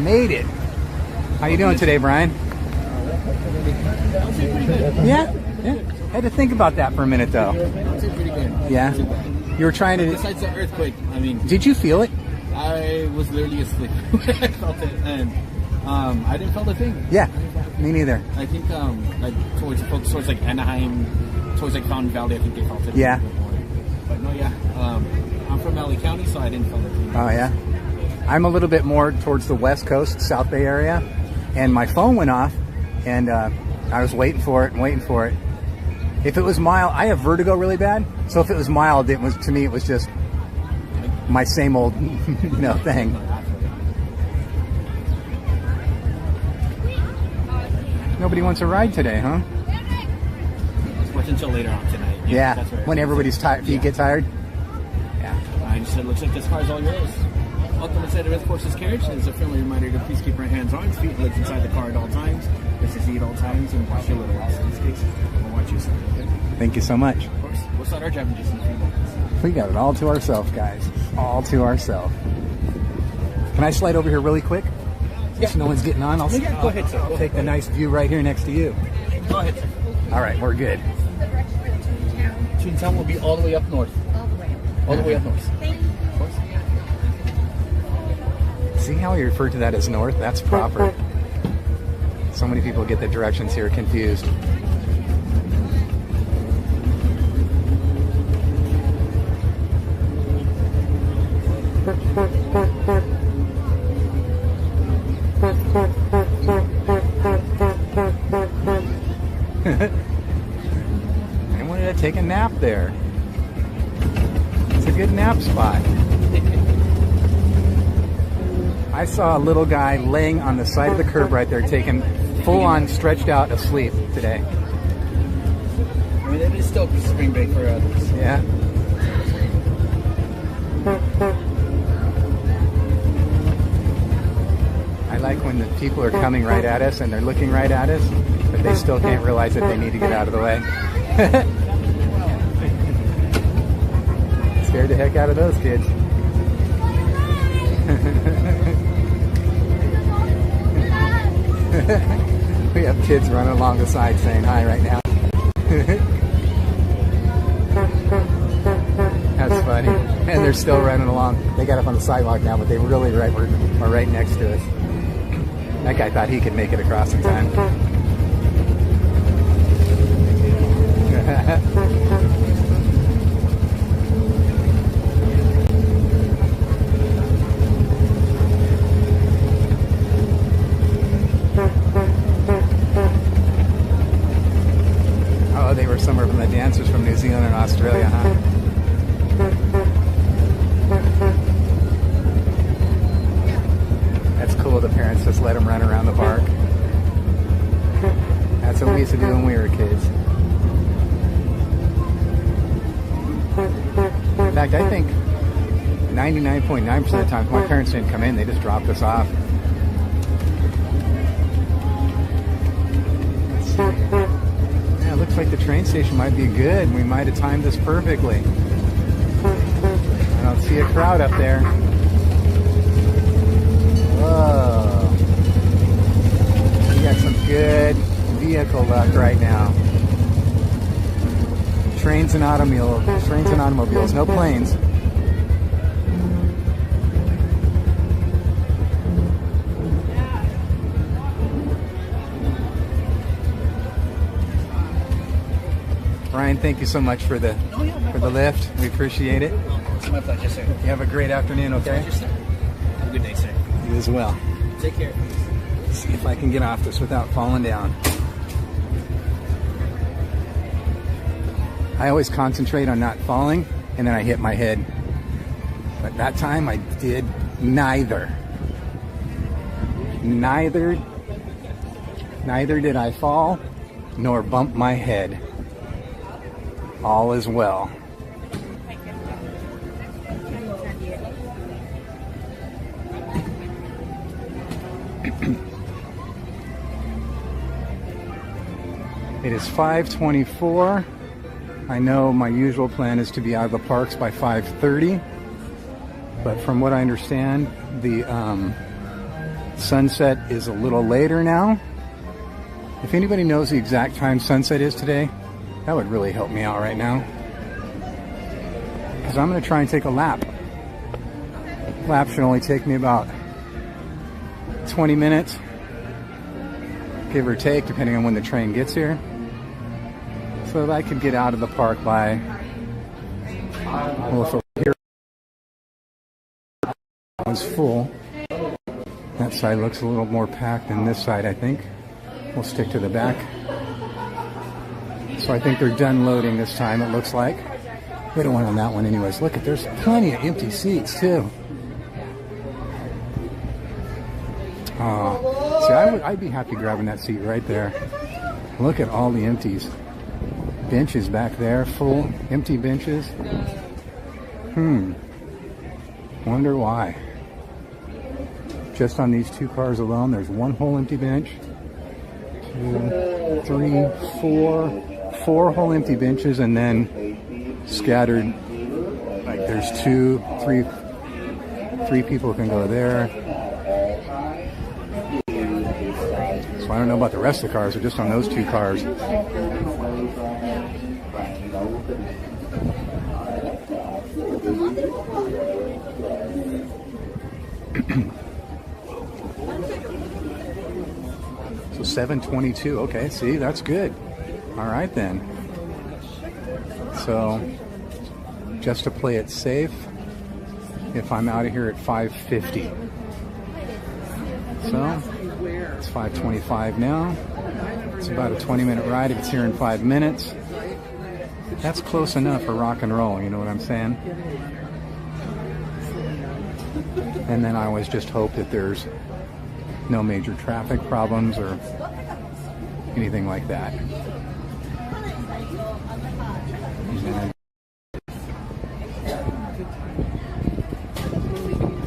made it. How you doing today, Brian? Yeah? Yeah. Had to think about that for a minute, though. Pretty good. Yeah? You were trying to... Besides the earthquake, I mean... Did you feel it? I was literally asleep when I felt it, and I didn't feel a thing. Yeah, me neither. I think like towards like Anaheim, towards like Fountain Valley, I think they felt it. Yeah. But no, yeah. I'm from LA County, so I didn't feel it. Oh, yeah? I'm a little bit more towards the West Coast, South Bay area, and my phone went off, and I was waiting for it and waiting for it. If it was mild, I have vertigo really bad, so if it was mild, it was, to me, it was just my same old, thing. Nobody wants a ride today, huh? Let's watch until later on tonight. Yeah, that's right. When everybody's tired, feet get tired. Yeah. I just said, looks like this car's all yours. Welcome inside the Red Horse's carriage. It's a friendly reminder to please keep our hands on feet and legs inside the car at all times. This is at all times, and watch your little ass in this case. We'll watch you something, okay? Thank you so much. Of course. We'll start our driving just in a few minutes. We got it all to ourselves, guys. All to ourselves. Can I slide over here really quick? Yeah. So no one's getting on. I'll Go ahead, sir. I'll take the nice view right here next to you. Go ahead, sir. All right, we're good. Toontown will be all the way up north. All the way up. All the way up north. Thank you. Of course. See how you refer to that as north? That's proper. So many people get the directions here confused. I wanted to take a nap there. It's a good nap spot. I saw a little guy laying on the side of the curb right there, taking full-on stretched out asleep today. I mean, it is still spring break for others. Yeah. I like when the people are coming right at us and they're looking right at us, but they still can't realize that they need to get out of the way. Scared the heck out of those kids. We have kids running along the side saying hi right now. That's funny. And they're still running along. They got up on the sidewalk now, but they really are right next to us. That guy thought he could make it across in time. Oh, they were somewhere from the dancers from New Zealand and Australia, huh? That's cool. The parents just let them run around the park. That's what we used to do when we were kids. In fact, I think 99.9% of the time, if my parents didn't come in, they just dropped us off. Yeah, it looks like the train station might be good. We might have timed this perfectly. I don't see a crowd up there. Whoa. We got some good vehicle luck right now. Trains and automobiles, no planes. Ryan, thank you so much for the lift. We appreciate it. It's my pleasure, sir. You have a great afternoon, okay? Pleasure, sir. Have a good day, sir. You as well. Take care. Let's see if I can get off this without falling down. I always concentrate on not falling, and then I hit my head. But that time I did neither. Neither did I fall, nor bump my head. All is well. It is 5:24. I know my usual plan is to be out of the parks by 5:30, but from what I understand, the Sunset is a little later now. If anybody knows the exact time sunset is today, that would really help me out right now. Because I'm going to try and take a lap. Lap should only take me about 20 minutes, give or take, depending on when the train gets here. So that I could get out of the park by, well, if here was full. That side looks a little more packed than this side, I think. We'll stick to the back. So I think they're done loading this time, it looks like. We don't want on that one anyways. Look, there's plenty of empty seats too. See, I'd be happy grabbing that seat right there. Look at all the empties. Benches back there, full empty benches. Wonder why. Just on these two cars alone, there's one whole empty bench. 2, 3, 4 whole empty benches, and then scattered, like there's 2, 3 people can go there. So I don't know about the rest of the cars, but just on those 2 cars. So 7:22. Okay, see, that's good. All right then. So just to play it safe, if I'm out of here at 5:50. So it's 5:25 now. It's about a 20-minute ride. If it's here in 5 minutes, that's close enough for rock and roll, you know what I'm saying? And then I always just hope that there's no major traffic problems or anything like that.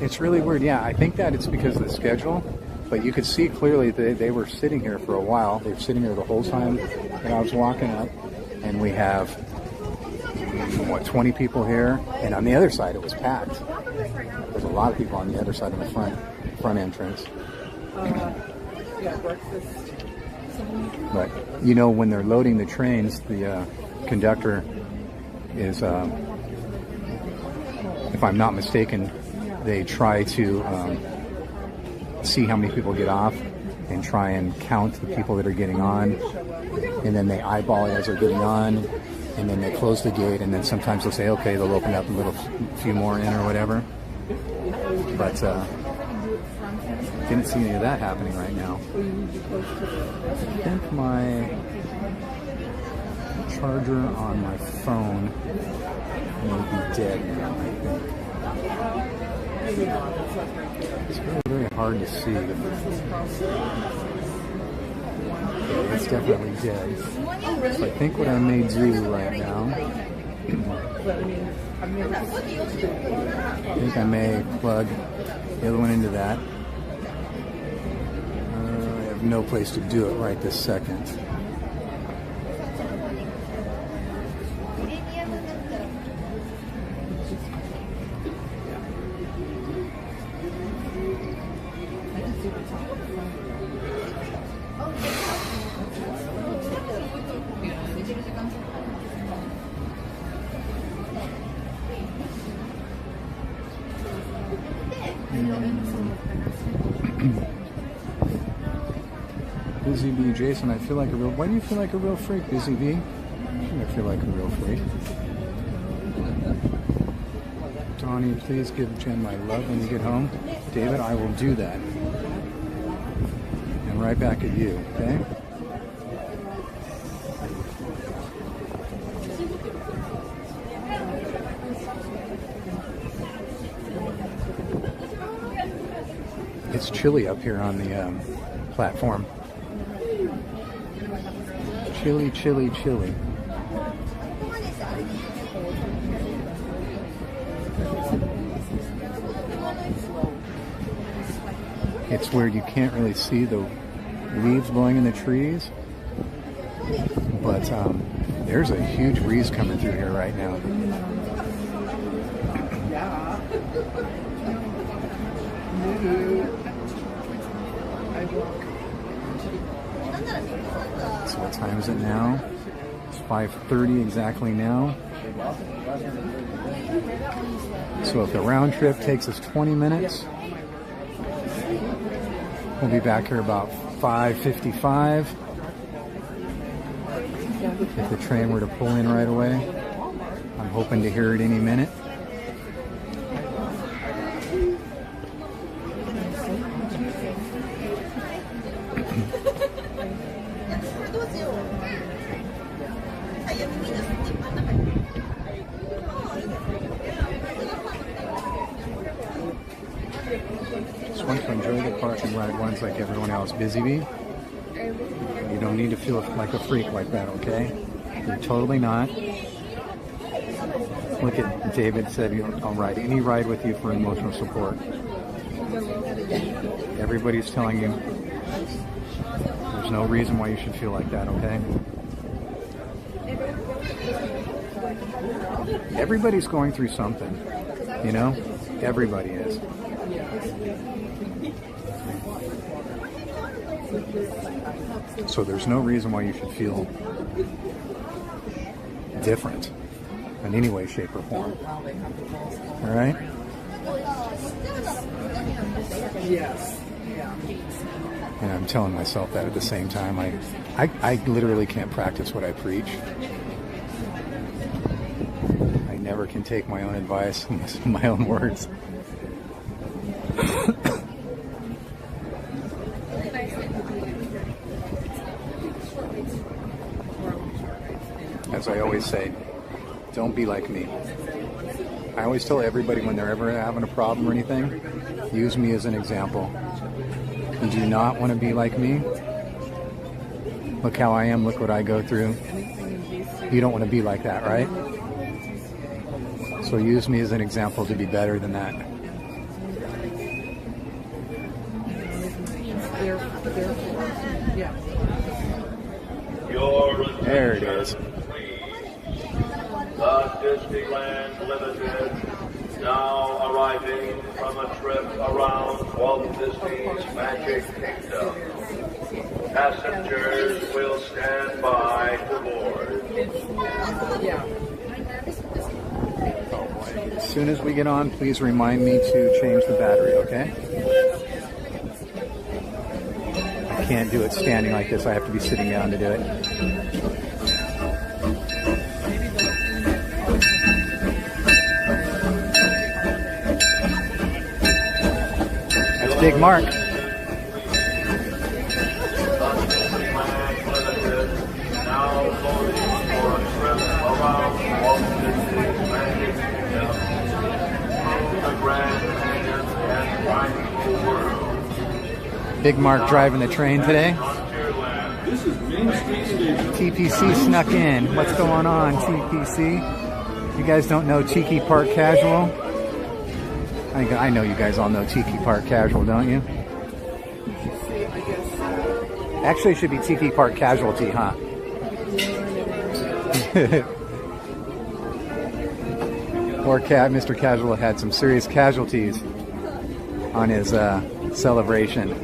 It's really weird. Yeah, I think that it's because of the schedule, but you could see clearly that they were sitting here for a while. They were sitting here the whole time that I was walking up, and we have, what, 20 people here, and on the other side it was packed. There's a lot of people on the other side of the front entrance. But you know, when they're loading the trains, the conductor is, if I'm not mistaken, they try to see how many people get off and try and count the people that are getting on, and then they eyeball it as they're getting on, and then they close the gate, and then sometimes they'll say, okay, they'll open up a few more in or whatever. But didn't see any of that happening right now. I think my charger on my phone may be dead now, I think. It's really very hard to see. It's definitely dead. So I think what I may do right now, I think I may plug the other one into that. I have no place to do it right this second. Busy Bee, Jason, I feel like a real... Why do you feel like a real freak, Busy Bee? I feel like a real freak. Donnie, please give Jen my love when you get home. David, I will do that. And right back at you, okay? It's chilly up here on the platform. Chilly, chilly, chilly. It's where you can't really see the leaves blowing in the trees, but there's a huge breeze coming through here right now. So what time is it now? It's 5:30 exactly now. So if the round trip takes us 20 minutes, we'll be back here about 5:55. If the train were to pull in right away, I'm hoping to hear it any minute. Just want to enjoy the park and ride ones like everyone else. Busy bee. You don't need to feel like a freak like that, okay? You're totally not. Look at David said, I'll ride any ride with you for emotional support. Everybody's telling you there's no reason why you should feel like that, okay? Everybody's going through something, you know? Everybody is. So there's no reason why you should feel different in any way, shape, or form. All right? Yes. And I'm telling myself that at the same time. I literally can't practice what I preach. I never can take my own advice, my own words. As I always say, don't be like me. I always tell everybody when they're ever having a problem or anything, use me as an example. You do not want to be like me. Look how I am, look what I go through. You don't want to be like that, right? So use me as an example to be better than that. There it is. The Disneyland Limited, now arriving from a trip around Walt Disney's Magic Kingdom. Passengers will stand by to board. Oh boy. As soon as we get on, please remind me to change the battery, okay? I can't do it standing like this. I have to be sitting down to do it. Big Mark. Big Mark driving the train today. TPC snuck in. What's going on, TPC? You guys don't know Tiki Park Casual? I know you guys all know Tiki Park Casual, don't you? Actually, it should be Tiki Park Casualty, huh? Poor Mr. Casual had some serious casualties on his celebration.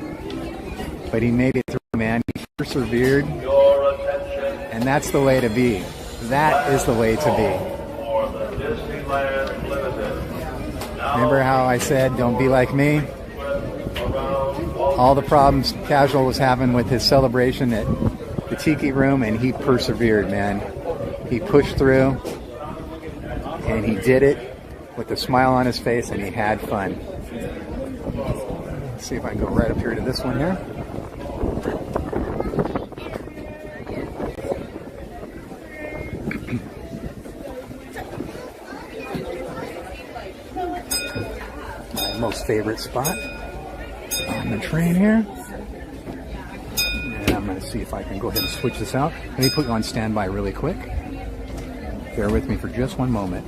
But he made it through, man. He persevered. And that's the way to be. That is the way to be. Remember how I said, don't be like me? All the problems Casual was having with his celebration at the Tiki Room, and he persevered, man. He pushed through, and he did it with a smile on his face, and he had fun. Let's see if I can go right up here to this one here. Most favorite spot on the train here. And I'm going to see if I can go ahead and switch this out. Let me put you on standby really quick. Bear with me for just one moment.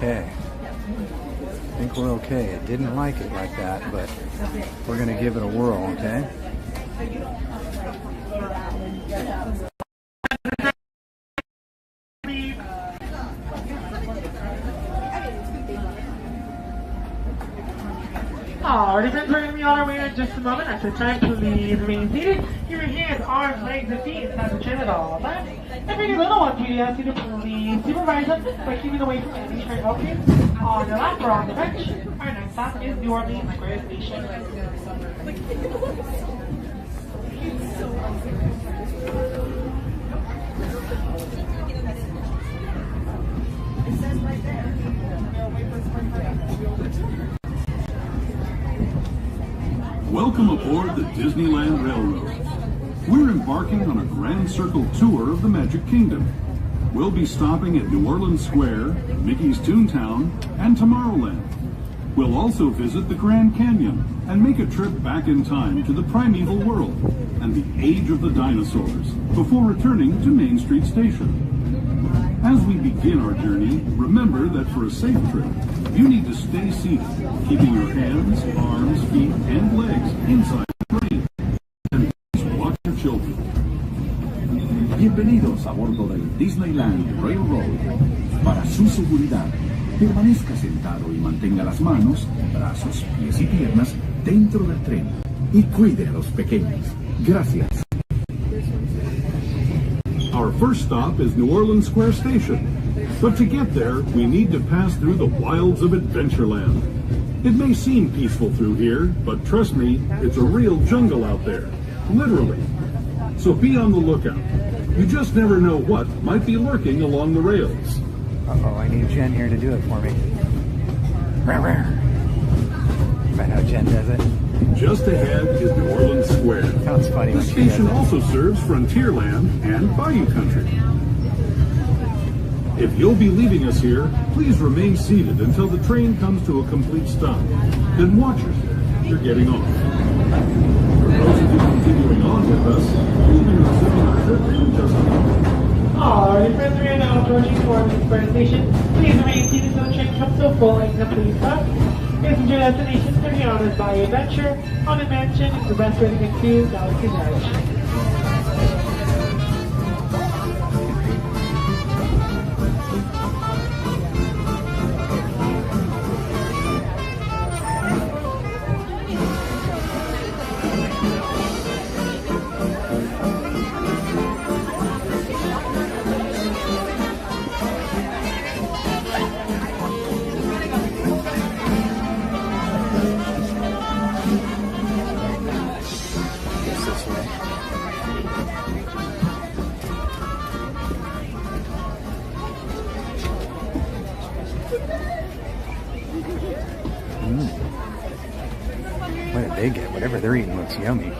okay. I think we're okay. It didn't like it like that, but we're going to give it a whirl, okay? Alright, friends, we're going to be on our way in just a moment. At this time, please remain seated. Keep your hands, arms, legs, and feet inside the chin at all times. And for your little ones, we ask you to please supervise them by keeping away from any straight objects. On your lap or on the bench. Our next stop is New Orleans Square Station. It says right there. Welcome aboard the Disneyland Railroad. We're embarking on a Grand Circle tour of the Magic Kingdom. We'll be stopping at New Orleans Square, Mickey's Toontown, and Tomorrowland. We'll also visit the Grand Canyon and make a trip back in time to the primeval world and the age of the dinosaurs before returning to Main Street Station. As we begin our journey, remember that for a safe trip, you need to stay seated, keeping your hands, arms, feet, and legs inside the plane. And please watch your children. Bienvenidos a bordo del Disneyland Railroad. Para su seguridad, permanezca sentado y mantenga las manos, brazos, pies y piernas dentro del tren y cuide a los pequeños. Gracias. Our first stop is New Orleans Square Station. But to get there, we need to pass through the wilds of Adventureland. It may seem peaceful through here, but trust me, it's a real jungle out there. Literally. So be on the lookout. You just never know what might be lurking along the rails. Uh-oh, I need Jen here to do it for me. Rawr, rawr. Right how Jen does it. Just ahead is New Orleans Square. Sounds funny The when she does station it. also serves Frontierland and Bayou Country. If you'll be leaving us here, please remain seated until the train comes to a complete stop. Then watch yourself. You're getting off. For those of you continuing on with us, we'll be resuming our trip in just a moment. Alright, friends, we are now approaching New Orleans Square Station. Please remain seated until the train comes to a full and complete stop. This is your destination to be honored by adventure on a mansion. It's the best way to get to Galaxy's Edge. What did they get? Whatever they're eating looks yummy.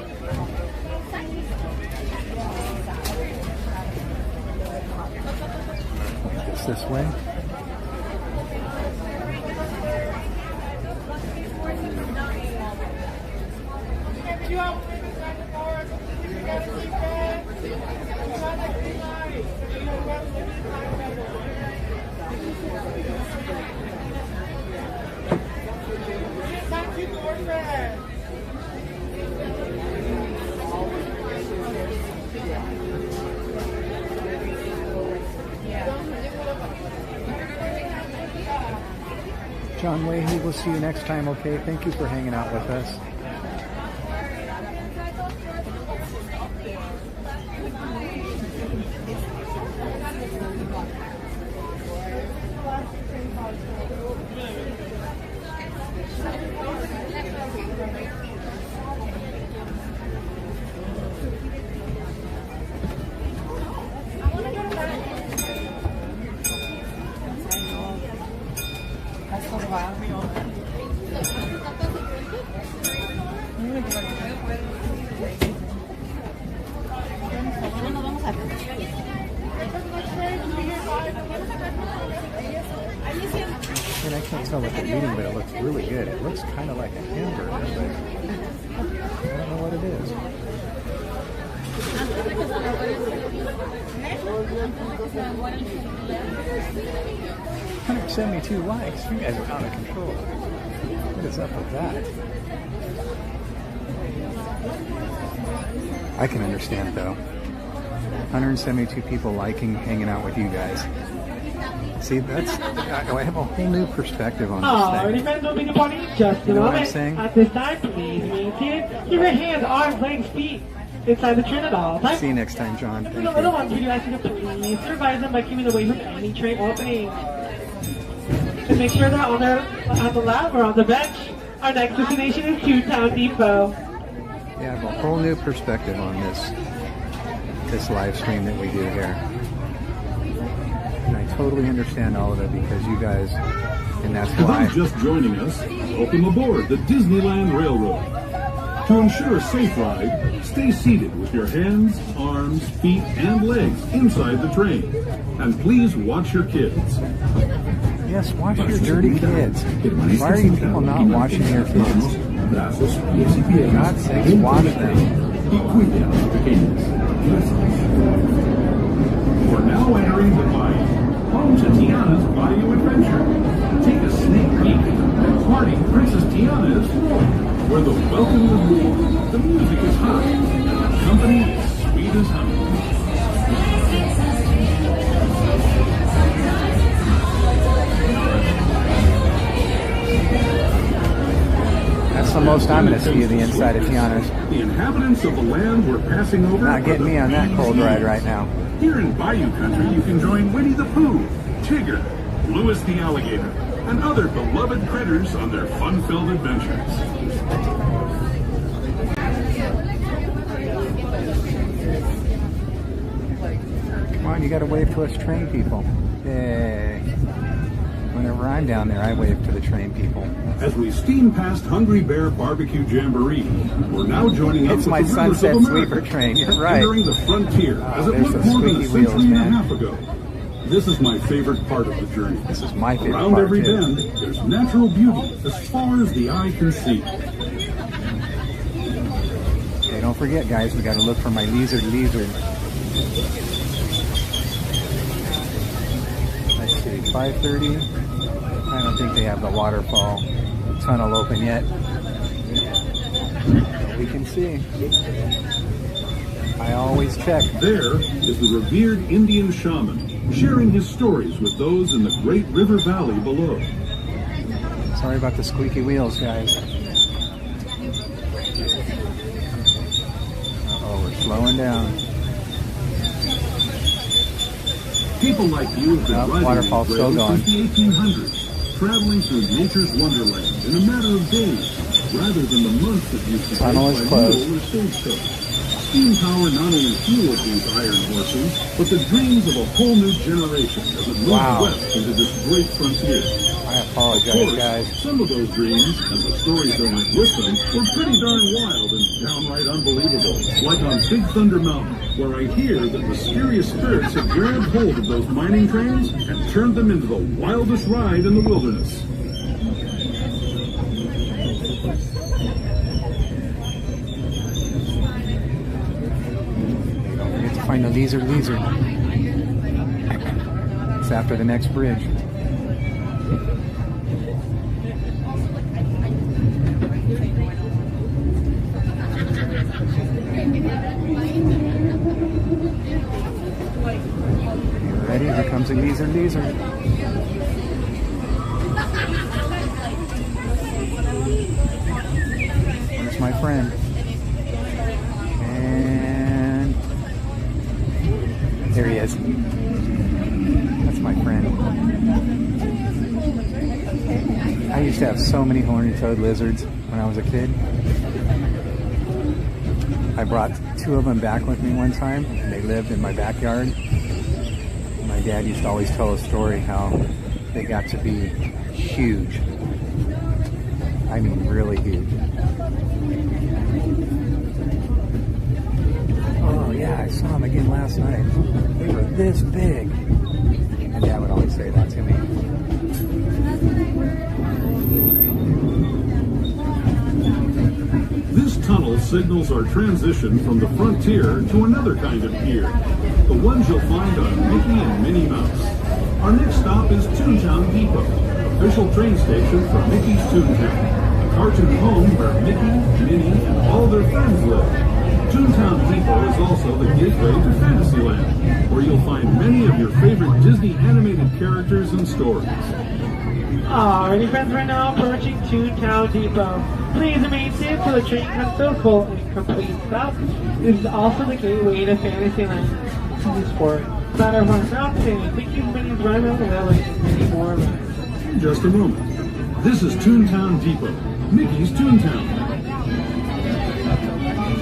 Point this way. John Leahy, we'll see you next time, okay? Thank you for hanging out with us. And I can't tell what they're eating, but it looks really good. It looks kind of like a hamburger, but I don't know what it is. 172 likes. You guys are out of control. What is up with that? I can understand though. 172 people liking hanging out with you guys. See, that's, I have a whole new perspective on this thing. Friends will be departing in just a You know what I'm moment. saying? At this time, please remain seated. Keep your hands, arms, legs, feet inside the train at all times. See you next time, John. For Thank the little you. ones, we do ask you to please supervise them by keeping away from any train openings. And make sure they're on the lab or on the bench. Our next destination is Town Depot. Yeah, I have a whole new perspective on this live stream that we do here. And I totally understand all of it because you guys, and that's For why. those just joining us, welcome aboard the Disneyland Railroad. To ensure a safe ride, stay seated with your hands, arms, feet, and legs inside the train. And please watch your kids. Yes, watch your dirty kids. Why are you people not watching your kids? For God's sakes, watch them. We're now entering the Bayou, home to Tiana's Bayou Adventure. Take a sneak peek at the party Princess Tiana is for, where the welcome is warm, the music is hot, and the company is sweet as honey. That's the most I'm going to see of the inside of Tiana's. The inhabitants of the land we're passing over Not getting me on that cold ride right now. Here in Bayou Country, you can join Winnie the Pooh, Tigger, Louis the Alligator, and other beloved critters on their fun-filled adventures. Come on, you got to wave to us train people. Yay. Whenever I'm down there, I wave to the train people. As we steam past Hungry Bear Barbecue Jamboree, we're now joining up It's with my the Rivers Sunset of America, Sweeper train. You're right. entering the frontier as it there's looked the more than a squeaky century wheels, and a man. half ago. This is my favorite part of the journey. This is my favorite Around part, every too. bend, there's natural beauty as far as the eye can see. Okay, don't forget, guys, we got to look for my lizard. Let's see, 5:30. I don't think they have the waterfall tunnel open yet. But we can see. I always check. There is the revered Indian shaman, sharing his stories with those in the great river valley below. Sorry about the squeaky wheels, guys. Uh-oh, we're slowing down. People like you have been Nope, riding waterfall's these still rails going. since the 1800s, traveling through nature's wonderland in a matter of days, rather than the months that used to Tunnel take is by closed. mule or stagecoach. Steam power not only fueled these iron horses, but the dreams of a whole new generation as it moved Wow. west into this great frontier. I Of apologize, course, guys. some of those dreams and the stories that went with them were pretty darn wild and downright unbelievable. Like on Big Thunder Mountain, where I hear that mysterious spirits have grabbed hold of those mining trains and turned them into the wildest ride in the wilderness. We have to find the lizard. It's after the next bridge. You ready? Here comes a lizard. There's my friend. And there he is. That's my friend. I used to have so many horny-toed lizards when I was a kid. I brought 2 of them back with me one time, and they lived in my backyard. My dad used to always tell a story how they got to be huge. I mean, really huge. Oh yeah, I saw them again last night. They were this big. My dad would always say that to me. This tunnel signals our transition from the frontier to another kind of pier. the ones you'll find on Mickey and Minnie Mouse. Our next stop is Toontown Depot, official train station for Mickey's Toontown, a cartoon home where Mickey, Minnie, and all their friends live. Toontown Depot is also the gateway to Fantasyland, where you'll find many of your favorite Disney animated characters and stories. Alrighty friends, we're now approaching Toontown Depot. Please remain safe till the train comes to a full and complete stop. This is also the gateway to Fantasyland. Sport. Not everyone's out saying thank you, Minnie's Run on the Railway, and many more rides. In just a moment. This is Toontown Depot, Mickey's Toontown.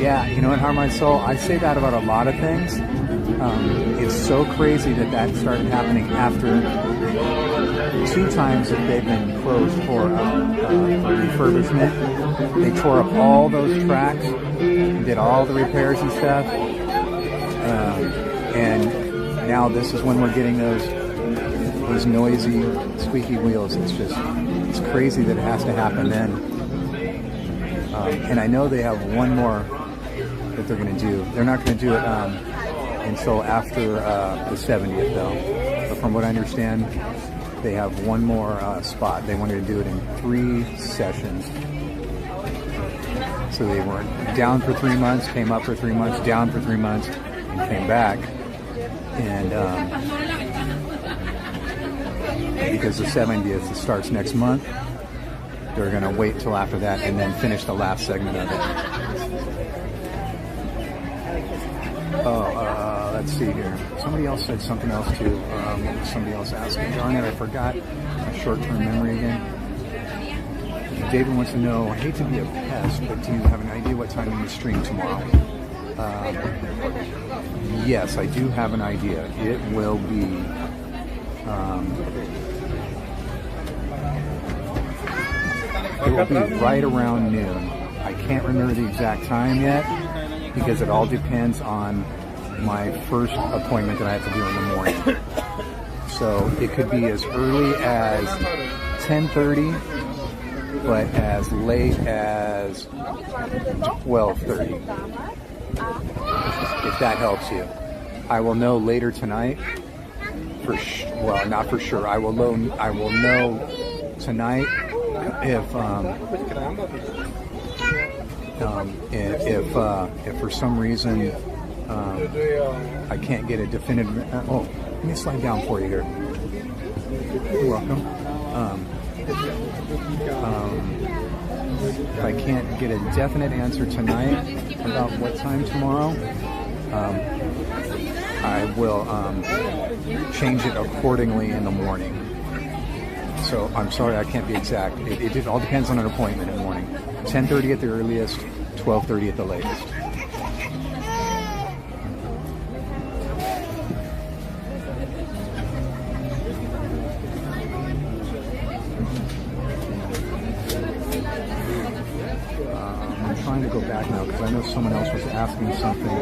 Yeah, you know what, Heart, Mind, Soul, I say that about a lot of things. It's so crazy that that started happening after 2 times that they've been closed for refurbishment. They tore up all those tracks, did all the repairs and stuff, and now this is when we're getting those noisy, squeaky wheels. It's crazy that it has to happen then. And I know they have one more that they're going to do. They're not going to do it until after the 70th, though. But from what I understand, they have one more spot. They wanted to do it in 3 sessions. So they were down for 3 months, came up for 3 months, down for 3 months, and came back. And because the 70th starts next month, they're going to wait till after that and then finish the last segment of it. Let's see here. Somebody else said something else too. What was somebody else asking? Darn it, I forgot. My short-term memory again. David wants to know, I hate to be a pest, but do you have an idea what time you stream tomorrow? Yes, I do have an idea. It will be right around noon. I can't remember the exact time yet because it all depends on my first appointment that I have to do in the morning. So it could be as early as 10:30, but as late as 12:30. If that helps you. I will know later tonight. Well, not for sure. I will know tonight if for some reason I can't get a definitive. Let me slide down for you here. You're welcome. If I can't get a definite answer tonight about what time tomorrow, I will change it accordingly in the morning. So I'm sorry, I can't be exact. It all depends on an appointment in the morning. 10:30 at the earliest, 12:30 at the latest. I'm trying to go back now because I know someone else was asking something.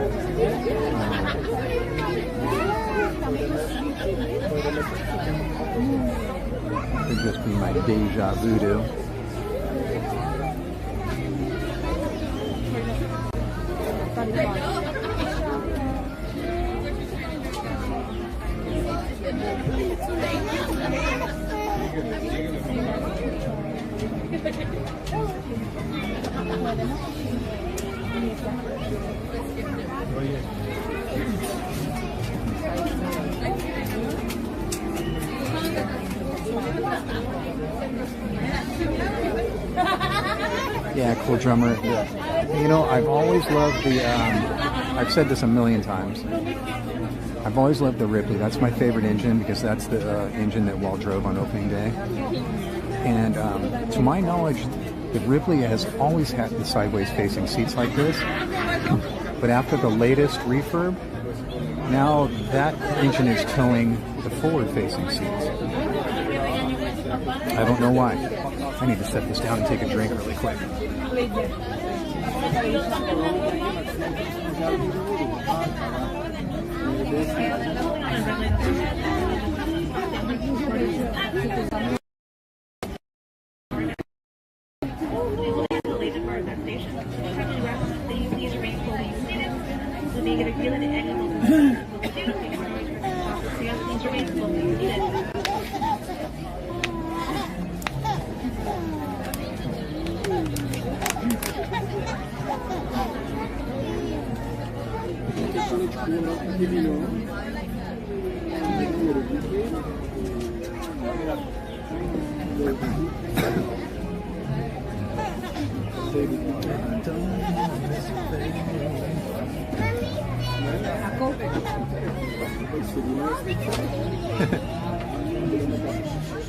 Could just be my deja voodoo. Yeah, cool drummer. Yeah. You know, I've always loved the, I've said this a million times, I've always loved the Ripley. That's my favorite engine because that's the engine that Walt drove on opening day. And to my knowledge, the Ripley has always had the sideways facing seats like this. But after the latest refurb, now that engine is towing the forward facing seats. I don't know why. I need to set this down and take a drink really quick.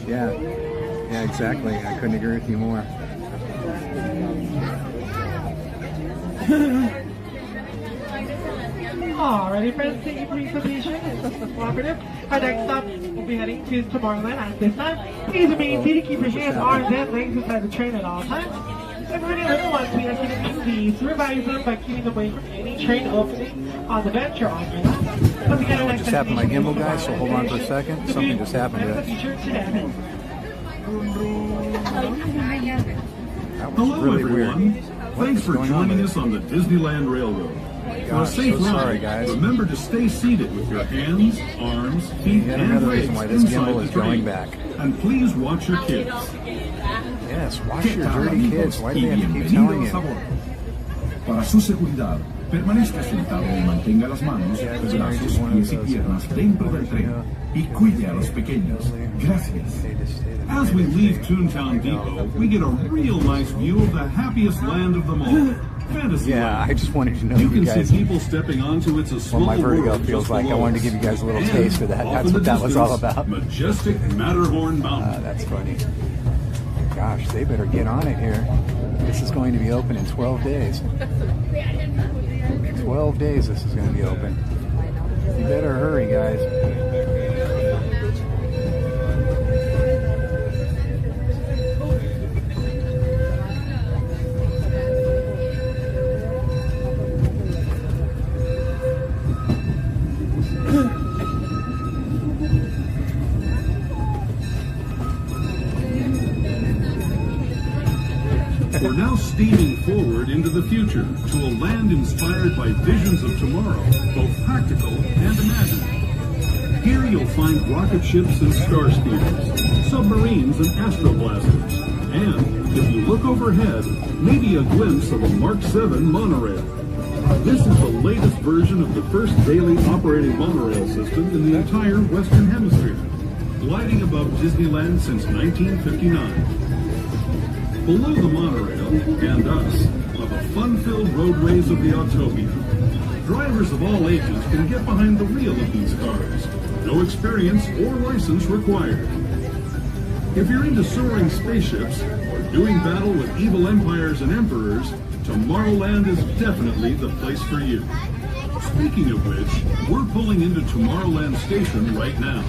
Yeah, exactly. I couldn't agree with you more. Alrighty, friends, thank you for your participation. It's just cooperative. Our next stop will be heading to Tomorrowland at this time. Please remain seated, keep your hands, arms, and legs inside the train at all times. And for any little ones, we ask you to please supervise them by keeping them away from any train opening on the bench or on your lap. Once again, our next Just happened to my gimbal, guys, so hold on for a second. Something just happened to it. That was Hello, really everyone. weird. Thanks for joining us on the Disneyland Railroad. For a safe so sorry, ride, guys. remember to stay seated with your hands, arms, feet, Yet and another legs reason why this inside gimbal the is train. going back. And please watch your kids. Yes, watch ¿Qué your tal, dirty amigos? kids. Why do Y they have to keep telling bienvenidos a you? bordo. Para su seguridad, permanezca sentado y mantenga las manos, brazos, pies y piernas dentro del tren y cuide a los pequeños. Gracias. As we leave Toontown Depot, we get a real nice view of the happiest land of them all, Fantasyland. Yeah, I just wanted to know You you can guys see people stepping onto It's a what Small my vertigo World feels just like. I below wanted to us. give you guys a little And taste of that. off That's in what the that was all distance, about. Majestic Matterhorn Mountain. That's funny. Gosh, they better get on it here. This is going to be open in 12 days. 12 days this is going to be open. You better hurry, guys. We're now steaming forward into the future to a land inspired by visions of tomorrow, both practical and imagined. Here you'll find rocket ships and star speeders, submarines and astroblasters, and, if you look overhead, maybe a glimpse of a Mark 7 monorail. This is the latest version of the first daily operating monorail system in the entire Western Hemisphere, gliding above Disneyland since 1959. Below the monorail, and us, are the fun-filled roadways of the Autopia. Drivers of all ages can get behind the wheel of these cars. No experience or license required. If you're into soaring spaceships or doing battle with evil empires and emperors, Tomorrowland is definitely the place for you. Speaking of which, we're pulling into Tomorrowland Station right now.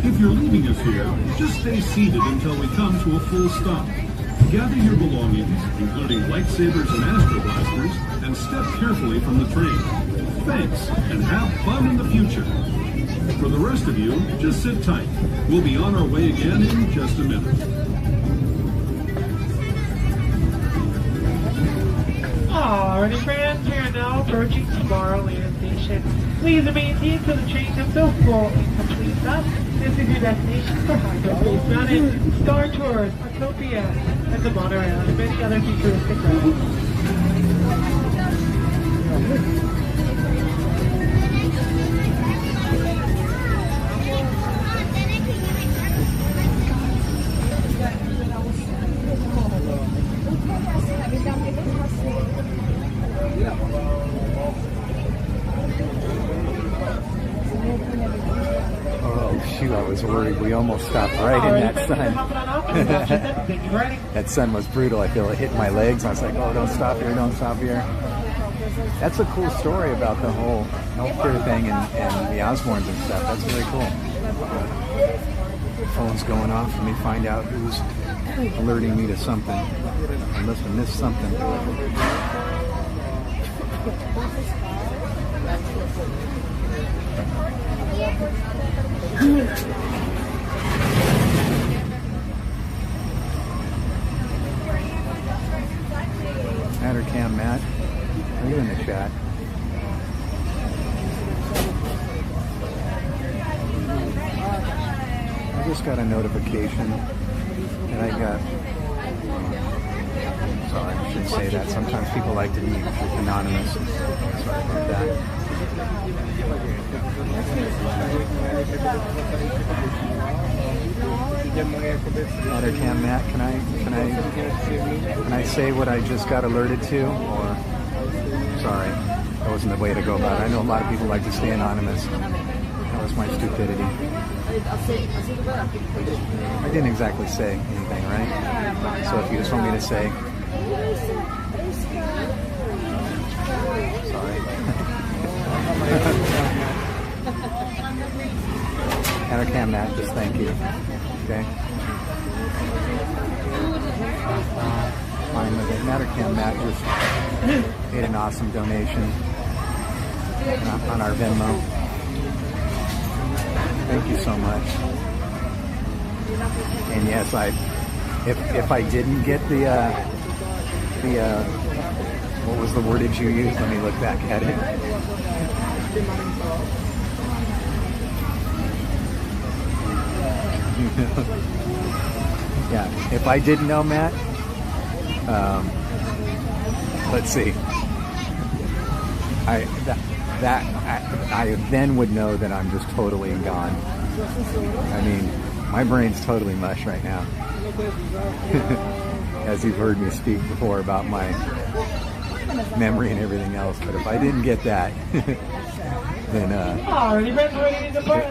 If you're leaving us here, just stay seated until we come to a full stop. Gather your belongings, including lightsabers and astroblasters, and step carefully from the train. Thanks, and have fun in the future. For the rest of you, just sit tight. We'll be on our way again in just a minute. Alrighty, friends, we are now approaching Tomorrowland Station. Please remain seated till the train comes to a full and complete stop. This is your destination for Hyperspace Mountain, Star Tours, Autopia, and the monorail, and many other futuristic rides. Oh, shoot, I was worried. We almost stopped right in that sun. That sun was brutal. I feel it hit my legs. I was like, oh, don't stop here, don't stop here. That's a cool story about the whole healthcare thing and the Osbournes and stuff. That's very cool. Phone's going off. Let me find out who's alerting me to something. I must have missed something. Mattercam Matt, are you in the chat? I just got a notification and I got, sorry, I shouldn't say that. Sometimes people like to be anonymous. Sorry about that. Mattercam Matt, can I say what I just got alerted to? Or sorry, that wasn't the way to go about it. I know a lot of people like to stay anonymous. That was my stupidity. I didn't exactly say anything, right? So if you just want me to say, sorry. Mattercam Matt, just thank you. Okay. Fine with it. Mattercam Matt just made an awesome donation on our Venmo. Thank you so much. And yes, if I didn't get the what was the wordage you used? Let me look back at it. Yeah, if I didn't know Matt, let's see. I then would know that I'm just totally gone. I mean, my brain's totally mush right now. As you've heard me speak before about my memory and everything else, but if I didn't get that, then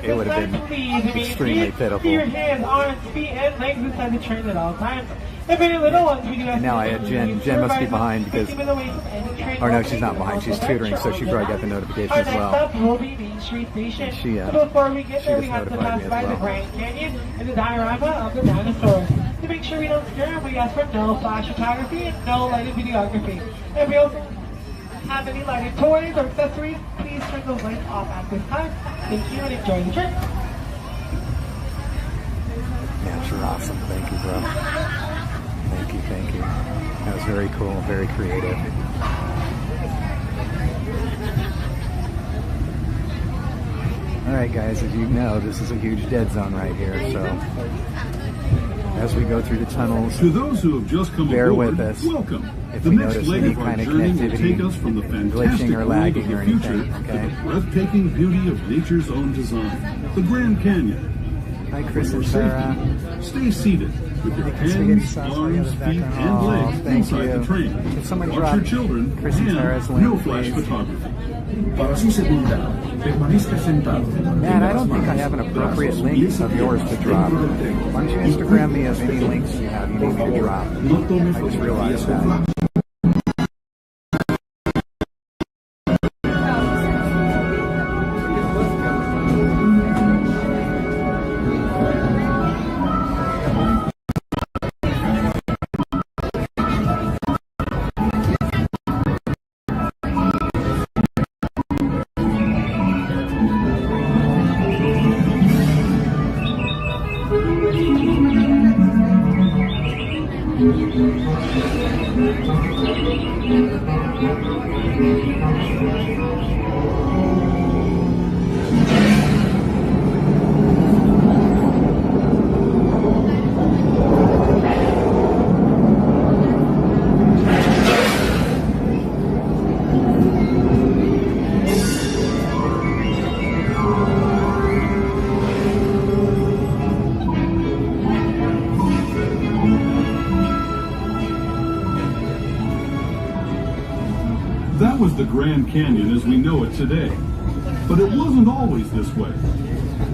it would have been extremely pitiful. Keep your hands, arms, feet, and legs inside the train at all times. If any little ones, we do have now I had Jen must be behind because, or no, she's not behind. She's tutoring, so she probably got the notification as well. Our next stop will be Main Street Station. So before we get there, we have to pass by the Grand Canyon and the diorama of the dinosaurs. To make sure we don't scare them, we ask for no flash photography and no lighted videography. If we also have any lighted toys or accessories, please turn those lights off at this time. Thank you and enjoy the trip. Yeah, you're awesome. Thank you, bro. Thank you. That was very cool, very creative. Alright guys, as you know, this is a huge dead zone right here, so as we go through the tunnels, to those who have just come bear aboard, with us. welcome. If The we next notice leg any of our kind of journey will connectivity, take us from the fantastic glitching or world lagging of or the anything, future okay? to the breathtaking beauty of nature's own design, the Grand Canyon. Hi Chris For and Sarah. safety, stay seated with your Spaghetti hands, sauce, arms, the feet, background. and Oh, legs thank inside you. the train. Can someone Watch drop your children Chris and Sarah's and link, no flash please? photography. Para su seguridad, permanezca sentado. Man, I don't think I have an appropriate link of yours to drop. Why don't you Instagram me of any links you have you need me to drop? I just realized that. That was the Grand Canyon as we know it today. But it wasn't always this way.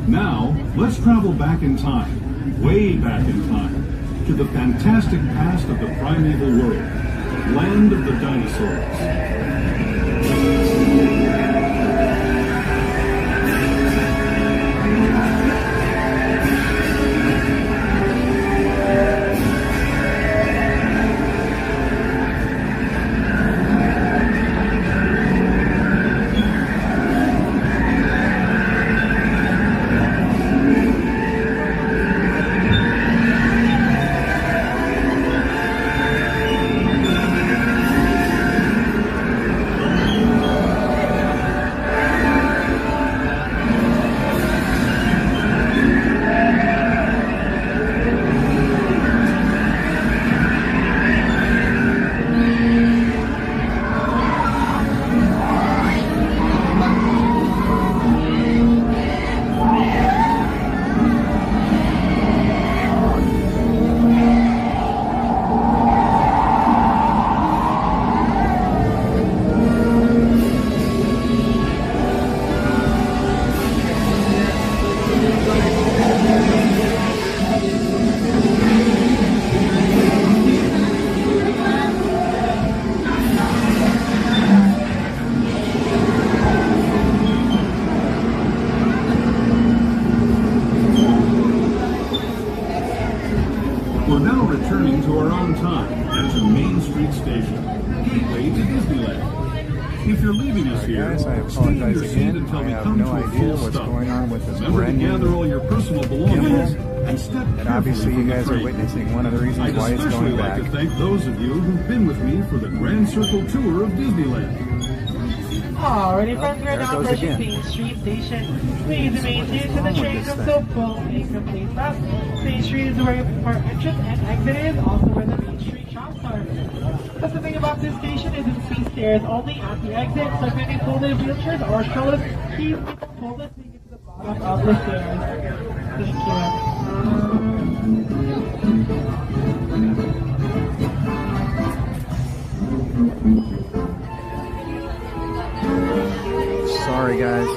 Now, let's travel back in time, way back in time, to the fantastic past of the primeval world, land of the dinosaurs. on time enter Main Street Station, gateway to Disneyland. If you're leaving us here, Guys, I stay in your apologize seat again. until I we have come no to a idea full what's stop. going on with this Remember to brand gather new all your personal belongings gimbal. and step And obviously carefully you from guys the are train. witnessing one of the reasons I'd why it's especially going like back. to thank those of you who've been with me for the Grand Circle tour of Disneyland. Alrighty, friends, we're there it now goes approaching again. Main Street Station. Please remain seated to the wrong with train this comes thing? to full and complete stop. Main Street is where our entrance and exit is, also where the Main Street shops are. That's the thing about this station is it's free stairs only at the exit, so if any folded wheelchairs or strollers, please pull this to get to the bottom of the stairs. Thank Sorry, guys.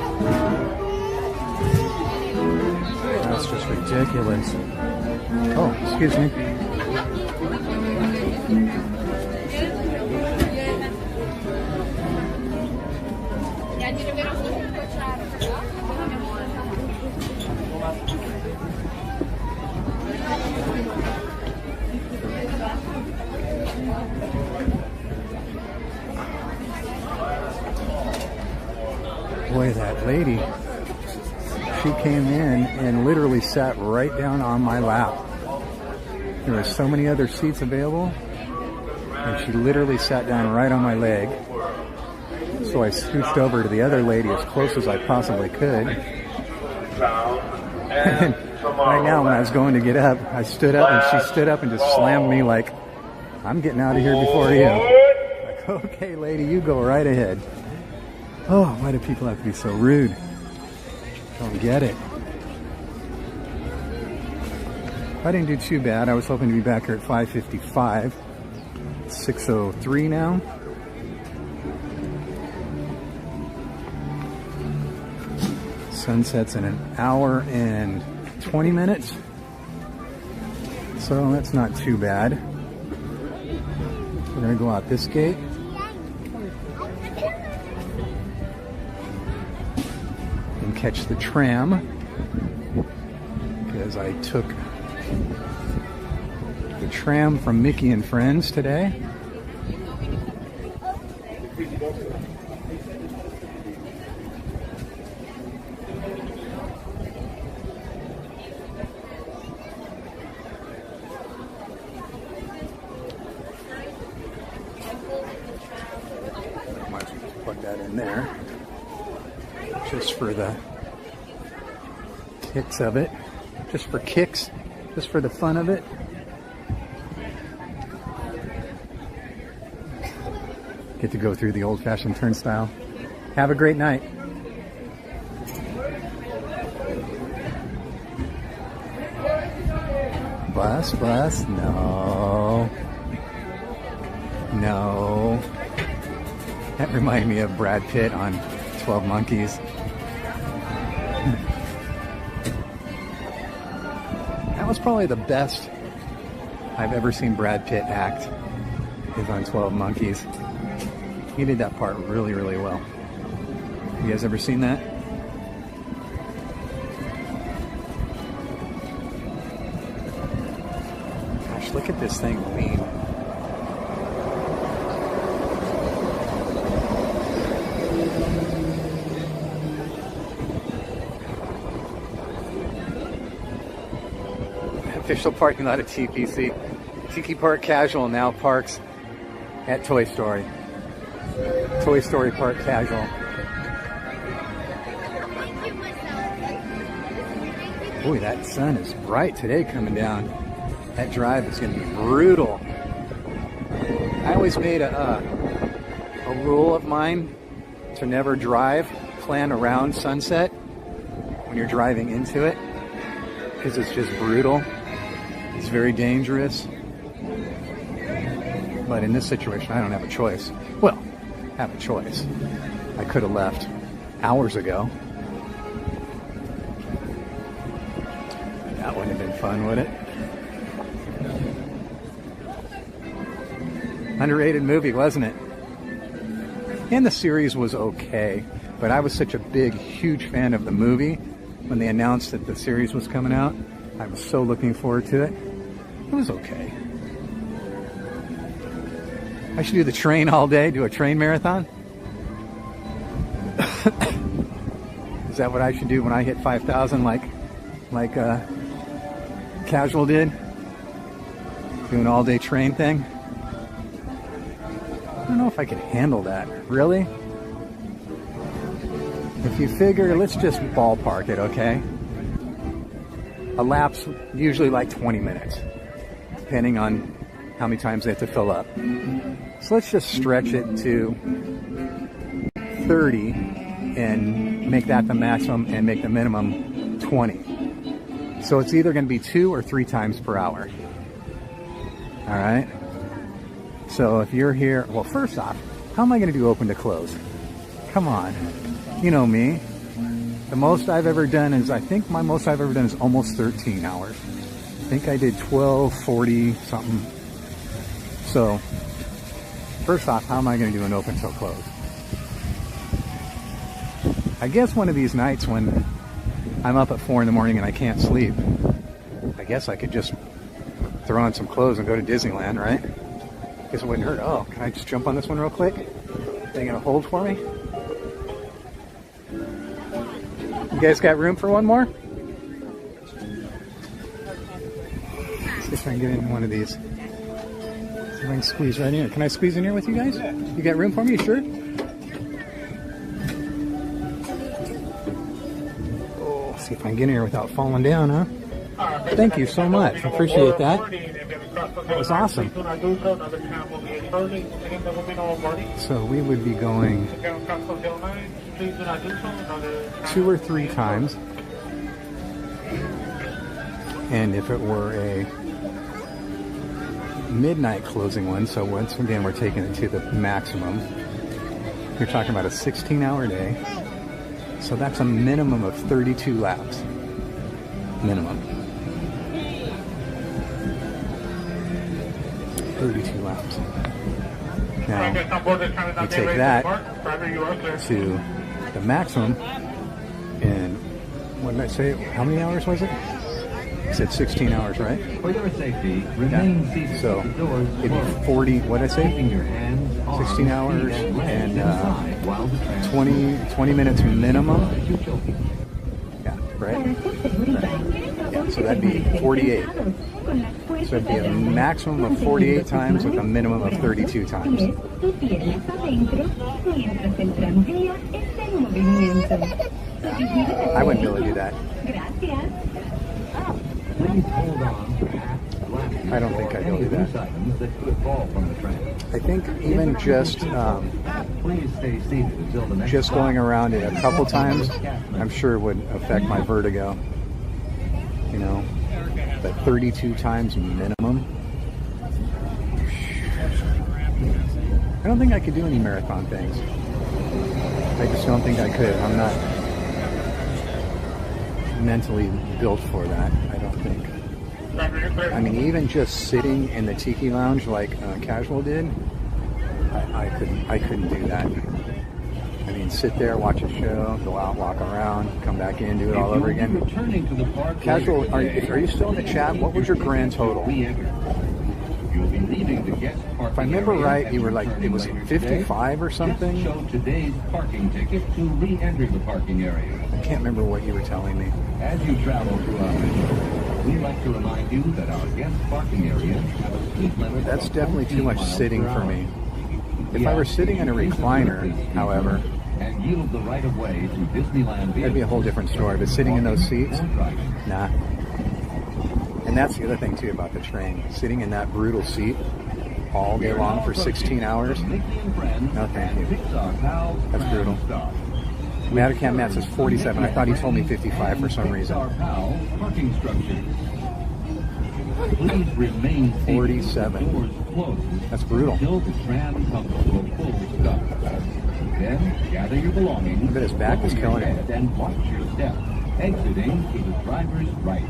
That's just ridiculous. Oh, excuse me. Boy, that lady, she came in and literally sat right down on my lap. There were so many other seats available, and she literally sat down right on my leg. So I scooched over to the other lady as close as I possibly could. And right now, when I was going to get up, I stood up, and she stood up and just slammed me like, I'm getting out of here before you. Like, okay, lady, you go right ahead. Oh, why do people have to be so rude? Don't get it. I didn't do too bad. I was hoping to be back here at 5:55. It's 6:03 now. Sunset's in an hour and 20 minutes. So that's not too bad. We're gonna go out this gate. And catch the tram. Because I took the tram from Mickey and Friends today. Might as well just plug that in there. Just for the kicks of it. Just for kicks. Just for the fun of it. Get to go through the old-fashioned turnstile. Have a great night. Bus, no. No. That reminded me of Brad Pitt on 12 Monkeys. That was probably the best I've ever seen Brad Pitt act, is on 12 Monkeys. He did that part really, really well. You guys ever seen that? Gosh, look at this thing lean. Official parking lot at TPC. Tiki Park Casual now parks at Toy Story. Toy Story Park Casual. Boy, that sun is bright today coming down. That drive is going to be brutal. I always made a rule of mine to never plan around sunset when you're driving into it, because it's just brutal. It's very dangerous. But in this situation, I don't have a choice. Well, have a choice. I could have left hours ago. That wouldn't have been fun, would it? Underrated movie, wasn't it? And the series was okay, but I was such a big, huge fan of the movie when they announced that the series was coming out. I was so looking forward to it. It was okay. I should do the train all day, do a train marathon. Is that what I should do when I hit 5,000 like Casual did? Do an all-day train thing? I don't know if I could handle that. Really? If you figure, let's just ballpark it, okay? A lap's usually like 20 minutes, depending on how many times they have to fill up. So let's just stretch it to 30 and make that the maximum and make the minimum 20. So it's either going to be 2 or 3 times per hour. All right. So if you're here, well, first off, how am I going to do open to close? Come on. You know me. The most I've ever done is, I think my most I've ever done is almost 13 hours. I think I did 12:40 something. So first off, how am I going to do an open till close? I guess one of these nights when I'm up at 4 in the morning and I can't sleep, I guess I could just throw on some clothes and go to Disneyland, right? Guess it wouldn't hurt. Oh, can I just jump on this one real quick? They gonna hold for me? You guys got room for one more? Let's see if I can get in one of these. See if I can squeeze right in here. Can I squeeze in here with you guys? You got room for me? You sure? Oh, see if I can get in here without falling down, huh? Thank you so much. I appreciate that. That was awesome. So we would be going 2 or 3 times. And if it were a midnight closing one, so once again we're taking it to the maximum, you're talking about a 16-hour day. So that's a minimum of 32 laps. Minimum. 32 laps. Now, you take that to the maximum, and what did I say? How many hours was it? I said 16 hours, right? For your safety, remain seated. So it'd be 40, what did I say? 16 hours and 20 minutes minimum. Yeah, right? Yeah, so that'd be 48. So it'd be a maximum of 48 times with a minimum of 32 times. I wouldn't be able to do that. I don't think I'd be able to do that. I think even just going around it a couple times, I'm sure would affect my vertigo. You know, but 32 times minimum. I don't think I could do any marathon things. I just don't think I could. I'm not mentally built for that, I don't think. I mean, even just sitting in the Tiki Lounge like Casual did, I couldn't do that. I mean, sit there, watch a show, go out, walk around, come back in, do it all over again. Casual, are you still in the chat? What was your grand total? If I remember right, you were like, it was 55 or something? Show today's parking ticket to re-enter the parking area. I can't remember what you were telling me. As you travel through our mission, we'd like to remind you that our guest parking areas have a speed limit. That's definitely too much sitting for me. If I were sitting in a recliner, however, and yield the right of way to Disneyland, that'd be a whole different story. But sitting in those seats, nah. And that's the other thing too about the train. Sitting in that brutal seat all day long for 16 hours. No, thank you. That's brutal. Mattercam Matt says 47. I thought he told me 55 for some reason. Parking structure. Please remain 47. That's brutal. Until the tram comes to a full stop. Then gather your belongings. I bet his back is killing it. And watch your step, exiting to the driver's right.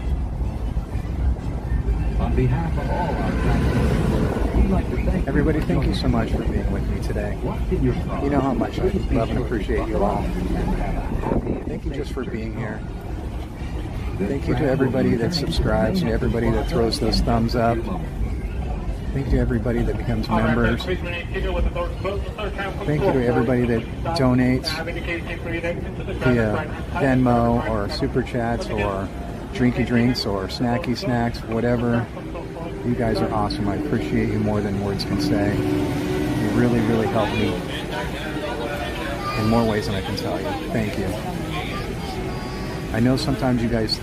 On behalf of all our passengers, we'd like to thank everybody. Thank you so much for being with me today. You know how much I love and appreciate you all. Thank you just for being here. Thank you to everybody that subscribes and everybody that throws those thumbs up. Thank you to everybody that becomes members. Thank you to everybody that donates via Venmo or Super Chats or Drinky Drinks or Snacky Snacks, whatever. You guys are awesome. I appreciate you more than words can say. You really, really help me in more ways than I can tell you. Thank you. I know sometimes you guys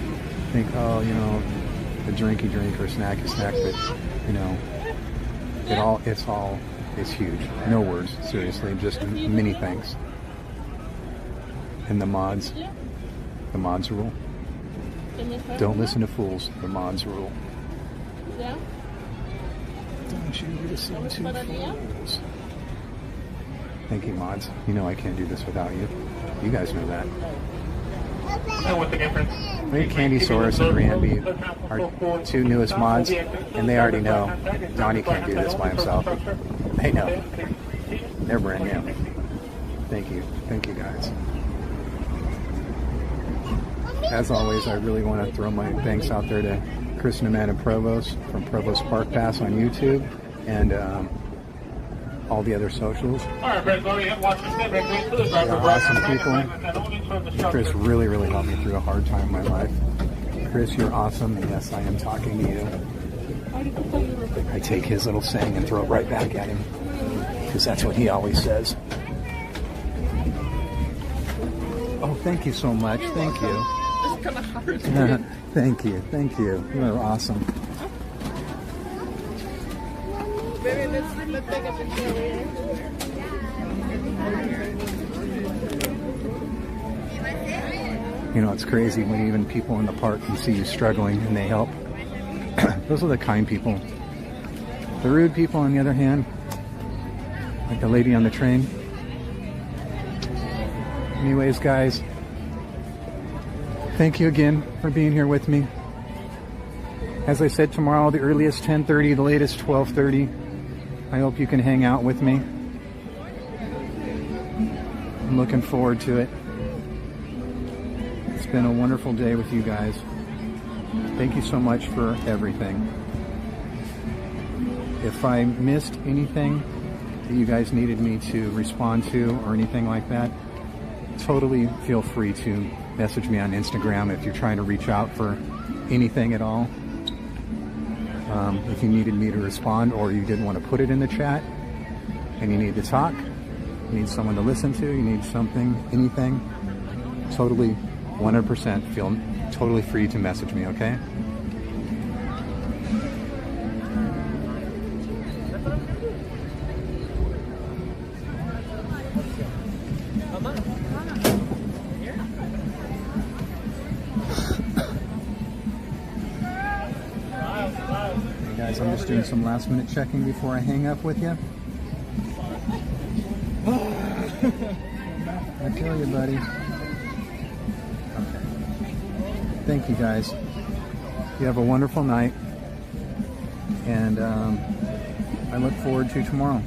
think, oh, you know, a drinky drink or snacky snack, but you know, it's huge. No words, seriously, just many thanks. And the mods rule. Don't listen to fools. The mods rule. Don't you listen to fools. Thank you, mods. You know I can't do this without you. You guys know that. We have Candysaurus and Randy, our two newest mods, and they already know Donnie can't do this by himself. They know. They're brand new. Thank you. Thank you, guys. As always, I really want to throw my thanks out there to Chris and Amanda Provost from Provost Park Pass on YouTube and all the other socials. They're awesome people. Chris really, really helped me through a hard time in my life. Chris, you're awesome. And yes, I am talking to you. I take his little saying and throw it right back at him because that's what he always says. Oh, thank you so much. Thank you. It's kind of hard. Thank you. Thank you. You are awesome. Baby, let's take a picture here. You know, it's crazy when even people in the park can see you struggling and they help. Those are the kind people. The rude people, on the other hand, like the lady on the train. Anyways, guys, thank you again for being here with me. As I said, tomorrow, the earliest 10:30, the latest 12:30. I hope you can hang out with me. I'm looking forward to it. It's been a wonderful day with you guys. Thank you so much for everything. If I missed anything that you guys needed me to respond to or anything like that, totally feel free to message me on Instagram if you're trying to reach out for anything at all. If you needed me to respond or you didn't want to put it in the chat and you need to talk, you need someone to listen to, you need something, anything, totally 100% feel totally free to message me, okay? I'm just doing some last minute checking before I hang up with you. I tell you, buddy. Okay. Thank you, guys. You have a wonderful night. And I look forward to tomorrow.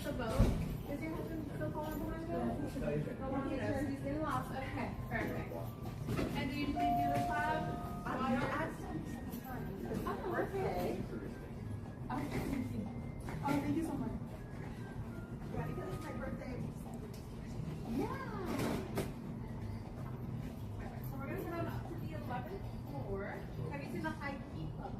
the boat. Is your husband still following behind you? He's getting lost. Okay, perfect. And do you usually do the cloud? Oh, birthday. Okay. Oh, thank you so much. Yeah, because it's my birthday. Yeah. So we're going to go up to the 11th floor. Have you seen the high key club?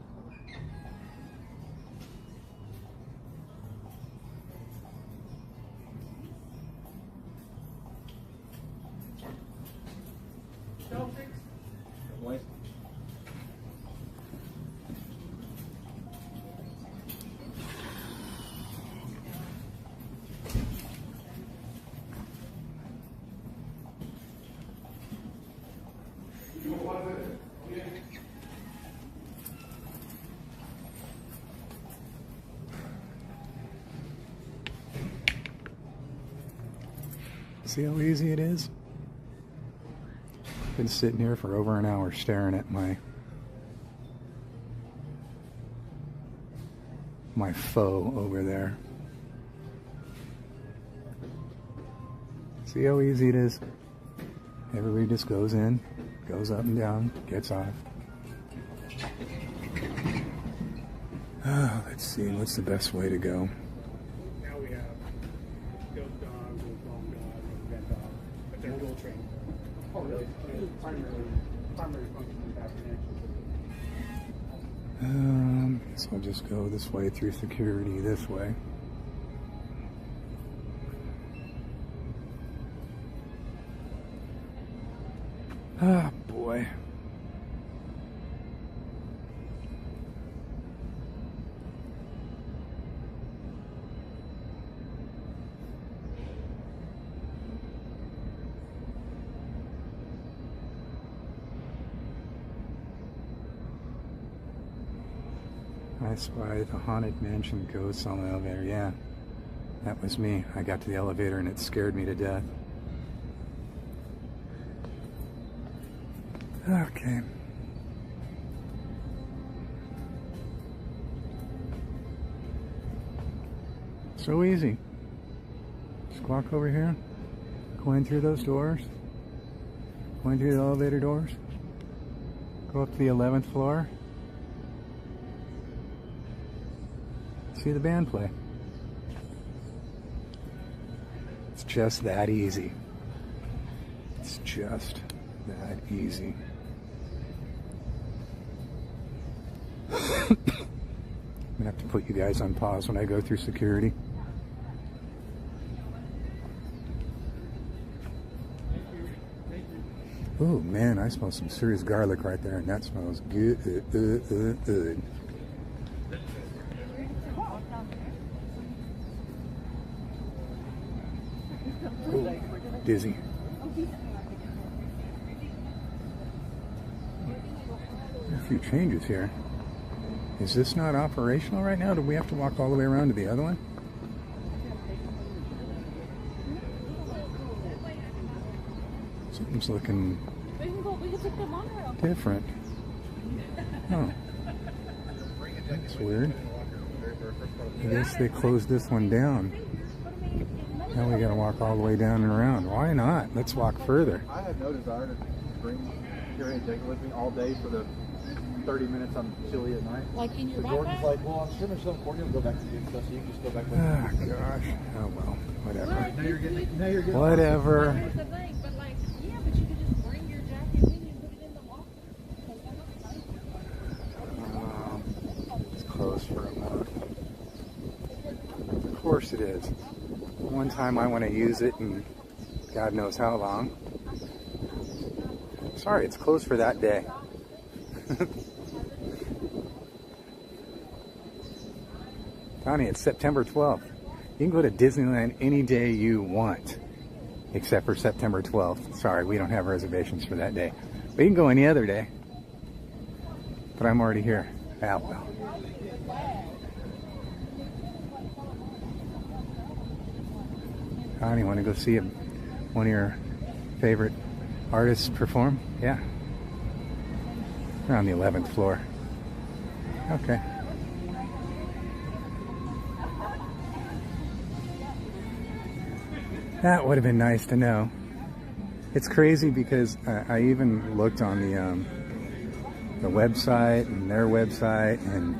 See how easy it is? Been sitting here for over an hour staring at my foe over there. See how easy it is? Everybody just goes in, goes up and down, gets off. Let's see, what's the best way to go? Now we have goat dogs and dog dogs and vet dogs, but they're dual trained. Oh, really? Primary function is after So I'll just go this way through security this way. Ah, boy. I spy the haunted mansion ghosts on the elevator. Yeah, that was me. I got to the elevator and it scared me to death. Okay. So easy. Just walk over here, go in through those doors, go in through the elevator doors, go up to the 11th floor. See the band play. It's just that easy. It's just that easy. I'm gonna have to put you guys on pause when I go through security. Oh man, I smell some serious garlic right there, and that smells good. Ooh, dizzy. A few changes here. Is this not operational right now? Do we have to walk all the way around to the other one? Something's looking different. Oh. That's weird. I guess they closed this one down. Now we gotta walk all the way down and around. Why not? Let's walk further. I have no desire to bring Carrie and Jacob with me all day for the 30 minutes I'm chilly at night. Like in your Jordan's backpack? like, well, I'm sure there's some Courtney will go back to you stuff, so you can just go back with Ah, gosh. Oh well. Whatever. Now you're getting Whatever. Here's the thing, but like, yeah, but you could just bring your jacket with you and put it in the locker. It's closed for a month. Of course it is. One time I want to use it and God knows how long. Sorry, it's closed for that day. Donnie, it's September 12th. You can go to Disneyland any day you want, except for September 12th. Sorry, we don't have reservations for that day. But you can go any other day. But I'm already here. Ah, well. Donnie, want to go see one of your favorite artists perform? Yeah. They're on the 11th floor. Okay. That would have been nice to know. It's crazy because I even looked on the website and their website and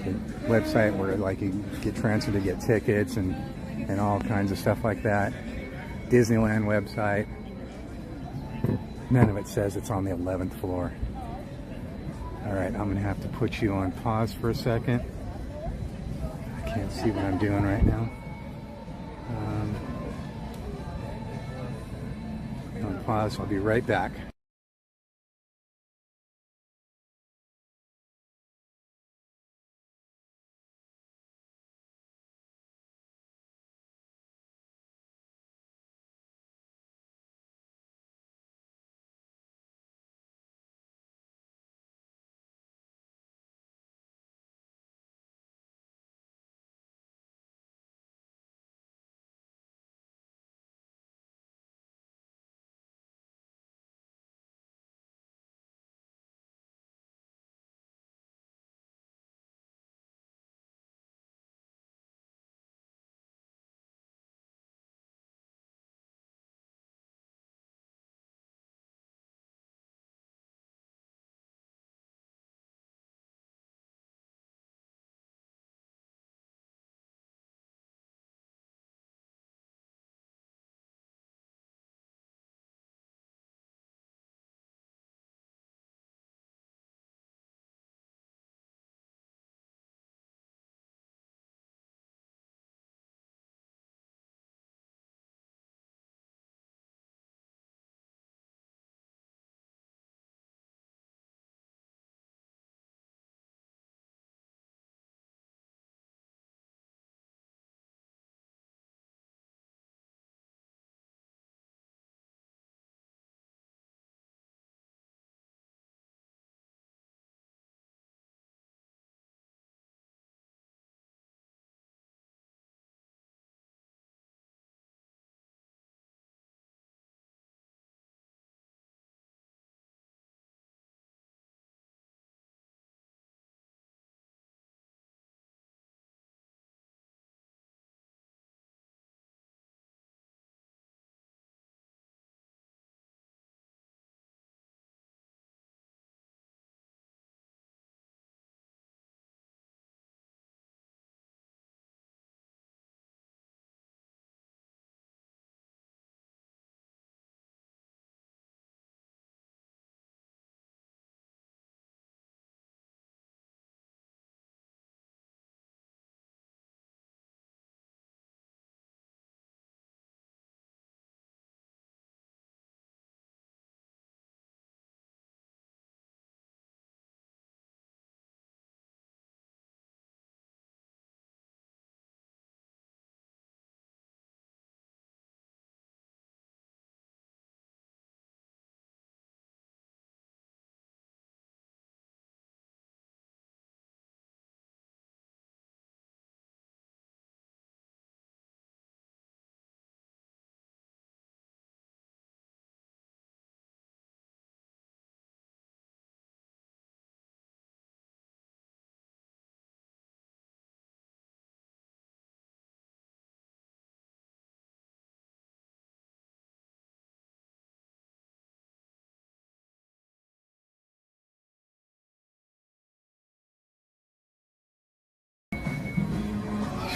the website where like you get transferred to get tickets and all kinds of stuff like that. Disneyland website. None of it says it's on the 11th floor. All right, I'm gonna have to put you on pause for a second. I can't see what I'm doing right now. On pause, I'll be right back.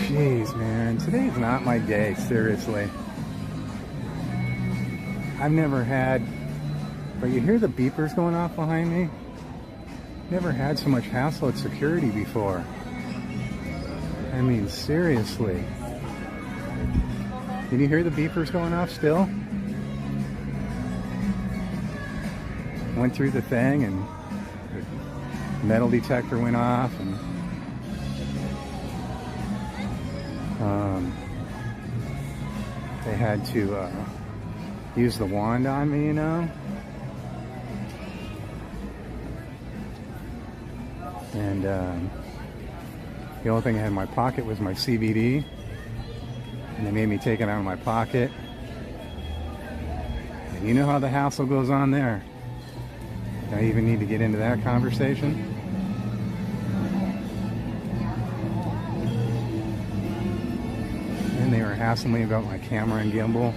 Jeez, man, today's not my day, seriously. I've never had, but you hear the beepers going off behind me? Never had so much hassle at security before. I mean, seriously. Can you hear the beepers going off still? Went through the thing and the metal detector went off and they had to use the wand on me, you know. And the only thing I had in my pocket was my CBD, and they made me take it out of my pocket. And you know how the hassle goes on there. Do I even need to get into that conversation? And they were hassling me about my camera and gimbal.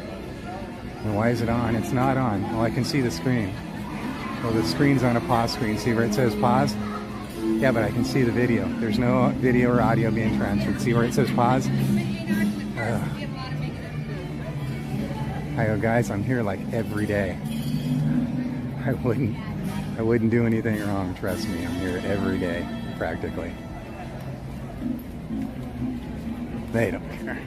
And why is it on? It's not on. Well, I can see the screen. Well, the screen's on a pause screen. See where it says pause? Yeah, but I can see the video. There's no video or audio being transferred. See where it says pause? I go, guys, I'm here like every day. I wouldn't do anything wrong. Trust me, I'm here every day, practically. They don't care.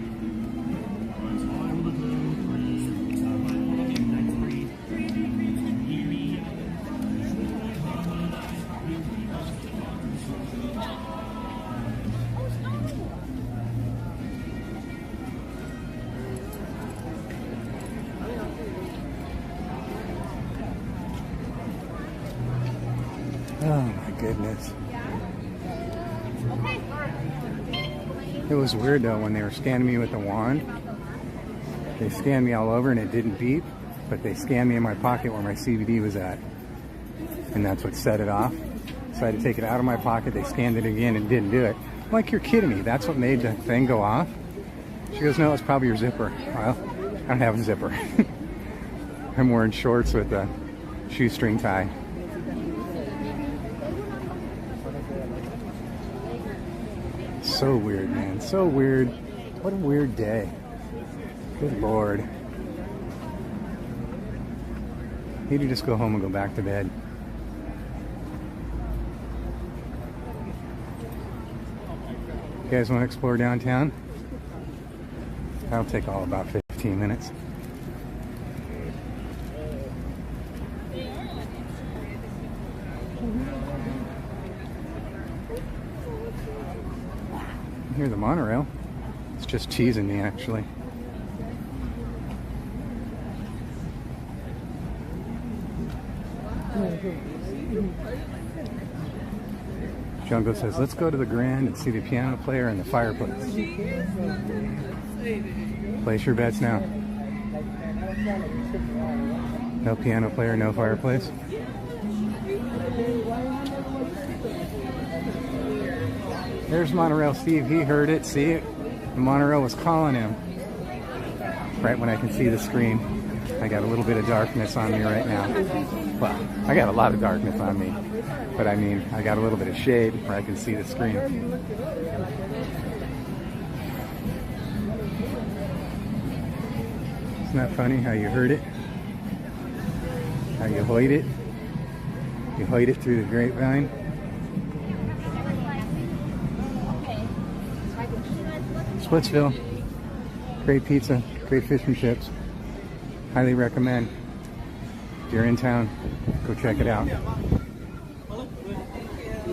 Oh my goodness. It was weird though when they were scanning me with the wand. They scanned me all over and it didn't beep, but they scanned me in my pocket where my CBD was at. And that's what set it off. So I had to take it out of my pocket. They scanned it again and didn't do it. I'm like, you're kidding me. That's what made the thing go off? She goes, no, it's probably your zipper. Well, I don't have a zipper. I'm wearing shorts with a shoestring tie. So weird, man. So weird. What a weird day. Good Lord. Need to just go home and go back to bed. You guys want to explore downtown? That'll take all about 15 minutes. Here's the monorail. It's just teasing me, actually. Jungle says, let's go to the Grand and see the piano player and the fireplace. Place your bets now. No piano player, no fireplace. There's Monorail Steve. He heard it. See it? The monorail was calling him. Right when I can see the screen. I got a little bit of darkness on me right now. Well, I got a lot of darkness on me. But I mean, I got a little bit of shade where I can see the screen. Isn't that funny how you heard it? How you heard it? You heard it through the grapevine. Splitsville, great pizza, great fish and chips. Highly recommend. If you're in town, go check it out.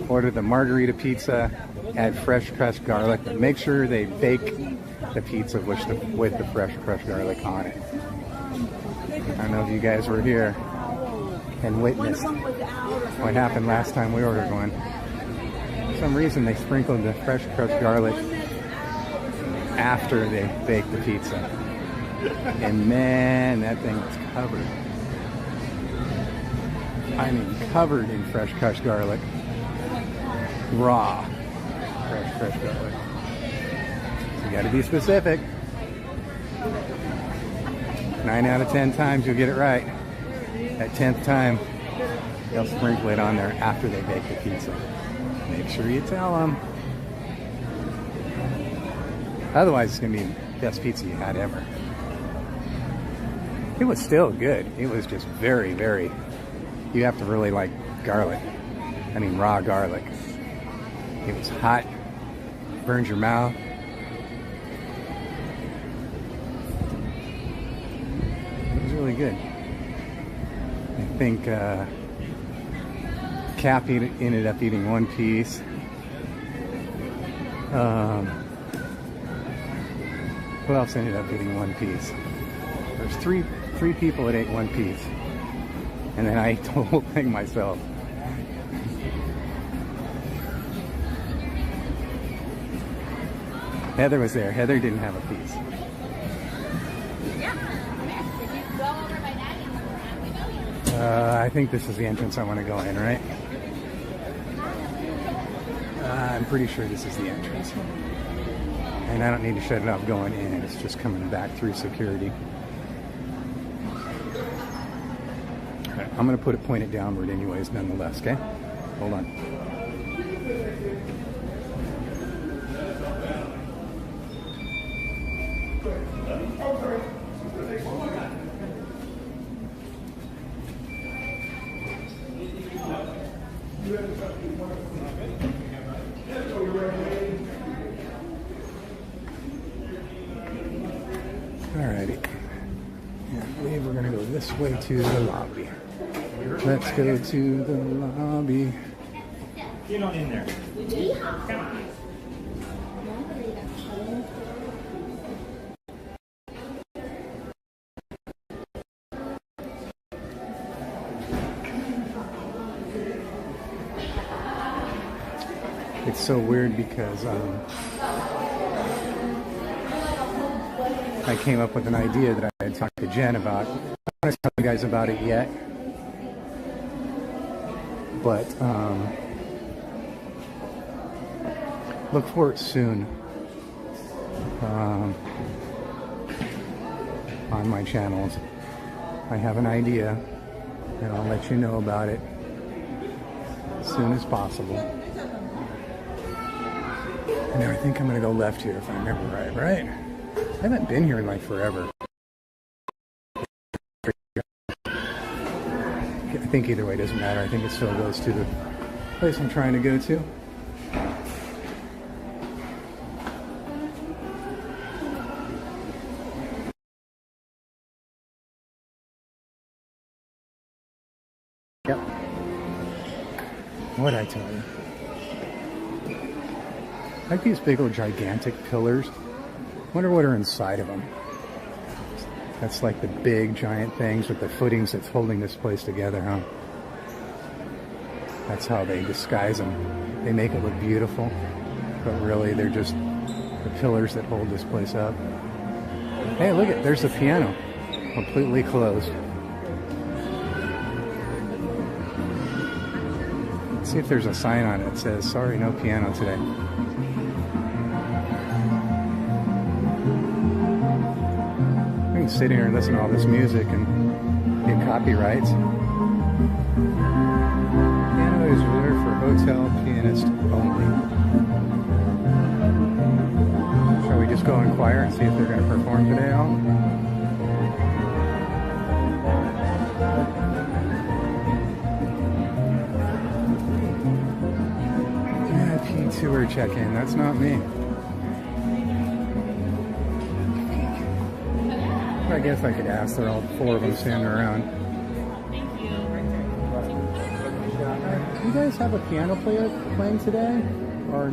Order the margarita pizza, add fresh crushed garlic, but make sure they bake the pizza with the fresh crushed garlic on it. I don't know if you guys were here and witnessed what happened last time we ordered one. For some reason they sprinkled the fresh crushed garlic after they baked the pizza. And man, that thing was covered. I mean, covered in fresh crushed garlic. Raw fresh garlic. So you gotta be specific. 9 out of 10 times you'll get it right. That 10th time, they'll sprinkle it on there after they bake the pizza. Make sure you tell them. Otherwise, it's going to be the best pizza you had ever. It was still good. It was just very, very... You have to really like garlic. I mean, raw garlic. It was hot. Burns your mouth. It was really good. I think Cap ended up eating one piece. Who else ended up eating one piece? There's three people that ate one piece. And then I ate the whole thing myself. Heather was there. Heather didn't have a piece. I think this is the entrance I want to go in, right? I'm pretty sure this is the entrance. And I don't need to shut it off going in. It's just coming back through security. All right, I'm going to point it downward anyways, nonetheless, okay? Hold on. Alrighty. I believe we're going to go this way to the lobby. Let's go to the lobby. Get on in there. Come on. It's so weird because I came up with an idea that I had talked to Jen about. I don't want to tell you guys about it yet, but look for it soon on my channels. I have an idea, and I'll let you know about it as soon as possible. And I think I'm going to go left here if I remember right? I haven't been here in like forever. I think either way, it doesn't matter. I think it still goes to the place I'm trying to go to. Yep. What'd I tell you? Like these big old gigantic pillars. Wonder what are inside of them. That's like the big giant things with the footings that's holding this place together, huh? That's how they disguise them. They make it look beautiful, but really they're just the pillars that hold this place up. Hey, look at, there's the piano. Completely closed. Let's see if there's a sign on it that says, sorry, no piano today. I can sit here and listen to all this music and get copyrights. Piano is reserved for hotel pianist only. Shall we just go inquire and see if they're going to perform today, Al? VIP tour check-in. That's not me. I guess I could ask. They're all four of them standing around. Do you guys have a piano player playing today? Or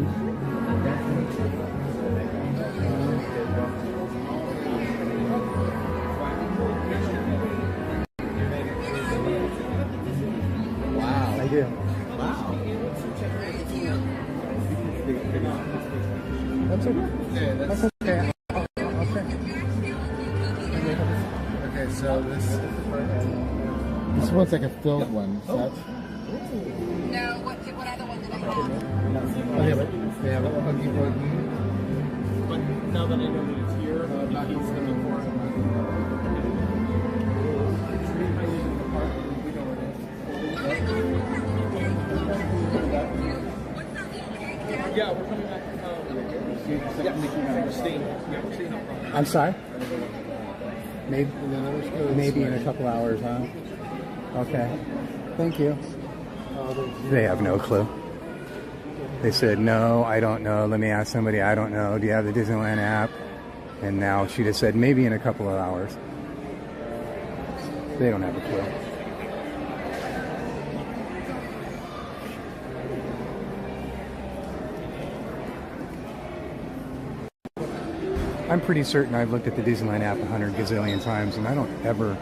wow, I do. Wow. That's okay. Yeah, that's okay. So this one's like a filled one. So that's... No, what other one did I have? They have a buggy board. But now that I know that it's here, he's going to pour Yeah, we're coming back. I'm sorry? Maybe in a couple hours, huh? Okay. Thank you. They have no clue. They said, no, I don't know. Let me ask somebody, I don't know. Do you have the Disneyland app? And now she just said, maybe in a couple of hours. They don't have a clue. I'm pretty certain I've looked at the Disneyland app 100 gazillion times, and I don't ever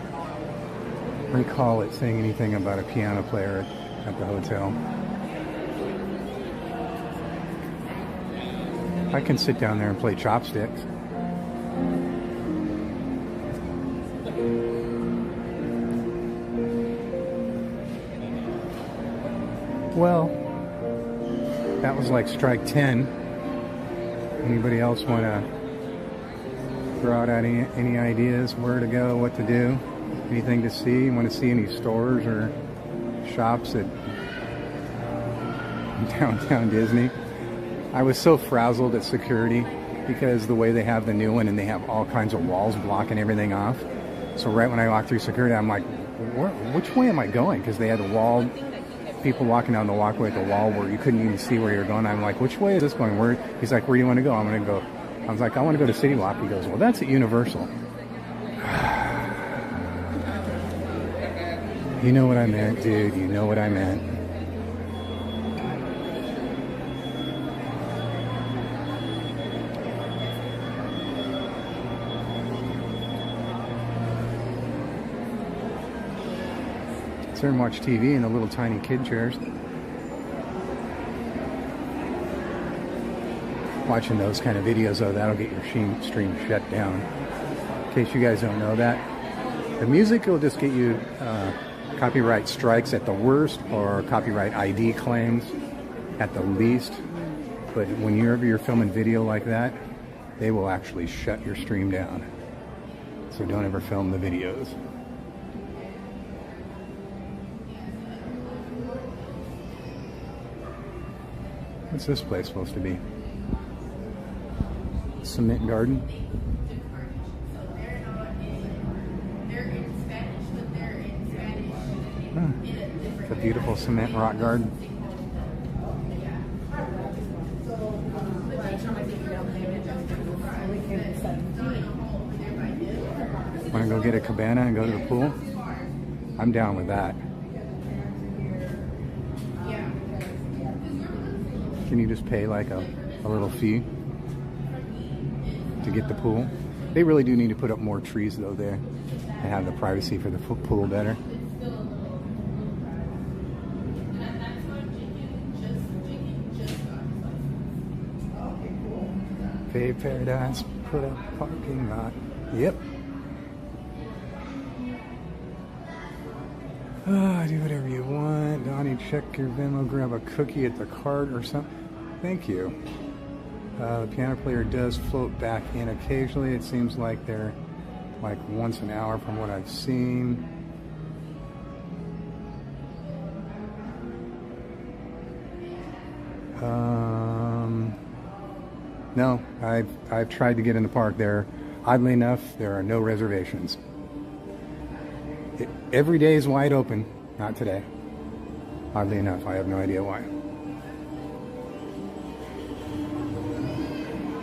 recall it saying anything about a piano player at the hotel. I can sit down there and play chopsticks. Well, that was like strike 10. Anybody else want to throw out any ideas where to go, what to do, anything to see? Want to see any stores or shops at downtown Disney? I was so frazzled at security because the way they have the new one and they have all kinds of walls blocking everything off. So right when I walked through security, I'm like, which way am I going? Because they had the wall, people walking down the walkway at the wall where you couldn't even see where you were going. I'm like, which way is this going? Where? He's like, where do you want to go? I'm going to go. I was like, I want to go to City Walk. He goes, well, that's at Universal. You know what I meant, dude. You know what I meant. Sit there and watch TV in the little tiny kid chairs. Watching those kind of videos, though, that'll get your stream shut down. In case you guys don't know that. The music will just get you copyright strikes at the worst, or copyright ID claims at the least. But whenever you're filming video like that, they will actually shut your stream down. So don't ever film the videos. What's this place supposed to be? Cement garden? It's a beautiful cement rock garden. Want to go get a cabana and go to the pool? I'm down with that. Can you just pay like a little fee to get the pool? They really do need to put up more trees though there and have the privacy for the pool better. Fave Paradise, put up parking lot. Yep. Do whatever you want. Donnie, check your Venmo, grab a cookie at the cart or something. Thank you. The piano player does float back in occasionally. It seems like they're like once an hour from what I've seen. No, I've tried to get in the park there. Oddly enough, there are no reservations. Every day is wide open. Not today. Oddly enough, I have no idea why.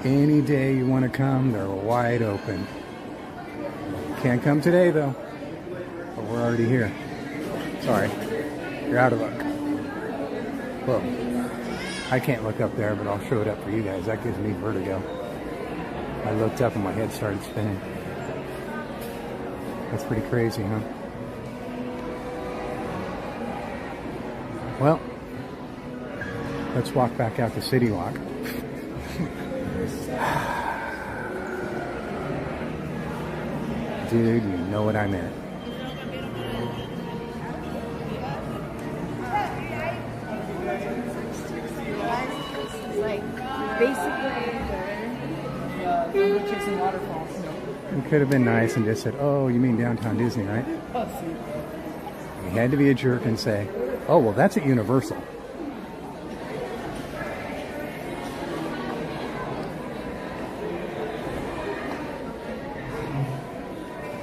Any day you want to come, they're wide open. Can't come today though, but we're already here. Sorry, you're out of luck. Well, I can't look up there, but I'll show it up for you guys. That gives me vertigo. I looked up and my head started spinning. That's pretty crazy, huh? Well, let's walk back out to City Walk. Dude, you know what I meant. Like, basically, we're chasing waterfalls. It could have been nice and just said, oh, you mean downtown Disney, right? Oh, see. We had to be a jerk and say, oh, well, that's at Universal.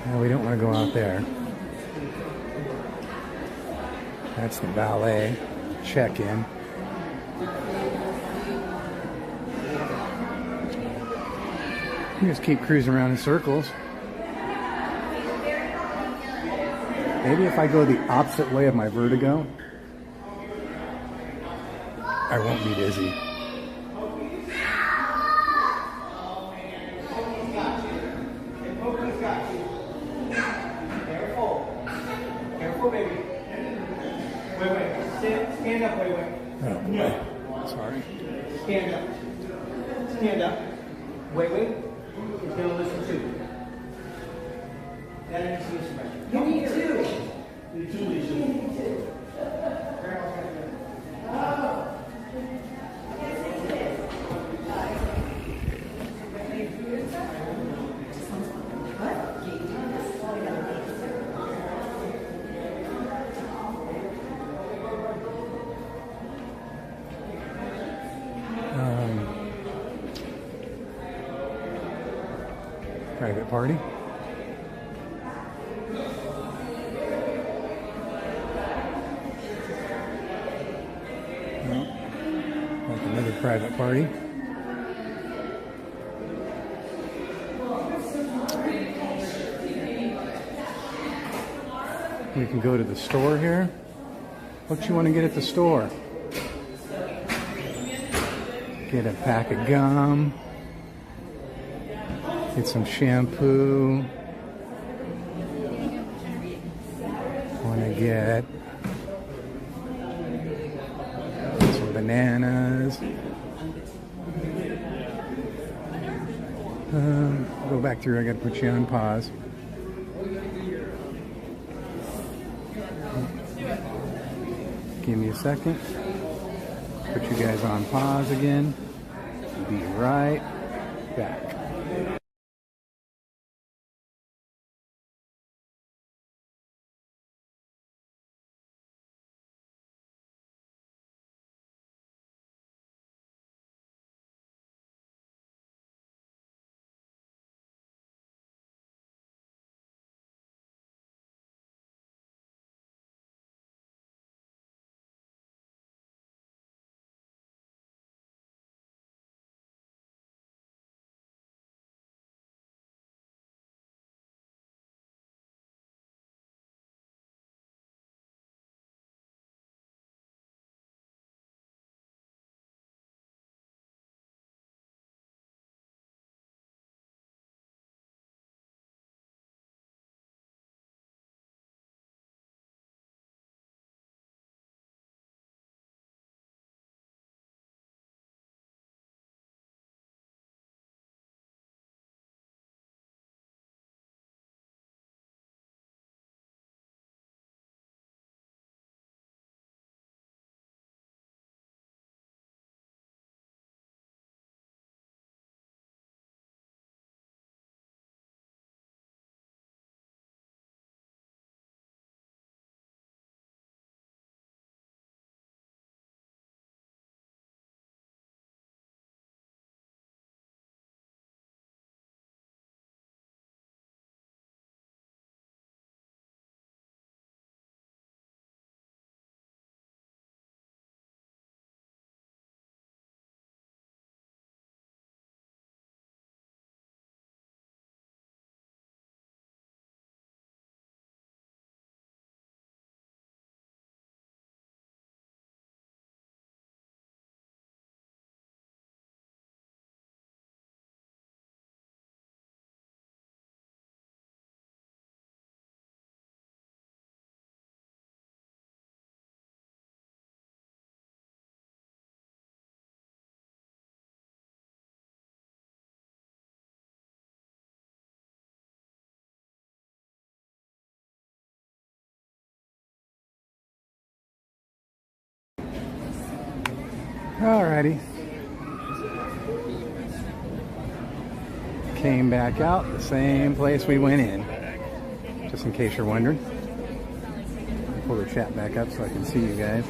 No, we don't want to go out there. That's the ballet check-in. You just keep cruising around in circles. Maybe if I go the opposite way of my vertigo, I won't be dizzy. Careful, baby. Wait. Stand up, wait. Oh, boy. Sorry. Stand up. Stand up. Wait. He's gonna listen too. That needs to listen better. You need to. You too, Lisa. Private party. Oh, like another private party. We can go to the store here. What you want to get at the store? Get a pack of gum. Get some shampoo. Want to get some bananas. Go back through. I got to put you on pause. Give me a second. Put you guys on pause again. Be right back. Alrighty. Came back out the same place we went in. Just in case you're wondering. Pull the chat back up so I can see you guys.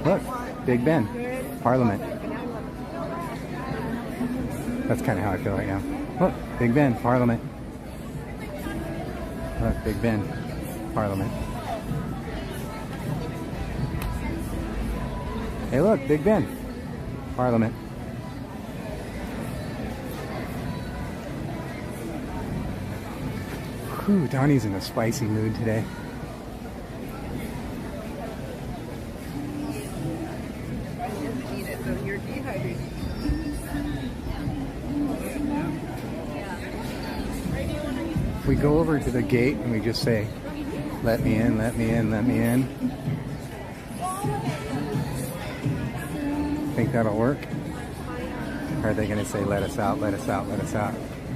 Look, Big Ben, Parliament. That's kind of how I feel right now. Look, Big Ben, Parliament. Look, Big Ben, Parliament. Hey, look, Big Ben, Parliament. Whew, Donnie's in a spicy mood today. We go over to the gate and we just say, let me in, let me in, let me in. Think that'll work? Or are they going to say, let us out, let us out, let us out?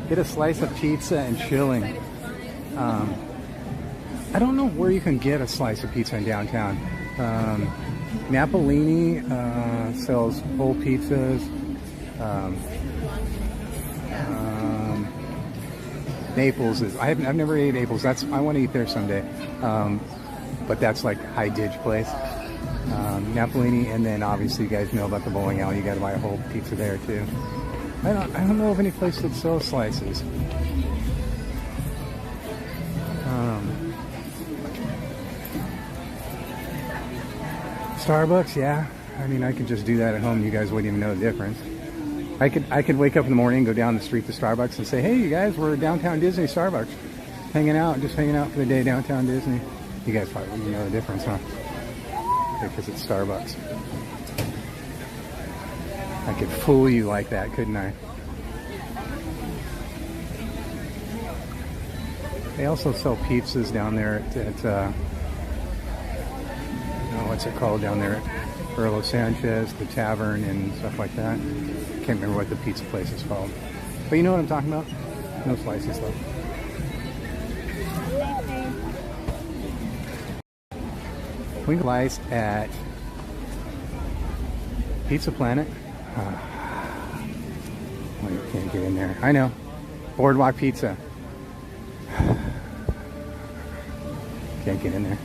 Get a slice of pizza and chilling. I don't know where you can get a slice of pizza in downtown. Napolini sells whole pizzas. Naples is, I've never ate Naples. I want to eat there someday. But that's like high dig place. Napolini, and then obviously you guys know about the bowling alley. You got to buy a whole pizza there too. I don't know of any place that sells slices. Starbucks, yeah. I mean, I could just do that at home. You guys wouldn't even know the difference. I could wake up in the morning, go down the street to Starbucks and say, hey, you guys, we're downtown Disney, Starbucks. Just hanging out for the day downtown Disney. You guys probably wouldn't know the difference, huh? Because it's Starbucks. I could fool you like that, couldn't I? They also sell pizzas down there at what's it called down there at Erlo Sanchez, the tavern and stuff like that. Can't remember what the pizza place is called. But you know what I'm talking about? No slices though. We sliced at Pizza Planet. Well, you can't get in there. I know. Boardwalk Pizza. Can't get in there.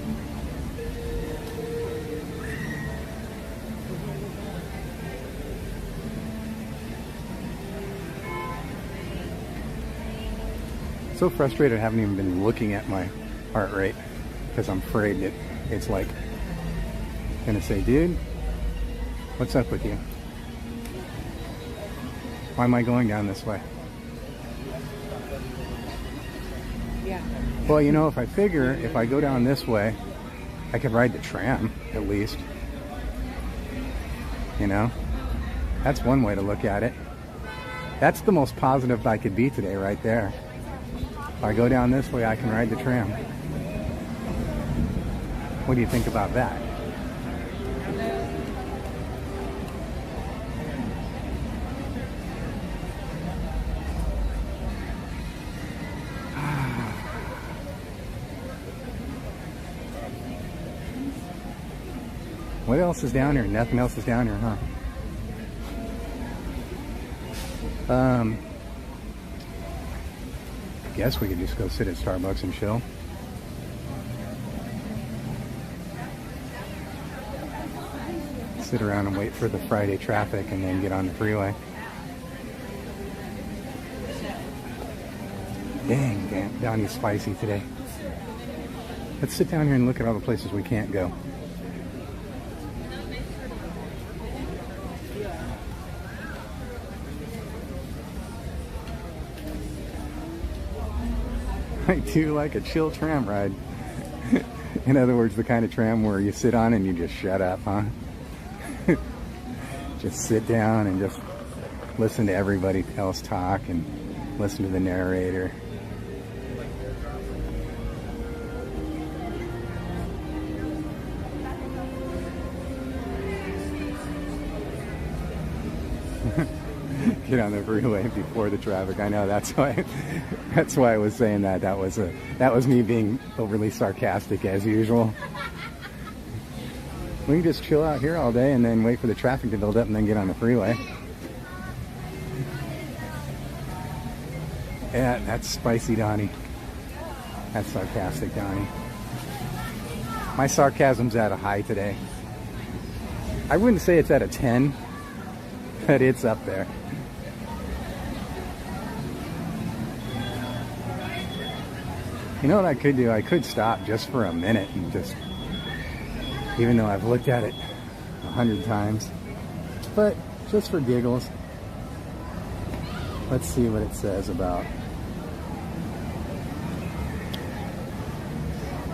So frustrated I haven't even been looking at my heart rate because I'm afraid that it's like gonna say, dude, what's up with you? Why am I going down this way? Yeah. Well, you know, if I figure if I go down this way, I could ride the tram at least. You know, that's one way to look at it. That's the most positive I could be today right there. If I go down this way, I can ride the tram. What do you think about that? What else is down here? Nothing else is down here, huh? Guess we could just go sit at Starbucks and chill. Sit around and wait for the Friday traffic and then get on the freeway. Dang, Donnie's spicy today. Let's sit down here and look at all the places we can't go. I do like a chill tram ride. In other words, the kind of tram where you sit on and you just shut up, huh? Just sit down and just listen to everybody else talk and listen to the narrator. Get on the freeway before the traffic. I know, that's why I was saying that. That was me being overly sarcastic as usual. We can just chill out here all day and then wait for the traffic to build up and then get on the freeway. Yeah, that's spicy, Donnie. That's sarcastic, Donnie. My sarcasm's at a high today. I wouldn't say it's at a 10, but it's up there. You know what I could do? I could stop just for a minute and just, even though I've looked at it 100 times, but just for giggles, let's see what it says about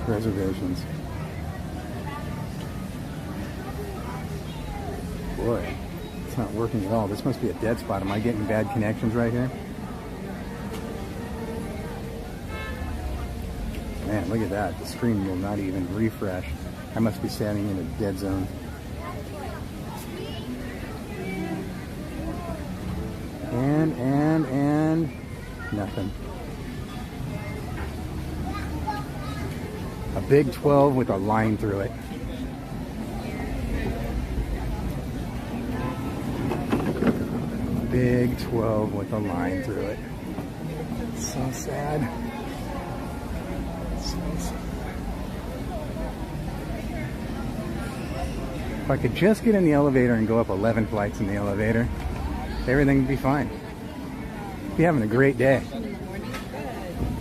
reservations. Boy, it's not working at all. This must be a dead spot. Am I getting bad connections right here? Man, look at that. The screen will not even refresh. I must be standing in a dead zone. And nothing. A big 12 with a line through it. big 12 with a line through it. It's so sad. So sad. If I could just get in the elevator and go up 11 flights in the elevator, everything would be fine. Be having a great day.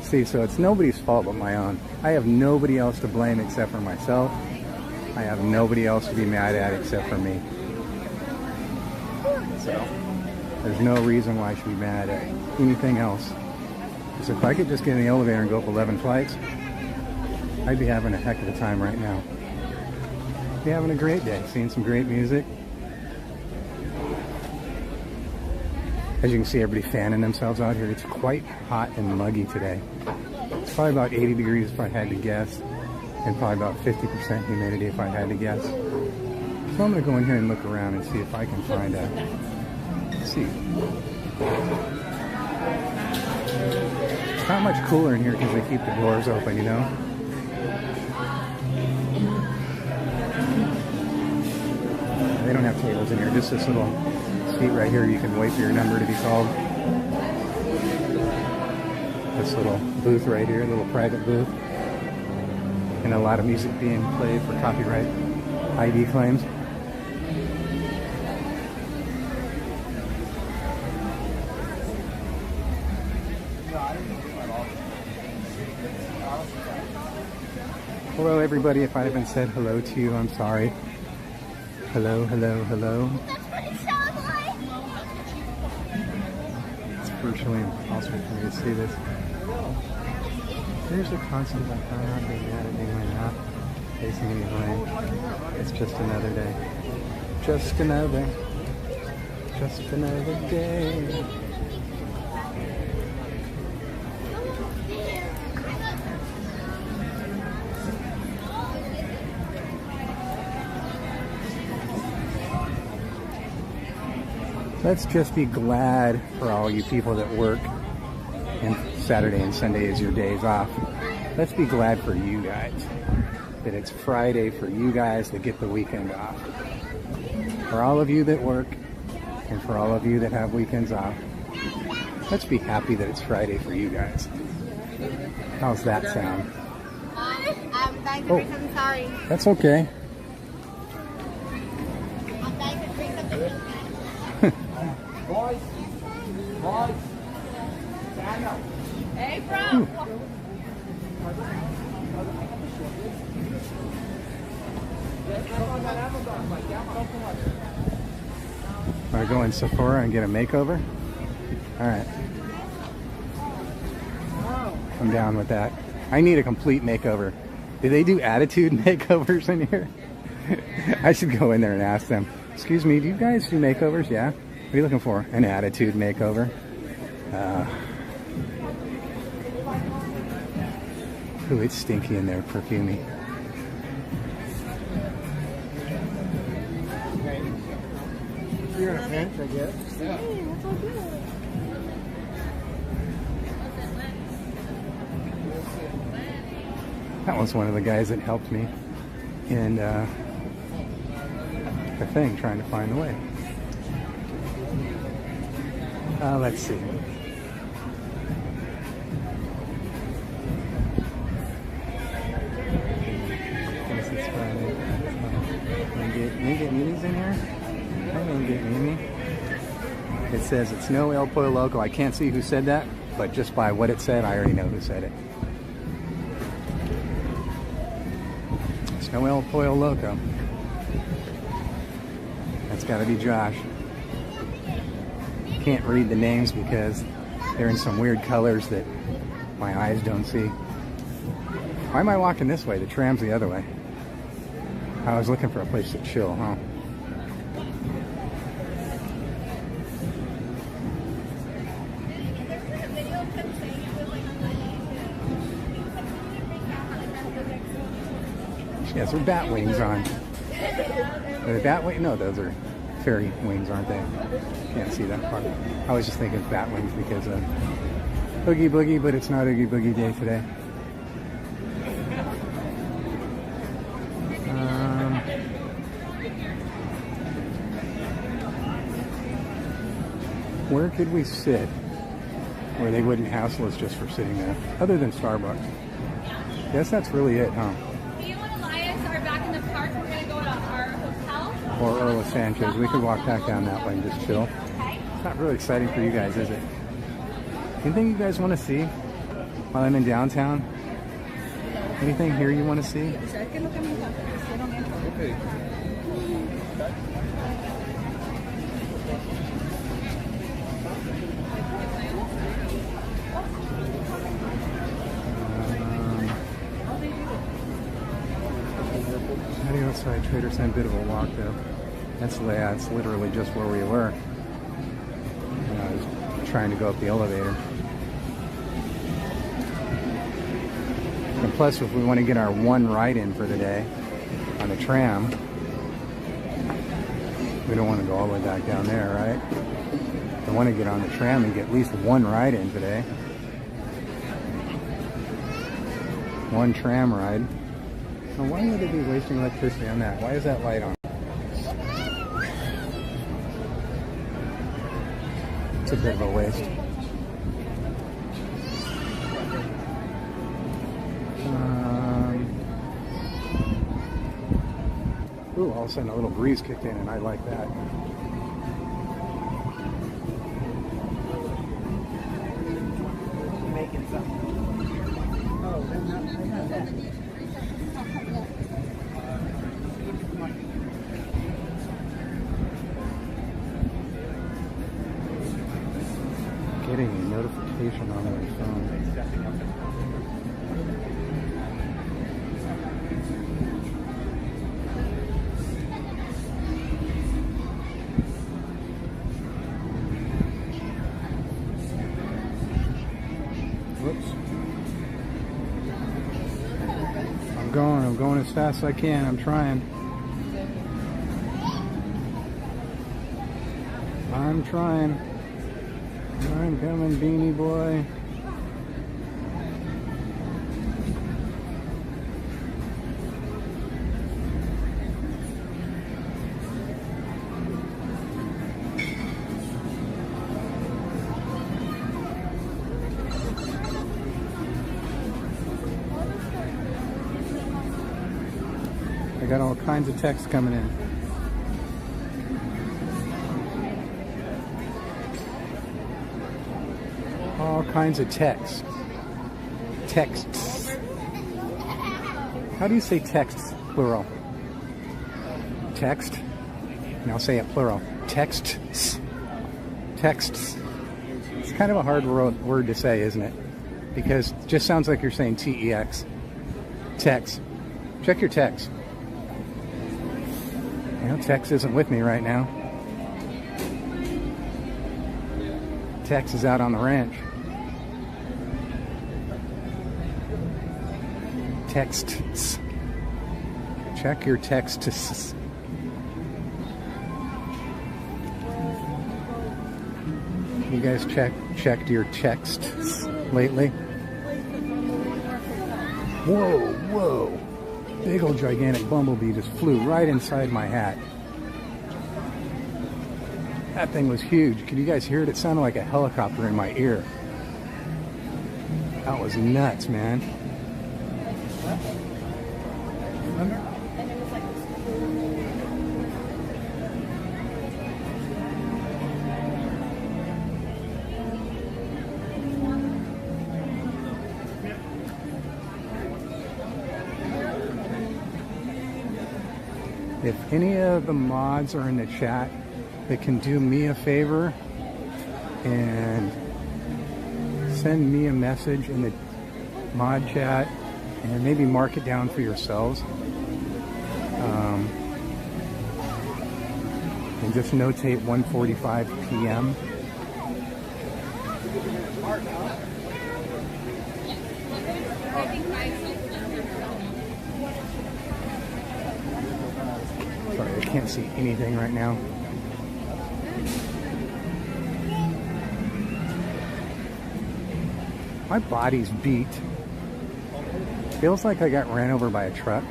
See, so it's nobody's fault but my own. I have nobody else to blame except for myself. I have nobody else to be mad at except for me. So there's no reason why I should be mad at anything else. Because if I could just get in the elevator and go up 11 flights, I'd be having a heck of a time right now. Be having a great day, seeing some great music. As you can see, everybody fanning themselves out here. It's quite hot and muggy today. It's probably about 80 degrees if I had to guess, and probably about 50% humidity if I had to guess. So I'm going to go in here and look around and see if I can find out. Let's see. It's not much cooler in here because they keep the doors open, you know? They don't have tables in here, just this little seat right here. You can wait for your number to be called. This little booth right here, a little private booth. And a lot of music being played for copyright ID claims. Hello everybody, if I haven't said hello to you, I'm sorry. Hello, hello, hello. It's virtually impossible for me to see this. There's a constant like I'm not being mad at me when not facing any blame. It's just another day. Just another day. Let's just be glad for all you people that work and Saturday and Sunday is your days off. Let's be glad for you guys that it's Friday for you guys that get the weekend off. For all of you that work and for all of you that have weekends off, let's be happy that it's Friday for you guys. How's that sound? I'm dying to bring something, sorry. That's okay. I'm dying to bring something. Boys, stand up. Hey, bro. Want to go in Sephora and get a makeover? Alright. I'm down with that. I need a complete makeover. Do they do attitude makeovers in here? I should go in there and ask them. Excuse me, do you guys do makeovers? Yeah? What are you looking for? An attitude makeover. Ooh, it's stinky in there, perfumey. You're in a pinch, I guess. Yeah. Hey, that's all good. That was one of the guys that helped me in the thing, trying to find the way. Let's see. Guess it's Friday. Can you get Mimi's in here? I'm gonna get Mimi. It says it's no El Pollo Loco. I can't see who said that, but just by what it said, I already know who said it. It's no El Pollo Loco. That's gotta be Josh. Can't read the names because they're in some weird colors that my eyes don't see. Why am I walking this way? The tram's the other way. I was looking for a place to chill, huh? She has her bat wings on. Are they bat wings? No, those are fairy wings, aren't they? Can't see that part. I was just thinking bat wings because of Oogie Boogie, but it's not Oogie Boogie Day today. Where could we sit where they wouldn't hassle us just for sitting there, other than Starbucks? Guess that's really it, huh? Me and Elias are back in the park. We're going to go to our hotel. Or Earl Sanchez. We could walk back down that way and just chill. It's not really exciting for you guys, is it? Anything you guys want to see while I'm in downtown? Anything here you want to see? Heading outside Trader Sam, bit of a walk though. That's literally just where we were. And I was trying to go up the elevator. And plus, if we want to get our one ride in for the day on the tram, we don't want to go all the way back down there, right? I want to get on the tram and get at least one ride in today. One tram ride. Now, why would they be wasting electricity on that? Why is that light on? It's a bit of a waste. Ooh, all of a sudden a little breeze kicked in, and I like that. Making something. Oh, they're not. Getting a notification on my phone. Whoops. I'm going as fast as I can. I'm trying. I'm coming, beanie boy. I got all kinds of texts coming in. All kinds of texts. Texts. How do you say texts, plural? Text? Now say it plural. Texts. Texts. It's kind of a hard word to say, isn't it? Because it just sounds like you're saying T-E-X. Text. Check your text. You know, Tex isn't with me right now. Tex is out on the ranch. Texts. Check your texts. You guys checked your texts lately? Whoa. Big old gigantic bumblebee just flew right inside my hat. That thing was huge. Could you guys hear it? It sounded like a helicopter in my ear. That was nuts, man. If any of the mods are in the chat that can do me a favor and send me a message in the mod chat and maybe mark it down for yourselves, and just notate 1:45 p.m. Sorry, I can't see anything right now. My body's beat. Feels like I got ran over by a truck.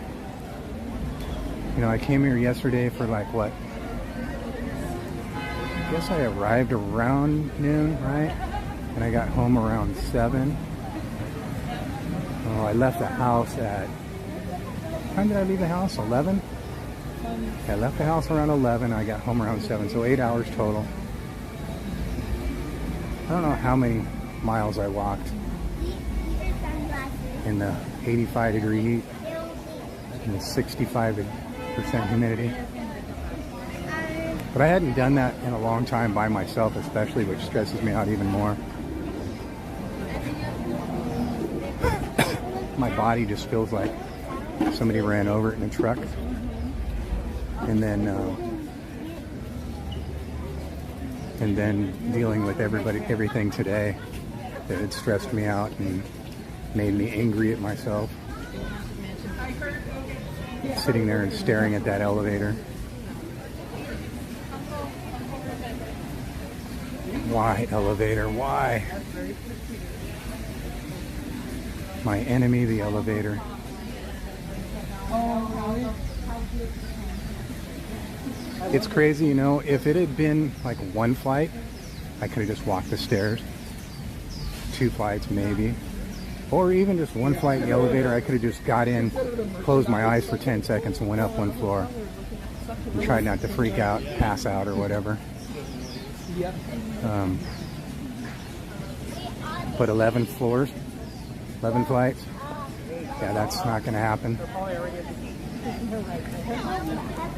You know, I came here yesterday for like what? guess I arrived around noon, right? And I got home around 7. Oh, I left the house at... What time did I leave the house? 11? I left the house around 11. I got home around 7, so 8 hours total. I don't know how many miles I walked in the 85-degree heat and the 65% humidity. But I hadn't done that in a long time by myself, especially, which stresses me out even more. My body just feels like somebody ran over it in a truck. And then dealing with everything today that had stressed me out and made me angry at myself. Sitting there and staring at that elevator. Why, elevator? Why? My enemy, the elevator. It's crazy, you know, if it had been like one flight, I could have just walked the stairs. 2 flights, maybe. Or even just one flight in the elevator, I could have just got in, closed my eyes for 10 seconds and went up 1 floor. And tried not to freak out, pass out or whatever. But 11 floors, 11 flights, yeah, that's not going to happen.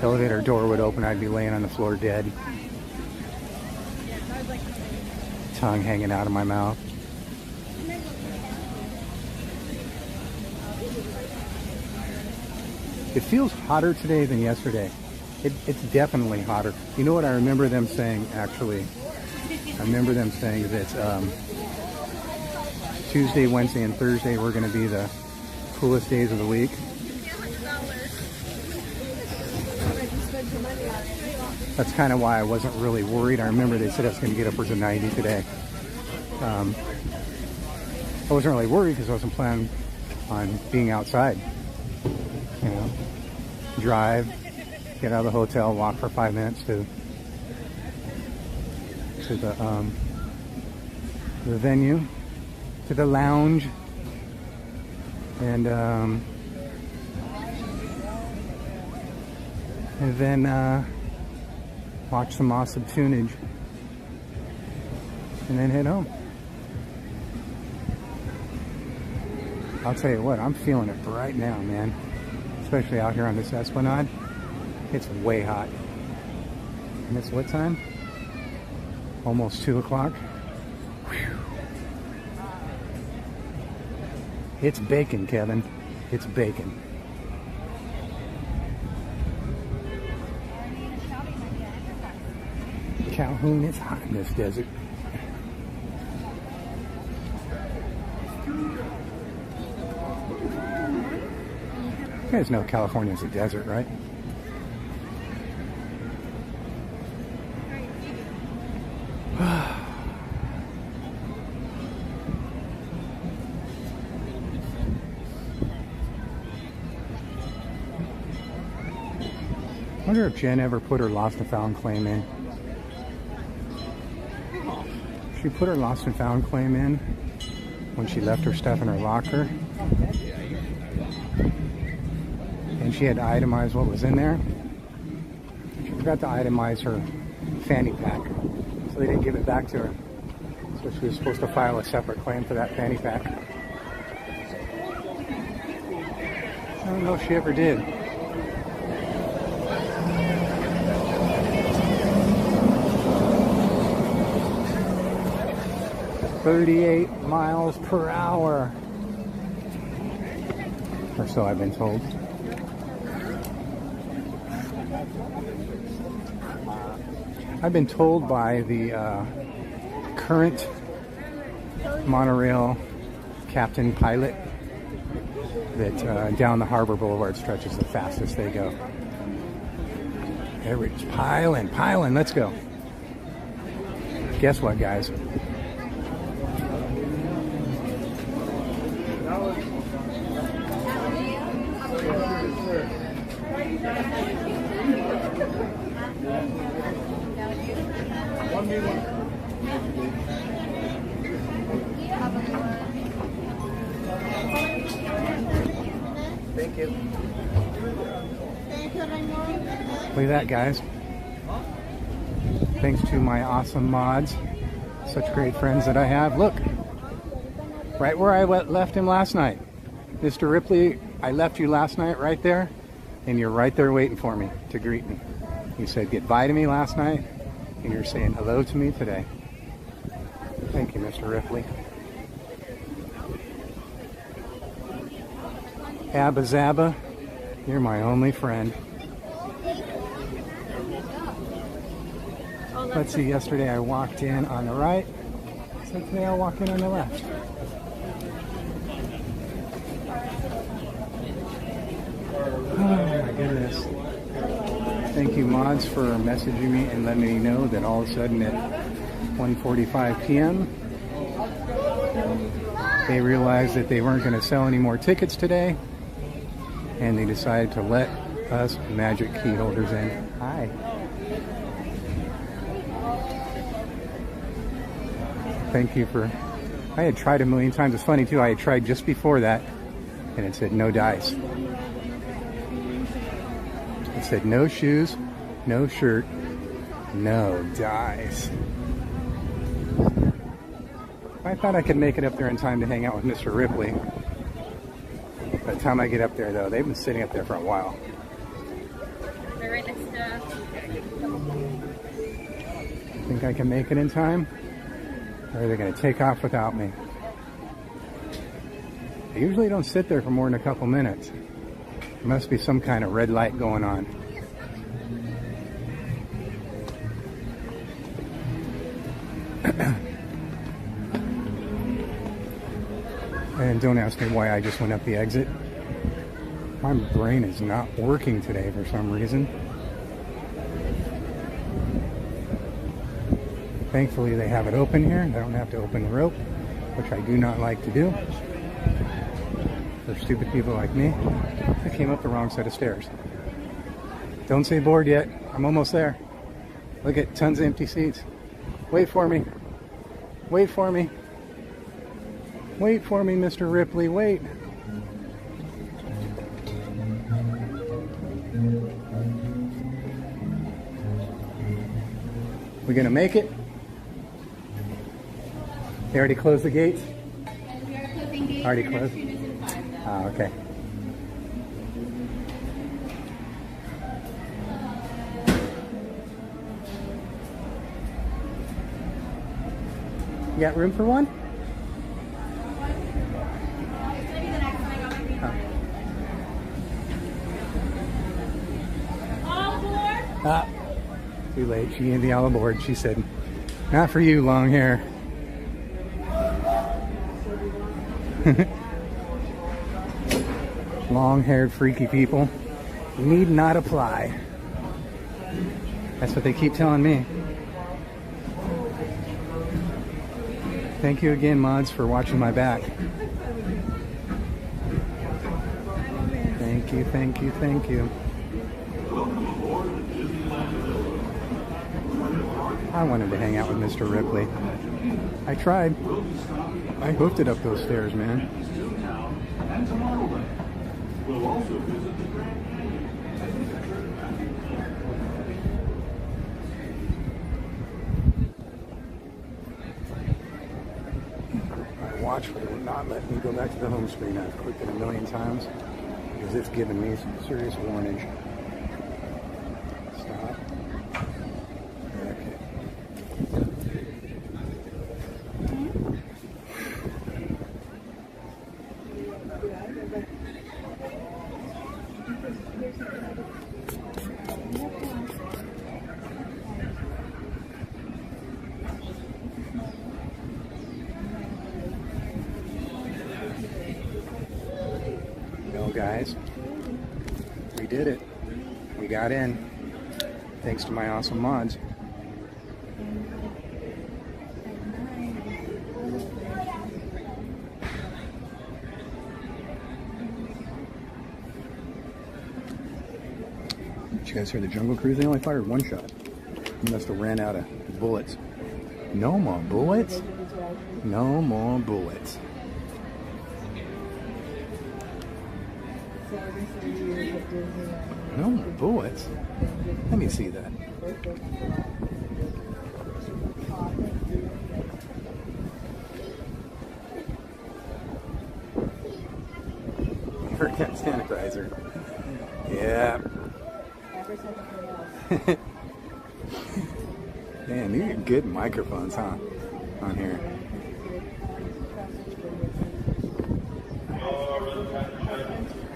Elevator door would open, I'd be laying on the floor dead. Tongue hanging out of my mouth. It feels hotter today than yesterday. It's definitely hotter. You know what I remember them saying, actually? I remember them saying that Tuesday, Wednesday, and Thursday were going to be the coolest days of the week. That's kind of why I wasn't really worried. I remember they said I was going to get upwards of 90 today. I wasn't really worried because I wasn't planning on being outside. You know, drive, get out of the hotel, walk for 5 minutes to the venue, to the lounge, and then watch some awesome tunage, and then head home. I'll tell you what, I'm feeling it right now, man. Especially out here on this Esplanade. It's way hot. And it's what time? Almost 2 o'clock. It's bacon, Kevin. It's bacon. Calhoun, it's hot in this desert. You guys know California's a desert, right? I wonder if Jen ever put her lost and found claim in. She put her lost and found claim in when she left her stuff in her locker. And she had to itemize what was in there. She forgot to itemize her fanny pack, so they didn't give it back to her. So she was supposed to file a separate claim for that fanny pack. I don't know if she ever did. $38 miles per hour, or so I've been told. I've been told by the current monorail captain pilot that down the Harbor Boulevard stretch is the fastest they go. There we just piling, let's go. Guess what, guys? Thank you. Look at that, guys. Thanks to my awesome mods. Such great friends that I have. Look, right where I left him last night. Mr. Ripley, I left you last night right there, and you're right there waiting for me to greet me. You said goodbye to me last night, and you're saying hello to me today. Thank you, Mr. Ripley. Abba Zabba, you're my only friend. Let's see, yesterday I walked in on the right, so today I'll walk in on the left. Oh my goodness. Thank you, mods, for messaging me and letting me know that all of a sudden at 1:45 p.m. they realized that they weren't going to sell any more tickets today, and they decided to let us magic key holders in. Hi. Thank you for... I had tried a million times. It's funny too, I had tried just before that and it said no dice. It said no shoes, no shirt, no dice. I thought I could make it up there in time to hang out with Mr. Ripley. By the time I get up there though, they've been sitting up there for a while. They're right next to... Think I can make it in time? Or are they going to take off without me? I usually don't sit there for more than a couple minutes. There must be some kind of red light going on. And don't ask me why I just went up the exit. My brain is not working today for some reason. Thankfully they have it open here. I don't have to open the rope, which I do not like to do. For stupid people like me, I came up the wrong set of stairs. Don't say bored yet. I'm almost there. Look at tons of empty seats. Wait for me. Wait for me. Wait for me, Mr. Ripley. Wait. We gonna make it? They already closed the gates? We are closing gates. Already Your next closed? train is in 5 now. Oh, okay. You got room for one? It's gonna be the next one. I got my feet on. All aboard. Ah, too late. She gave the all aboard. She said, not for you, long hair. Long-haired freaky people need not apply. That's what they keep telling me. Thank you again, mods, for watching my back. Thank you, thank you, thank you. I wanted to hang out with Mr. Ripley. I tried. I hoofed it up those stairs, man. And tomorrow, we'll also visit the Grand. My watch will not let me go back to the home screen. I've clicked it a million times because it's given me some serious warning. Stop. Okay. Guys, we did it. We got in thanks to my awesome mods. Did you guys hear the Jungle Cruise? They only fired one shot. He must have ran out of bullets. No more bullets. No more bullets. No more bullets? Let me see that. You heard that sanitizer. Yeah. Man, these are good microphones, huh? On here.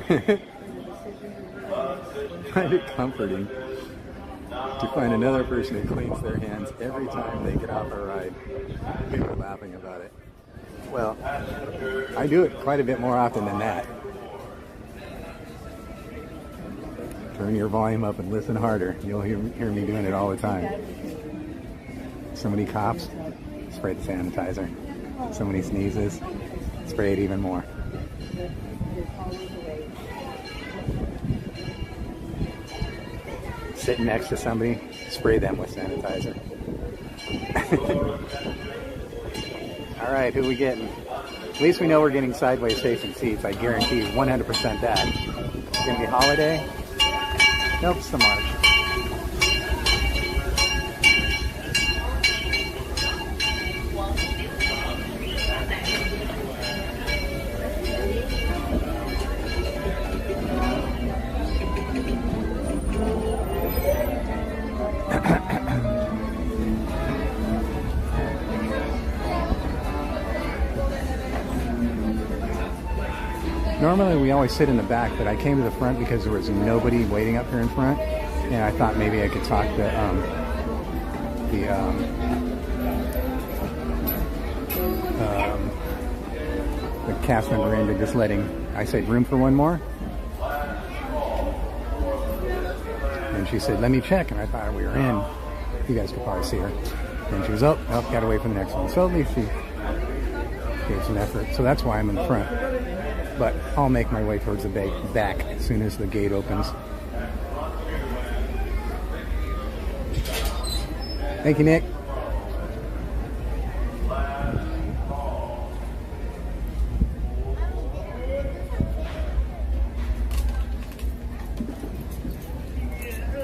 I find it comforting to find another person who cleans their hands every time they get off a ride. People are laughing about it. Well, I do it quite a bit more often than that. Turn your volume up and listen harder. You'll hear me doing it all the time. Somebody coughs, spray the sanitizer. Somebody sneezes, spray it even more. Sitting next to somebody, spray them with sanitizer. All right, who we getting? At least we know we're getting sideways facing seats. I guarantee 100% that. It's gonna be Holiday. Nope, it's the March. Normally we always sit in the back, but I came to the front because there was nobody waiting up here in front, and I thought maybe I could talk to the cast member into just letting, I said, room for one more? And she said, let me check, and I thought we were in. You guys could probably see her. And she was, oh, gotta wait for the next one. So at least she gave some effort. So that's why I'm in the front. But I'll make my way towards the back as soon as the gate opens. Thank you, Nick.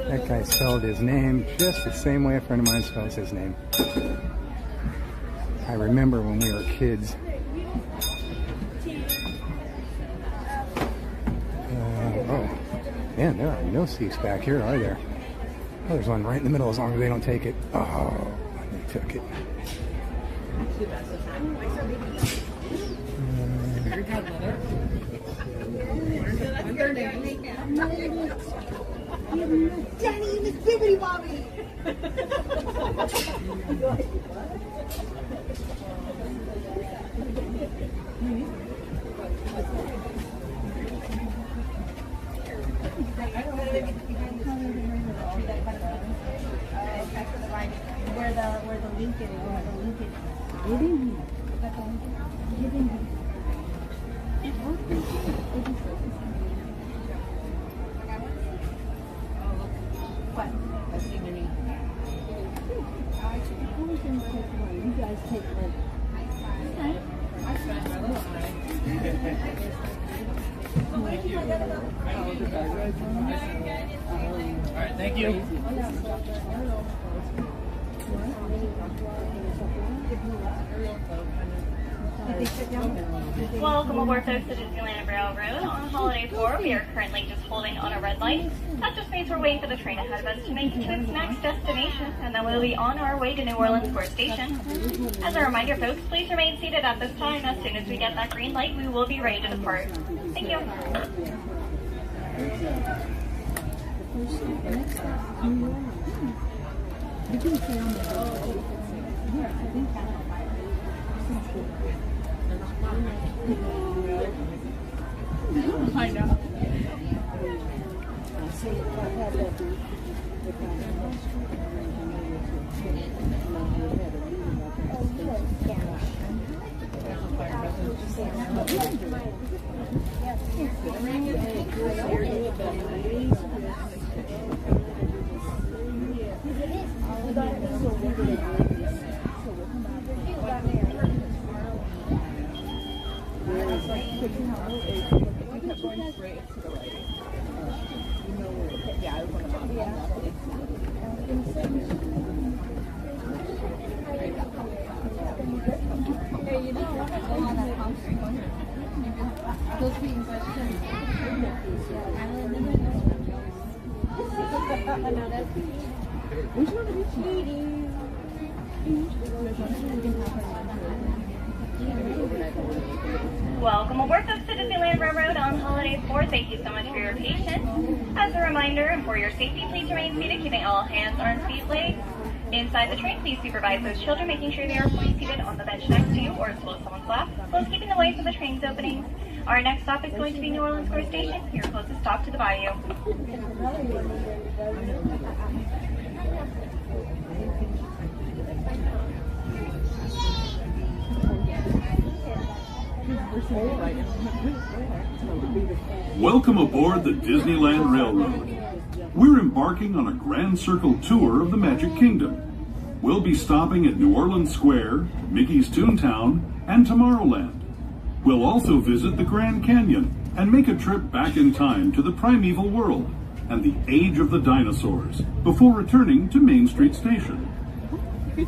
That guy spelled his name just the same way a friend of mine spells his name. I remember when we were kids. Man, there are no seats back here, are there? Oh, there's one right in the middle as long as they don't take it. Oh, they took it. Danny, Miss Bibbidi Bobby! Where the link is, where the link is. Get in here. Get in here. What? Let's see many. You guys take one. Okay. I spent my little time. All right, thank you. Welcome aboard, folks, to Disneyland Railroad. On Holiday 4, we are currently just holding on a red light. That just means we're waiting for the train ahead of us to make it to its next destination, and then we'll be on our way to New Orleans Square Station. As a reminder, folks, please remain seated at this time. As soon as we get that green light, we will be ready to depart. Thank you. I know. Welcome aboard the Disneyland Railroad on Holiday 4. Thank you so much for your patience. As a reminder, and for your safety, please remain seated, keeping all hands, arms, feet, legs. Inside the train, please supervise those children, making sure they are fully seated on the bench next to you or as close to someone's lap, while keeping the way for the train's openings. Our next stop is going to be New Orleans Square Station, your closest stop to the bayou. Welcome aboard the Disneyland Railroad. We're embarking on a grand circle tour of the Magic Kingdom. We'll be stopping at New Orleans Square, Mickey's Toontown, and Tomorrowland. We'll also visit the Grand Canyon and make a trip back in time to the primeval world and the age of the dinosaurs before returning to Main Street Station.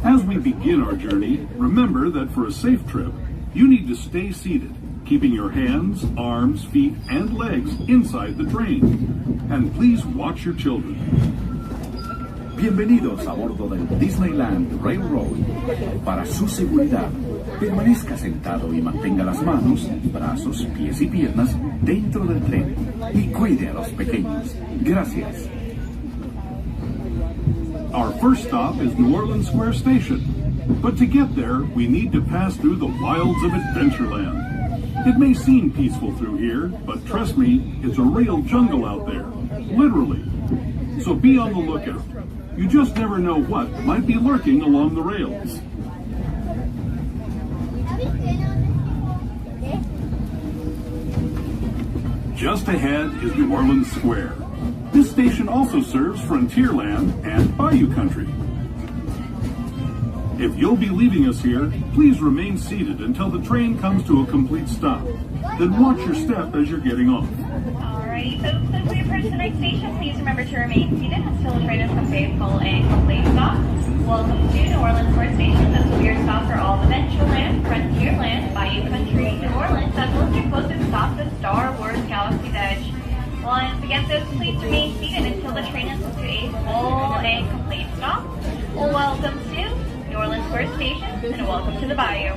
As we begin our journey, remember that for a safe trip, you need to stay seated, keeping your hands, arms, feet, and legs inside the train. And please watch your children. Bienvenidos a bordo del Disneyland Railroad. Para su seguridad, permanezca sentado y mantenga las manos, brazos, pies y piernas dentro del tren y cuide a los pequeños. Gracias. Our first stop is New Orleans Square Station. But to get there, we need to pass through the wilds of Adventureland. It may seem peaceful through here, but trust me, it's a real jungle out there. Literally. So be on the lookout. You just never know what might be lurking along the rails. Just ahead is New Orleans Square. This station also serves Frontierland and Bayou Country. If you'll be leaving us here, please remain seated until the train comes to a complete stop. Then watch your step as you're getting off. Alrighty, folks, as we approach the next station, please remember to remain seated until the train has come to a full and complete stop. Welcome to New Orleans Square Station. This will be your stop for all Adventureland, Frontierland, Bayou Country, New Orleans, as well as your closest stop to Star Wars Galaxy's Edge. Once again, folks, please remain seated until the train has come to a full and complete stop. Welcome to New Orleans Square Station, and welcome to the bayou.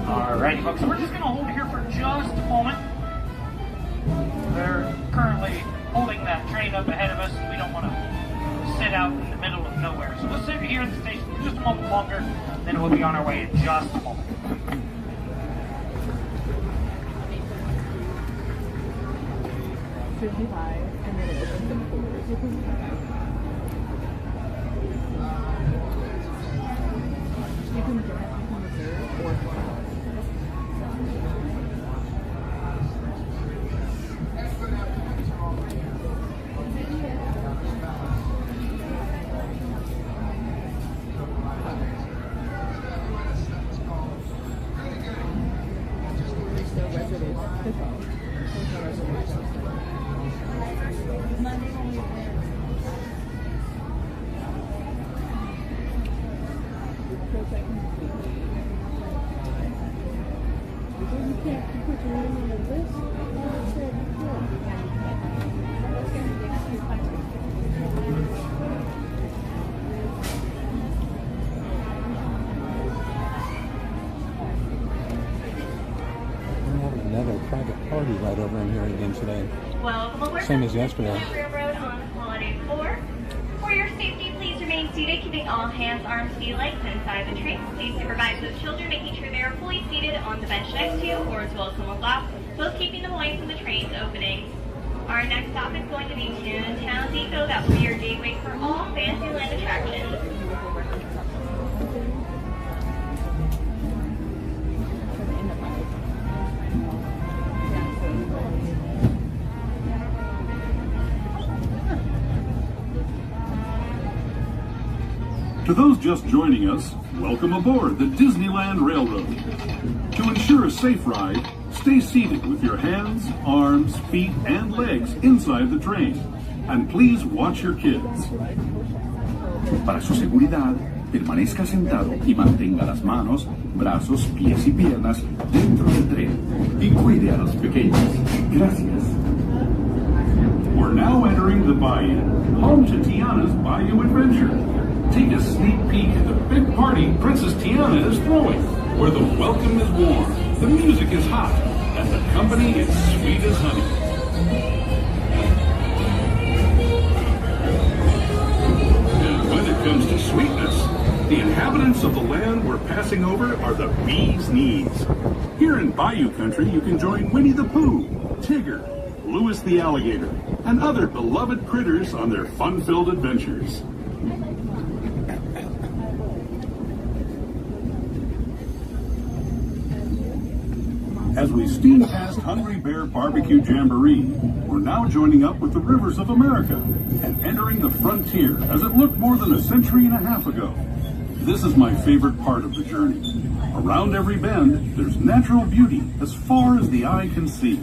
Alrighty, folks, so we're just going to hold here for just a moment. They're currently holding that train up ahead of us. We don't want to sit out in the middle of nowhere. So we'll sit here at the station for just a moment longer, then we'll be on our way in just a moment. 55, and then it opens at 4. You can directly reserve or fly. Another private party right over in here again today. Welcome Same as yesterday. Railroad on Holiday 4. For your safety, please remain seated, keeping all hands, arms, feet, legs inside the train. Please supervise those children, making sure they are fully seated on the bench next to you, or as well as someone's lap, both keeping them away from the train's opening. Our next stop is going to be Toontown Depot. That will be your gateway for all Fantasyland attractions. To those just joining us, welcome aboard the Disneyland Railroad. To ensure a safe ride, stay seated with your hands, arms, feet, and legs inside the train. And please watch your kids. Para su seguridad, permanezca sentado y mantenga las manos, brazos, pies y piernas dentro del tren. Y cuide a los pequeños. Gracias. We're now entering the Bayou, home to Tiana's Bayou Adventure. Take a sneak peek at the big party Princess Tiana is throwing, where the welcome is warm, the music is hot, and the company is sweet as honey. And when it comes to sweetness, the inhabitants of the land we're passing over are the bee's knees. Here in Bayou Country, you can join Winnie the Pooh, Tigger, Louis the Alligator, and other beloved critters on their fun-filled adventures. As we steam past Hungry Bear Barbecue Jamboree, we're now joining up with the rivers of America and entering the frontier as it looked more than a century and a half ago. This is my favorite part of the journey. Around every bend, there's natural beauty as far as the eye can see.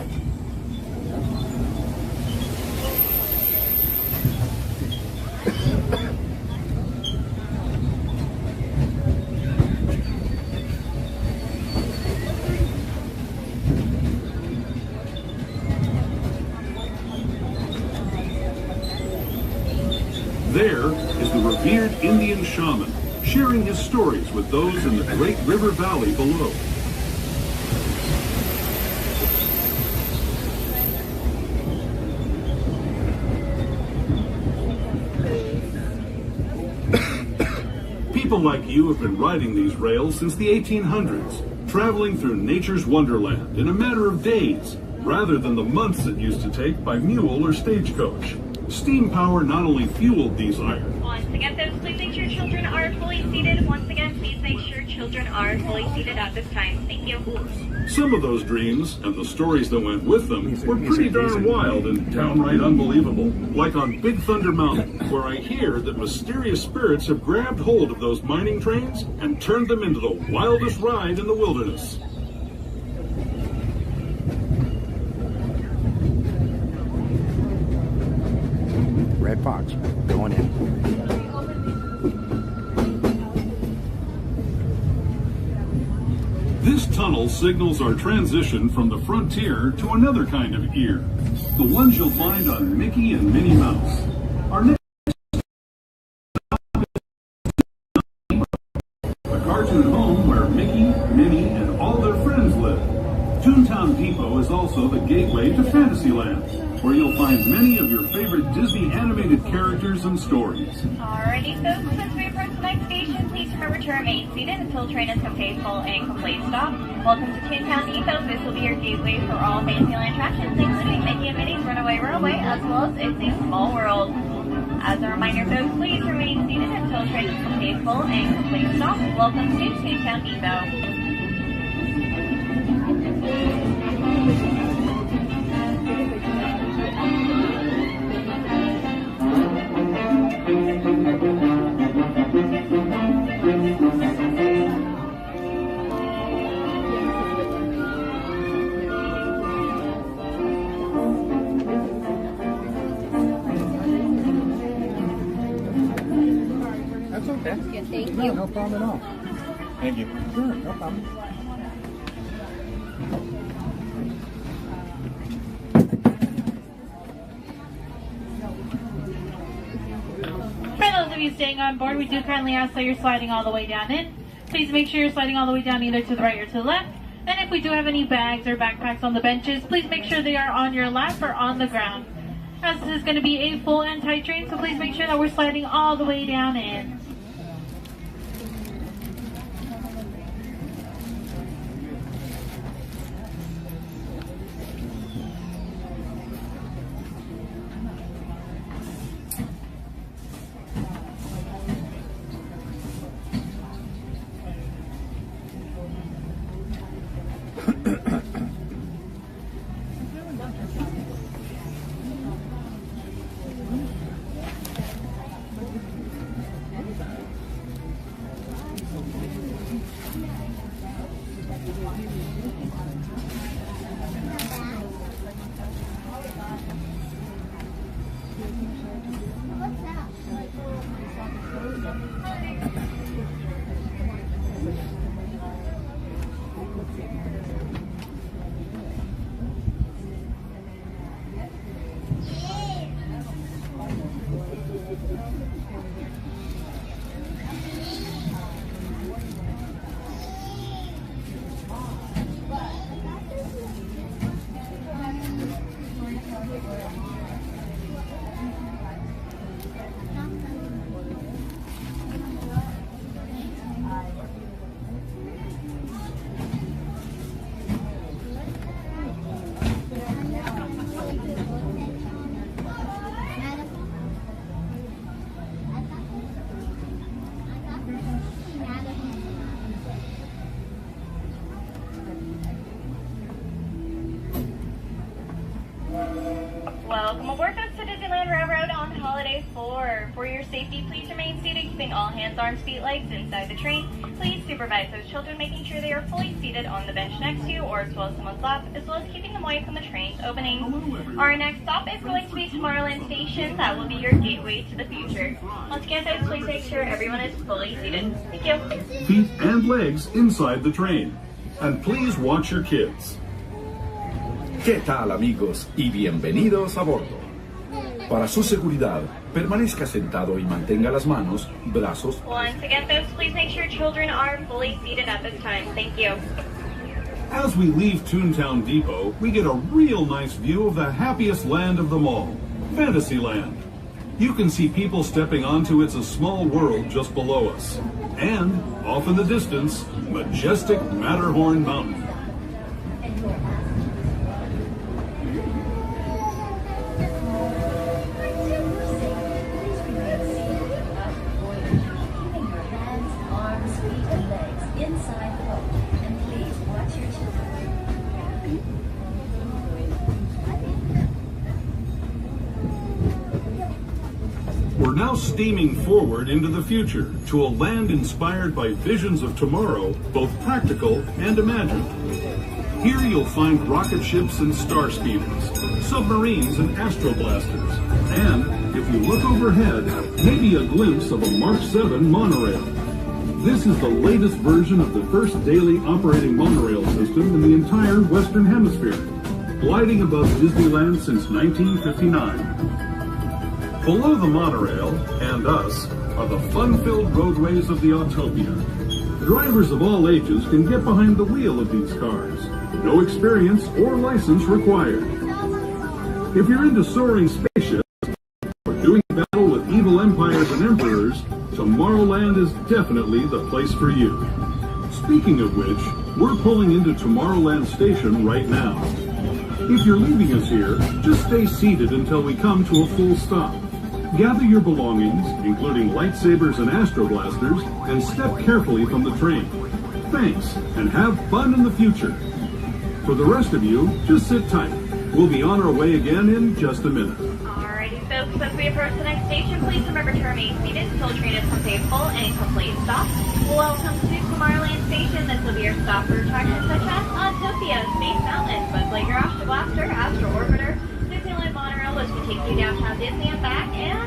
There is the revered Indian shaman, sharing his stories with those in the great river valley below. People like you have been riding these rails since the 1800s, traveling through nature's wonderland in a matter of days, rather than the months it used to take by mule or stagecoach. Steam power not only fueled these irons. Once again, folks, please make sure children are fully seated. Once again, please make sure children children are fully seated at this time. Thank you. Some of those dreams, and the stories that went with them, were pretty darn wild and downright unbelievable. Like on Big Thunder Mountain, where I hear that mysterious spirits have grabbed hold of those mining trains and turned them into the wildest ride in the wilderness. Red Fox going in. This tunnel signals our transition from the frontier to another kind of ear, the ones you'll find on Mickey and Minnie Mouse. Our next a cartoon home where Mickey, Minnie, and all their friends live. Toontown Depot is also the gateway to Fantasyland, where you'll find many of your favorite Disney animated characters and stories. Alrighty, folks, as we approach the next station, please remember to remain seated until train is complete, full, and complete stop. Welcome to Toontown Depot. This will be your gateway for all Fantasyland attractions, including Mickey and Minnie's Runaway Railway, as well as It's a Small World. As a reminder, folks, please remain seated until train is complete, full, and complete stop. Welcome to Toontown Depot. That's okay. Yeah, thank No, you. no problem at all. Thank you. Sure, no problem. For those of you staying on board, we do kindly ask that you're sliding all the way down in. Please make sure you're sliding all the way down either to the right or to the left. And if we do have any bags or backpacks on the benches, please make sure they are on your lap or on the ground. As this is going to be a full and tight train, so please make sure that we're sliding all the way down in. Welcome aboard, folks, to Disneyland Railroad on Holiday 4. For your safety, please remain seated, keeping all hands, arms, feet, legs inside the train. Please supervise those children, making sure they are fully seated on the bench next to you or as well as someone's lap, as well as keeping them away from the train's opening. Our next stop is going to be TORRANCE Station. That will be your gateway to the future. Once again, folks, please make sure everyone is fully seated. Thank you. Feet and legs inside the train. And please watch your kids. ¿Qué tal, amigos? Y bienvenidos a bordo. Para su seguridad, permanezca sentado y mantenga las manos, brazos. Once again, folks, please make sure children are fully seated at this time. Thank you. As we leave Toontown Depot, we get a real nice view of the happiest land of them all, Fantasyland. You can see people stepping onto It's a Small World just below us. And, off in the distance, majestic Matterhorn Mountain. We're now steaming forward into the future to a land inspired by visions of tomorrow, both practical and imagined. Here you'll find rocket ships and star speeders, submarines and astroblasters, and, if you look overhead, maybe a glimpse of a Mark 7 monorail. This is the latest version of the first daily operating monorail system in the entire Western Hemisphere, gliding above Disneyland since 1959. Below the monorail, and us, are the fun-filled roadways of the Autopia. Drivers of all ages can get behind the wheel of these cars. No experience or license required. If you're into soaring spaceships or doing battle with evil empires and emperors, Tomorrowland is definitely the place for you. Speaking of which, we're pulling into Tomorrowland Station right now. If you're leaving us here, just stay seated until we come to a full stop. Gather your belongings, including lightsabers and astroblasters, and step carefully from the train. Thanks, and have fun in the future. For the rest of you, just sit tight. We'll be on our way again in just a minute. Alrighty folks, as we approach the next station, please remember to remain seated until the train is complete full and complete stop. Welcome to Tomorrowland Station. This will be your stop for attractions such as Autopia, Space Mountain, Buzz Lightyear Astro Blaster, Astro Orbiter, Disneyland Monorail, which can take you downtown Disney and back, and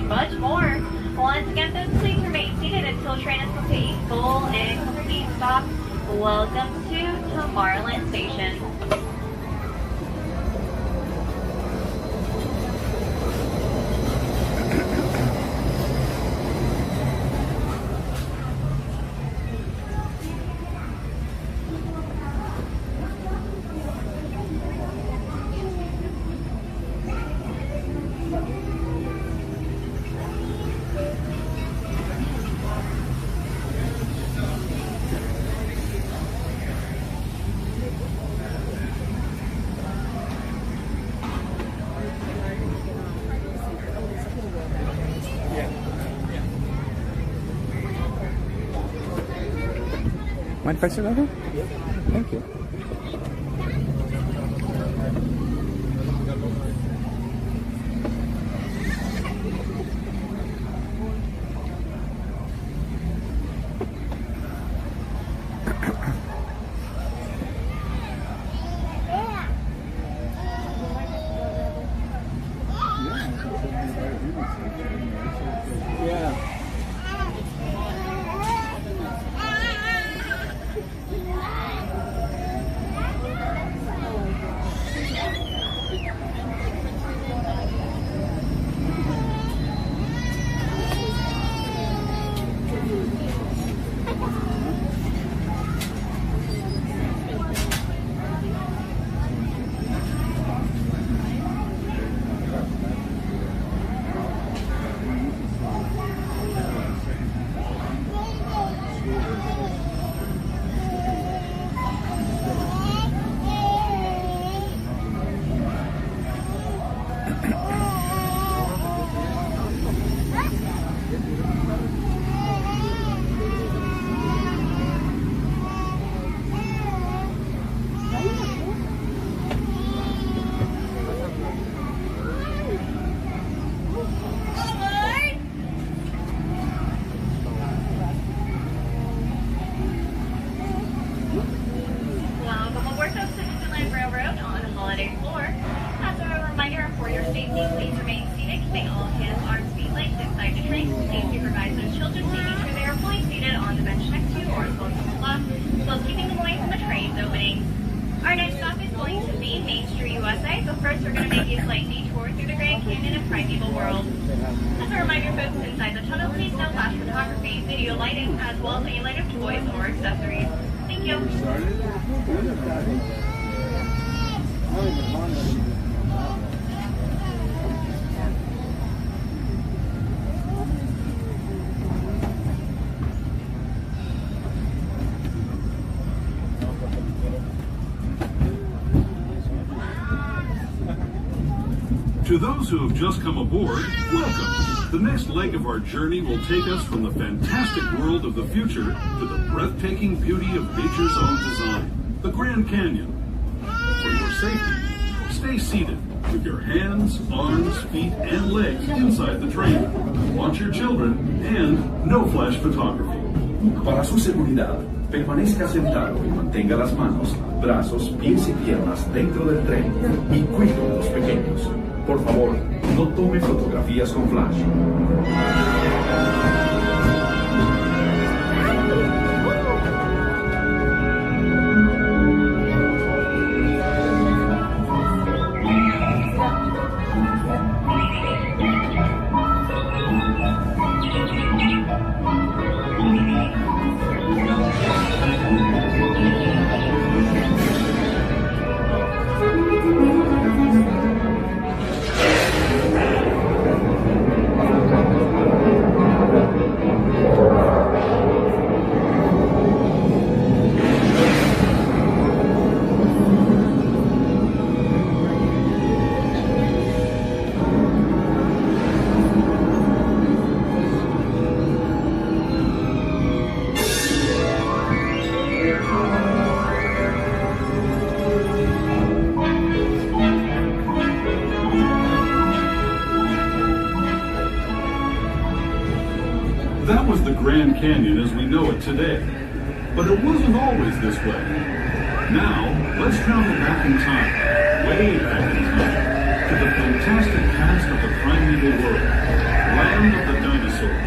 much more. Once again, folks, please remain seated until the train is complete, full, and complete stop. Welcome to Tomorrowland Station. Mind if I sit over? Yeah. Thank you. To those who have just come aboard, welcome. The next leg of our journey will take us from the fantastic world of the future to the breathtaking beauty of nature's own design, the Grand Canyon. For your safety, stay seated, with your hands, arms, feet, and legs inside the train. Watch your children and no flash photography. Para su seguridad, permanezca sentado y mantenga las manos, brazos, pies y piernas dentro del tren y cuide a los pequeños. Por favor, no tome fotografías con flash. That was the Grand Canyon as we know it today. But it wasn't always this way. Now, let's travel back in time, way back in time, to the fantastic past of the primeval world, land of the dinosaurs.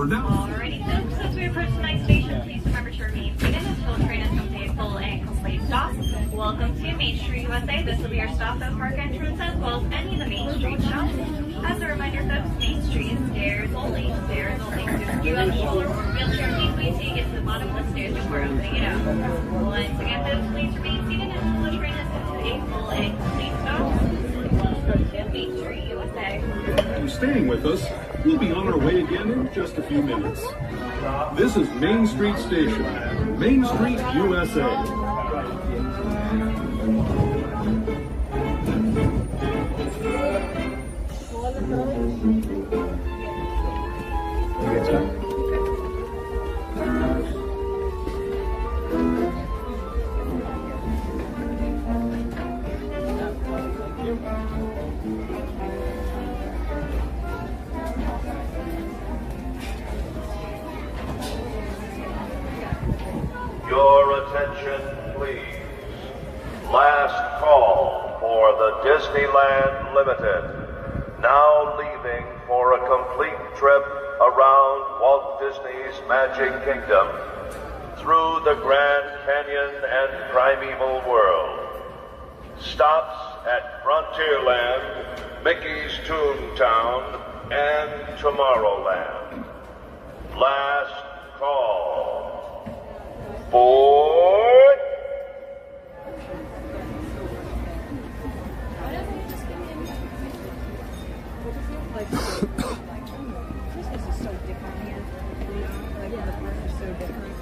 Alrighty, folks, as we approach the next station, please remember to remain seated until the train has come to a full and complete stop. Welcome to Main Street, USA. This will be your stop at park entrance as well as any of the Main Street shops. As a reminder, folks, Main Street is stairs only. Stairs only. So if you have a stroller or wheelchair, please wait till you get to the bottom of the stairs before opening it up. Once again, folks, please remain seated until the train has come to a full and complete stop. Welcome to Main Street, USA. For staying with us, we'll be on our way again in just a few minutes. This is Main Street Station, Main Street, USA. Your attention, please. Last call for the Disneyland Limited. Now leaving for a complete trip around Walt Disney's Magic Kingdom through the Grand Canyon and primeval world. Stops at Frontierland, Mickey's Toontown, and Tomorrowland. Last call. Boy! Christmas is so different here. Like the parks are so different.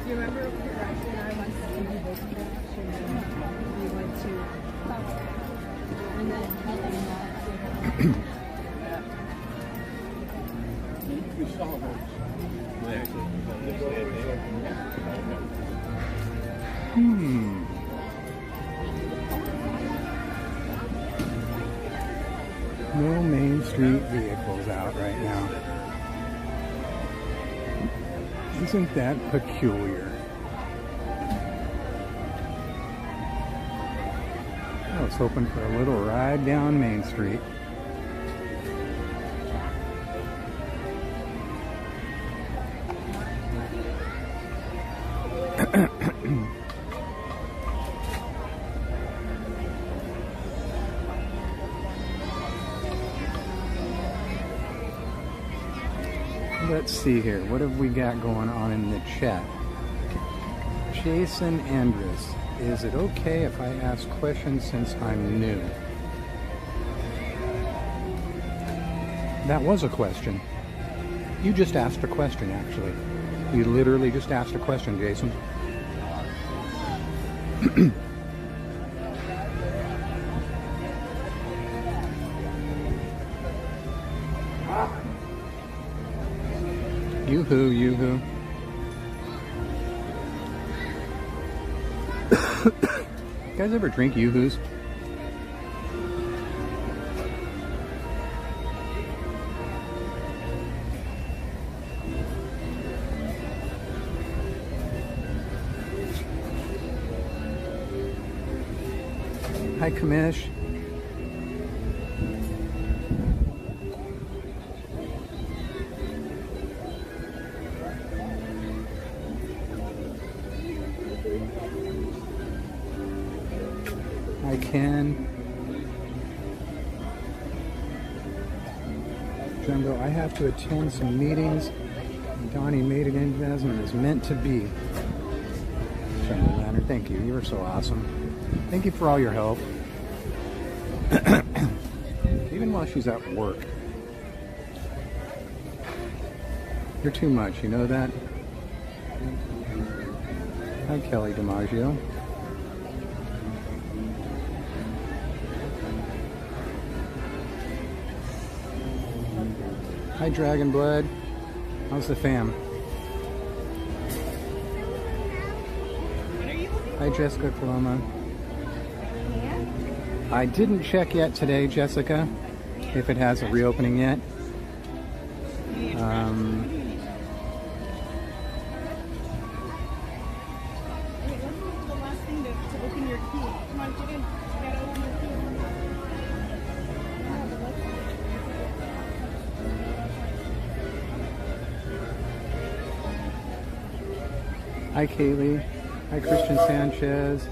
Do you remember when Ashley and I went to see the Disney Beach and we went to No Main Street vehicles out right now. Isn't that peculiar? I was hoping for a little ride down Main Street. Let's see here. What have we got going on in the chat? Jason Andrus. Is it okay if I ask questions since I'm new? That was a question. You just asked a question, actually. You literally just asked a question, Jason. Yoo-hoo, yoo-hoo. You guys ever drink Yoo-hoos? Hi, Kamish. Hi, Ken. Jumbo, I have to attend some meetings. Donnie made it in as it was meant to be. Jumbo Leonard, thank you. You were so awesome. Thank you for all your help. Even while she's at work. You're too much, you know that? Hi, Kelly DiMaggio. Hi, Dragon Blood. How's the fam? Hi, Jessica Coloma. I didn't check yet today, Jessica, if it has a reopening yet. Hi, Kaylee. Hi, Christian Sanchez.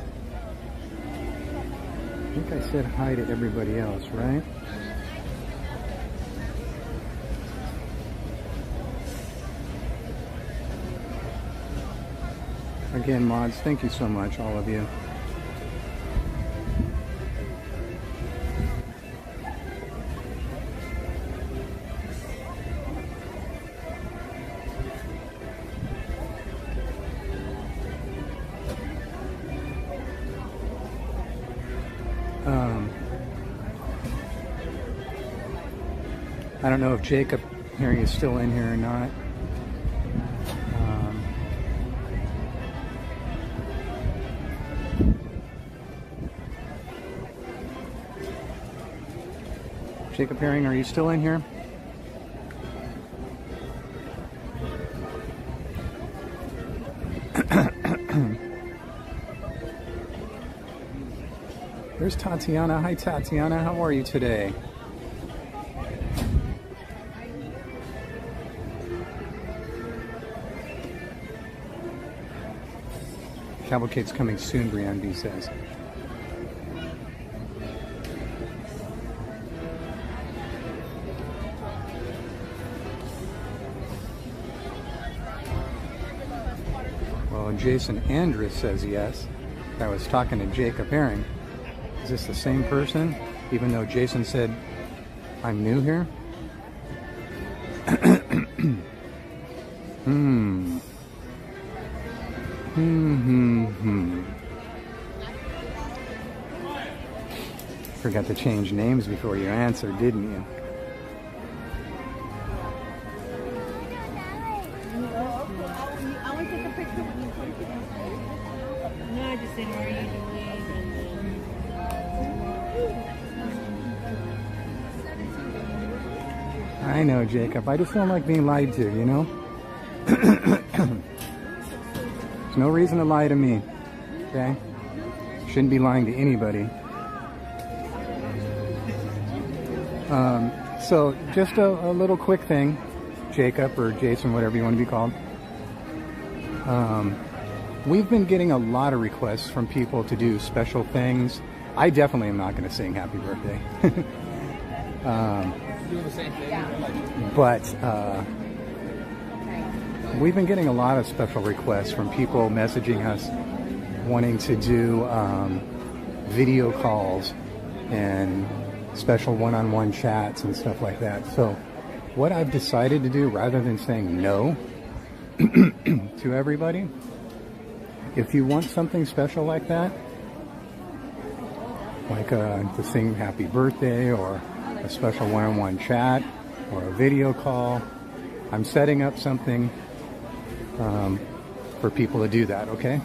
I think I said hi to everybody else, right? Again, mods, thank you so much, all of you. I don't know if Jacob Herring is still in here or not. Jacob Herring, are you still in here? There's Tatiana. Hi, Tatiana. How are you today? Cavalcade's coming soon, Brianne B says. Well, Jason Andrus says yes. I was talking to Jacob Herring. Is this the same person? Even though Jason said I'm new here? Forgot to change names before you answered, didn't you? I want to take a picture with you. No, I just saying, what are you doing? I know, Jacob. I just don't like being lied to, you know? There's no reason to lie to me, okay? Shouldn't be lying to anybody. So just a little quick thing, Jacob or Jason, whatever you want to be called. We've been getting a lot of requests from people to do special things. I definitely am not going to sing happy birthday. Doing the same thing. But we've been getting a lot of special requests from people messaging us wanting to do video calls and special one-on-one chats and stuff like that. So what I've decided to do, rather than saying no to everybody, if you want something special like that, like to sing happy birthday or a special one-on-one chat or a video call, I'm setting up something for people to do that, okay?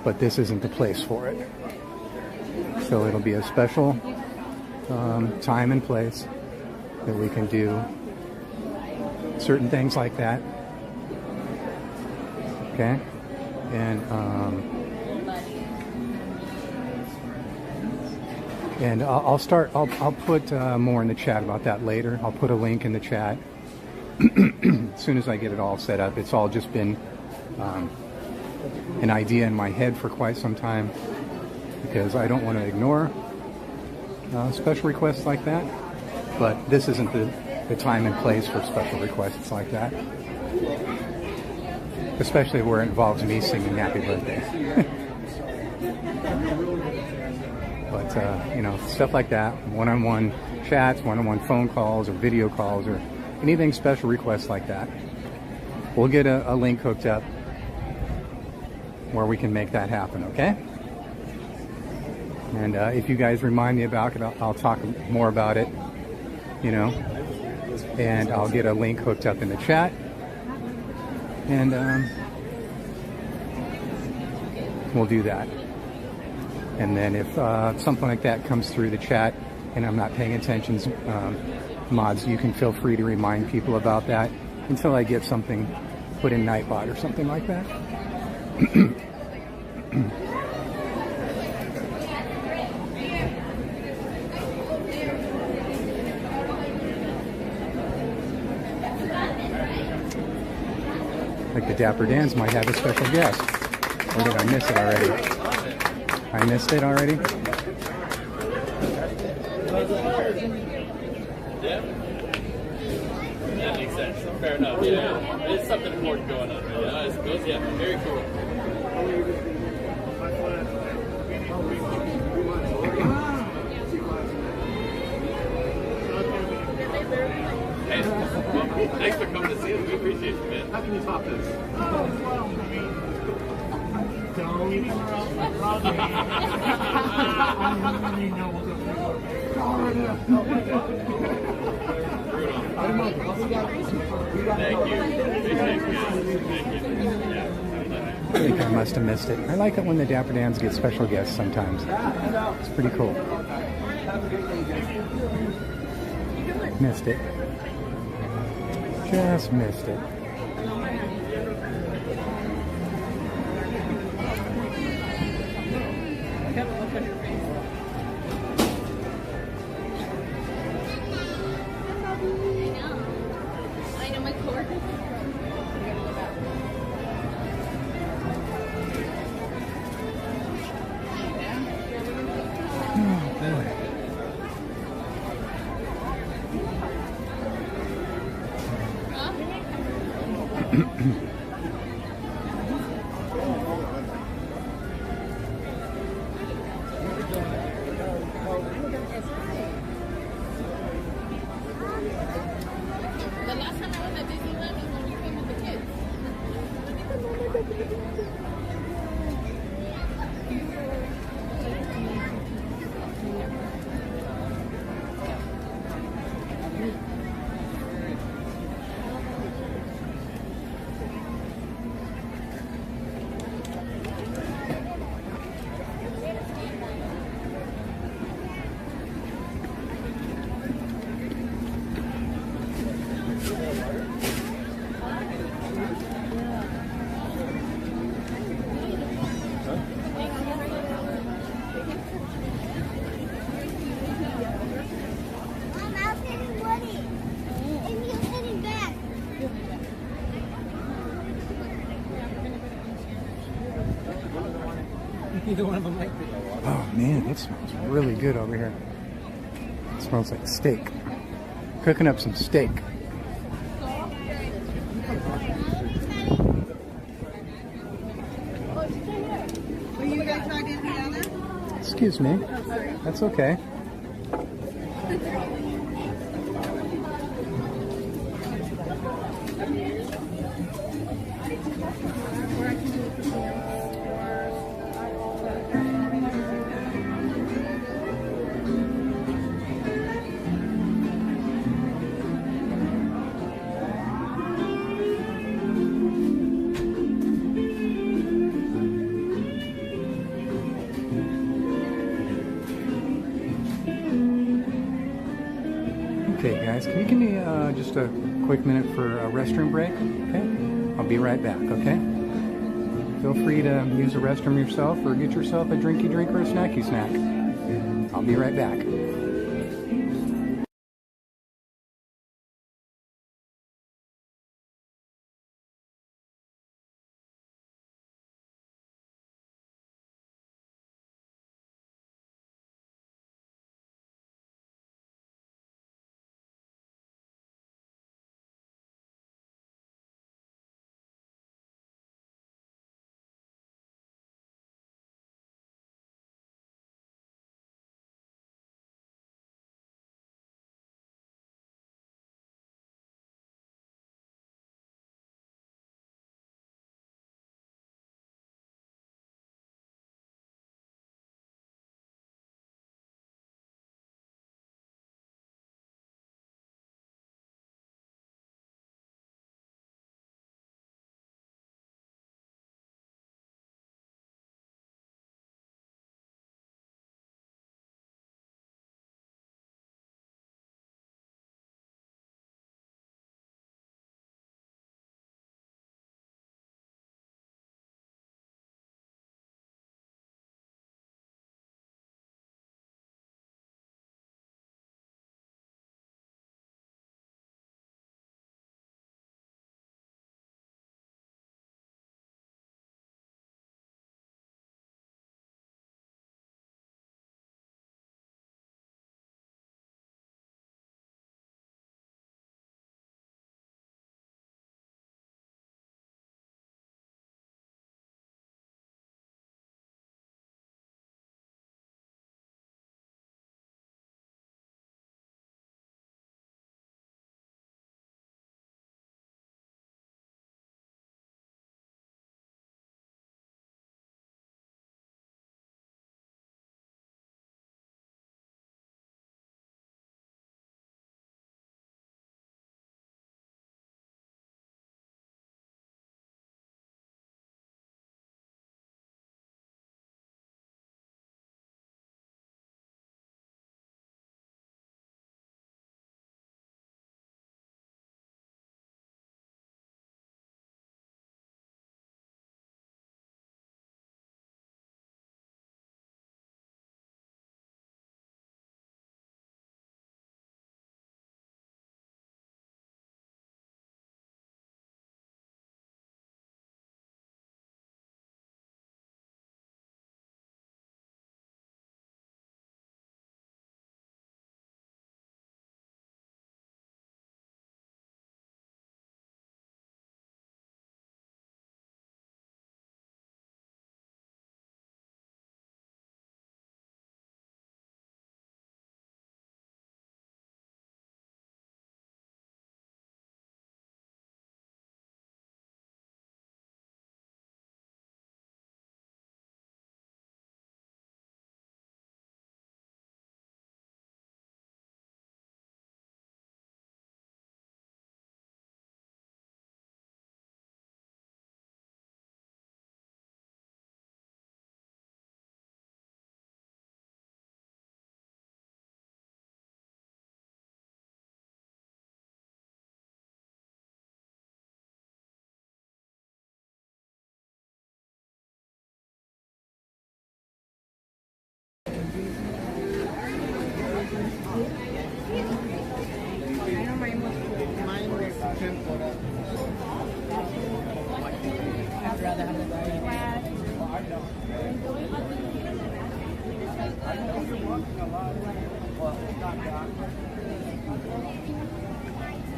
But this isn't the place for it. So it'll be a special time and place that we can do certain things like that, okay? And I'll put more in the chat about that later. I'll put a link in the chat as soon as I get it all set up. It's all just been an idea in my head for quite some time, because I don't want to ignore special requests like that. But this isn't the time and place for special requests like that, especially where it involves me singing happy birthday. But you know, stuff like that, one-on-one chats, one-on-one phone calls or video calls or anything special requests like that, we'll get a link hooked up where we can make that happen, okay? And if you guys remind me about it, I'll talk more about it, you know, and I'll get a link hooked up in the chat. And we'll do that. And then if something like that comes through the chat and I'm not paying attention, mods, you can feel free to remind people about that until I get something put in Nightbot or something like that. Like the Dapper Dans might have a special guest. Or did I miss it already? I missed it already? Yeah. That makes sense. Fair enough. Yeah. There's something important going on right now, I suppose. Yeah. Very cool. Hey, well, thanks for coming to see us. We appreciate you, man. How can you top this? I think I must have missed it. I like it when the Dapper Dans get special guests sometimes. It's pretty cool. Missed it. Just missed it. I know my coworkers. The last time I was at Disneyland was when we came with the kids. Neither one of them like it. Oh man, it smells really good over here. It smells like steak. Cooking up some steak. Were you guys talking together? Excuse me. That's okay. Okay, guys, can you give me just a quick minute for a restroom break? Okay, I'll be right back. Okay. Feel free to use the restroom yourself, or get yourself a drinky drink or a snacky snack. I'll be right back.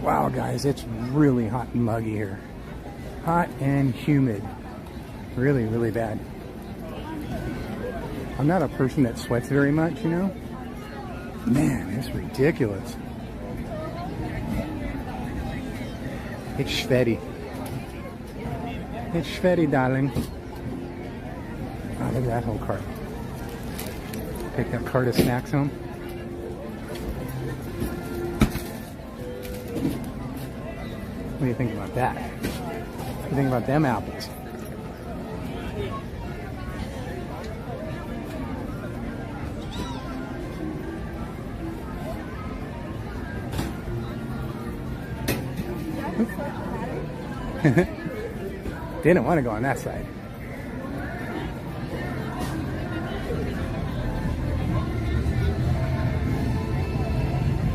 Wow, guys, it's really hot and muggy here. Hot and humid. Really, really bad. I'm not a person that sweats very much, you know? Man, it's ridiculous. It's Schweddy. It's Schweddy, darling. Oh, look at that whole cart. Take that cart of snacks home. What do you think about that? What do you think about them apples? Didn't want to go on that side.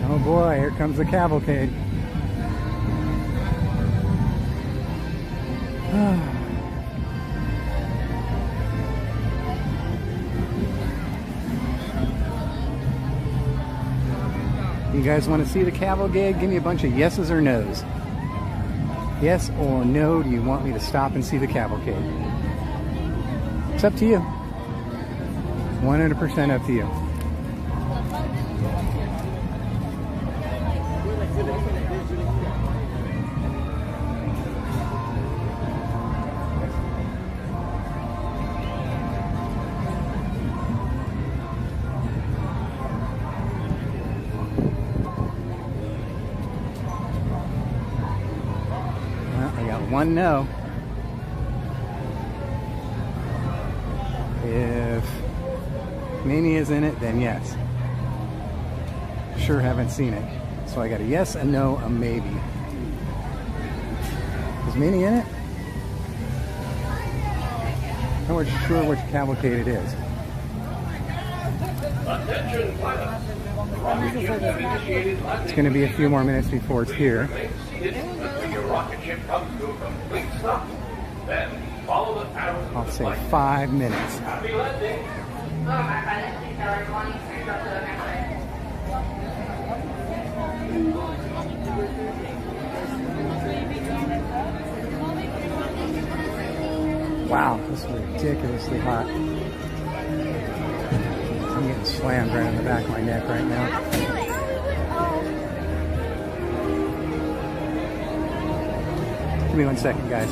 Oh boy, here comes the cavalcade. You guys want to see the cavalcade? Give me a bunch of yeses or nos. Yes or no, do you want me to stop and see the cavalcade? It's up to you. 100% up to you. One no. If Minnie is in it, then yes. Sure haven't seen it. So I got a yes, a no, a maybe. Is Minnie in it? I'm not sure which cavalcade it is. It's going to be a few more minutes before it's here. I'll say 5 minutes. Wow, this is ridiculously hot. I'm getting slammed right in the back of my neck right now. Give me 1 second, guys.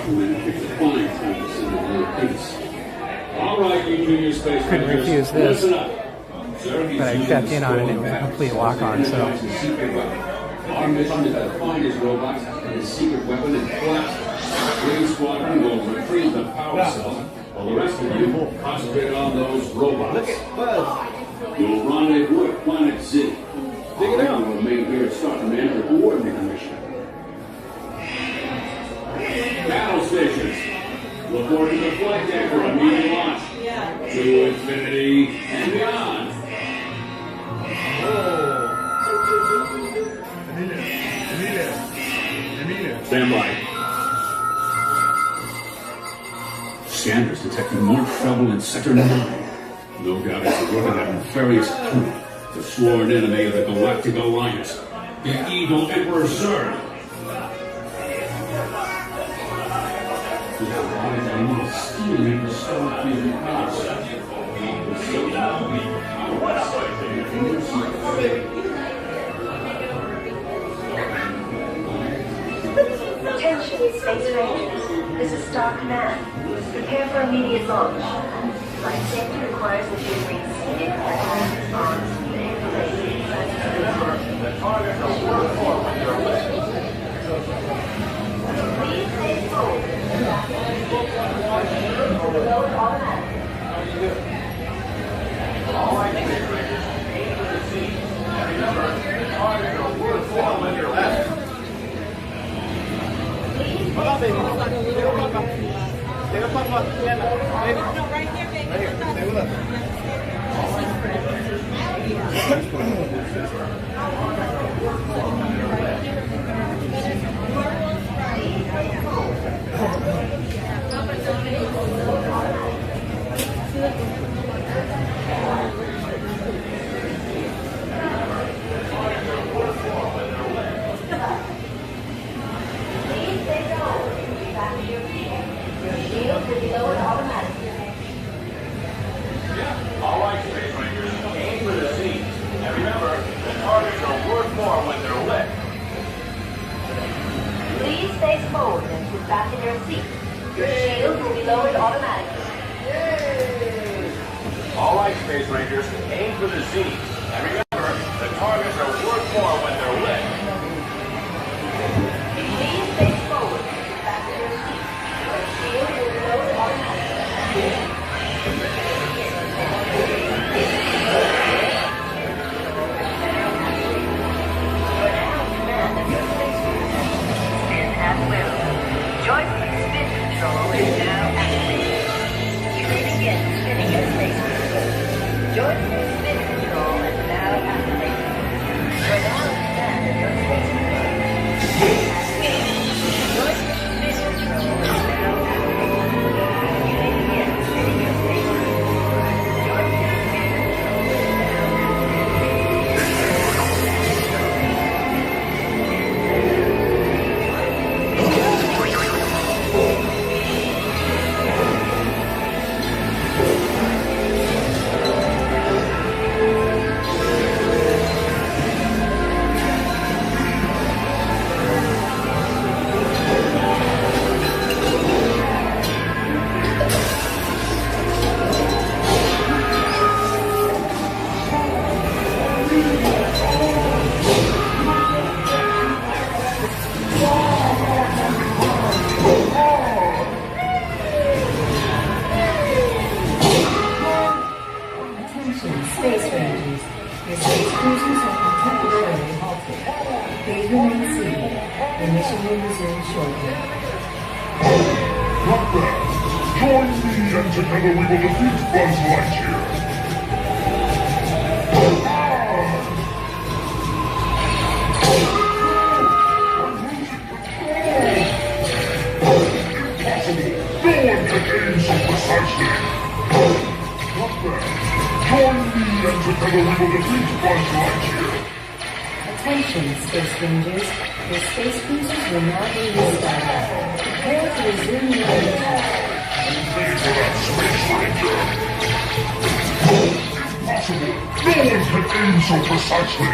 Aquaman picked a fine time to send another piece. All right, you junior space Couldn't rangers, refuse this. listen up. Sir, he's But I using checked in on it and it stolen was a bags. complete lock-on, so. Our mission is to find his robots and his secret weapon and blast. Green Squadron will retrieve the power cell, while the rest of you concentrate on those robots. Look at Buzz. You'll rendezvous at Planet Z. Dig it out. You'll remain here at Star Command to coordinate the mission. Battle stations. Look forward to the flight deck for immediate launch. To infinity and beyond. Stand by. Scanners detecting more trouble in Sector 9. No doubt it's the work of that nefarious crew, the sworn enemy of the Galactic Alliance, the evil Emperor Zurg. We have arrived at a more stealing restored freedom power. Attention, Space Rangers. This is Star Command. Prepare for immediate launch. Flight safety requires that you remain seated and have arms manipulated inside the target will work forward your way. Please stay forward. Load automatically. All right, Space Rangers, aim for the sea. And remember, the target will work forward when you're left. Hold on, baby. Take a puff up. Stand up. Baby. No, right here, baby. Right here. Stay with us. All right, Space Rangers, aim for the sea. And remember, the targets are worth more when they're lit. Please face forward and sit back in your seat. Your shield will be lowered automatically. All right, Space Rangers, aim for the sea. And remember, the targets are worth more when they're lit. Please face forward and sit back in your seat. Your shield will be lowered automatically. At will. Joystick spin control is now activated. You may begin spinning your space. Joystick spin control is now activated. You are now in command of your space. At will. Joystick spin control is now activated. You may begin spinning your space. Joystick spin control is now Attention, Space Rangers. Your space cruisers have been temporarily halted. Please remain seated. The mission will resume shortly. Not bad. Join me and together we will defeat Buzz Lightyear. Attention, Space Rangers. Your space cruisers will now be restarted. Prepare to resume your attack. Impossible! No one can aim so precisely!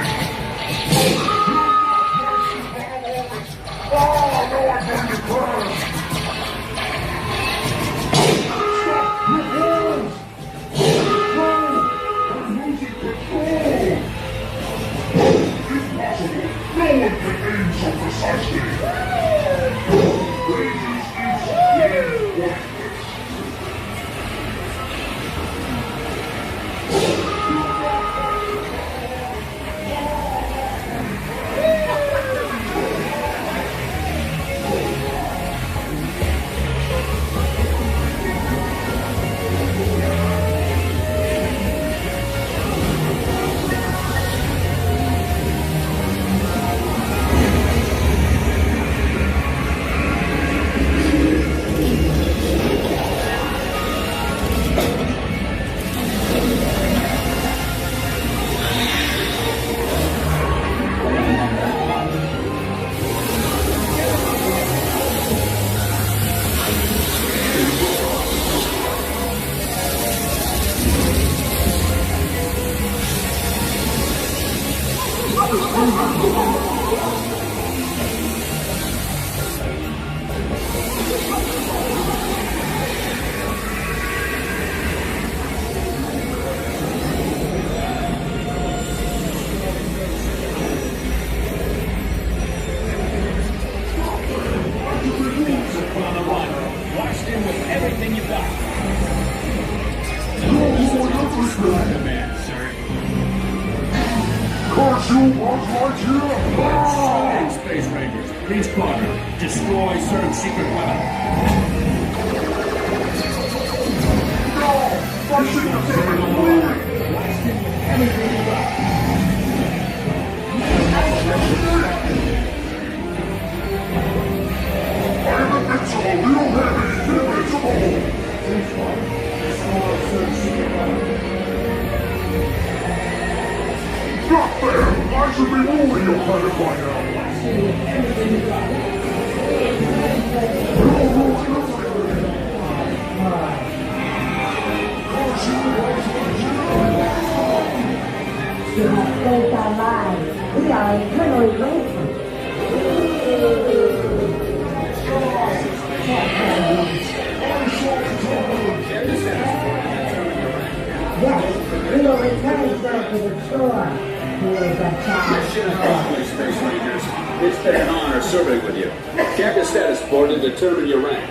Oh, no, I'm going to crash! Space Rangers, please partner. Destroy certain secret weapon. Not fair! I should be ruling your planet by now! You have saved our lives. We are eternally grateful. Yes, we will return back to the shore. Space Rangers, it's been an honor serving with you. Captain status board to determine your rank.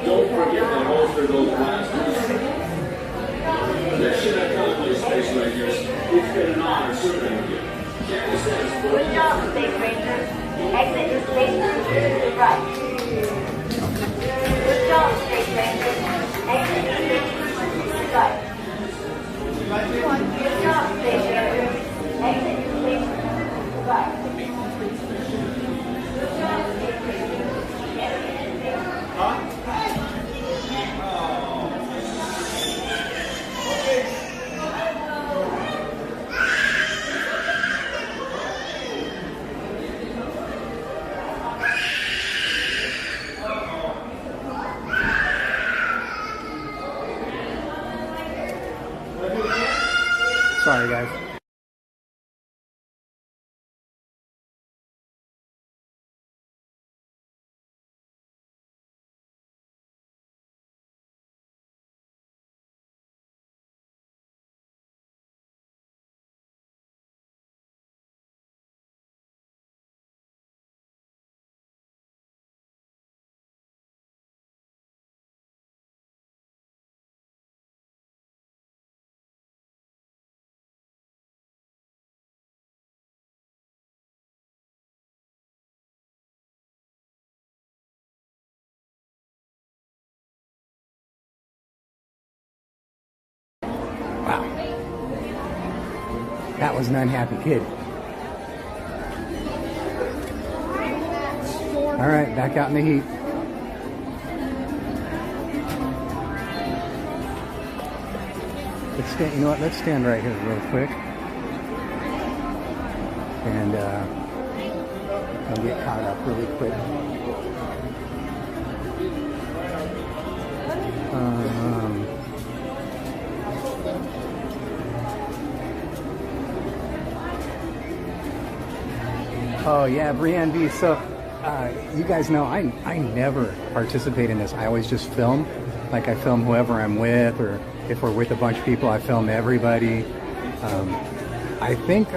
Don't forget to holster those blasters. Mission accomplished, Space Rangers. It's been an honor serving with you. Captain status board. Good job, Space Rangers. Exit your spacesuit to the right. Good job, Space Rangers. Exit your spacesuit to the right. Good job, Space Rangers. Exit your spacesuit to the right. Good job, Space Rangers. Exit your Sorry, guys. Wow. That was an unhappy kid. All right, back out in the heat. Let's stand, you know what, let's stand right here real quick. And I'll get caught up really quick. Oh yeah, Brienne B. So you guys know I never participate in this. I always just film. Like I film whoever I'm with, or if we're with a bunch of people, I film everybody. I think,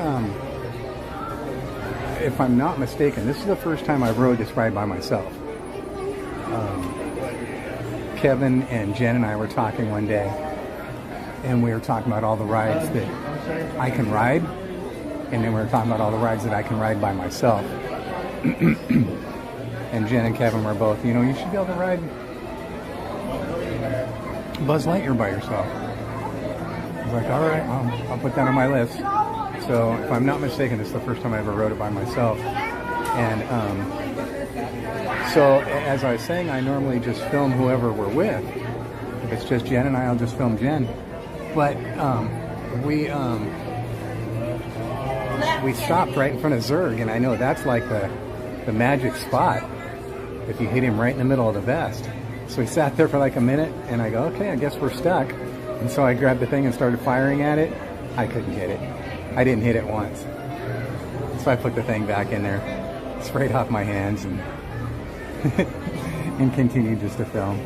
if I'm not mistaken, this is the first time I've rode this ride by myself. Kevin and Jen and I were talking one day, and we were talking about all the rides that I can ride, and then we were talking about all the rides that I can ride by myself. And Jen and Kevin were both, you know, you should be able to ride Buzz Lightyear by yourself. I was like, all right, I'll put that on my list. So if I'm not mistaken, it's the first time I ever rode it by myself. And so as I was saying, I normally just film whoever we're with. If it's just Jen and I, I'll just film Jen. But we stopped right in front of Zurg, and I know that's like the magic spot if you hit him right in the middle of the vest. So we sat there for like a minute, and I go, okay, I guess we're stuck. And so I grabbed the thing and started firing at it. I couldn't hit it. I didn't hit it once. So I put the thing back in there, sprayed off my hands, and and continued just to film.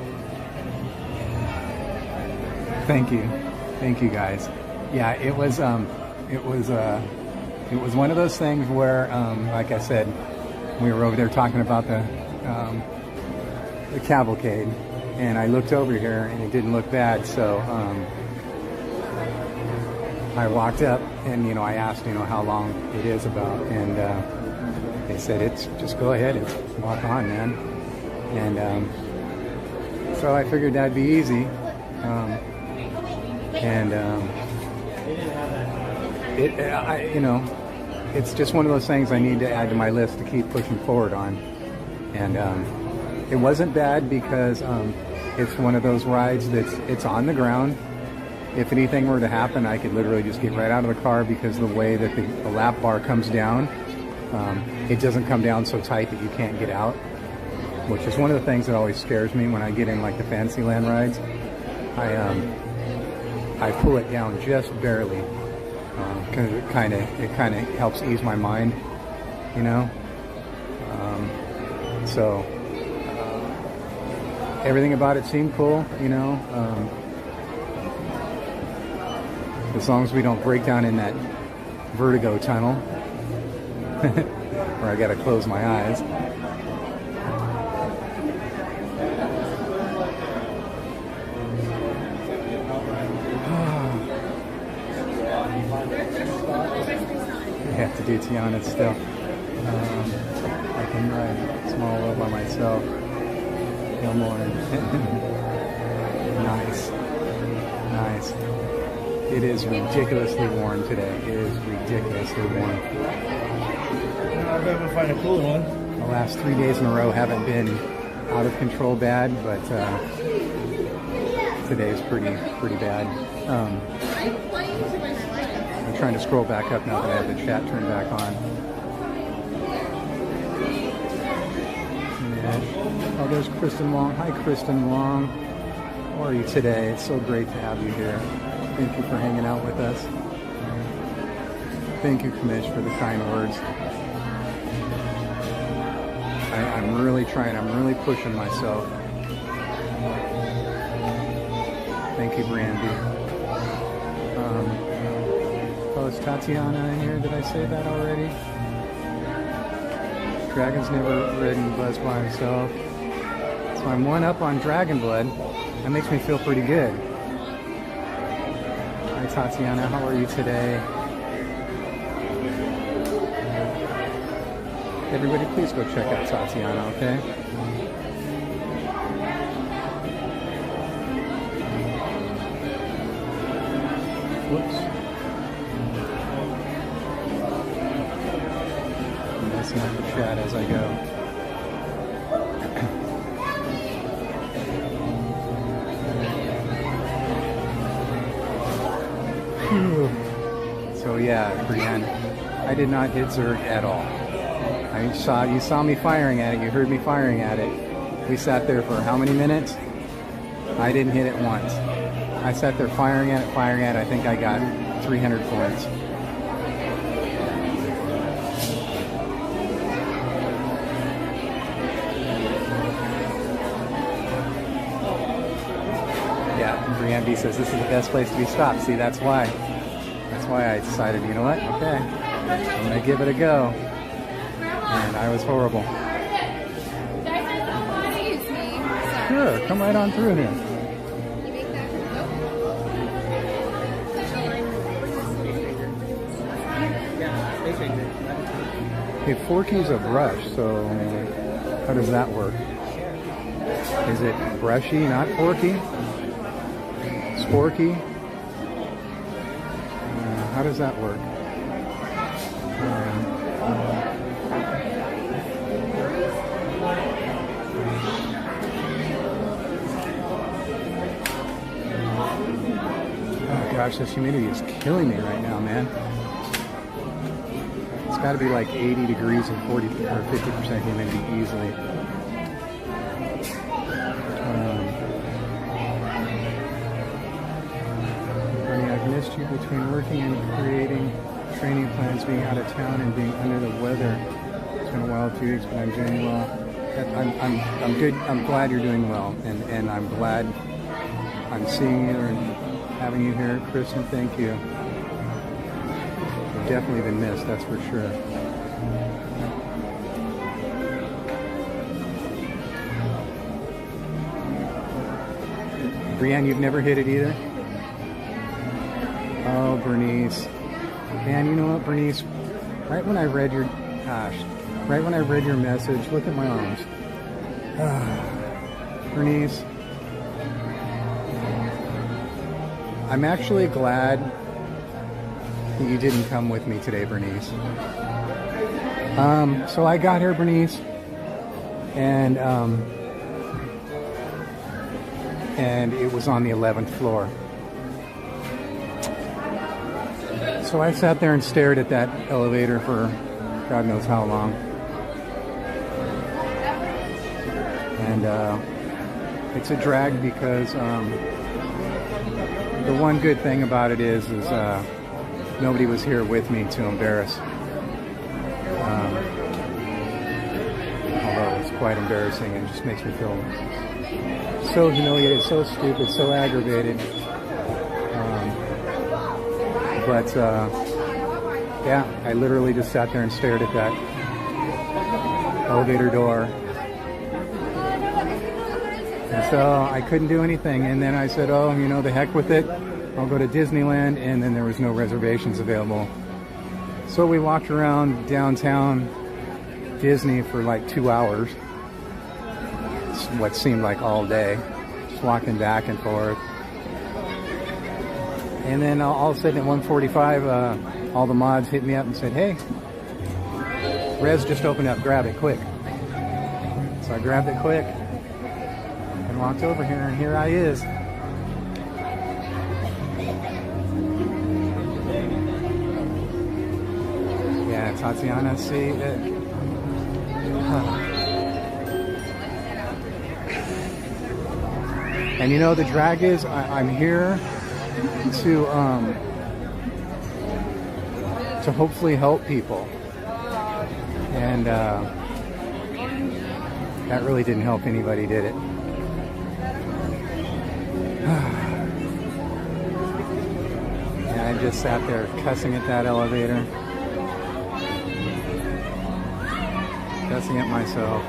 Thank you guys. Yeah, it was one of those things where, like I said, we were over there talking about the cavalcade, and I looked over here and it didn't look bad, so I walked up and, you know, I asked, you know, how long it is about, and they said, it's just go ahead and walk on, man. And so I figured that'd be easy. You know, it's just one of those things I need to add to my list to keep pushing forward on. And it wasn't bad because it's one of those rides it's on the ground. If anything were to happen, I could literally just get right out of the car, because the way that the lap bar comes down, it doesn't come down so tight that you can't get out, which is one of the things that always scares me when I get in like the Fantasyland rides. I pull it down just barely, because it kind of helps ease my mind, you know. So everything about it seemed cool, you know. As long as we don't break down in that vertigo tunnel, where I gotta close my eyes. I have to do Tiana still. I can ride Small World by myself. Gilmore. Nice. Nice. It is ridiculously warm today. It is ridiculously warm. I'll go find a cool one. The last 3 days in a row haven't been out of control bad, but today is pretty bad. I'm trying to scroll back up now that I have the chat turned back on. Yeah. Oh, there's Kristen Wong. Hi, Kristen Wong. How are you today? It's so great to have you here. Thank you for hanging out with us. Thank you, Kamish, for the kind words. I'm really trying. I'm really pushing myself. Thank you, Brandy. Oh, is Tatiana in here? Did I say that already? Dragon's never ridden Buzz by himself. So I'm one up on Dragon Blood. That makes me feel pretty good. Hi, Tatiana. How are you today? Everybody, please go check out Tatiana, okay? Whoops. I'm messing up the chat as I go. So yeah, Brienne, I did not hit Zurg at all. You saw me firing at it, you heard me firing at it. We sat there for how many minutes? I didn't hit it once. I sat there firing at it. I think I got 300 points. Yeah, Brienne B says this is the best place to be stopped. See, that's why. That's why I decided, you know what? Okay, I'm gonna give it a go. And I was horrible. Excuse me. Sorry. Sure, come right on through here. Okay, Forky's a brush, so how does that work? Is it brushy, not forky? Sporky? How does that work? Oh gosh, this humidity is killing me right now, man. It's got to be like 80 degrees and 40 or 50% humidity easily. Honey, I've missed you between working and creating training plans, being out of town, and being under the weather. It's been a wild few weeks, but I'm doing well. I'm good. I'm glad you're doing well, and I'm glad I'm seeing you and having you here, Kristen. Thank you. You've definitely been missed, that's for sure. Brienne, you've never hit it either? Oh, Bernice. Man, you know what, Bernice? Right when I read your, right when I read your message, look at my arms. Bernice, I'm actually glad that you didn't come with me today, Bernice. So I got here, Bernice, and it was on the 11th floor. So I sat there and stared at that elevator for God knows how long. And it's a drag because the one good thing about it is nobody was here with me to embarrass. Although it's quite embarrassing and just makes me feel so humiliated, so stupid, so aggravated. But yeah, I literally just sat there and stared at that elevator door. And so I couldn't do anything. And then I said, oh, you know, the heck with it. I'll go to Disneyland. And then there was no reservations available. So we walked around downtown Disney for like 2 hours. It's what seemed like all day. Just walking back and forth. And then all of a sudden at 1:45, all the mods hit me up and said, hey, Res just opened up, grab it quick. So I grabbed it quick and walked over here, and here I is. Yeah, Tatiana, see it. And you know, the drag is, I'm here to hopefully help people, and that really didn't help anybody, did it? And I just sat there cussing at that elevator, cussing at myself.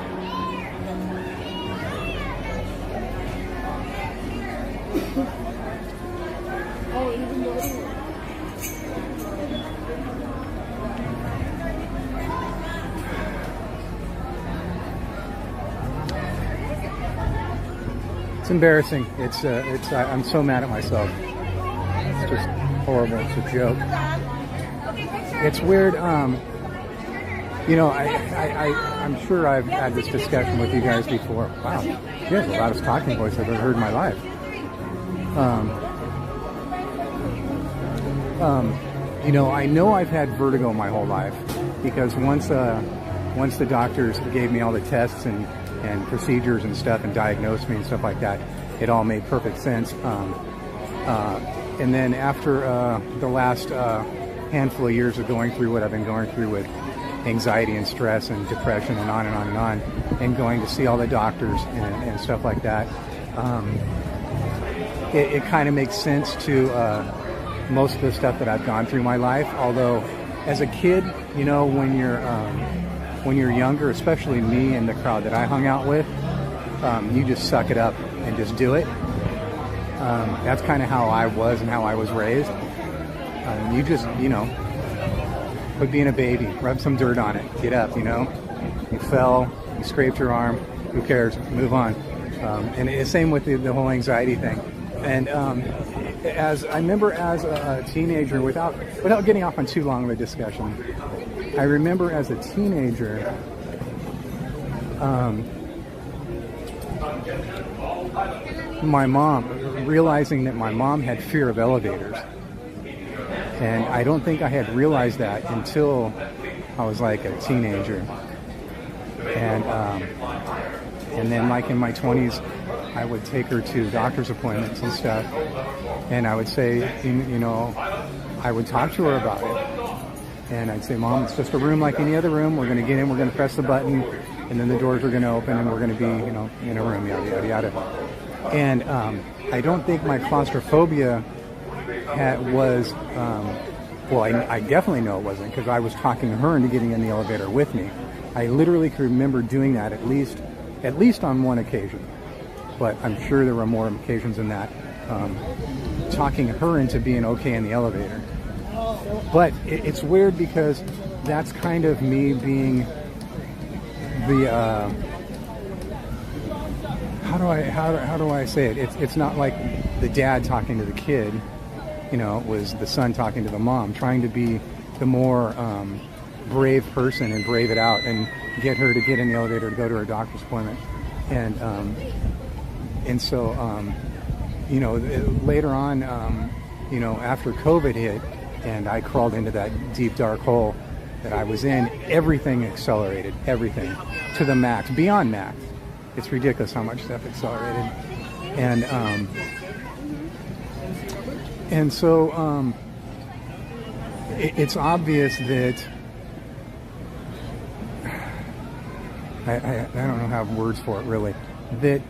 It's embarrassing. I'm so mad at myself. It's just horrible. It's a joke. It's weird. You know, I'm sure I've had this discussion with you guys before. Wow, you have the loudest talking voice I've ever heard in my life. You know I've had vertigo my whole life because once the doctors gave me all the tests and procedures and stuff and diagnosed me and stuff like that, it all made perfect sense. And then after the last handful of years of going through what I've been going through with anxiety and stress and depression and on and on and on, and going to see all the doctors and stuff like that, it kind of makes sense to most of the stuff that I've gone through in my life. Although as a kid, you know, when you're younger, especially me and the crowd that I hung out with, you just suck it up and just do it. That's kind of how I was and how I was raised. You just, quit being a baby, rub some dirt on it, get up, You fell, you scraped your arm, who cares, move on. And it's same with the whole anxiety thing. And as I remember as a teenager, without getting off on too long of a discussion, I remember as a teenager, my mom, realizing that my mom had fear of elevators. And I don't think I had realized that until I was like a teenager. And then like in my 20s, I would take her to doctor's appointments and stuff. And I would say, I would talk to her about it. And I'd say, Mom, it's just a room like any other room. We're going to get in, we're going to press the button, and then the doors are going to open, and we're going to be, in a room, yada, yada, yada. And I don't think my claustrophobia was, I definitely know it wasn't, because I was talking her into getting in the elevator with me. I literally could remember doing that at least on one occasion. But I'm sure there were more occasions than that, talking her into being okay in the elevator. But it's weird because that's kind of me being the how do I say it? It's not like the dad talking to the kid, it was the son talking to the mom, trying to be the more brave person and brave it out and get her to get in the elevator to go to her doctor's appointment. And so later on, after COVID hit and I crawled into that deep dark hole that I was in, everything accelerated, everything to the max, beyond max. It's ridiculous how much stuff accelerated. And so it's obvious that I don't know how I have words for it really, that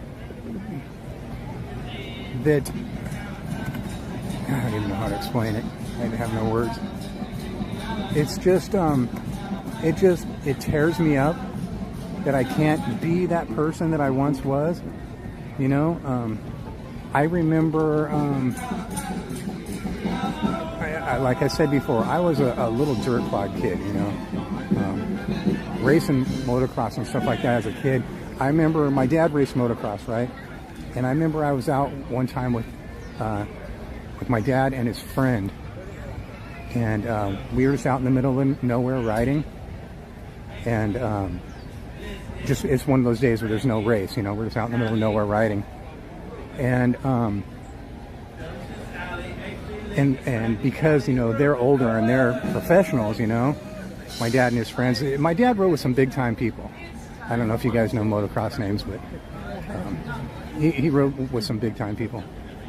I don't even know how to explain it. I have no words. It's just it tears me up that I can't be that person that I once was. I remember, like I said before, I was a little dirt clod kid, racing motocross and stuff like that as a kid. I remember my dad raced motocross, right? And I remember I was out one time with my dad and his friend, and we were just out in the middle of nowhere riding, and it's one of those days where there's no race, we're just out in the middle of nowhere riding, and because they're older and they're professionals, my dad and his friends. My dad rode with some big time people. I don't know if you guys know motocross names, but he rode with some big time people.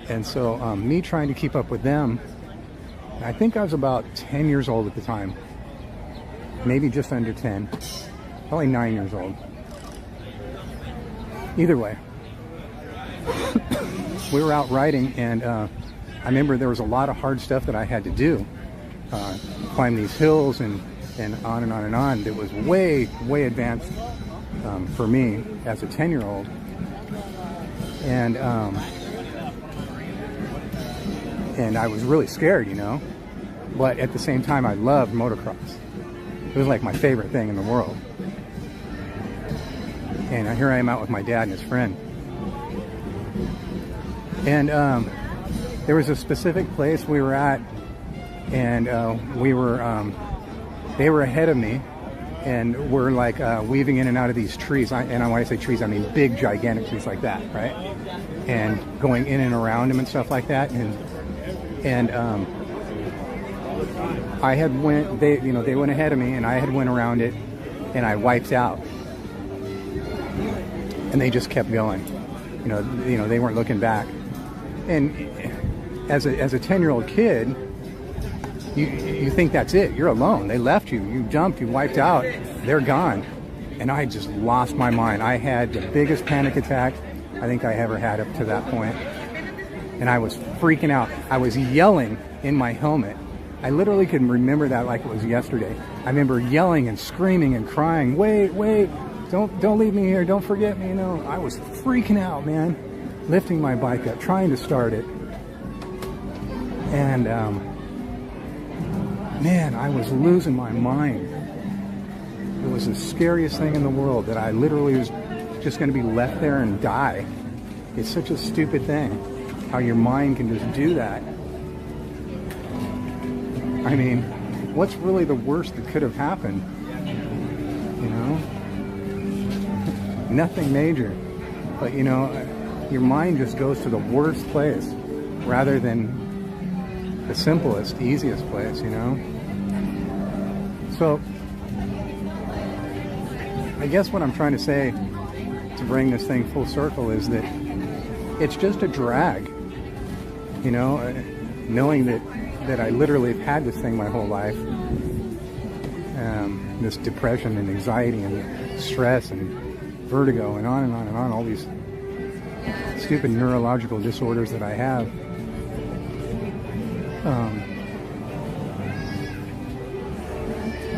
And so me trying to keep up with them, I think I was about 10 years old at the time, maybe just under 10, probably 9 years old. Either way, we were out riding, and I remember there was a lot of hard stuff that I had to do, climb these hills and on and on and on. That was way advanced for me as a 10-year-old, and I was really scared, but at the same time I loved motocross. It was like my favorite thing in the world. And here I am out with my dad and his friend. And there was a specific place we were at, and they were ahead of me, and we're like weaving in and out of these trees. And when I say trees, I mean big, gigantic trees like that, right? And going in and around them and stuff like that. And I had they went ahead of me, and I had went around it, and I wiped out. And they just kept going. They weren't looking back. And as a 10-year-old kid, you think that's it. You're alone. They left you. You jumped. You wiped out. They're gone. And I just lost my mind. I had the biggest panic attack I think I ever had up to that point. And I was freaking out. I was yelling in my helmet. I literally can remember that like it was yesterday. I remember yelling and screaming and crying, wait, wait. Don't leave me here. Don't forget me. You know, I was freaking out, man. Lifting my bike up, trying to start it. And, man, I was losing my mind. It was the scariest thing in the world that I literally was just going to be left there and die. It's such a stupid thing, how your mind can just do that. I mean, what's really the worst that could have happened? You know? Nothing major. But, you know, your mind just goes to the worst place rather than the simplest, easiest place, you know? So, I guess what I'm trying to say to bring this thing full circle is that it's just a drag, you know, knowing that I literally have had this thing my whole life, this depression and anxiety and stress and vertigo and on and on and on, all these stupid neurological disorders that I have.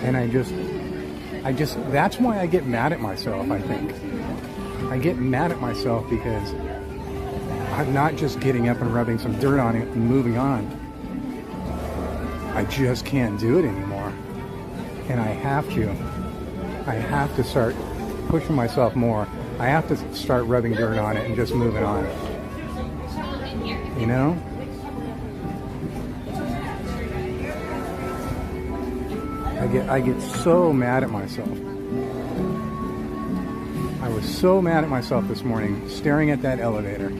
And I just, that's why I get mad at myself, I think. I get mad at myself because I'm not just getting up and rubbing some dirt on it and moving on. I just can't do it anymore. And I have to start pushing myself more. I have to start rubbing dirt on it and just moving on. You know? I get so mad at myself. I was so mad at myself this morning, staring at that elevator.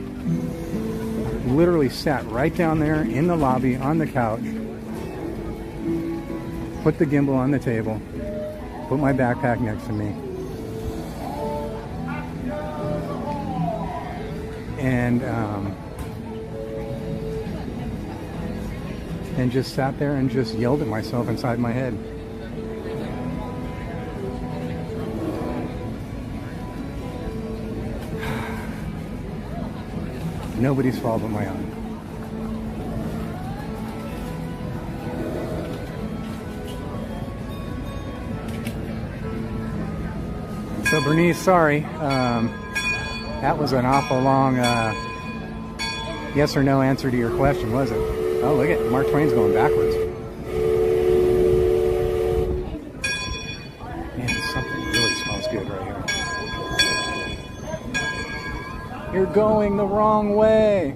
Literally sat right down there in the lobby on the couch, put the gimbal on the table, put my backpack next to me, and just sat there and just yelled at myself inside my head. Nobody's fault but my own. So Bernice, sorry. That was an awful long yes or no answer to your question, was it? Oh, look at Mark Twain's going backwards. Man, something really smells good right here. You're going the wrong way.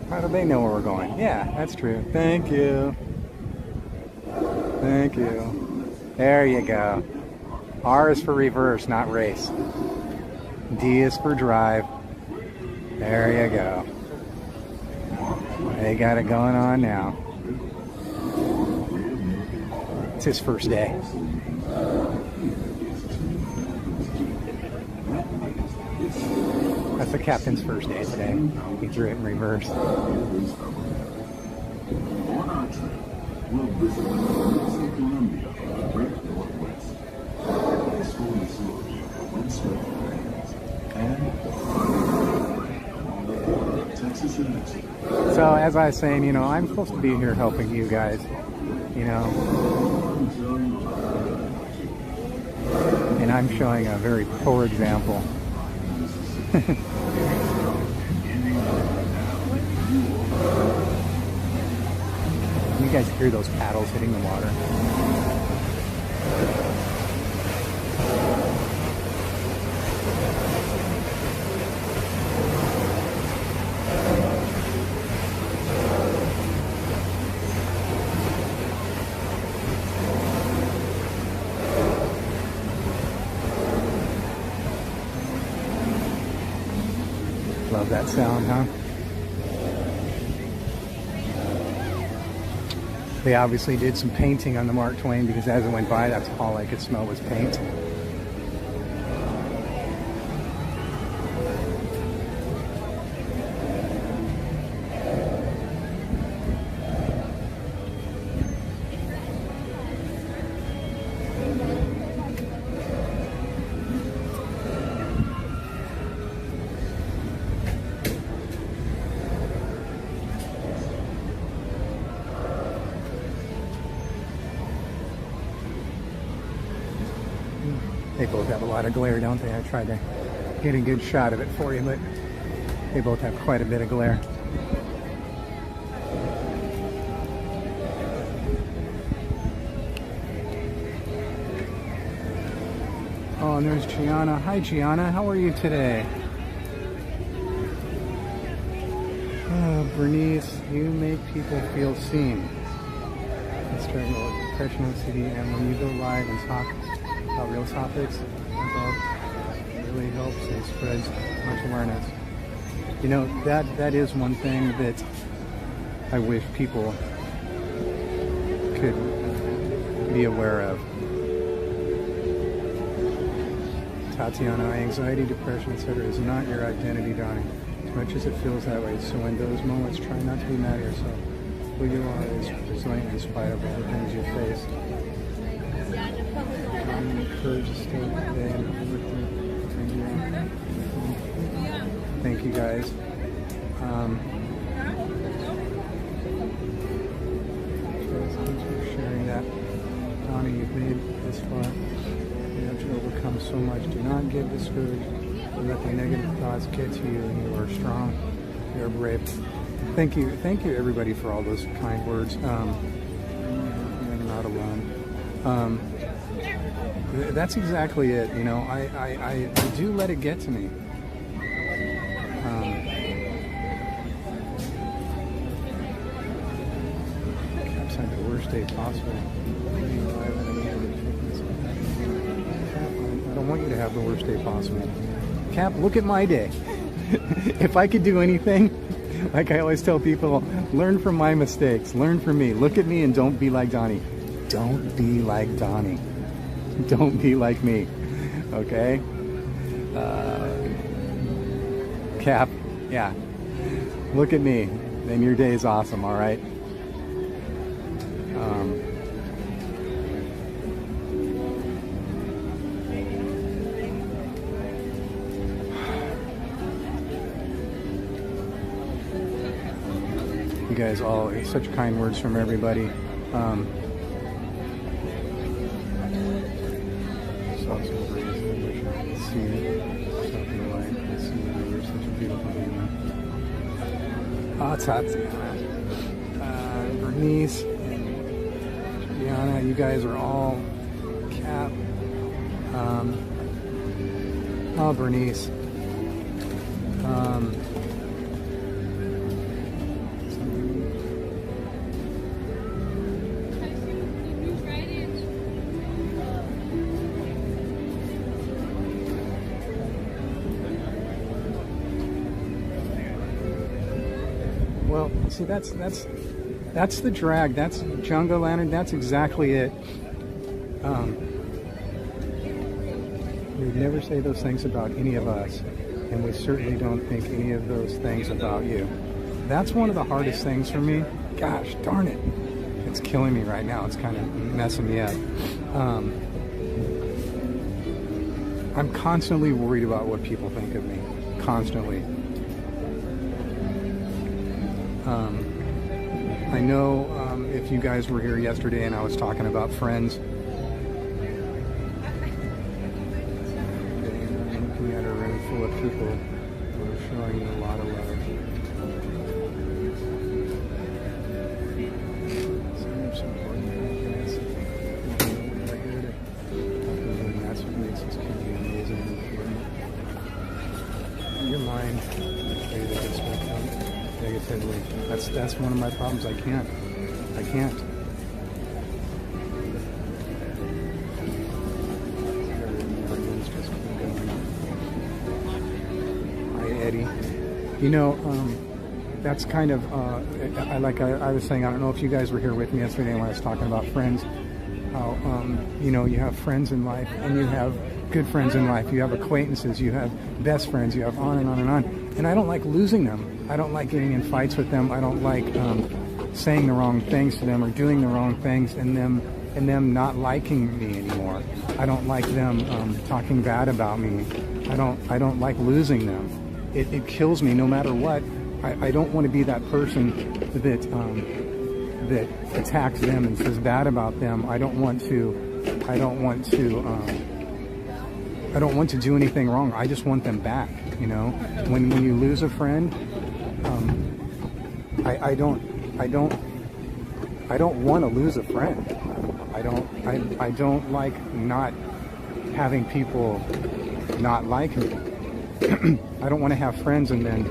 How do they know where we're going? Yeah, that's true. Thank you. Thank you. There you go. R is for reverse, not race. D is for drive. There you go. They got it going on now. It's his first day. That's the captain's first day today. He threw it in reverse. On our trip, we'll visit the Province of Columbia, the Great Northwest, peaceful Missouri, windswept plains, and along the border of Texas and Mexico. So as I was saying, you know, I'm supposed to be here helping you guys, you know, and I'm showing a very poor example. You guys hear those paddles hitting the water? Love that sound, huh? They obviously did some painting on the Mark Twain because as it went by, that's all I could smell was paint. They both have a lot of glare, don't they? I tried to get a good shot of it for you, but they both have quite a bit of glare. Oh, and there's Gianna. Hi, Gianna. How are you today? Oh, Bernice, you make people feel seen. I struggle with depression, OCD, and when you go live and talk about real topics, it really helps and spreads much awareness. You know, that is one thing that I wish people could be aware of. Tatiana, anxiety, depression, etc. is not your identity, Donnie. As much as it feels that way. So in those moments, try not to be mad at yourself. Who you are is resilient in spite of all the things you face. I'm encouraged to stay today and thank you guys. Thanks for sharing that. Donnie, you've made this far. You have to overcome so much. Do not get discouraged. Don't let the negative thoughts get to you. You are strong. You are brave. Thank you everybody for all those kind words. You're not alone. That's exactly it. You know, I do let it get to me. Cap's had the worst day possible. I don't want you to have the worst day possible. Cap, look at my day. If I could do anything, like I always tell people, learn from my mistakes. Learn from me. Look at me and don't be like Donnie. Don't be like Donnie. Don't be like me. Okay? Cap, yeah. Look at me. Then your day is awesome, all right? You guys all, such kind words from everybody. Tatiana, Bernice, and Gianna, you guys are all Cap. Oh, Bernice. Well, see, that's the drag. That's Jungle Lantern. That's exactly it. We'd never say those things about any of us, and we certainly don't think any of those things about you. That's one of the hardest things for me. Gosh, darn it. It's killing me right now. It's kind of messing me up. I'm constantly worried about what people think of me. Constantly. I know if you guys were here yesterday and I was talking about friends, I'm looking at a room full of people who are showing you a lot of love. That's what makes this community amazing and important. Your mind, negatively. That's one of my problems. I can't. Hi, Eddie. You know, that's kind of I was saying. I don't know if you guys were here with me yesterday when I was talking about friends. How you know, you have friends in life and you have good friends in life. You have acquaintances. You have best friends. You have on and on and on. And I don't like losing them. I don't like getting in fights with them. I don't like saying the wrong things to them or doing the wrong things and them not liking me anymore. I don't like them talking bad about me. I don't like losing them. It kills me no matter what. I don't want to be that person that attacks them and says bad about them. I don't want to I don't want to do anything wrong. I just want them back, you know. When you lose a friend, I don't want to lose a friend. I don't like not having people not like me. I don't want to have friends and then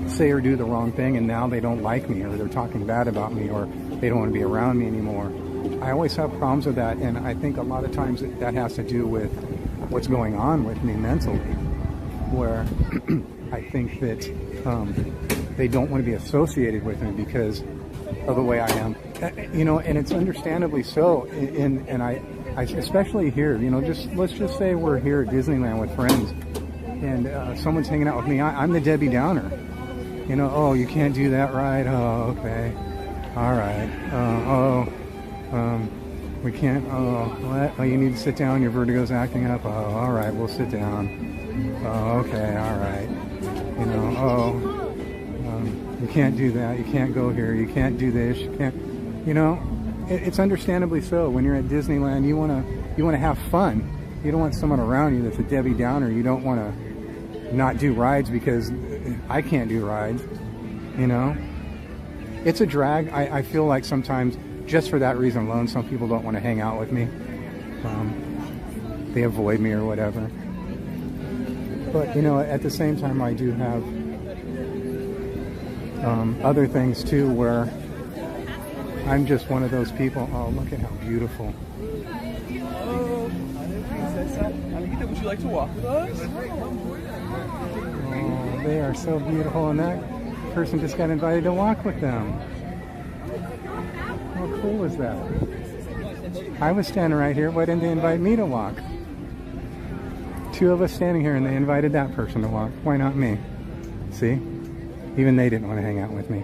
say or do the wrong thing and now they don't like me, or they're talking bad about me, or they don't want to be around me anymore. I always have problems with that, and I think a lot of times that has to do with what's going on with me mentally, where I think that they don't want to be associated with me because of the way I am, you know, and it's understandably so. And I especially here, you know, let's just say we're here at Disneyland with friends, and someone's hanging out with me. I'm the Debbie Downer, you know. Oh, you can't do that, right? Oh, okay, all right. We can't. Oh, what? Oh, you need to sit down. Your vertigo's acting up. Oh, all right, we'll sit down. Oh, okay, all right. You know. Oh. You can't do that, you can't go here, you can't do this, you can't, you know, it's understandably so. When you're at Disneyland, you want to have fun. You don't want someone around you that's a Debbie Downer. You don't want to not do rides because I can't do rides, you know. It's a drag. I feel like sometimes, just for that reason alone, some people don't want to hang out with me. They avoid me or whatever. But, you know, at the same time, I do have other things too, where I'm just one of those people. Oh, look at how beautiful. Hello, Princesa. Would you like to walk with us? Oh, they are so beautiful, and that person just got invited to walk with them. How cool was that? I was standing right here. Why didn't they invite me to walk? Two of us standing here, and they invited that person to walk. Why not me? See? Even they didn't want to hang out with me.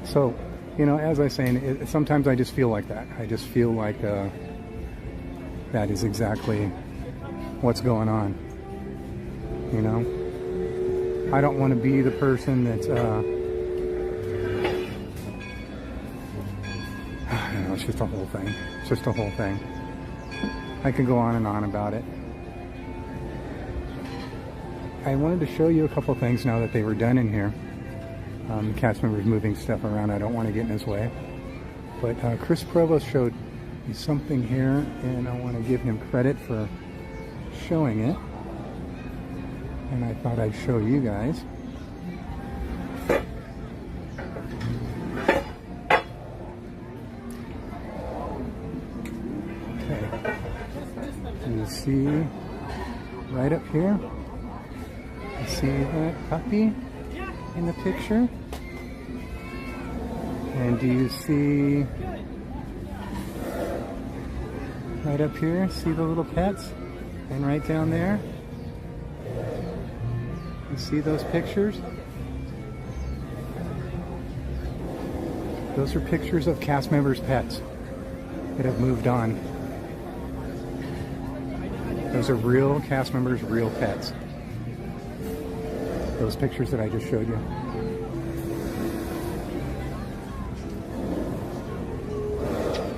So, you know, as I was saying, sometimes I just feel like that. I just feel like that is exactly what's going on, you know? I don't want to be the person that's, I don't know, it's just a whole thing. It's just a whole thing. I could go on and on about it. I wanted to show you a couple things now that they were done in here. The cast members moving stuff around. I don't want to get in his way. But Chris Provost showed me something here, and I want to give him credit for showing it. And I thought I'd show you guys. Okay. And you see right up here, you see that puppy in the picture? And do you see right up here, see the little pets? And right down there, you see those pictures? Those are pictures of cast members' pets that have moved on. Those are real cast members' real pets. Those pictures that I just showed you.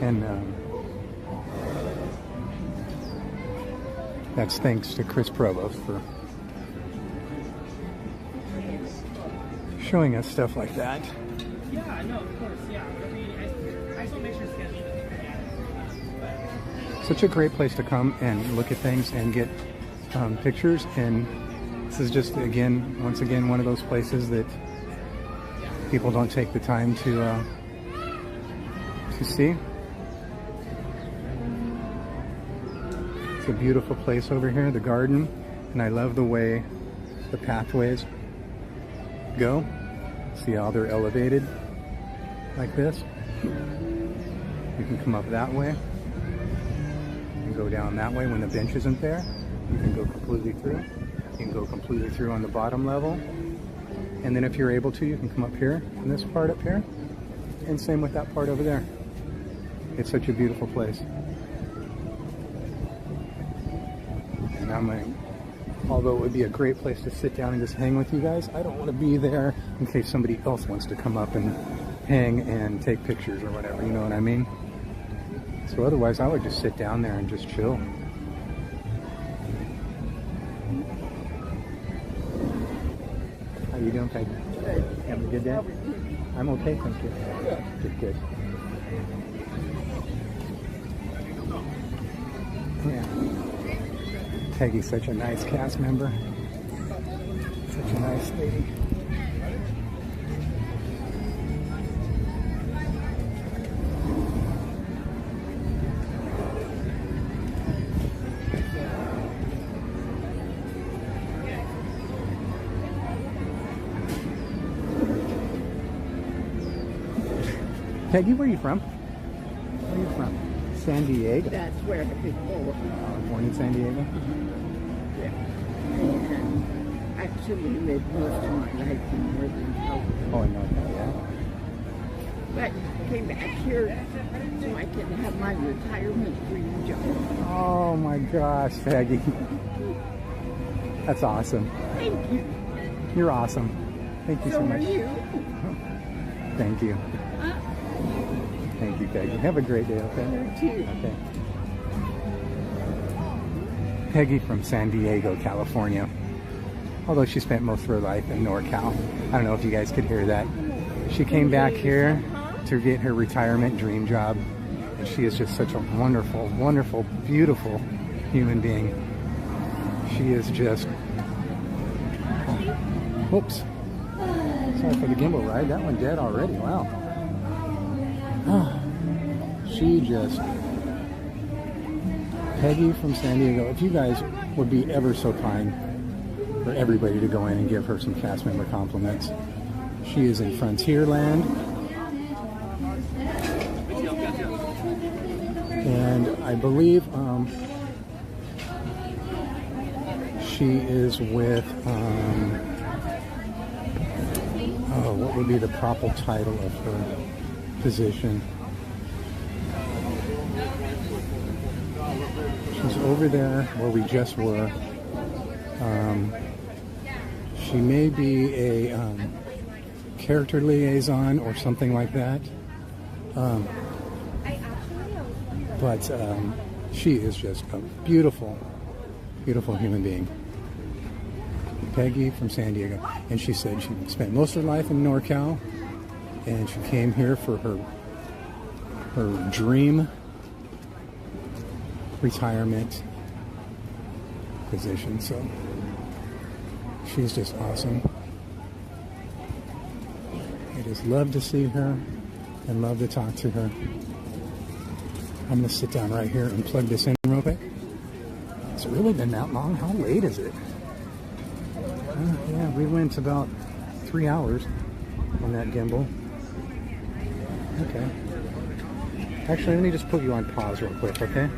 And that's thanks to Chris Provost for showing us stuff like that. Yeah, no, of course, yeah. I mean, I just want to make sure it's getting Such a great place to come and look at things and get pictures. And this is just, once again, one of those places that people don't take the time to see. It's a beautiful place over here, the garden, and I love the way the pathways go. See how they're elevated like this? You can come up that way and go down that way when the bench isn't there. You can go completely through. You can go completely through on the bottom level. And then if you're able to, you can come up here in this part up here. And same with that part over there. It's such a beautiful place. I'm like, although it would be a great place to sit down and just hang with you guys, I don't want to be there in case somebody else wants to come up and hang and take pictures or whatever, you know what I mean? So otherwise I would just sit down there and just chill. How you doing, Peggy? Having a good day? I'm okay, thank you. Good, good. Yeah. Peggy's such a nice cast member. Such a nice lady. Peggy, where are you from? Where are you from? San Diego? That's where the people were. Born in San Diego? Yeah. And actually lived most of my life in Northern California. Oh, I know that, yeah. But came back here so I can have my retirement dream job. Oh my gosh, Peggy. That's awesome. Thank you. You're awesome. Thank you so much. Are you. Thank you. Thank you, Peggy. Have a great day, okay? You too. Okay. Peggy from San Diego, California. Although she spent most of her life in NorCal. I don't know if you guys could hear that. She came back here to get her retirement dream job. And she is just such a wonderful, wonderful, beautiful human being. She is just... Whoops. Sorry for the gimbal ride. That one dead already. Wow. She just... Peggy from San Diego. If you guys would be ever so kind for everybody to go in and give her some cast member compliments. She is in Frontierland. And I believe she is with... oh, what would be the proper title of her position? She's over there where we just were. She may be a character liaison or something like that. But she is just a beautiful, beautiful human being. Peggy from San Diego. And she said she spent most of her life in NorCal. And she came here for her dream retirement position. So she's just awesome. I just love to see her and love to talk to her. I'm going to sit down right here and plug this in real quick. It's really been that long. How late is it? Yeah, we went about 3 hours on that gimbal. Okay. Actually, let me just put you on pause real quick, okay?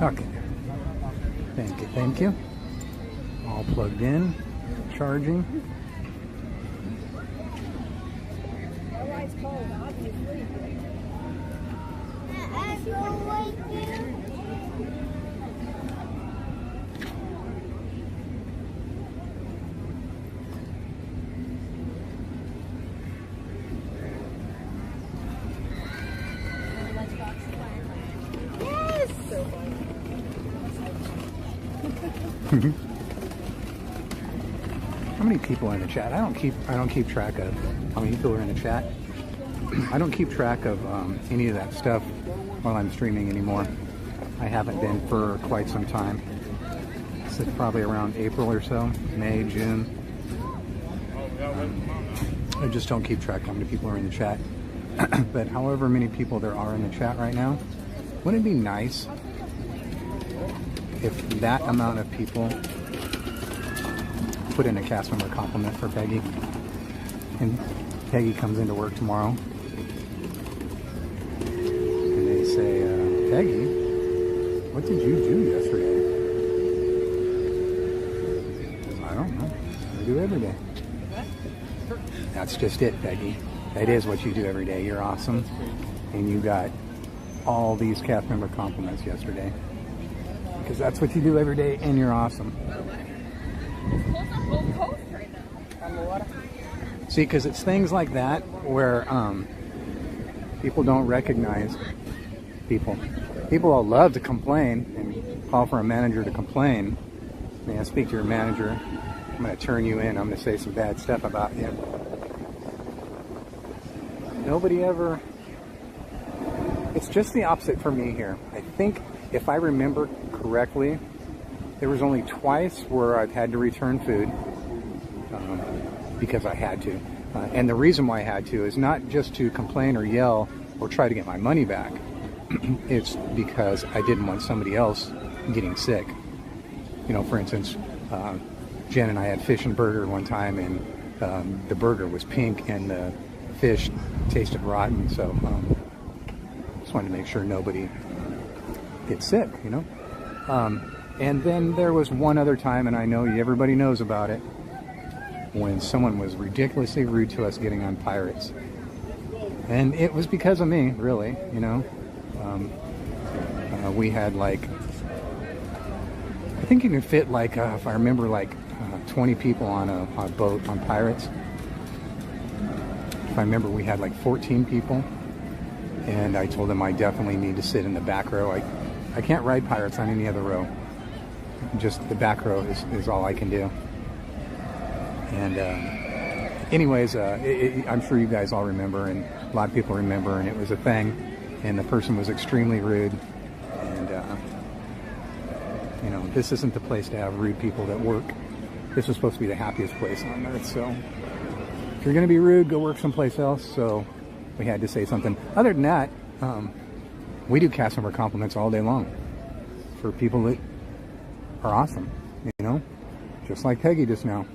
Okay. Thank you, thank you. All plugged in, charging. How many people are in the chat? I don't keep track of how many people are in the chat. I don't keep track of any of that stuff while I'm streaming anymore. I haven't been for quite some time. It's probably around April or so, May, June. I just don't keep track of how many people are in the chat. But however many people there are in the chat right now, wouldn't it be nice if that amount of people put in a cast member compliment for Peggy, and Peggy comes into work tomorrow and they say, Peggy, what did you do yesterday? I don't know. I do every day. That's just it, Peggy. That is what you do every day. You're awesome. And you got all these cast member compliments yesterday. Because that's what you do every day, and you're awesome. See, because it's things like that where people don't recognize people. People all love to complain and call for a manager to complain. May I speak to your manager? I'm going to turn you in. I'm going to say some bad stuff about you. Nobody ever... It's just the opposite for me here. I think, if I remember correctly, there was only twice where I've had to return food because I had to. And the reason why I had to is not just to complain or yell or try to get my money back. It's because I didn't want somebody else getting sick. You know, for instance, Jen and I had fish and burger one time, and the burger was pink and the fish tasted rotten, so just wanted to make sure nobody gets sick, you know. And then there was one other time, and I know everybody knows about it, when someone was ridiculously rude to us getting on Pirates. And it was because of me, really, you know. We had like, I think you can fit like, if I remember, like 20 people on a boat on Pirates. If I remember, we had like 14 people. And I told them I definitely need to sit in the back row. I can't ride Pirates on any other row. Just the back row is all I can do. And anyways, I'm sure you guys all remember, and a lot of people remember, and it was a thing. And the person was extremely rude. And, you know, this isn't the place to have rude people that work. This is supposed to be the happiest place on earth. So if you're going to be rude, go work someplace else. So we had to say something. Other than that, we do cast member compliments all day long for people that are awesome, you know, just like Peggy just now.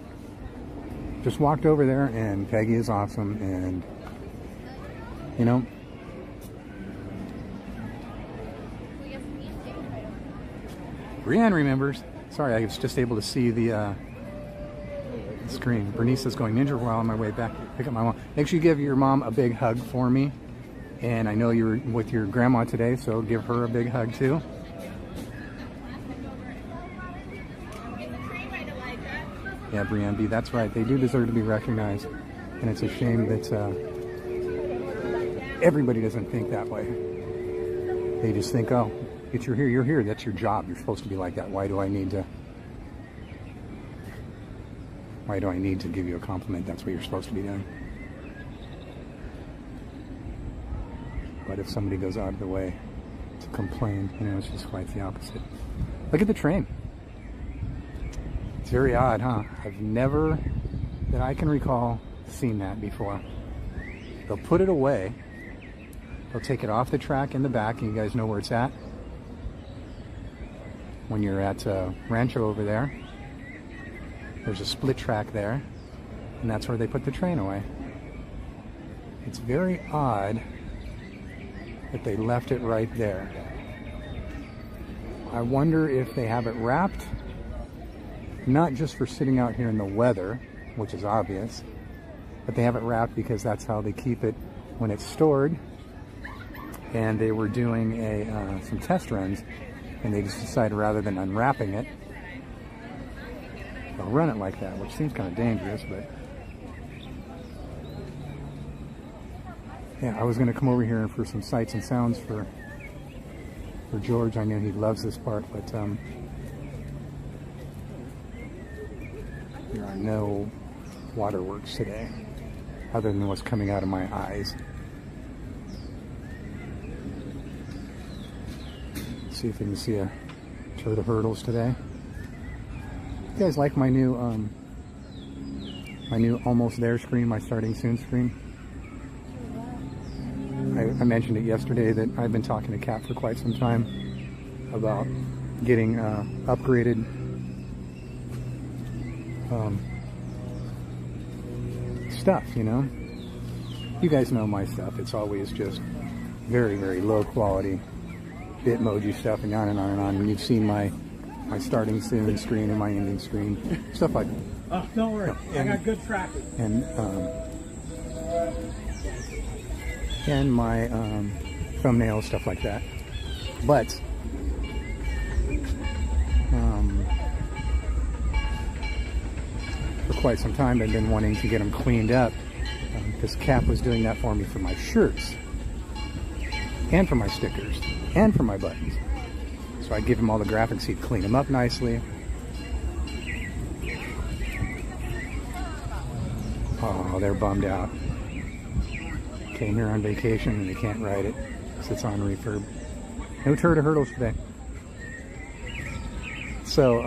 Just walked over there, and Peggy is awesome, and, you know, Brienne remembers. Sorry, I was just able to see the screen. Bernice is going ninja while on my way back to pick up my mom. Make sure you give your mom a big hug for me. And I know you were with your grandma today, so give her a big hug too. Yeah, Brienne B, that's right. They do deserve to be recognized. And it's a shame that everybody doesn't think that way. They just think, oh, you're here, that's your job. You're supposed to be like that. Why do I need to give you a compliment? That's what you're supposed to be doing. But if somebody goes out of the way to complain, you know, it's just quite the opposite. Look at the train. It's very odd, huh? I've never, that I can recall, seen that before. They'll put it away. They'll take it off the track in the back, and you guys know where it's at. When you're at Rancho over there, there's a split track there, and that's where they put the train away. It's very odd that they left it right there. I wonder if they have it wrapped, not just for sitting out here in the weather, which is obvious, but they have it wrapped because that's how they keep it when it's stored. And they were doing some test runs, and they just decided rather than unwrapping it, they'll run it like that, which seems kind of dangerous, but yeah, I was going to come over here for some sights and sounds for George. I know he loves this part, but there are no waterworks today, other than what's coming out of my eyes. Let's see if we can see a turd of hurdles today. You guys like my new almost there screen, my starting soon screen? I mentioned it yesterday that I've been talking to Kat for quite some time about getting upgraded stuff, you know? You guys know my stuff. It's always just very, very low quality Bitmoji stuff and on and on and on. And you've seen my starting soon screen and my ending screen, stuff like that. Oh, don't worry. I got good tracking. And my thumbnails, stuff like that. But for quite some time I've been wanting to get them cleaned up, because Cap was doing that for me for my shirts and for my stickers and for my buttons. So I give him all the graphics, he'd clean them up nicely. Oh, they're bummed out. Came here on vacation and they can't ride it because it's on refurb. No turd of hurdles today. So,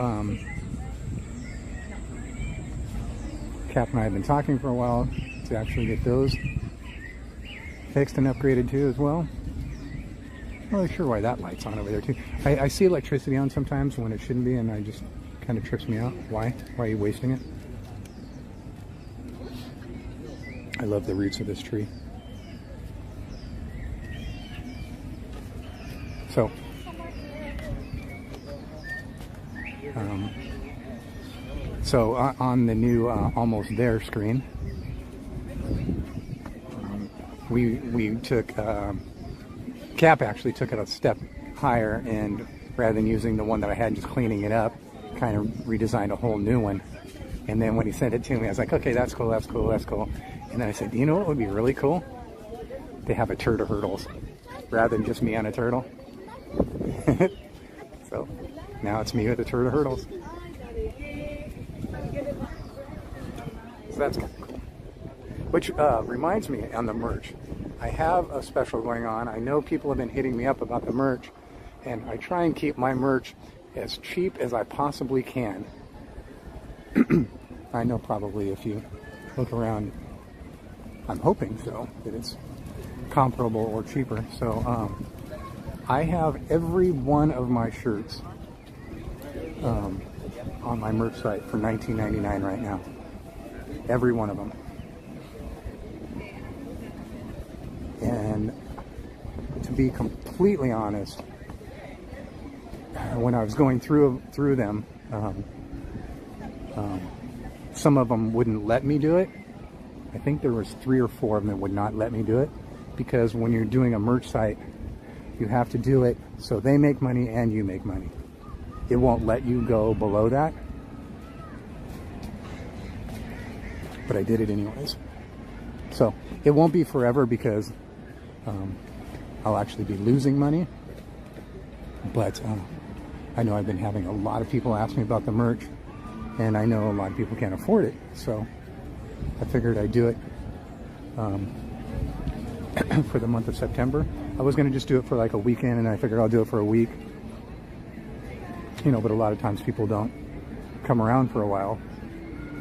Cap and I have been talking for a while to actually get those fixed and upgraded too as well. I'm not really sure why that light's on over there too. I see electricity on sometimes when it shouldn't be, and I just kind of trips me out. Why? Why are you wasting it? I love the roots of this tree. So, on the new almost there screen, we took Cap actually took it a step higher, and rather than using the one that I had, just cleaning it up, kind of redesigned a whole new one. And then when he sent it to me, I was like, okay, that's cool, that's cool, that's cool. And then I said, do you know what would be really cool? They have a turd of hurdles rather than just me on a turtle. So now it's me with a turd of hurdles. So that's kind of cool. Which reminds me, on the merch, I have a special going on. I know people have been hitting me up about the merch, and I try and keep my merch as cheap as I possibly can. I know probably if you look around, I'm hoping so, that it's comparable or cheaper. So I have every one of my shirts on my merch site for $19.99 right now. Every one of them. And to be completely honest, when I was going through them, some of them wouldn't let me do it. I think there was 3 or 4 of them that would not let me do it, because when you're doing a merch site, you have to do it so they make money and you make money. It won't let you go below that. But I did it anyways. So it won't be forever, because I'll actually be losing money. But I know I've been having a lot of people ask me about the merch, and I know a lot of people can't afford it. So I figured I'd do it for the month of September. I was going to just do it for like a weekend, and I figured I'll do it for a week. You know, but a lot of times people don't come around for a while.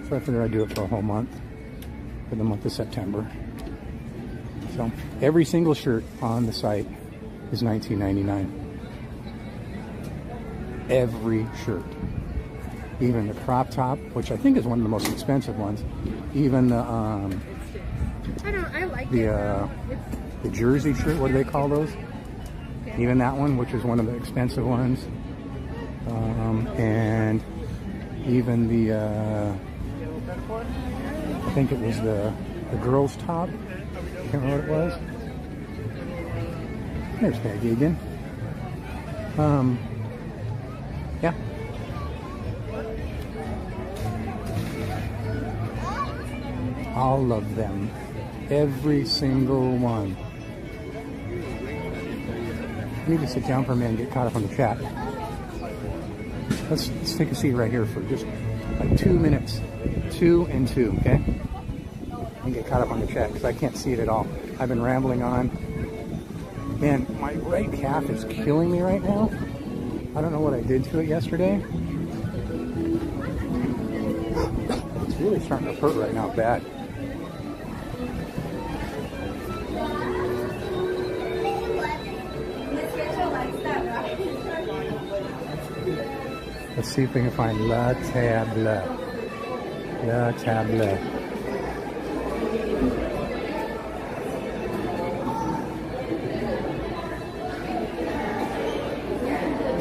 So I figured I'd do it for a whole month, for the month of September. So every single shirt on the site is $19.99. Every shirt. Even the crop top, which I think is one of the most expensive ones. Even the the jersey shirt, what do they call those? Even that one, which is one of the expensive ones. And even the, I think it was the girls' top. I can't remember what it was. There's Peggy again. Yeah. All of them. Every single one. I need to sit down for a minute and get caught up on the chat. Let's take a seat right here for just like 2 minutes. 2 and 2, okay? And get caught up on the chat because I can't see it at all. I've been rambling on. And my right calf is killing me right now. I don't know what I did to it yesterday. It's really starting to hurt right now, bad. Let's see if we can find La Table. La Table.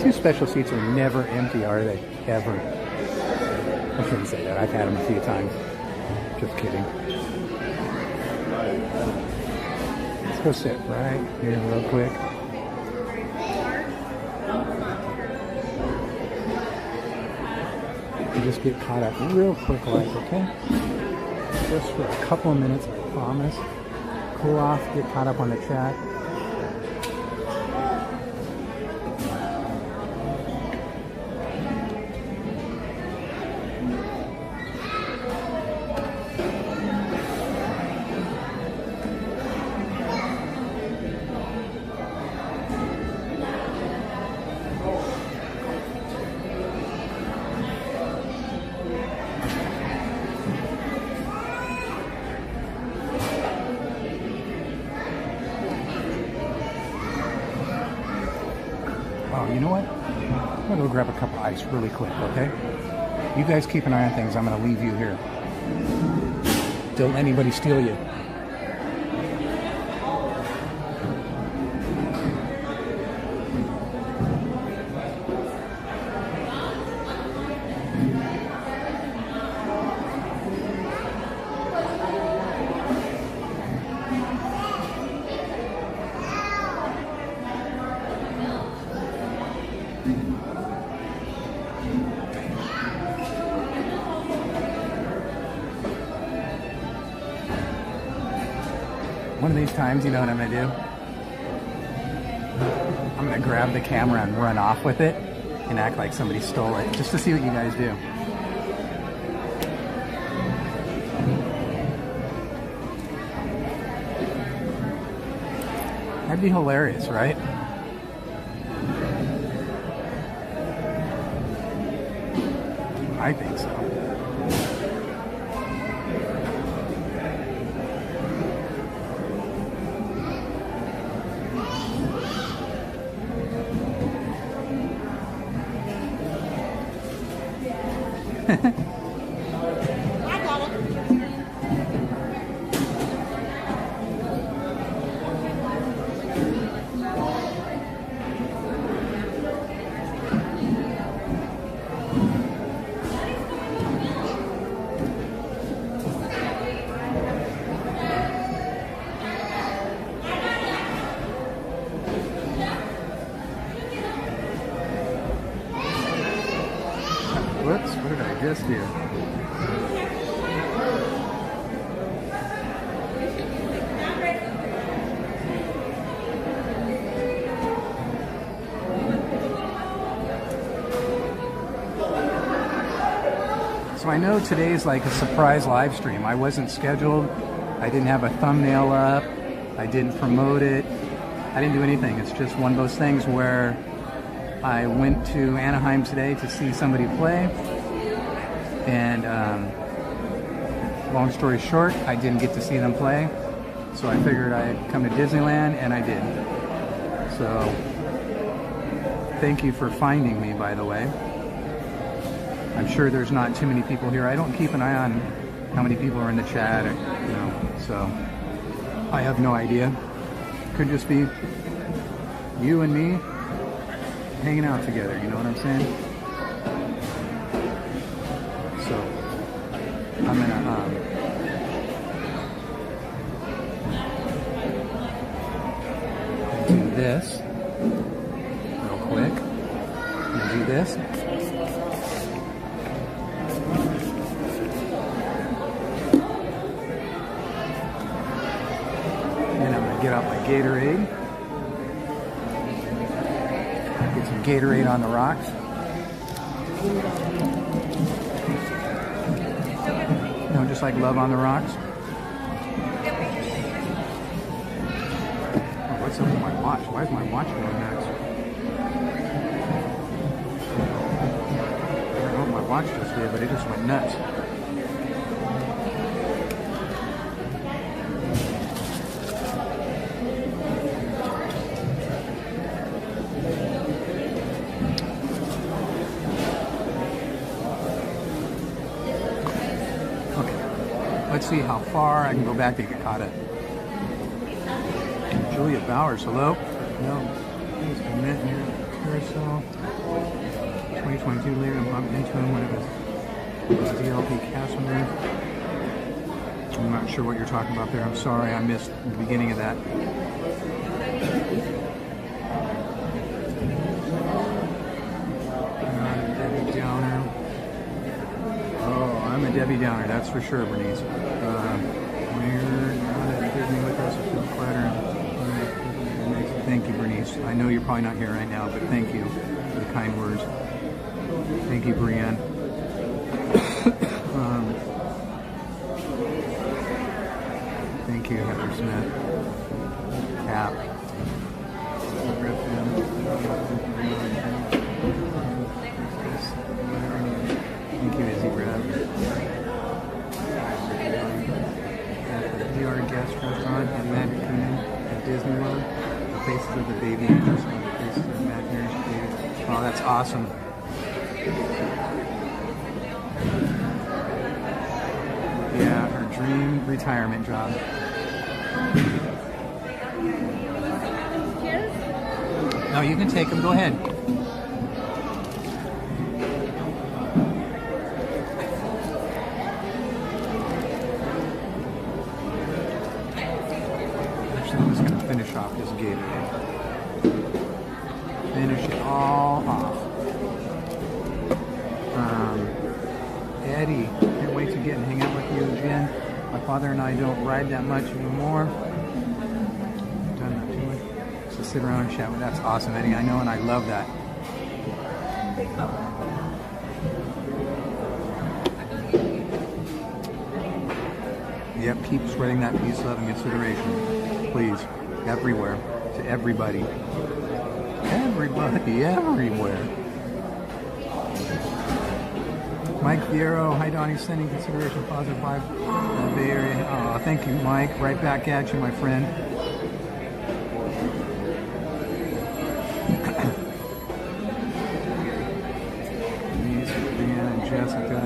Two special seats are never empty, are they? Ever. I shouldn't say that. I've had them a few times. Just kidding. Let's go sit right here real quick. And just get caught up real quick like, okay? Just for a couple of minutes, I promise. Cool off, get caught up on the chat. You know what? I'm gonna go grab a cup of ice really quick, okay? You guys keep an eye on things. I'm gonna leave you here. Don't let anybody steal you. One of these times, you know what I'm gonna do? I'm gonna grab the camera and run off with it and act like somebody stole it, just to see what you guys do. That'd be hilarious, right? I think so. Whoops, what did I just do? So I know today's like a surprise live stream. I wasn't scheduled. I didn't have a thumbnail up. I didn't promote it. I didn't do anything. It's just one of those things where I went to Anaheim today to see somebody play, and long story short, I didn't get to see them play, so I figured I'd come to Disneyland, and I did. So, thank you for finding me, by the way. I'm sure there's not too many people here. I don't keep an eye on how many people are in the chat, so I have no idea. Could just be you and me hanging out together, you know what I'm saying? I'm gonna do this real quick. I'm gonna do this. And I'm gonna get out my Gatorade. Get some Gatorade on the rocks. You know, just like Love on the Rocks. Oh, what's up with my watch? Why is my watch going nuts? I don't know what my watch just did, but it just went nuts. Let's see how far I can go back to get caught up. Julia Bowers, hello? No. Please commit here. Carousel. 2022 later, I bumped into him when it was DLP cast member. I'm not sure what you're talking about there. I'm sorry, I missed the beginning of that. Debbie Downer. Oh, I'm a Debbie Downer, that's for sure, Bernice. We're not at Disney with us, I feel flattered. Thank you, Bernice. I know you're probably not here right now, but thank you for the kind words. Thank you, Brianne. Thank you, Heather Smith. Cap. Thank you, Izzy Rev. At the DR Guest Restaurant at Magic Kingdom at Disney World, the faces of the baby angels and the faces of the imaginary baby. Oh, that's awesome. Yeah, her dream retirement job. No, you can take them. Go ahead. I'm just going to finish off this Gatorade. Finish it all off. Eddie, can't wait to get and hang out with you again. My father and I don't ride that much anymore. Done not too much. So sit around and chat with. That's awesome, Eddie. I know, and I love that. Yep, keep spreading that peace, love, and consideration. Please, everywhere, to everybody. Everybody, everywhere. Mike Fierro, hi Donnie, sending consideration, positive vibe, Bay Area. Oh, thank you, Mike. Right back at you, my friend. Denise, Brianna, and Jessica.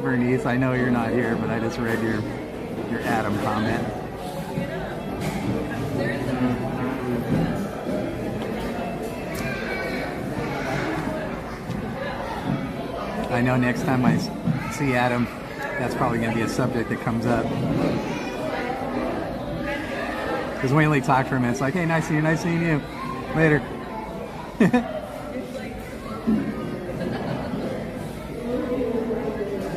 Bernice, I know you're not here, but I just read your Adam comment. I know next time I see Adam, that's probably going to be a subject that comes up. Because we only talk for a minute. It's like, hey, nice seeing you. Later.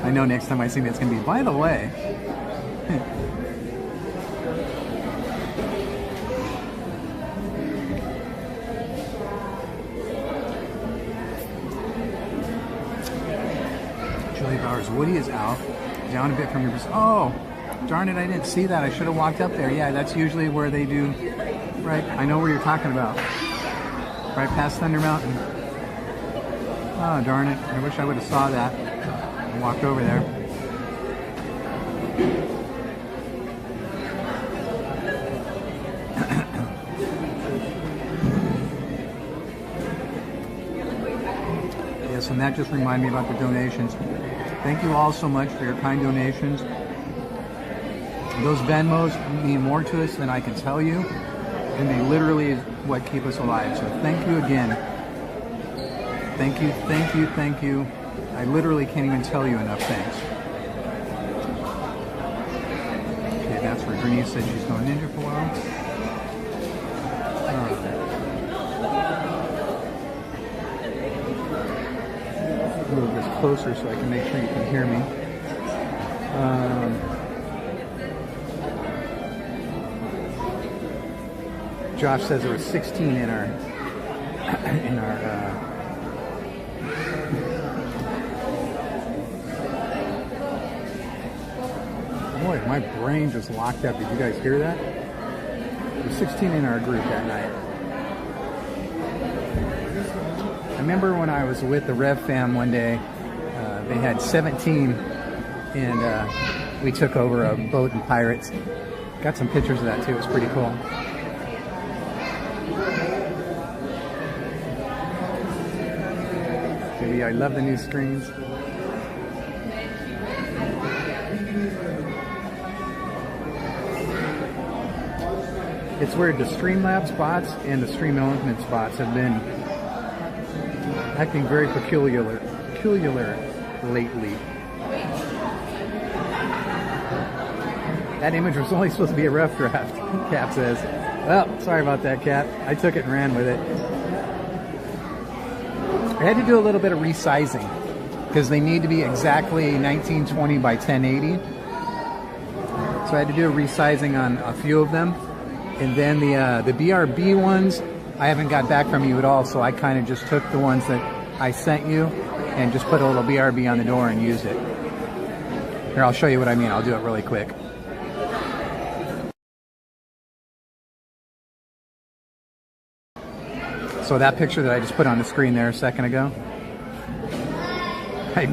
I know next time I see him, it's going to be, by the way. Woody is out, down a bit from your... Oh, darn it, I didn't see that. I should have walked up there. Yeah, that's usually where they do... Right, I know where you're talking about. Right past Thunder Mountain. Oh, darn it. I wish I would have saw that and walked over there. Yes, and that just reminded me about the donations. Thank you all so much for your kind donations. Those Venmos mean more to us than I can tell you, and they literally is what keep us alive. So thank you again. Thank you, thank you, thank you. I literally can't even tell you enough thanks. Okay, that's where Denise said she's going ninja for a while. Move this closer so I can make sure you can hear me. Josh says there was 16 in our boy, my brain just locked up. Did you guys hear that? There was 16 in our group that night. I remember when I was with the Rev Fam one day, they had 17 and we took over a boat in Pirates. Got some pictures of that too, it was pretty cool. Baby, I love the new screens. It's weird, the Streamlabs spots and the Stream Element spots have been acting very peculiar lately. That image was only supposed to be a rough draft, Cap says. Well, sorry about that, Cap. I took it and ran with it. I had to do a little bit of resizing because they need to be exactly 1920 by 1080. So I had to do a resizing on a few of them. And then the BRB ones, I haven't got back from you at all, so I kind of just took the ones that I sent you and just put a little BRB on the door and used it. Here, I'll show you what I mean. I'll do it really quick. So that picture that I just put on the screen there a second ago, I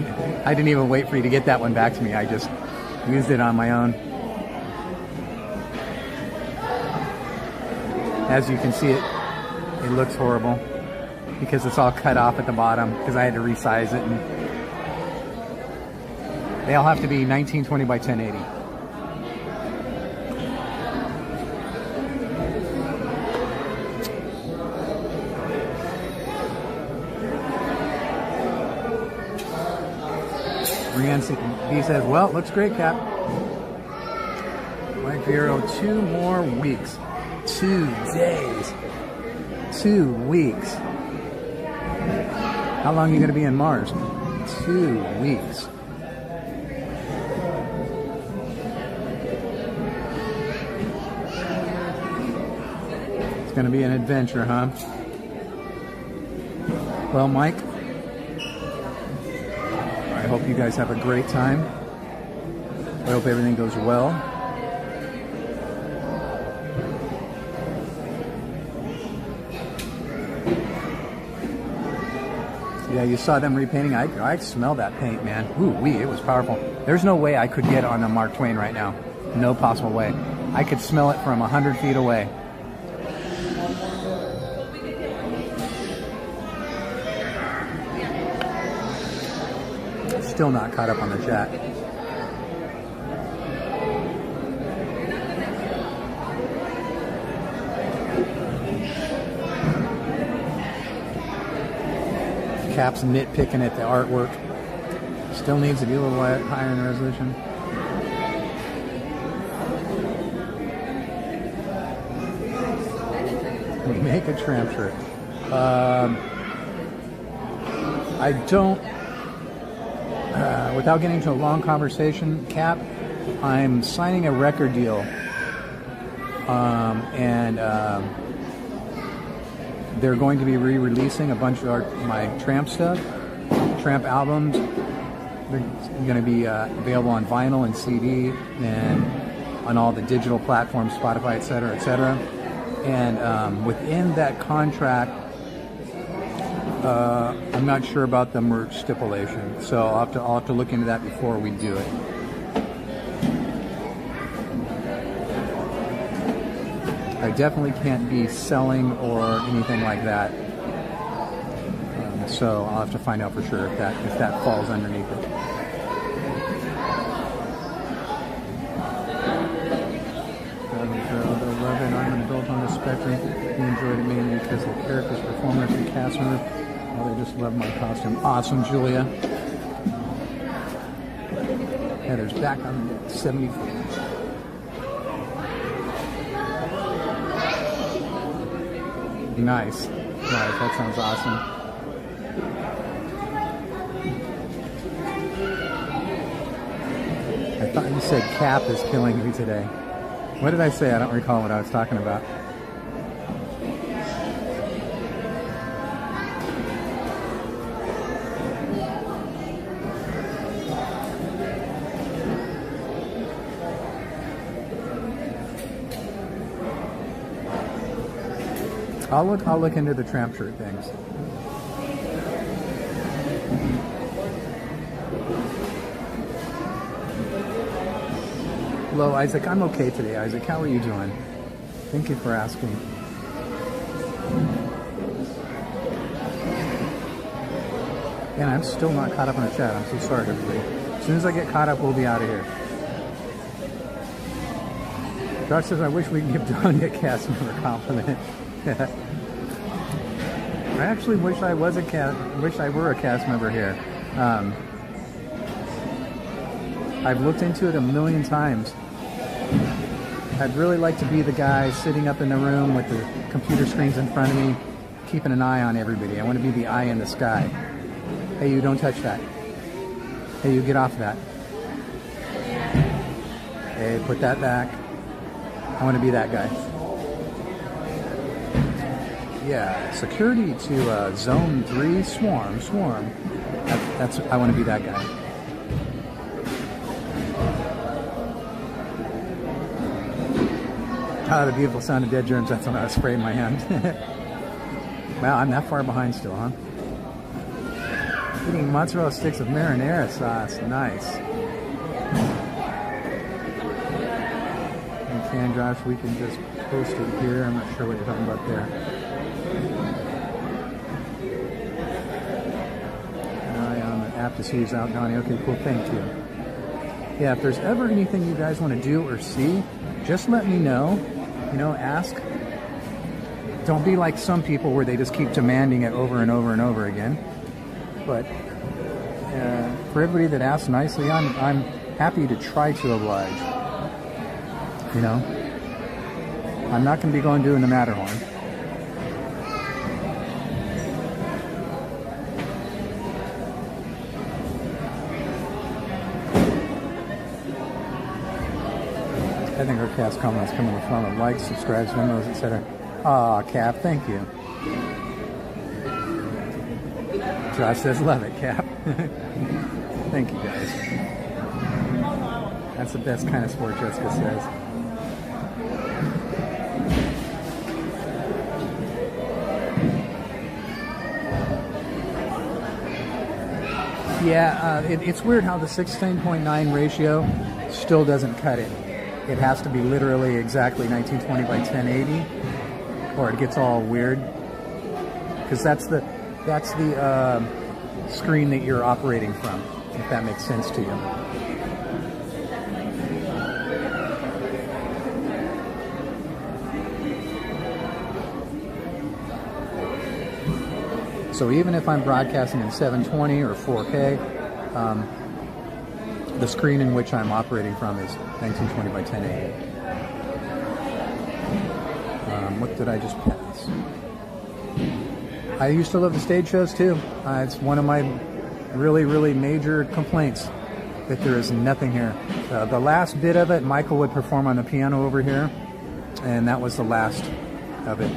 didn't even wait for you to get that one back to me. I just used it on my own. As you can see, it looks horrible because it's all cut off at the bottom because I had to resize it. And they all have to be 1920 by 1080. He says, well, it looks great, Cap. Mike Vero, 2 more weeks. 2 days. 2 weeks. How long are you going to be in Mars? 2 weeks. It's going to be an adventure, huh? Well, Mike, I hope you guys have a great time. I hope everything goes well. Yeah, you saw them repainting. I smell that paint, man. Ooh-wee, it was powerful. There's no way I could get on a Mark Twain right now. No possible way. I could smell it from 100 feet away. Still not caught up on the chat. Cap's nitpicking at the artwork. Still needs to be a little higher in resolution. We make a tramp shirt. I don't. Without getting into a long conversation, Cap, I'm signing a record deal, and they're going to be re-releasing a bunch of my Tramp stuff, Tramp albums. They're going to be available on vinyl and CD and on all the digital platforms, Spotify, etc., etc. And within that contract, I'm not sure about the merch stipulation, so I'll have to look into that before we do it. I definitely can't be selling or anything like that, so I'll have to find out for sure if that falls underneath it. The 11 I'm built on the spectrum. We enjoyed it mainly because the characters, performance, and cast members Oh, they just love my costume. Awesome, Julia. Heather's back on deck. 74. Nice. Nice. That sounds awesome. I thought you said Cap is killing me today. What did I say? I don't recall what I was talking about. I'll look into the tramp shirt things. Hello, Isaac. I'm okay today, Isaac. How are you doing? Thank you for asking. And I'm still not caught up on the chat. I'm so sorry, everybody. As soon as I get caught up, we'll be out of here. Josh says, I wish we could give Donnie a cast member compliment. I actually wish I was wish I were a cast member here. I've looked into it a million times. I'd really like to be the guy sitting up in the room with the computer screens in front of me, keeping an eye on everybody. I want to be the eye in the sky. Hey, you don't touch that. Hey, you get off that. Hey, put that back. I want to be that guy. Yeah, security to Zone 3, Swarm. That's I want to be that guy. Ah, the beautiful sound of dead germs. That's when I was spraying my hand. Wow, I'm that far behind still, huh? Eating mozzarella sticks with marinara sauce. Nice. You can, Josh. We can just post it here. I'm not sure what you're talking about there. App to see who's out, Donnie. Okay, cool. Thank you. Yeah, if there's ever anything you guys want to do or see, just let me know. You know, ask. Don't be like some people where they just keep demanding it over and over and over again. But for everybody that asks nicely, I'm happy to try to oblige. You know, I'm not going to be going doing the Matterhorn. I think our cast comments come in the form of likes, subscribes, memos, etc. Aw, Cap, thank you. Josh says, love it, Cap. Thank you, guys. That's the best kind of sport, Jessica says. Yeah, it's weird how the 16.9 ratio still doesn't cut it. It has to be literally exactly 1920 by 1080, or it gets all weird. Because that's the screen that you're operating from, if that makes sense to you. So even if I'm broadcasting in 720 or 4K, the screen in which I'm operating from is 1920 by 1080. What did I just pass? I used to love the stage shows too. It's one of my really, really major complaints that there is nothing here. The last bit of it, Michael would perform on the piano over here, and that was the last of it.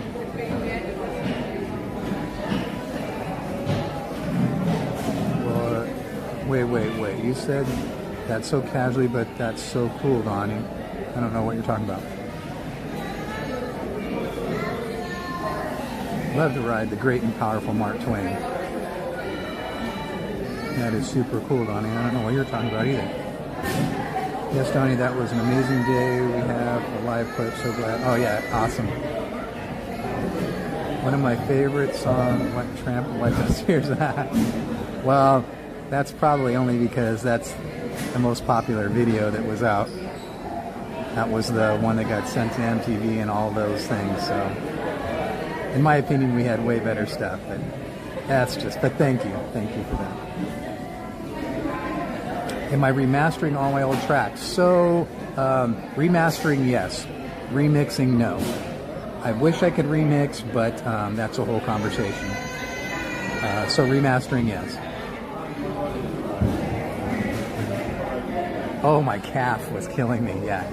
Wait. You said that's so casually, but that's so cool, Donnie. I don't know what you're talking about. Love to ride the great and powerful Mark Twain. That is super cool, Donnie. I don't know what you're talking about either. Yes, Donnie, that was an amazing day. We have a live clip. So glad. Oh yeah, awesome. One of my favorite songs. What tramp? What upstairs? Well, that's probably only because that's the most popular video that was out. That was the one that got sent to MTV and all those things. So, in my opinion, we had way better stuff. But That's just, but thank you for that. Am I remastering all my old tracks? So, remastering, yes. Remixing, no. I wish I could remix, but that's a whole conversation. So remastering, yes. Oh, my calf was killing me. Yeah.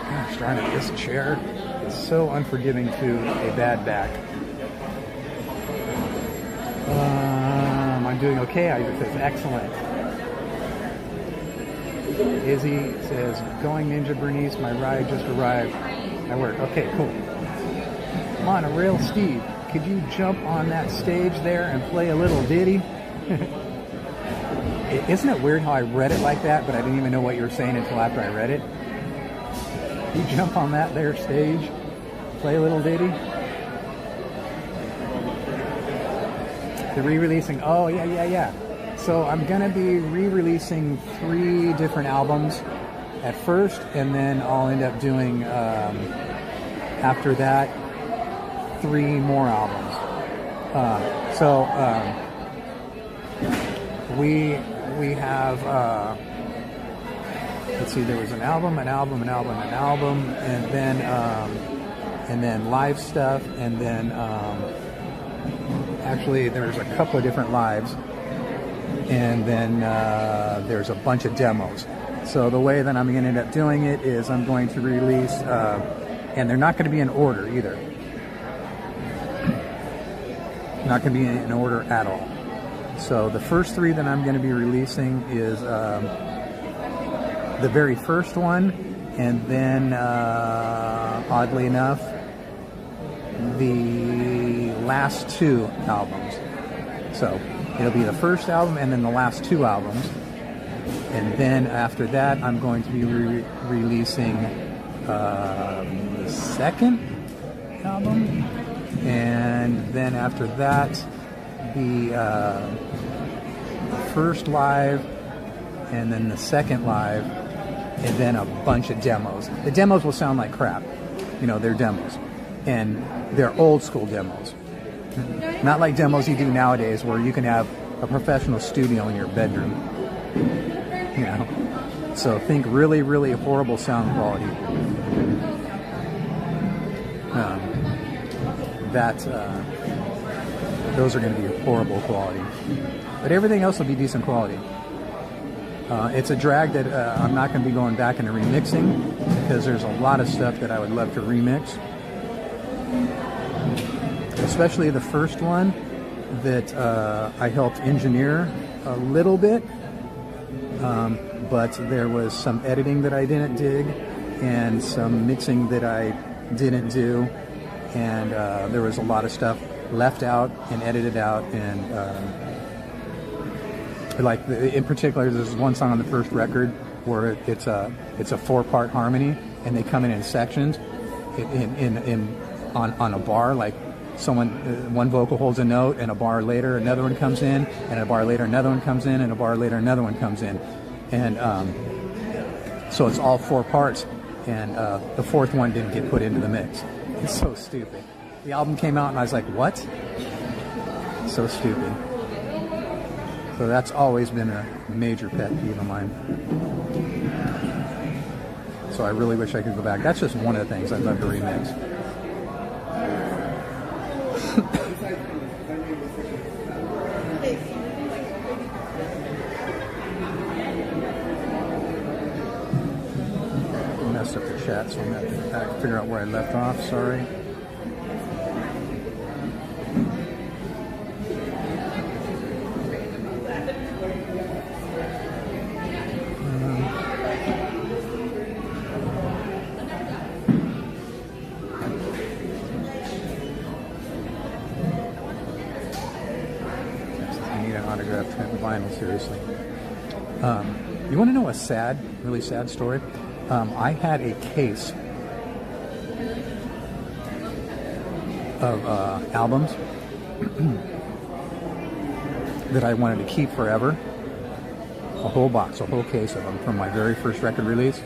Gosh darn it, this chair is so unforgiving to a bad back. I'm doing okay. I says excellent. Izzy says, going Ninja Bernice, my ride just arrived at work. Okay, cool. Monorail Steve, could you jump on that stage there and play a little ditty? Isn't it weird how I read it like that, but I didn't even know what you were saying until after I read it? You jump on that there stage, play a little ditty? The re-releasing, oh yeah. So I'm gonna be re-releasing 3 different albums at first, and then I'll end up doing, after that, 3 more albums. We have, let's see, there was an album, and then live stuff, and then actually there's a couple of different lives, and then there's a bunch of demos. So the way that I'm going to end up doing it is I'm going to release, and they're not going to be in order either. Not going to be in order at all. So the first 3 that I'm going to be releasing is the very first one, and then oddly enough, the last 2 albums. So it'll be the first album and then the last 2 albums, and then after that I'm going to be releasing the second album, and then after that the first live, and then the second live, and then a bunch of demos. The demos will sound like crap, they're demos, and they're old school demos, not like demos you do nowadays where you can have a professional studio in your bedroom, so think really, really horrible sound quality. Those are going to be horrible quality, but everything else will be decent quality. It's a drag that I'm not going to be going back into remixing, because there's a lot of stuff that I would love to remix, especially the first one that I helped engineer a little bit, but there was some editing that I didn't dig and some mixing that I didn't do, and there was a lot of stuff left out and edited out, and in particular, there's one song on the first record where it's a 4-part harmony, and they come in sections, on a bar. Like one vocal holds a note, and a bar later another one comes in, and a bar later another one comes in, and a bar later another one comes in, and so it's all 4 parts, and the 4th one didn't get put into the mix. It's so stupid. The album came out and I was like, what? So stupid. So that's always been a major pet peeve of mine. So I really wish I could go back. That's just one of the things I'd love to remix. I messed up the chat, so I'm going to have to figure out where I left off. Sorry. Vinyl, seriously. You want to know a really sad story? I had a case of albums that I wanted to keep forever. A whole box, a whole case of them from my very first record release.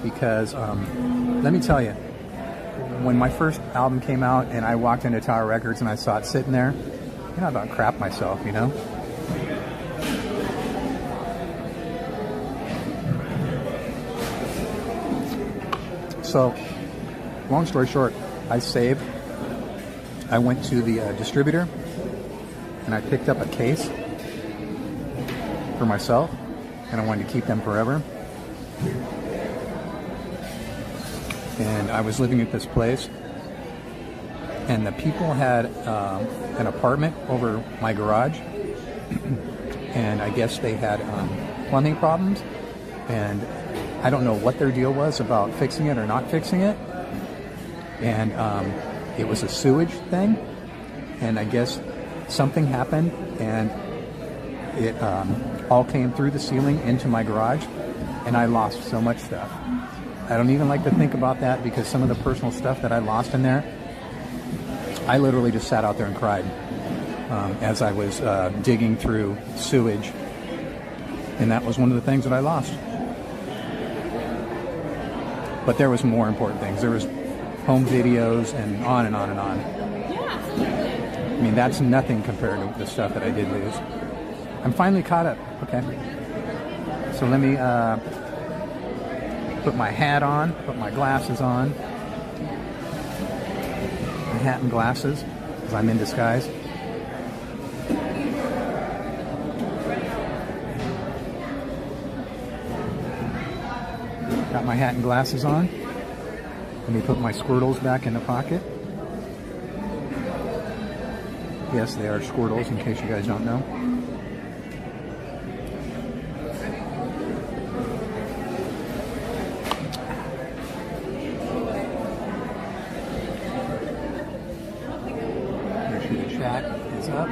Because let me tell you, when my first album came out and I walked into Tower Records and I saw it sitting there, you know, I about crap myself, you know? So, long story short, I saved. I went to the distributor and I picked up a case for myself, and I wanted to keep them forever. And I was living at this place, and the people had an apartment over my garage, and I guess they had plumbing problems, and I don't know what their deal was about fixing it or not fixing it, and it was a sewage thing, and I guess something happened, and it all came through the ceiling into my garage, and I lost so much stuff. I don't even like to think about that, because some of the personal stuff that I lost in there, I literally just sat out there and cried as I was digging through sewage, and that was one of the things that I lost. But there was more important things. There was home videos and on and on and on. I mean, that's nothing compared to the stuff that I did lose. I'm finally caught up. Okay. So let me put my hat on, put my glasses on. My hat and glasses, because I'm in disguise. Got my hat and glasses on. Let me put my squirtles back in the pocket. Yes, they are squirtles, in case you guys don't know. Make sure the chat is up.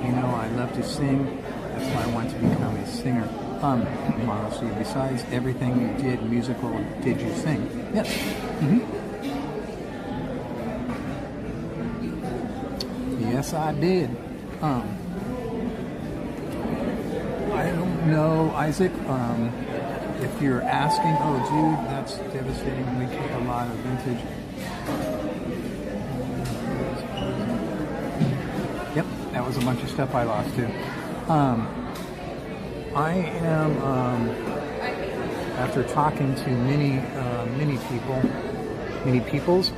You know, I love to sing. That's why I want to become a singer. Marcy, besides everything you did musical, did you sing? Yes. Yes, I did. I don't know, Isaac. If you're asking, oh, dude, that's devastating. We keep a lot of vintage. Yep, that was a bunch of stuff I lost too. I am, after talking to many peoples,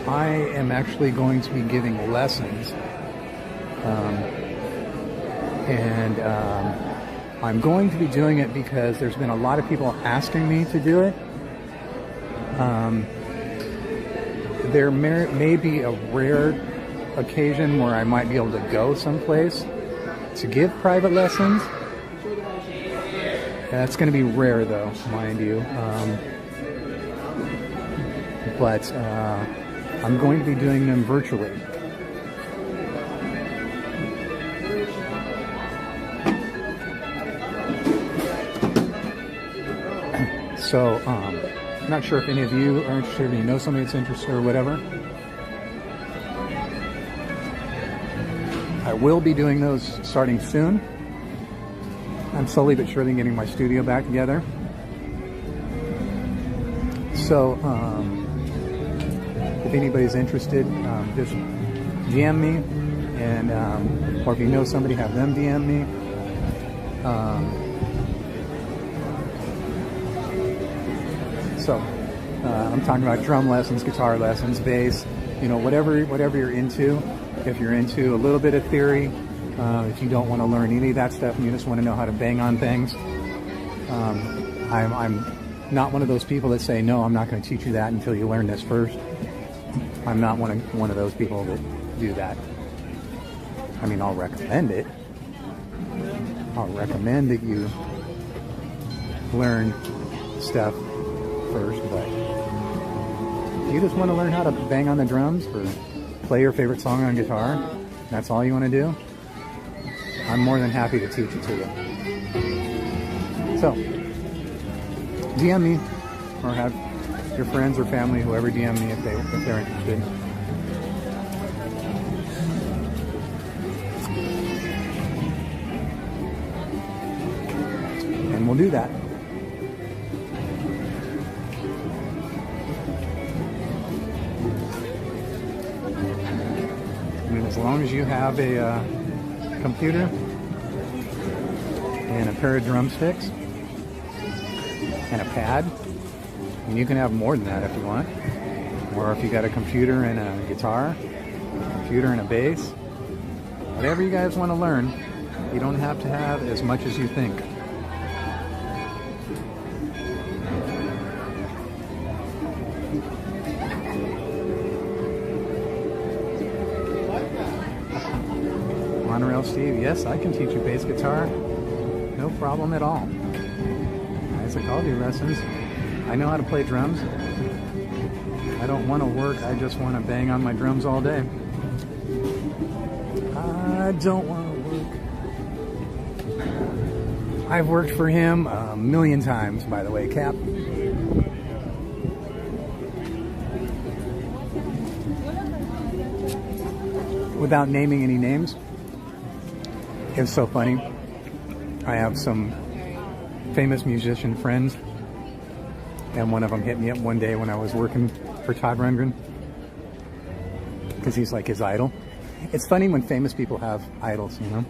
I am actually going to be giving lessons, and I'm going to be doing it because there's been a lot of people asking me to do it. There may be a rare occasion where I might be able to go someplace to give private lessons. That's going to be rare, though, mind you. But I'm going to be doing them virtually. So, I'm not sure if any of you are interested, or you know somebody that's interested or whatever. I will be doing those starting soon. I'm slowly but surely getting my studio back together. So, if anybody's interested, just DM me, and or if you know somebody, have them DM me. So, I'm talking about drum lessons, guitar lessons, bass, you know, whatever you're into. If you're into a little bit of theory, if you don't want to learn any of that stuff and you just want to know how to bang on things, I'm not one of those people that say, no, I'm not going to teach you that until you learn this first. I'm not one of those people that do that. I mean, I'll recommend it. I'll recommend that you learn stuff first, but if you just want to learn how to bang on the drums or play your favorite song on guitar, that's all you want to do, I'm more than happy to teach it to you. So, DM me, or have your friends or family, whoever, DM me if they're interested. And we'll do that. And as long as you have a computer and a pair of drumsticks and a pad, and you can have more than that if you want, or if you got a computer and a guitar, a computer and a bass, whatever you guys want to learn, you don't have to have as much as you think. Monorail Steve, yes, I can teach you bass guitar. No problem at all. Isaac, I'll do lessons. I know how to play drums. I don't want to work, I just want to bang on my drums all day. I don't want to work. I've worked for him a million times, by the way, Cap. Without naming any names, it's so funny. I have some famous musician friends, and one of them hit me up one day when I was working for Todd Rundgren, because he's like his idol. It's funny when famous people have idols, you know?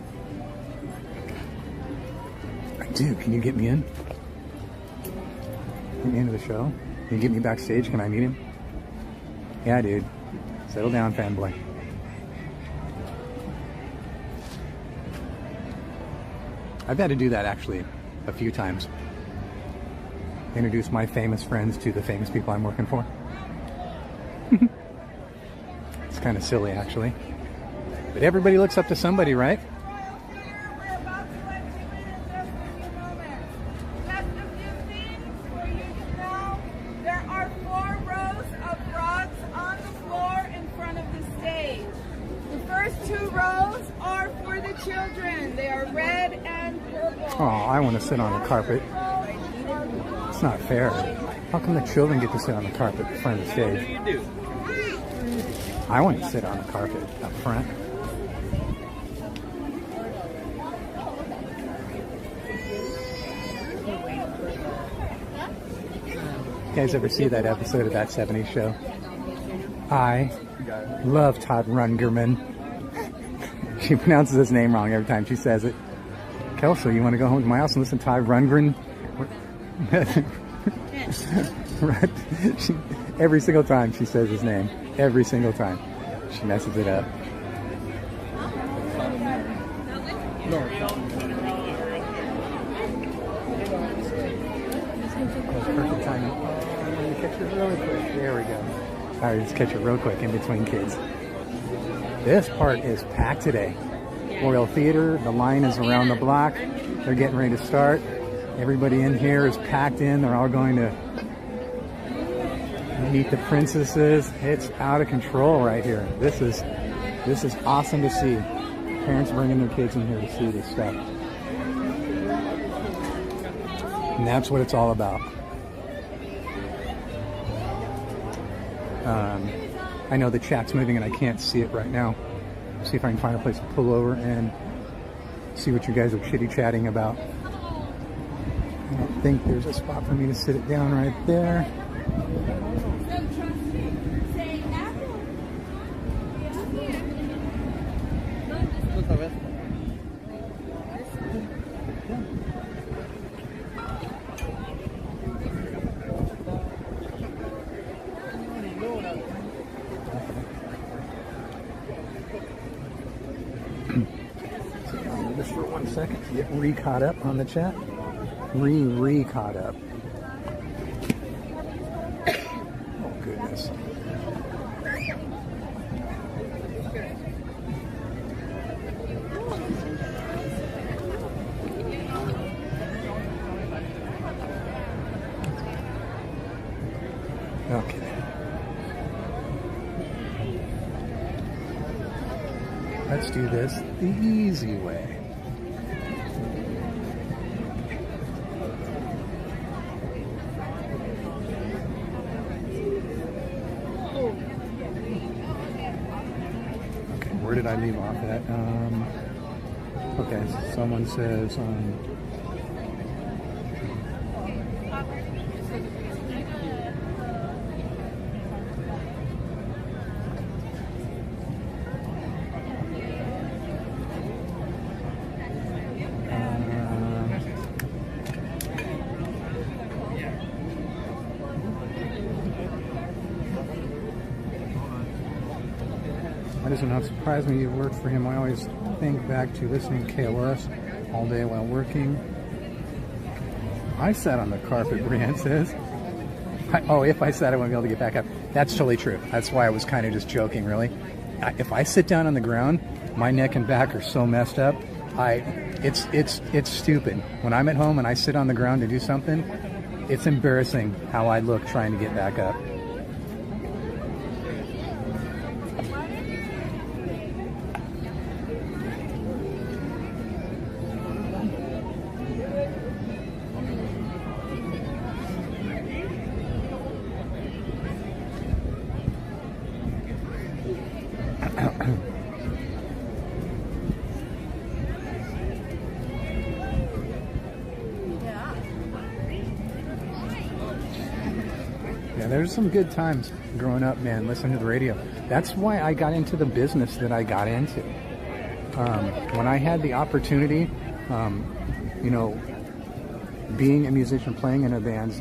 Dude, can you get me in? Get me into the show? Can you get me backstage? Can I meet him? Yeah, dude. Settle down, fanboy. I've had to do that actually a few times. Introduce my famous friends to the famous people I'm working for. It's kind of silly actually. But everybody looks up to somebody, right? There are 4 rows of frogs on the floor in front of the stage. The first 2 rows are for the children. They are red and purple. Oh, I want to sit on the carpet. It's not fair. How come the children get to sit on the carpet in front of the stage? I want to sit on the carpet up front. You guys ever see that episode of That 70s Show? I love Todd Rundgren. She pronounces his name wrong every time she says it. Kelsey, you want to go home to my house and listen to Todd Rundgren? Right. Every single time she says his name. Every single time. She messes it up. Perfect timing. Let me catch it really quick. There we go. Alright, let's catch it real quick in between kids. This part is packed today. Royal Theater, the line is around the block. They're getting ready to start. Everybody in here is packed in. They're all going to meet the princesses. It's out of control right here. This is awesome to see. Parents bringing their kids in here to see this stuff. And that's what it's all about. I know the chat's moving and I can't see it right now. See if I can find a place to pull over and see what you guys are chitty-chatting about. I don't think there's a spot for me to sit it down right there. Just for 1 second to get re-caught up on the chat. Re-caught up. Oh, goodness. Okay. Let's do this the easy way. where did I leave off at? Okay, someone says, Why does it not surprise me you work for him? I always think back to listening to KLS all day while working. I sat on the carpet, Brian says. If I sat, I wouldn't be able to get back up. That's totally true. That's why I was kind of just joking, really. If I sit down on the ground, my neck and back are so messed up. It's stupid. When I'm at home and I sit on the ground to do something, it's embarrassing how I look trying to get back up. There's some good times growing up, man, listening to the radio. That's why I got into the business that I got into. When I had the opportunity, you know, being a musician, playing in a band,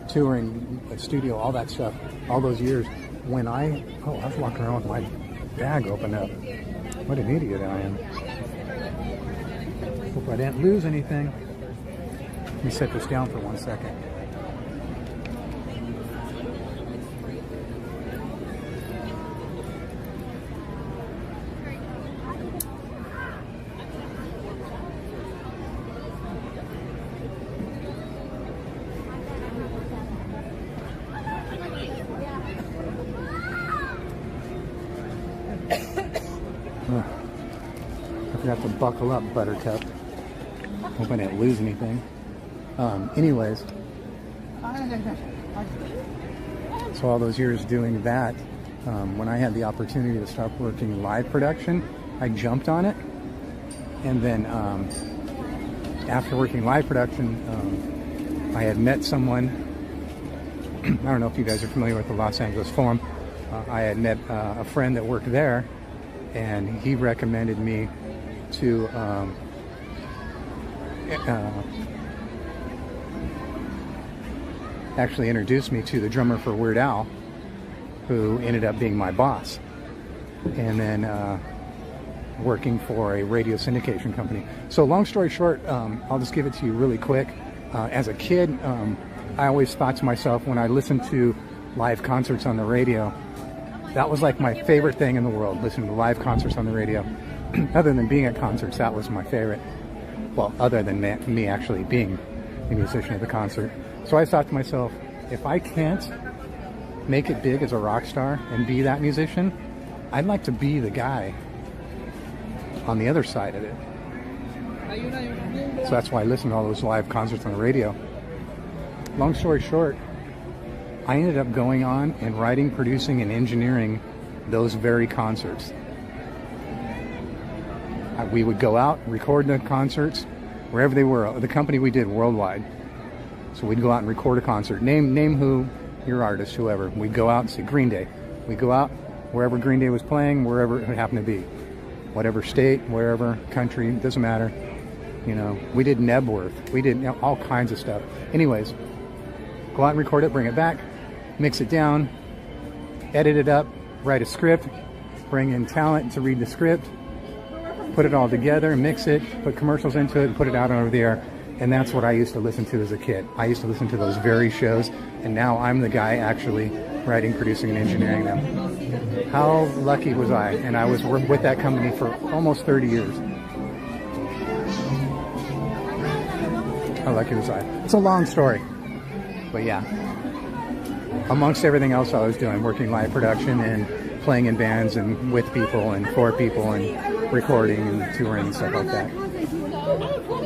touring, a studio, all that stuff, all those years, when I was walking around with my bag open up. What an idiot I am. Hope I didn't lose anything. Let me set this down for 1 second. I forgot to buckle up, Buttercup. Hope I didn't lose anything. Anyways, so all those years doing that, when I had the opportunity to start working live production, I jumped on it. And then after working live production, I had met someone. I don't know if you guys are familiar with the Los Angeles Forum. I had met a friend that worked there, and he recommended me to actually introduce me to the drummer for Weird Al, who ended up being my boss, and then working for a radio syndication company. So long story short, I'll just give it to you really quick. As a kid, I always thought to myself, when I listened to live concerts on the radio, that was like my favorite thing in the world, listening to live concerts on the radio. Other than being at concerts, that was my favorite. Well, other than me actually being a musician at the concert. So I thought to myself, if I can't make it big as a rock star and be that musician, I'd like to be the guy on the other side of it. So that's why I listened to all those live concerts on the radio. Long story short, I ended up going on and writing, producing, and engineering those very concerts. We would go out, record the concerts, wherever they were. The company we did worldwide. So we'd go out and record a concert. Name who, your artist, whoever. We'd go out and see Green Day. We'd go out wherever Green Day was playing, wherever it happened to be. Whatever state, wherever, country, doesn't matter. You know, we did Nebworth. We did all kinds of stuff. Anyways, go out and record it, bring it back, mix it down, edit it up, write a script, bring in talent to read the script, put it all together, mix it, put commercials into it, and put it out over the air. And that's what I used to listen to as a kid. I used to listen to those very shows, and now I'm the guy actually writing, producing, and engineering them. How lucky was I? And I was with that company for almost 30 years. How lucky was I? It's a long story, but yeah. Amongst everything else I was doing, working live production and playing in bands and with people and for people and recording and touring and stuff like that.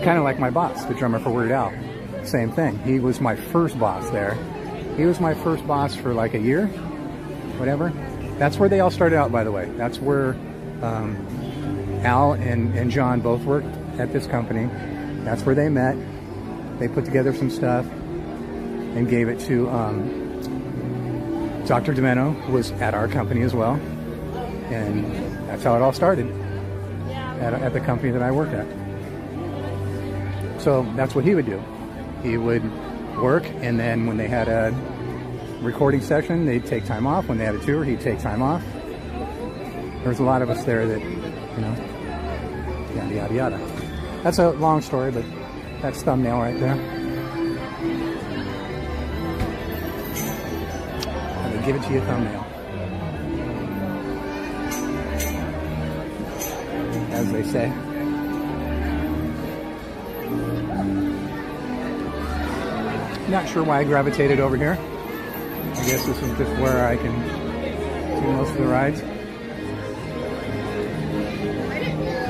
Kind of like my boss, the drummer for Weird Al. Same thing. He was my first boss there. He was my first boss for like a year, whatever. That's where they all started out, by the way. That's where Al and John both worked at this company. That's where they met. They put together some stuff and gave it to Dr. Demeno, who was at our company as well. And that's how it all started at the company that I worked at. So that's what he would do. He would work, and then when they had a recording session, they'd take time off. When they had a tour, he'd take time off. There was a lot of us there that, you know, yada, yada, yada. That's a long story, but that's thumbnail right there. And they give it to you thumbnail. As they say. Not sure why I gravitated over here. I guess this is just where I can do most of the rides.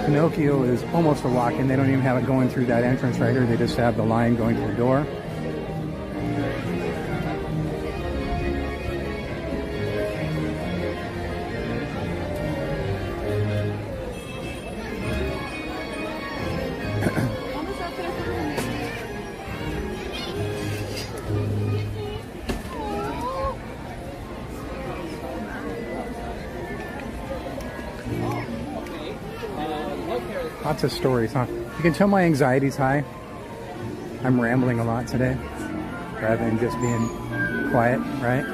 Pinocchio is almost a walk-in. They don't even have it going through that entrance right here. They just have the line going to the door. Lots of stories, huh? You can tell my anxiety's high. I'm rambling a lot today, rather than just being quiet, right?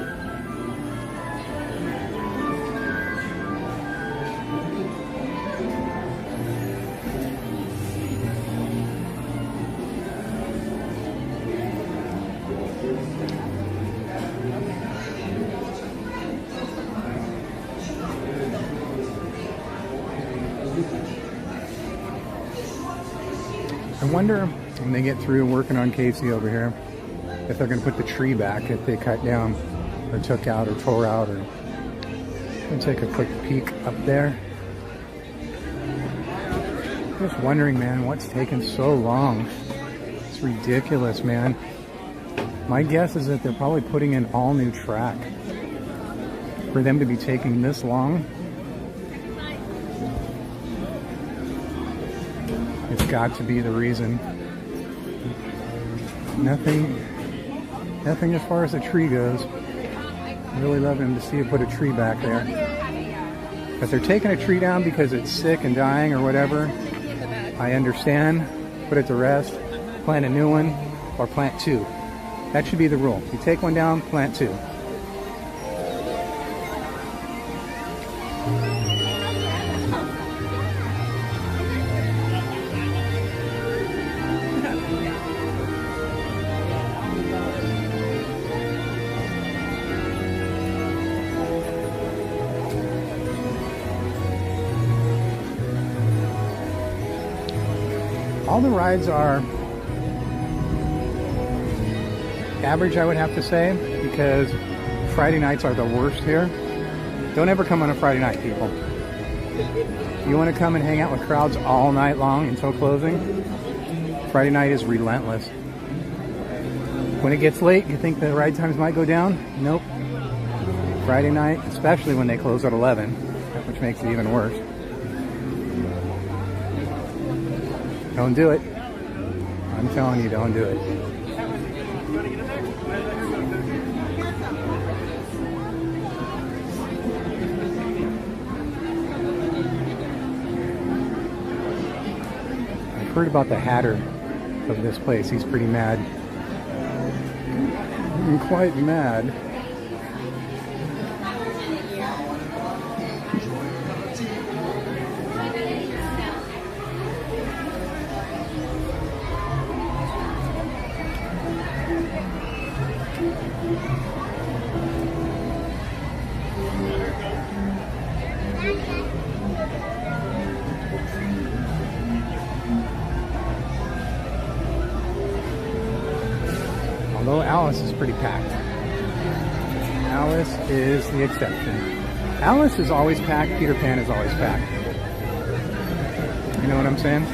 I wonder when they get through working on Casey over here, if they're going to put the tree back that they cut down or took out or tore out. Or I'll take a quick peek up there. Just wondering, man, what's taking so long? It's ridiculous, man. My guess is that they're probably putting in all new track. For them to be taking this long, it's got to be the reason. Nothing as far as the tree goes. I'd really love them to see it put a tree back there. If they're taking a tree down because it's sick and dying or whatever, I understand. Put it to rest, plant a new one, or plant two. That should be the rule. You take one down, plant two. All the rides are average, I would have to say, because Friday nights are the worst here. Don't ever come on a Friday night, people. You want to come and hang out with crowds all night long until closing? Friday night is relentless. When it gets late, you think the ride times might go down? Nope. Friday night, especially when they close at 11, which makes it even worse. Don't do it. I'm telling you, don't do it. I've heard about the hatter of this place. He's pretty mad. I'm quite mad. Although Alice is pretty packed. Alice is the exception. Alice is always packed, Peter Pan is always packed. You know what I'm saying?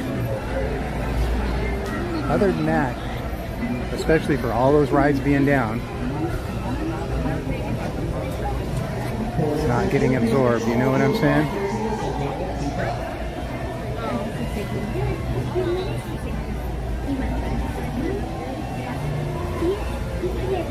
Other than that, especially for all those rides being down, it's not getting absorbed, you know what I'm saying? Just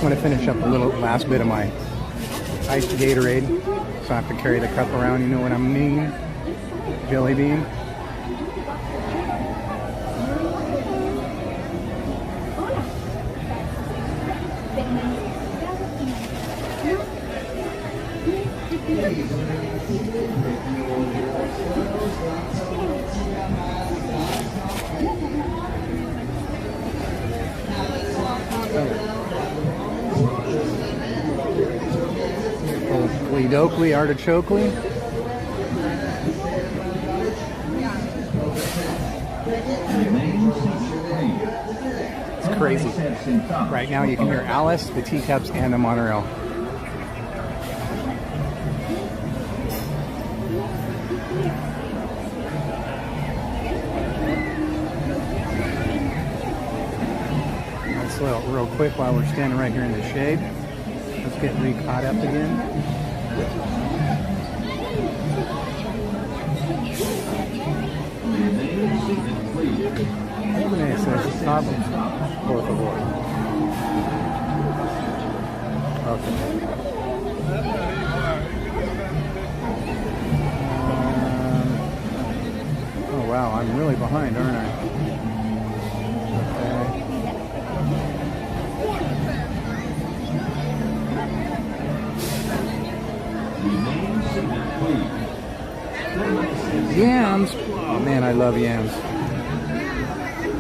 want to finish up a little last bit of my iced Gatorade, so I have to carry the cup around, you know what I mean? Jelly bean. Oakley, artichokely. It's crazy. Right now you can hear Alice, the teacups, and the monorail. Let's real quick while we're standing right here in the shade. Let's get re-caught up again. Says stop, por favor. Okay. Oh wow, I'm really behind, aren't I? Okay. Yams. Oh man, I love yams.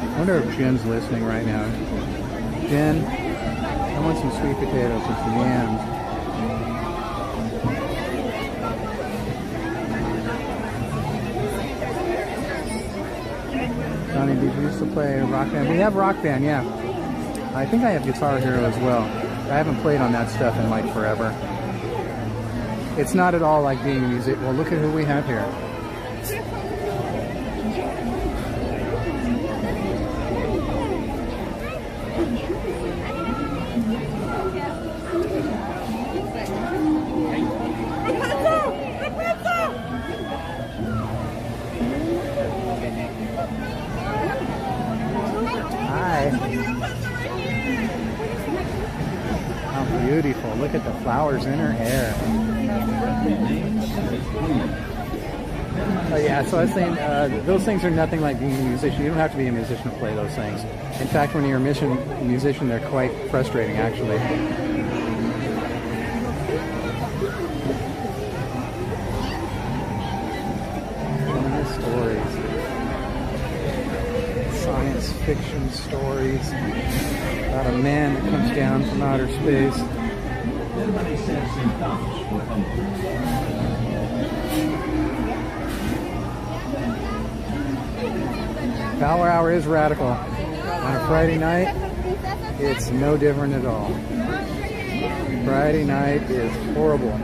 I wonder if Jen's listening right now. Jen, I want some sweet potatoes and some yams. Donnie, did you used to play Rock Band? We have Rock Band, yeah. I think I have Guitar Hero as well. I haven't played on that stuff in like forever. It's not at all like being a music. Well, look at who we have here. Beautiful. Look at the flowers in her hair. Oh yeah, so I was saying, those things are nothing like being a musician. You don't have to be a musician to play those things. In fact, when you're a musician, they're quite frustrating, actually. Stories. Science fiction stories about a man that comes down from outer space. Power Hour is radical. On a Friday night, it's no different at all. Friday night is horrible.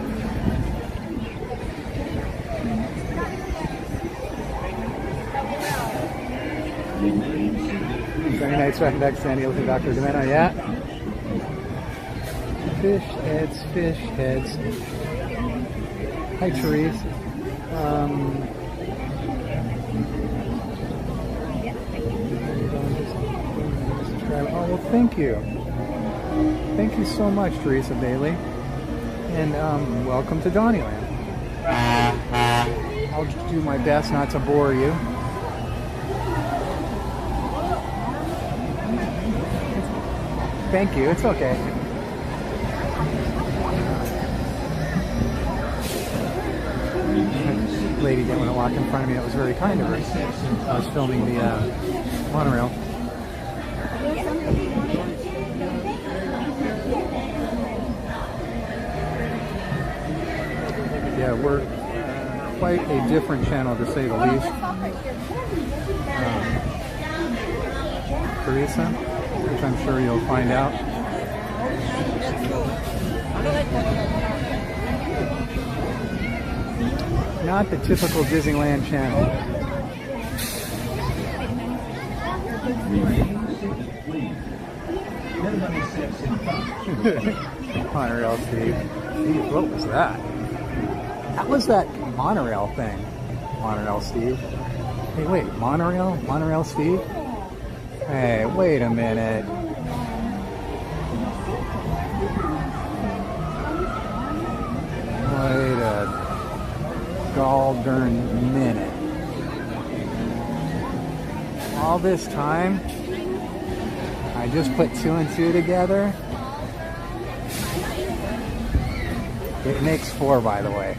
Sunday night's right back to San Diego with Dr. Domeno, yeah. Fish heads, fish heads. Hi, Therese. Oh, well, thank you. Thank you so much, Teresa Bailey. And welcome to DonnieLand. I'll do my best not to bore you. Thank you, it's okay. The lady didn't want to walk in front of me. That was very kind of her. I was filming the monorail. Yeah, we're quite a different channel, to say the least. Teresa, which I'm sure you'll find out. Not the typical Disneyland channel. Monorail Steve. Steve, what was that? That was that monorail thing. Monorail Steve. Hey, wait, monorail? Monorail Steve? Hey, wait a minute. Wait a gall darn minute. All this time, I just put 2 and 2 together. It makes 4, by the way.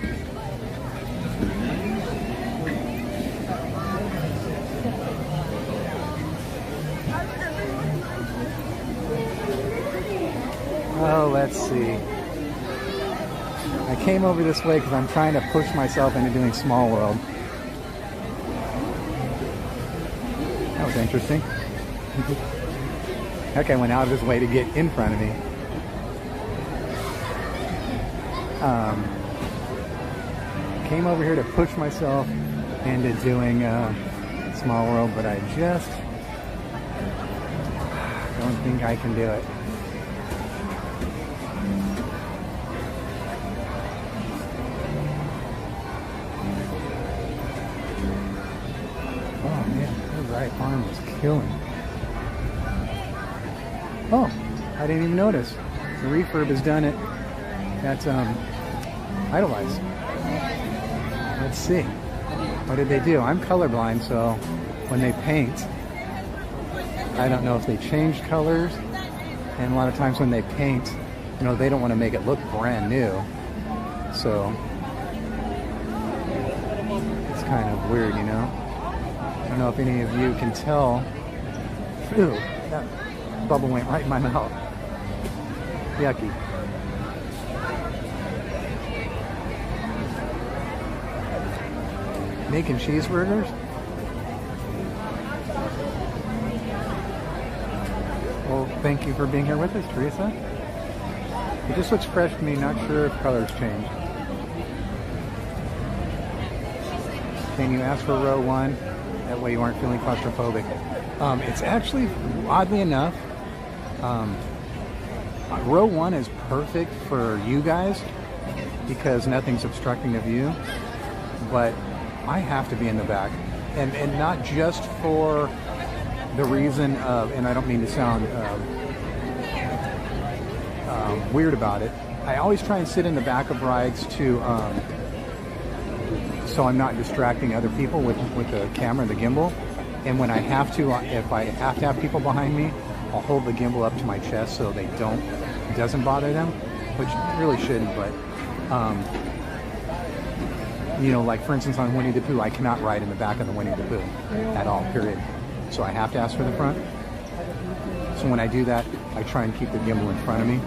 Oh, let's see. I came over this way because I'm trying to push myself into doing Small World. That was interesting. Heck, I went out of his way to get in front of me. Came over here to push myself into doing Small World, but I just don't think I can do it. Oh man, her right arm was killing. Oh, I didn't even notice. The refurb has done it. That's Idolize. Let's see. What did they do? I'm colorblind, so when they paint, I don't know if they change colors. And a lot of times when they paint, you know, they don't want to make it look brand new. So it's kind of weird, you know. I don't know if any of you can tell. Ooh, that bubble went right in my mouth. Yucky. Making cheeseburgers? Well, thank you for being here with us, Teresa. It just looks fresh to me, not sure if colors changed. Can you ask for row 1? That way you aren't feeling claustrophobic. It's actually, oddly enough, row 1 is perfect for you guys because nothing's obstructing the view, but I have to be in the back, and not just for the reason of, and I don't mean to sound weird about it, I always try and sit in the back of rides to so I'm not distracting other people with the camera and the gimbal. And when I have to, if I have to have people behind me, I'll hold the gimbal up to my chest so it doesn't bother them, which really shouldn't, but you know, like for instance on Winnie the Pooh, I cannot ride in the back of the Winnie the Pooh at all, period. So I have to ask for the front. So when I do that, I try and keep the gimbal in front of me,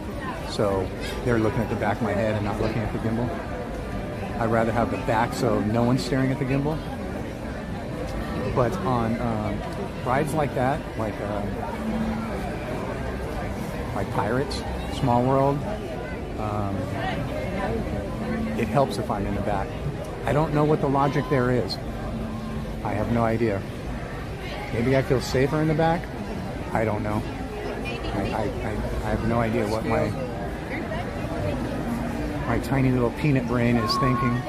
so they're looking at the back of my head and not looking at the gimbal. I'd rather have the back so no one's staring at the gimbal. But on rides like that, like Pirates, Small World, it helps if I'm in the back. I don't know what the logic there is. I have no idea. Maybe I feel safer in the back? I don't know. I have no idea what my tiny little peanut brain is thinking.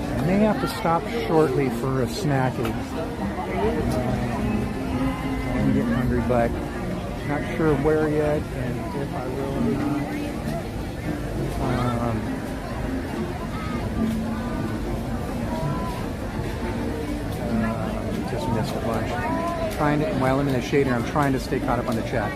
I may have to stop shortly for a snacky. I'm getting hungry, but not sure where yet, and if I will or not. Just missed a bunch. While I'm in the shade here, I'm trying to stay caught up on the chat.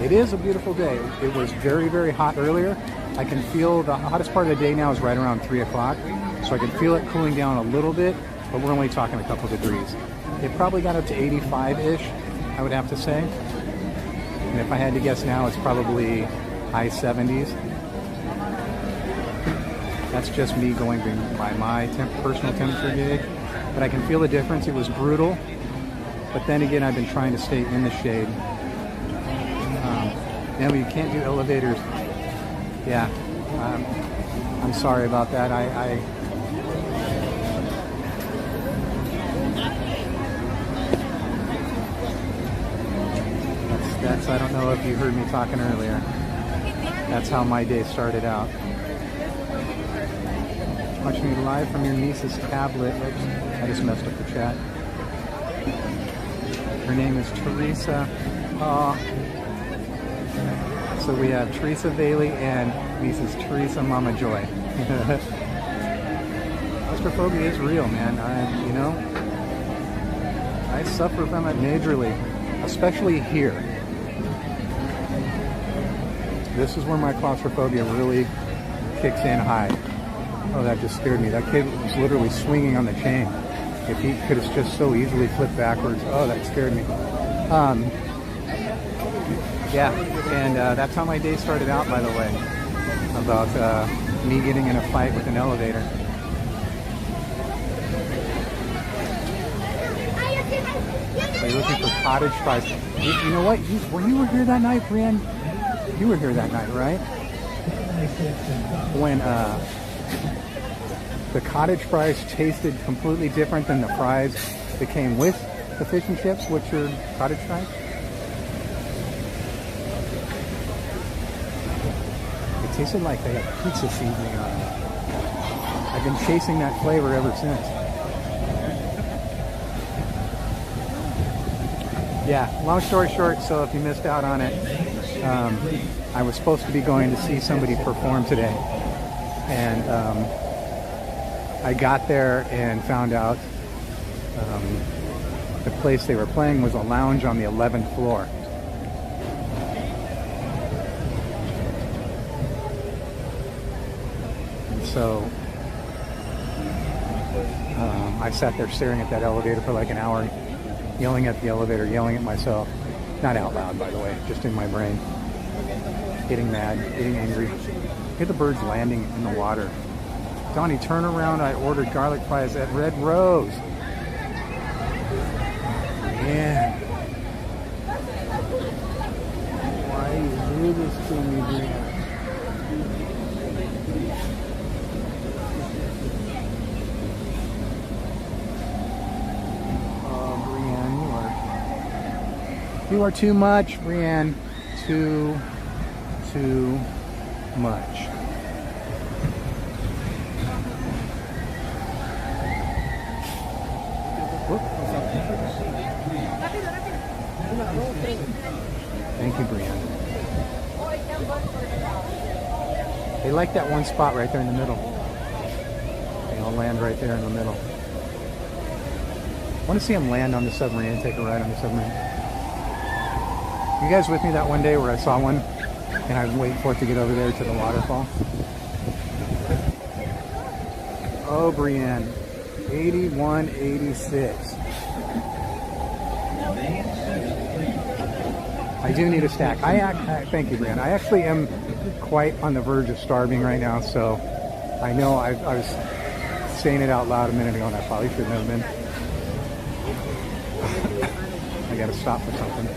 It is a beautiful day. It was very, very hot earlier. I can feel the hottest part of the day now is right around 3 o'clock. So I can feel it cooling down a little bit, but we're only talking a couple degrees. It probably got up to 85-ish, I would have to say. And if I had to guess now, it's probably high 70s. That's just me going by my personal temperature gauge. But I can feel the difference. It was brutal. But then again, I've been trying to stay in the shade. Yeah, you can't do elevators. Yeah, I'm sorry about that. That's I don't know if you heard me talking earlier. That's how my day started out. Watching me live from your niece's tablet. Oops, I just messed up the chat. Her name is Teresa. So we have Teresa Bailey and Mrs. Teresa Mama Joy. Claustrophobia is real, man. You know, I suffer from it majorly, especially here. This is where my claustrophobia really kicks in high. Oh, that just scared me. That kid was literally swinging on the chain. If he could have just so easily flipped backwards. Oh, that scared me. Yeah, and that's how my day started out, by the way, about me getting in a fight with an elevator. Are you looking for cottage fries? You know what? You were here that night, Brienne? You were here that night, right? When the cottage fries tasted completely different than the fries that came with the fish and chips, which are cottage fries. It tasted like they had pizza seasoning on it. I've been chasing that flavor ever since. Yeah, long story short, so if you missed out on it, I was supposed to be going to see somebody perform today. And I got there and found out the place they were playing was a lounge on the 11th floor. And so I sat there staring at that elevator for like an hour, yelling at the elevator, yelling at myself. Not out loud, by the way, just in my brain. Getting mad, getting angry. Look at the birds landing in the water. Donnie, turn around. I ordered garlic fries at Red Rose. Man. Why you do this to me, Brienne? Oh, Brienne, you are too much, Brienne. Too much. Thank you, Brienne. They like that one spot right there in the middle. They all land right there in the middle. I want to see them land on the submarine and take a ride on the submarine. You guys with me that one day where I saw one and I was waiting for it to get over there to the waterfall? Oh, Brienne. 81.86. I do need a stack. Thank you, Brienne. I actually am quite on the verge of starving right now, so I know I was saying it out loud a minute ago and I probably shouldn't have been. I gotta stop for something.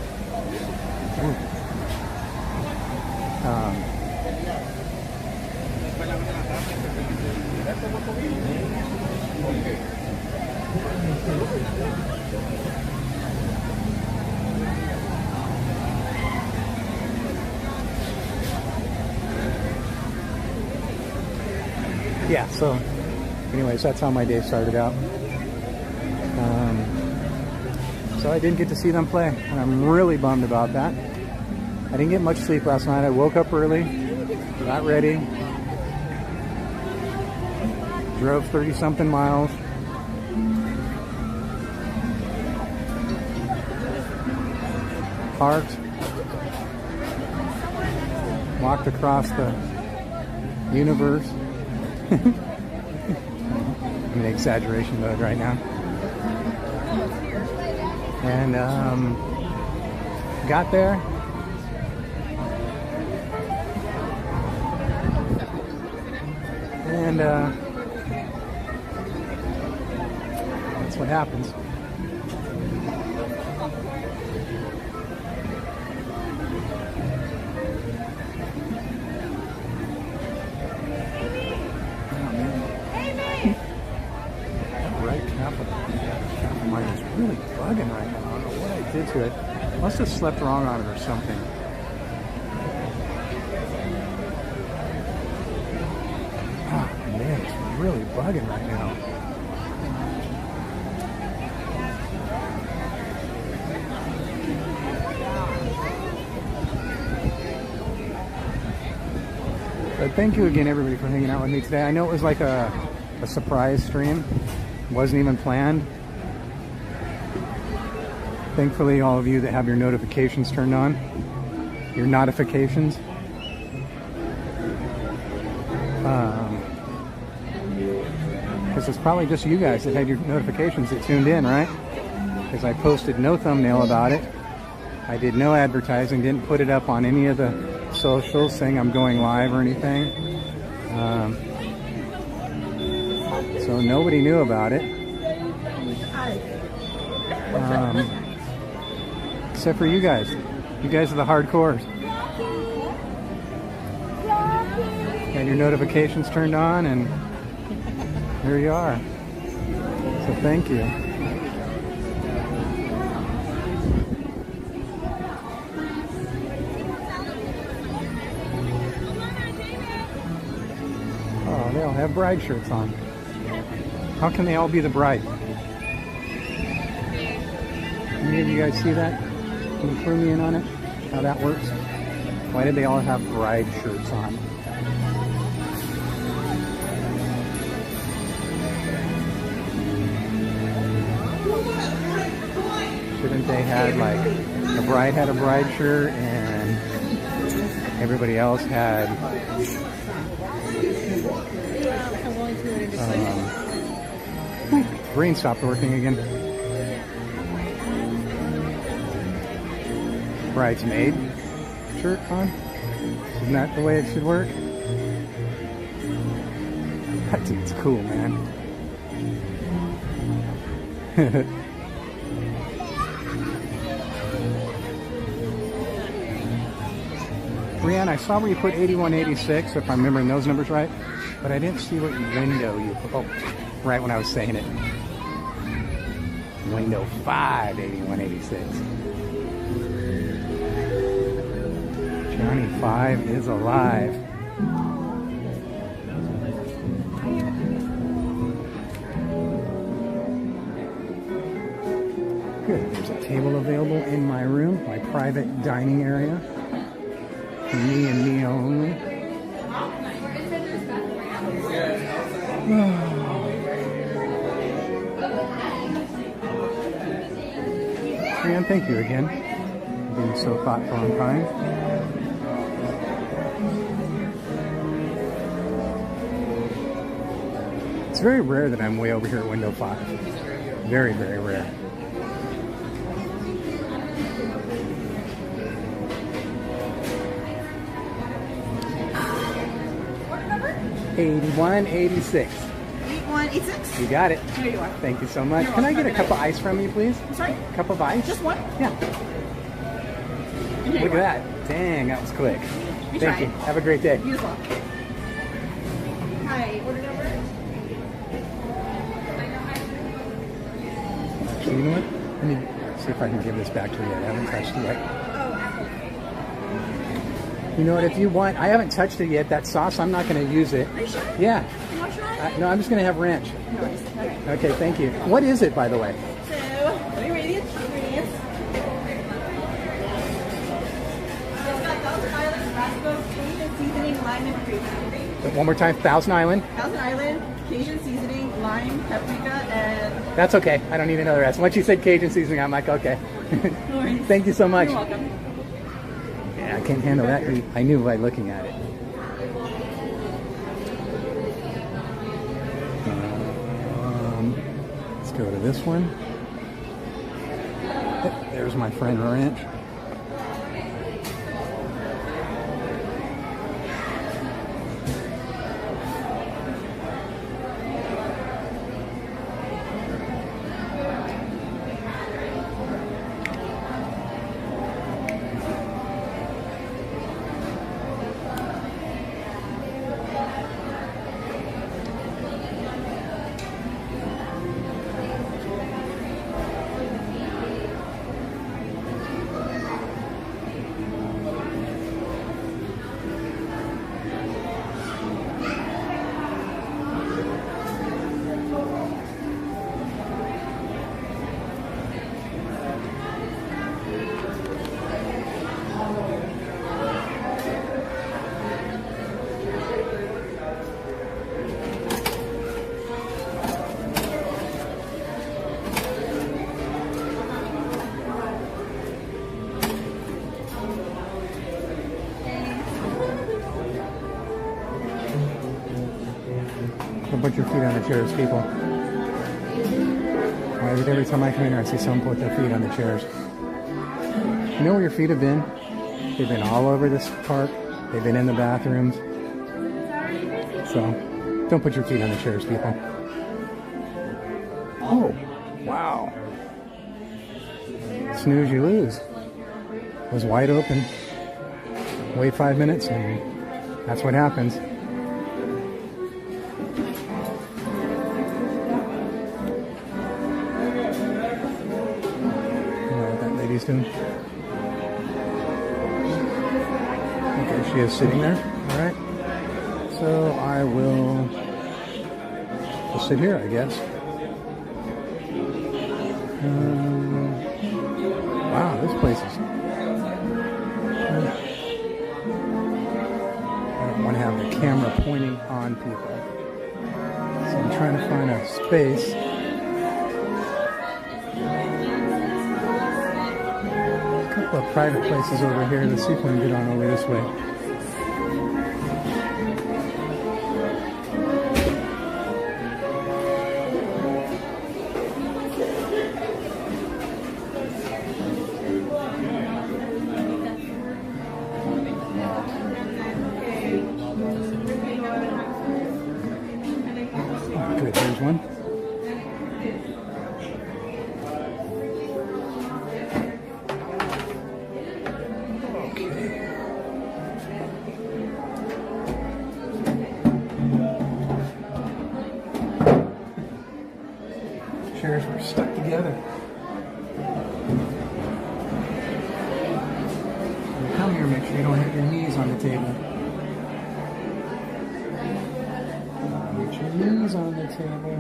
Yeah, so anyways, that's how my day started out. So I didn't get to see them play, and I'm really bummed about that. I didn't get much sleep last night. I woke up early, got ready, drove 30-something miles. Parked, walked across the universe. I'm in exaggeration mode right now. And got there. And that's what happens. Mine is really bugging right now. I don't know what I did to it. Must have slept wrong on it or something. Oh man, it's really bugging right now. But thank you again, everybody, for hanging out with me today. I know it was like a surprise stream. It wasn't even planned. Thankfully, all of you that have your notifications turned on, your notifications, because it's probably just you guys that had your notifications that tuned in, right? Because I posted no thumbnail about it. I did no advertising, didn't put it up on any of the socials saying I'm going live or anything. So nobody knew about it. Except for you guys. You guys are the hardcores. And your notifications turned on, and here you are. So thank you. Oh, they all have bride shirts on. How can they all be the bride? Any of you guys see that? Can you clue me in on it? How that works? Why did they all have bride shirts on? Shouldn't they have, like, the bride had a bride shirt and everybody else had brain stopped working again. Bridesmaid shirt on? Isn't that the way it should work? That dude's cool, man. Brianne, I saw where you put 8186, if I'm remembering those numbers right, but I didn't see what window you put. Oh, right when I was saying it. Window 5, 8186. Johnny 5 is alive. Good. There's a table available in my room, my private dining area. For me and me only. Brianne, thank you again for being so thoughtful and kind. It's very rare that I'm way over here at window 5. Very, very rare. Order number? 8186. 8186? You got it. Here you are. Thank you so much. Can I get a cup of ice from you, please? I'm sorry? Cup of ice? Just one? Yeah. Look at that. Dang, that was quick. Thank you. Have a great day. You as well. Hi, order number? Actually, you know what? Let me see if I can give this back to you. I haven't touched it yet. You know what? If you want, I haven't touched it yet. That sauce, I'm not going to use it. Are you sure? Yeah. You want to try? No, I'm just going to have ranch. No worries. Okay. Okay, thank you. What is it, by the way? So, let me read the ingredients. It's got Thousand Island, Tabasco, Cajun seasoning, lime, and paprika. One more time. Thousand Island. Thousand Island, Cajun seasoning, lime, paprika, and... That's okay. I don't need another rest. Once you said Cajun seasoning, I'm like, okay. No worries. Thank you so much. You're welcome. Yeah, I can't handle that heat. I knew by looking at it. Let's go to this one. There's my friend Ranch. put your feet on the chairs, people. Every time I come in here, I see someone put their feet on the chairs. You know where your feet have been? They've been all over this park. They've been in the bathrooms. So, don't put your feet on the chairs, people. Oh, wow. Snooze, you lose. It was wide open. Wait 5 minutes, and that's what happens. She's doing. Okay, she is sitting there. All right. So I will just sit here, I guess. Wow, this place is. I don't want to have the camera pointing on people, so I'm trying to find a space. Of private places over here. Let's see if we can get on over this way. Oh, good, there's one. Chairs were stuck together. When you come here, make sure you don't hit your knees on the table. Get your knees on the table.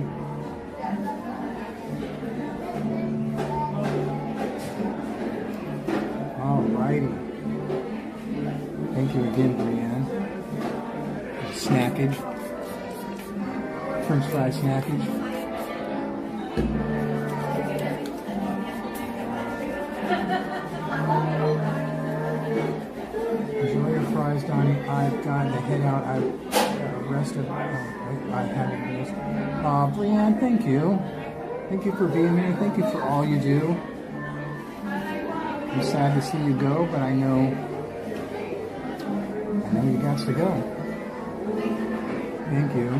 Alrighty. Thank you again, Brianne. Snackage. French fry snackage. Enjoy your fries, Donnie. I've got to head out. I've rested. I had it. Brianne, thank you. Thank you for being here. Thank you for all you do. I'm sad to see you go, but I know you got to go. Thank you.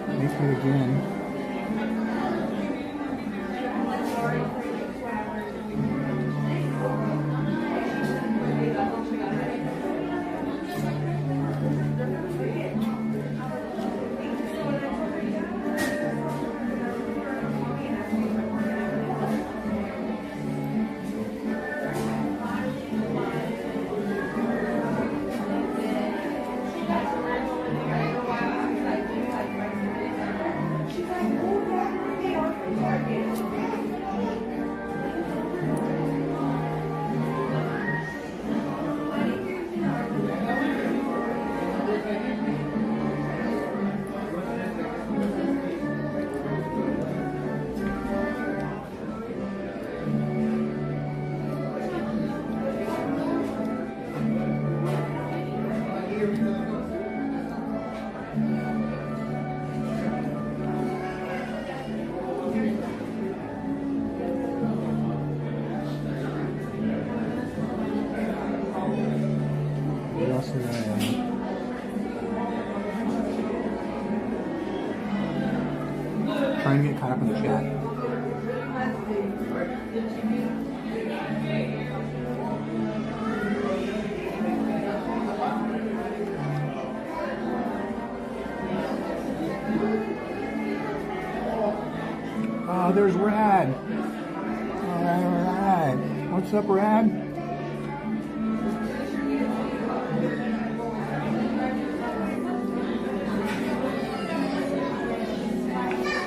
Thank you again. Trying to get caught up in the chat. Oh, there's Rad. Alright. What's up, Rad?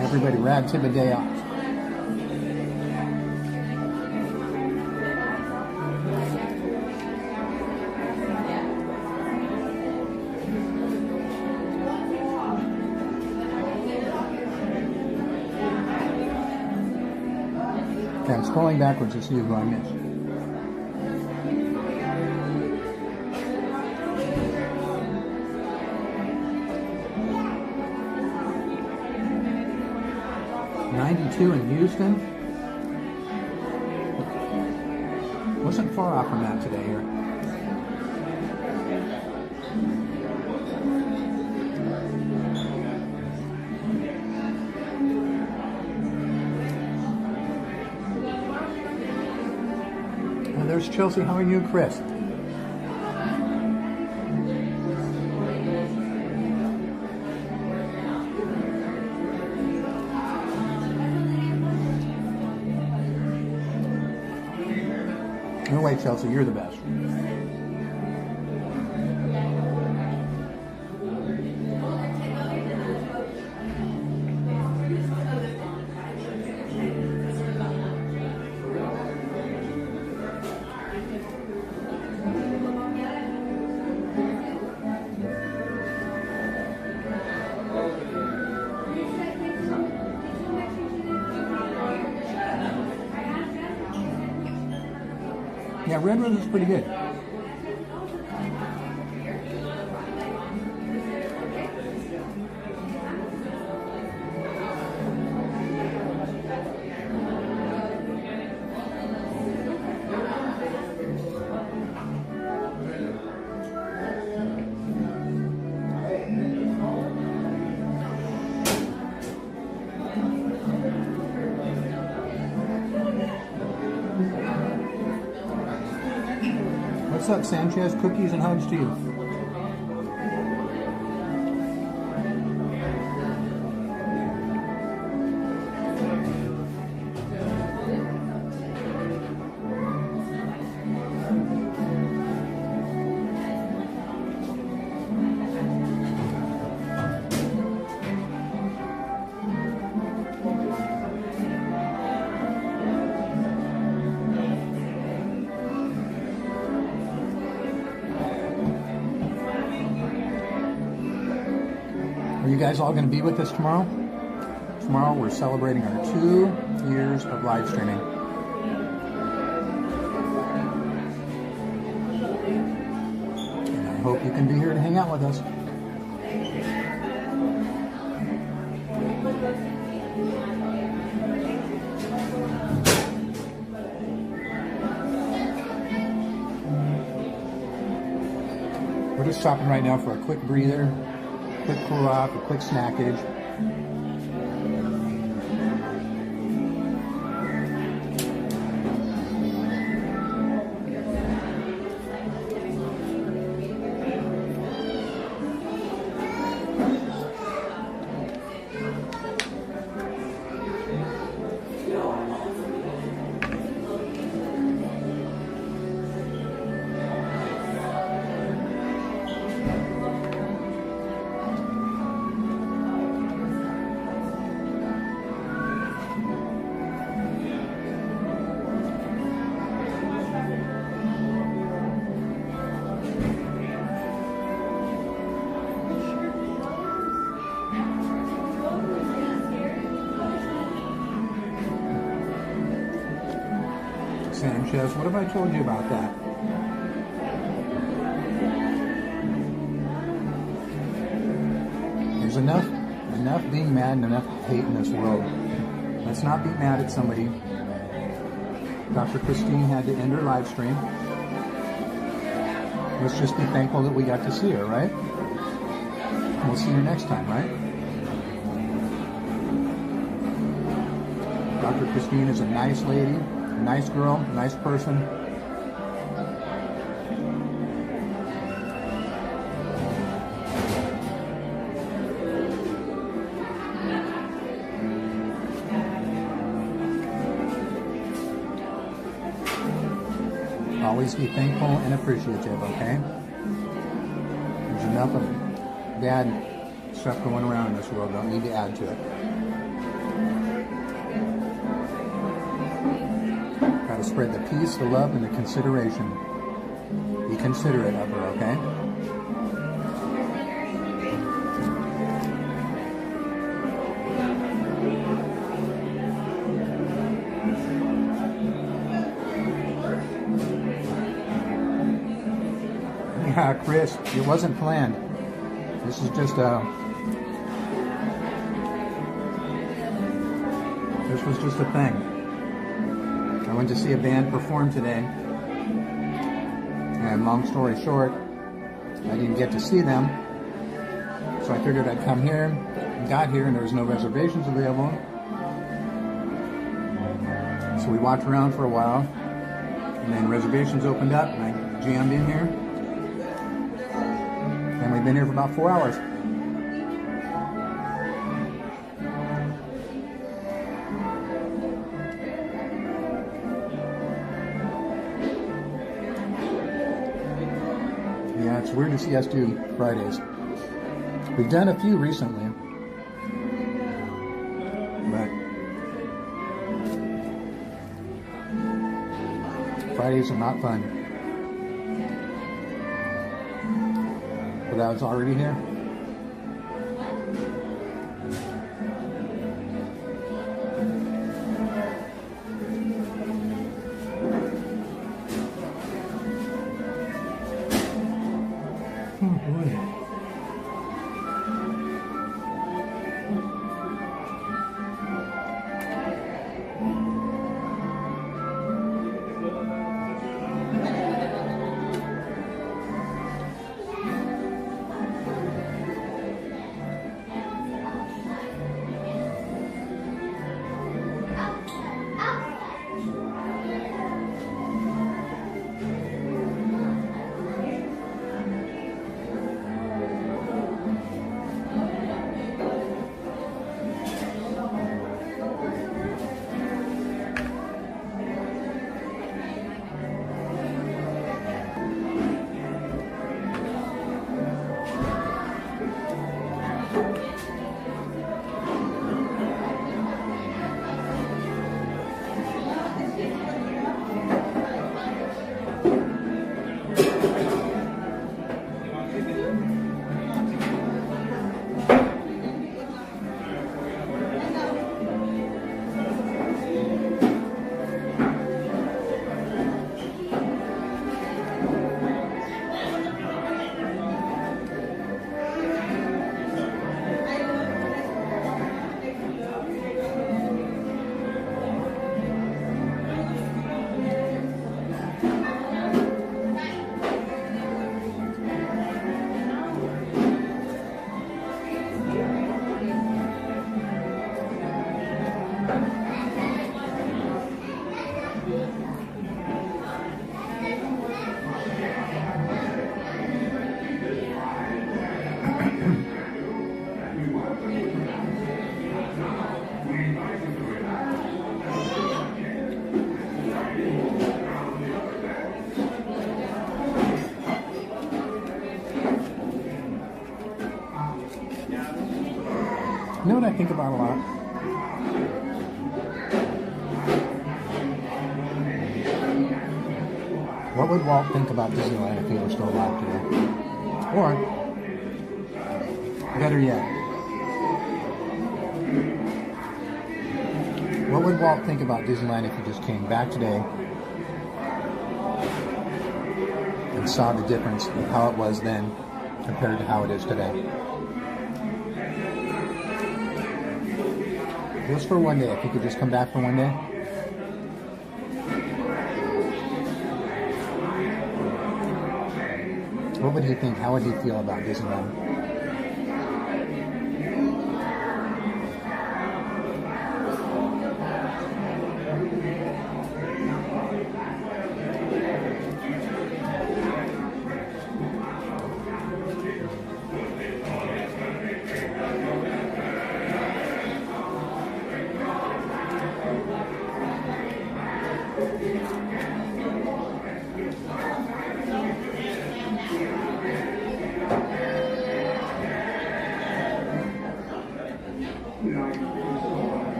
Everybody, Rad took a day off. Okay, I'm scrolling backwards to see who I missed. 2 in Houston. Wasn't far off from that today here. And there's Chelsea. How are you, Chris? No way, Chelsea, you're the best. Yeah, Red Rose is pretty good. What's up, Sanchez? Cookies and hugs to you. Are you guys all going to be with us tomorrow? Tomorrow we're celebrating our 2 years of live streaming. And I hope you can be here to hang out with us. We're just stopping right now for a quick breather. Quick cool off, a quick snackage. Sanchez, what have I told you about that? There's enough being mad and enough hate in this world. Let's not be mad at somebody. Dr. Christine had to end her live stream. Let's just be thankful that we got to see her, right? We'll see her next time, right? Dr. Christine is a nice lady, a nice girl, a nice person. Always be thankful and appreciative, okay? There's enough of bad stuff going around in this world. Don't need to add to it. Gotta spread the peace, the love, and the consideration. Be considerate of her, okay? Yeah, Chris, it wasn't planned. This is just This was just a thing. I went to see a band perform today, and long story short, I didn't get to see them, so I figured I'd come here, and got here, and there was no reservations available. So we walked around for a while, and then reservations opened up, and I jammed in here, and we've been here for about 4 hours. Yeah, it's weird to see us do Fridays. We've done a few recently, but Fridays are not fun. But I was already here. You know what I think about a lot? What would Walt think about Disneyland if he were still alive today? Or, better yet, what would Walt think about Disneyland if he just came back today and saw the difference of how it was then compared to how it is today? Just for one day, if he could just come back for one day. What would he think? How would he feel about Disneyland?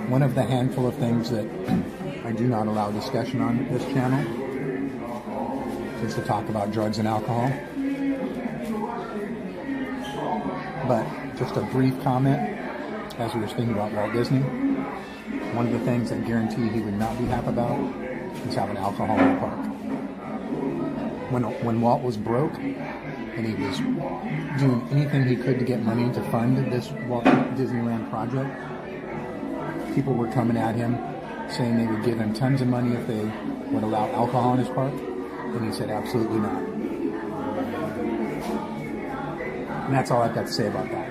One of the handful of things that I do not allow discussion on this channel is to talk about drugs and alcohol. But just a brief comment, as we were speaking about Walt Disney, one of the things I guarantee he would not be happy about is having alcohol in the park. when Walt was broke and he was doing anything he could to get money to fund this Walt Disneyland project, people were coming at him saying they would give him tons of money if they would allow alcohol in his park, and he said absolutely not. And that's all I've got to say about that.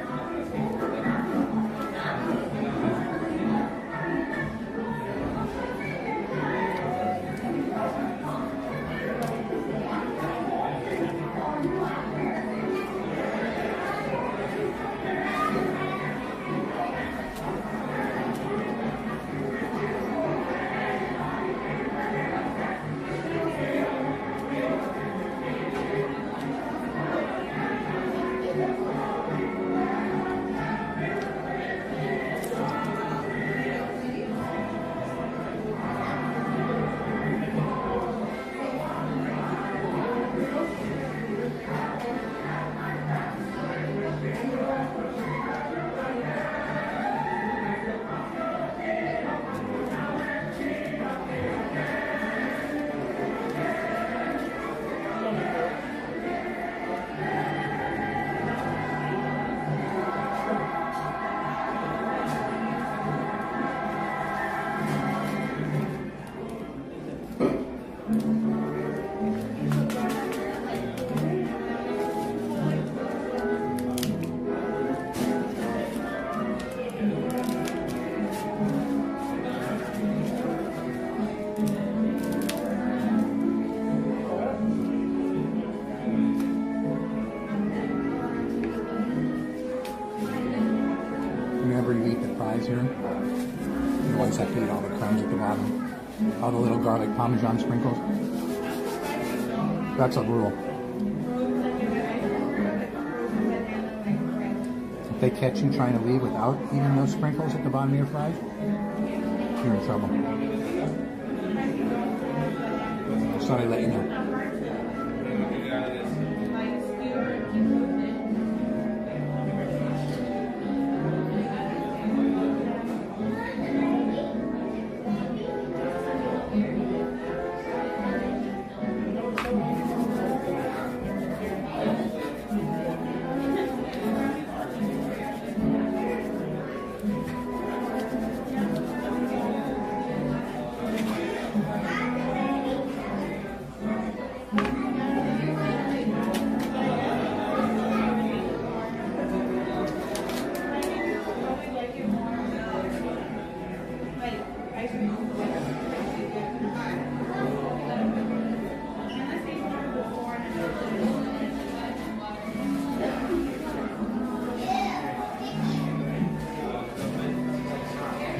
Here. You always have to eat all the crumbs at the bottom. All the little garlic Parmesan sprinkles. That's a rule. If they catch you trying to leave without eating those sprinkles at the bottom of your fries, you're in trouble. Just thought I'd let you know.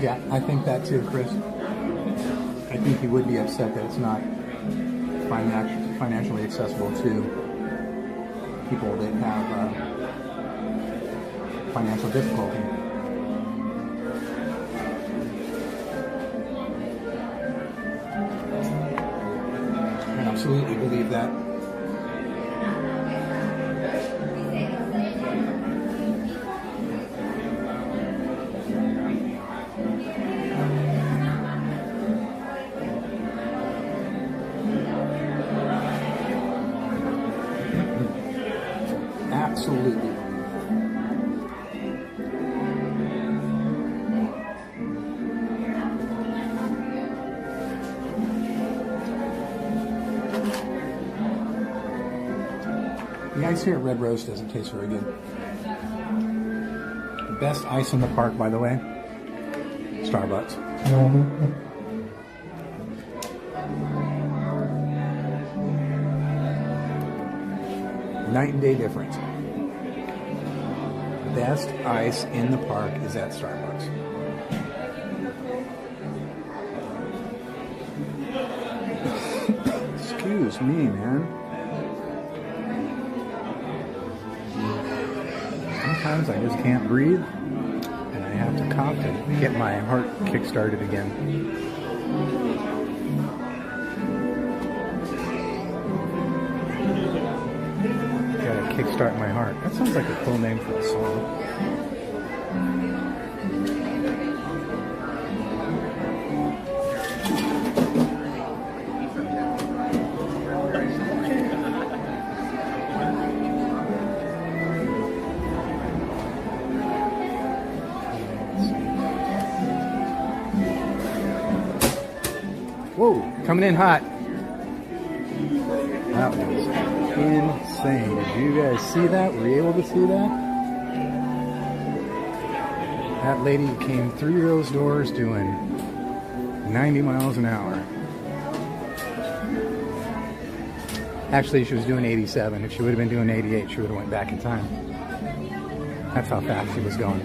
Yeah, I think that too, Chris. I think he would be upset that it's not financially accessible to people that have financial difficulty. I absolutely believe that. Absolutely. The ice here at Red Rose doesn't taste very good. The best ice in the park, by the way, Starbucks. Night and day difference. Best ice in the park is at Starbucks. Excuse me, man. Sometimes I just can't breathe, and I have to cough to get my heart kick-started again. Kickstart my heart. That sounds like a cool name for a song. Whoa, coming in hot. That was insane. Did you guys see that? Were you able to see that? That lady came through those doors doing 90 miles an hour. Actually, she was doing 87. If she would have been doing 88, she would have went back in time. That's how fast she was going.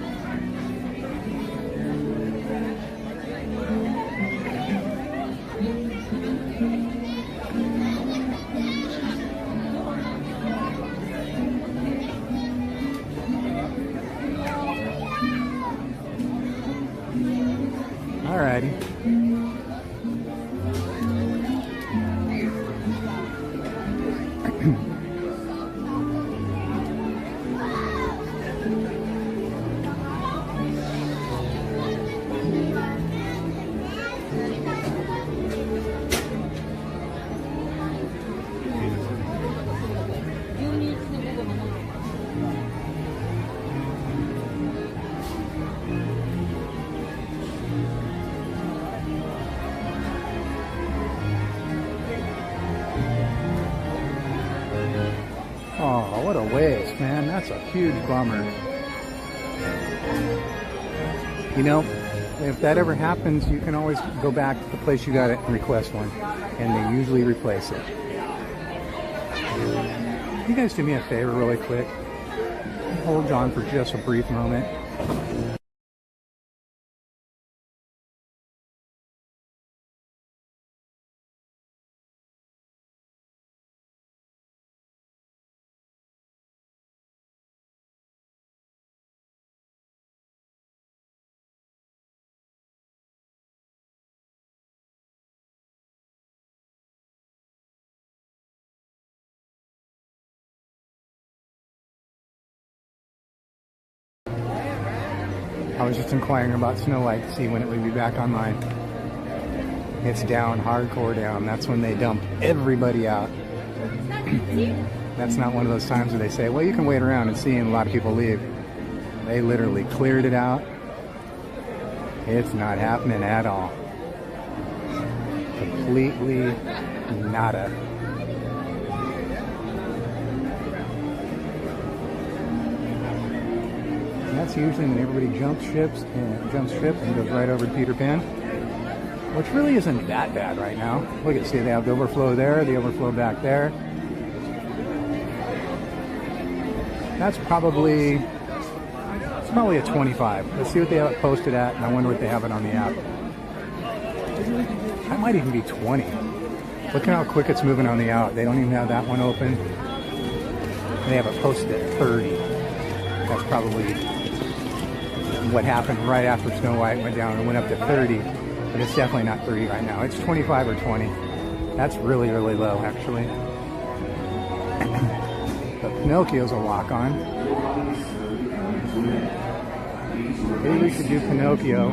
Alrighty. Oh, what a waste, man. That's a huge bummer. You know, if that ever happens, you can always go back to the place you got it and request one. And they usually replace it. You guys do me a favor really quick. Hold on for just a brief moment. I was just inquiring about Snow White to see when it would be back online. It's down, hardcore down. That's when they dump everybody out. That's not one of those times where they say, well, you can wait around and see, and a lot of people leave. They literally cleared it out. It's not happening at all. Completely nada. That's usually when everybody jumps ship and goes right over to Peter Pan, which really isn't that bad right now. Look at, see, they have the overflow there, the overflow back there. That's probably, it's probably a 25. Let's see what they have it posted at, and I wonder what they have it on the app. That might even be 20. Look at how quick it's moving on the out. They don't even have that one open. They have it posted at 30. That's probably what happened right after Snow White went down and went up to 30, but it's definitely not 30 right now. It's 25 or 20. That's really, really low, actually. But Pinocchio's a walk-on. Maybe we should do Pinocchio,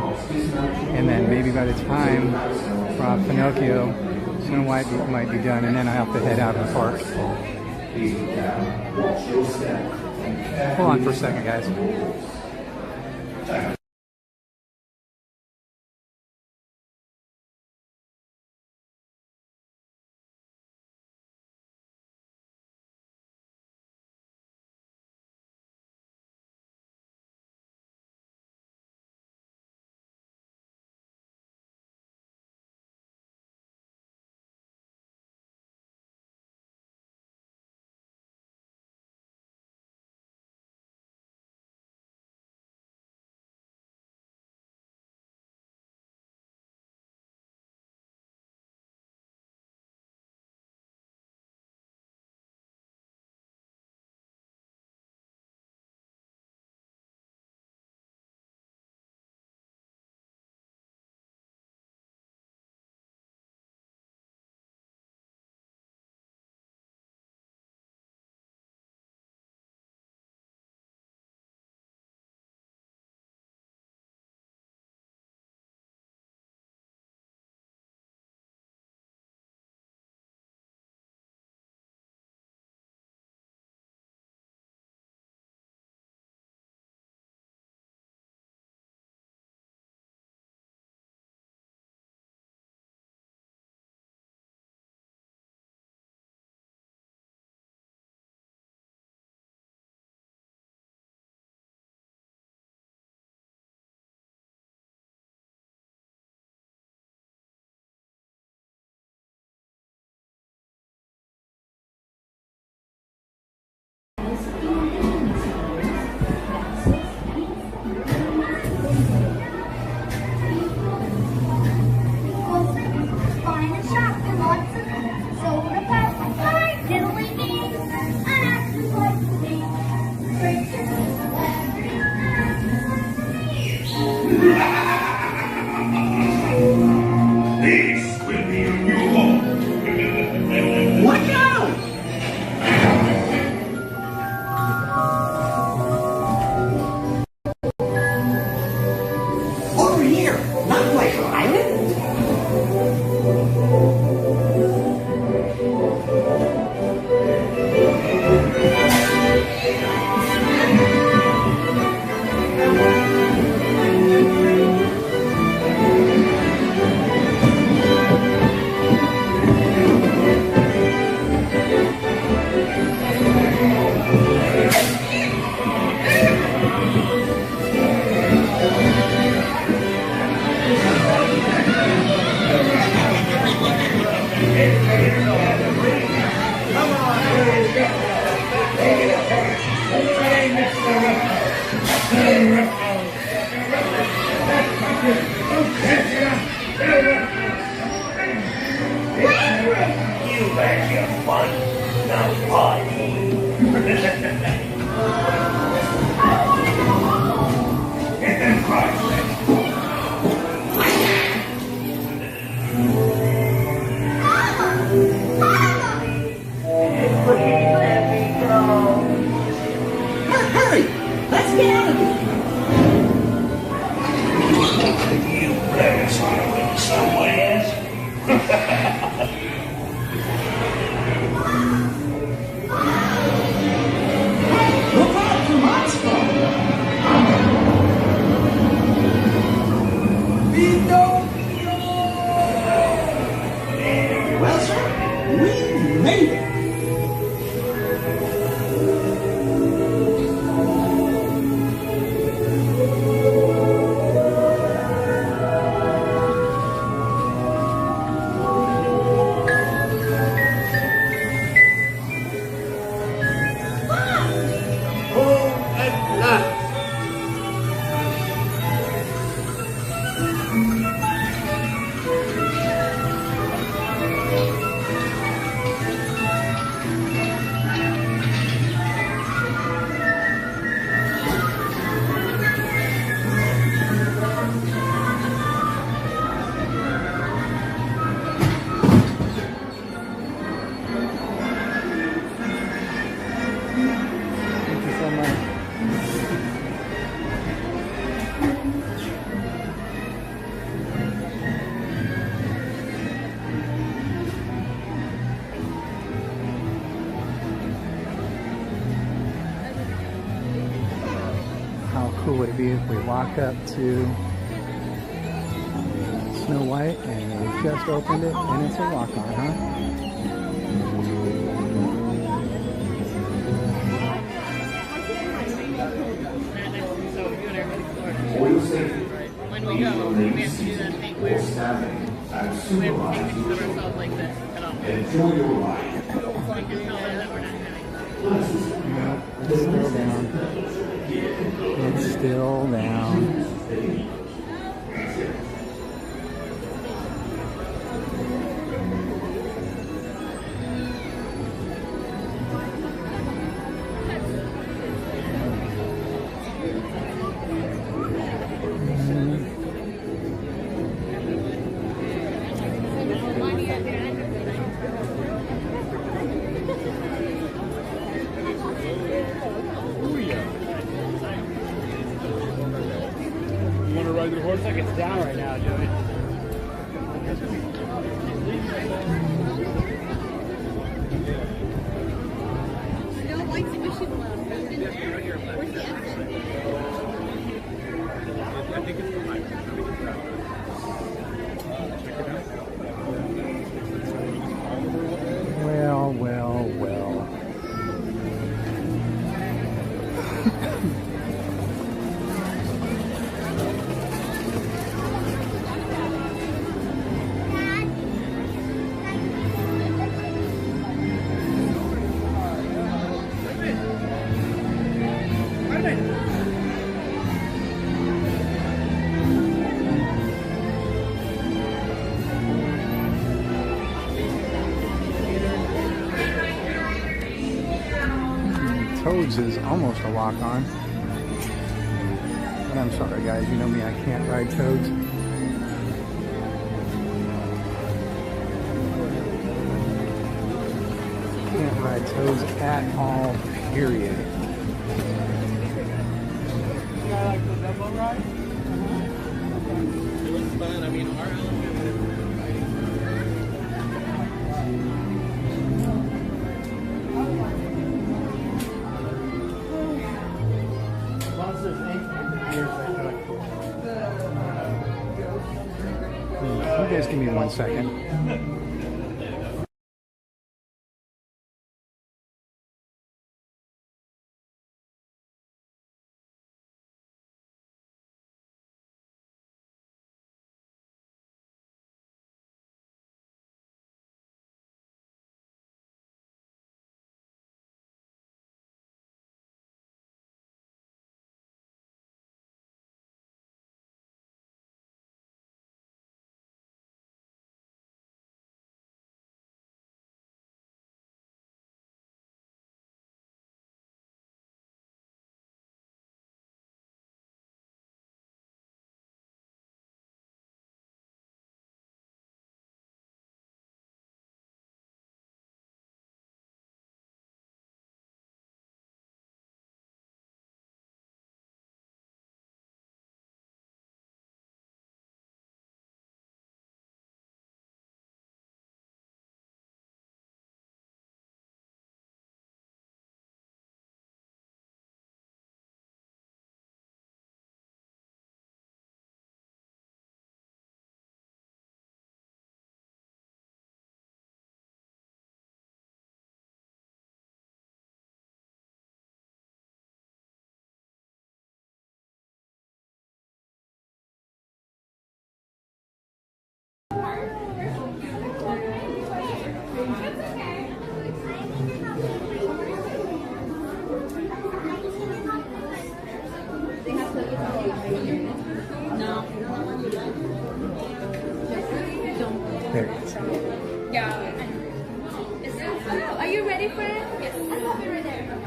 and then maybe by the time Pinocchio, Snow White might be done, and then I have to head out of the park. Hold on for a second, guys. You had your fun, now party. Get them cries. Please let me go. Hurry! Let's get out of here. You better smile in somewhere. Look out for monster! Well, sir, we made it. How cool would it be if we walk up to Snow White and we just opened it and it's a walk-on, huh? When we go, we have to do that thing where we have to take pictures of ourselves like this. Enjoy your ride. So we can tell them that we're not having Nope, it's still down. It's still down. Looks like it's down right now, Joey. Snow White's Mission Club. Where's the exit? I think it's the mic. Well, well, well. Toads is almost a walk-on. But I'm sorry guys, you know me, I can't ride Toads. Can't ride Toads at all, period. You guys like the demo ride? It was fun. I mean, our You guys give me 1 second. There it is. Yeah. Are you ready for it? Yes. I'll be right there.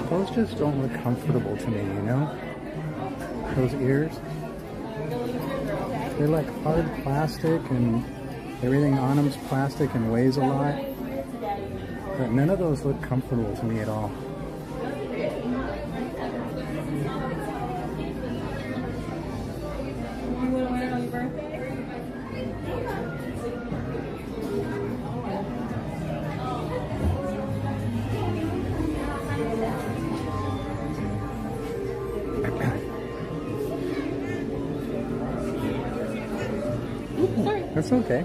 Those just don't look comfortable to me, you know? Those ears. They're like hard plastic and everything on them's plastic and weighs a lot. But none of those look comfortable to me at all. That's okay.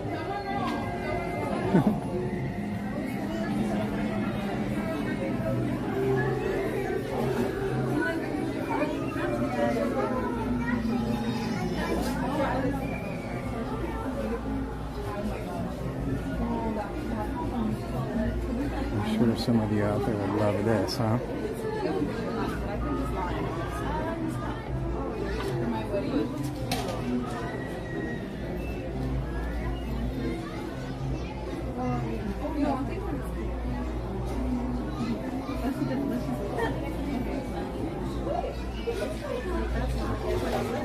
I'm sure some of you out there would love this, huh?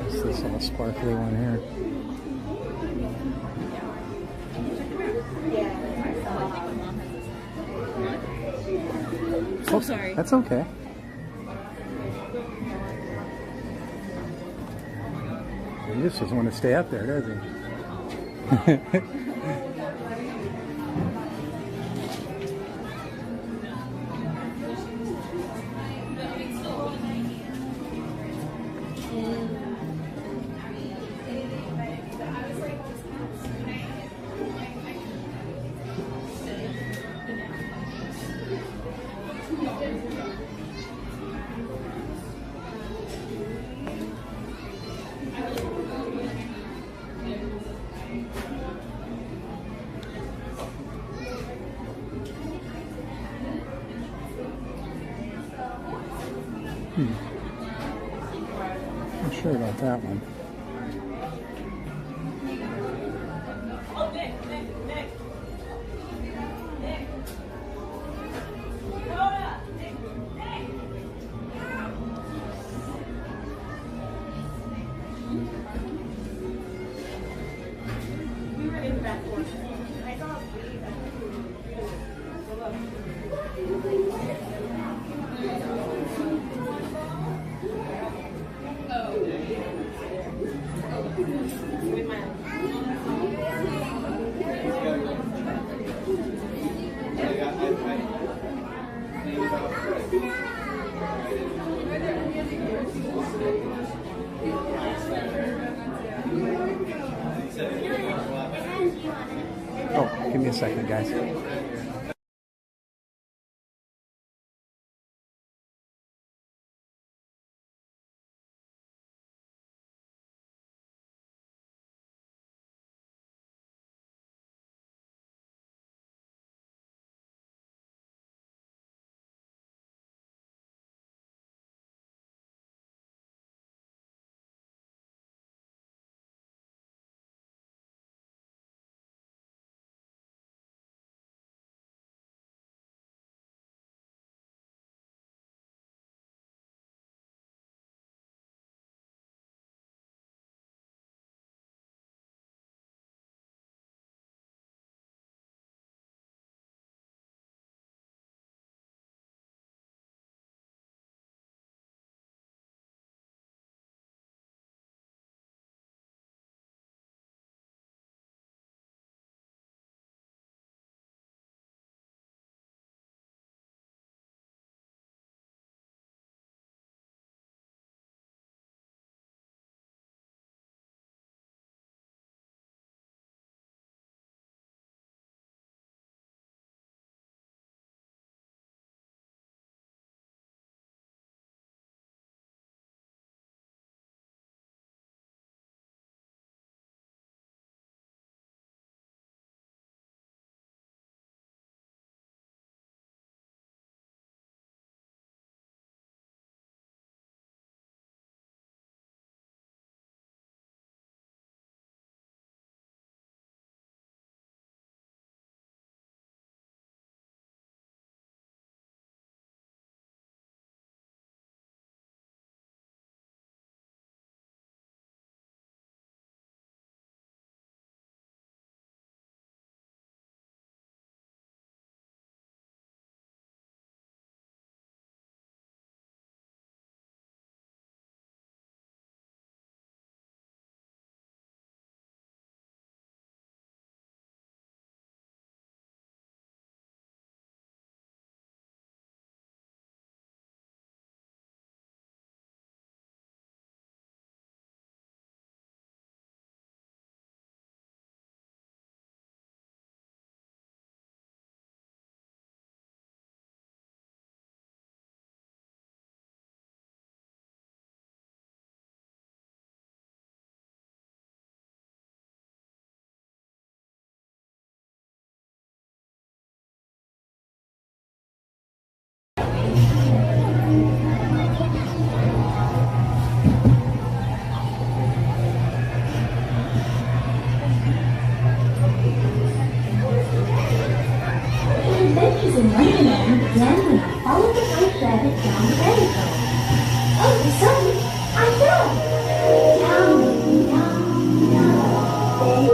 What's this little sparkly one here? So sorry. That's okay. He just doesn't want to stay up there, does he? Not sure about that one. Oh, give me a second, guys.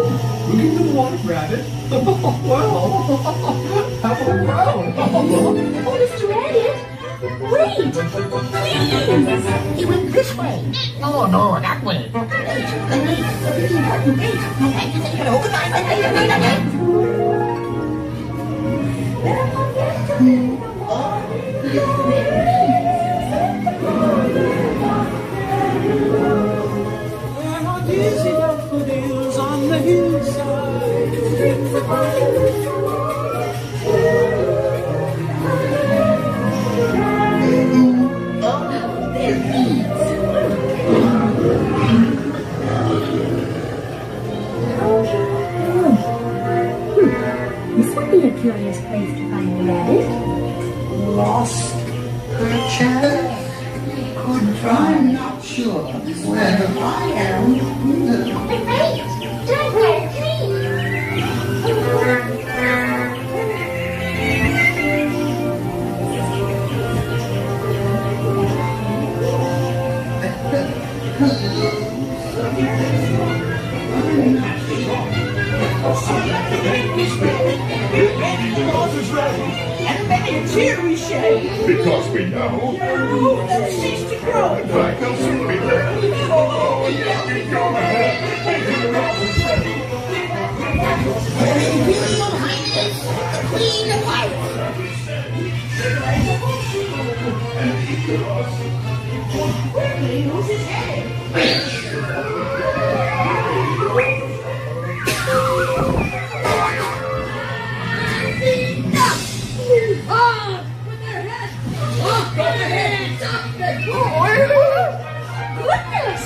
Looking for the water rabbit? Well, how about brown? Oh, Mr. Elliot, wait! Please! He went this way. No, no, that way. There are dizzy daffodils on the hillside. This would be a curious place to find a rabbit. Lost, perchance. Could try, not sure. Where I am. But wait! Don't hurt me! And many a tear we shed. Because we know. No, never cease to grow. In fact, they'll soon be there. Oh, yeah, we go ahead. Imperial Highness, the Queen of Pirates. Quickly, lose his head. Goodness!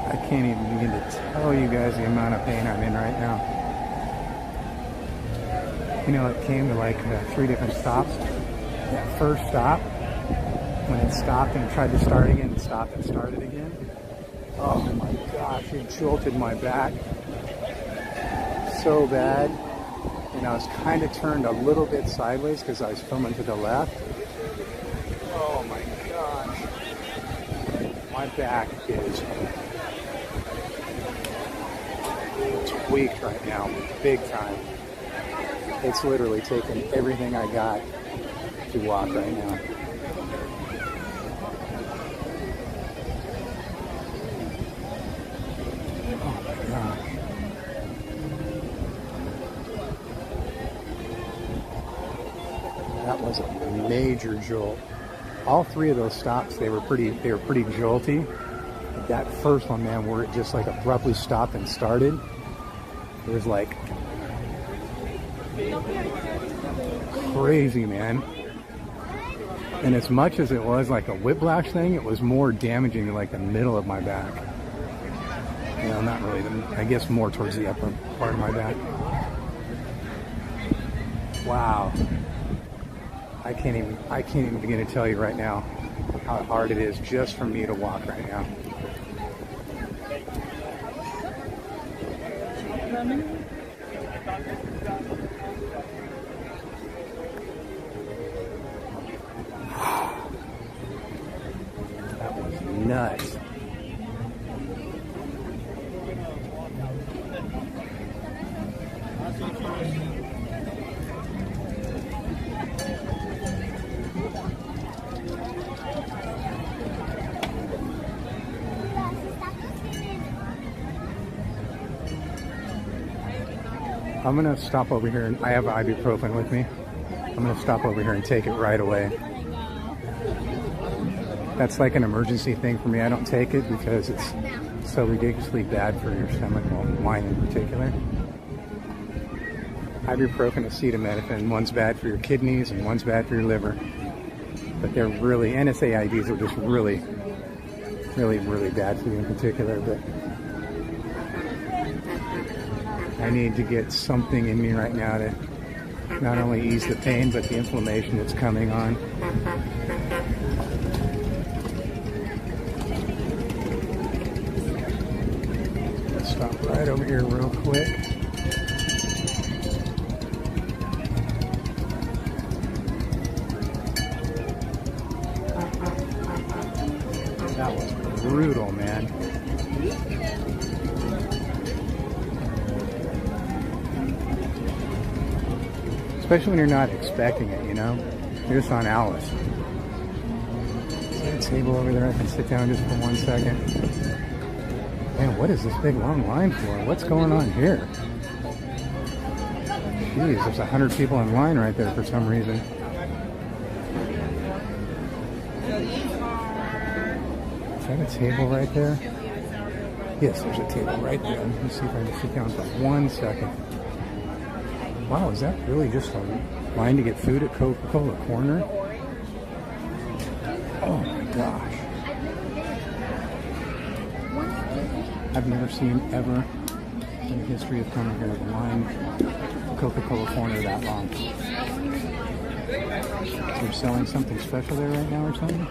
I can't even begin to tell you guys the amount of pain I'm in right now. You know, it came to like 3 different stops. That first stop, when it stopped and it tried to start again, it stopped and started again. Oh my gosh, it jolted my back so bad. And I was kind of turned a little bit sideways because I was filming to the left. Oh my gosh. My back is tweaked right now, big time. It's literally taken everything I got to walk right now. Oh my gosh. That was a major jolt. All three of those stops, they were pretty jolty. That first one, man, where it just like abruptly stopped and started, it was like crazy, man. And as much as it was like a whiplash thing, it was more damaging to like the middle of my back. You know, not really, I guess more towards the upper part of my back. Wow. I can't even begin to tell you right now how hard it is just for me to walk right now. That was nuts. I'm gonna stop over here, and I have ibuprofen with me. I'm gonna stop over here and take it right away. That's like an emergency thing for me. I don't take it because it's so ridiculously bad for your stomach, well, mine in particular. Ibuprofen, acetaminophen, one's bad for your kidneys and one's bad for your liver. But they're really, NSAIDs are just really, really, really bad for you in particular. But I need to get something in me right now to not only ease the pain, but the inflammation that's coming on. Let's stop right over here real quick. That was brutal, man. Especially when you're not expecting it, you know? You're just on Alice. Is there a table over there I can sit down just for 1 second? Man, what is this big long line for? What's going on here? Jeez, there's 100 people in line right there for some reason. Is that a table right there? Yes, there's a table right there. Let me see if I can sit down for 1 second. Wow, is that really just a line to get food at Coca-Cola Corner? Oh my gosh. I've never seen ever in the history of coming here the line Coca-Cola Corner that long. So they're selling something special there right now or something?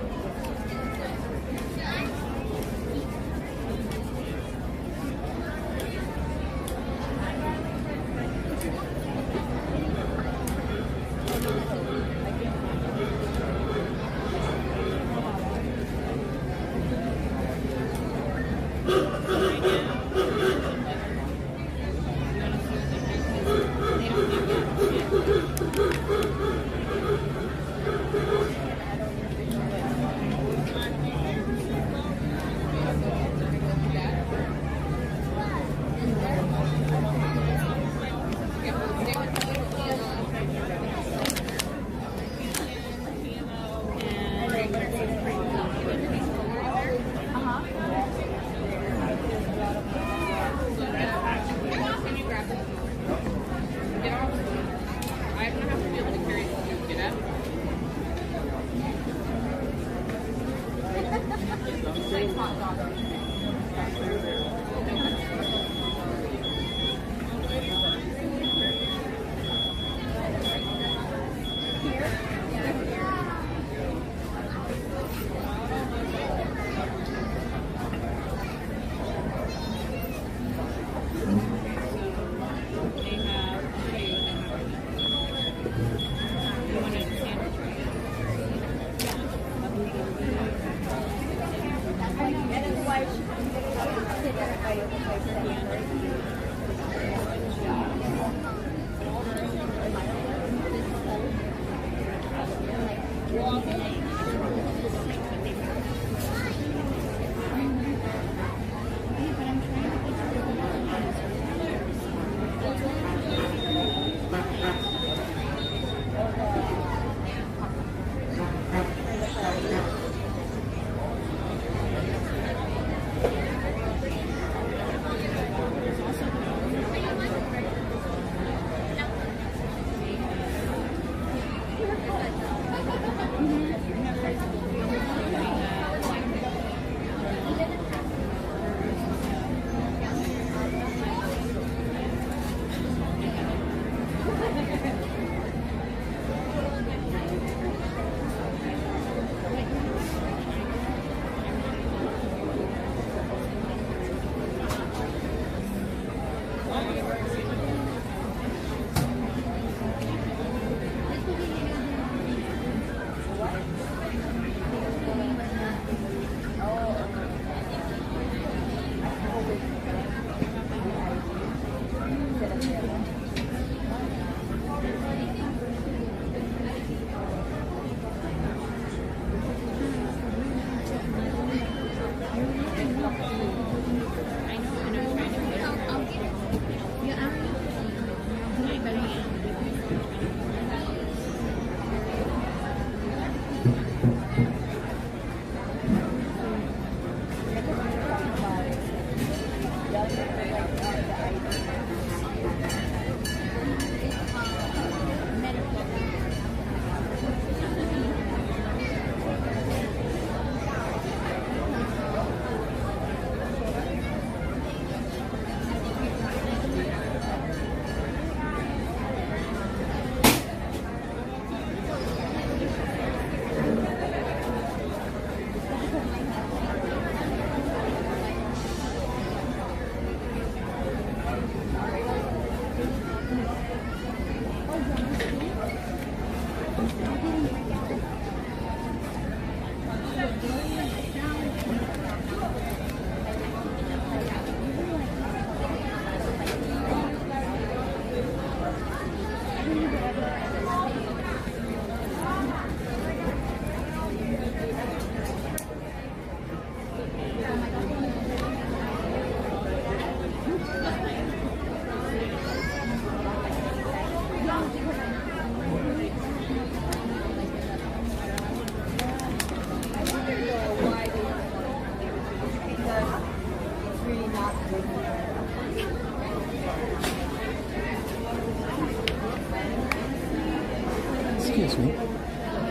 Excuse me.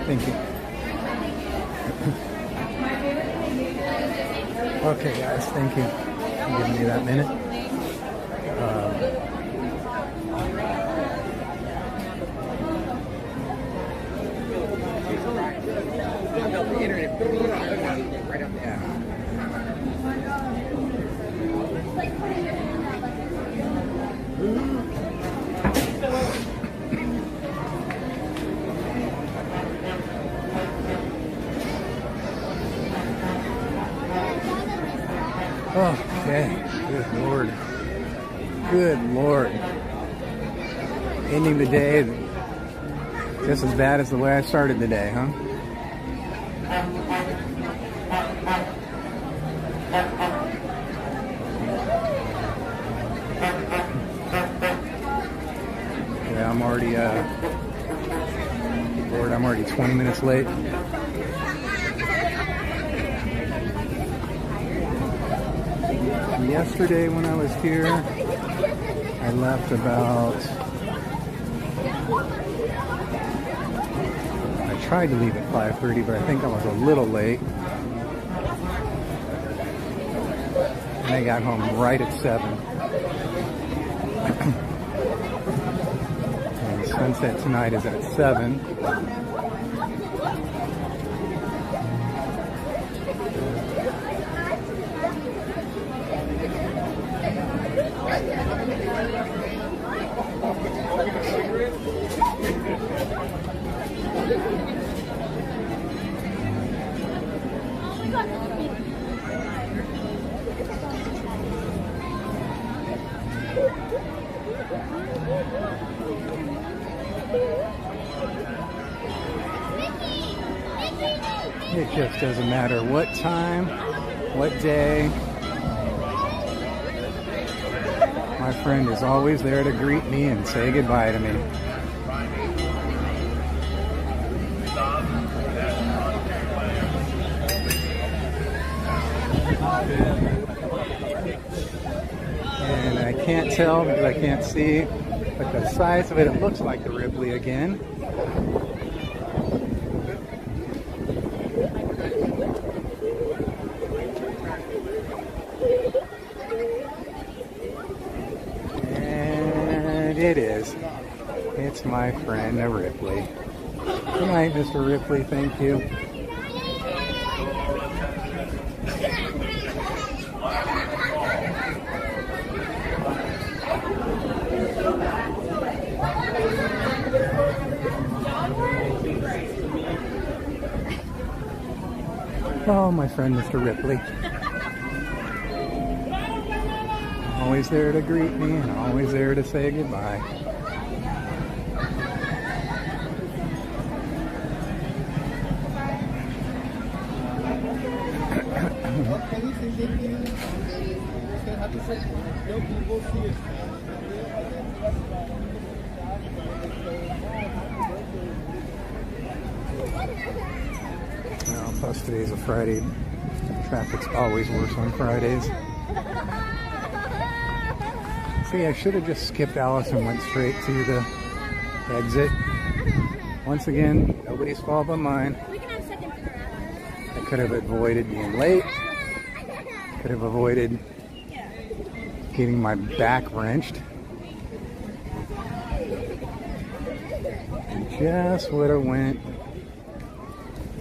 Thank you. Okay, guys, thank you for giving me that minute. Okay, good Lord. Good Lord. Ending the day just as bad as the way I started the day, huh? Yeah, I'm already, Lord, I'm already 20 minutes late. Yesterday when I was here, I left about, I tried to leave at 5:30, but I think I was a little late. And I got home right at 7. And sunset tonight is at 7. It just doesn't matter what time, what day. My friend is always there to greet me and say goodbye to me. And I can't tell because I can't see, but the size of it, it looks like the Ripley again. And it is. It's my friend, the Ripley. Good night, Mr. Ripley. Thank you. Oh, my friend, Mr. Ripley. Always there to greet me and always there to say goodbye. Well, plus today's a Friday. Traffic's always worse on Fridays. See, I should have just skipped Alice and went straight to the exit. Once again, nobody's fault but mine. I could have avoided being late. Could have avoided getting my back wrenched. And just would have went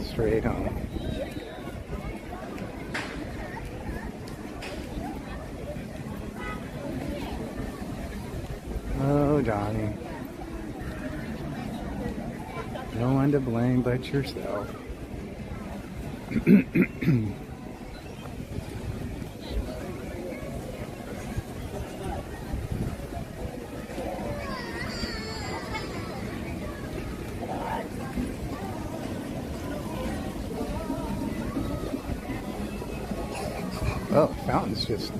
straight home. Oh, Donnie. No one to blame but yourself. Oh, fountain's just...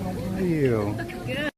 How are you? Good.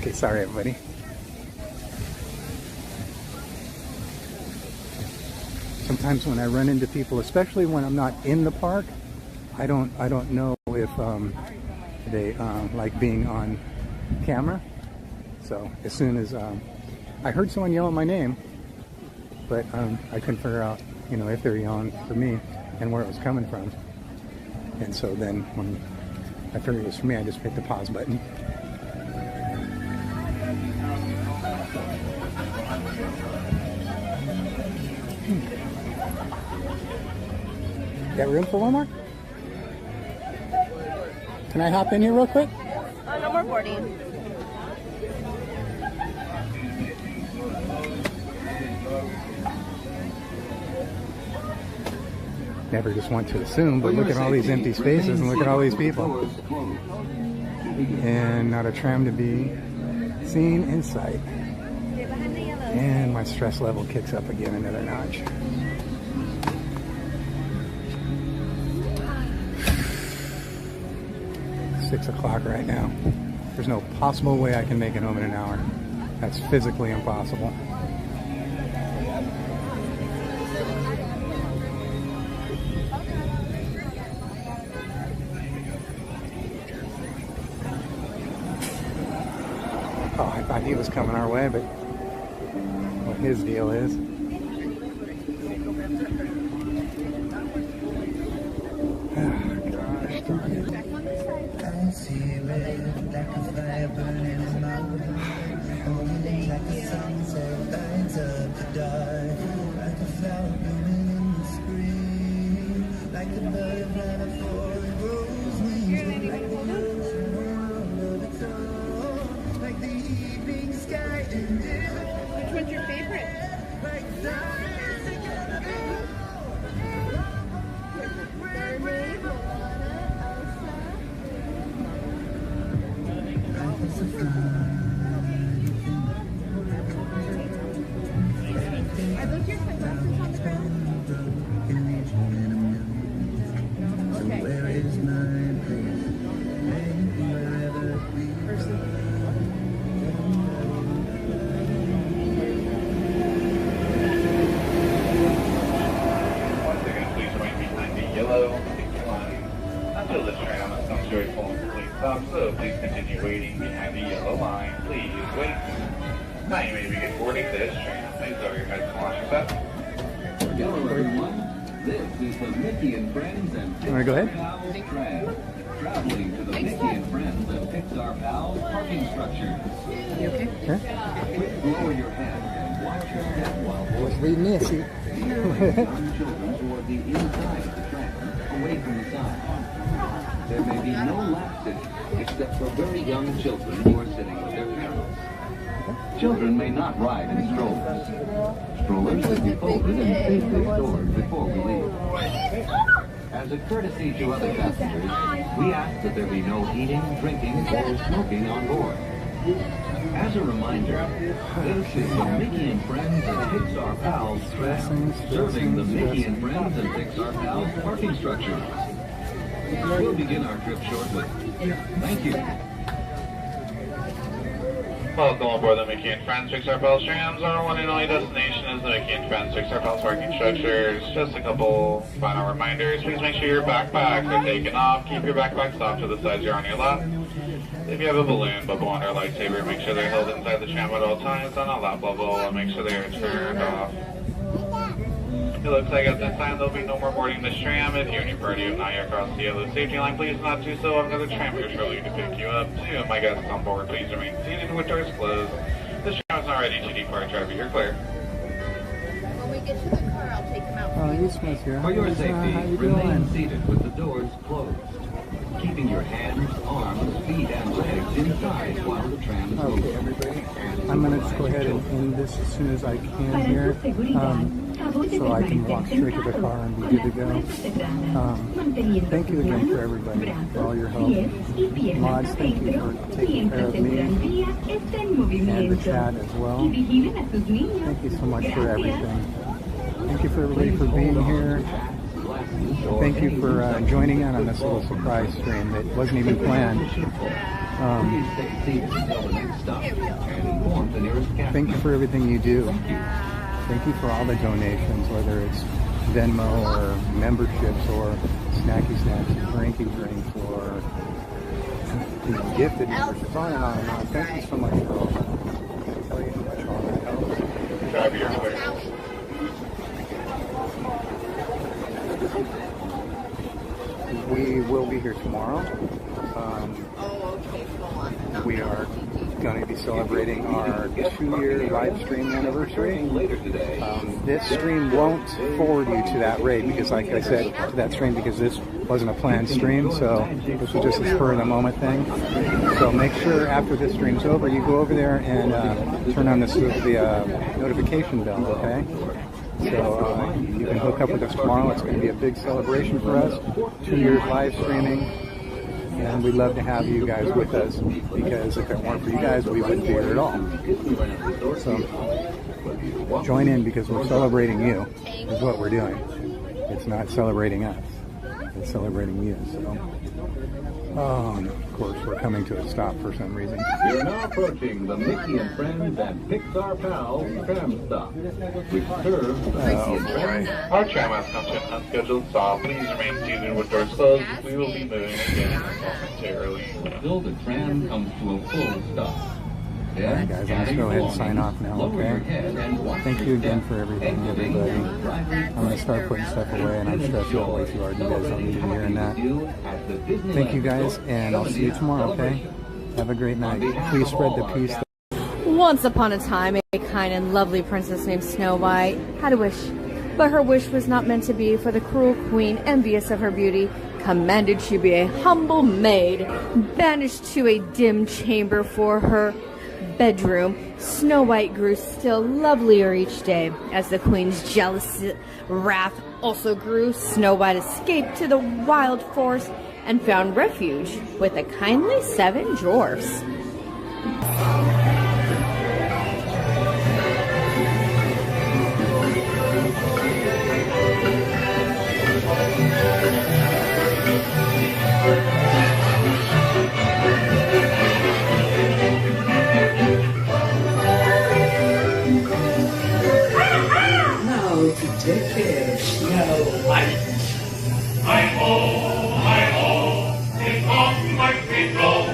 Okay, sorry everybody. Sometimes when I run into people, especially when I'm not in the park, I don't know if they like being on camera. So as soon as I heard someone yell at my name, but I couldn't figure out, you know, if they're yelling for me and where it was coming from. And so then when I figured it was for me, I just hit the pause button. Got room for one more? Can I hop in here real quick? No more boarding. Never just want to assume, but look at all these empty spaces and look at all these people. And not a tram to be seen in sight. And my stress level kicks up again another notch. It's 6 o'clock right now. There's no possible way I can make it home in an hour. That's physically impossible. Oh, I thought he was coming our way, but what his deal is. Oh, gosh darn it. I see red like a fire burning in my heart. Holding like the sunset lights up the dark. Like a flower blooming in the spring. Like the butterfly before it grows wings. Like the ocean world of its own. Like the evening sky and Which one's your favorite? like diamonds together. Are those your sunglasses on the ground? Okay. Where is my place? Once again, please remain behind the yellow line until the tram comes to a full and complete stop. So please continue waiting behind the yellow line. Please wait. Now you may begin boarding this tram. Please lower your heads and watch your step. Hello everyone, this is the Mickey and Friends and You wanna go ahead? Pals Tram. Traveling to the Mickey and Friends and Pixar Pals parking structure. You okay? Quick, lower your head and watch your step while Was reading this. steer young children toward the inside of the tram, away from the side. There may be no lap sitting, except for very young children who are sitting with their parents. Children may not ride in strollers. Strollers should be folded and safely stored before we leave. As a courtesy to other passengers, we ask that there be no eating, drinking, or smoking on board. As a reminder, this is the Mickey and Friends and Pixar Pals tram, serving the Mickey and Friends and Pixar Pals parking structure. We'll begin our trip shortly. Thank you. Welcome aboard the Mickey and Friends Pixar Pals trams. Our one and only destination is the Mickey and Friends Pixar Pals parking structures. Just a couple final reminders. Please make sure your backpacks are taken off. Keep your backpacks off to the sides you're on your lap. If you have a balloon, bubble wand, or lightsaber, make sure they're held inside the tram at all times on a lap level and make sure they are turned off. It looks like at this time there'll be no more boarding this tram. If you and your party have not yet crossed the yellow safety line, please not do so. Another tram is shortly to pick you up. To my guests on board, please remain seated with doors closed. This tram is not ready to depart. Driver, you're clear. When we get to the car, I'll take them out. Oh, you smells here. For your safety, How you remain doing? seated with the doors closed. Keeping your hands, arms, feet, and legs inside while the tram is moving. Okay, everybody. I'm going to just go ahead and end this as soon as I can here, so I can walk straight to the car and be good to go. Thank you again for everybody, for all your help. Mods, thank you for taking care of me and the chat as well. Thank you so much for everything. Thank you for everybody for being here. Thank you for joining in on this little surprise stream that wasn't even planned. Thank you for everything you do. Thank you for all the donations, whether it's Venmo or memberships or snacky snacks, drinky drinks, or gifted memberships, on and on and on. Thank you so much for all that. I can't tell you how much all that helps. Grab your clear. We will be here tomorrow. We are going to be celebrating our 2-year live stream anniversary. This stream won't forward you to that raid because, like I said, to that stream because this wasn't a planned stream, so this was just a spur of the moment thing. So make sure after this stream's over, you go over there and turn on the notification bell, okay? So you can hook up with us tomorrow. It's going to be a big celebration for us. 2 years live streaming. And we'd love to have you guys with us because if it weren't for you guys, we wouldn't be here at all. So join in because we're celebrating you is what we're doing. It's not celebrating us. It's celebrating you. So, of course, we're coming to a stop for some reason. You're now approaching the Mickey and Friends and Pixar Pals tram stop, which serves the Mickey and Friends. Our tram has come to an unscheduled stop. Please remain seated with doors closed. We will be moving again momentarily. Until the tram comes to a full stop. Alright guys, I'm just go ahead and sign off now, okay? Thank you again for everything, everybody. I'm going to start putting stuff away, and I'm stressed out way too hard. You guys don't need to be hearing that. Thank you guys, and I'll see you tomorrow, okay? Have a great night. Please spread the peace. Once upon a time, a kind and lovely princess named Snow White had a wish. But her wish was not meant to be, for the cruel queen, envious of her beauty, commanded she be a humble maid, banished to a dim chamber for her bedroom. Snow White grew still lovelier each day. As the queen's jealous wrath also grew, Snow White escaped to the wild forest and found refuge with the kindly 7 dwarfs. Take care of Snow White. Hi-ho, here come my people.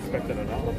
Expected at all.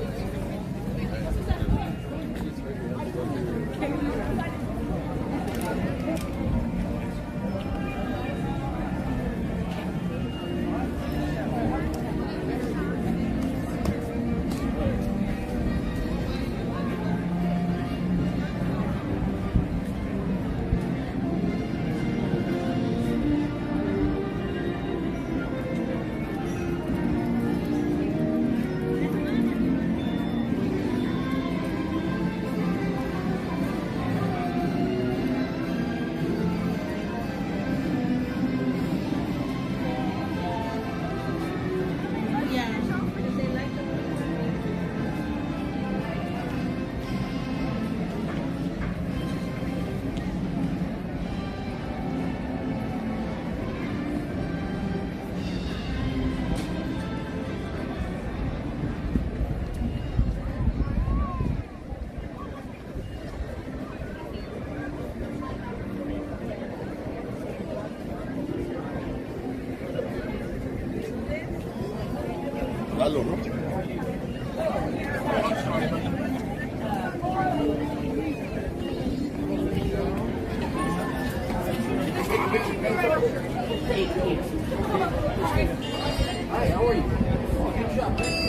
Lalo, ¿no? Hi, how are you?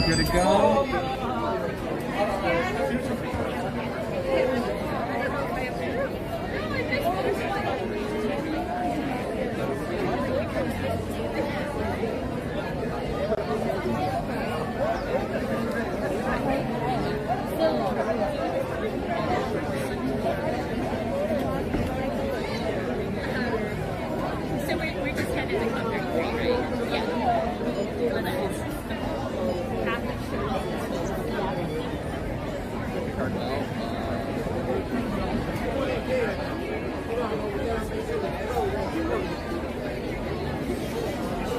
Good to go.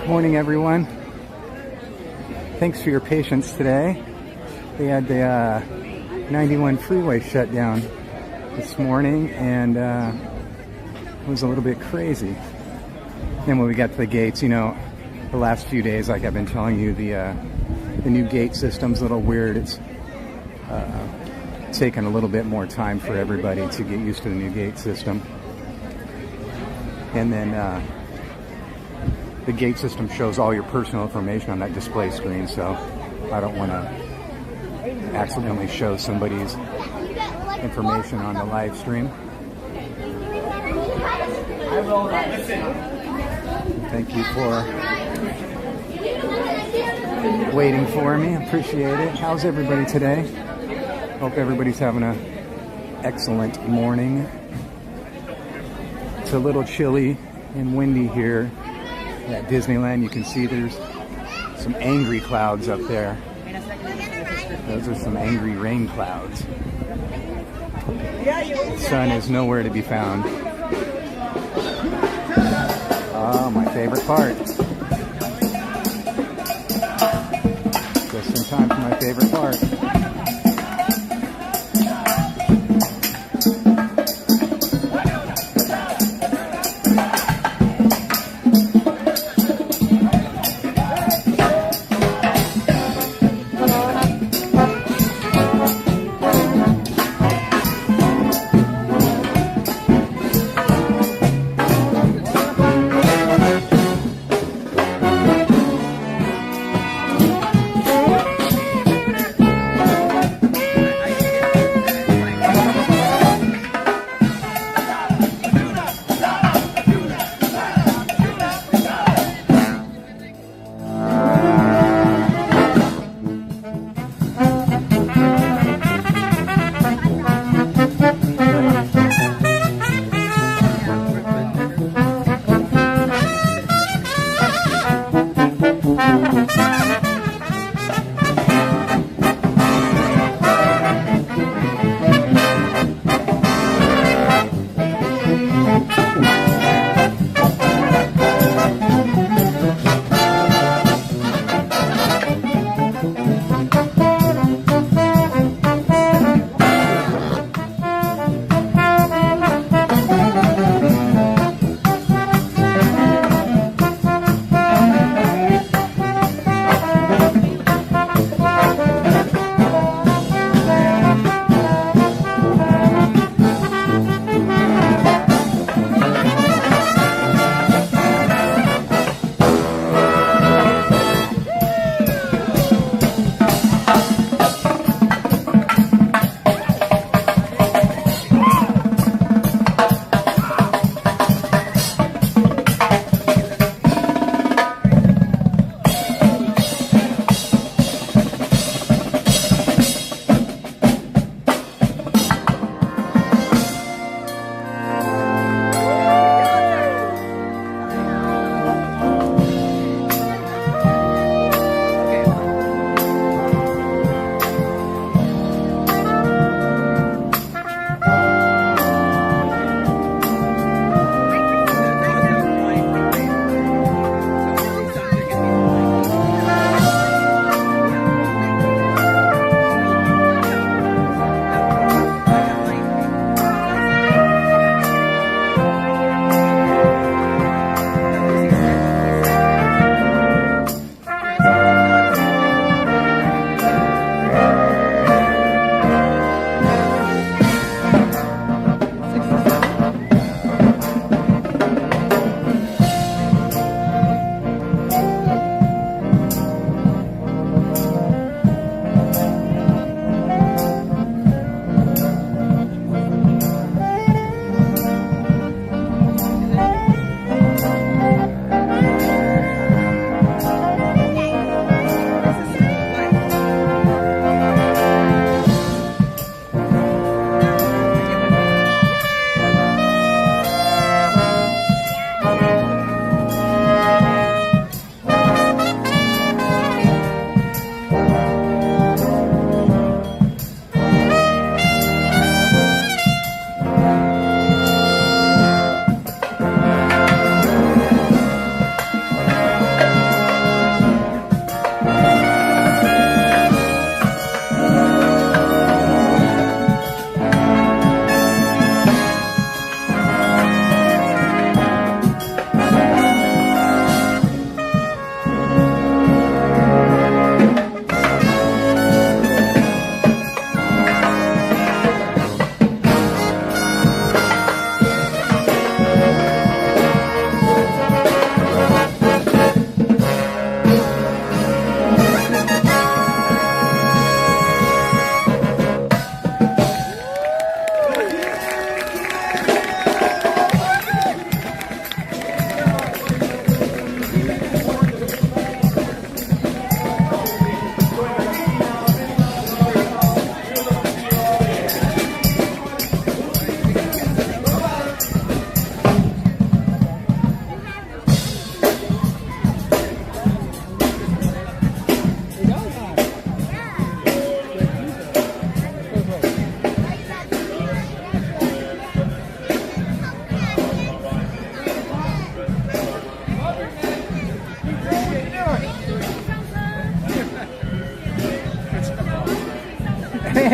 Morning, everyone. Thanks for your patience today. They had the 91 freeway shut down this morning, and it was a little bit crazy. Then when we got to the gates, you know, the last few days, like I've been telling you, the new gate system's a little weird. It's taken a little bit more time for everybody to get used to the new gate system. And then the gate system shows all your personal information on that display screen, so I don't want to accidentally show somebody's information on the live stream. Thank you for waiting for me. Appreciate it. How's everybody today? Hope everybody's having an excellent morning. It's a little chilly and windy here at Disneyland. You can see there's some angry clouds up there. Those are some angry rain clouds. The sun is nowhere to be found. Oh, my favorite part. Just in time for my favorite part.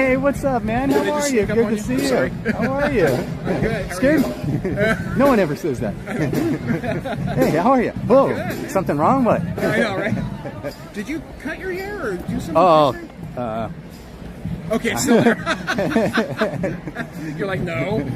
Hey, what's up, man? How are you? Good to see you. How are you? Scared? No one ever says that. Hey, how are you? Whoa, something wrong? What? I know, right? Did you cut your hair or do something? Oh, okay, still there. You're like, no.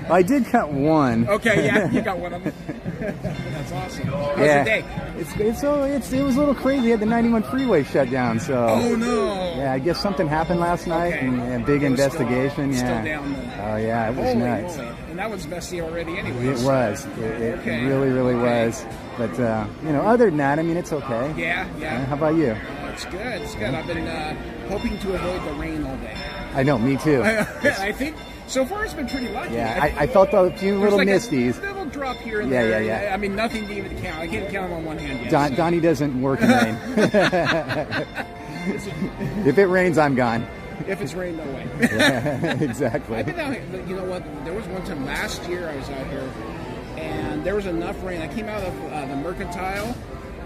I did cut one. Okay, yeah, you got one of them. That's awesome. How's Yeah. your day? It was a little crazy. The 91 freeway shut down, so. Oh no. Yeah, I guess something happened last night, and a big investigation. Still Yeah. down then. Oh yeah, it was Holy nuts. moly. And that was messy already anyway. It was. It Okay. really, really was. But other than that, I mean, it's okay. Yeah, yeah. How about you? It's good. It's good. I've been hoping to avoid the rain all day. I know, me too. I think so far it's been pretty lucky. Yeah, I felt a few little There's like misties. A little drop here and Yeah, there. yeah. I mean, nothing to even count. I can't count them on one hand yet. Donnie doesn't work in rain. If it rains, I'm gone. If it's rain, no way. Yeah, exactly. I've been out here, but you know what? There was one time last year I was out here, and there was enough rain. I came out of the Mercantile,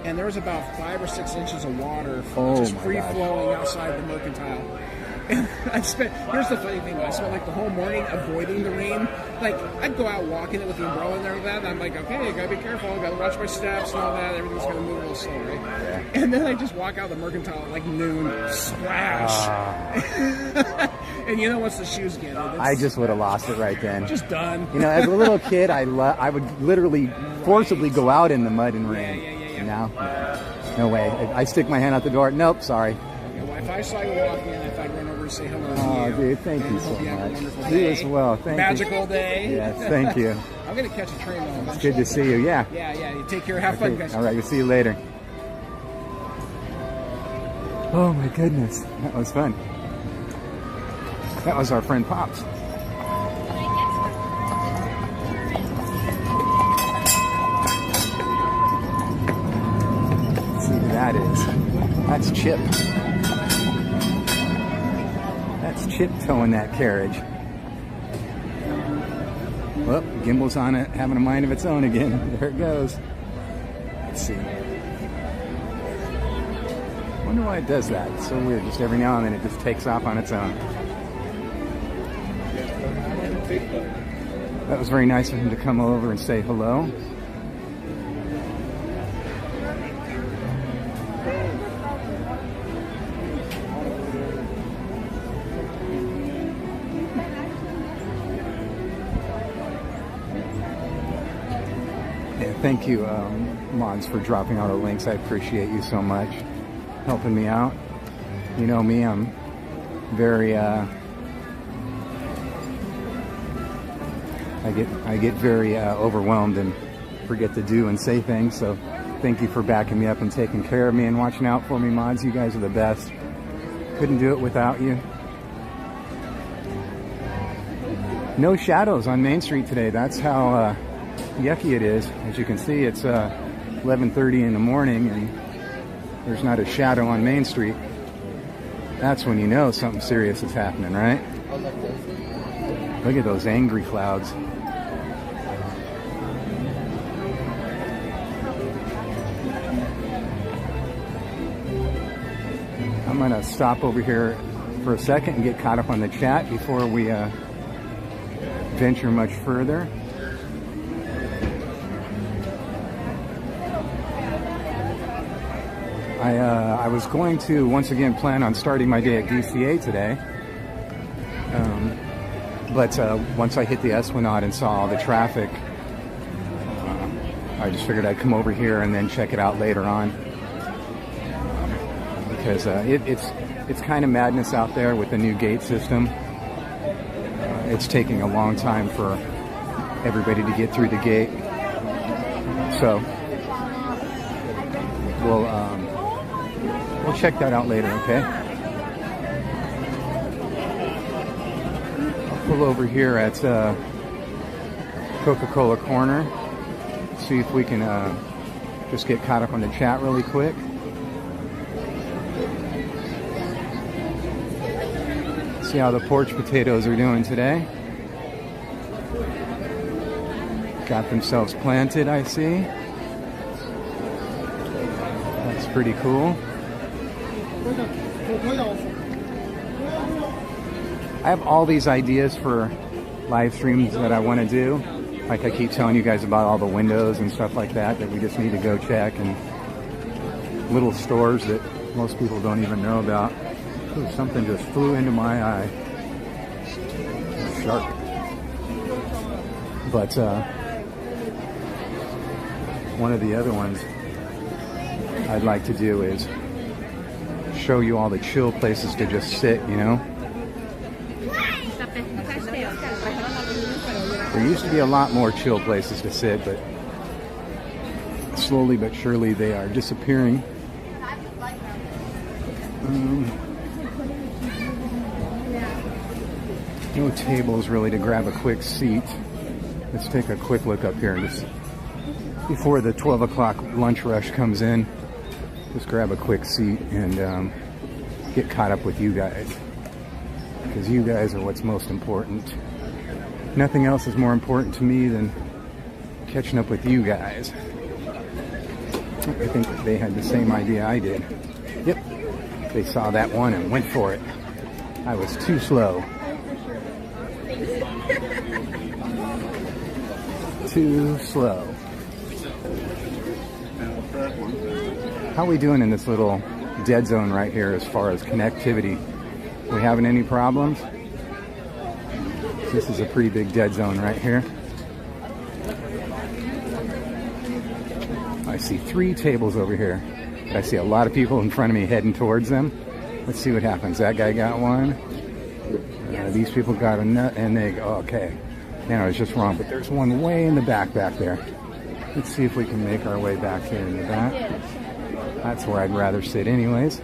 and there was about 5 or 6 inches of water just free flowing outside the Mercantile. And here's the funny thing, I spent like the whole morning avoiding the rain. Like, I'd go out walking it with the umbrella and everything, and I'm like, okay, I gotta be careful, I gotta watch my steps and all that, everything's gonna move a little slow, right? Yeah. And then I just walk out the Mercantile at like noon, splash. And you know, once the shoes get it, I just would have lost it right then. Just done. You know, as a little kid, I would literally forcibly go out in the mud and rain. Yeah. Now, no way. I stick my hand out the door. Nope, sorry. Well, if I saw you walking in, if I'd run over and say hello to Oh, you. dude, thank you so much. You as well. Thank you. Magical day. Yes, thank you. I'm going to catch a train though. It's good to see you. Yeah. Yeah. You take care. Have fun, guys. All right, we'll see you later. Oh my goodness, that was fun. That was our friend Pops. Let's see who that is. That's Chip. That's Chip towing that carriage. Well, gimbal's on it, having a mind of its own again. There it goes. Let's see. Wonder why it does that. It's so weird. Just every now and then it just takes off on its own. That was very nice of him to come over and say hello. Thank you, Mons, for dropping all the links. I appreciate you so much, helping me out. You know me, I'm very, I get very overwhelmed and forget to do and say things. So thank you for backing me up and taking care of me and watching out for me, Mods. You guys are the best. Couldn't do it without you. No shadows on Main Street today. That's how yucky it is. As you can see, it's 11:30 in the morning and there's not a shadow on Main Street. That's when you know something serious is happening, right? Look at those angry clouds. I'm gonna stop over here for a second and get caught up on the chat before we venture much further. I was going to once again plan on starting my day at DCA today, but once I hit the Esplanade and saw all the traffic, I just figured I'd come over here and then check it out later on, because it's kind of madness out there with the new gate system. It's taking a long time for everybody to get through the gate, so we'll check that out later, okay? I'll pull over here at Coca-Cola Corner, see if we can just get caught up on the chat really quick. See how the porch potatoes are doing today. Got themselves planted, I see. That's pretty cool. I have all these ideas for live streams that I want to do. Like I keep telling you guys about all the windows and stuff like that we just need to go check, and little stores that most people don't even know about. Ooh, something just flew into my eye. A shark. But one of the other ones I'd like to do is show you all the chill places to just sit, you know? There used to be a lot more chill places to sit, but slowly but surely they are disappearing. No tables really to grab a quick seat. Let's take a quick look up here just before the 12 o'clock lunch rush comes in. Just grab a quick seat and get caught up with you guys, because you guys are what's most important. Nothing else is more important to me than catching up with you guys. I think they had the same idea I did. Yep, they saw that one and went for it. I was too slow. Too slow. How are we doing in this little dead zone right here as far as connectivity? We having any problems? This is a pretty big dead zone right here. I see 3 tables over here. I see a lot of people in front of me heading towards them. Let's see what happens. That guy got one. These people got a nut, and they go, okay. Man, I was just wrong, but there's one way in the back there. Let's see if we can make our way back here in the back. That's where I'd rather sit anyways.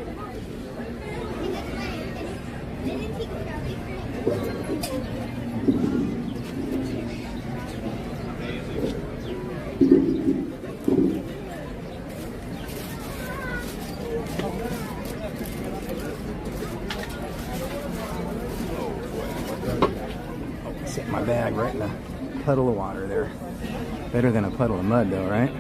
Set my bag right in a puddle of water there. Better than a puddle of mud though, right?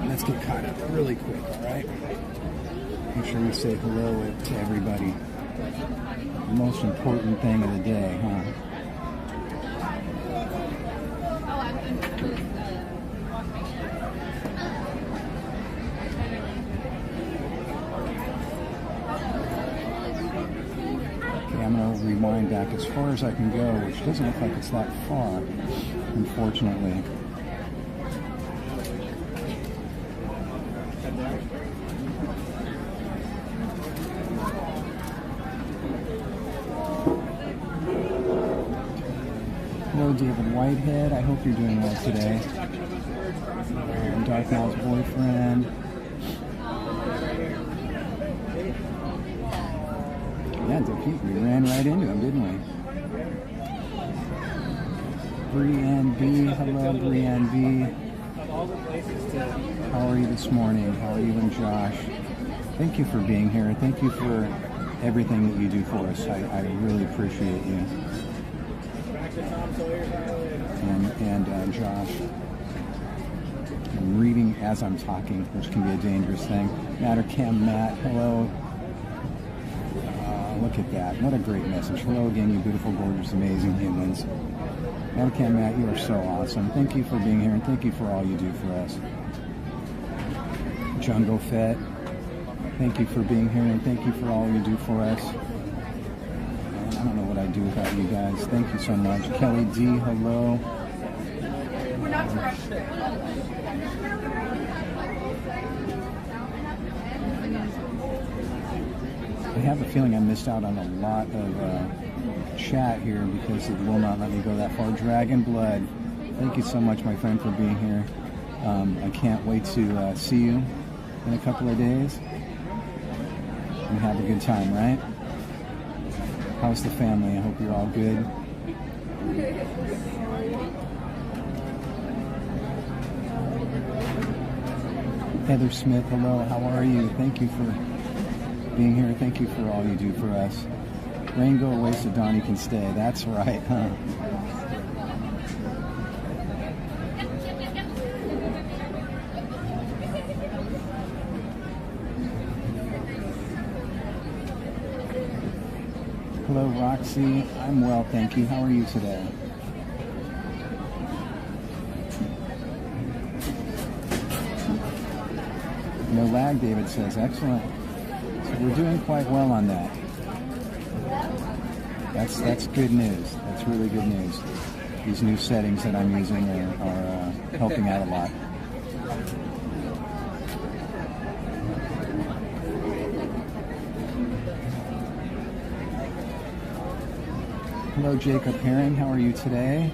Let's get caught up really quick, alright? Make sure we say hello to everybody. The most important thing of the day, huh? I'm going to rewind back as far as I can go, which doesn't look like it's that far, unfortunately. Hello, David Whitehead. I hope you're doing well today. Darth Maul's boyfriend. Yeah, we ran right into him, didn't we? Brianne B. Hello, Brianne B. How are you this morning? How are you and Josh? Thank you for being here. Thank you for everything that you do for us. I really appreciate you. And Josh. I'm reading as I'm talking, which can be a dangerous thing. Mattercam Matt, hello. Look at that. What a great message. Hello again, you beautiful, gorgeous, amazing humans. Mattercam Matt, you are so awesome. Thank you for being here, and thank you for all you do for us. Jungle Fett, thank you for being here, and thank you for all you do for us. I don't know what I'd do without you guys. Thank you so much. Kelly D, hello. We're not to rush. I have a feeling I missed out on a lot of chat here because it will not let me go that far. Dragon Blood, thank you so much, my friend, for being here. I can't wait to see you in a couple of days and have a good time, right? How's the family? I hope you're all good. Heather Smith, hello, how are you? Thank you for being here. Thank you for all you do for us. Rain go away so Donnie can stay. That's right, huh? Hello, Roxy. I'm well, thank you. How are you today? No lag, David says. Excellent. So we're doing quite well on that. That's good news. That's really good news. These new settings that I'm using are helping out a lot. Hello, Jacob Herring. How are you today?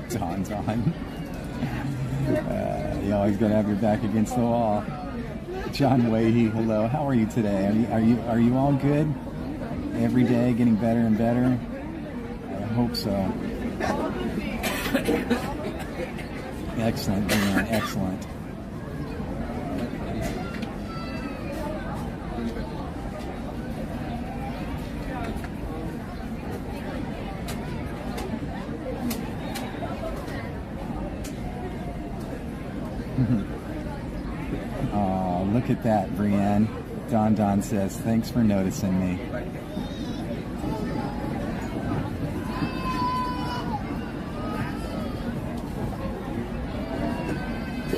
Don's on. You always gotta have your back against the wall. John Wahey, hello. How are you today? Are you all good? Every day getting better and better? I hope so. Excellent, man. Excellent. Oh, look at that, Brienne. Don says, thanks for noticing me.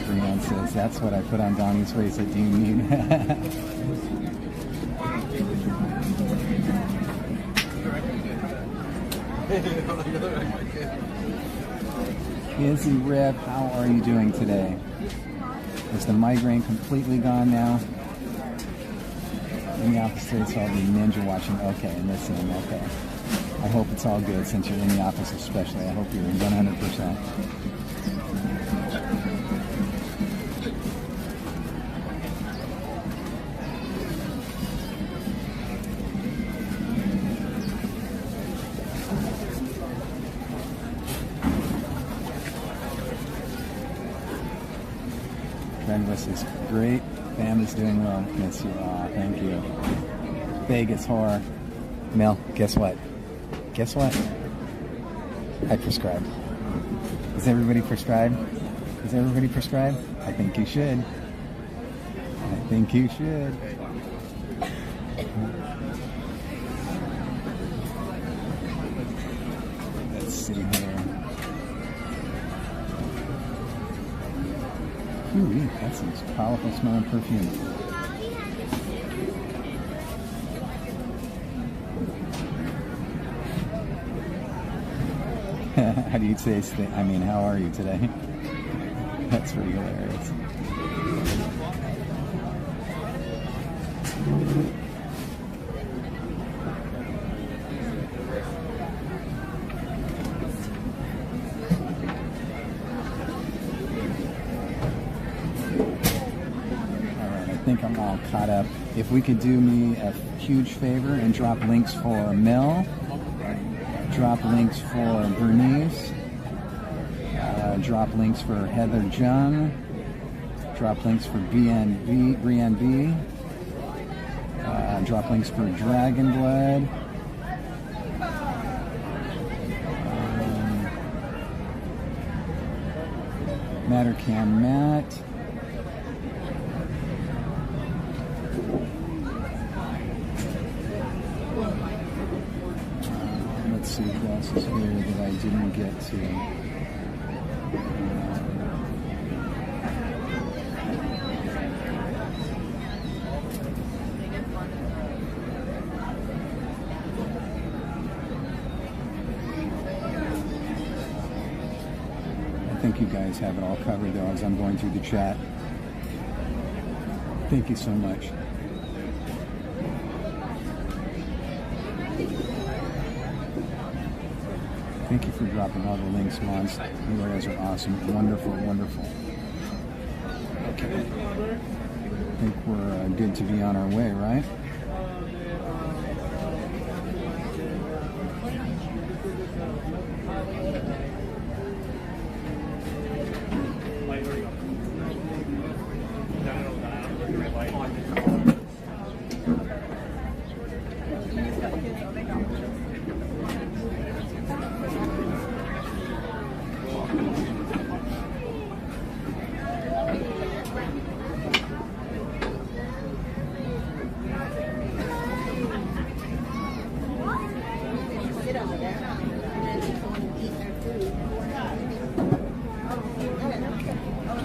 Brienne says, that's what I put on Donnie's face. Do you mean? Izzy Rip, how are you doing today? Is the migraine completely gone now? In the office today, so I'll be ninja watching. Okay, and listening. Okay. I hope it's all good since you're in the office especially. I hope you're 100%. This is great. Family's doing well. Miss you. Aw, thank you. Vegas horror. Mel, guess what? Guess what? I prescribe. Is everybody prescribed? Is everybody prescribed? I think you should. I think you should. Let's see here. Ooh, that's some powerful smelling perfume. How do you say, I mean, how are you today? That's pretty hilarious. I think I'm all caught up. If we could do me a huge favor and drop links for Mel, drop links for Bernice, drop links for Heather Jung, drop links for Brienne B, drop links for Dragon Blood, Mattercam Matt, let's see who else is here that I didn't get to. I think you guys have it all covered though as I'm going through the chat. Thank you so much. Thank you for dropping all the links, Mons. You guys are awesome. Wonderful, wonderful. Okay. I think we're good to be on our way, right?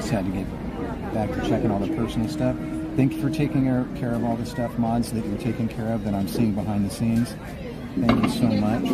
just had to get back to checking all the personal stuff. Thank you for taking care of all the stuff, mods, that you're taking care of that I'm seeing behind the scenes. Thank you so much.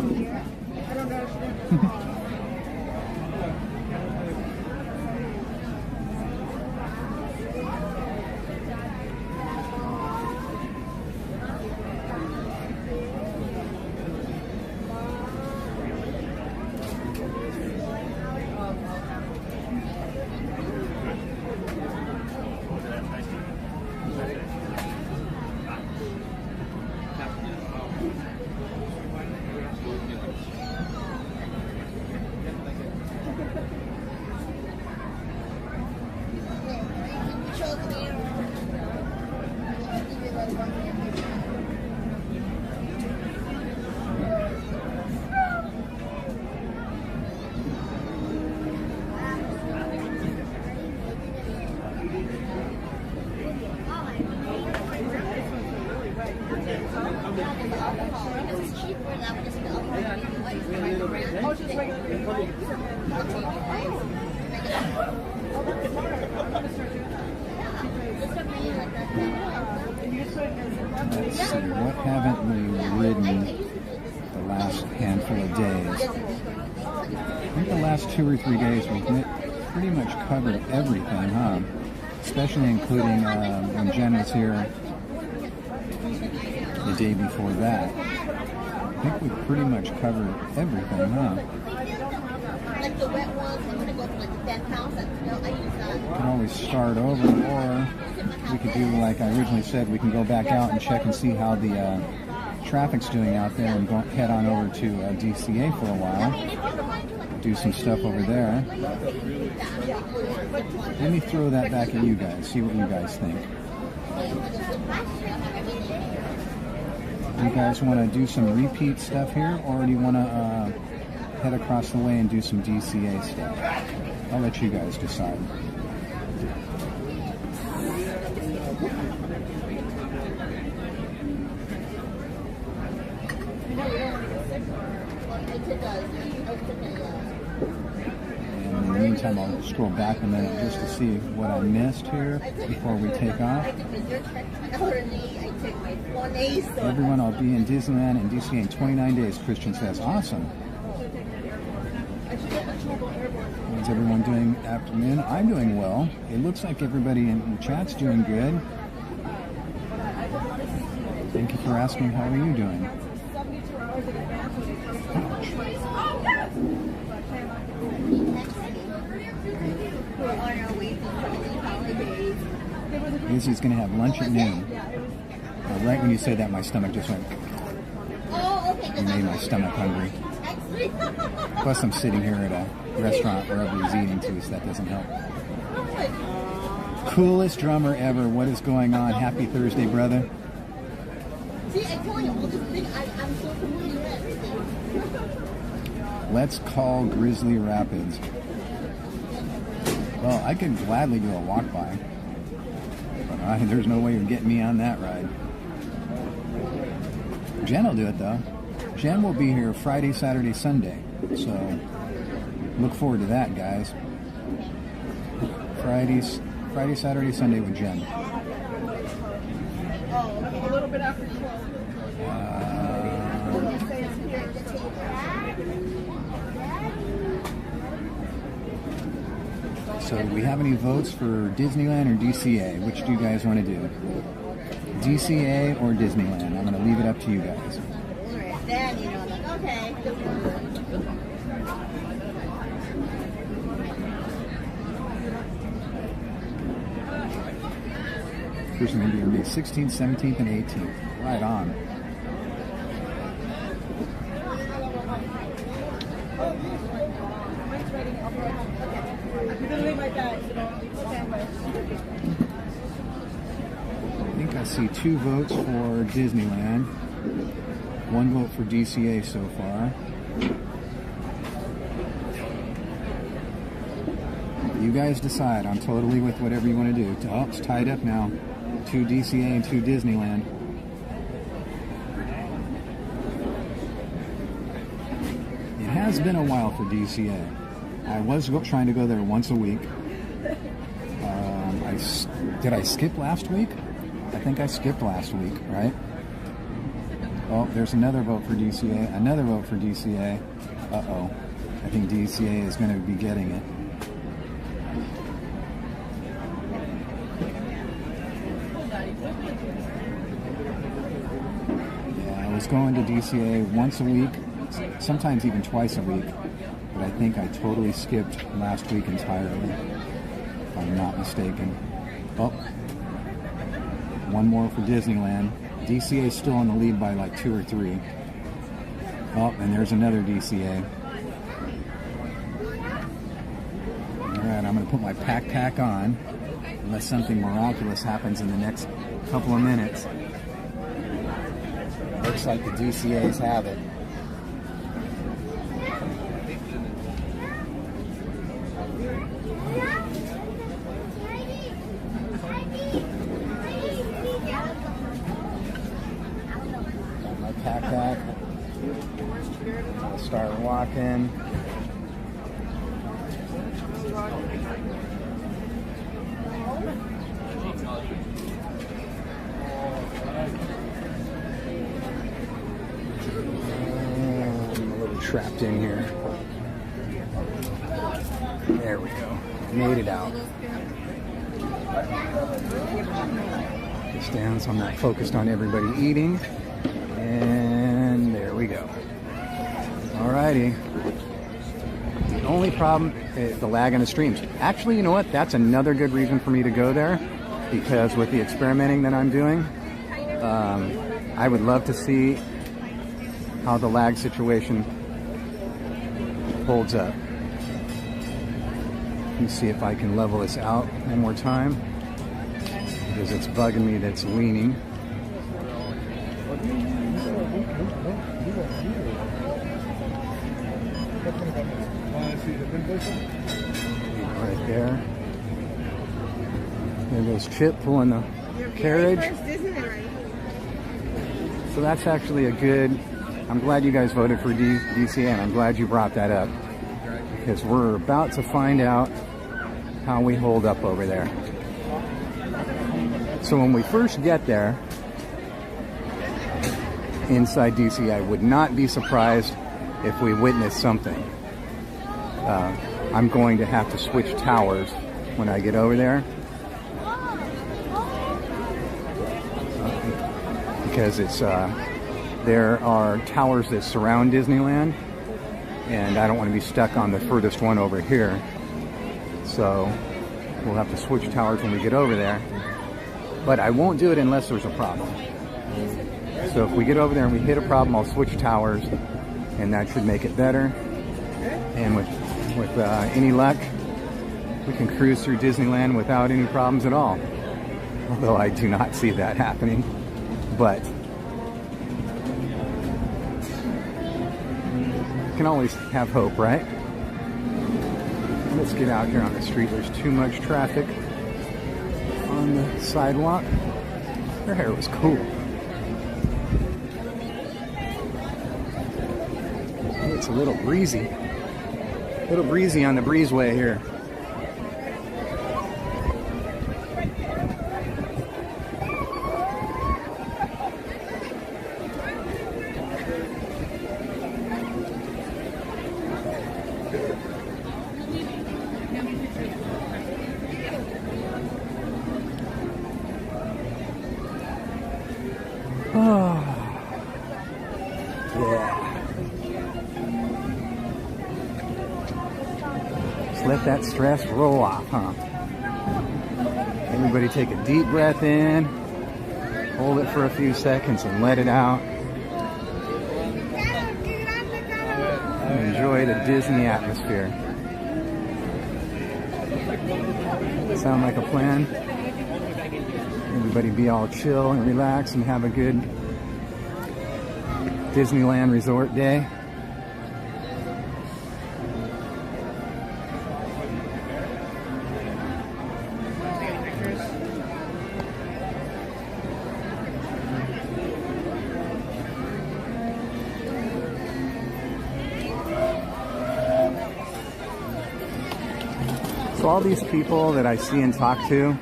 Let's see, what haven't we ridden the last handful of days? I think the last 2 or 3 days we've pretty much covered everything, huh? Especially including when Jen was here the day before that. I think we've pretty much covered everything, huh? Like the wet ones, I'm gonna go to like the 10 pounds. I use that. We can always start over, or we could do like I originally said, we can go back out and check and see how the traffic's doing out there and head on over to DCA for a while. Do some stuff over there. Let me throw that back at you guys, see what you guys think. Do you guys want to do some repeat stuff here, or do you want to head across the way and do some DCA stuff? I'll let you guys decide. And in the meantime, I'll scroll back a minute just to see what I missed here before we take off. Everyone, I'll be in Disneyland and DCA in 29 days, Christian says. Awesome. How's everyone doing afternoon? I'm doing well. It looks like everybody in the chat's doing good. Thank you for asking. How are you doing? Lizzie's going to have lunch at noon. Right when you said that, my stomach just went. You made my stomach hungry. Plus, I'm sitting here at a restaurant where everybody's eating too, so that doesn't help. Coolest drummer ever. What is going on? Happy Thursday, brother. See, I told you all this thing. I'm so familiar with everything. Let's call Grizzly Rapids. Well, I could gladly do a walk by. But there's no way you're getting me on that ride. Jen will do it though. Jen will be here Friday, Saturday, Sunday. So look forward to that, guys. Friday, Saturday, Sunday with Jen. A little bit after 12. So do we have any votes for Disneyland or DCA? Which do you guys want to do? DCA or Disneyland? I'm going to leave it up to you guys. Then, you know, like, okay. First one going to be May 16th, 17th, and 18th. Right on. I think I see 2 votes for Disneyland. 1 vote for DCA so far. You guys decide. I'm totally with whatever you want to do. Oh, it's tied up now. 2 DCA and 2 Disneyland. It has been a while for DCA. I was trying to go there once a week. Did I skip last week? I think I skipped last week, right? Oh, there's another vote for DCA. Another vote for DCA. Uh-oh. I think DCA is going to be getting it. Yeah, I was going to DCA once a week, sometimes even twice a week, but I think I totally skipped last week entirely, if I'm not mistaken. Oh, one more for Disneyland. DCA is still in the lead by like 2 or 3. Oh, and there's another DCA. Alright, I'm going to put my pack on, unless something miraculous happens in the next couple of minutes. Looks like the DCAs have it. Got my pack. I'll start walking. I'm a little trapped in here. There we go. Made it out. This down so I'm not focused on everybody eating. And there we go. Alrighty. The only problem is the lag on the streams. Actually, you know what? That's another good reason for me to go there, because with the experimenting that I'm doing, I would love to see how the lag situation holds up. Let me see if I can level this out one more time, because it's bugging me that it's leaning. Right there. There goes Chip pulling the carriage. So that's actually a good... I'm glad you guys voted for DCA, and I'm glad you brought that up, because we're about to find out how we hold up over there. So when we first get there, inside DCA, I would not be surprised if we witness something. I'm going to have to switch towers when I get over there, because it's there are towers that surround Disneyland, and I don't want to be stuck on the furthest one over here. So we'll have to switch towers when we get over there, but I won't do it unless there's a problem. So if we get over there and we hit a problem, I'll switch towers, and that should make it better. And with any luck, we can cruise through Disneyland without any problems at all. Although I do not see that happening, but you can always have hope, right? Let's get out here on the street. There's too much traffic on the sidewalk. Her hair was cool. It's a little breezy. A little breezy on the breezeway here. Let that stress roll off, huh? Everybody take a deep breath in, hold it for a few seconds and let it out. And enjoy the Disney atmosphere. Sound like a plan? Everybody be all chill and relax and have a good Disneyland resort day. So all these people that I see and talk to,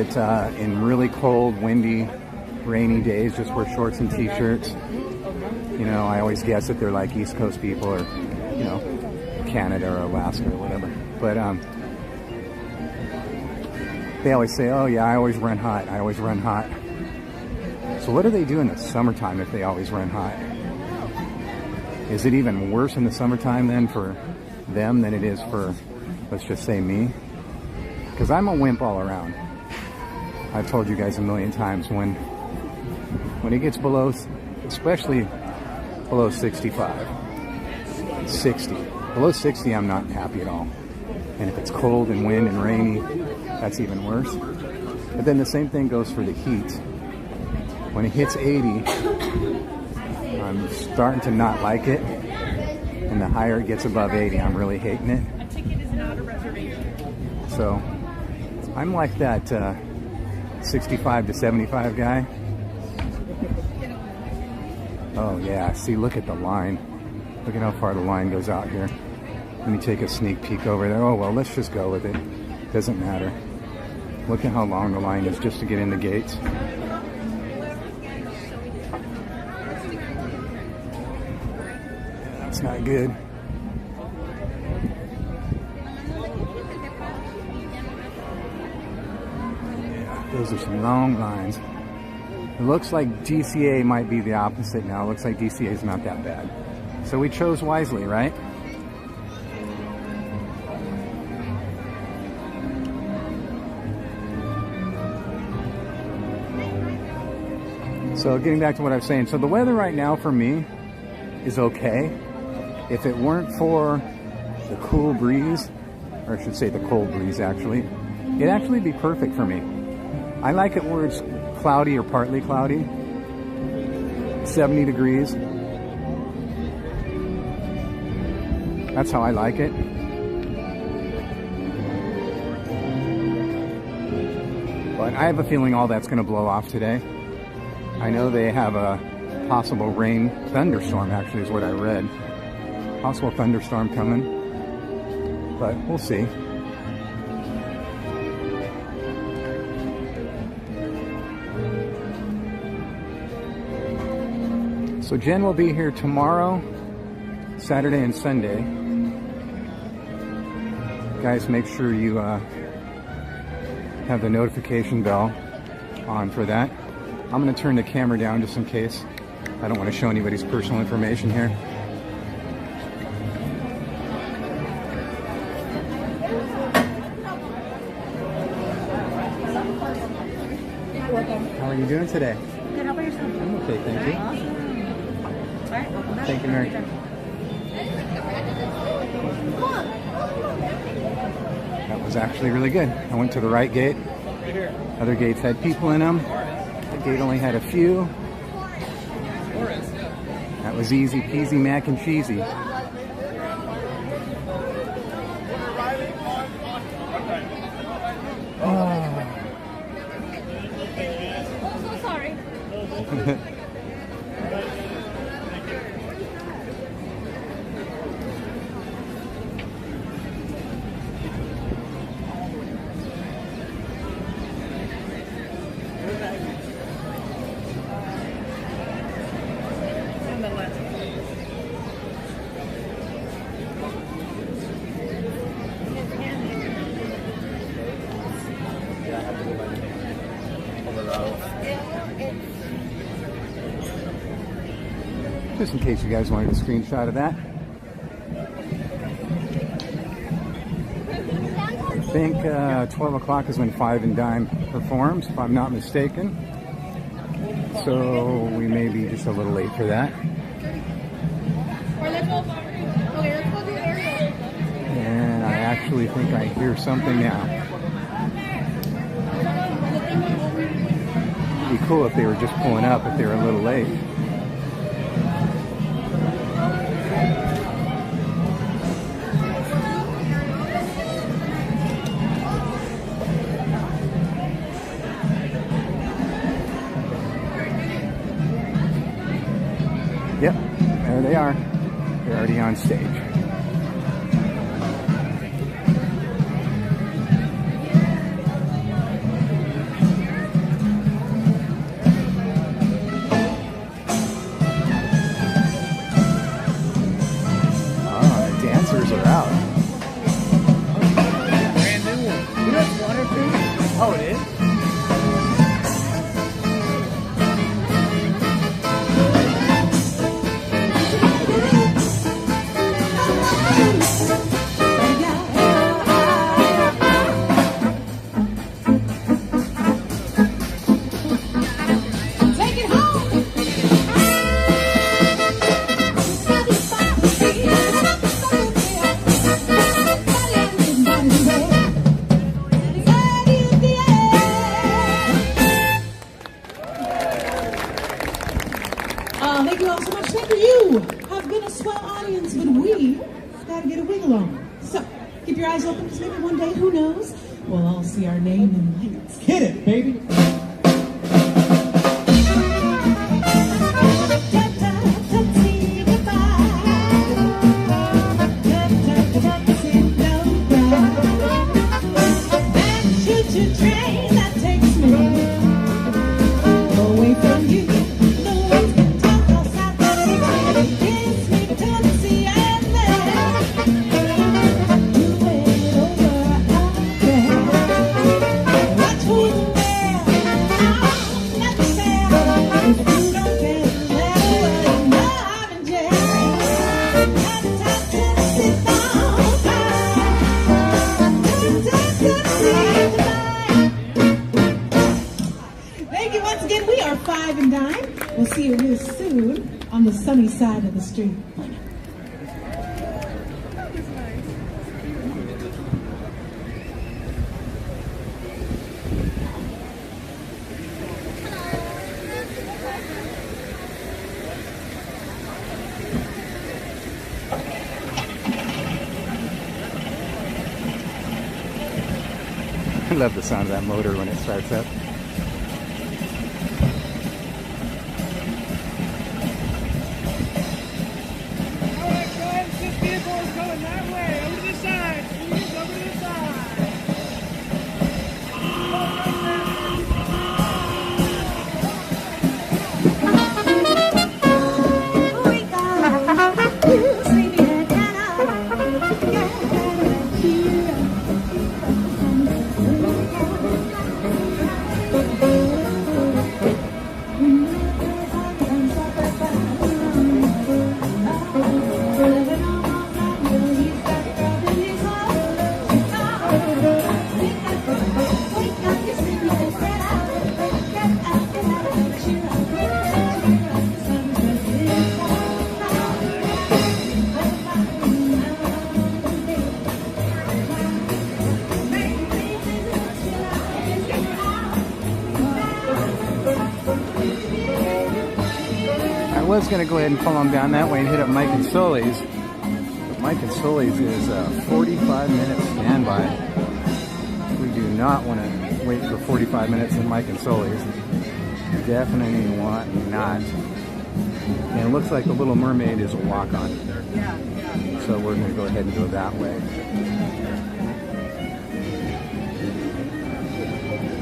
that in really cold, windy, rainy days just wear shorts and t-shirts. You know, I always guess that they're like East Coast people or, you know, Canada or Alaska or whatever. But they always say, oh yeah, I always run hot. I always run hot. So what do they do in the summertime if they always run hot? Is it even worse in the summertime then for them than it is for, let's just say, me? Because I'm a wimp all around. I've told you guys a million times, when it gets below, especially below 65, 60. Below 60, I'm not happy at all. And if it's cold and wind and rainy, that's even worse. But then the same thing goes for the heat. When it hits 80, I'm starting to not like it. And the higher it gets above 80, I'm really hating it. A ticket is not a reservation. So I'm like that 65 to 75 guy. Oh yeah, see, look at the line. Look at how far the line goes out here. Let me take a sneak peek over there. Oh well, let's just go with it. Doesn't matter. Look at how long the line is just to get in the gates. That's not good. Yeah, those are some long lines. It looks like DCA might be the opposite now. It looks like DCA is not that bad. So we chose wisely, right? So getting back to what I was saying. So the weather right now for me is okay. If it weren't for the cool breeze, or I should say the cold breeze actually, it'd actually be perfect for me. I like it where it's cloudy or partly cloudy, 70 degrees. That's how I like it. But I have a feeling all that's going to blow off today. I know they have a possible rain thunderstorm, actually is what I read. Possible thunderstorm coming, but we'll see. So Jen will be here tomorrow, Saturday and Sunday. Guys, make sure you have the notification bell on for that. I'm going to turn the camera down just in case. I don't want to show anybody's personal information here. How are you doing today? Good, how about yourself? I'm okay, thank you. All right, welcome back. Thank you, Mary. That was actually really good. I went to the right gate. Other gates had people in them. The gate only had a few. That was easy peasy mac and cheesy. Just in case you guys wanted a screenshot of that. I think 12 o'clock is when Five and Dime performs, if I'm not mistaken. So we may be just a little late for that. And I actually think I hear something now. It'd be cool if they were just pulling up if they were a little late. Yep, there they are. They're already on stage. dancers are out. Brand new one. You know it's waterproof? Oh, it is? Thank you all so much. Thank you. Have been a swell audience, but we gotta get a wiggle on. So keep your eyes open, because maybe one day, who knows, we'll all see our name in lights. Hit it, baby. Thank you once again. We are Five and Dime. We'll see you real soon on the sunny side of the street. I love the sound of that motor when it starts up. I was going to go ahead and follow him down that way and hit up Mike and Sully's. But Mike and Sully's is a 45-minute standby. We do not want to wait for 45 minutes in Mike and Sully's. Definitely want not. And it looks like the Little Mermaid is a walk-on. So we're going to go ahead and go that way.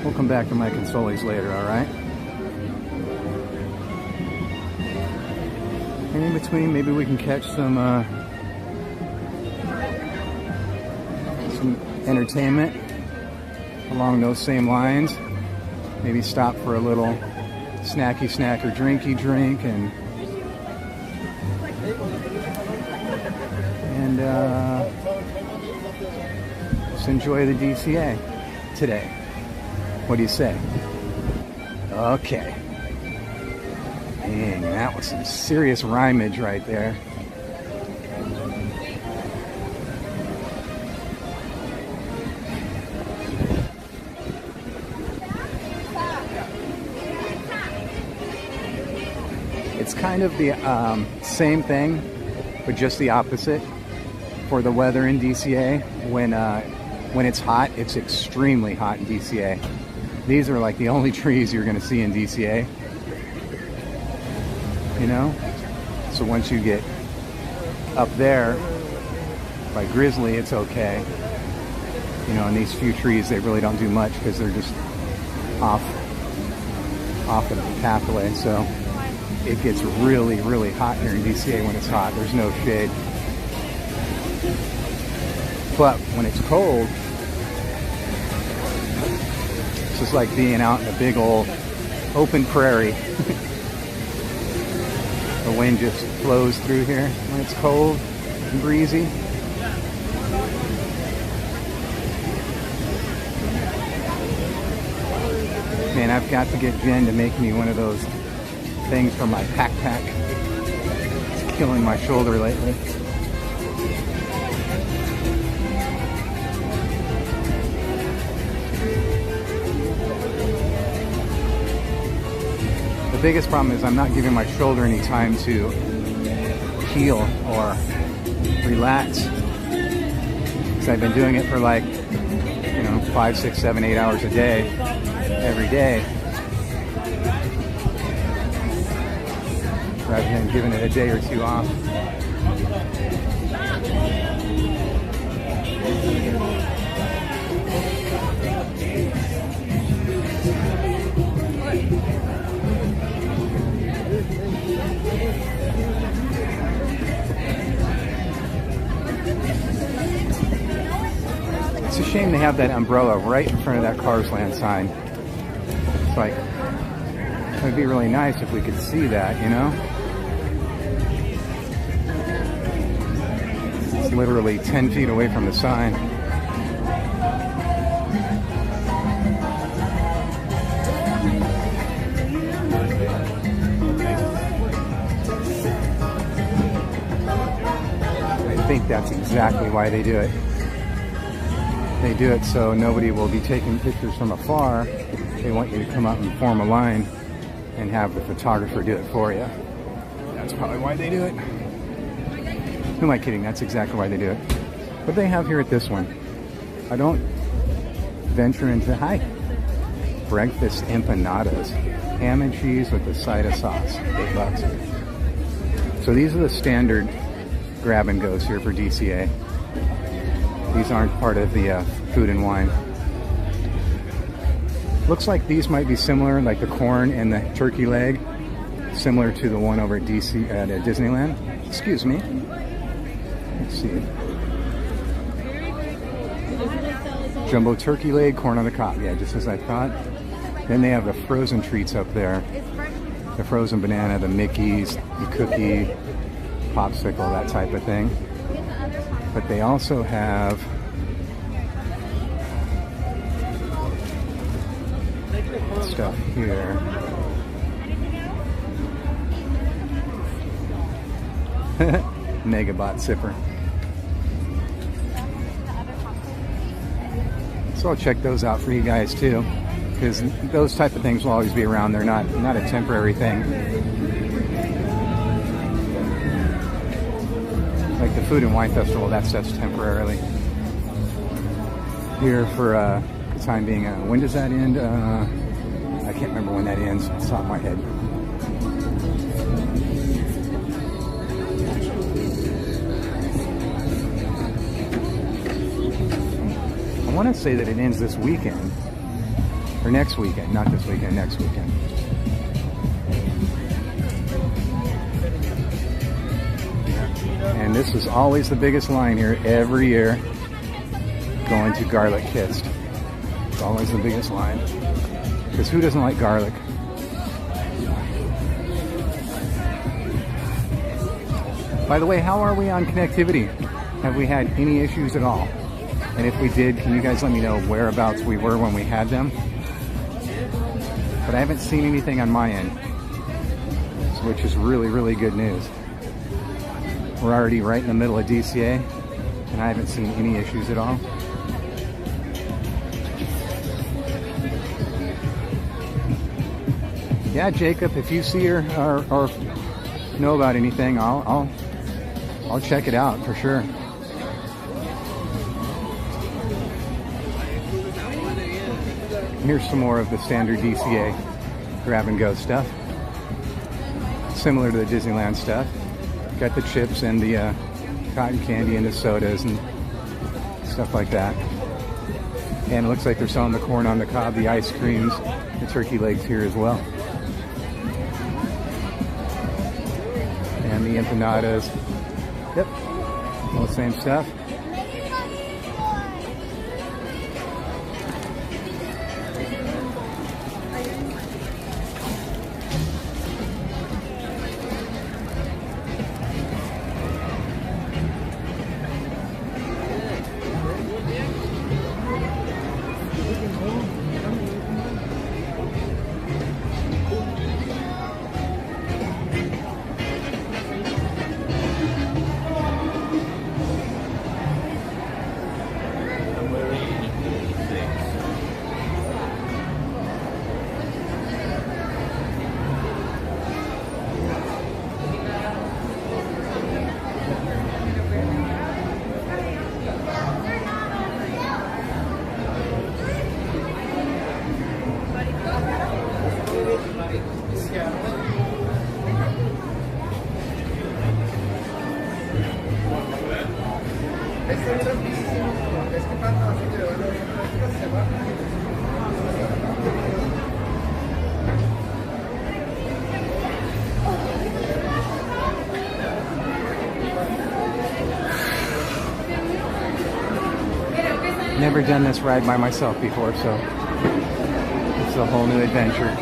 We'll come back to Mike and Sully's later, all right? And in between, maybe we can catch some entertainment along those same lines. Maybe stop for a little snacky snack or drinky drink, and just enjoy the DCA today. What do you say? Okay. Dang, that was some serious rhymage right there. It's kind of the same thing, but just the opposite for the weather in DCA. When it's hot, it's extremely hot in DCA. These are like the only trees you're going to see in DCA. You know? So once you get up there by Grizzly, it's okay. You know, and these few trees, they really don't do much because they're just off of the pathway. So it gets really, really hot here in DCA when it's hot. There's no shade. But when it's cold, it's just like being out in a big old open prairie. The wind just flows through here when it's cold and breezy. Man, I've got to get Jen to make me one of those things for my backpack. It's killing my shoulder lately. The biggest problem is I'm not giving my shoulder any time to heal or relax. Because I've been doing it for like, 5, 6, 7, 8 hours a day, every day, rather than giving it a day or two off. It's a shame they have that umbrella right in front of that Cars Land sign. It's like, it would be really nice if we could see that, It's literally 10 feet away from the sign. I think that's exactly why they do it. They do it so nobody will be taking pictures from afar. They want you to come up and form a line and have the photographer do it for you. That's probably why they do it. Who am I kidding? That's exactly why they do it. What do they have here at this one? I don't venture into, breakfast empanadas. Ham and cheese with a side of sauce. $8. So these are the standard grab and goes here for DCA. These aren't part of the food and wine. Looks like these might be similar, like the corn and the turkey leg, similar to the one over at Disneyland. Excuse me. Let's see. Jumbo turkey leg, corn on the cob. Yeah, just as I thought. Then they have the frozen treats up there. The frozen banana, the Mickeys, the cookie, popsicle, that type of thing. But they also have stuff here. Megabot zipper. So I'll check those out for you guys too, because those type of things will always be around. They're not a temporary thing. Like the Food and Wine Festival, that stuff's temporarily here for the time being. When does that end? I can't remember when that ends. It's off my head. I want to say that it ends this weekend, or next weekend. Not this weekend, next weekend. And this is always the biggest line here every year, going to Garlic Kissed. It's always the biggest line. Because who doesn't like garlic? By the way, how are we on connectivity? Have we had any issues at all? And if we did, can you guys let me know whereabouts we were when we had them? But I haven't seen anything on my end, which is really, really good news. We're already right in the middle of DCA, and I haven't seen any issues at all. Yeah, Jacob, if you see her or know about anything, I'll check it out for sure. Here's some more of the standard DCA grab and go stuff, similar to the Disneyland stuff. Got the chips and the cotton candy and the sodas and stuff like that. And it looks like they're selling the corn on the cob, the ice creams, the turkey legs here as well. And the empanadas. Yep, all the same stuff. Never done this ride by myself before, so it's a whole new adventure.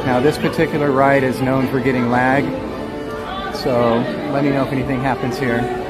Now this particular ride is known for getting lag, so let me know if anything happens here.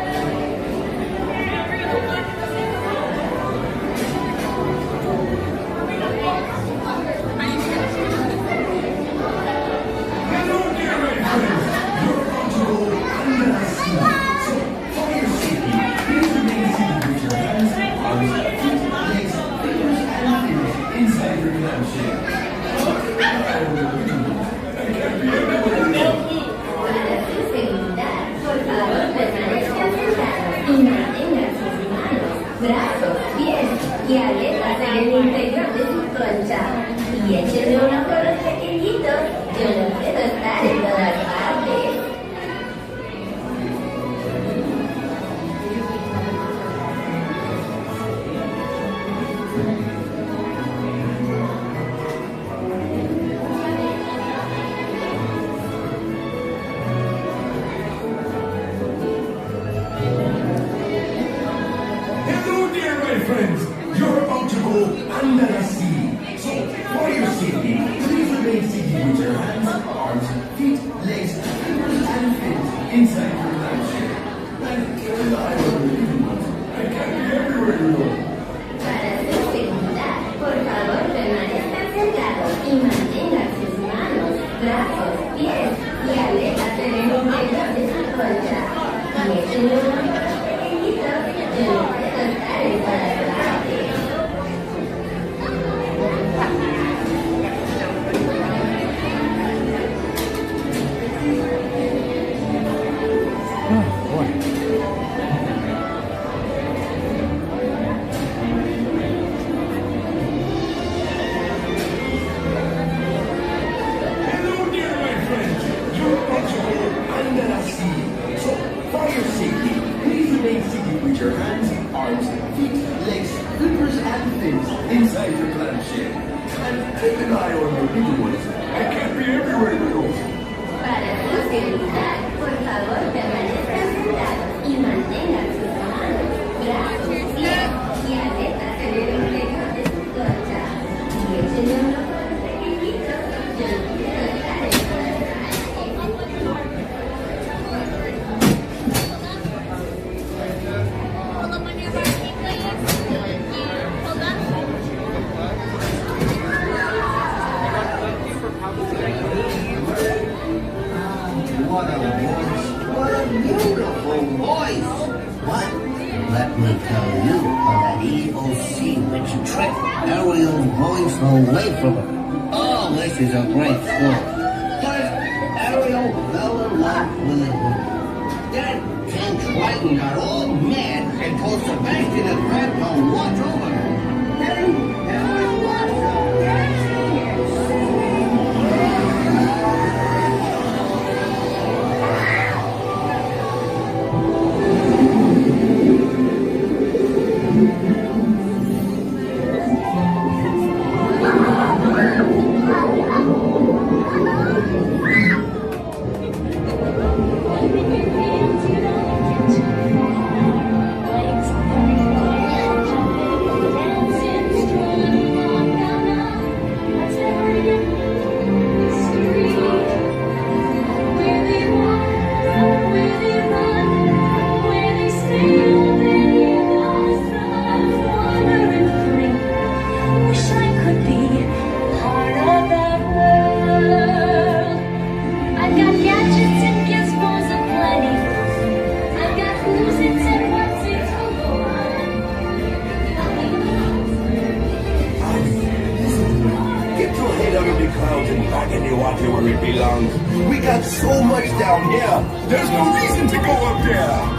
So much down here. There's no reason to go up there.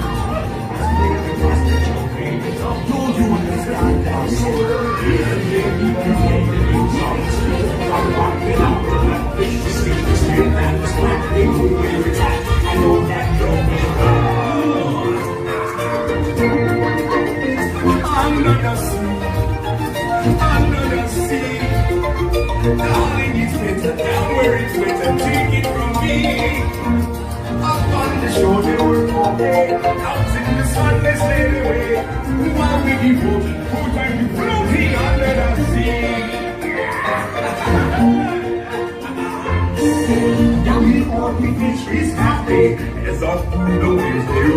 party. Counting the sun, they sail away. While we devote full time to floating under the sea. Down here on the beach is happy as our food always do.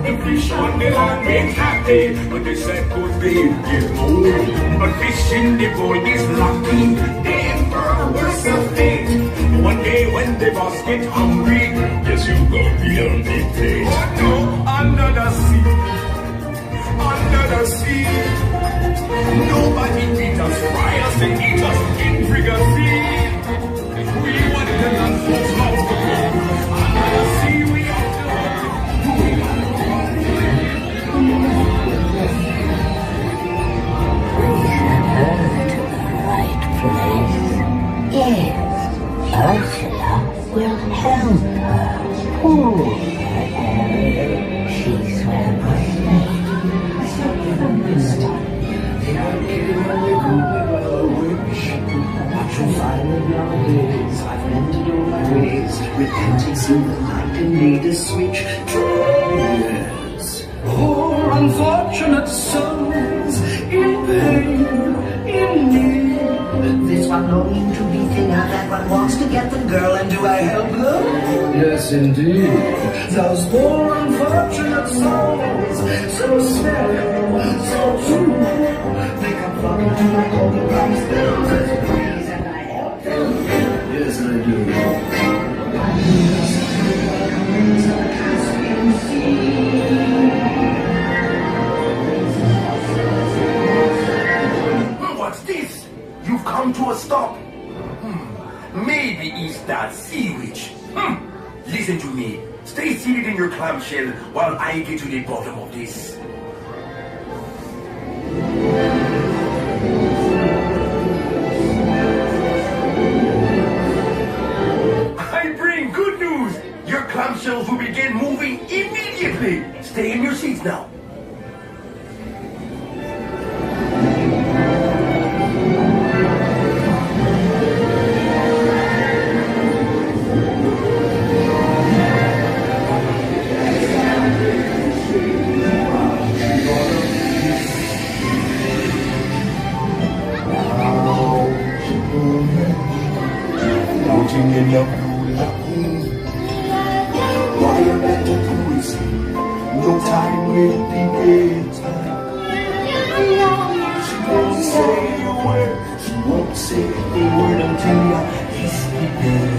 The fish on the land ain't happy, but they said could be get old. But fish in the bowl is lucky, they ain't for a worse of fate. One day when the boss get hungry, yes you go beyond the plate. Oh no, under the sea, under the sea. Nobody beat us, fry us and eat us in fricassee. We want the land folks love to go. Under the sea we have to Yes, Ursula will help her. Pull her hair. She swam asleep. What you'll find in your days, I've mended all my ways. Repentance in the light and made a switch. Yes. Poor unfortunate souls in pain, in need. This one longing to be thinner, that one wants to get the girl, and do I help them? Yes, indeed. Those poor unfortunate souls, so smelly, so true. They come flocking to my golden rice bells as a breeze, and I help them. Yes, I do. What's this? You've come to a stop. Maybe it's that sea witch. Listen to me. Stay seated in your clamshell while I get to the bottom of this. I bring good news. Your clamshells will begin moving immediately. Stay in your seats now. In your blue lagoon, why you let the cruise? No time will be time. She won't say a word. She won't say a word until you kiss me dead.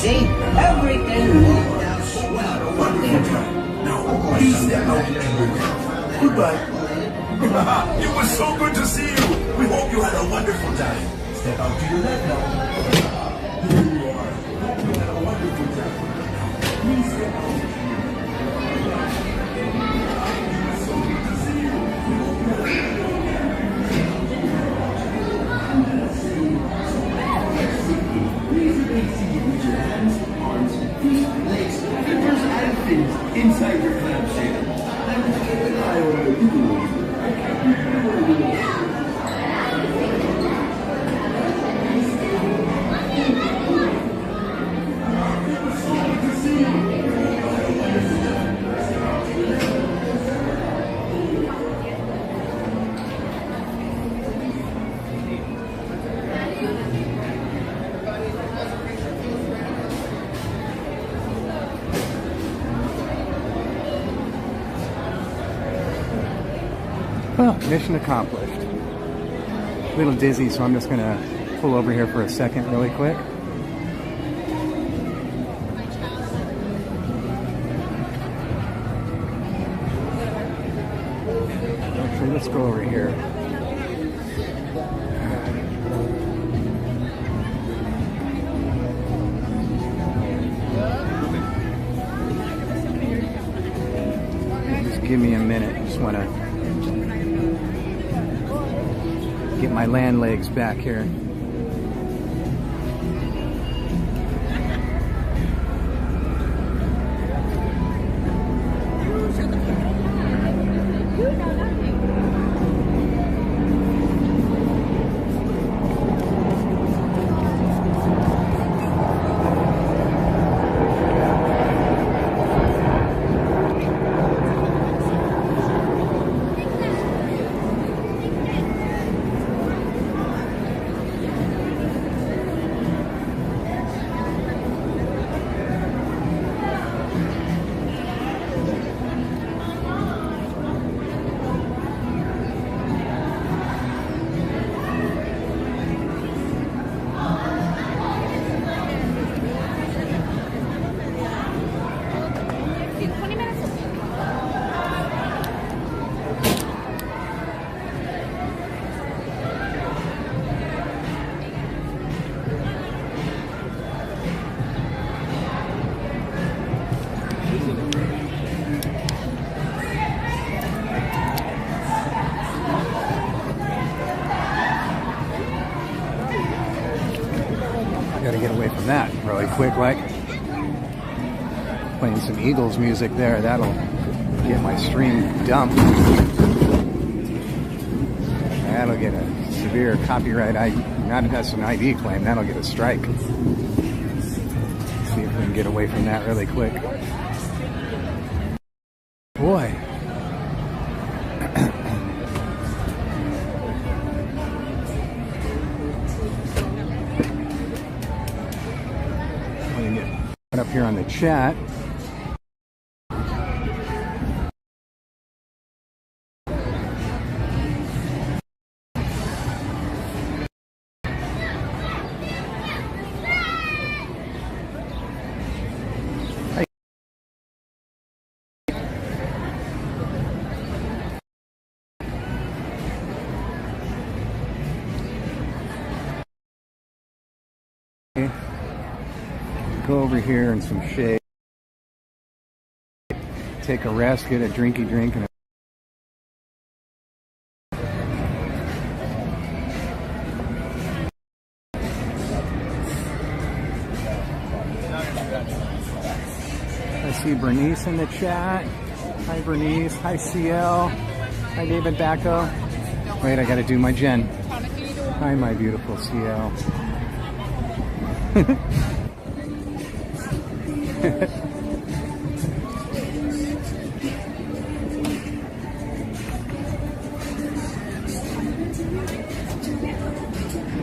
See, everything worked out swell. Now, please step out. Goodbye. It was so good to see you. We hope you had a wonderful time. Step out to your left now. Here you are. Hope you had a wonderful time. Please step out. So good to see you. We hope you had a inside your clamshell. I'm just keeping an eye on the doodles. Well, mission accomplished. A little dizzy, so I'm just going to pull over here for a second really quick. Let's go over here. Just give me a minute. I just want to get my land legs back here. Gotta get away from that really quick, like playing some Eagles music there. That'll get my stream dumped. That'll get a severe copyright. Not that's an ID claim. That'll get a strike. Let's see if we can get away from that really quick. Boy. Up here on the chat. Go over here in some shade, take a rest, get a drinky drink, and I see Bernice in the chat. Hi Bernice, hi CL, hi David Bacco. Wait, I gotta do my Jen. Hi my beautiful CL.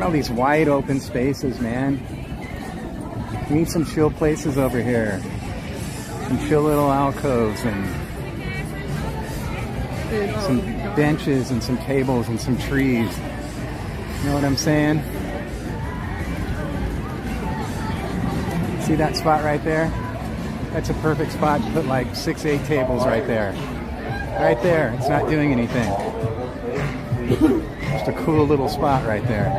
All these wide open spaces, man. We need some chill places over here. Some chill little alcoves and some benches and some tables and some trees. You know what I'm saying? See that spot right there? That's a perfect spot to put like 6-8 tables right there. Right there. It's not doing anything. Just a cool little spot right there.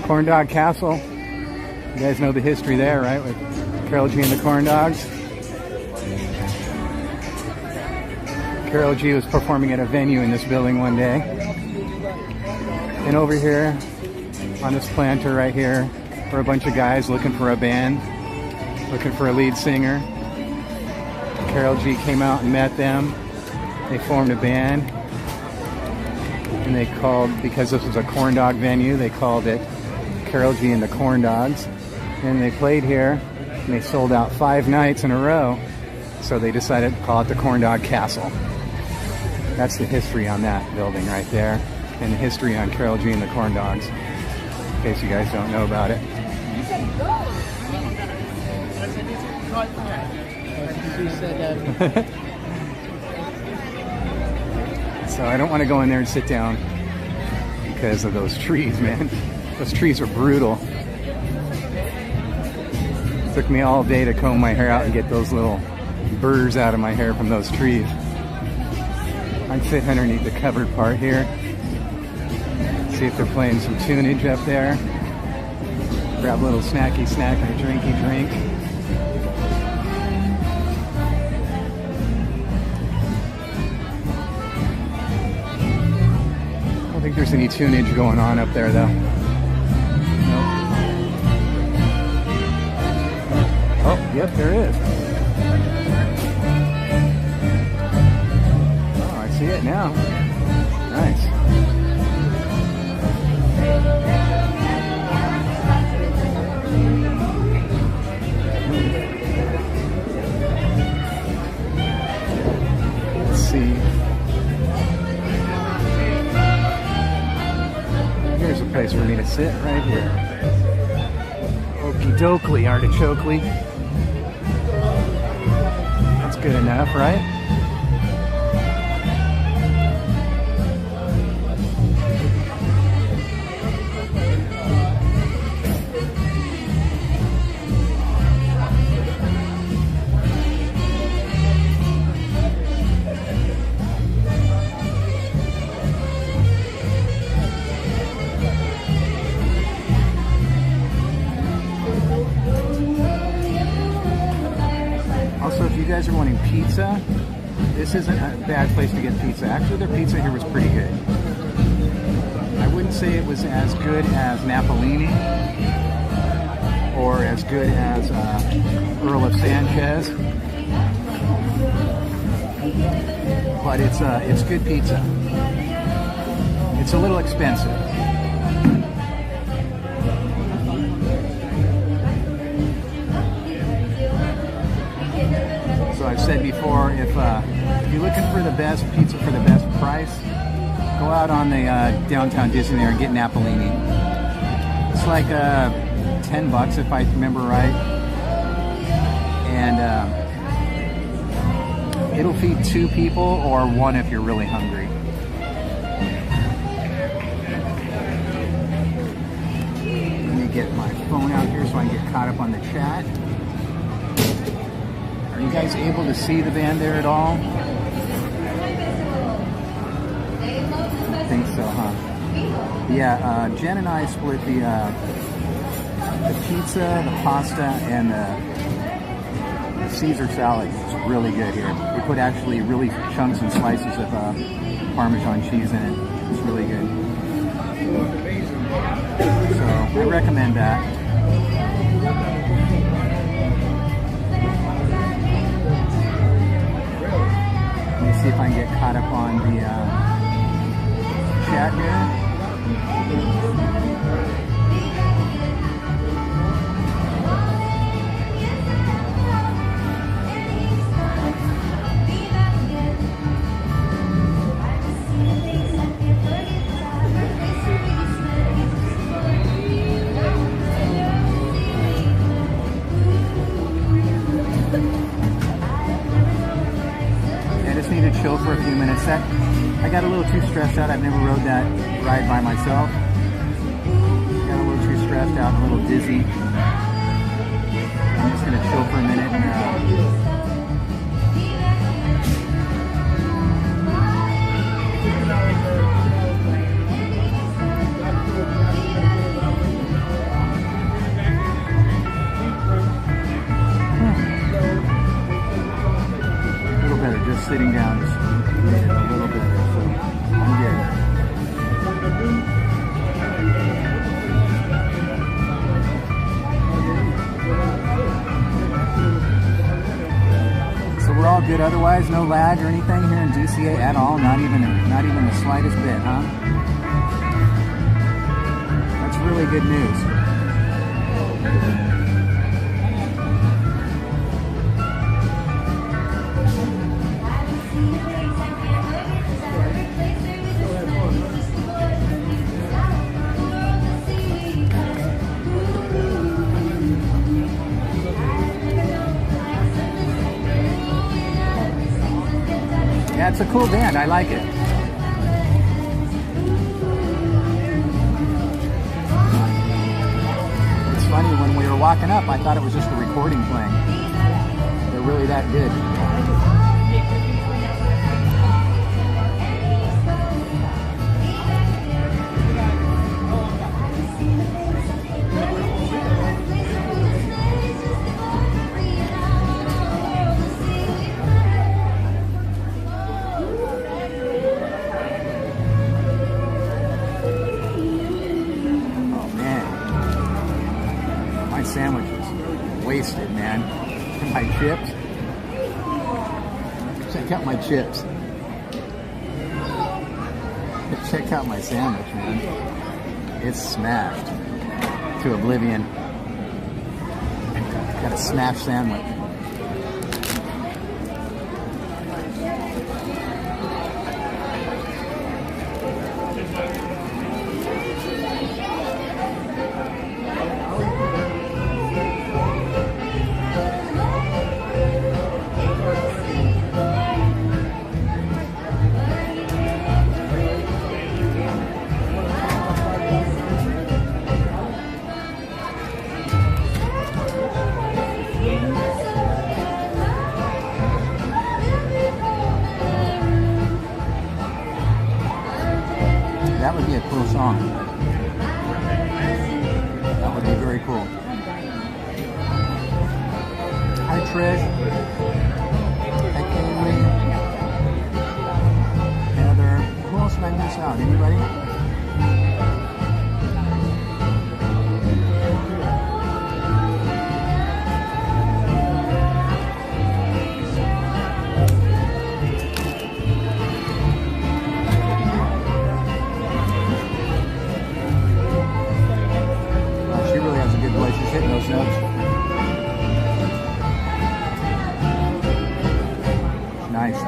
Corn Dog Castle. You guys know the history there, right? With Carol G and the Corn Dogs. Carol G was performing at a venue in this building one day. And over here, on this planter right here, were a bunch of guys looking for a band, looking for a lead singer. Carol G came out and met them. They formed a band. And they called, because this was a corn dog venue, they called it Carol G and the Corn Dogs. And they played here, and they sold out 5 nights in a row. So they decided to call it the Corn Dog Castle. That's the history on that building right there, and the history on Carol G and the Corn Dogs, in case you guys don't know about it. So I don't want to go in there and sit down because of those trees, man. Those trees are brutal. It took me all day to comb my hair out and get those little burrs out of my hair from those trees. I'm sitting underneath the covered part here. See if they're playing some tunage up there. Grab a little snacky snack and a drinky drink. I don't think there's any tunage going on up there though. Nope. Oh, yep, there is. Oh, I see it now. Nice. Let's see. Here's a place for me to sit right here. Okie dokley, artichokely. That's good enough, right? You guys are wanting pizza, this isn't a bad place to get pizza. Actually, their pizza here was pretty good. I wouldn't say it was as good as Napolini or as good as Earl of Sanchez, but it's good pizza. It's a little expensive. So I've said before, if you're looking for the best pizza for the best price, go out on the downtown Disney there and get Napolini. It's like $10 if I remember right, and it'll feed 2 people or 1 if you're really hungry. Let me get my phone out here so I can get caught up on the chat. Are you guys able to see the band there at all? I think so, huh? Yeah, Jen and I split the pizza, the pasta, and the Caesar salad. It's really good here. They put actually really chunks and slices of Parmesan cheese in it. It's really good. So I recommend that. See if I can get caught up on the chat here. Need to chill for a few minutes. I got a little too stressed out. I've never rode that ride by myself. Got a little too stressed out, a little dizzy. I'm just gonna chill for a minute and just sitting down just a little bit, so I'm good. So we're all good otherwise, no lag or anything here in DCA at all, not even the slightest bit, huh? That's really good news. Yeah, it's a cool band. I like it. funny, when we were walking up, I thought it was just a recording playing. They're really that good. Sandwich is wasted, man. And my chips. Check out my chips. Check out my sandwich, man. It's smashed to oblivion. Got a smashed sandwich. That would be a cool song. That would be very cool. Hi, Trish. Hi, Kaylee. Heather. Who else did I miss out? Anybody? She's hitting those notes. Nice.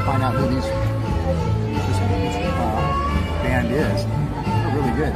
Find out who this band is. They're really good.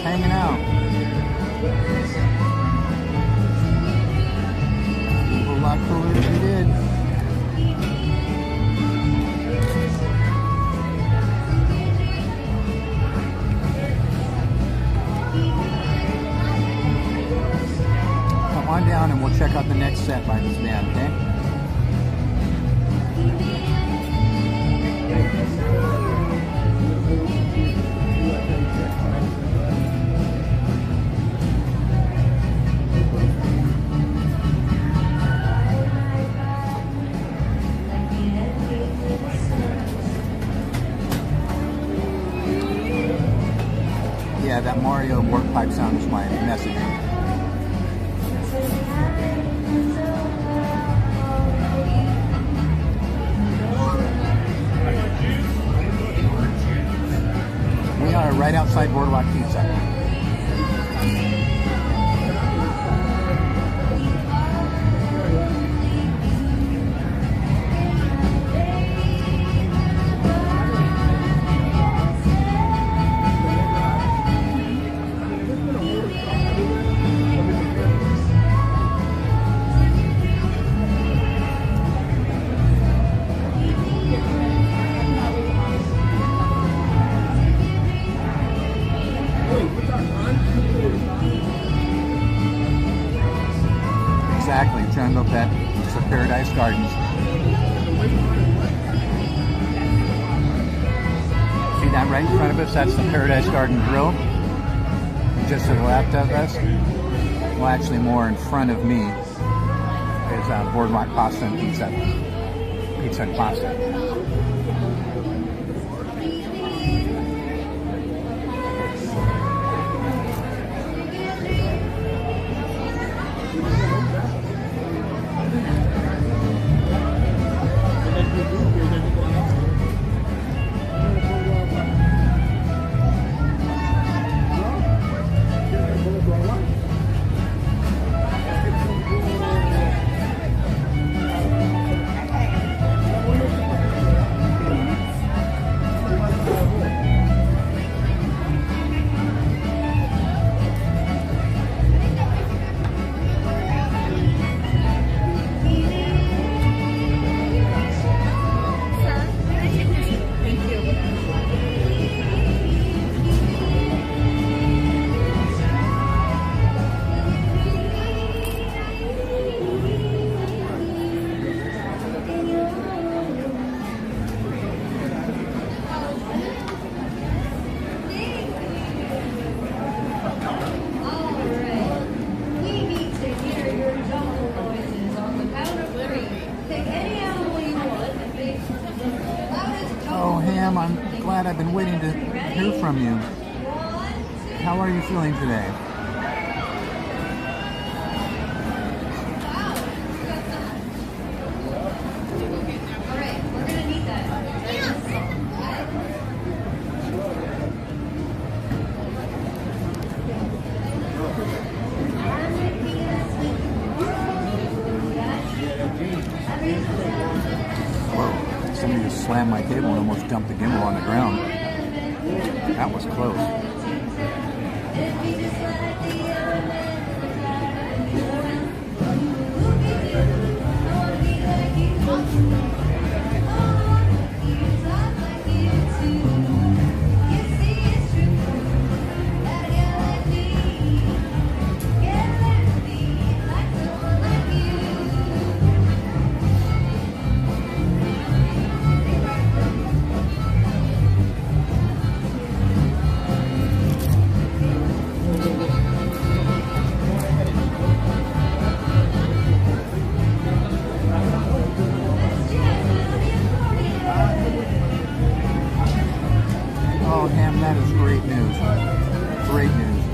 hanging out. A whole lot cooler if you did. Come on down and we'll check out the next set by this band, okay? Yeah, that Mario work pipe sound was my messaging. We are right outside Boardwalk Pizza. Exactly, Jungle Pet. It's the Paradise Gardens. See that right in front of us? That's the Paradise Garden Grill. Just to the left of us, well, actually more in front of me, is Boardwalk Pasta and Pizza. Pizza and Pasta. Oh, Ham, I'm glad I've been waiting to hear from you. How are you feeling today? Somebody just slammed my table and almost dumped the gimbal on the ground. That was close. That is great news. Great news.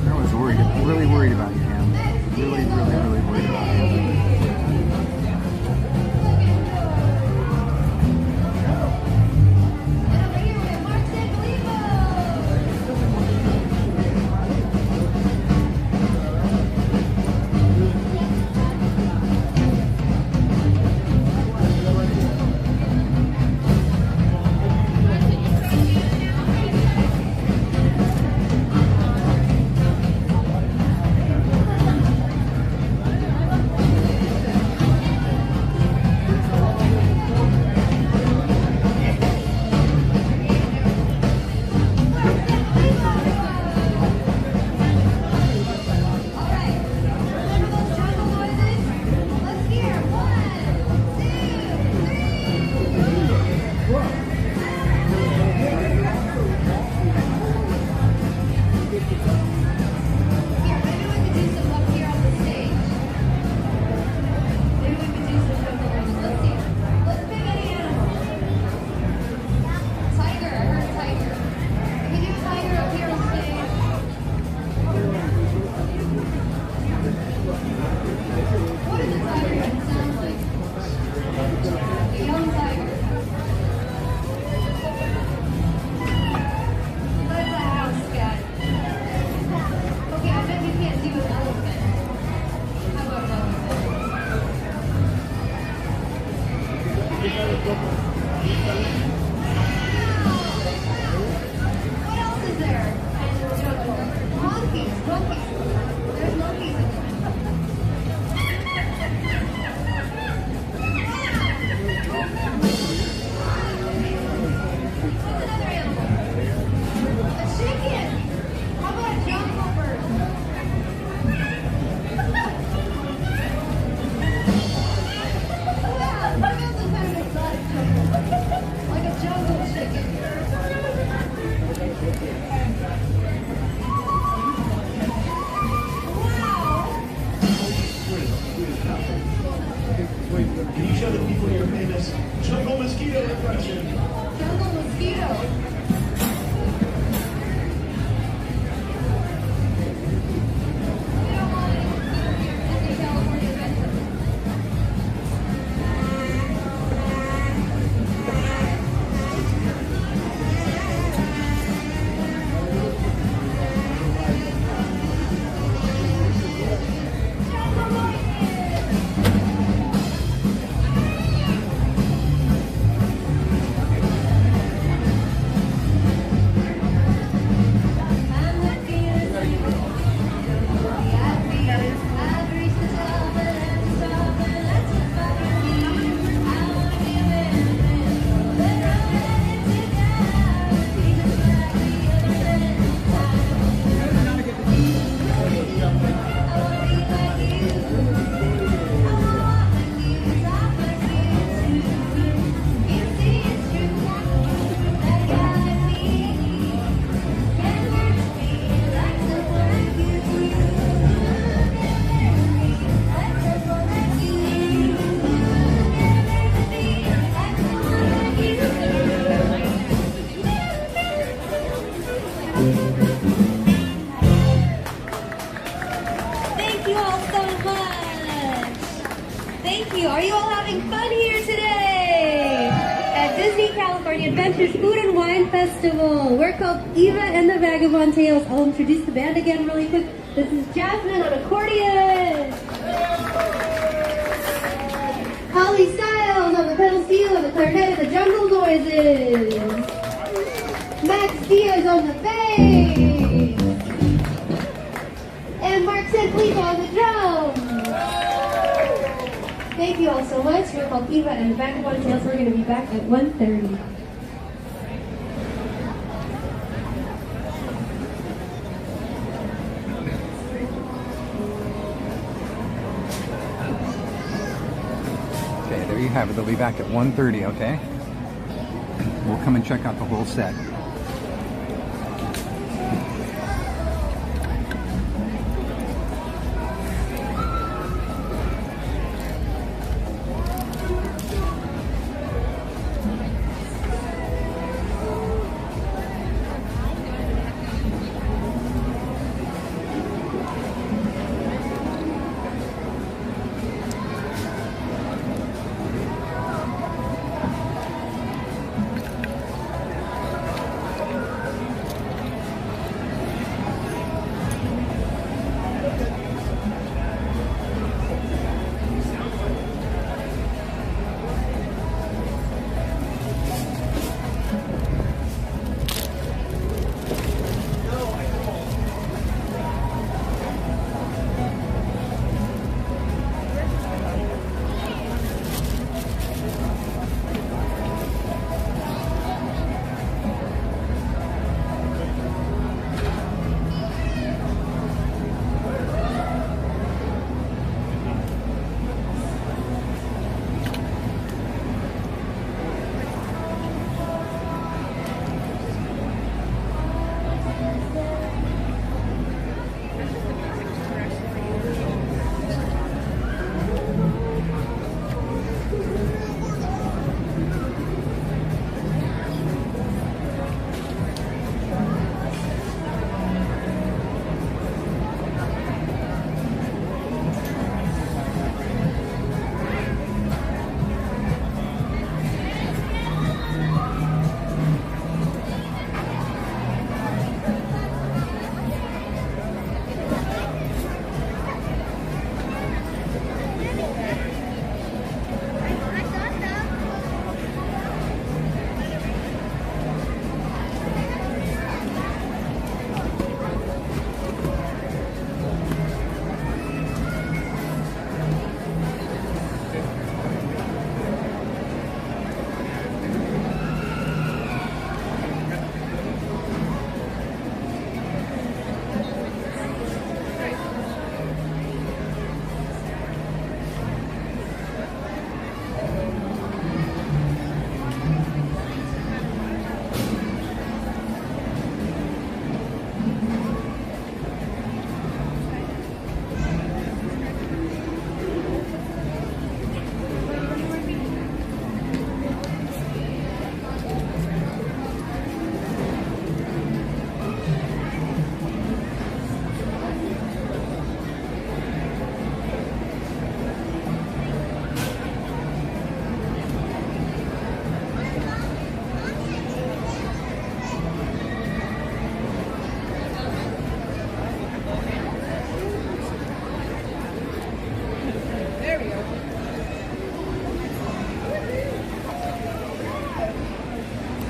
I was worried, really worried about you, Cam. Really worried about you. Thank you. Are you all having fun here today? At Disney California Adventures Food and Wine Festival. We're called Eva and the Vagabond Tales. I'll introduce the band again really quick. This is Jasmine on accordion. Holly Styles on the pedal steel and the clarinet and the jungle noises. Max Diaz on the bass. And Mark Sanfilippo on the drums. Thank you all so much. We're called Eva and the Vagabond Tales. We're going to be back at 1:30. Okay, there you have it. They'll be back at 1:30, okay? We'll come and check out the whole set.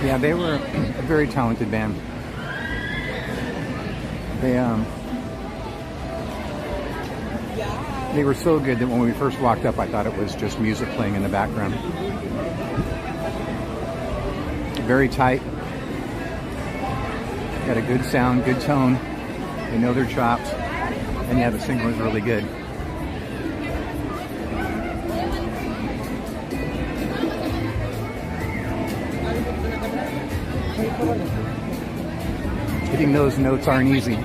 Yeah, they were a very talented band. They were so good that when we first walked up, I thought it was just music playing in the background. Very tight. Got a good sound, good tone. They know their chops. And yeah, the singing was really good. Hitting those notes aren't easy.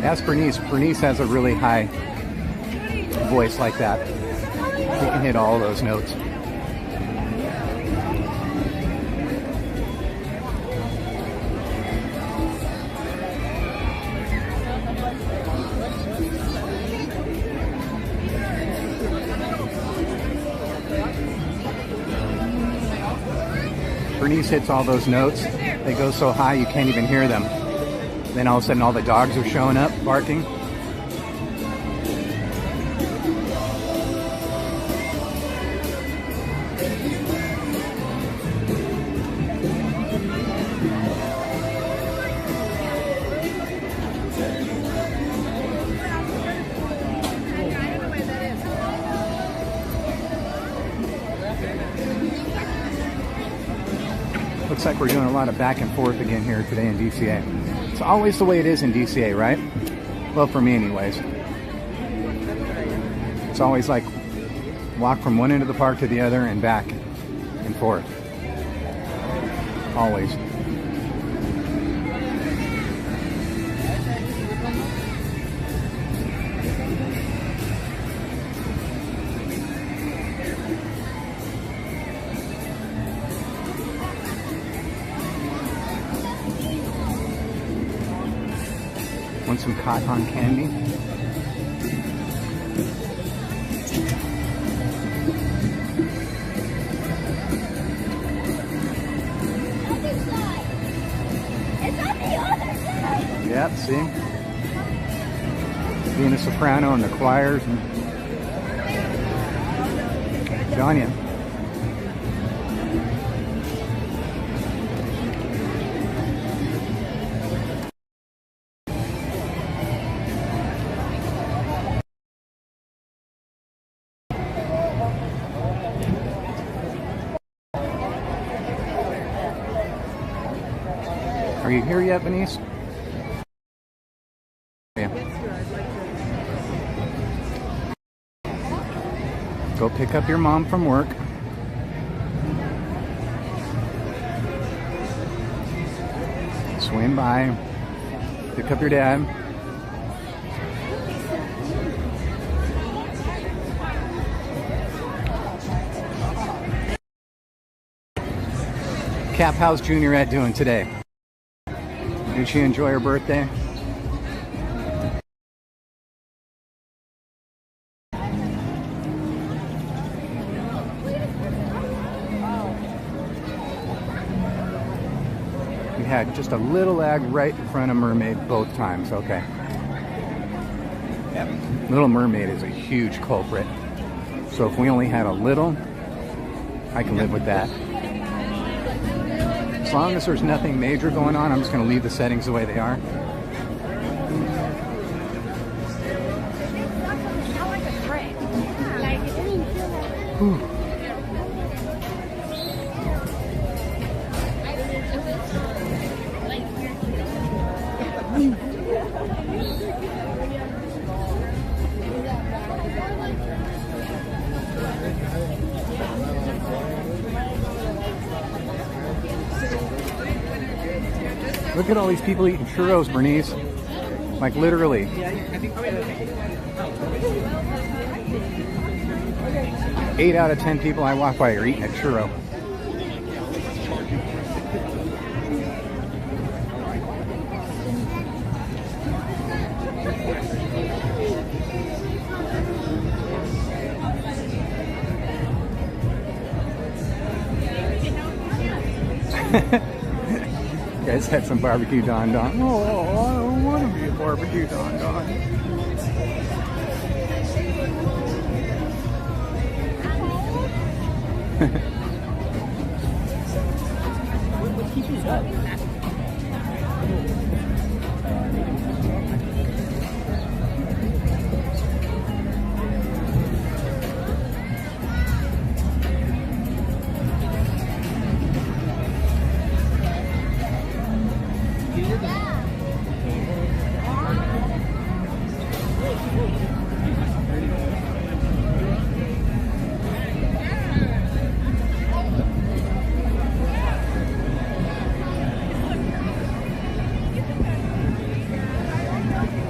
Ask Bernice. Bernice has a really high voice like that. She can hit all those notes. Bernice hits all those notes. They go so high you can't even hear them. Then all of a sudden all the dogs are showing up, barking. Looks like we're doing a lot of back and forth again here today in DCA. It's always the way it is in DCA, right? Well, for me anyways. It's always like walk from one end of the park to the other and back and forth. Always. Want some cotton candy? Yep, see? Being a soprano in the choirs and Johnny. Are you here yet, Benice? Yeah. Go pick up your mom from work. Swing by. Pick up your dad. Cap, how's Juniorette doing today? Did she enjoy her birthday? We had just a little lag right in front of Mermaid both times. Okay. Yeah. Little Mermaid is a huge culprit. So if we only had a little, I can live with that. As long as there's nothing major going on, I'm just going to leave the settings the way they are. Whew. Look at all these people eating churros, Bernice. Like literally. 8 out of 10 people I walk by are eating a churro. Guys had some barbecue Don Don. Oh, I don't want to be a barbecue Don Don.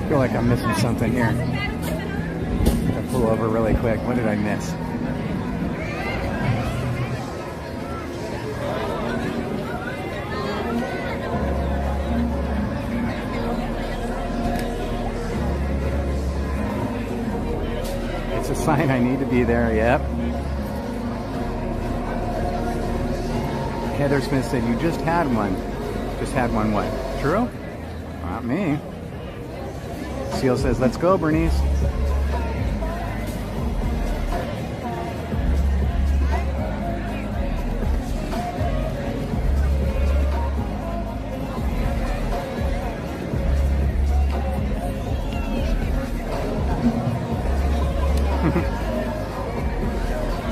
I feel like I'm missing something here. I'll pull over really quick. What did I miss? It's a sign I need to be there, yep. Heather Smith said you just had one. Just had one what? True? Not me. Seal says, let's go, Bernice.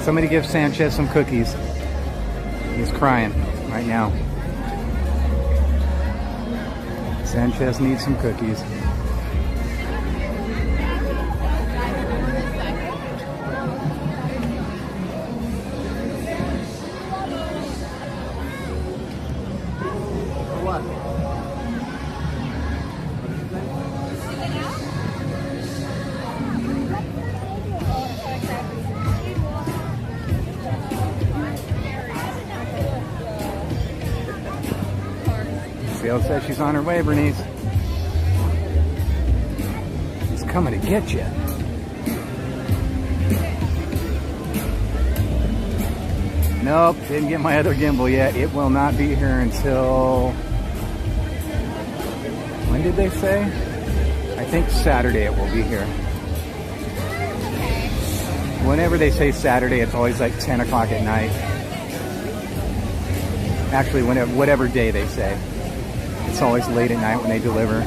Somebody give Sanchez some cookies. He's crying right now. Sanchez needs some cookies. Seal says she's on her way, Bernice. She's coming to get you. Nope, didn't get my other gimbal yet. It will not be here until... when did they say? I think Saturday it will be here. Whenever they say Saturday, it's always like 10 o'clock at night. Actually, whatever day they say. It's always late at night when they deliver.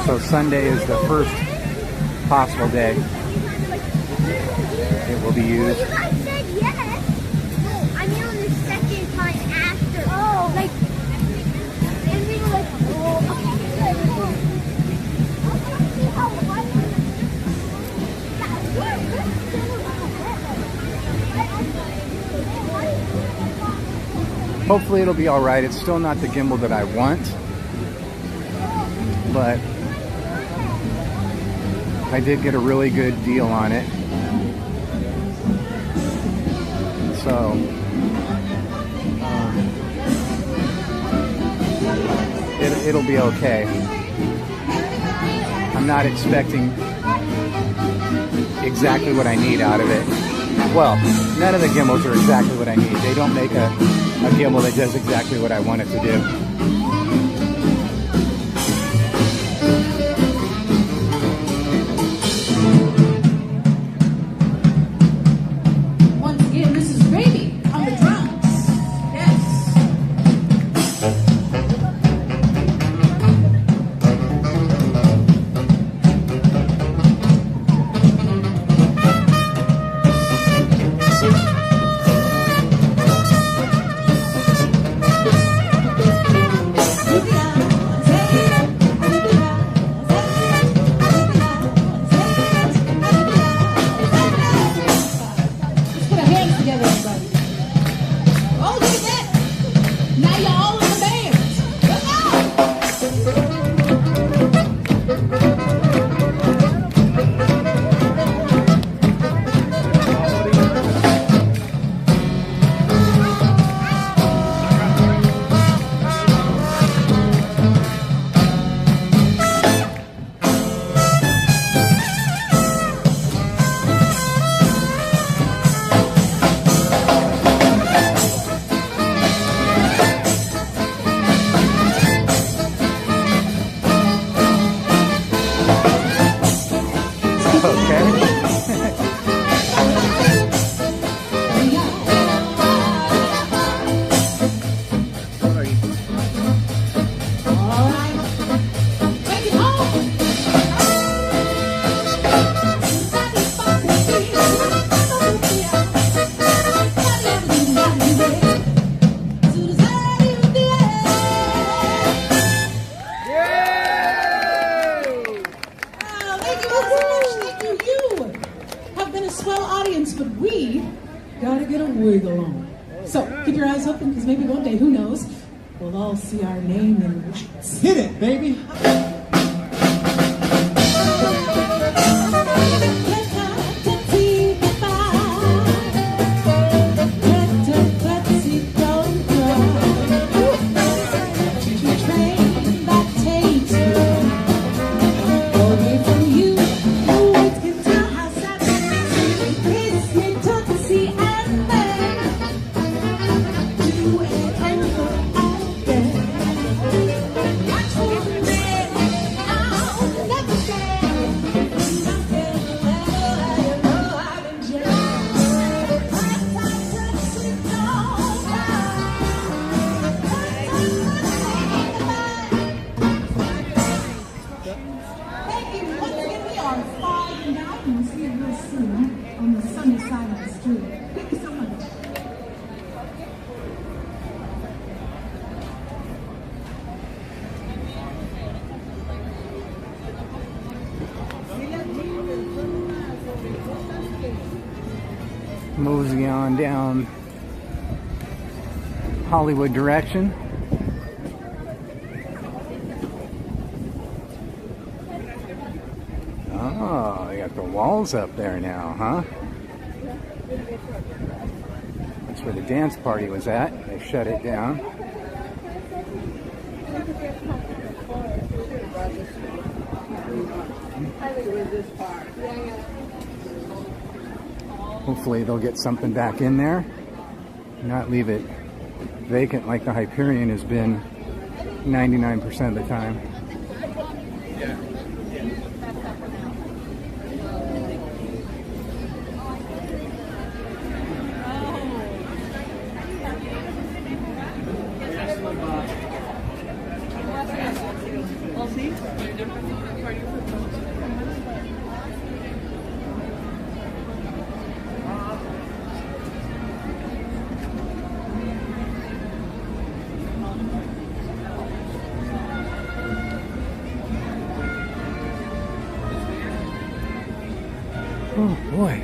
So Sunday is the first possible day it will be used. I said yes. No, I mean on the second time after. Oh. Like, and we were like, oh, Hopefully it'll be all right. It's still not the gimbal that I want, but I did get a really good deal on it. So it'll be okay. I'm not expecting exactly what I need out of it. Well, none of the gimbals are exactly what I need. They don't make a gimbal that does exactly what I want it to do. Once again, this is Baby on the drums. Yes. See our name in lights. Hit it, baby. Train mosey on down Hollywood direction. Oh, they got the walls up there now, huh? That's where the dance party was at. They shut it down. Hopefully they'll get something back in there, not leave it vacant like the Hyperion has been 99% of the time. Oh boy.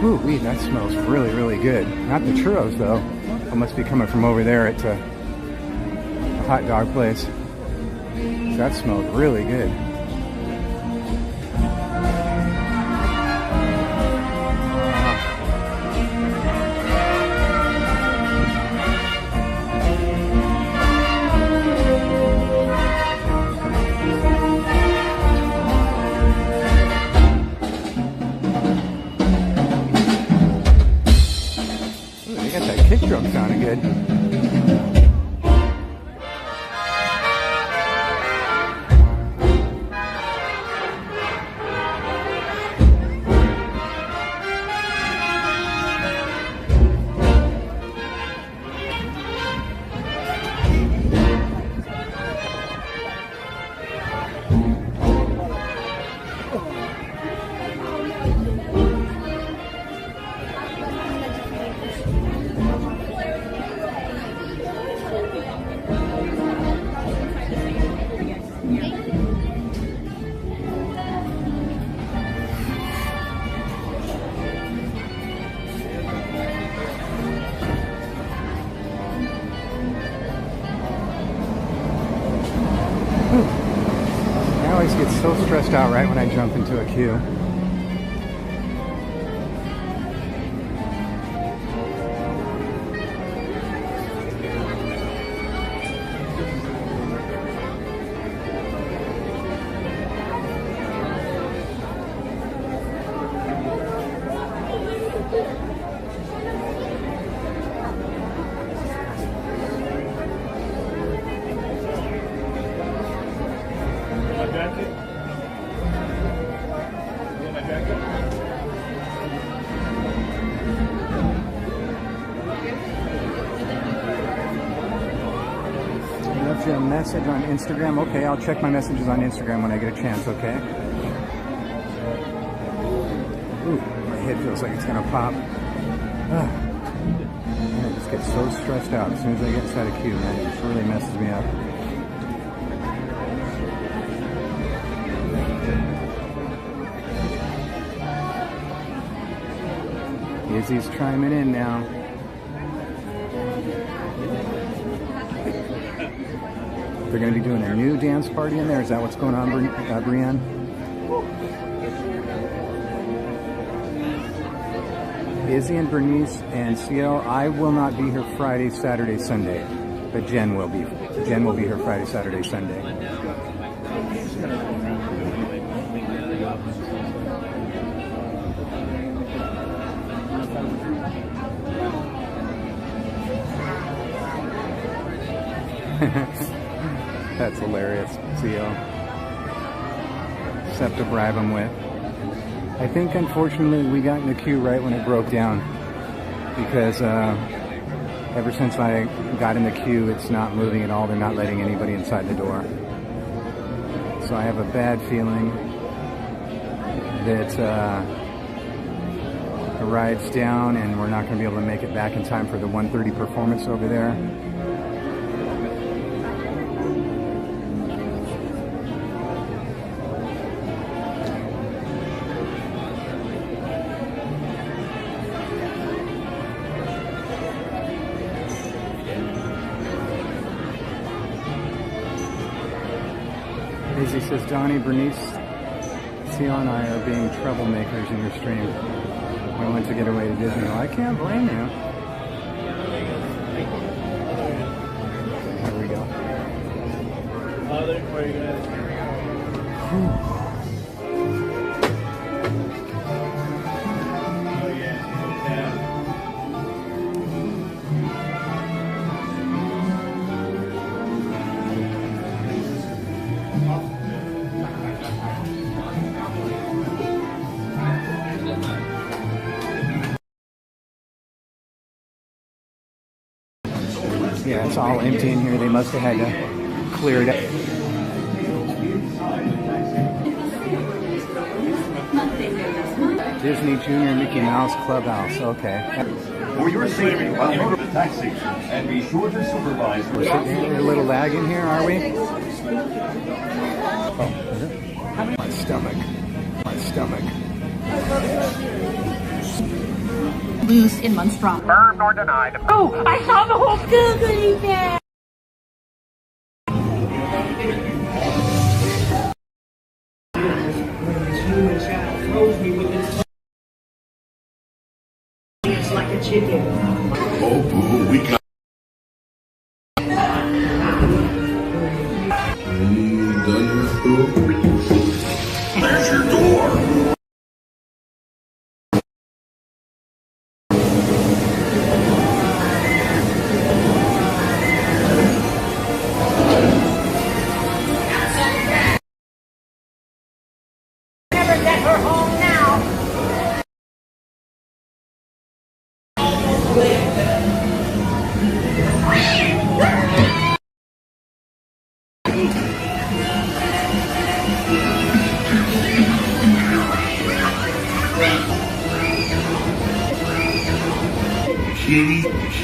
Ooh, wee, that smells really, really good. Not the churros though. It must be coming from over there at the hot dog place. That smells really good. Kick drum sounded good. I always get so stressed out right when I jump into a queue. Left you a message on Instagram. Okay, I'll check my messages on Instagram when I get a chance, okay? Ooh, my head feels like it's gonna pop. Man, I just get so stressed out as soon as I get inside a queue, man. It just really messes me up. Izzy's chiming in now. They're going to be doing a new dance party in there. Is that what's going on, Brienne? Izzy and Bernice and CL, I will not be here Friday, Saturday, Sunday, but Jen will be. Jen will be here Friday, Saturday, Sunday. That's hilarious, CL. Except to bribe him with. I think, unfortunately, we got in the queue right when it broke down. Because ever since I got in the queue, it's not moving at all. They're not letting anybody inside the door. So I have a bad feeling that the ride's down and we're not going to be able to make it back in time for the 1:30 performance over there. He says, Donnie, Bernice, Theo and I are being troublemakers in your stream. We went to get away to Disney. Well, I can't blame you. Here we go. Yeah, it's all empty in here. They must have had to clear it up. Disney Junior Mickey Mouse Clubhouse. Okay. For your safety, while go to the taxi, and be sure to supervise. We're sitting here, a little lag in here, are we? Oh, is it? My stomach. My stomach. Loose in monstrosity. Confirmed or denied. Oh, I saw the whole googly bag. This human child throws me with this. It's like a chicken. Oh, boo, we got. There's your door. Never get her home now.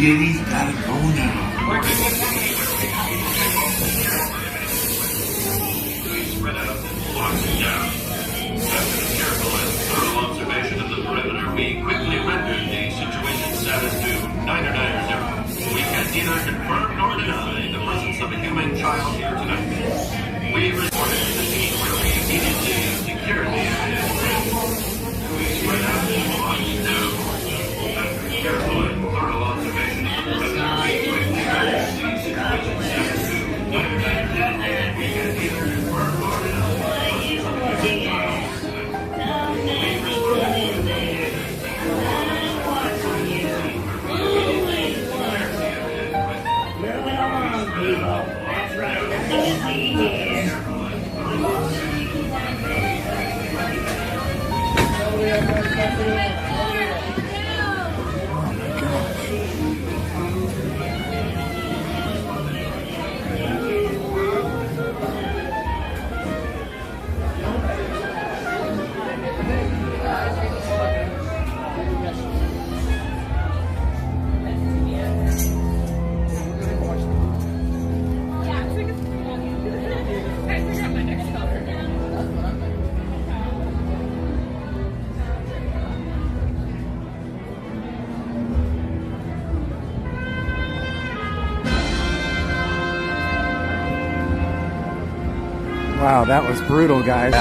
Kitty's gotta go now. Spread out and locking down. After a careful and thorough observation of the perimeter, we quickly rendered the situation status to 990. We can neither confirm nor deny the presence of a human child here tonight. We reported to the scene where we immediately secured the area. We spread out and locked down. After a careful and thorough observation of the perimeter, we quickly rendered the situation status to 990. We can neither confirm nor deny the presence of a human child. That's right, nothing is here. Wow, that was brutal, guys.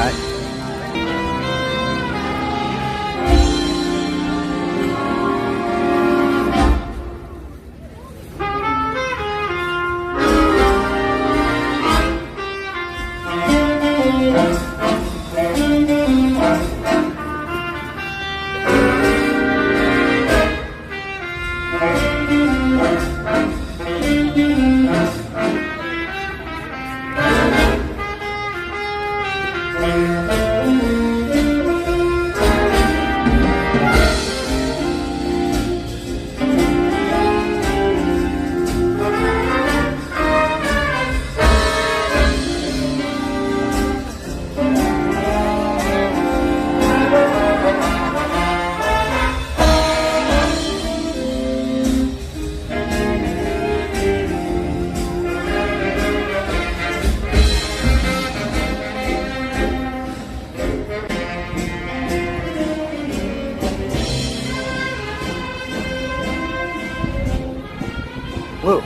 Whoa.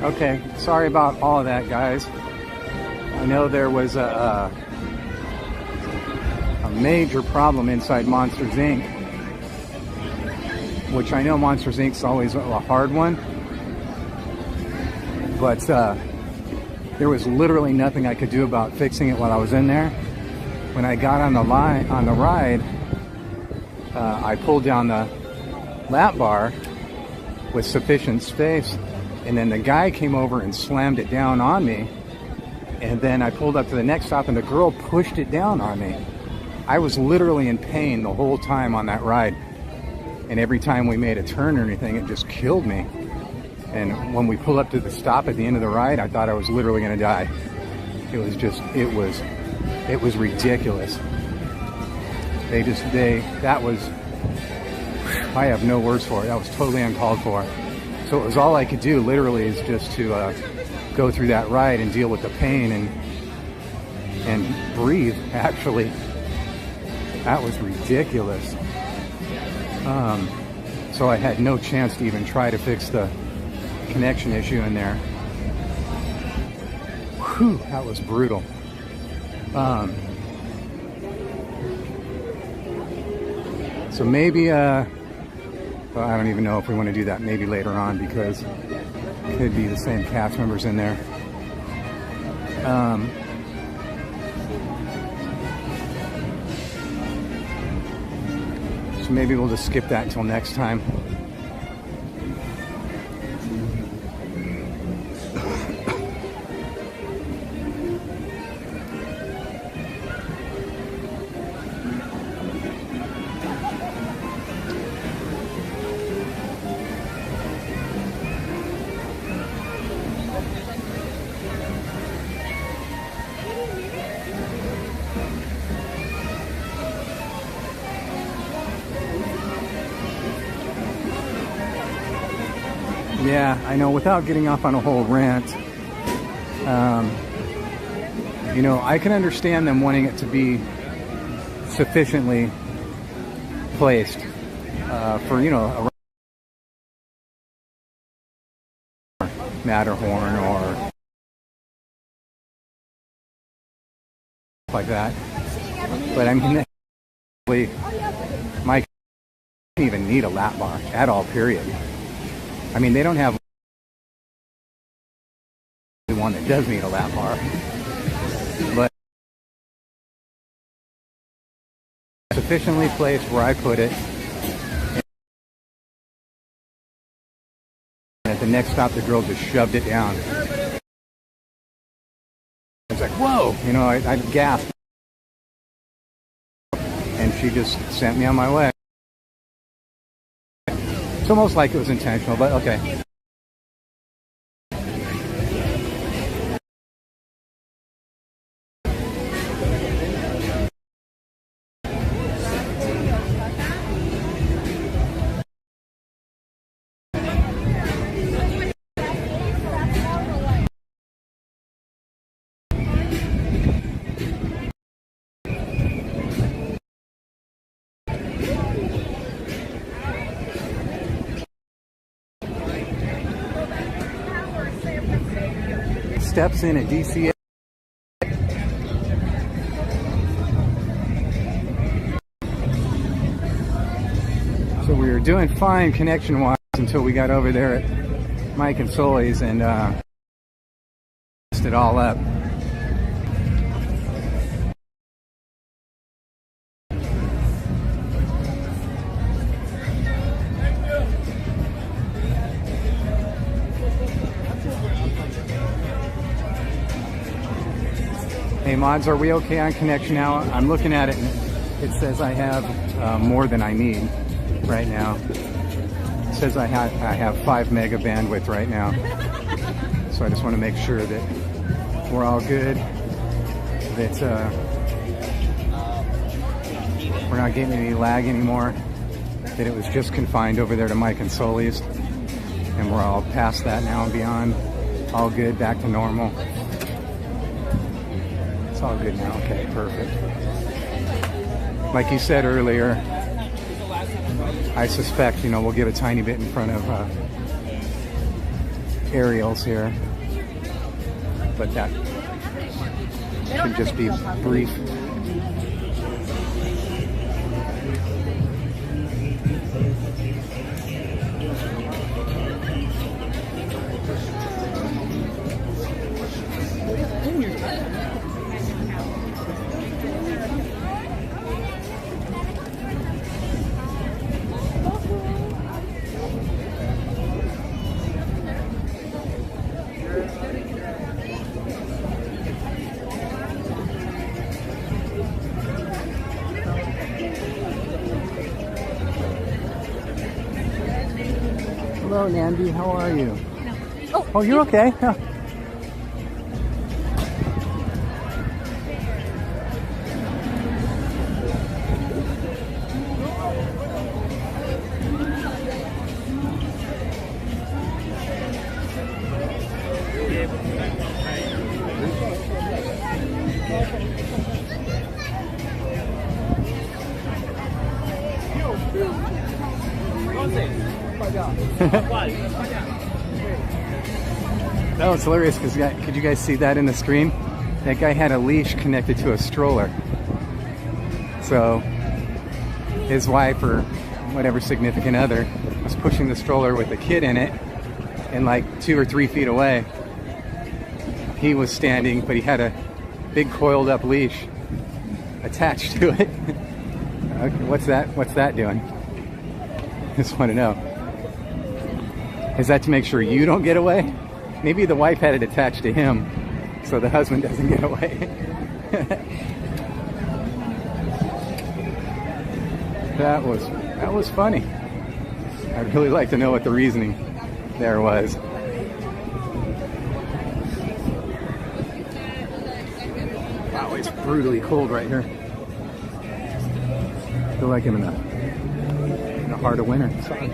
Okay, sorry about all of that, guys. I know there was a major problem inside Monsters Inc., which I know Monsters Inc.'s always a hard one, but there was literally nothing I could do about fixing it while I was in there. When I got on the ride, I pulled down the lap bar with sufficient space, and then the guy came over and slammed it down on me, and then I pulled up to the next stop and the girl pushed it down on me. I was literally in pain the whole time on that ride, and every time we made a turn or anything, it just killed me. And when we pulled up to the stop at the end of the ride, I thought I was literally gonna die. It was just, it was ridiculous. That was, I have no words for it. That was totally uncalled for. So it was all I could do, literally, is just to go through that ride and deal with the pain and breathe, actually. That was ridiculous. So I had no chance to even try to fix the connection issue in there. Whew, that was brutal. So maybe, well, I don't even know if we want to do that maybe later on, because it could be the same cast members in there. So maybe we'll just skip that until next time. Yeah, I know, without getting off on a whole rant, you know, I can understand them wanting it to be sufficiently placed for, you know, a Matterhorn or like that. But I mean, Mike doesn't even need a lap bar at all, period. I mean, they don't have one that does need a lap bar, but sufficiently placed where I put it. And at the next stop, the girl just shoved it down. I was like, whoa, you know, I gasped. And she just sent me on my way. It's almost like it was intentional, but okay. Steps in at DCA. So we were doing fine connection-wise until we got over there at Mike and Sully's and messed it all up. Hey mods, are we okay on connection now? I'm looking at it and it says I have more than I need right now. It says I have 5 mega bandwidth right now. So I just want to make sure that we're all good, that we're not getting any lag anymore, that it was just confined over there to Mike and Sully's, and we're all past that now and beyond. All good, back to normal. All good now. Okay, perfect. Like you said earlier, I suspect, you know, we'll get a tiny bit in front of aerials here, but that Should just be brief. Hello, Nandi. How are you? Oh, you're okay. Yeah. That was hilarious because could you guys see that in the screen? That guy had a leash connected to a stroller. So his wife or whatever significant other was pushing the stroller with a kid in it, and like 2 or 3 feet away he was standing, but he had a big coiled up leash attached to it. Okay, what's that doing? Just want to know. Is that to make sure you don't get away? Maybe the wife had it attached to him so the husband doesn't get away. That was funny. I'd really like to know what the reasoning there was. Wow, it's brutally cold right here. I feel like I'm in the heart of winter. Sorry.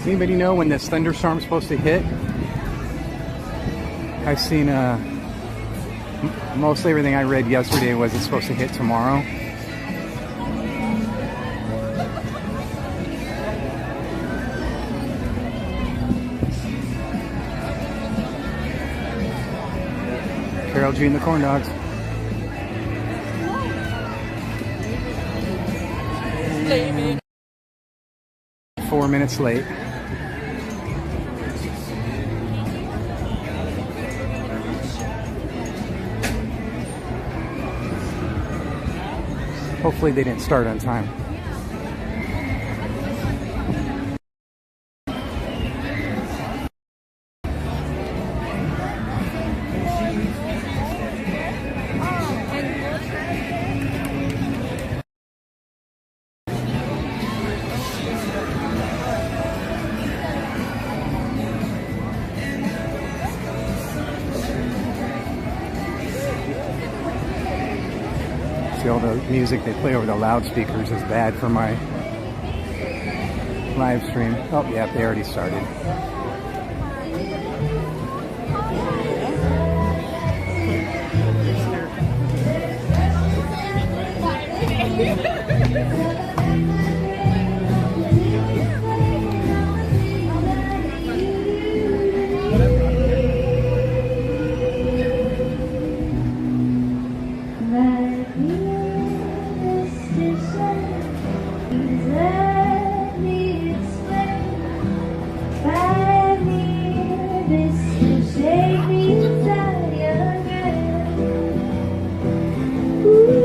Anybody know when this thunderstorm's supposed to hit? I've seen mostly everything I read yesterday was it's supposed to hit tomorrow. Carol G and the Corn Dogs. 4 minutes late. Hopefully they didn't start on time. All the music they play over the loudspeakers is bad for my live stream. Oh yeah, they already started. Ooh,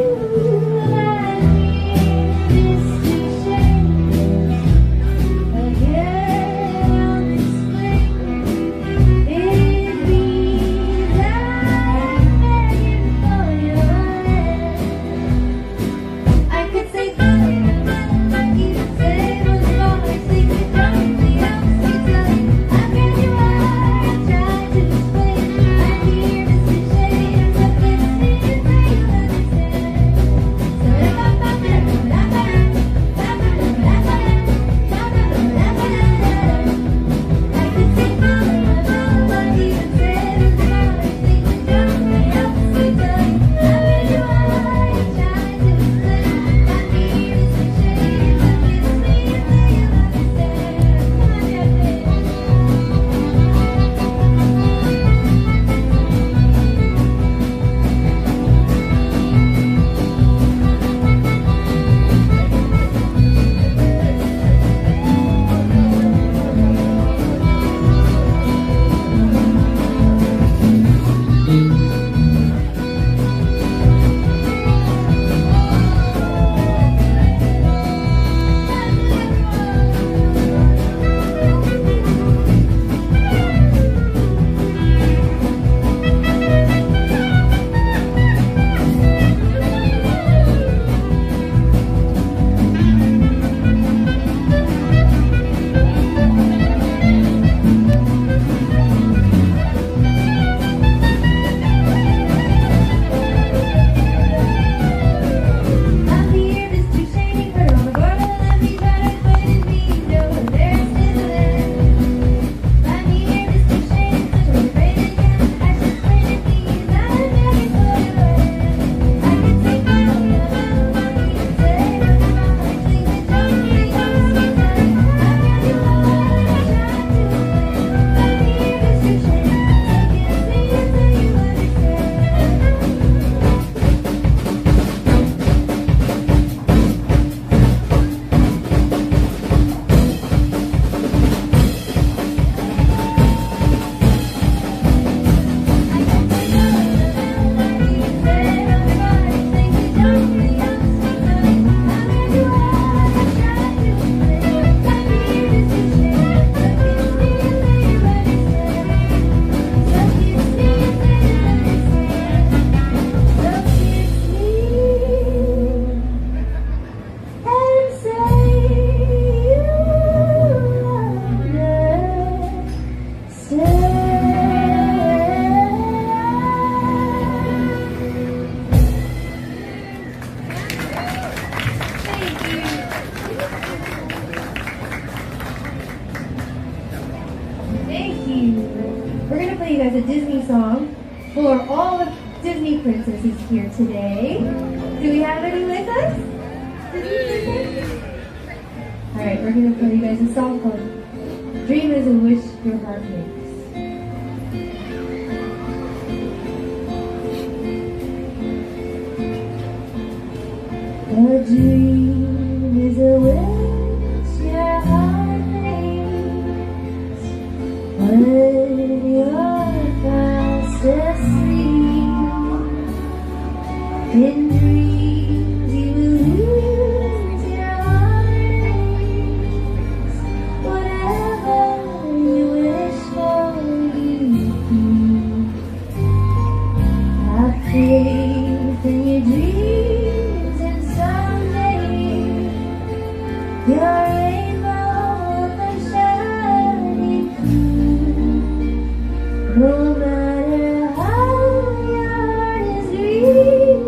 here today. Do we have any with us? Alright, we're going to play you guys a song called Dream is a Wish Your Heart Makes. A dream is a wish your heart makes when you're fast asleep. In dreams you will lose your heartaches. Whatever you wish for, you do. Have faith in your dreams, and someday your rainbow will come shining through. No matter how your heart is dreaming,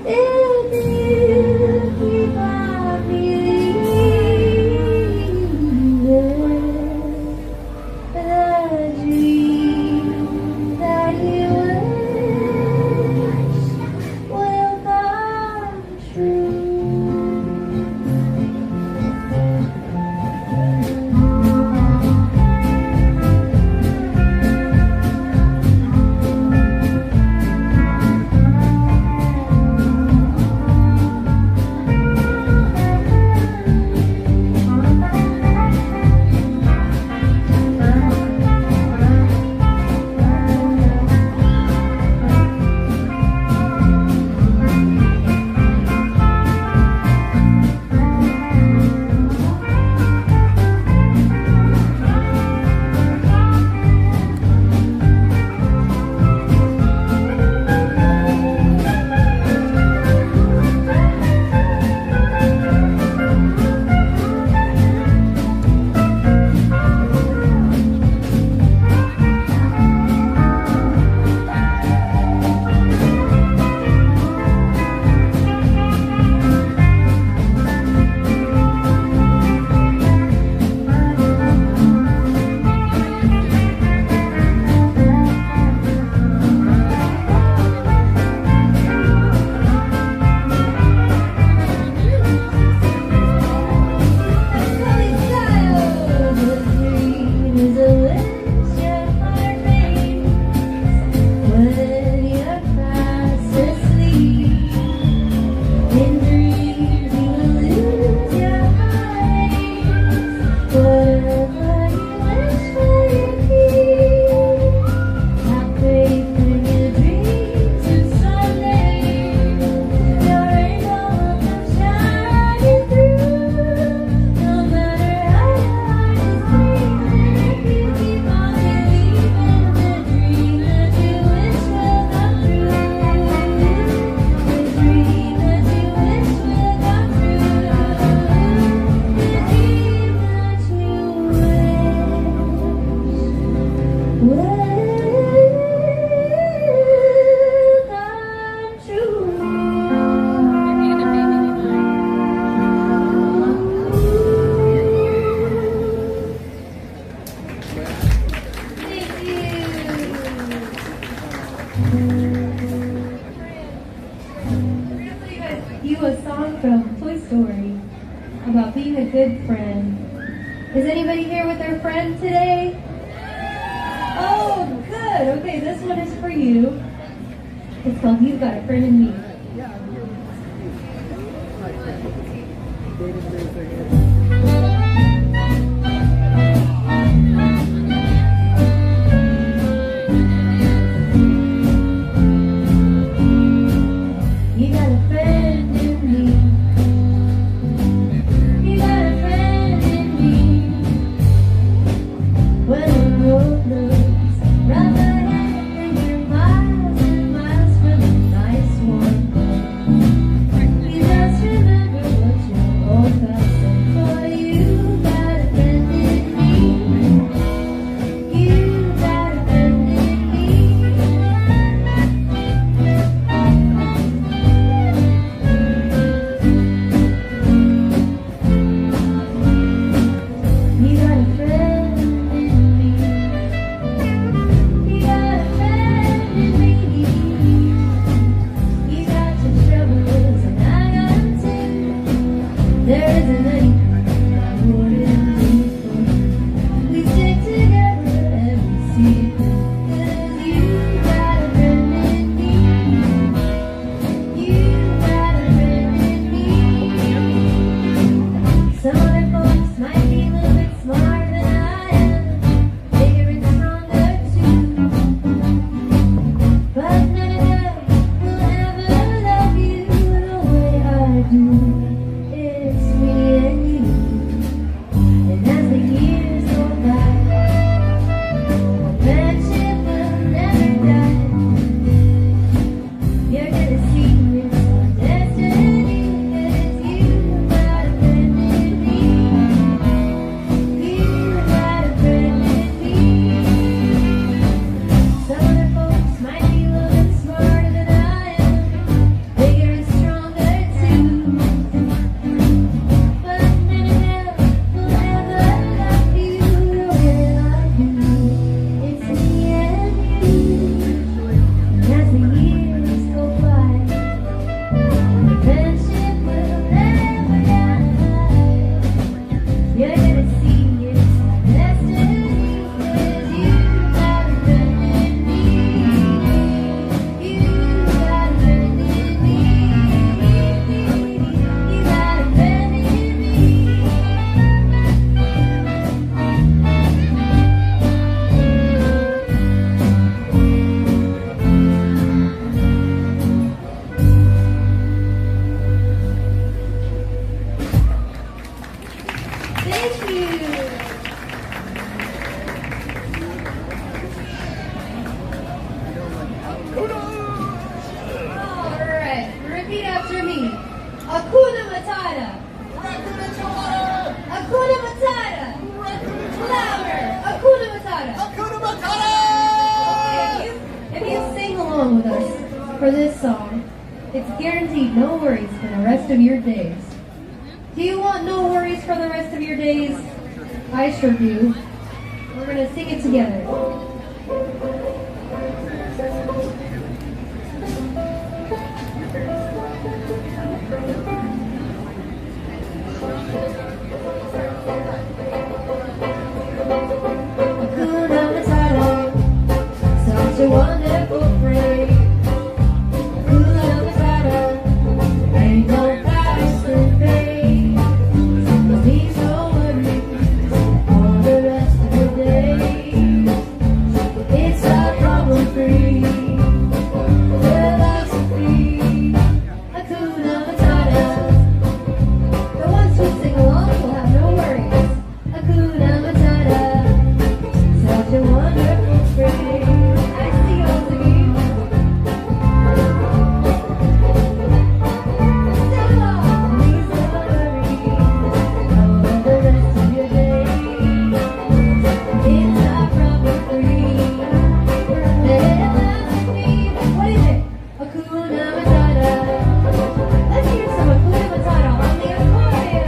if you keep on believing, the dream that you wish will come true. You a song from Toy Story about being a good friend. Is anybody here with their friend today? Oh, good. Okay, this one is for you. It's called You've Got a Friend in Me. You got a friend in me. You got a friend in me. When the road looks rough ahead and you're miles and miles from a nice warm home, you just remember what your old past said for Hakuna Matata. Louder. Hakuna Matata. Hakuna Matata. If you sing along with us for this song, it's guaranteed no worries for the rest of your days. Do you want no worries for the rest of your days? I sure do. We're gonna sing it together. Hakuna Matata, such a wonderful phrase. Hakuna Matata, ain't no price to pay. Please don't worry for the rest of your days. It's a problem-free philosophy. Hakuna Matata. The ones who sing along will have no worries. Hakuna Matata, such a wonderful phrase. I see all of you. Step on, please don't worry for the rest of your days. It's a problem-free philosophy. What is it? Hakuna Matata. Let's hear some Hakuna Matata on the accordion.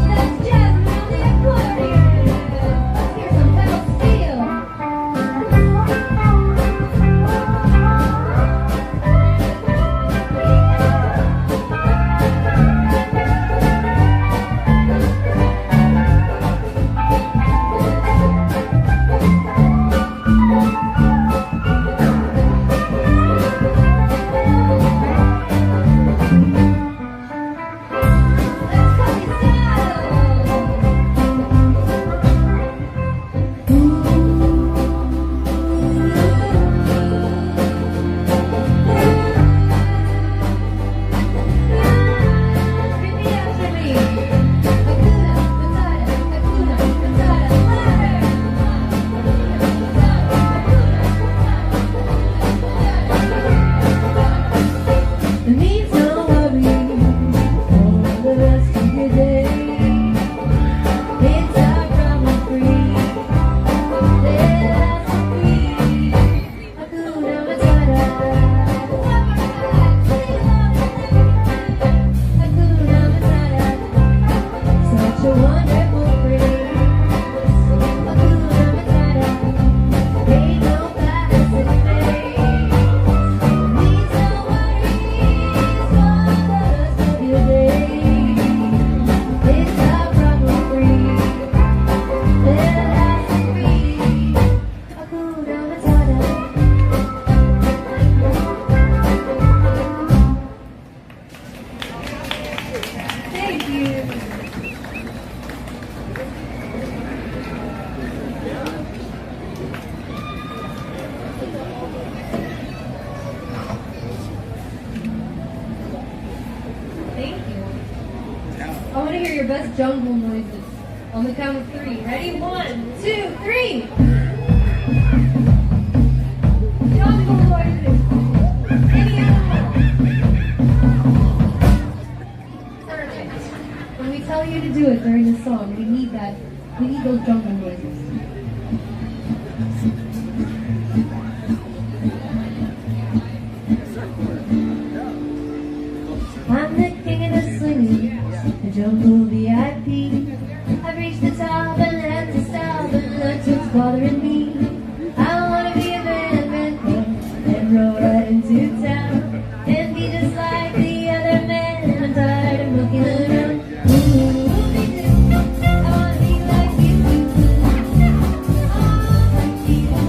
That's Jasmine on the accordion. Let's hear some pedal steel. It means no worry for the rest of your day. It's a problem-free philosophy. Hakuna Matata. Hakuna Matata, such a wonderful phrase. Hakuna Matata, ain't no price to pay. Means no worries for the rest of your days. It's a problem-free philosophy. Hakuna Matata. Thank you. Thank you. I want to hear your best jungle noises on the count of 3. Ready? 1, 2, 3. Jungle noises. Any animal. Perfect. When we tell you to do it during the song, we need that. We need those jungle noises. I'm the king of the swinging, the jungle VIP. I've reached the top and had to stop, and that's what's bothering me. I wanna be a man and roll right into town and be just like the other men. I'm tired of looking around. Ooh, me too. I wanna be like you. I wanna be like you.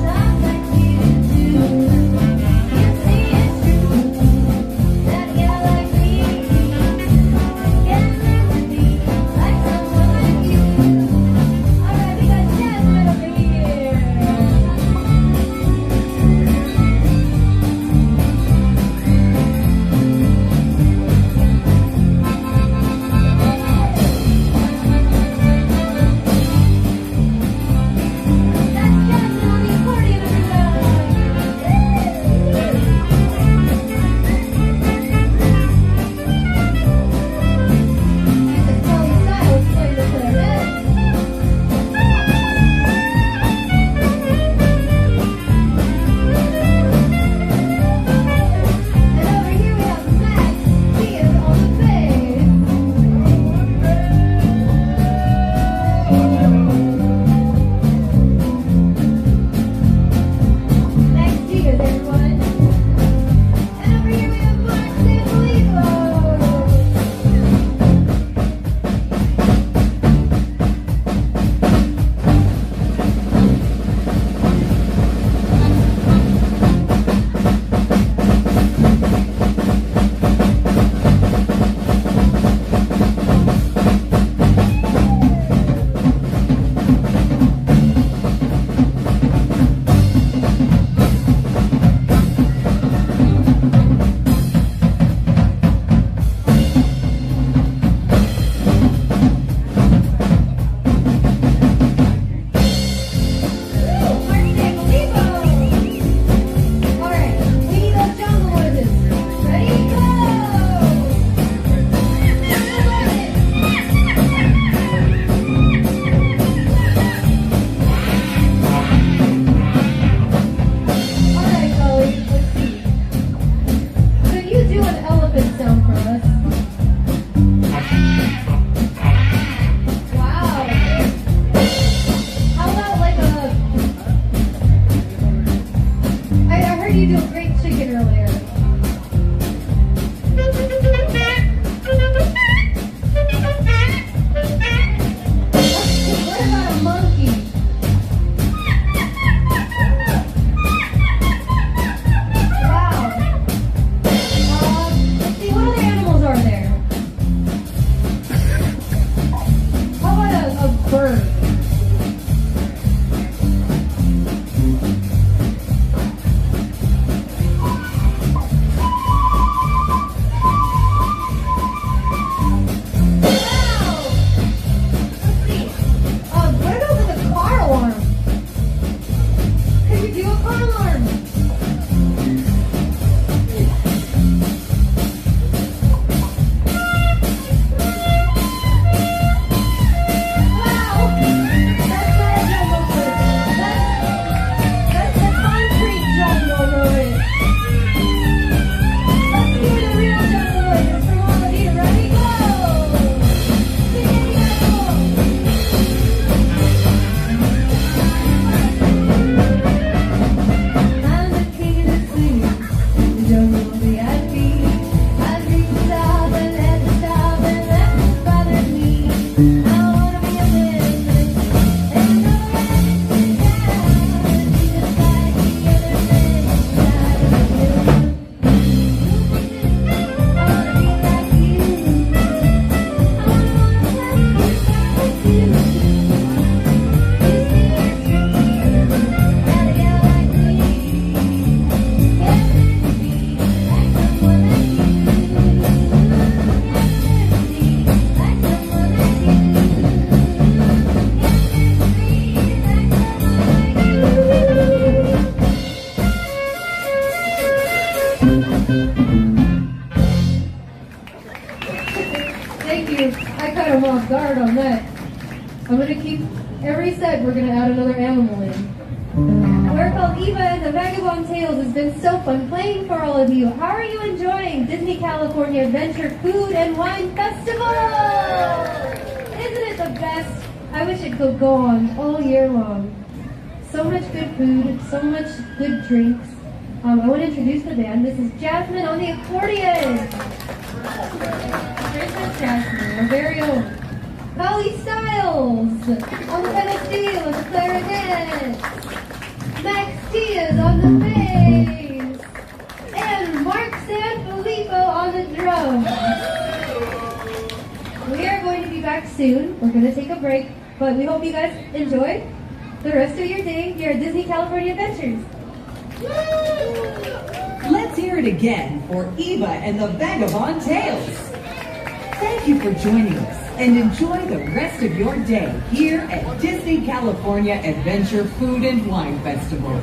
I'm going to keep, every set we're going to add another animal in. We're called Eva and the Vagabond Tales. It's been so fun playing for all of you. How are you enjoying Disney California Adventure Food and Wine Festival? Isn't it the best? I wish it could go on all year long. So much good food, so much good drinks. I want to introduce the band. This is Jasmine on the accordion. Princess Jasmine, our very own. Holly Styles on the pedestal with the clarinet. Max Diaz on the bass. And Mark Sanfilippo on the drums. We are going to be back soon. We're going to take a break, but we hope you guys enjoy the rest of your day here at Disney California Adventures. Let's hear it again for Eva and the Vagabond Tales. Thank you for joining us and enjoy the rest of your day here at Disney California Adventure Food and Wine Festival.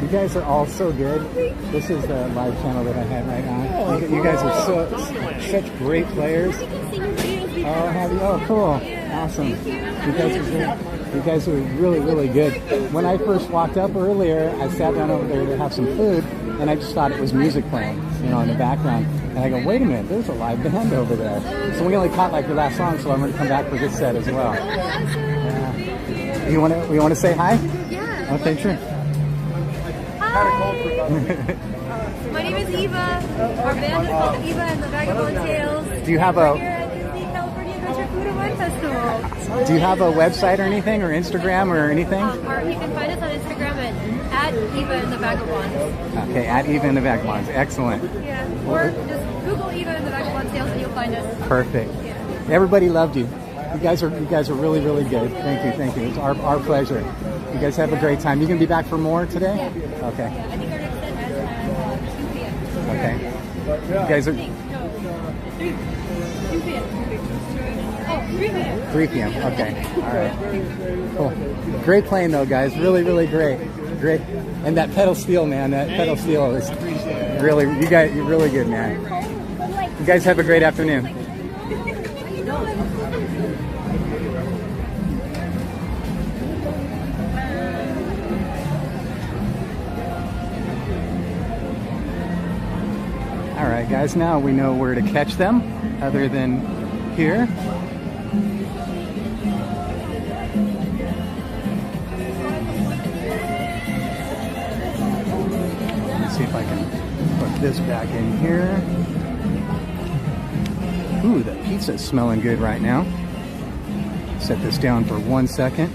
You guys are all so good. This is the live channel that I had right on. You guys are such great players. Oh, have you? Oh, cool. Awesome. You guys are great. You guys are really, really good. When I first walked up earlier, I sat down over there to have some food, and I just thought it was music playing, you know, in the background. And I go, wait a minute, there's a live band over there. So we only caught like the last song, so I'm going to come back for this set as well. Yeah. You want to say hi? Yeah. Okay, sure. My name is Eva. Our band is called Eva and the Vagabond Tales. Do you have We're here at Disney California Adventure Food and Wine Festival. Do you have a website or anything, or Instagram or anything? Or you can find us on Instagram at Eva and the Vagabonds. Okay, at Eva and the Vagabonds. Excellent. Yeah. Or just Google Eva and the Vagabond Tales and you'll find us. Perfect. Yeah. Everybody loved you. You guys are really, really good. Thank you. It's our pleasure. You guys have a great time. You gonna be back for more today? Yeah. Okay. Yeah, I think our next set is 2 p.m. Okay. You guys are 2 p.m. Oh, 3 p.m. 3 p.m. Okay. All right. Cool. Great playing though, guys. Really, really great. Great. And that pedal steel, man. That pedal steel is really. You're really good, man. You guys have a great afternoon. All right, guys, now we know where to catch them other than here. Let's see if I can put this back in here. Ooh, the pizza's smelling good right now. Set this down for 1 second.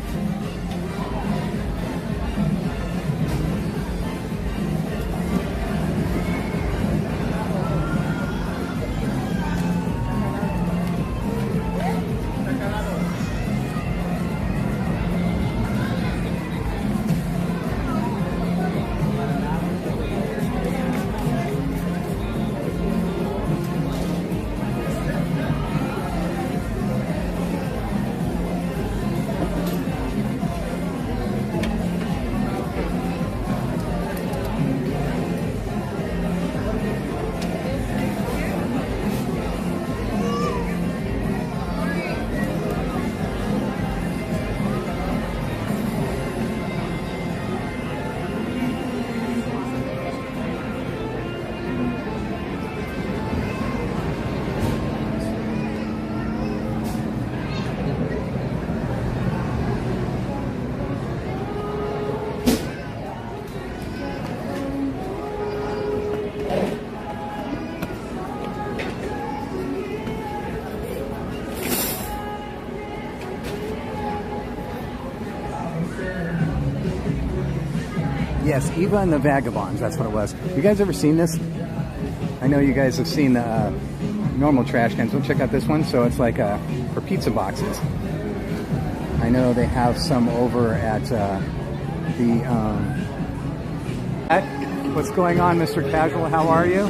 Yes, Eva and the Vagabonds, that's what it was. You guys ever seen this? I know you guys have seen the normal trash cans. We'll check out this one. So it's like for pizza boxes. I know they have some over at what's going on, Mr. Casual? How are you?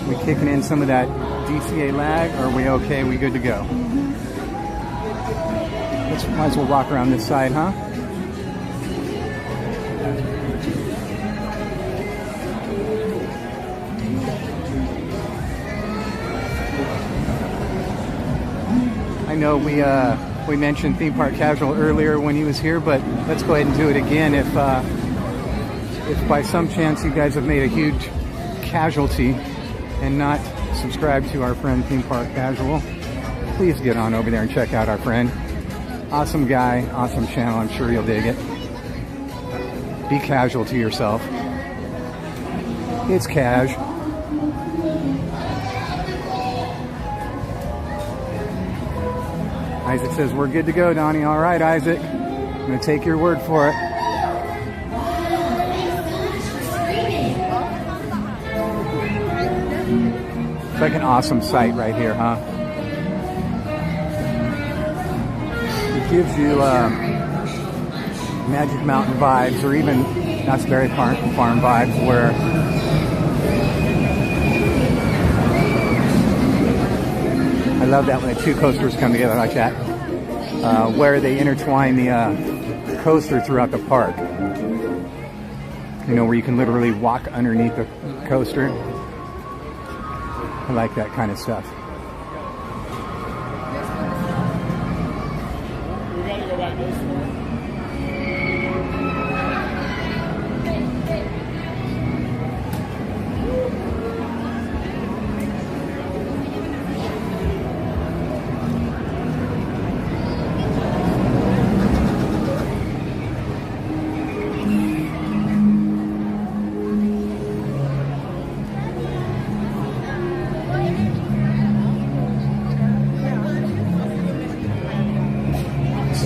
We kicking in some of that DCA lag, or are we okay? We good to go? Might as well walk around this side, huh? I know we mentioned Theme Park Casual earlier when he was here, but let's go ahead and do it again. If by some chance you guys have made a huge casualty and not subscribed to our friend Theme Park Casual, please get on over there and check out our friend. Awesome guy, awesome channel. I'm sure you'll dig it. Be casual to yourself. It's cash. Isaac says, we're good to go, Donnie. All right, Isaac. I'm going to take your word for it. It's like an awesome site right here, huh? It gives you Magic Mountain vibes, or even Knott's Berry Farm vibes, where I love that when the two coasters come together like that, where they intertwine the coaster throughout the park. You know, where you can literally walk underneath the coaster. I like that kind of stuff. We gotta go back this way.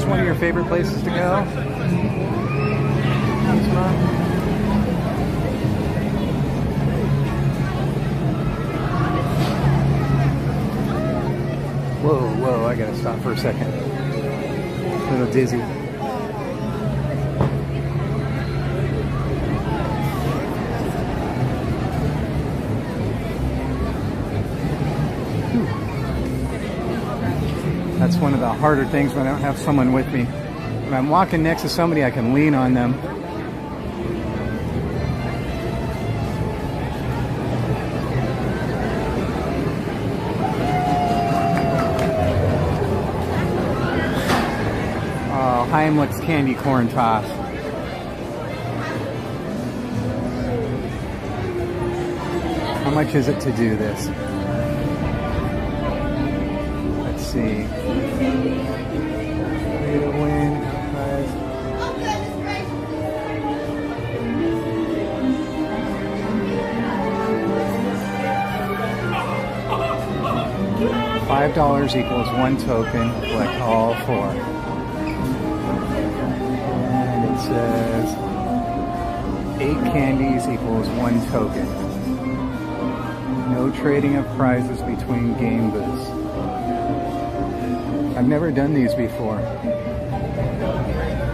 One of your favorite places to go? Whoa, I gotta stop for a second. A little dizzy. That's one of the harder things when I don't have someone with me. When I'm walking next to somebody, I can lean on them. Oh, Heimlich's candy corn toss. How much is it to do this? Let's see. Way to win. $5 equals one token. Collect all four. And it says 8 candies equals one token. No trading of prizes between game booths. I've never done these before.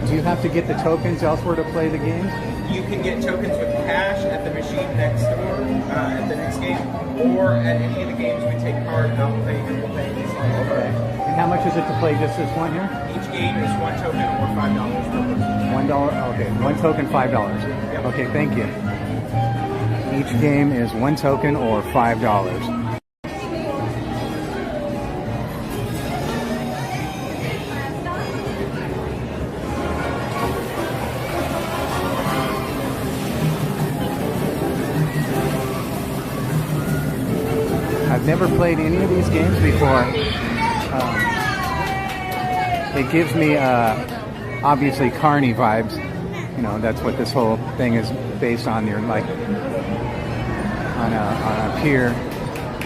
Do you have to get the tokens elsewhere to play the games? You can get tokens with cash at the machine next door, at the next game, or at any of the games we take card, and I'll pay you. Okay. And how much is it to play just this one here? Each game is one token or $5 per person. $1? Okay, one token, $5. Yep. Okay, thank you. Each game is one token or $5. I've never played any of these games before. It gives me obviously Carney vibes. You know, that's what this whole thing is based on. You're like on a pier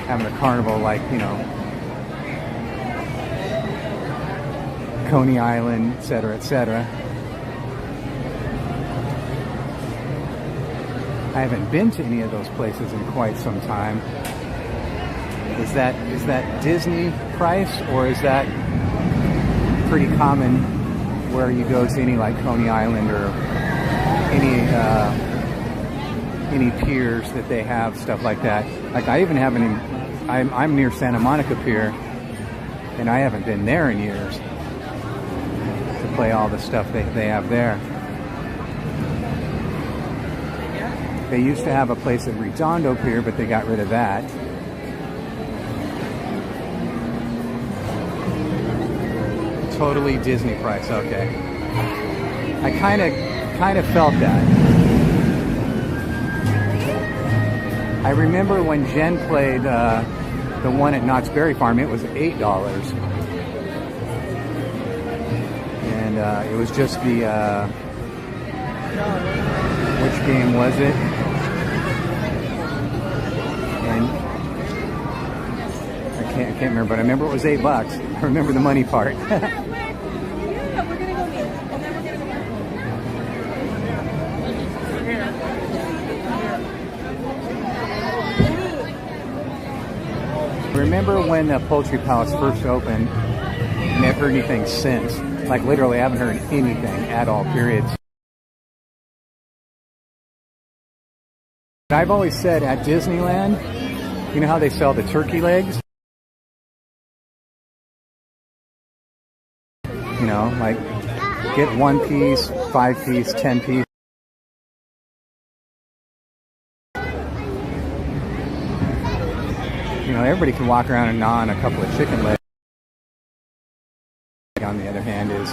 having a carnival, like, you know, Coney Island, etc., etc. I haven't been to any of those places in quite some time. Is that Disney price, or is that pretty common where you go to any like Coney Island or any piers that they have stuff like that? Like I even haven't. I'm near Santa Monica Pier, and I haven't been there in years to play all the stuff they have there. They used to have a place at Redondo Pier, but they got rid of that. Totally Disney price, okay. I kind of felt that. I remember when Jen played the one at Knott's Berry Farm, it was $8. And it was just the, which game was it? And I can't remember, but I remember it was $8. I remember the money part. Remember when the Poultry Palace first opened, and I've heard anything since. Like literally, I haven't heard anything at all, period. I've always said at Disneyland, you know how they sell the turkey legs? You know, like get 1 piece, 5 piece, 10 piece. You know, everybody can walk around and gnaw on a couple of chicken legs. On the other hand is,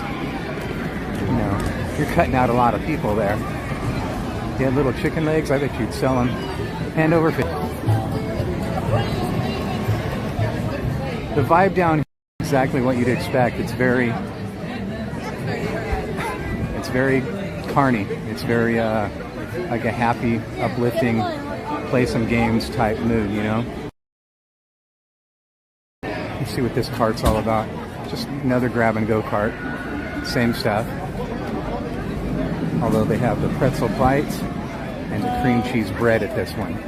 you know, you're cutting out a lot of people there. You had little chicken legs, I bet you'd sell them hand over fist. The vibe down here is exactly what you'd expect. It's very carny. It's very like a happy, uplifting, play some games type mood, you know? Let's see what this cart's all about. Just another grab and go cart. Same stuff. Although they have the pretzel bites and the cream cheese bread at this one.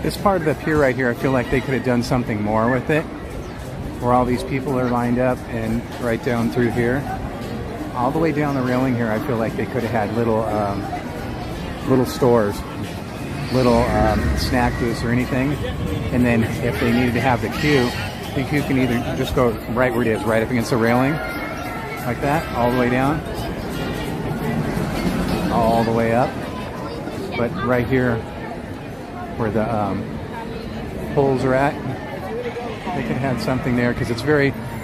This part of the pier right here, I feel like they could have done something more with it. Where all these people are lined up and right down through here. All the way down the railing here, I feel like they could have had little stores, little snack booths or anything. And then if they needed to have the queue can either just go right where it is, right up against the railing, like that, all the way down, all the way up. But right here, where the poles are at, they could have something there because it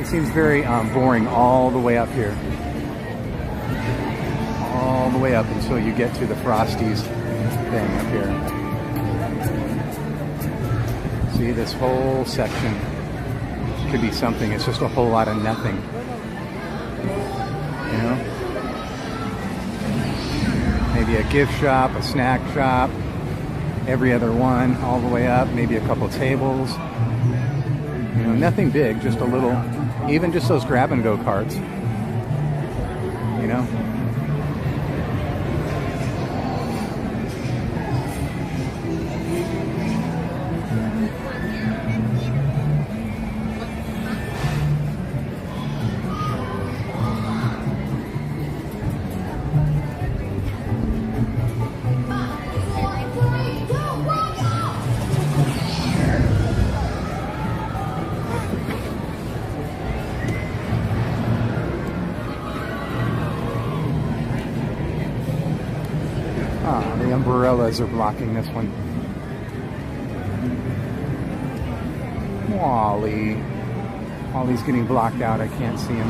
seems very boring all the way up here. All the way up until you get to the Frosties thing up here. See, this whole section could be something. It's just a whole lot of nothing. You know? Maybe a gift shop, a snack shop, every other one, all the way up, maybe a couple tables. You know, nothing big, just a little, even just those grab and go carts. You know? The umbrellas are blocking this one. Wally. Wally's getting blocked out. I can't see him.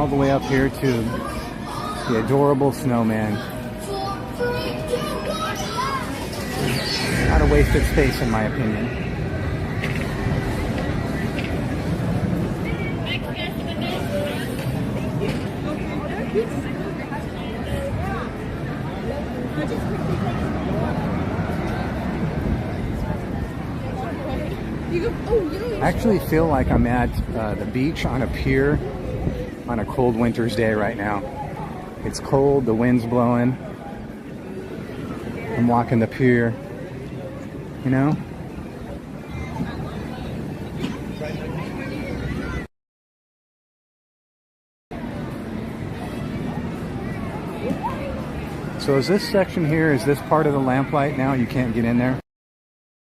all the way up here to the adorable snowman. Not a wasted space, in my opinion. I actually feel like I'm at the beach on a pier on a cold winter's day right now. It's cold, the wind's blowing. I'm walking the pier, you know? So is this section here, is this part of the lamplight now? You can't get in there?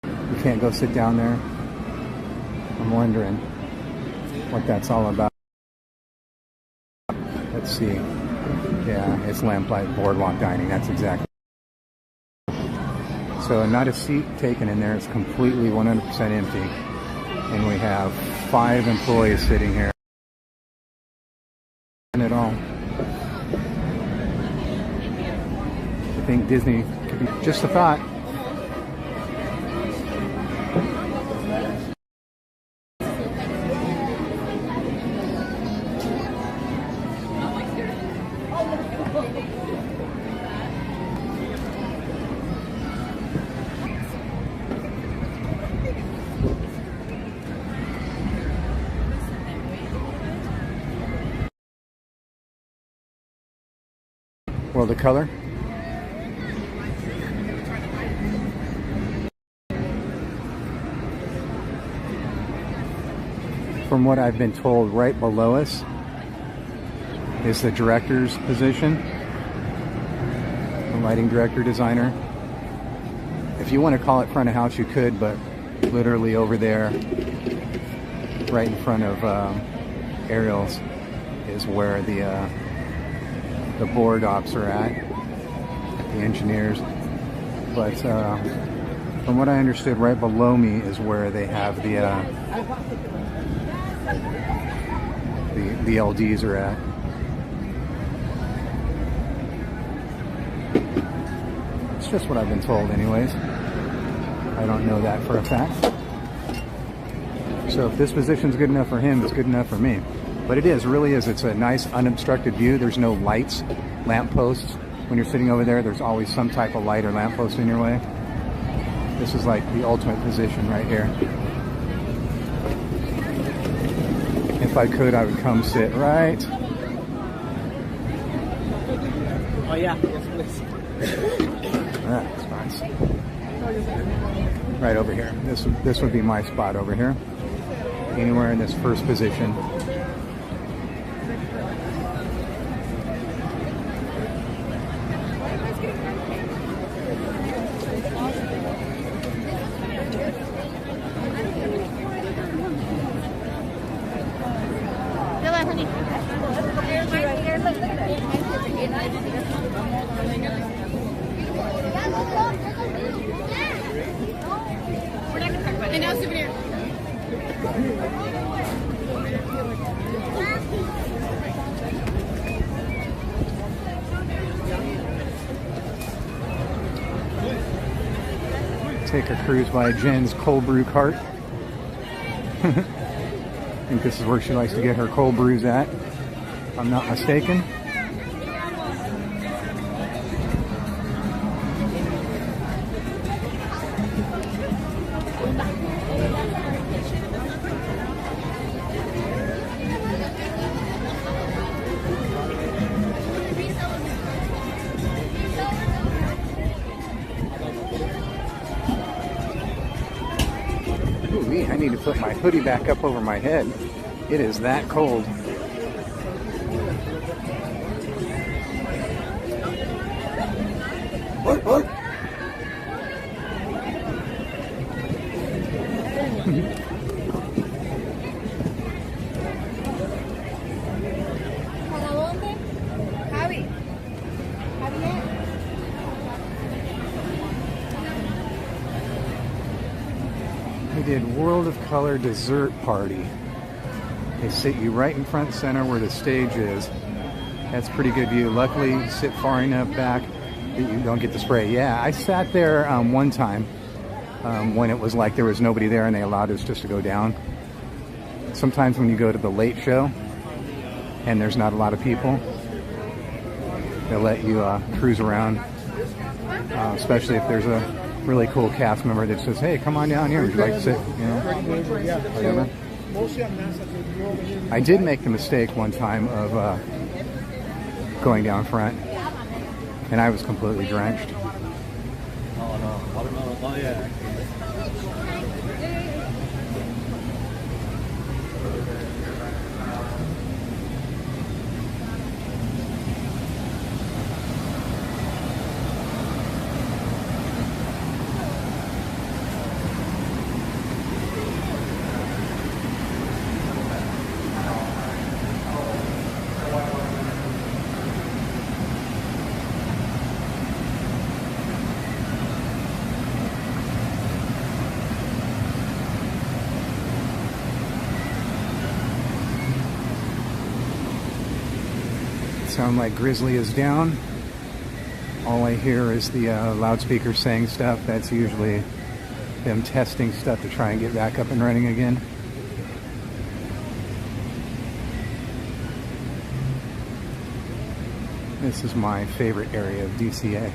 You can't go sit down there? I'm wondering what that's all about. Let's see. Yeah, it's lamplight boardwalk dining. That's exactly. So not a seat taken in there. It's completely 100% empty. And we have 5 employees sitting here. At all. I think Disney could be just a thought. Well, the color. From what I've been told, right below us is the director's position, the lighting director designer. If you want to call it front of house, you could, but literally over there, right in front of Ariel's, is where the board ops are at, the engineers. But from what I understood, right below me is where they have the LDs are at. It's just what I've been told anyways. I don't know that for a fact. So if this position's good enough for him, it's good enough for me. But it is, really is. It's a nice unobstructed view. There's no lights, lamp posts. When you're sitting over there, there's always some type of light or lamp post in your way. This is like the ultimate position right here. If I could, I would come sit right. Oh yeah, yes please. That's nice. Right over here. This would be my spot over here. Anywhere in this first position. Take a cruise by Jen's cold brew cart. I think this is where she likes to get her cold brews at, if I'm not mistaken. I need to put my hoodie back up over my head. It is that cold. What? We did World of Color dessert party. They sit you right in front center where the stage is. That's pretty good view. Luckily, you sit far enough back that you don't get the spray. Yeah, I sat there one time when it was like there was nobody there and they allowed us just to go down. Sometimes when you go to the late show and there's not a lot of people, they'll let you cruise around, especially if there's a really cool cast member that says, hey, come on down here, would you like to sit, you know, whatever. I did make the mistake one time of going down front, and I was completely drenched. Oh yeah. Sound like Grizzly is down. All I hear is the loudspeaker saying stuff. That's usually them testing stuff to try and get back up and running again. This is my favorite area of DCA.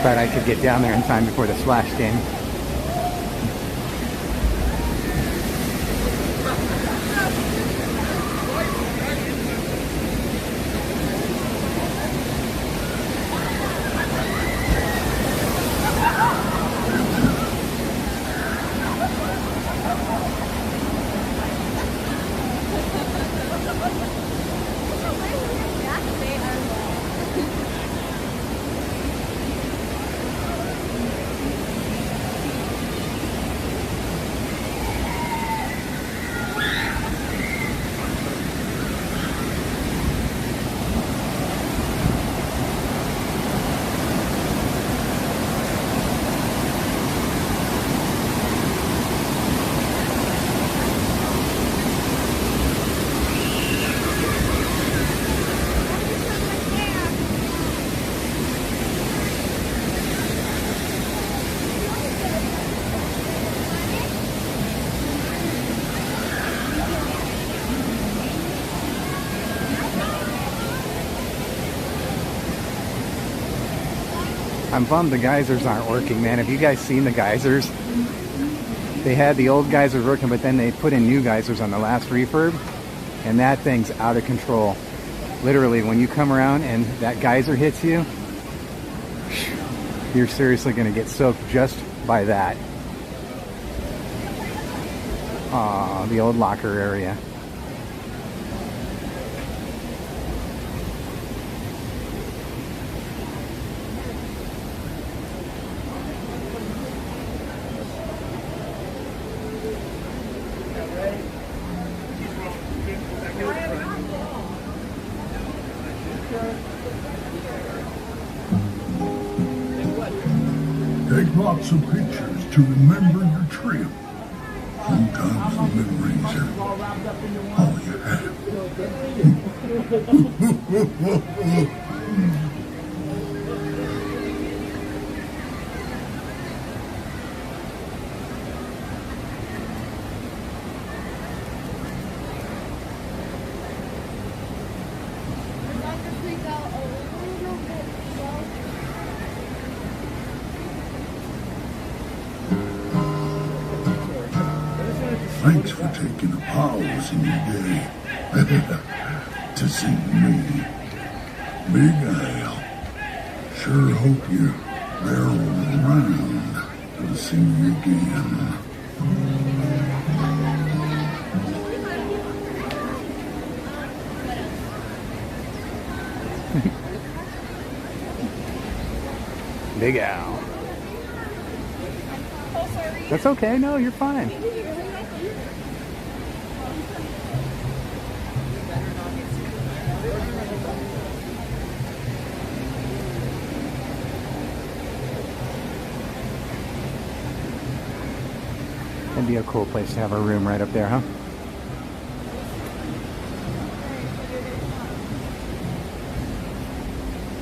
Thought I could get down there in time before the Splash game. I'm bummed the geysers aren't working, man. Have you guys seen the geysers? They had the old geysers working, but then they put in new geysers on the last refurb, and that thing's out of control. Literally, when you come around and that geyser hits you, you're seriously going to get soaked just by that. Aw, the old locker area. Take lots of pictures to remember your trip. Sometimes the memories are all you have. Thanks for taking a pause in your day to see me. Big Al. Sure hope you're there around to see you again. Big Al. That's okay. No, you're fine. That'd be a cool place to have a room right up there, huh?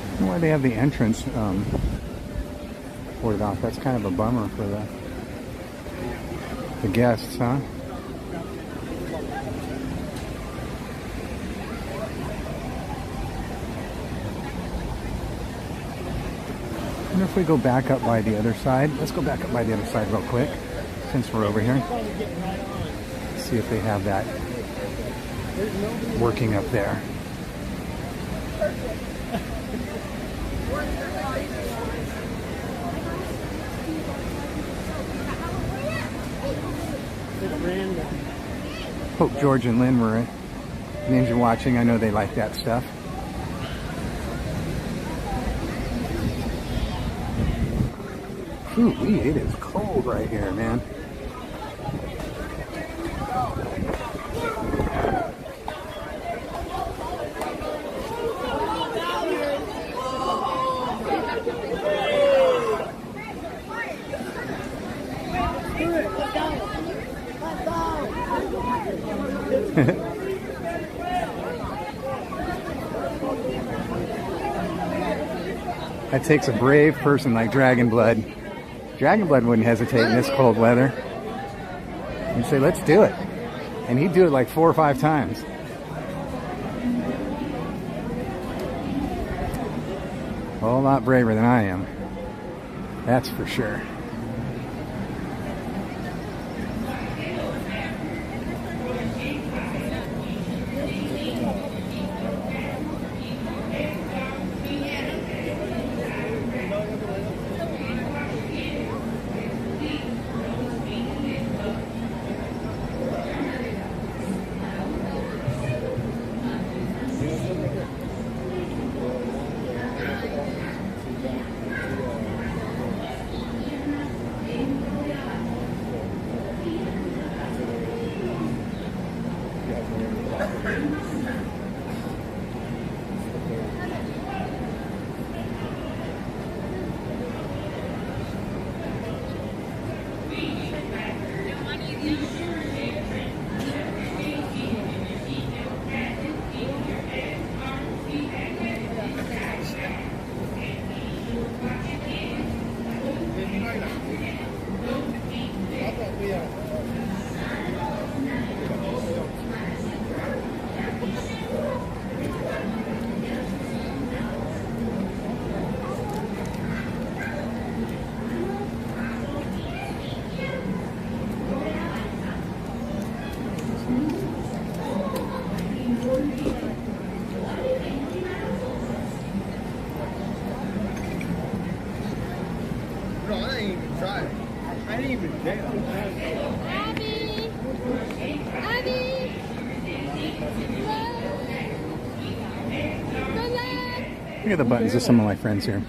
I don't know why they have the entrance boarded off. That's kind of a bummer for the guests, huh? I wonder if we go back up by the other side. Let's go back up by the other side real quick, since we're over here. See if they have that working up there. Hope George and Lynn were ninja watching. I know they like that stuff. Ooh, it is cold right here, man. That takes a brave person like Dragon Blood. Dragon Blood wouldn't hesitate in this cold weather. He'd say, let's do it. And he'd do it like 4 or 5 times. A whole lot braver than I am. That's for sure. Look at the buttons of some of my friends here.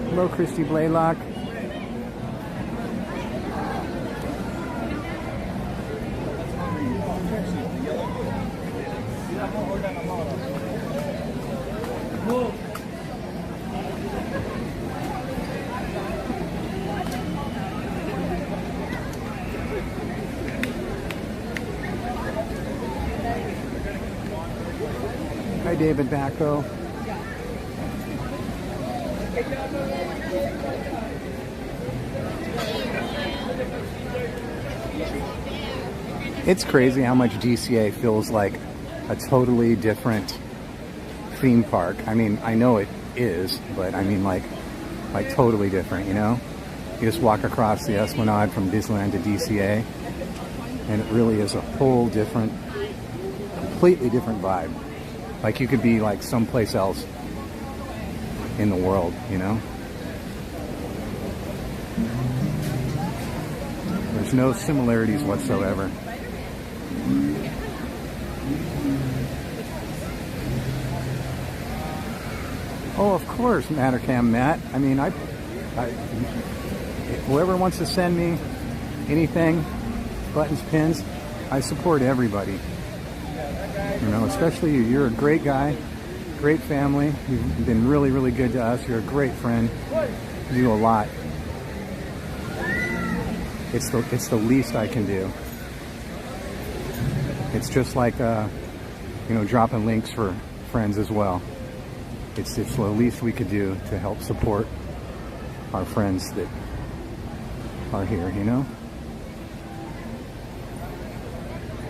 Hello, Christy Blaylock. Hi, David Bacco. It's crazy how much DCA feels like a totally different theme park. I mean, I know it is, but I mean like totally different, you know? You just walk across the Esplanade from Disneyland to DCA, and it really is a whole different, completely different vibe. Like you could be like someplace else in the world, you know? There's no similarities whatsoever. Oh, of course, Mattercam Matt. I mean, whoever wants to send me anything, buttons, pins, I support everybody. You know, especially you. You're a great guy, great family. You've been really, really good to us. You're a great friend. You do a lot. It's the least I can do. It's just like, you know, dropping links for friends as well. It's the least we could do to help support our friends that are here, you know?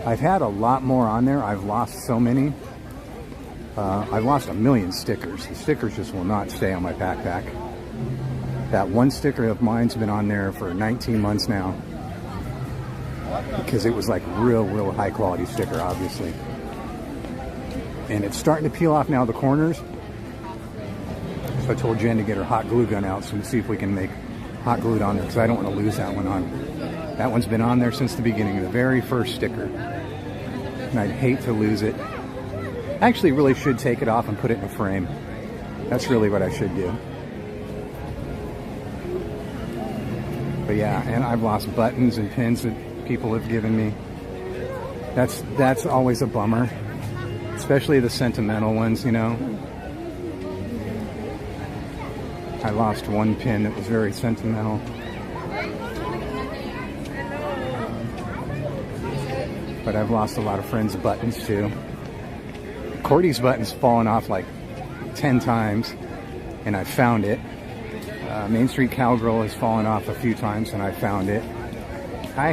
I've had a lot more on there. I've lost so many. I've lost 1 million stickers. The stickers just will not stay on my backpack. That one sticker of mine's been on there for 19 months now. Because it was like real high quality sticker, obviously. And it's starting to peel off now, the corners. So I told Jen to get her hot glue gun out so we see if we can make hot glued on there, because I don't want to lose that one on. That one's been on there since the beginning, the very first sticker. And I'd hate to lose it. I actually really should take it off and put it in a frame. That's really what I should do. But yeah, and I've lost buttons and pins that people have given me. That's always a bummer. Especially the sentimental ones, you know. I lost one pin that was very sentimental. But I've lost a lot of friends' buttons too. Cordy's button's fallen off like 10 times, and I found it. Main Street Cowgirl has fallen off a few times, and I found it. Hi.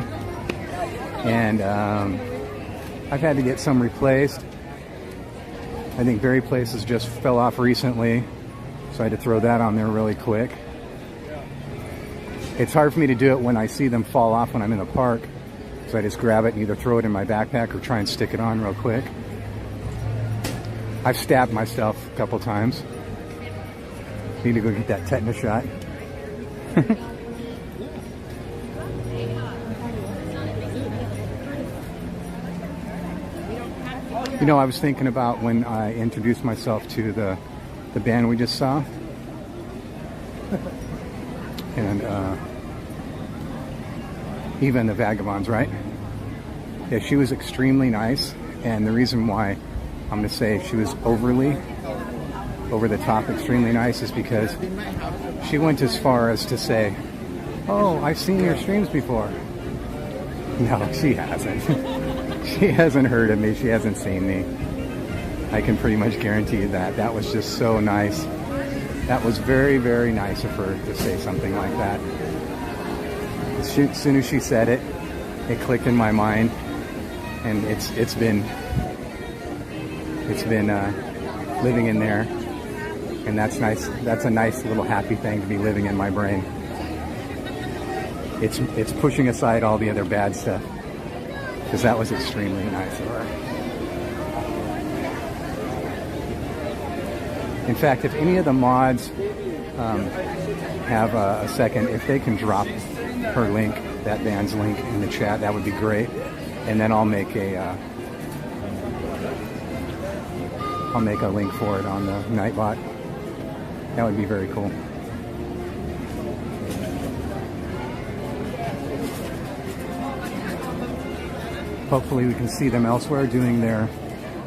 And I've had to get some replaced. I think Berry Places just fell off recently, so I had to throw that on there really quick. It's hard for me to do it when I see them fall off when I'm in the park, so I just grab it and either throw it in my backpack or try and stick it on real quick. I've stabbed myself a couple times. Need to go get that tetanus shot. You know, I was thinking about when I introduced myself to the band we just saw. And Eva and the Vagabonds, right? Yeah, she was extremely nice. And the reason why I'm going to say she was over the top, extremely nice, is because she went as far as to say, "Oh, I've seen your streams before." No, she hasn't. She hasn't heard of me. She hasn't seen me. I can pretty much guarantee you that. That was just so nice. That was very, very nice of her to say something like that. As soon as she said it, it clicked in my mind, and it's been living in there, and that's nice. That's a nice little happy thing to be living in my brain. It's pushing aside all the other bad stuff, because that was extremely nice of her. In fact, if any of the mods have a second, if they can drop her link, that band's link, in the chat, that would be great. And then I'll make a link for it on the Nightbot. That would be very cool. Hopefully we can see them elsewhere doing their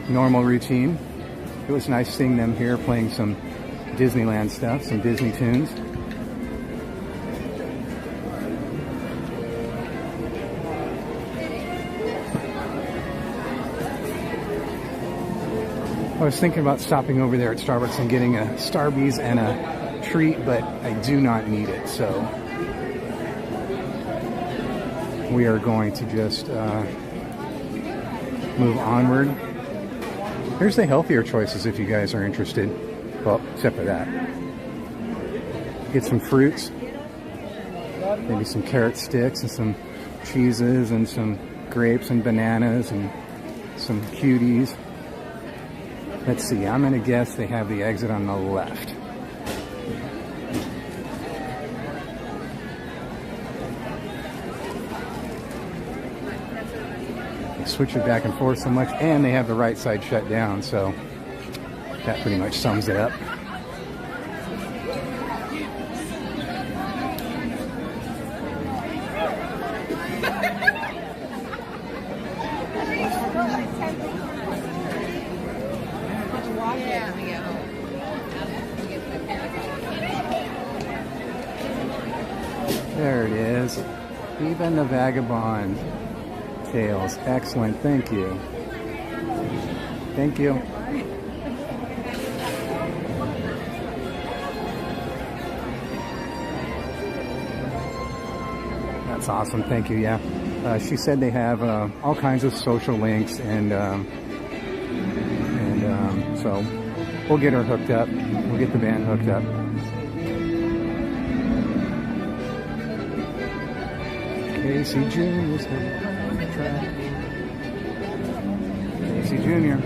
normal routine. It was nice seeing them here playing some Disneyland stuff, some Disney tunes. I was thinking about stopping over there at Starbucks and getting a Starbies and a treat, but I do not need it, so we are going to just move onward. Here's the healthier choices if you guys are interested. Well, except for that. Get some fruits, maybe some carrot sticks and some cheeses and some grapes and bananas and some cuties. Let's see, I'm going to guess they have the exit on the left. They switch it back and forth so much, and they have the right side shut down, so that pretty much sums it up. There it is. Even the Vagabond Tales. Excellent. Thank you. Thank you. That's awesome. Thank you. Yeah. She said they have all kinds of social links, and so we'll get her hooked up. We'll get the band hooked up. Casey Jr.'s on the track. Casey Jr.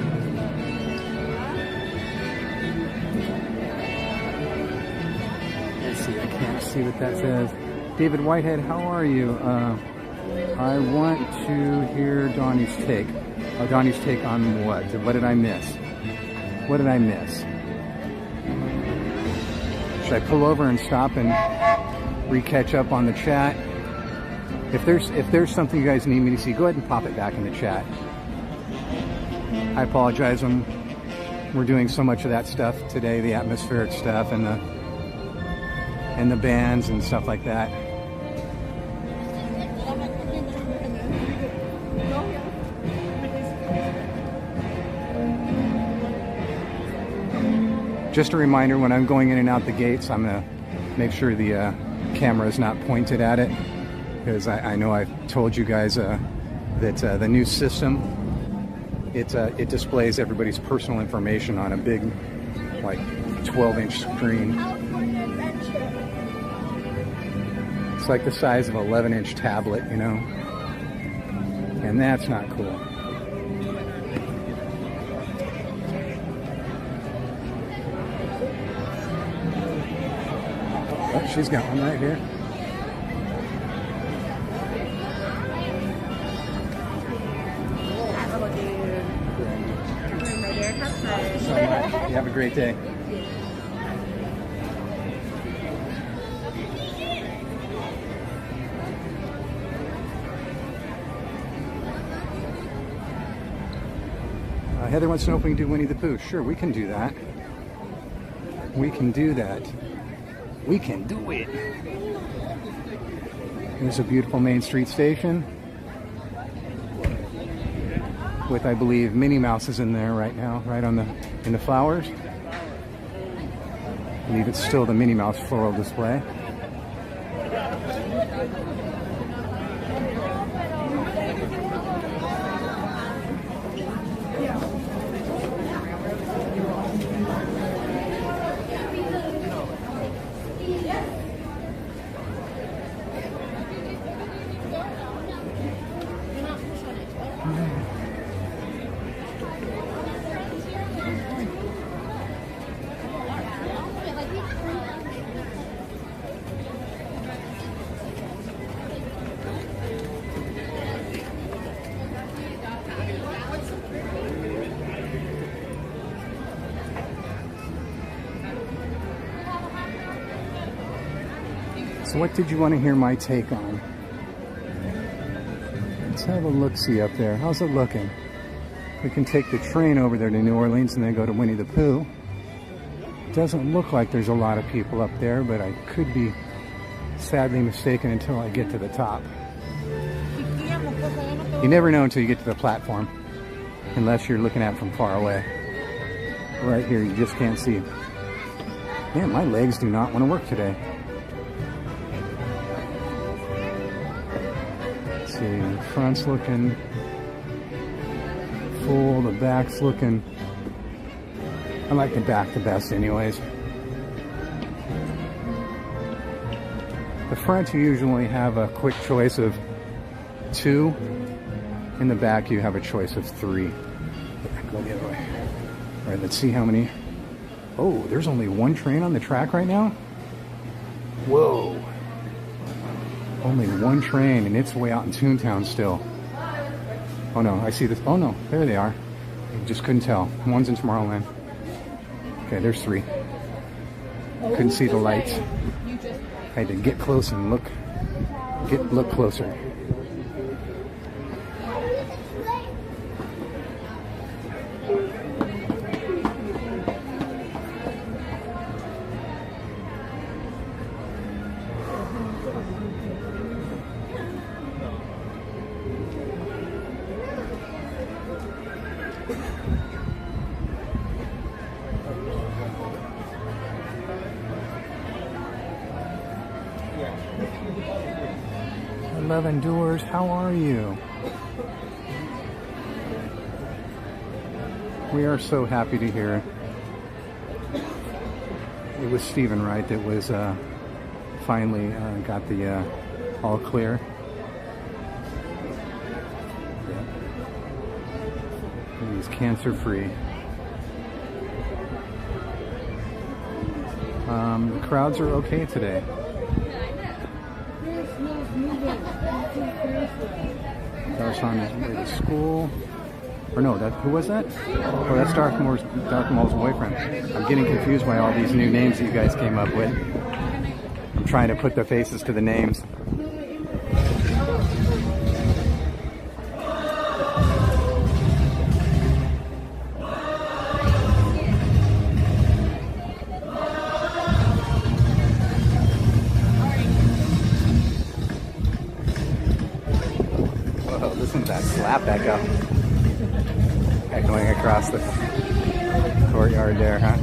Let's see, I can't see what that says. David Whitehead, how are you? I want to hear Donnie's take. Donnie's take on what? What did I miss? What did I miss? Should I pull over and stop and re-catch up on the chat? If there's something you guys need me to see, go ahead and pop it back in the chat. I apologize. We're doing so much of that stuff today, the atmospheric stuff and the bands and stuff like that. Just a reminder, when I'm going in and out the gates, I'm going to make sure the camera is not pointed at it, because I know I've told you guys that the new system, it displays everybody's personal information on a big, like, 12-inch screen. It's like the size of an 11-inch tablet, you know, and that's not cool. Oh, she's got one right here. Thank you so much. You have a great day. Heather wants to know if we can do Winnie the Pooh. Sure, we can do that. We can do that. We can do it. There's a beautiful Main Street station with, I believe, Minnie Mouse is in there right now, right on in the flowers. I believe it's still the Minnie Mouse floral display. So what did you want to hear my take on? Let's have a look-see up there. How's it looking? We can take the train over there to New Orleans and then go to Winnie the Pooh. Doesn't look like there's a lot of people up there, but I could be sadly mistaken until I get to the top. You never know until you get to the platform, unless you're looking at it from far away. Right here, you just can't see. Man, my legs do not want to work today. See, the front's looking full, the back's looking, I like the back the best anyways. The front you usually have a quick choice of 2, in the back you have a choice of 3. Go the other way. Alright, let's see how many. Oh, there's only 1 train on the track right now? Whoa. Only 1 train, and it's way out in Toontown still. Oh no, I see this. Oh no, there they are. I just couldn't tell. One's in Tomorrowland. Okay, there's 3. Couldn't see the lights. I had to get close and look closer. Love endures. How are you? We are so happy to hear it. It was Stephen, right, that was finally got the all clear. He's cancer free. The crowds are okay today. Dark's on his way to school. Or no, who was that? Oh, that's Darth Maul's boyfriend. I'm getting confused by all these new names that you guys came up with. I'm trying to put the faces to the names. Slap that go. Going across the courtyard there, huh?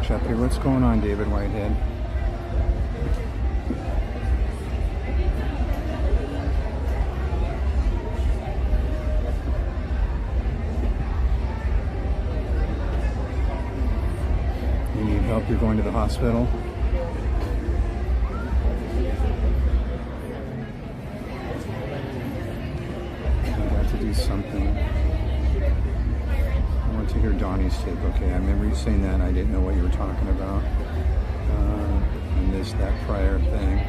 catch up here. What's going on, David Whitehead? You need help? You're going to the hospital? I got to do something. I want to hear Donnie's tape. Okay, I remember you saying that. I didn't know what you were talking about. I missed that prior thing.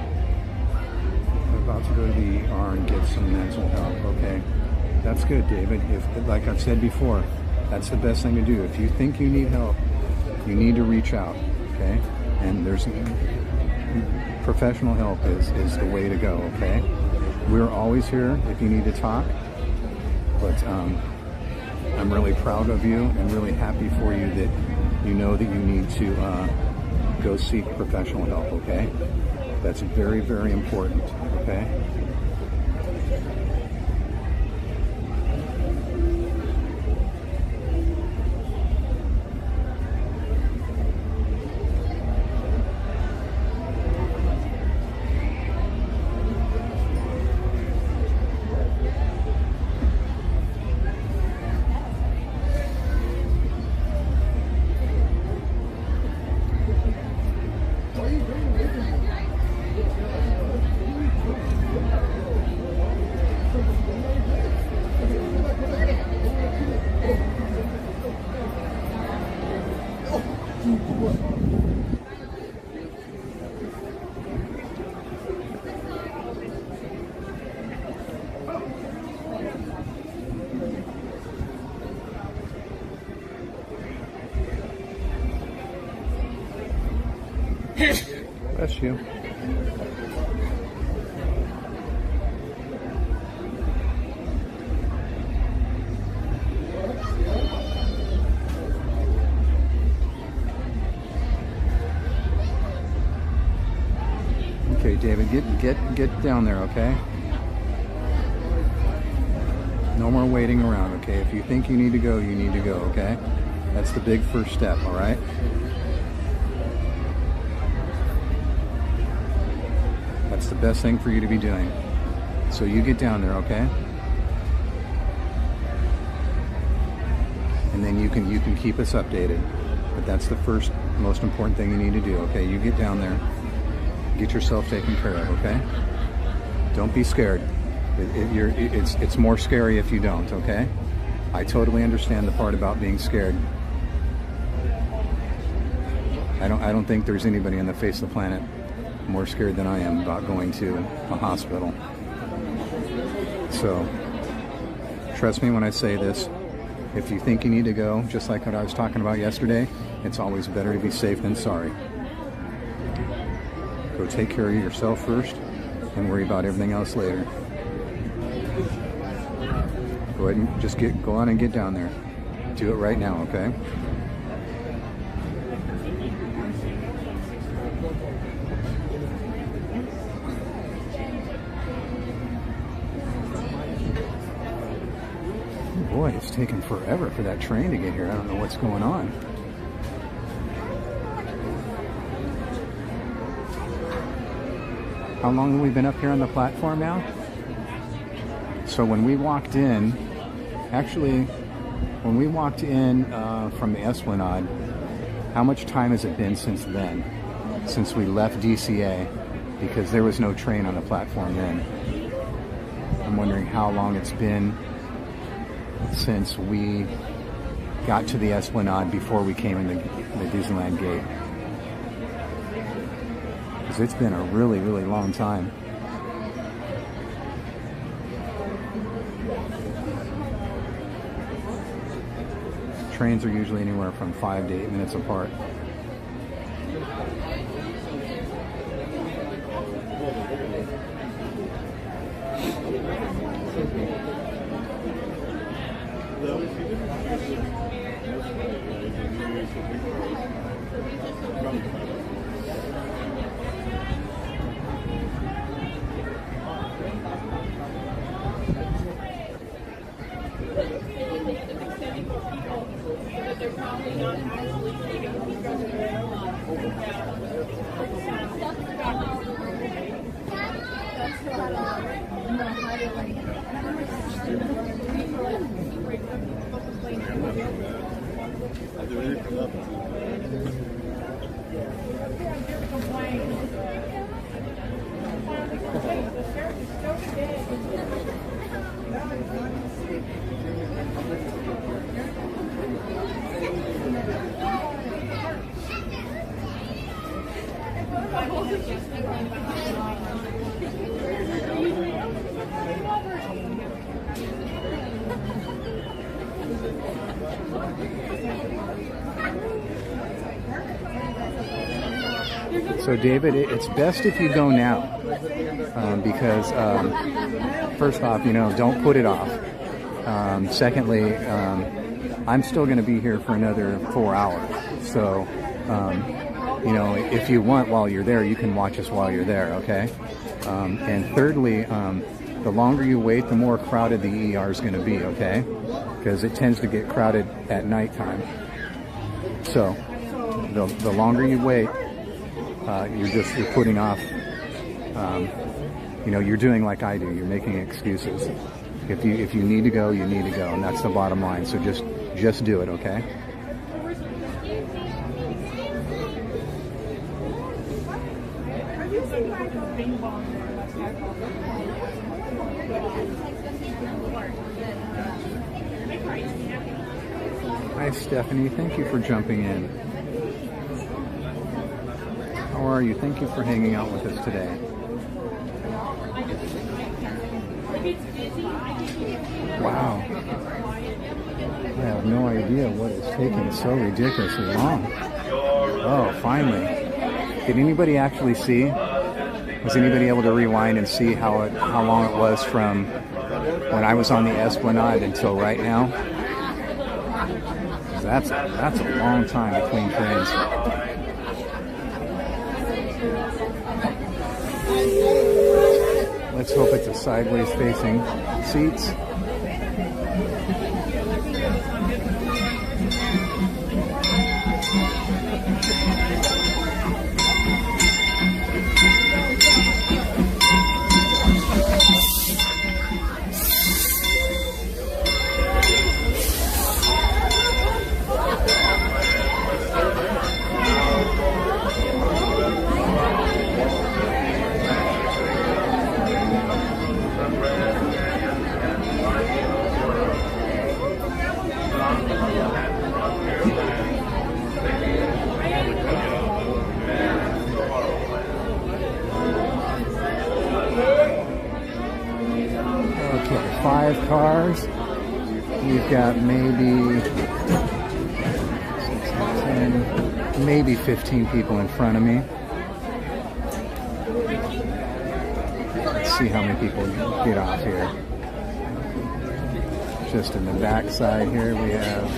I'm about to go to the ER and get some mental help. Okay, that's good, David. If, like I've said before, That's the best thing to do. If you think you need help, you need to reach out, okay? And there's professional help is the way to go, okay? We're always here if you need to talk, but I'm really proud of you and really happy for you that you know that you need to go seek professional help, okay? That's very, very important, okay? Bless you. Okay, David, get down there, okay? No more waiting around, okay? If you think you need to go, you need to go, okay? That's the big first step, all right? That's the best thing for you to be doing. So you get down there, okay? And then you can keep us updated. But that's the first most important thing you need to do, okay? You get down there, get yourself taken care of, okay? Don't be scared. It's more scary if you don't, okay? I totally understand the part about being scared. I don't think there's anybody on the face of the planet more scared than I am about going to a hospital. So, trust me when I say this. If you think you need to go, just like what I was talking about yesterday, it's always better to be safe than sorry. Go take care of yourself first and worry about everything else later. Go ahead and just go on and get down there. Do it right now, okay? Boy, it's taken forever for that train to get here. I don't know what's going on. How long have we been up here on the platform now? So when we walked in, actually, when we walked in from the Esplanade, how much time has it been since then? Since we left DCA, because there was no train on the platform then. I'm wondering how long it's been since we got to the Esplanade before we came in the Disneyland gate. Because it's been a really, really long time. Trains are usually anywhere from 5 to 8 minutes apart. So David, it's best if you go now, because first off, you know, don't put it off. Secondly, I'm still going to be here for another 4 hours. So, you know, if you want while you're there, you can watch us while you're there, okay? And thirdly, the longer you wait, the more crowded the ER is going to be, okay? Because it tends to get crowded at nighttime. So, the longer you wait, you're putting off, you know, you're doing like I do, you're making excuses. If you need to go, you need to go, and that's the bottom line. So just do it, okay? Hi Stephanie, thank you for jumping in. How are you? Thank you for hanging out with us today. Wow. I have no idea what is taking so ridiculously long. Oh, finally. Did anybody actually see? Was anybody able to rewind and see how long it was from when I was on the Esplanade until right now? That's a long time between trains. Let's hope it's a sideways facing seats. Okay, 5 cars. We've got maybe 6, 10, maybe 15 people in front of me. Let's see how many people get off here. Just in the back side here we have...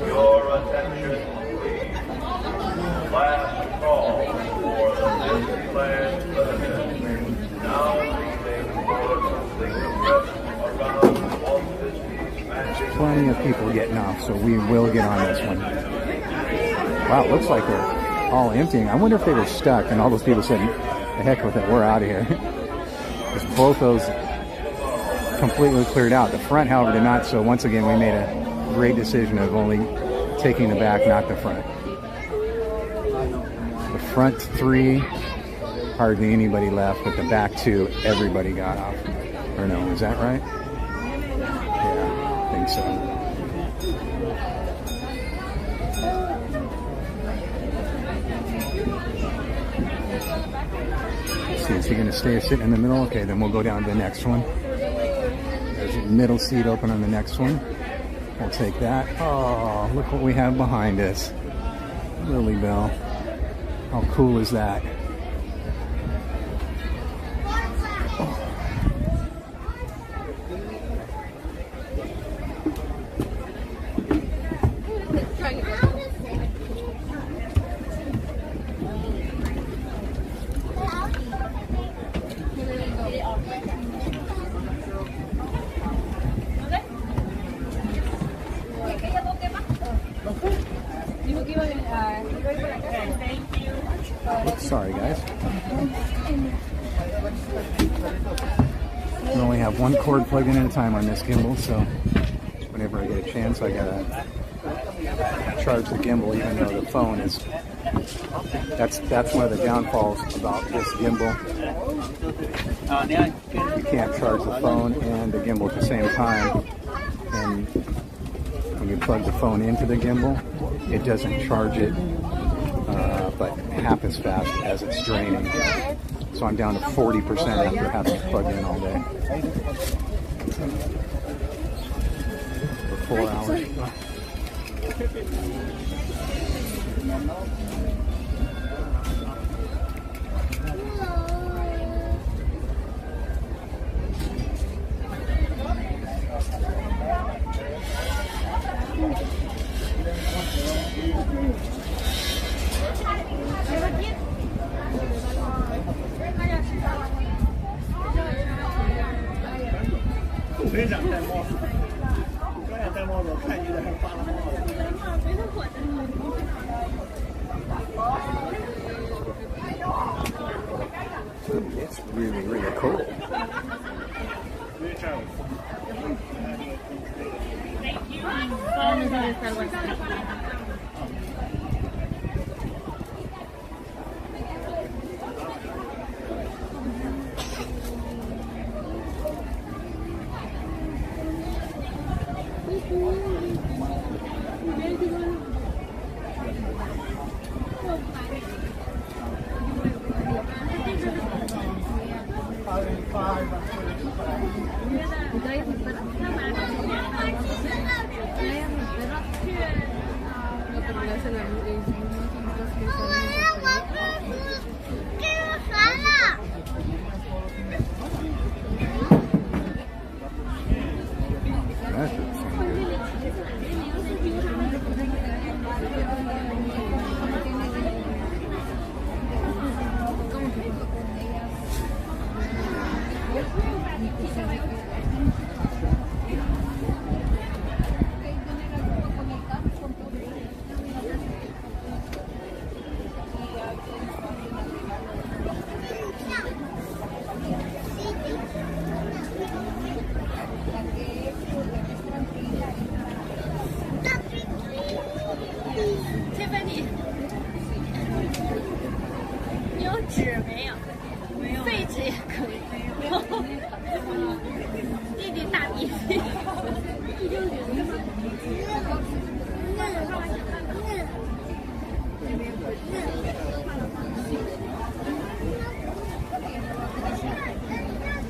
Your attention, please. Last call for the Disneyland Footage. Now leaving for complete trip around Walt Disney's Magic. Plenty of people getting off, so we will get on this one. Wow, it looks like they're all emptying. I wonder if they were stuck and all those people said, the heck with it, we're out of here. Because both those completely cleared out. The front, however, did not, so once again we made a great decision of only taking the back, not the front. The front 3, hardly anybody left, but the back 2, everybody got off. Or no, is that right? Yeah, I think so. Let's see, is he going to stay sitting in the middle? Okay, then we'll go down to the next one. There's a middle seat open on the next one. We'll take that. Oh, look what we have behind us. Lily Bell. How cool is that? Sorry, guys. We only have one cord plugged in at a time on this gimbal, so whenever I get a chance, I gotta charge the gimbal, even though the phone is. That's one of the downfalls about this gimbal. You can't charge the phone and the gimbal at the same time, and when you plug the phone into the gimbal, it doesn't charge it. But half as fast as it's draining. So I'm down to 40% after having it plugged in all day. 4 hours. It's really, really cool.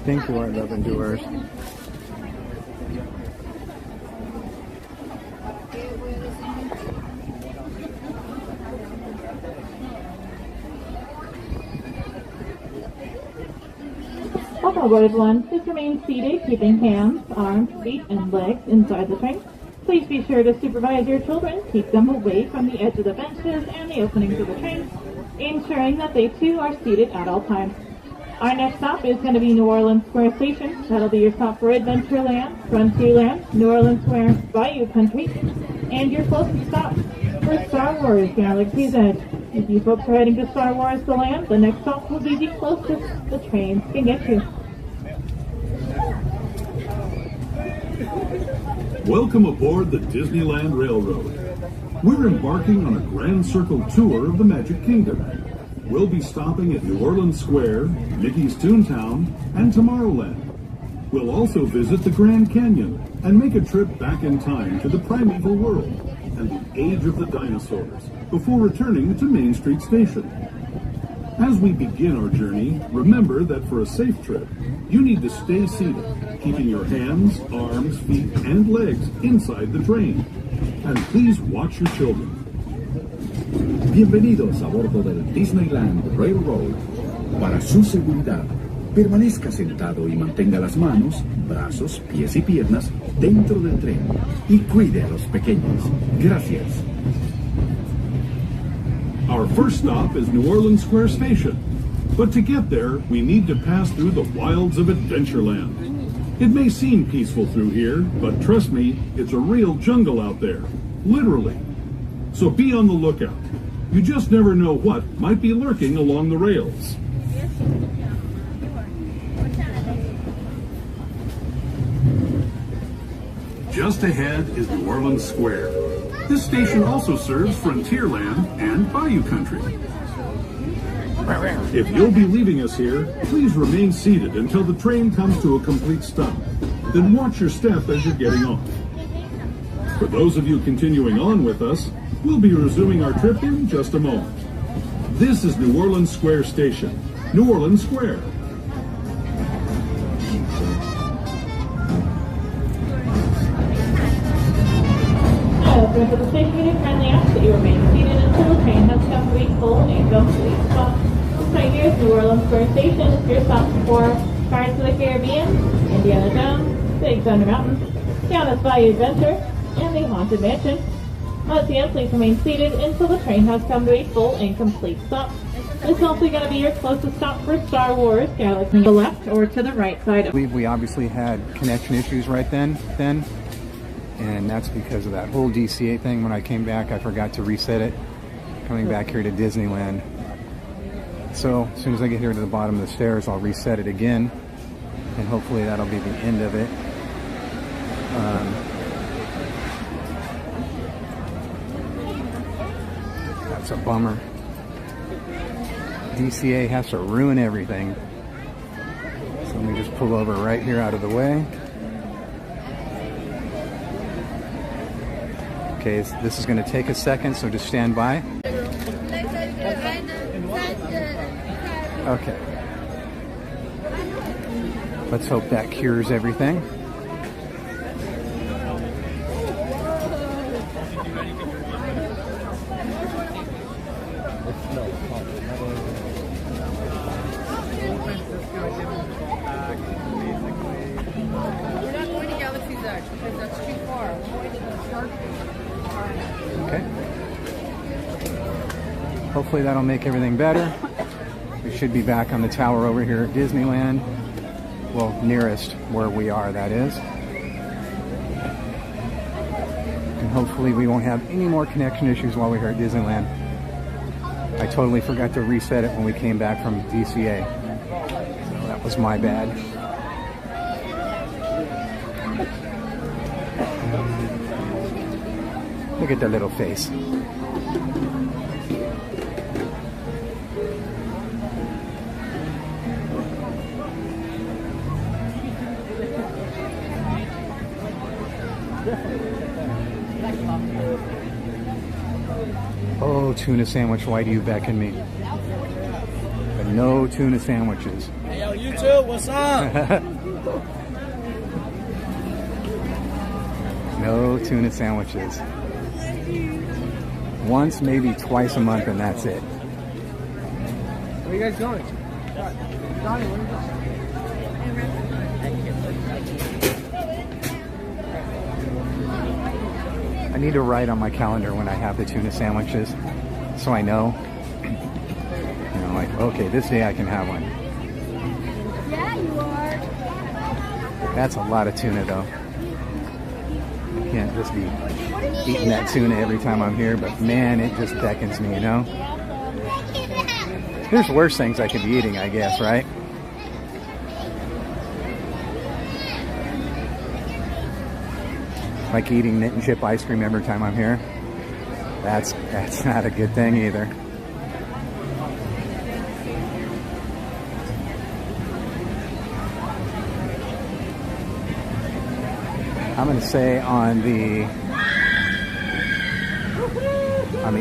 Thank you, our loving doers. Welcome aboard, everyone. Please remain seated, keeping hands, arms, feet, and legs inside the train. Please be sure to supervise your children. Keep them away from the edge of the benches and the openings of the train, ensuring that they too are seated at all times. Our next stop is going to be New Orleans Square Station. That'll be your stop for Adventureland, Frontierland, New Orleans Square, Bayou Country, and your closest stop for Star Wars Galaxy's Edge. If you folks are heading to Star Wars The Land, the next stop will be the closest the trains can get you. Welcome aboard the Disneyland Railroad. We're embarking on a Grand Circle tour of the Magic Kingdom. We'll be stopping at New Orleans Square, Mickey's Toontown, and Tomorrowland. We'll also visit the Grand Canyon and make a trip back in time to the primeval world and the age of the dinosaurs before returning to Main Street Station. As we begin our journey, remember that for a safe trip, you need to stay seated, keeping your hands, arms, feet, and legs inside the train. And please watch your children. Bienvenidos a bordo del Disneyland Railroad. Para su seguridad, permanezca sentado y mantenga las manos, brazos, pies y piernas dentro del tren y cuide a los pequeños. Gracias. Our first stop is New Orleans Square Station. But to get there, we need to pass through the wilds of Adventureland. It may seem peaceful through here, but trust me, it's a real jungle out there. Literally. So be on the lookout. You just never know what might be lurking along the rails. Just ahead is New Orleans Square. This station also serves Frontierland and Bayou Country. If you'll be leaving us here, please remain seated until the train comes to a complete stop. Then watch your step as you're getting off. For those of you continuing on with us, we'll be resuming our trip in just a moment. This is New Orleans Square Station, New Orleans Square. With the safety meeting friendly ask that you remain seated until the train has come to a full and complete stop. This right here is New Orleans Square Station. It's your stop for Pirates of the Caribbean, Indiana Jones, Big Thunder Mountain, Tiana's Bayou Adventure, and the Haunted Mansion. Once again, please remain seated until the train has come to a full and complete stop. This is also going to be your closest stop for Star Wars Galaxy. To the left or to the right side. I believe we obviously had connection issues right then, and that's because of that whole DCA thing. When I came back, I forgot to reset it. Coming back here to Disneyland. So as soon as I get here to the bottom of the stairs, I'll reset it again, and hopefully that'll be the end of it. That's a bummer. DCA has to ruin everything. So let me just pull over right here out of the way. Okay, this is going to take a second, so just stand by. Okay. Let's hope that cures everything. We're not going to Galaxy's Edge because that's too far. We're going to the Shark. Okay. Hopefully that'll make everything better. We should be back on the tower over here at Disneyland. Well, nearest where we are, that is. And hopefully we won't have any more connection issues while we're here at Disneyland. I totally forgot to reset it when we came back from DCA. So that was my bad. Look at the little face. Oh, tuna sandwich, why do you beckon me? But no tuna sandwiches. Hey, yo, you too, what's up? No tuna sandwiches. Once, maybe twice a month, and that's it. Where are you guys going? Donnie, where are you going? I need to write on my calendar when I have the tuna sandwiches, so I know. You know, like, okay, this day I can have one. Yeah, you are. That's a lot of tuna, though. I can't just be eating that tuna every time I'm here, but man, it just beckons me, you know? There's worse things I could be eating, I guess, right? Like eating knit and chip ice cream every time I'm here. That's not a good thing either. I'm going to say on the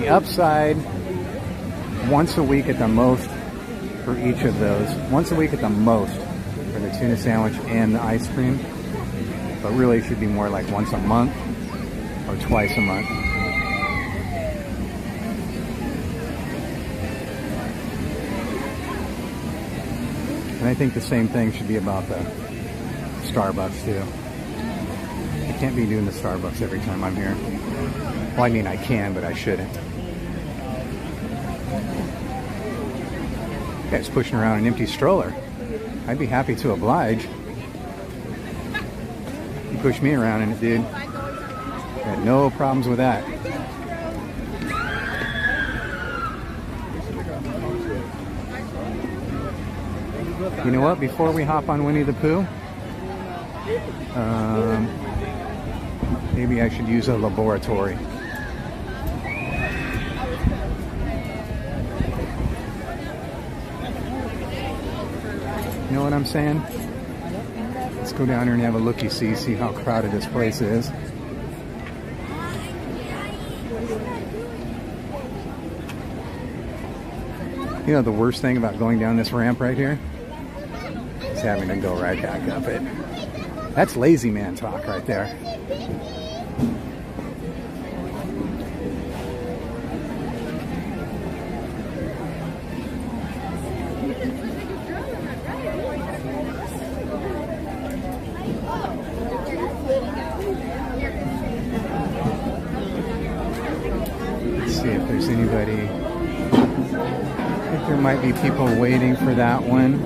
upside, once a week at the most for each of those. Once a week at the most for the tuna sandwich and the ice cream. But really it should be more like once a month or twice a month. And I think the same thing should be about the Starbucks too. I can't be doing the Starbucks every time I'm here. Well, I mean I can, but I shouldn't. Guy's pushing around an empty stroller. I'd be happy to oblige. Push me around in it, dude. Got no problems with that. You know what? Before we hop on Winnie the Pooh, maybe I should use a laboratory. You know what I'm saying? Let's go down here and have a looky-see, see how crowded this place is. You know the worst thing about going down this ramp right here? Is having to go right back up it. That's lazy man talk right there. I think there might be people waiting for that one,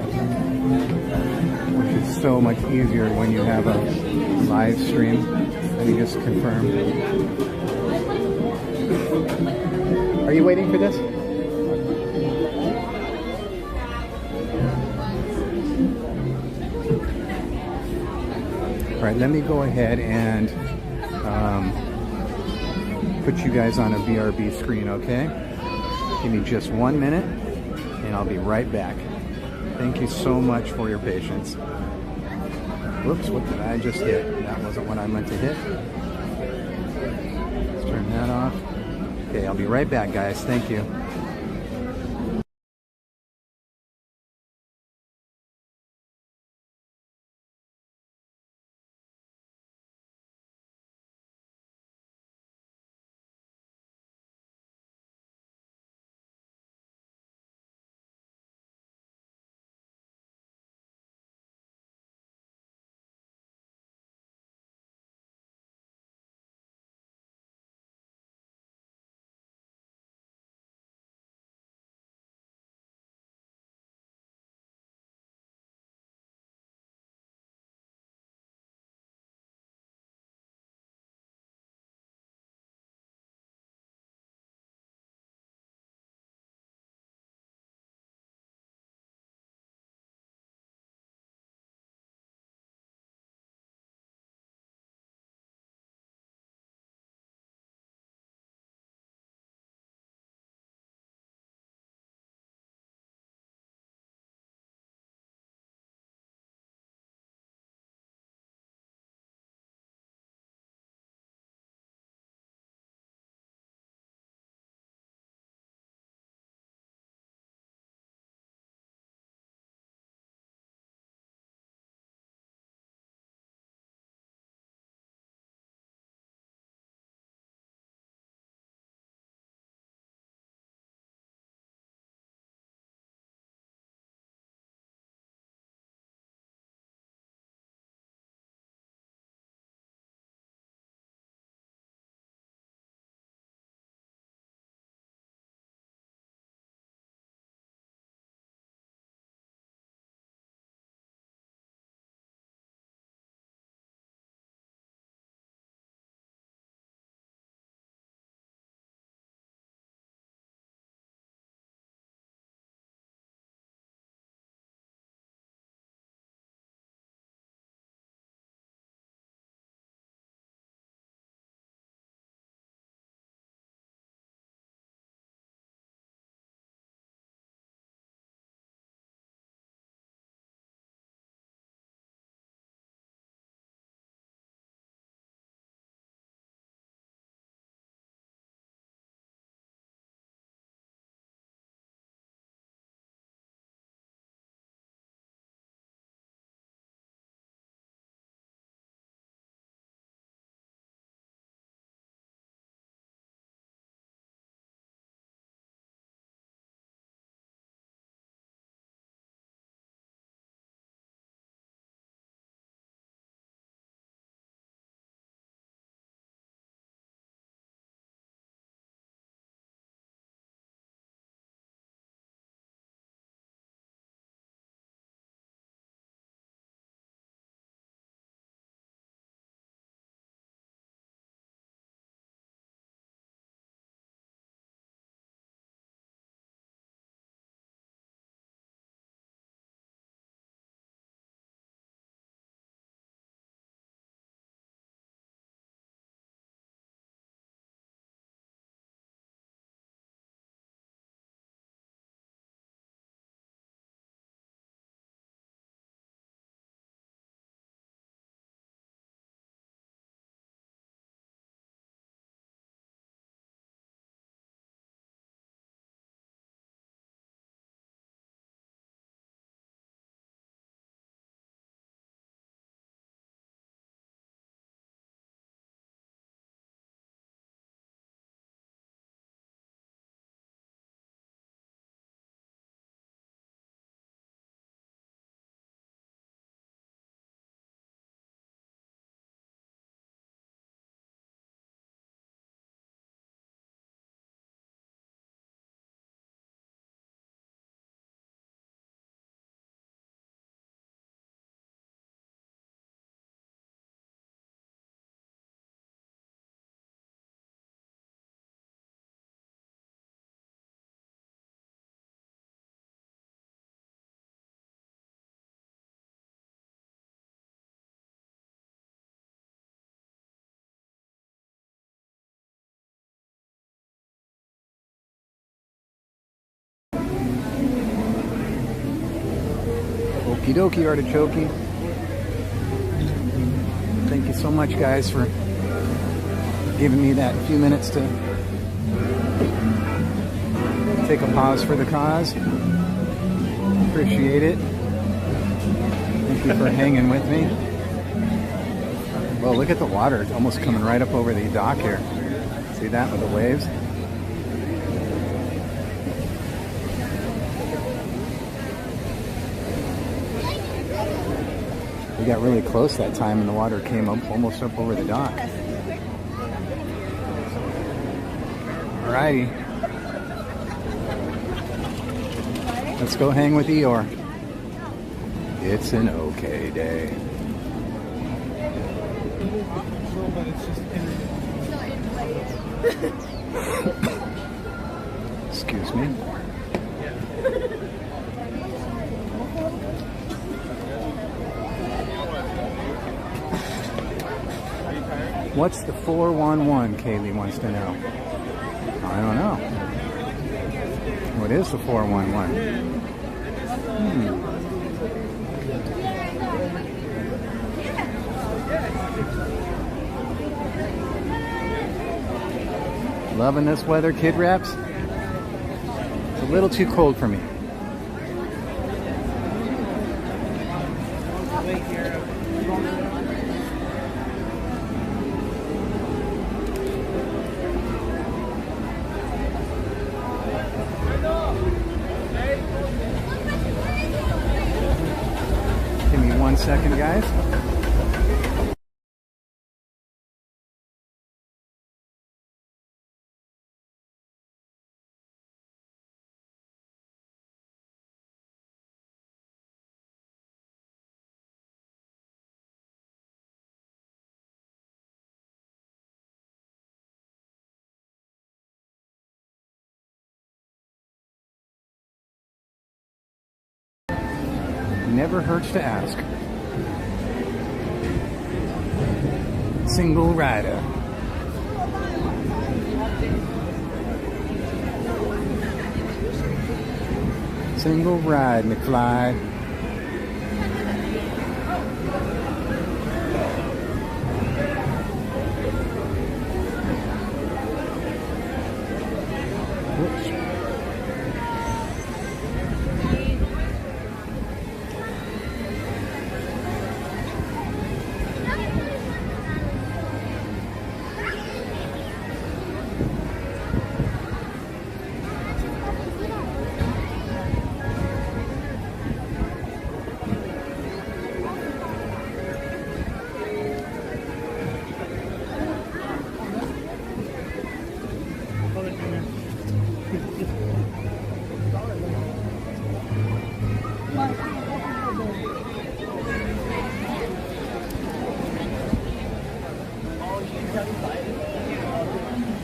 which is so much easier when you have a live stream. Let me just confirm. Are you waiting for this? All right, let me go ahead and put you guys on a BRB screen, okay? Give me just 1 minute, and I'll be right back. Thank you so much for your patience. Whoops, what did I just hit? That wasn't what I meant to hit. Let's turn that off. Okay, I'll be right back, guys. Thank you. Okie dokie, artichoke. Thank you so much, guys, for giving me that few minutes to take a pause for the cause. Appreciate it. Thank you for hanging with me. Well, look at the water. It's almost coming right up over the dock here. See that with the waves? We got really close that time and the water came up almost up over the dock. Alrighty. Let's go hang with Eeyore. It's an okay day. Excuse me. What's the 411? Kaylee wants to know. I don't know. What is the 411? Loving this weather, Kid Wraps. It's a little too cold for me. Give me 1 second, guys. Never hurts to ask. Single rider. Single ride, McFly. Whoops.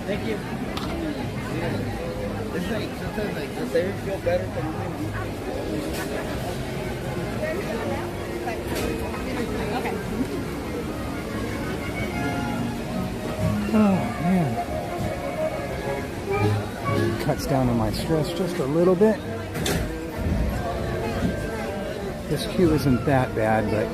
Thank you. It's like sometimes like the stairs feel better Oh man. Cuts down on my stress just a little bit. This queue isn't that bad, but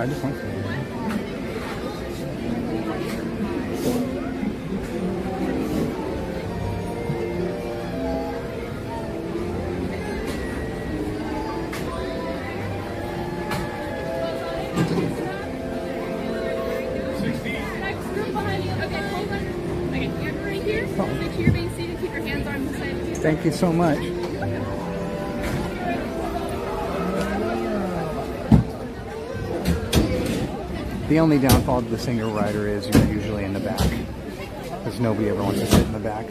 I just want Thank you so much. The only downfall to the single rider is you're usually in the back, because nobody ever wants to sit in the back.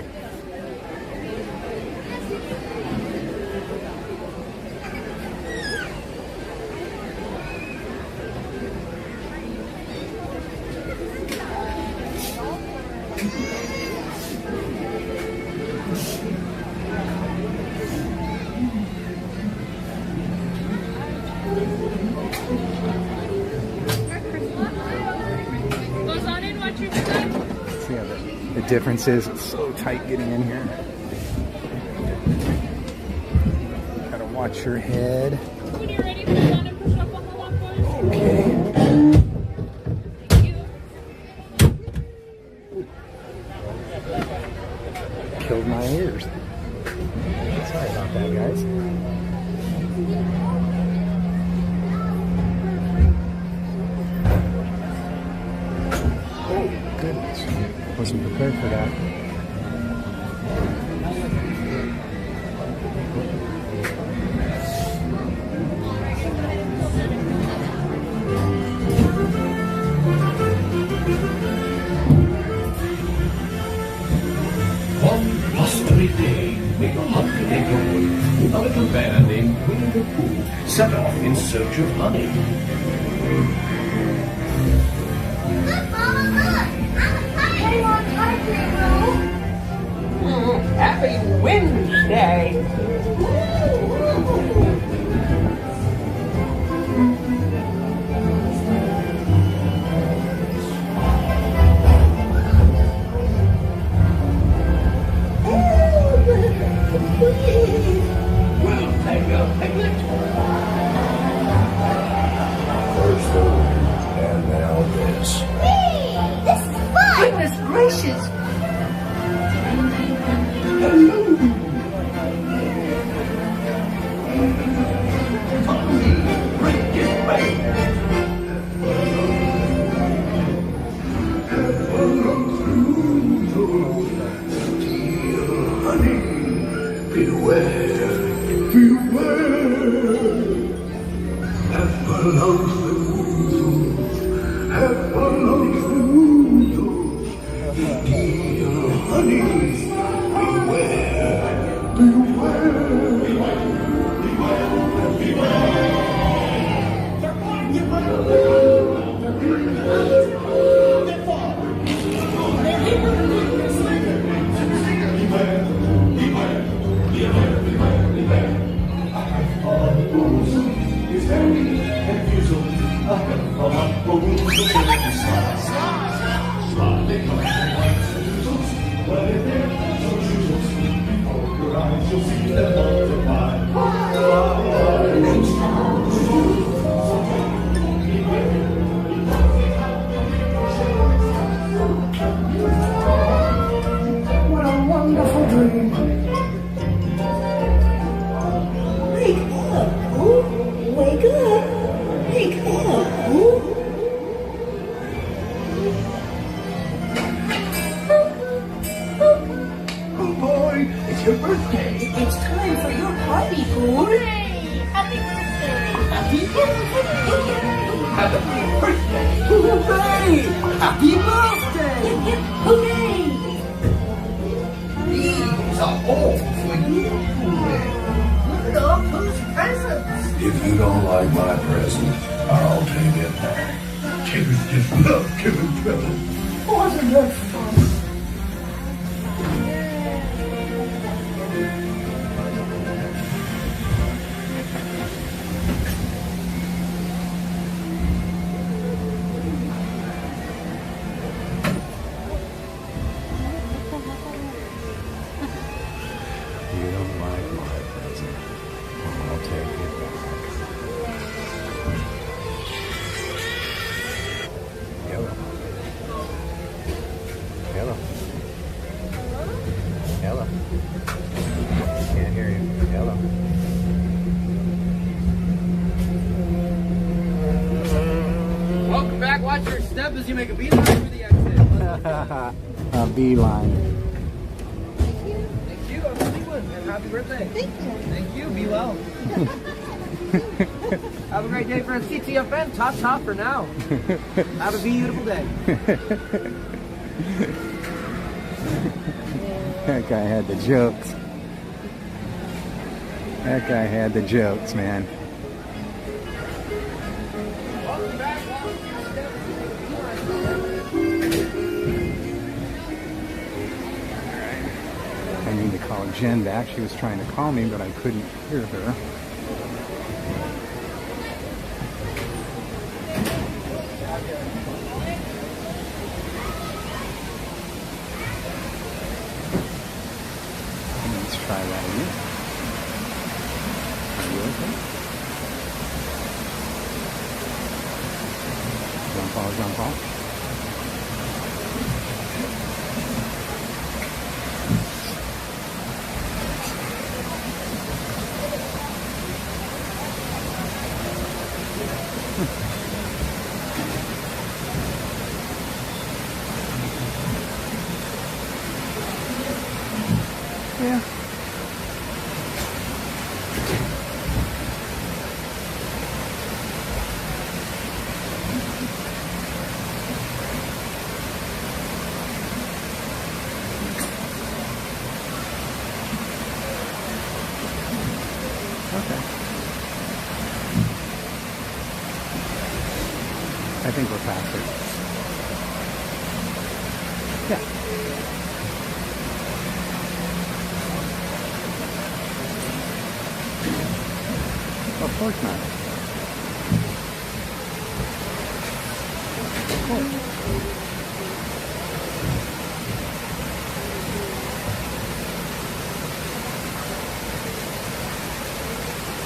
The difference is it's so tight getting in here. Gotta watch your head. Okay. Killed my ears. Sorry about that, guys. Oh, goodness. Wasn't prepared for that. One blustery day, with a hot potato wood, a little bear named Winnie the Pooh set off in search of honey. Hey, Mom, Happy Wednesday! Well, there you go, Piglet. First the wind, and now this. Hey, this is fun! Goodness gracious! What a wonderful dream! Wake up, Pooh! Wake up! Wake up, Pooh! Oh boy, it's your birthday. It's time for your party, Pooh! Hooray! Happy birthday! Happy birthday! Happy birthday. Hooray! Happy birthday! Hooray! These are all for you. Look at all Pooh's presents! If you don't like my present, I'll take it back. Kids just love giving presents. Wasn't that fun? You don't like my present. I'll take it back. Yellow. Yellow. Yellow. Can't hear you. Yellow. Welcome back. Watch your step as you make a beeline for the exit. A beeline. Thank you. Have a big one. And happy birthday. Thank you. Thank you. Be well. Have a great day for CTFN. Top for now. Have a beautiful day. That guy had the jokes. That guy had the jokes, man. I need to call Jen back. She was trying to call me, but I couldn't hear her. Let's try that again. Are you okay? Jean-Paul, Jean-Paul. Yeah. Okay. I think we're past it. Yeah. Of course not. Of course.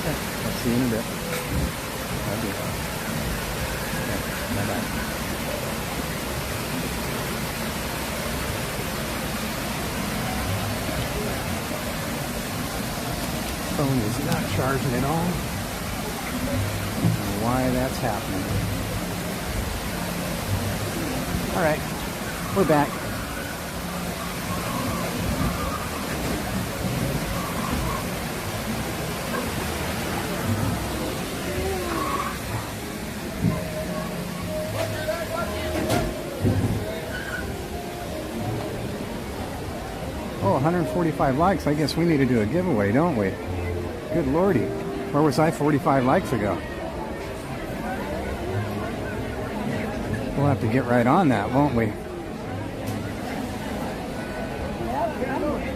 Okay. I'll see you in a bit. Love you. Okay. Bye-bye. Phone is not charging at all. Why that's happening. All right, we're back. Oh, 145 likes. I guess we need to do a giveaway, don't we? Good lordy. Where was I 45 likes ago? We'll have to get right on that, won't we?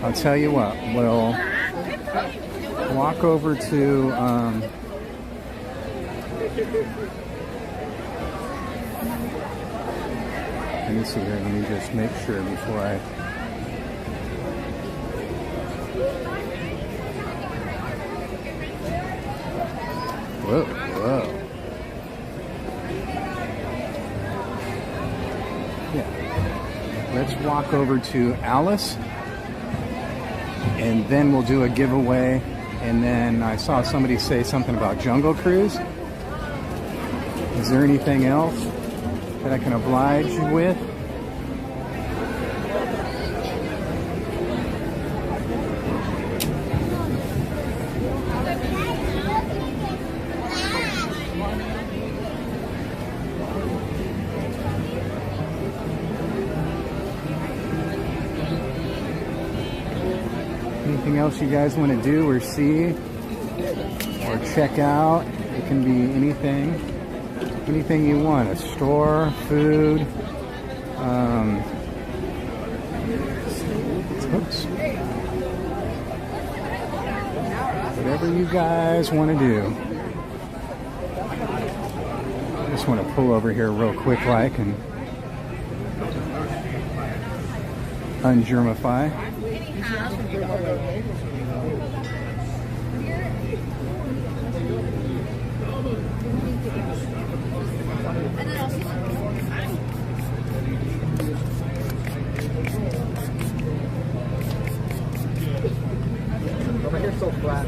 I'll tell you what, we'll walk over to let me see here, let me just make sure before I whoa, whoa. Yeah. Let's walk over to Alice, and then we'll do a giveaway. And then I saw somebody say something about Jungle Cruise. Is there anything else that I can oblige you with? Anything else you guys want to do or see or check out? It can be anything you want. A store, food, oops. Whatever you guys want to do. I just want to pull over here real quick like and ungermify. Over here so flat.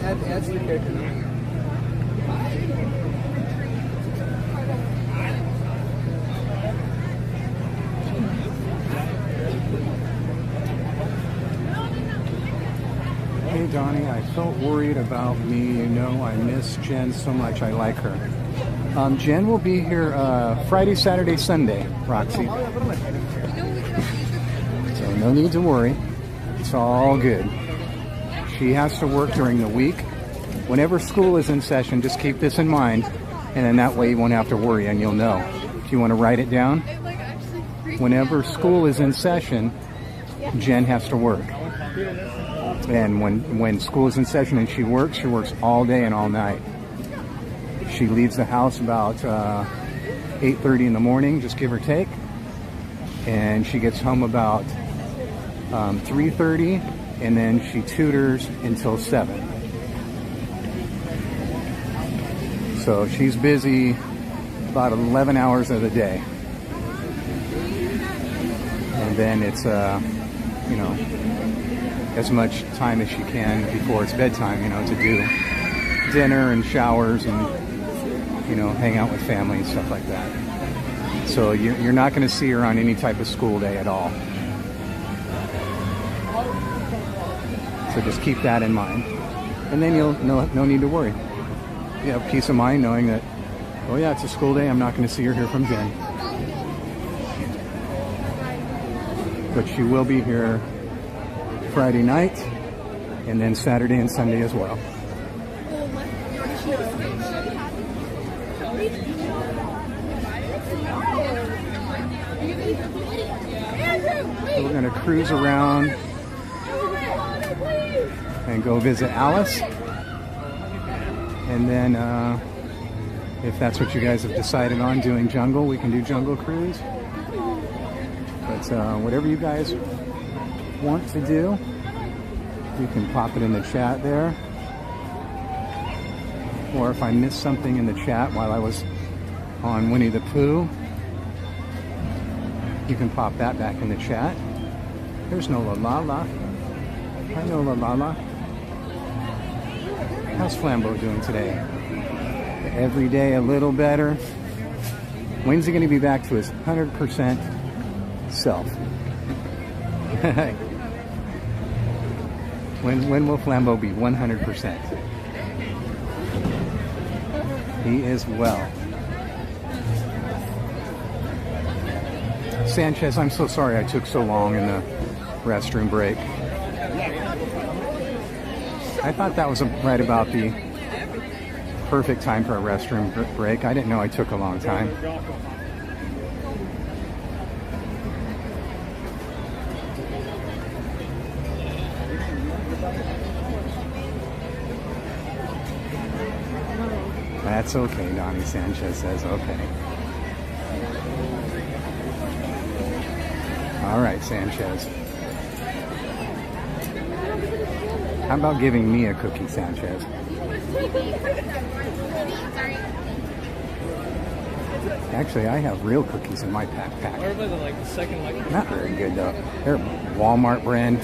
Add some character. Hey Donnie, I felt worried about me. You know, I miss Jen so much. I like her. Jen will be here Friday, Saturday, Sunday, Roxy. So no need to worry. It's all good. She has to work during the week. Whenever school is in session, just keep this in mind, and then that way you won't have to worry and you'll know. If you want to write it down, whenever school is in session, Jen has to work. And when school is in session and she works all day and all night. She leaves the house about 8:30 in the morning, just give or take. And she gets home about 3:30, and then she tutors until 7. So she's busy about 11 hours of the day. And then it's, you know, as much time as she can before it's bedtime, you know, to do dinner and showers and, you know, hang out with family and stuff like that. So you're not going to see her on any type of school day at all. So just keep that in mind. And then you'll no need to worry. You have peace of mind knowing that, oh yeah, it's a school day, I'm not going to see her here from Jen. But she will be here Friday night, and then Saturday and Sunday as well. So we're going to cruise around and go visit Alice. And then if that's what you guys have decided on, doing jungle, we can do jungle cruise. But whatever you guys want to do, you can pop it in the chat there. Or if I missed something in the chat while I was on Winnie the Pooh, you can pop that back in the chat. There's no La La. Hi, no La. How's Flambeau doing today? Every day a little better. When's he going to be back to his 100% self? When will Flambeau be 100%? He is well. Sanchez, I'm so sorry I took so long in the restroom break. I thought that was right about the perfect time for a restroom break. I didn't know I took a long time. That's okay, Donnie Sanchez says okay. All right, Sanchez. How about giving me a cookie, Sanchez? Actually, I have real cookies in my backpack. Not very good, though. They're Walmart brand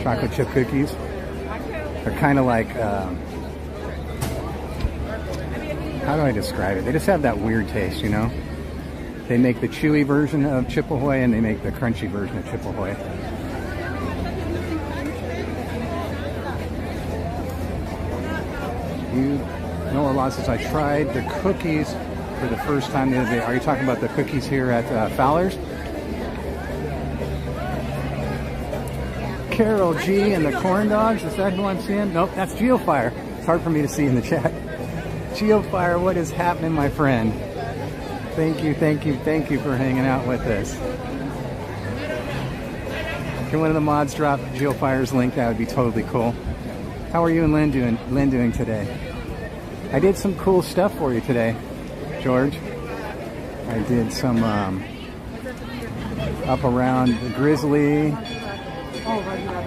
chocolate chip cookies. They're kind of like, how do I describe it? They just have that weird taste, you know? They make the chewy version of Chip Ahoy and they make the crunchy version of Chip Ahoy. You know, a lot since I tried the cookies for the first time the other day. Are you talking about the cookies here at Fowler's? Carol G and the corn dogs, is that who I'm seeing? Nope, that's Geofire. It's hard for me to see in the chat. Geofire, what is happening, my friend? Thank you for hanging out with us. Can one of the mods drop Geofire's link? That would be totally cool. How are you and Lynn doing today? I did some cool stuff for you today, George. I did some up around the Grizzly.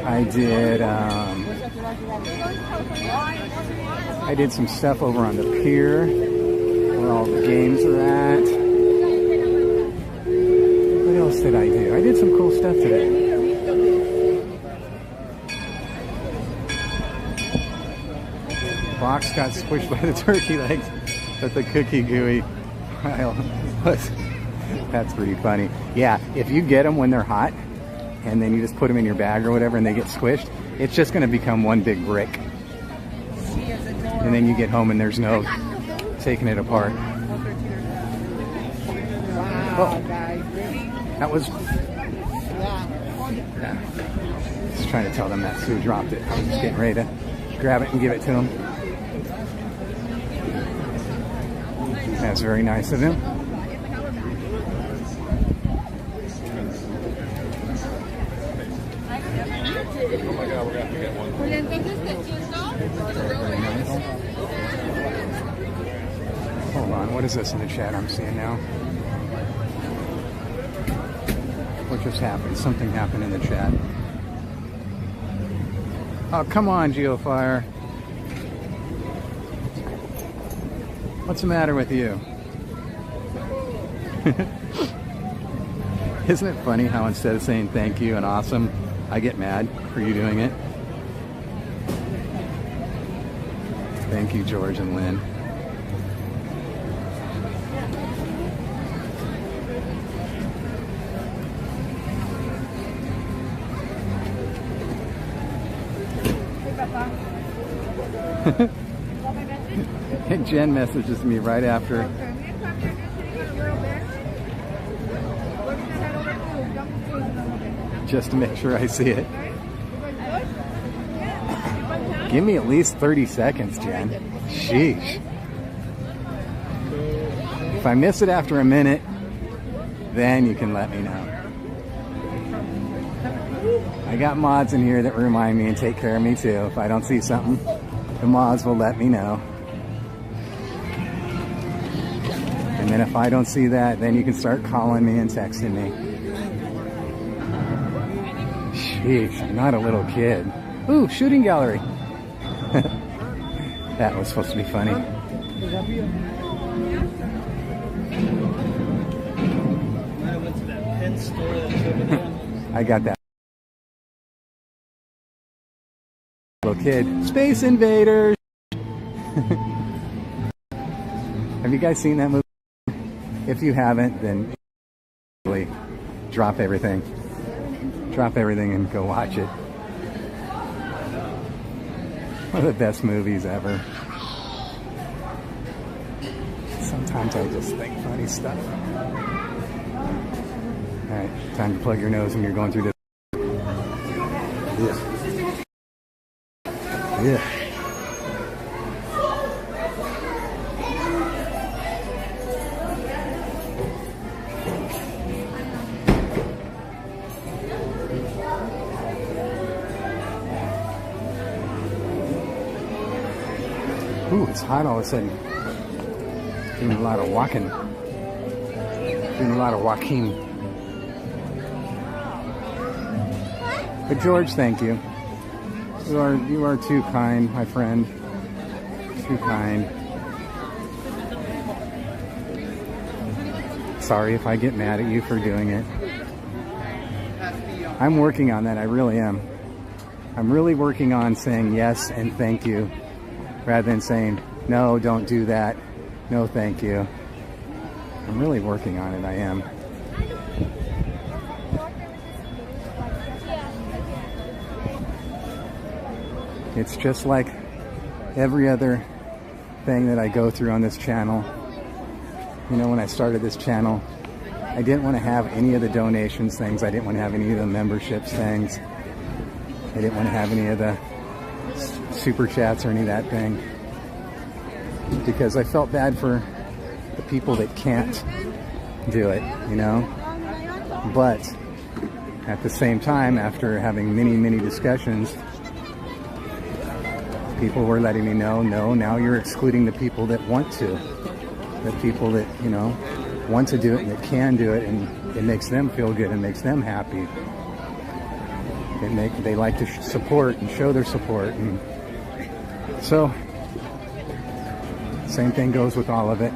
I did some stuff over on the pier where all the games are at. What else did I do? I did some cool stuff today. Box got squished by the turkey legs, but the cookie gooey pile was, that's pretty funny. Yeah, if you get them when they're hot and then you just put them in your bag or whatever and they get squished, It's just going to become one big brick. And then you get home and there's no taking it apart. Oh, that was... Yeah. Just trying to tell them that's who dropped it. I was just getting ready to grab it and give it to him. That's very nice of him. Oh my God, we're gonna have to get one. Hold on, what is this in the chat I'm seeing now? What just happened? Something happened in the chat. Oh, come on, Geofire. What's the matter with you? Isn't it funny how instead of saying thank you and awesome, I get mad for you doing it? Thank you, George and Lynn. And Jen messages me right after. Just to make sure I see it. Give me at least 30 seconds, Jen. Sheesh. If I miss it after a minute, then you can let me know. I got mods in here that remind me and take care of me too. If I don't see something, the mods will let me know. And then if I don't see that, then you can start calling me and texting me. Sheesh, I'm not a little kid. Ooh, shooting gallery. That was supposed to be funny. I got that. Little kid. Space Invaders! Have you guys seen that movie? If you haven't, then really drop everything. Drop everything and go watch it. One of the best movies ever. Sometimes I just think funny stuff. Alright, time to plug your nose when you're going through this. Yeah. Yeah. Ooh, it's hot all of a sudden. Doing a lot of walking. Doing a lot of walking. But George, thank you. You are too kind, my friend. Too kind. Sorry if I get mad at you for doing it. I'm working on that, I really am. I'm really working on saying yes and thank you, rather than saying, no, don't do that. No, thank you. I'm really working on it, I am. It's just like every other thing that I go through on this channel. You know, when I started this channel, I didn't want to have any of the donations things. I didn't want to have any of the memberships things. I didn't want to have any of the super chats or any of that thing. Because I felt bad for the people that can't do it, you know? But at the same time, after having many, many discussions, people were letting me know, no, now you're excluding the people that want to. The people that, you know, want to do it and that can do it, and it makes them feel good and makes them happy. They like to support and show their support. And so, same thing goes with all of it.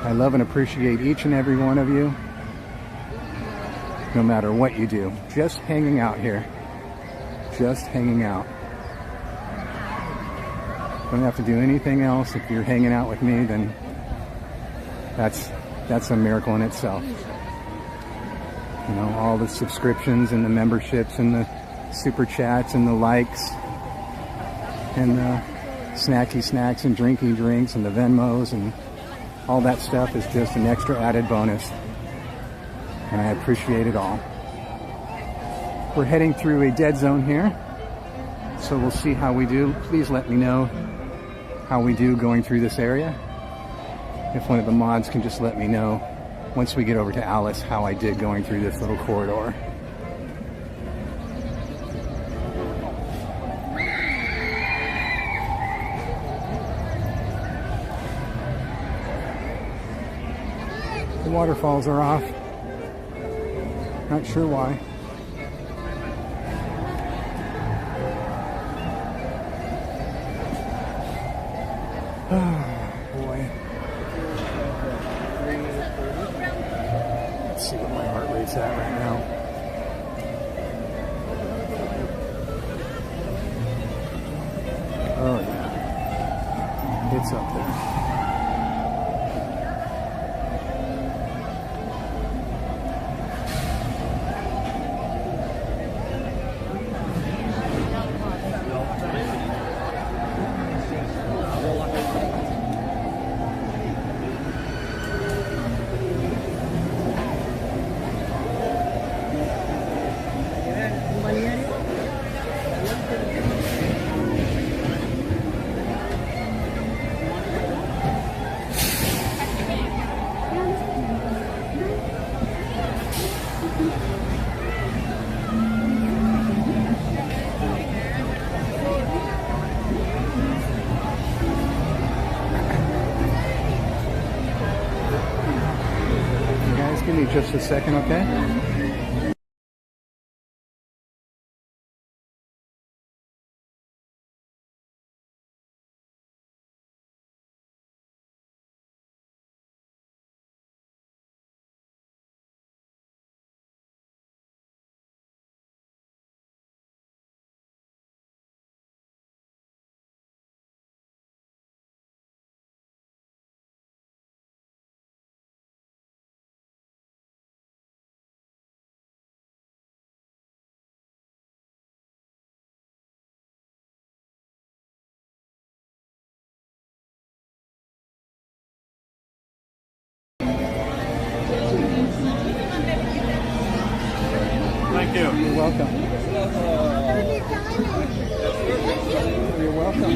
I love and appreciate each and every one of you, no matter what you do. Just hanging out here. Just hanging out. Don't have to do anything else. If you're hanging out with me, then that's a miracle in itself. You know, all the subscriptions and the memberships and the super chats and the likes and the snacky snacks and drinky drinks and the Venmos and all that stuff is just an extra added bonus. And I appreciate it all. We're heading through a dead zone here, so we'll see how we do. Please let me know how we do going through this area. If one of the mods can just let me know once we get over to Alice how I did going through this little corridor. The waterfalls are off. Not sure why. Oh boy. Let's see what my heart rate's at right now. Oh yeah. It's up there. Give me just a second, okay? Thank you. You're welcome. You're welcome.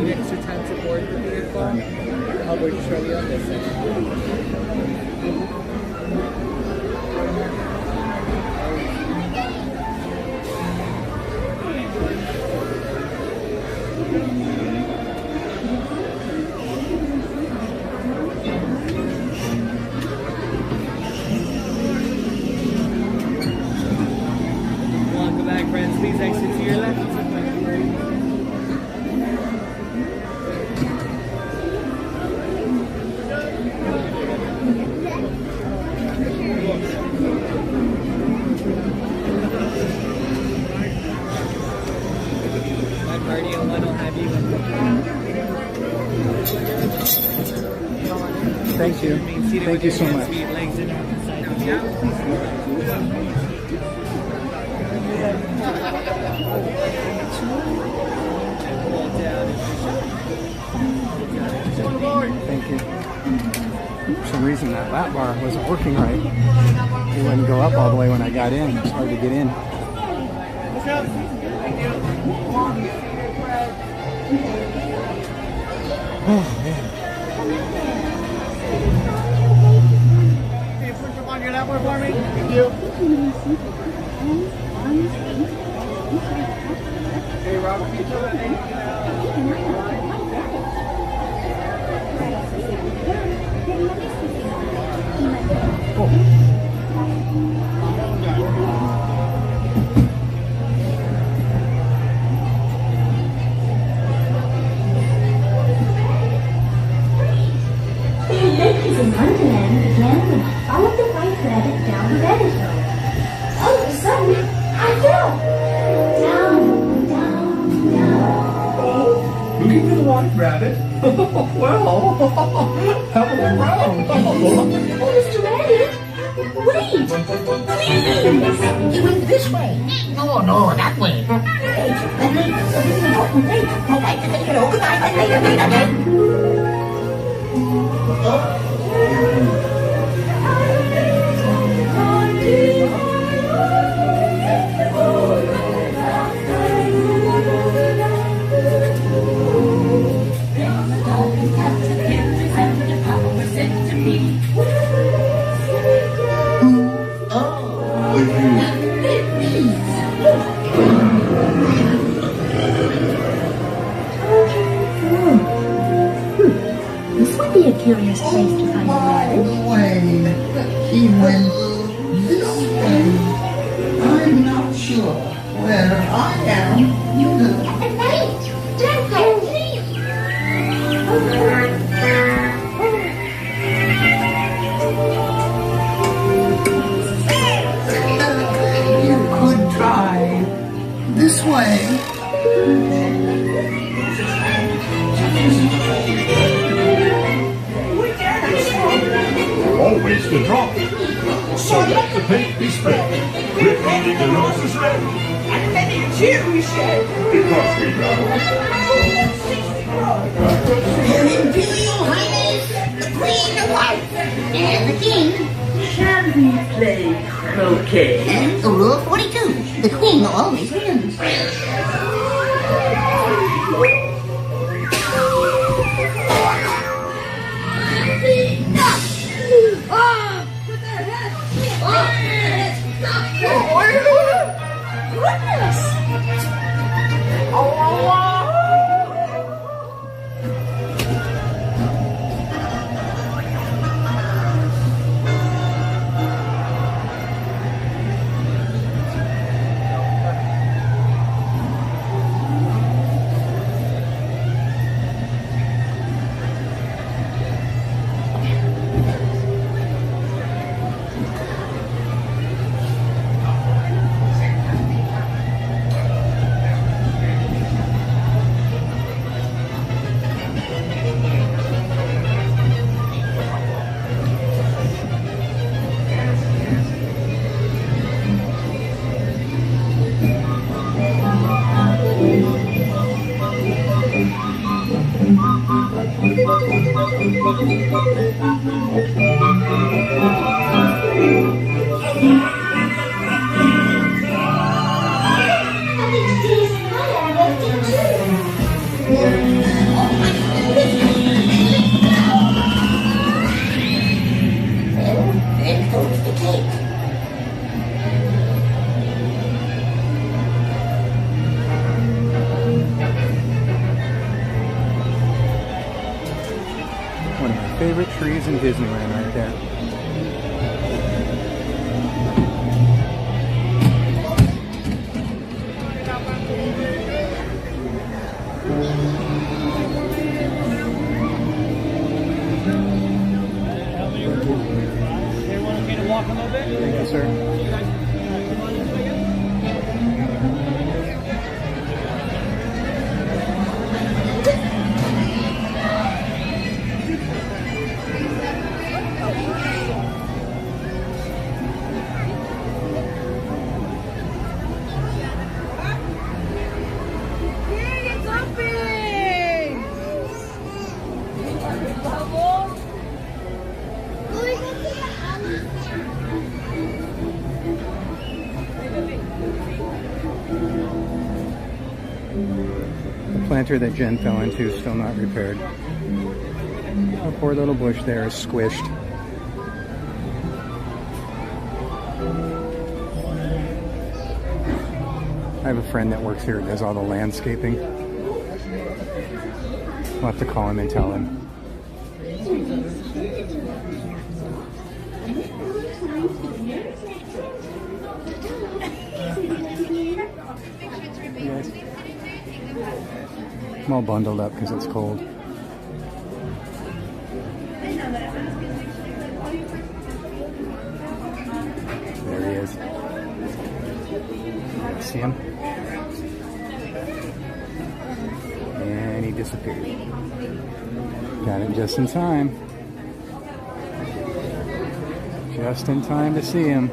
Extra time to board the vehicle. I'll wait to show you on this side. Welcome back, friends. Please exit to your left. Thank you. Thank you so much. Thank you. For some reason, that lap bar wasn't working right. It wouldn't go up all the way when I got in. It's hard to get in. Oh, man. Can you push up on your lap bar for me? Thank you. Hey, Robert, can you tell that name? Mickey's in Wonderland began when I followed the white rabbit down the rabbit hole. All of a sudden, I fell. Down, down, down. Oh, looking for the white rabbit? Well, how was it wrong? Oh, Mr. Rabbit, wait, please. It went this way. No, no, that way. This would be a curious place to find a rabbit. He went this way. I'm not sure where I am. You could try this way. Always the drop. So let the paint be spread. We're painting the roses red. And many cheers shed. Because we know. Her Imperial Highness, the Queen of White, and the King. Shall we play croquet? Rule 42. The Queen always wins. Then goes the cake. One of my favorite trees in Disneyland right there. Everyone okay to walk a little bit? Thank you, sir. planter that Jen fell into is still not repaired. The poor little bush there is squished. I have a friend that works here that does all the landscaping. I'll have to call him and tell him. I'm all bundled up because it's cold. There he is. See him? And he disappeared. Got it just in time. Just in time to see him.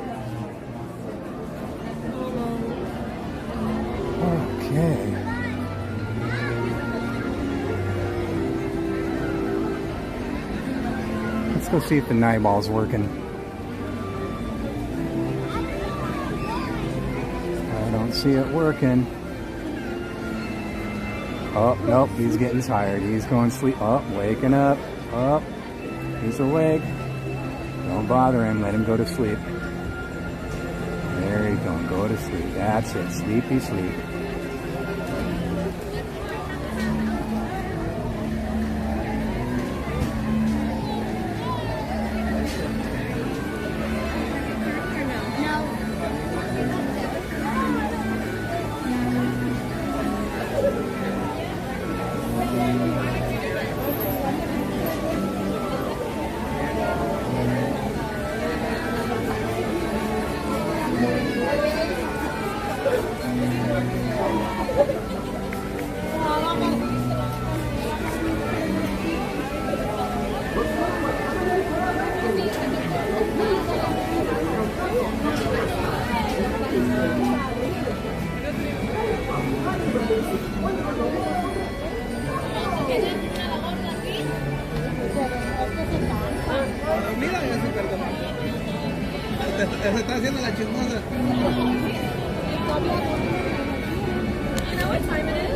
Okay. Let's go see if the Nightball's working. I don't see it working. Oh, nope, he's getting tired. He's going to sleep. Oh, waking up. Oh, he's awake. Don't bother him. Let him go to sleep. There you go. Go to sleep. That's it. Sleepy sleep. Se está haciendo la chismosa. You know what time it is?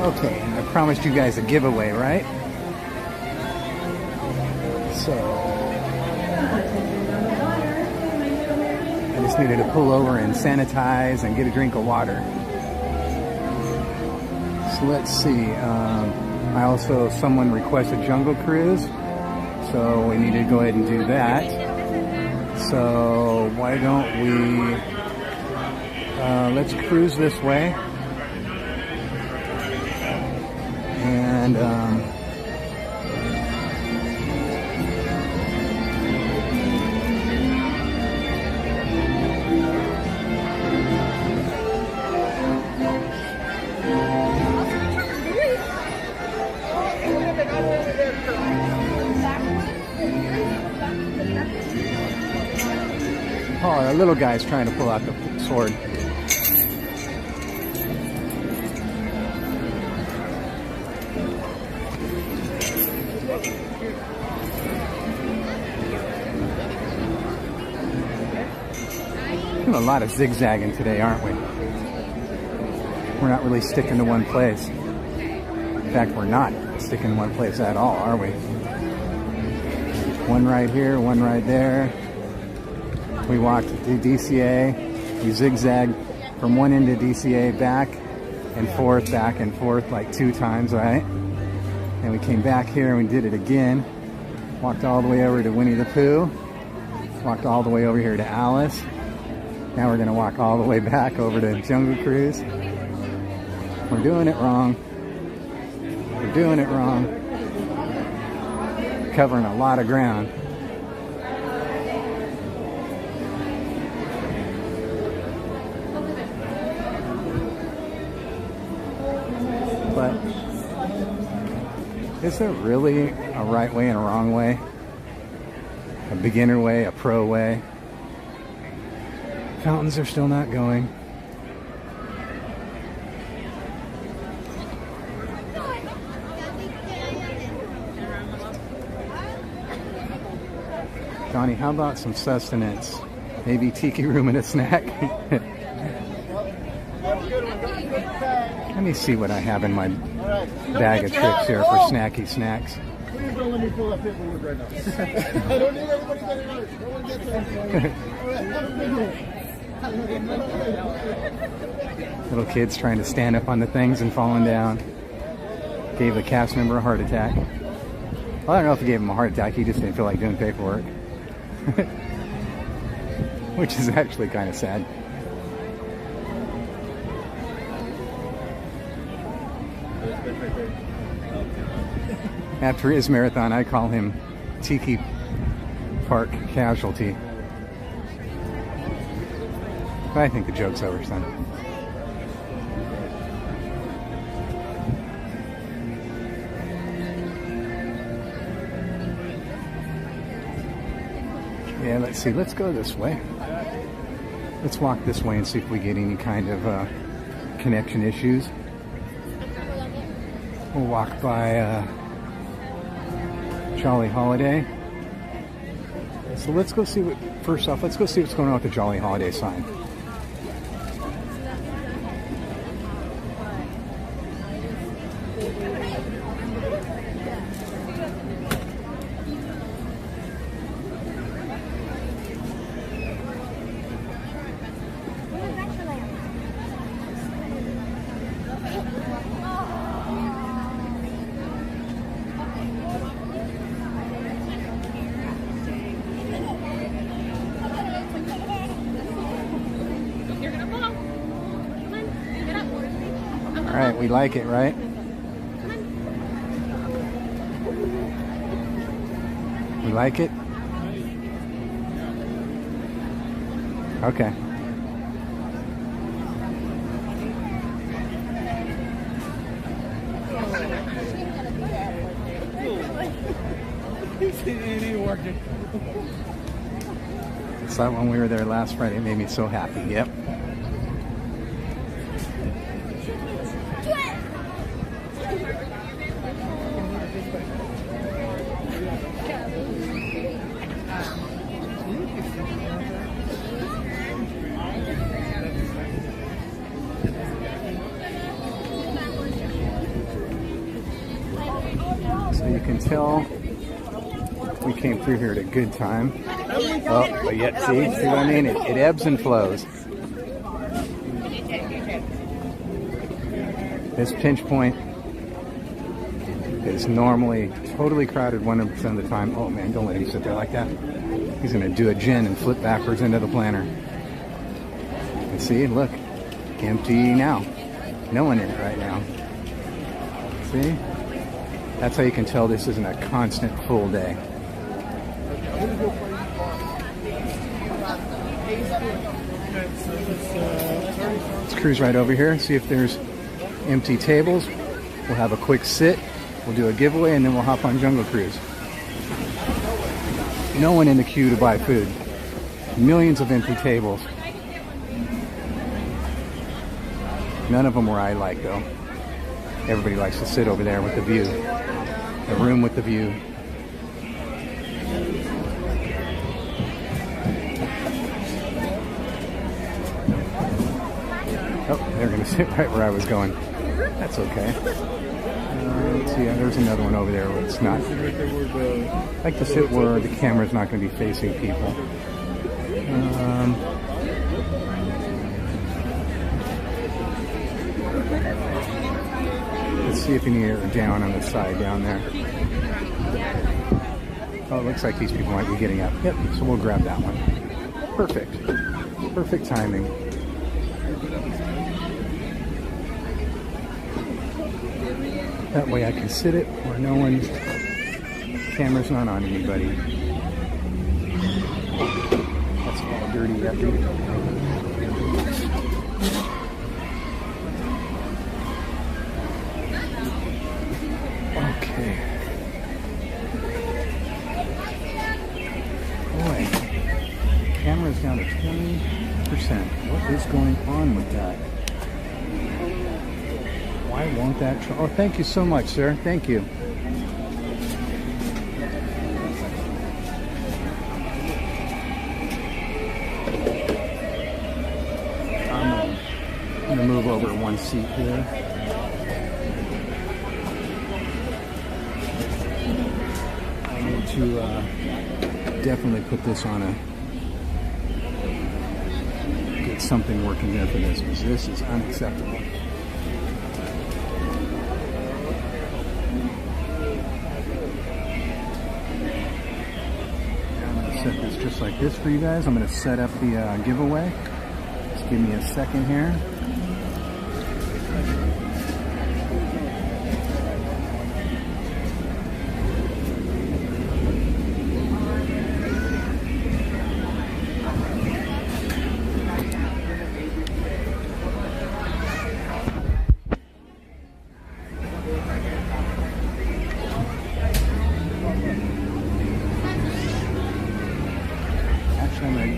Okay, and I promised you guys a giveaway, right? So I just needed to pull over and sanitize and get a drink of water. So let's see. Someone requested Jungle Cruise, so we need to go ahead and do that. So why don't we let's cruise this way. And The little guy's trying to pull out the sword. Doing a lot of zigzagging today, aren't we? We're not really sticking to one place. In fact, we're not sticking to one place at all, are we? One right here, one right there. We walked to DCA. We zigzagged from one end of DCA back and forth like 2 times, right? And we came back here and we did it again. Walked all the way over to Winnie the Pooh. Walked all the way over here to Alice. Now we're gonna walk all the way back over to Jungle Cruise. We're doing it wrong. We're doing it wrong. Covering a lot of ground. But is there really a right way and a wrong way? A beginner way, a pro way? Fountains are still not going. Donnie, how about some sustenance? Maybe tiki room and a snack? Let me see what I have in my bag of tricks here for snacky snacks. Please don't let me pull that paperwork right now. I don't need everybody getting hurt. No one gets hurt. Little kids trying to stand up on the things and falling down. Gave a cast member a heart attack. Well, I don't know if he gave him a heart attack, he just didn't feel like doing paperwork. Which is actually kind of sad. After his marathon, I call him Tiki Park Casualty. But I think the joke's over, son. Yeah, let's see. Let's go this way. Let's walk this way and see if we get any kind of connection issues. We'll walk by Jolly Holiday. So let's go see what, first off, let's go see what's going on with the Jolly Holiday sign. All right, we like it, right? We like it? Okay. It ain't working. So when we were there last Friday, it made me so happy. Yep. So you can tell we came through here at a good time. Oh, but yet, see what I mean? It ebbs and flows. This pinch point is normally totally crowded 100% of the time. Oh man, don't let him sit there like that. He's going to do a Jen and flip backwards into the planter. And see, look, empty now. No one in it right now. See? That's how you can tell this isn't a constant full day. Let's cruise right over here, see if there's empty tables. We'll have a quick sit, we'll do a giveaway, and then we'll hop on Jungle Cruise. No one in the queue to buy food. Millions of empty tables. None of them where I like, though. Everybody likes to sit over there with the view. The room with the view. Oh, they're going to sit right where I was going. That's okay. Let's see, there's another one over there where it's not. I like to sit where the camera's not going to be facing people. Let's see if any are down on the side down there. Oh, it looks like these people might be getting up. Yep, so we'll grab that one. Perfect. Perfect timing. That way I can sit it where no one's camera's not on anybody. That's all dirty after. Okay. Boy, camera's down to 20%. What is going on with that? Why won't that? Oh, thank you so much, sir. Thank you. I'm going to move over one seat here. I need to definitely put this on a... get something working here for this, because this is unacceptable. Set this just like this for you guys. I'm going to set up the giveaway. Just give me a second here.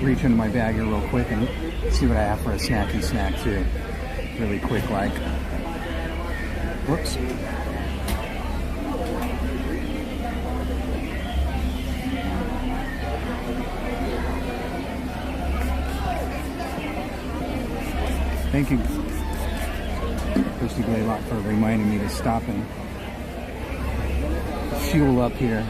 Reach into my bag here real quick and see what I have for a snacky snack too. Really quick like. Whoops. Thank you, Christy Blaylock, for reminding me to stop and fuel up here.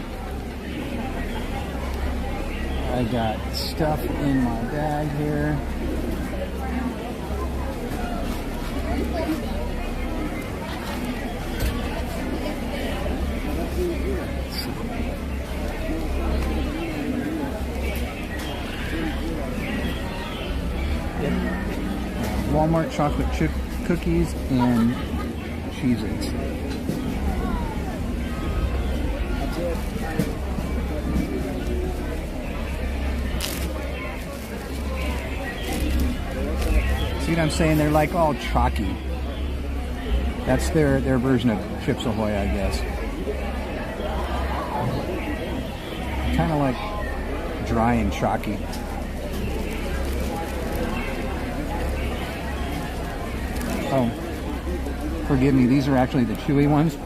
I got stuff in my bag here. Walmart chocolate chip cookies and Cheez-Its. See what I'm saying? They're like all chalky. That's their version of Chips Ahoy, I guess. Kind of like dry and chalky. Oh, forgive me. These are actually the chewy ones.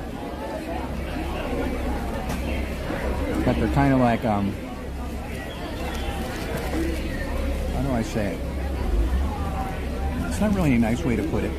But they're kind of like, how do I say it? It's not really a nice way to put it.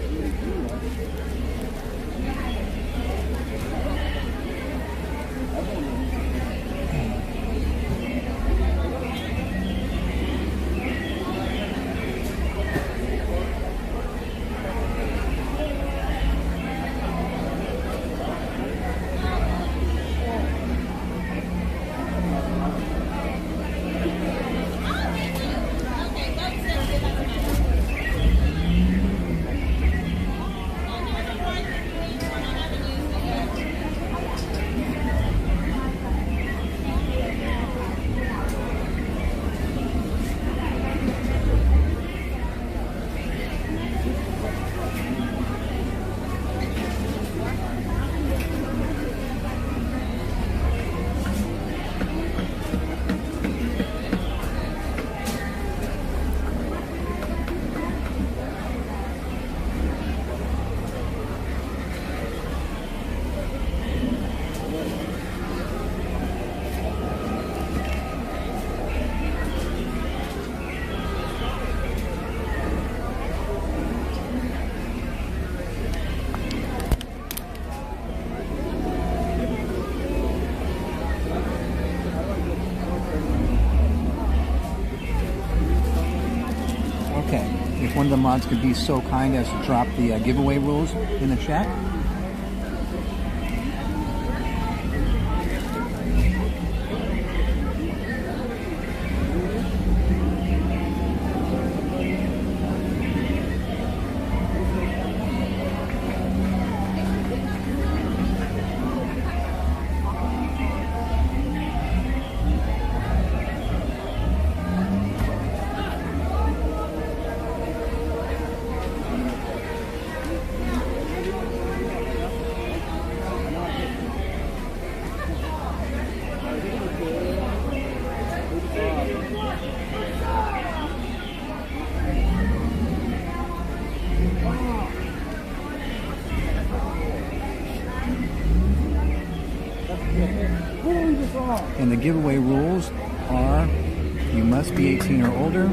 mods could be so kind as to drop the giveaway rules in the chat. And the giveaway rules are: you must be 18 or older,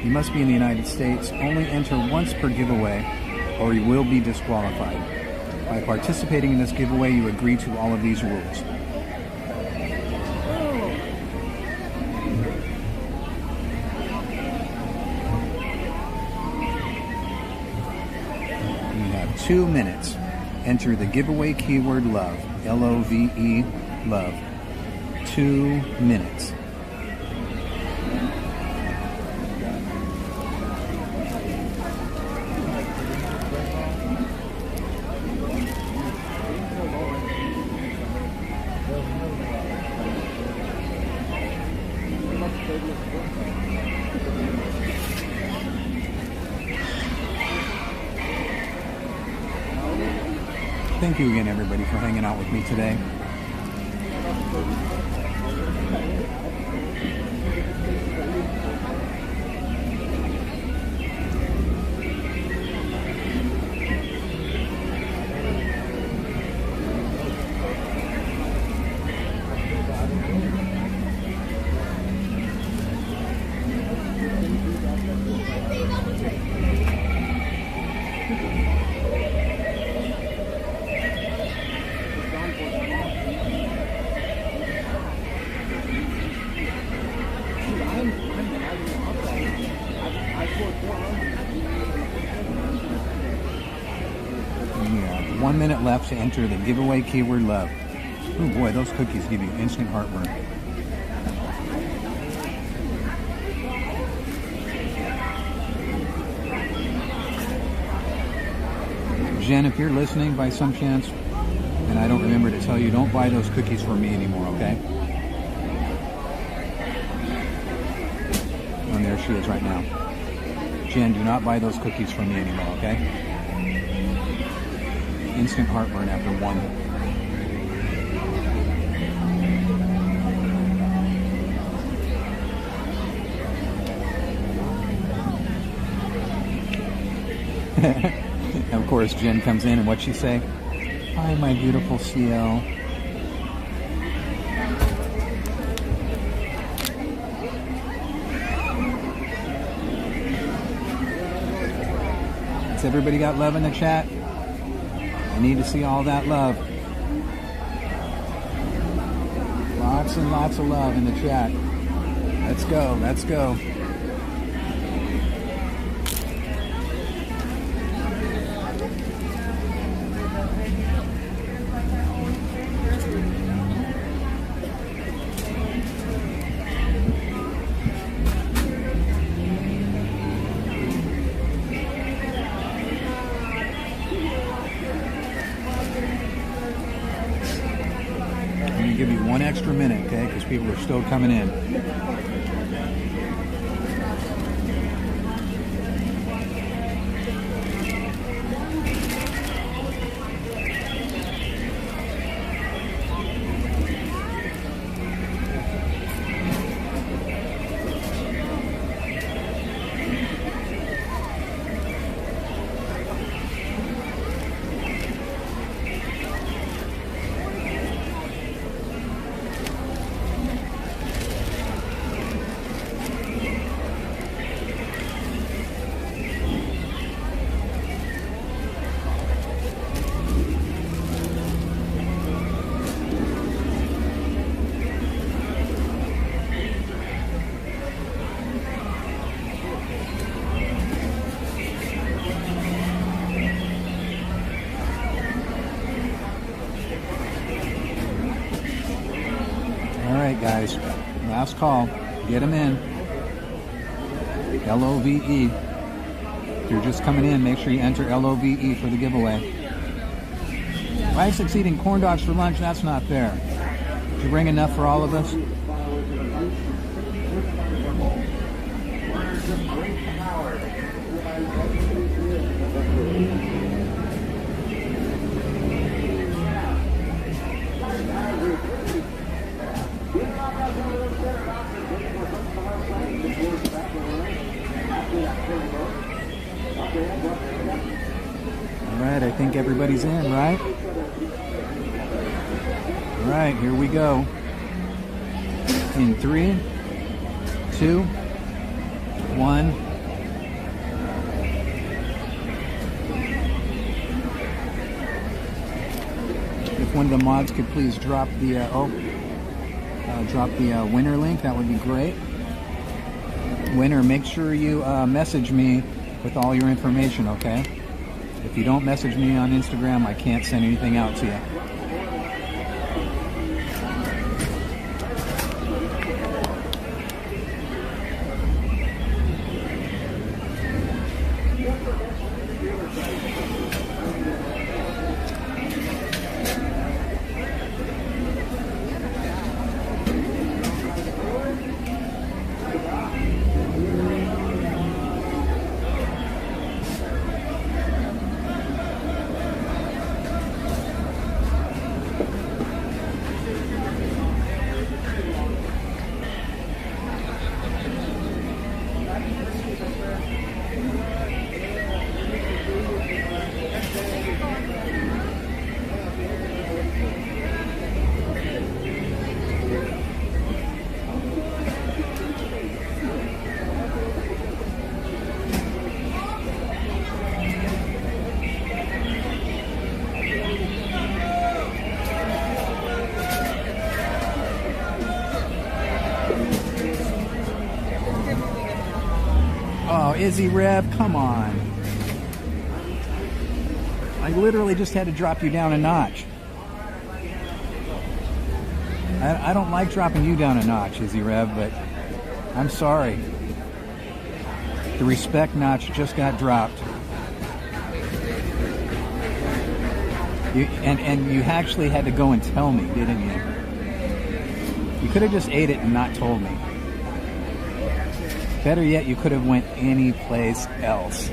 you must be in the United States, only enter once per giveaway, or you will be disqualified. By participating in this giveaway, you agree to all of these rules. You have 2 minutes. Enter the giveaway keyword LOVE, L-O-V-E, love. 2 minutes. Thank you again, everybody, for hanging out with me today. Yeah, 1 minute left to enter the giveaway keyword love. Oh boy, those cookies give you instant heartburn. Jen, if you're listening by some chance, and I don't remember to tell you, don't buy those cookies for me anymore, okay? And there she is right now. Jen, do not buy those cookies for me anymore, okay? Instant heartburn after one. Of course, Jen comes in, and what'd she say? Hi, my beautiful CL. Has everybody got love in the chat? I need to see all that love. Lots and lots of love in the chat. Let's go, let's go. Give you 1 extra minute, okay? Because people are still coming in. guys. Last call. Get them in. LOVE. If you're just coming in, make sure you enter LOVE for the giveaway. Rice succeeding corn dogs for lunch, that's not fair. Did you bring enough for all of us? Alright, I think everybody's in, right? Alright, here we go. In 3, 2, 1. If one of the mods could please drop the winner link, that would be great. Winner, make sure you message me with all your information, okay? If you don't message me on Instagram, I can't send anything out to you. Izzy Rev, come on. I literally just had to drop you down a notch. I don't like dropping you down a notch, Izzy Rev, but I'm sorry. The respect notch just got dropped. And you actually had to go and tell me, didn't you? You could have just ate it and not told me. Better yet, you could have went any place else.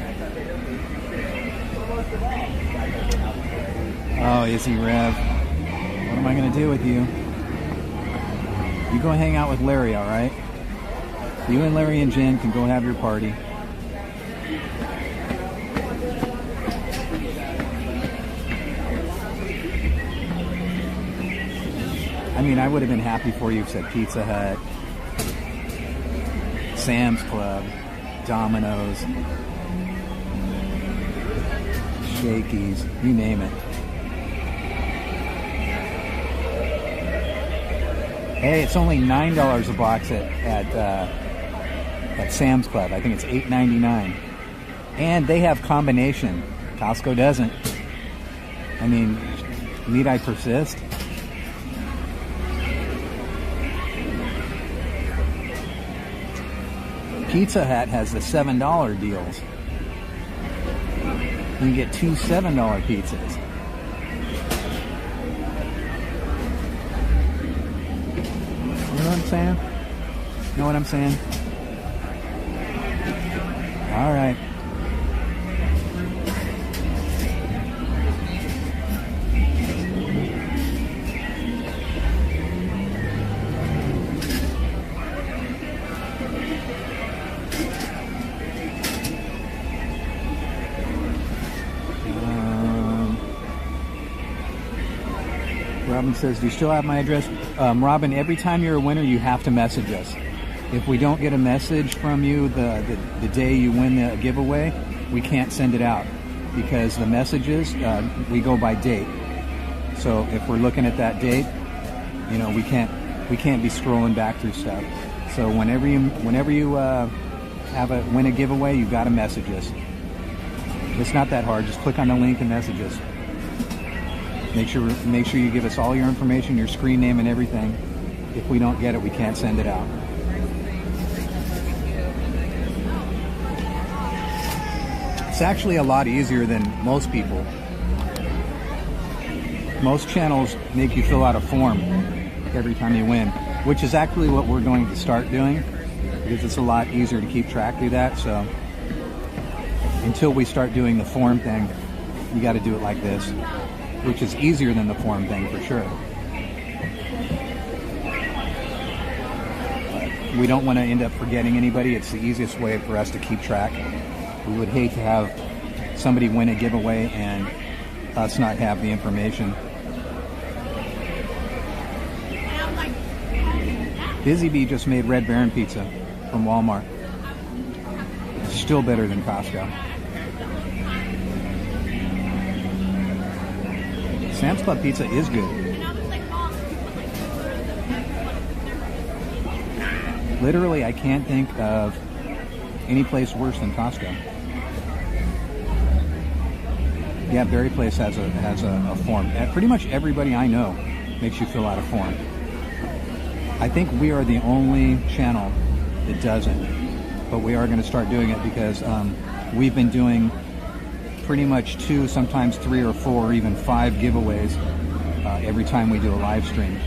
Oh, Izzy Rev. What am I going to do with you? You go hang out with Larry, all right? You and Larry and Jen can go have your party. I mean, I would have been happy for you if you said Pizza Hut, Sam's Club, Domino's, Shakey's, you name it. Hey, it's only $9 a box at Sam's Club. I think it's $8.99. And they have combination. Costco doesn't. I mean, need I persist? Pizza Hut has the $7 deals. You can get 2 $7 pizzas. You know what I'm saying? You know what I'm saying? All right. Robin says, do you still have my address? Robin, every time you're a winner, you have to message us. If we don't get a message from you the day you win the giveaway, we can't send it out because the messages, we go by date. So if we're looking at that date, you know, we can't be scrolling back through stuff. So whenever you win a giveaway, you got to message us. It's not that hard. Just click on the link and message us. Make sure you give us all your information, your screen name and everything. if we don't get it, we can't send it out. It's actually a lot easier than most people. Most channels make you fill out a form every time you win, which is actually what we're going to start doing, because it's a lot easier to keep track through that. So until we start doing the form thing, you got to do it like this, which is easier than the form thing for sure. But we don't want to end up forgetting anybody. It's the easiest way for us to keep track. We would hate to have somebody win a giveaway and us not have the information. Busy Bee just made Red Baron pizza from Walmart. It's still better than Costco. Sam's Club pizza is good. Literally, I can't think of any place worse than Costco. Yeah, Berry Place has a form. Pretty much everybody I know makes you fill out a form. I think we are the only channel that doesn't, but we are going to start doing it because we've been doing pretty much 2, sometimes 3 or 4 or even 5 giveaways every time we do a live stream.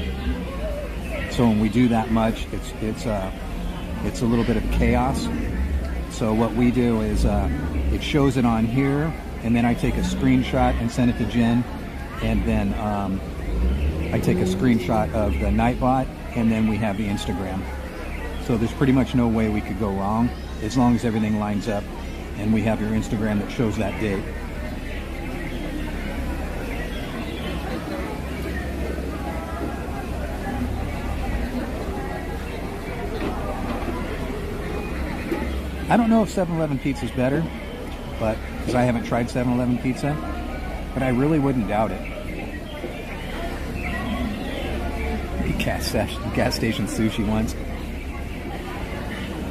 So when we do that much, it's a little bit of chaos. So what we do is it shows it on here, and then I take a screenshot and send it to Jen, and then I take a screenshot of the Nightbot, and then we have the Instagram. So there's pretty much no way we could go wrong as long as everything lines up and we have your Instagram that shows that date. I don't know if 7-Eleven pizza is better, but because I haven't tried 7-Eleven pizza, but I really wouldn't doubt it. Gas station sushi once.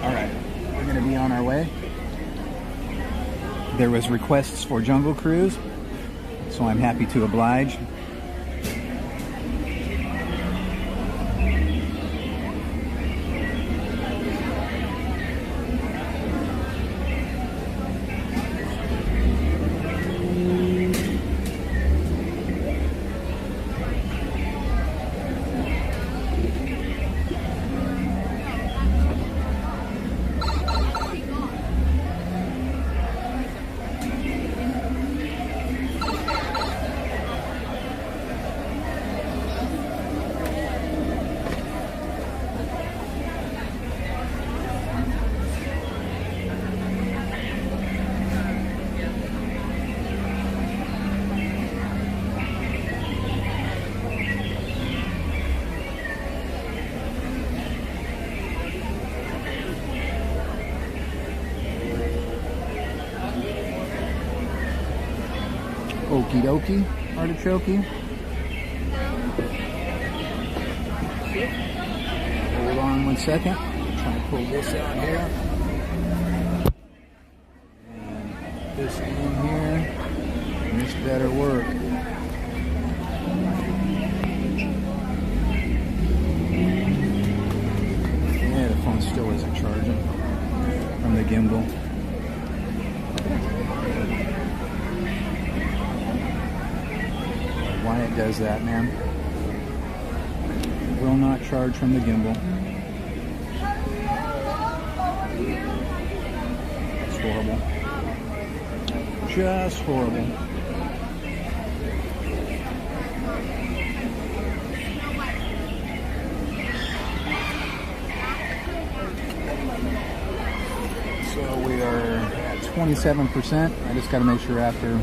All right, we're gonna be on our way. There was requests for Jungle Cruise, so I'm happy to oblige. Okie dokie, artichoke. Hold on 1 second. I'm trying to pull this out here. And this in here. And this better work. Yeah, the phone still isn't charging from the gimbal. Why it does that, man. Will not charge from the gimbal. It's horrible. Just horrible. So we are at 27%. I just got to make sure after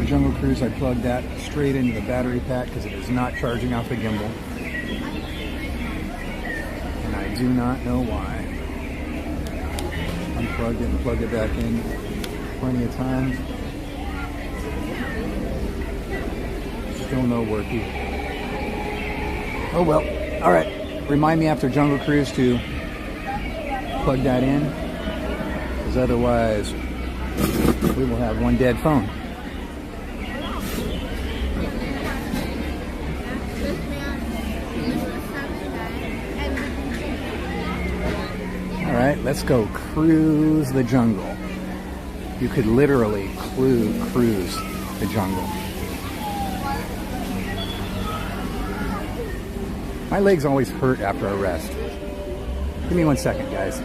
Jungle Cruise, I plugged that straight into the battery pack because it is not charging off the gimbal. And I do not know why. Unplugged it and plugged it back in plenty of times. Still no work either. Oh well. Alright. Remind me after Jungle Cruise to plug that in, because otherwise we will have one dead phone. All right, let's go cruise the jungle. You could literally cruise the jungle. My legs always hurt after a rest. Give me 1 second, guys.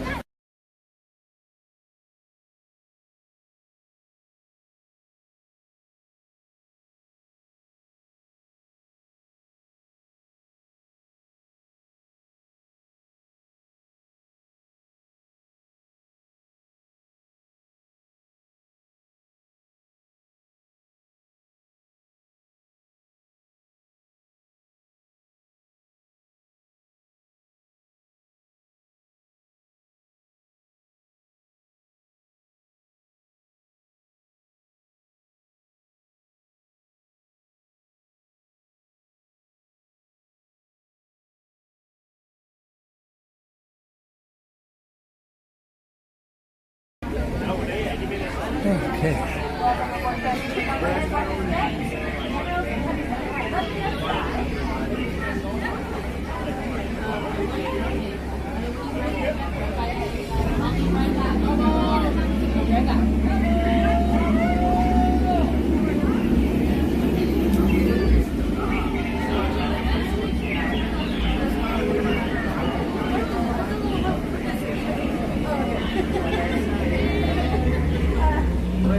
Okay.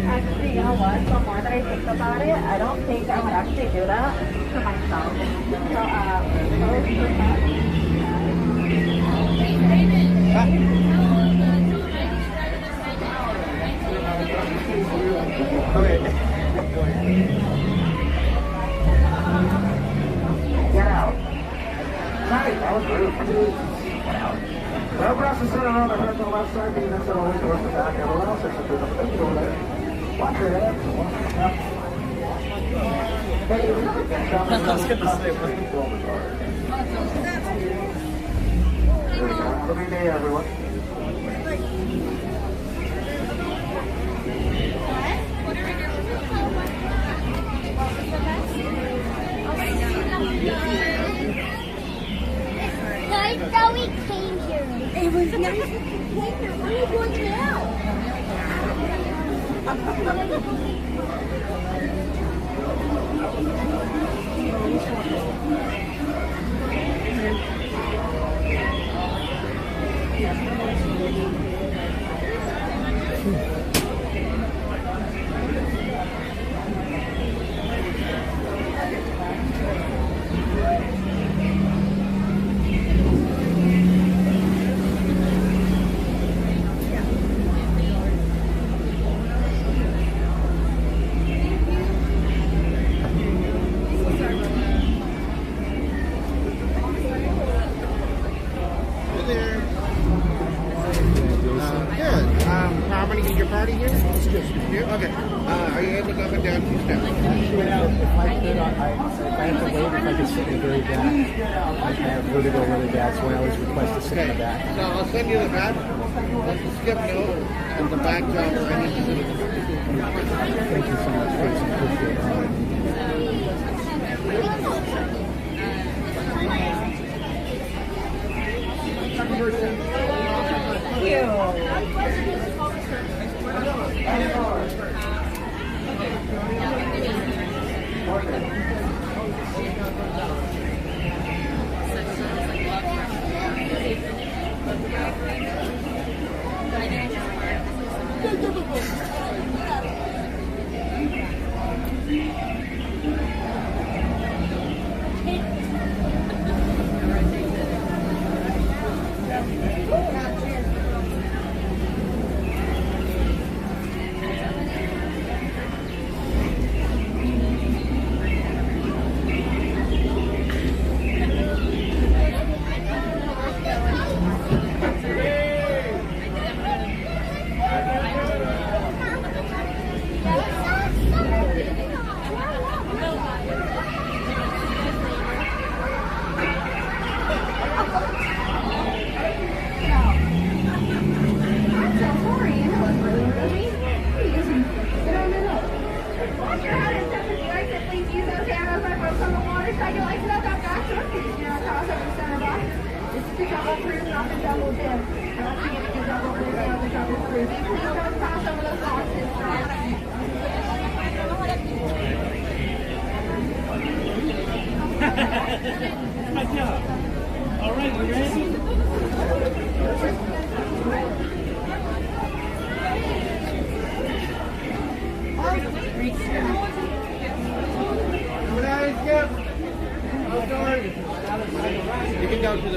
Actually, you know what? The more that I think about it, I don't think I would actually do that to myself. Get out. Nice, that was rude. Get out. Well, across the center on the head on the left side, being that's all the way towards the back. Everyone else is to the over there. Watch your head. Let's get the same one. There we go. Every day, everyone. I thought we came here. It was nice that we came here. Where are you going now? So I'll send you the back. Let's skip note and the back job. I need to do the Thank you so much, Jason. Appreciate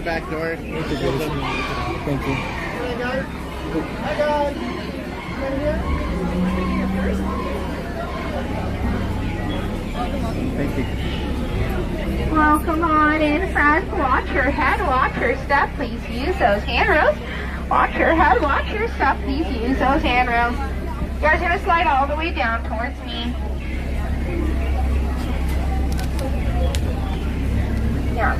back door. Thank you, Jason. Thank you. Hi, guys. Hi, guys. Right here. Thank you. Welcome on in, friends. Watch your head, watch your step. Please use those handrails. Watch your head, watch your step. Please use those handrails. You guys are going to slide all the way down towards me. Yeah.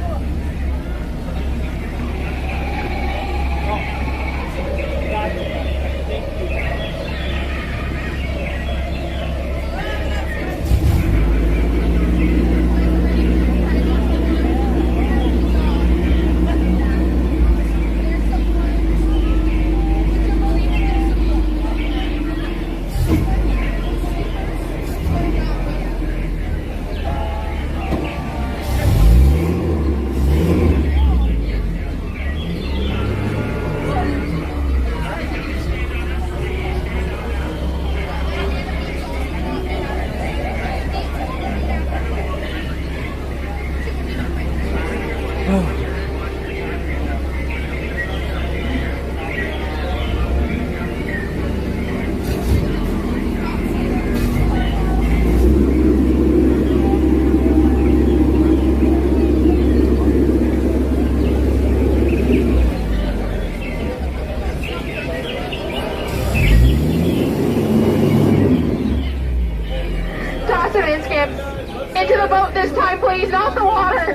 Into the boat this time, please, not the water.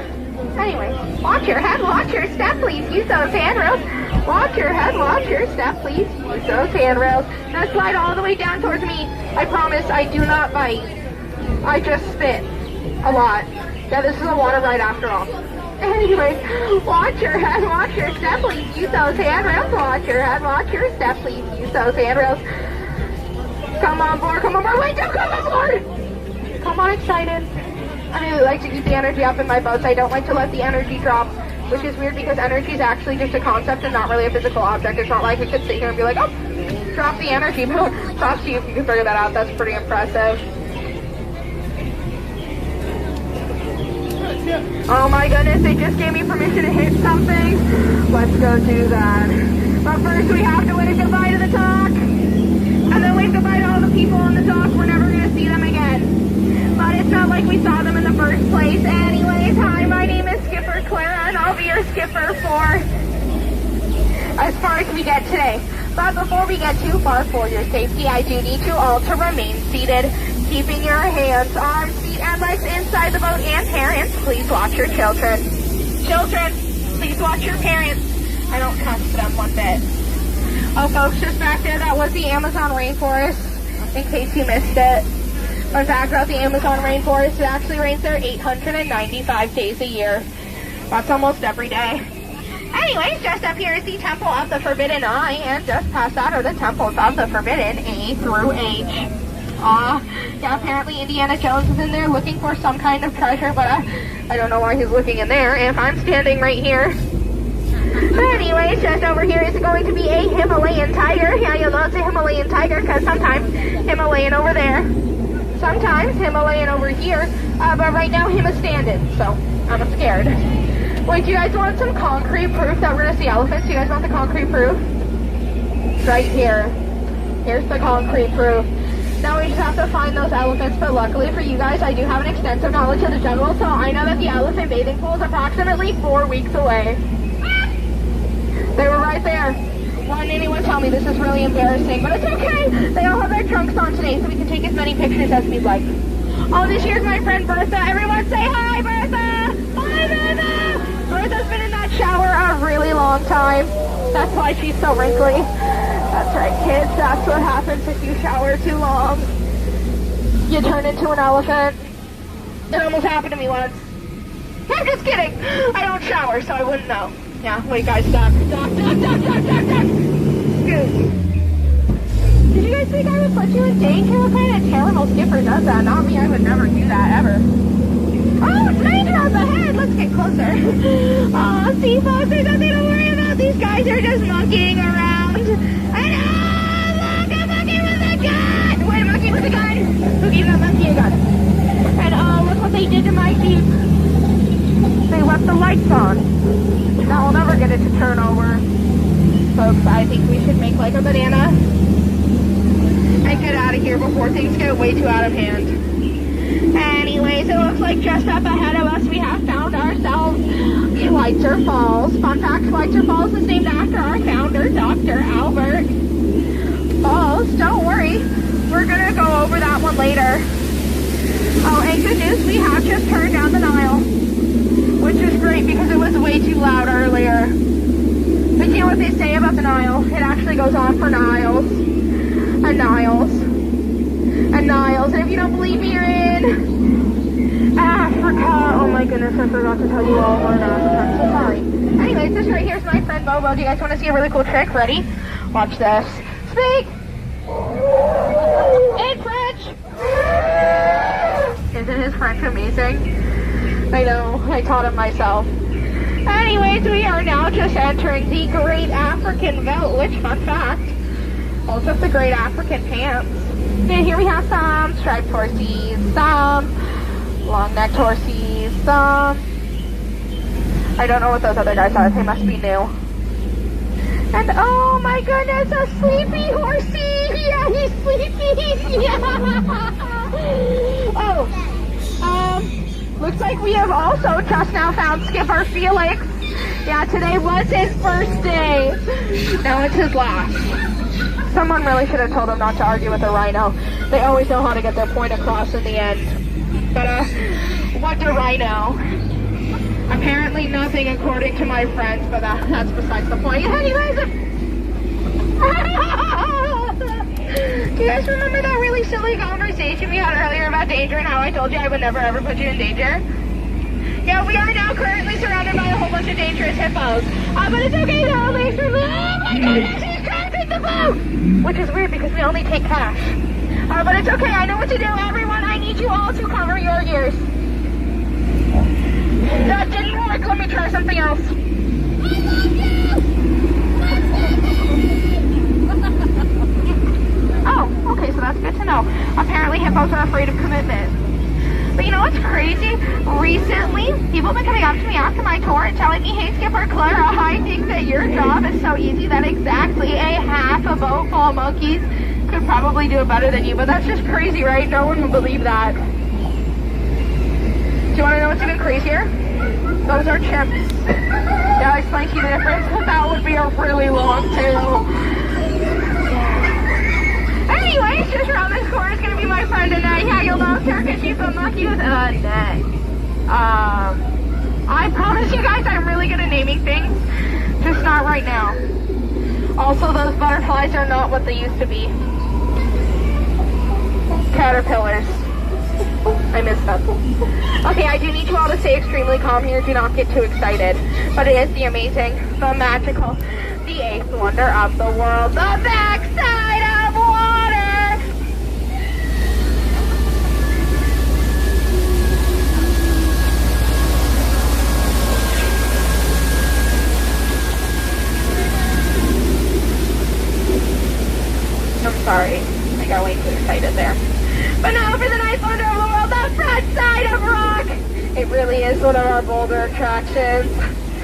Anyway, watch your head, watch your step, please. Use those handrails. Watch your head, watch your step, please. Use those handrails. Now slide all the way down towards me. I promise I do not bite. I just spit a lot. Yeah, this is a water ride after all. Anyway, watch your head, watch your step, please. Use those handrails. Watch your head, watch your step, please. Use those handrails. Come on board, come on board. Wait, don't come on board. Come on, excited. I really like to keep the energy up in my boats. I don't like to let the energy drop, which is weird because energy is actually just a concept and not really a physical object. It's not like we could sit here and be like, oh, drop the energy. Props to you if you can figure that out. That's pretty impressive. Oh my goodness, they just gave me permission to hit something. Let's go do that. But first we have to wave goodbye to the dock. And then wave goodbye to all the people on the dock. We're never going to see them again. But it's not like we saw them in the first place. Anyways, hi, my name is Skipper Clara, and I'll be your skipper for as far as we get today. But before we get too far, for your safety, I do need you all to remain seated, keeping your hands, arms, feet, and legs inside the boat. And parents, please watch your children. Children, please watch your parents. I don't trust them one bit. Oh, folks, just back there, that was the Amazon rainforest, in case you missed it. Fun fact about the Amazon rainforest, it actually rains there 895 days a year. That's almost every day. Anyways, just up here is the Temple of the Forbidden Eye, and just past that are the Temples of the Forbidden A through H. Yeah, apparently Indiana Jones is in there looking for some kind of treasure, but I don't know why he's looking in there if I'm standing right here. Anyways, just over here is going to be a Himalayan tiger. Yeah, you'll know it's a Himalayan tiger because sometimes Himalayan over there, sometimes Himalayan over here, but right now him is standing, so I'm scared. Wait, do you guys want some concrete proof that we're going to see elephants? Do you guys want the concrete proof? It's right here. Here's the concrete proof. Now we just have to find those elephants, but luckily for you guys, I do have an extensive knowledge of the jungle, so I know that the elephant bathing pool is approximately 4 weeks away. They were right there. Why didn't anyone tell me? This is really embarrassing, but it's okay. They all have their trunks on today, so we can take as many pictures as we'd like. Oh, this here's my friend Bertha. Everyone say hi, Bertha! Hi, Bertha! Bertha's been in that shower a really long time. That's why she's so wrinkly. That's right, kids. That's what happens if you shower too long. You turn into an elephant. It almost happened to me once. I'm just kidding. I don't shower, so I wouldn't know. Yeah, wait, guys, stop. Stop. Scoot. Did you guys think I would put you in danger? What kind of terrible skipper does that? Not me. I would never do that, ever. Oh, it's danger up ahead. Let's get closer. Oh, see, folks, there's nothing to worry about. These guys are just monkeying around. And look, a monkey with a gun. Wait, a monkey with a gun? Who gave that monkey a gun? And oh, look what they did to my Jeep. They left the lights on. Now we'll never get it to turn over. Folks, I think we should make like a banana and get out of here before things get way too out of hand. Anyways, it looks like just up ahead of us we have found ourselves Schweitzer Falls. Fun fact, Schweitzer Falls is named after our founder, Dr. Albert Falls. Don't worry, we're gonna go over that one later. Oh, and good news, we have just turned down the Nile, which is great because it was way too loud earlier. But you know what they say about the Nile? It actually goes on for Niles and Niles and Niles. And if you don't believe me, you're in Africa. Oh my goodness, I forgot to tell you all we're in Africa. I'm so sorry. Anyways, this right here is my friend Bobo. Do you guys want to see a really cool trick? Ready? Watch this. Speak! In French! Isn't his French amazing? I know, I taught him myself. Anyways, we are now just entering the Great African Belt, which, fun fact, holds up the Great African Pants. And here we have some striped torsies, some long neck torsies, some... I don't know what those other guys are, they must be new. And oh my goodness, a sleepy horsey! Yeah, he's sleepy! Yeah! Looks like we have also just now found Skipper Felix. Yeah, today was his first day. Now it's his last. Someone really should have told him not to argue with a rhino. They always know how to get their point across in the end. But, what do rhino? Apparently nothing according to my friends, but that's besides the point. Anyways, do you guys remember that really silly conversation we had earlier about danger and how I told you I would never ever put you in danger? Yeah, we are now currently surrounded by a whole bunch of dangerous hippos. But it's okay though, thanks for the... Oh my goodness, he's trying to take the boat! Which is weird because we only take cash. But it's okay, I know what to do, everyone. I need you all to cover your ears. That didn't work, let me try something else. Oh, okay, so that's good to know. Apparently hippos are afraid of commitment. But you know what's crazy? Recently, people have been coming up to me after my tour and telling me, hey Skipper Clara, I think that your job is so easy that exactly a half a boat full of monkeys could probably do it better than you. But that's just crazy, right? No one would believe that. Do you want to know what's even crazier? Those are chimps. Yeah, I'll explain to you the difference. That would be a really long tail. Anyways, just around this corner is going to be my friend Annette. Yeah, you'll know her because she's a monkey with Annette. I promise you guys I'm really good at naming things, just not right now. Also, those butterflies are not what they used to be. Caterpillars. I missed them. Okay, I do need you all to stay extremely calm here. Do not get too excited. But it is the amazing, the magical, the eighth wonder of the world, the backside of water. I'm sorry. I got way too excited there. But now for the ninth wonder of the world, the front side of rock. It really is one of our bolder attractions.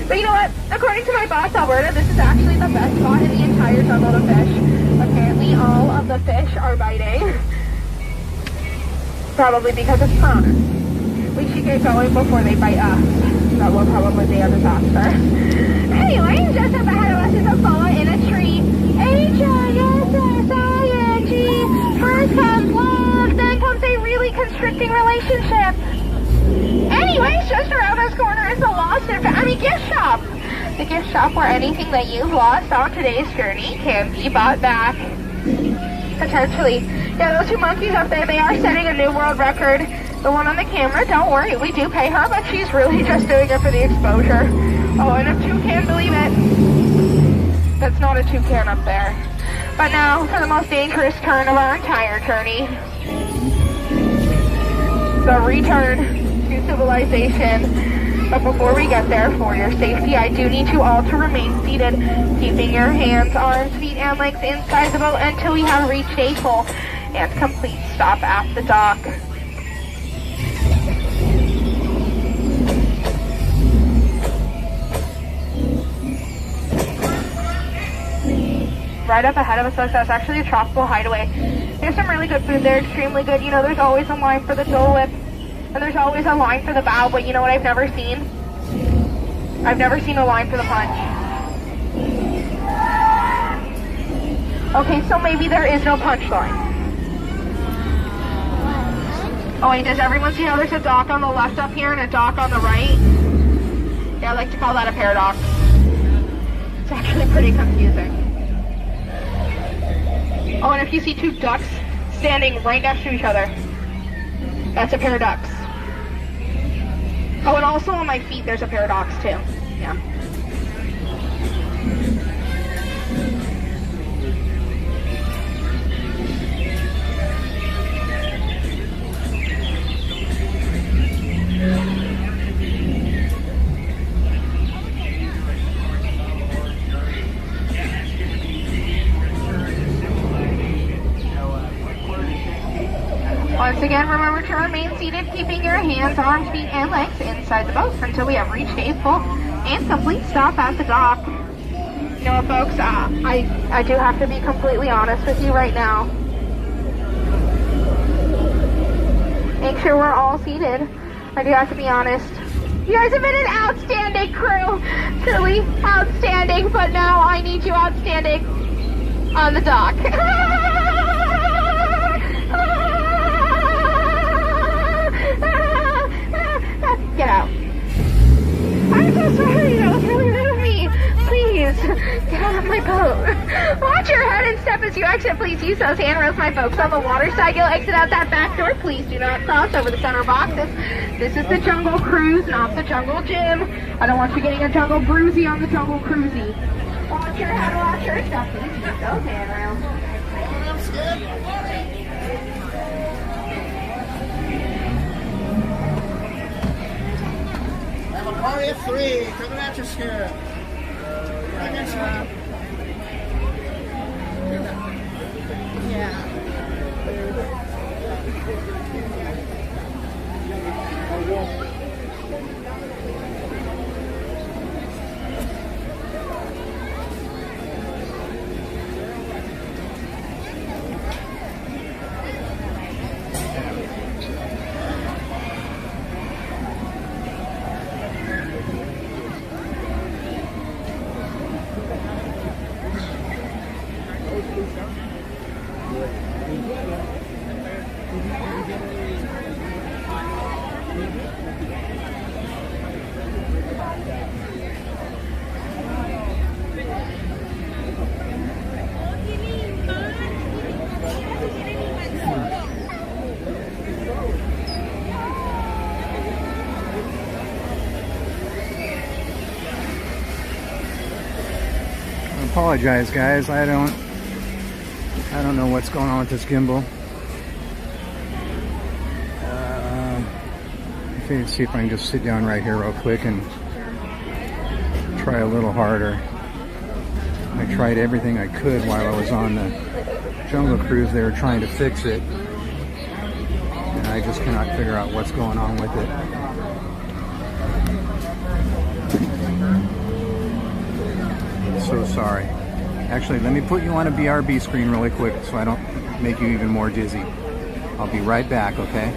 But you know what? According to my boss, Alberta, this is actually the best spot in the entire jungle to fish. Apparently, all of the fish are biting. Probably because it's piranha. We should get going before they bite us. That will probably be a disaster. Anyway, just up ahead of us is a boa in a tree. H-I-S-S-I-N-G. First comes love, then comes a really constricting relationship. Anyways, just around this corner is the gift shop. The gift shop where anything that you've lost on today's journey can be bought back. Potentially. Yeah, those two monkeys up there, they are setting a new world record. The one on the camera, don't worry, we do pay her, but she's really just doing it for the exposure. Oh, and if two can believe it, that's not a toucan up there. But now for the most dangerous turn of our entire journey. The return to civilization. But before we get there, for your safety, I do need you all to remain seated, keeping your hands, arms, feet, and legs inside the boat until we have reached a full and complete stop at the dock. right up ahead of us. So that's actually a tropical hideaway. There's some really good food there, extremely good. You know, there's always a line for the Dole Whip, and there's always a line for the bow, but you know what I've never seen? I've never seen a line for the punch. Okay, so maybe there is no punch line. Oh wait, does everyone see how there's a dock on the left up here and a dock on the right? Yeah, I like to call that a paradox. It's actually pretty confusing. Oh, and if you see two ducks standing right next to each other, that's a paradox. Oh, and also on my feet there's a paradox too. Yeah. Once again, remember to remain seated, keeping your hands, arms, feet, and legs inside the boat until we have reached a full and complete stop at the dock. You know what, folks, I do have to be completely honest with you right now. Make sure we're all seated. I do have to be honest. You guys have been an outstanding crew. Truly outstanding, but now I need you outstanding on the dock. Get out. I'm so sorry, that was really rude of me. Please, get out of my boat. Watch your head and step as you exit. Please use those handrails, my folks. On the water side, you'll exit out that back door. Please do not cross over the center boxes. This is the Jungle Cruise, not the Jungle Gym. I don't want you getting a Jungle Bruisey on the Jungle Cruisey. Watch your head, watch your step. Please use those handrails. Party of three, coming at you, Scarab. I apologize, guys. I don't know what's going on with this gimbal. Let's see if I can just sit down right here real quick and try a little harder. I tried everything I could while I was on the Jungle Cruise. They were trying to fix it, and I just cannot figure out what's going on with it. So sorry. Actually, let me put you on a BRB screen really quick so I don't make you even more dizzy. I'll be right back, okay?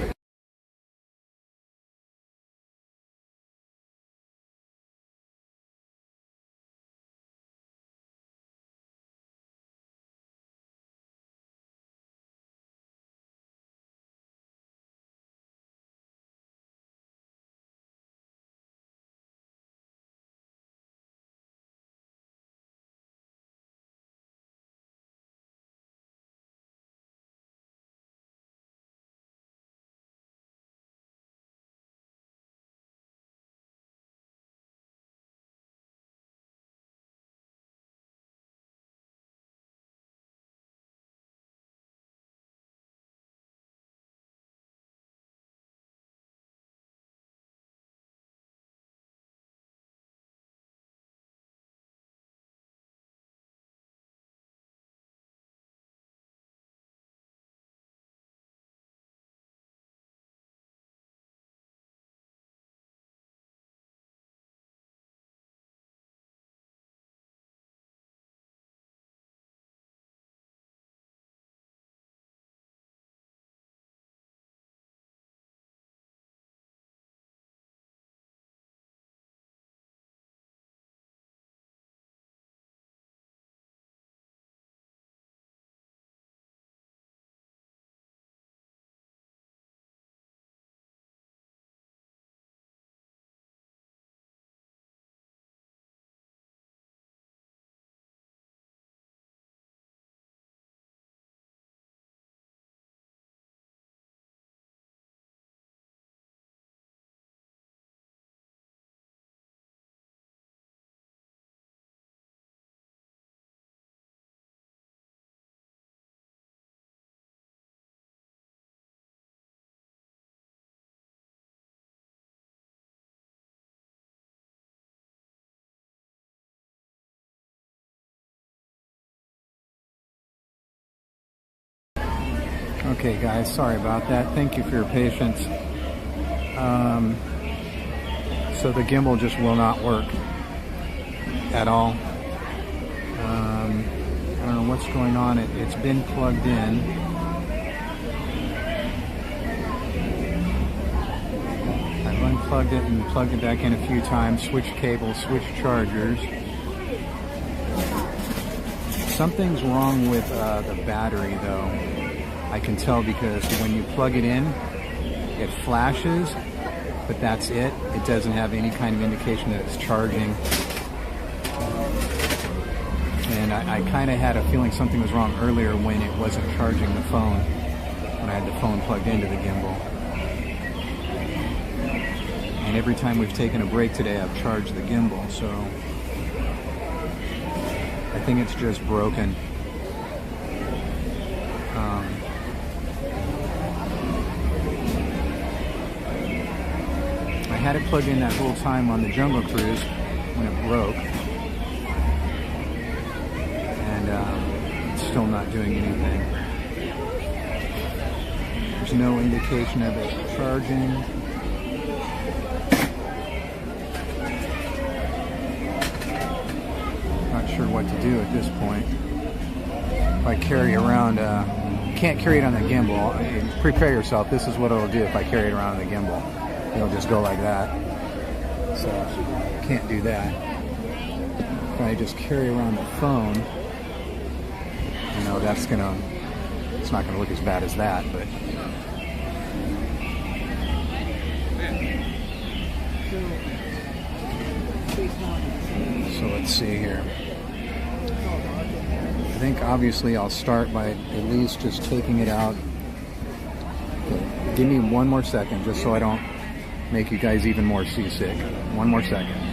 Okay guys, sorry about that. Thank you for your patience. So the gimbal just will not work at all. I don't know what's going on. It's been plugged in. I've unplugged it and plugged it back in a few times, switched cables, switched chargers. Something's wrong with the battery though. I can tell because when you plug it in, it flashes, but that's it. It doesn't have any kind of indication that it's charging. And I kind of had a feeling something was wrong earlier when it wasn't charging the phone, when I had the phone plugged into the gimbal. And every time we've taken a break today, I've charged the gimbal, so I think it's just broken. I had it plugged in that whole time on the Jungle Cruise when it broke. And it's still not doing anything. There's no indication of it charging. Not sure what to do at this point. If I carry around, can't carry it on the gimbal. Prepare yourself. This is what it'll do if I carry it around on the gimbal. It'll just go like that. So can't do that. If I just carry around the phone, you know, it's not gonna look as bad as that, but so let's see here. I think obviously I'll start by at least just taking it out. Okay. Give me one more second just so I don't make you guys even more seasick. One more second.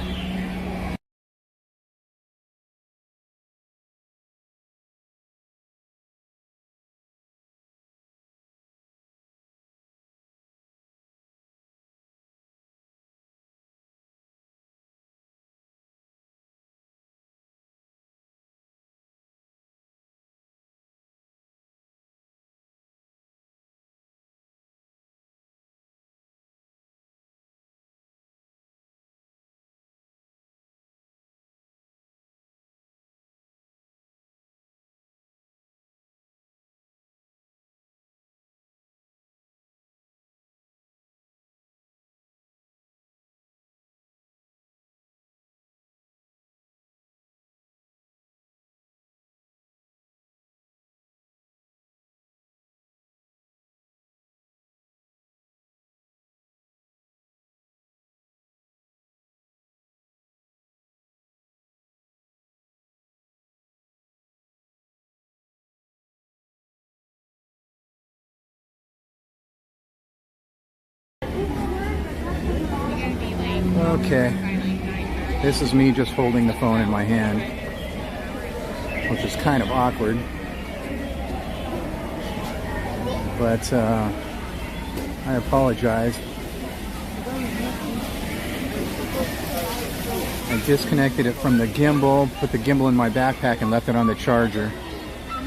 Okay, this is me just holding the phone in my hand, which is kind of awkward, but I apologize. I disconnected it from the gimbal, put the gimbal in my backpack and left it on the charger,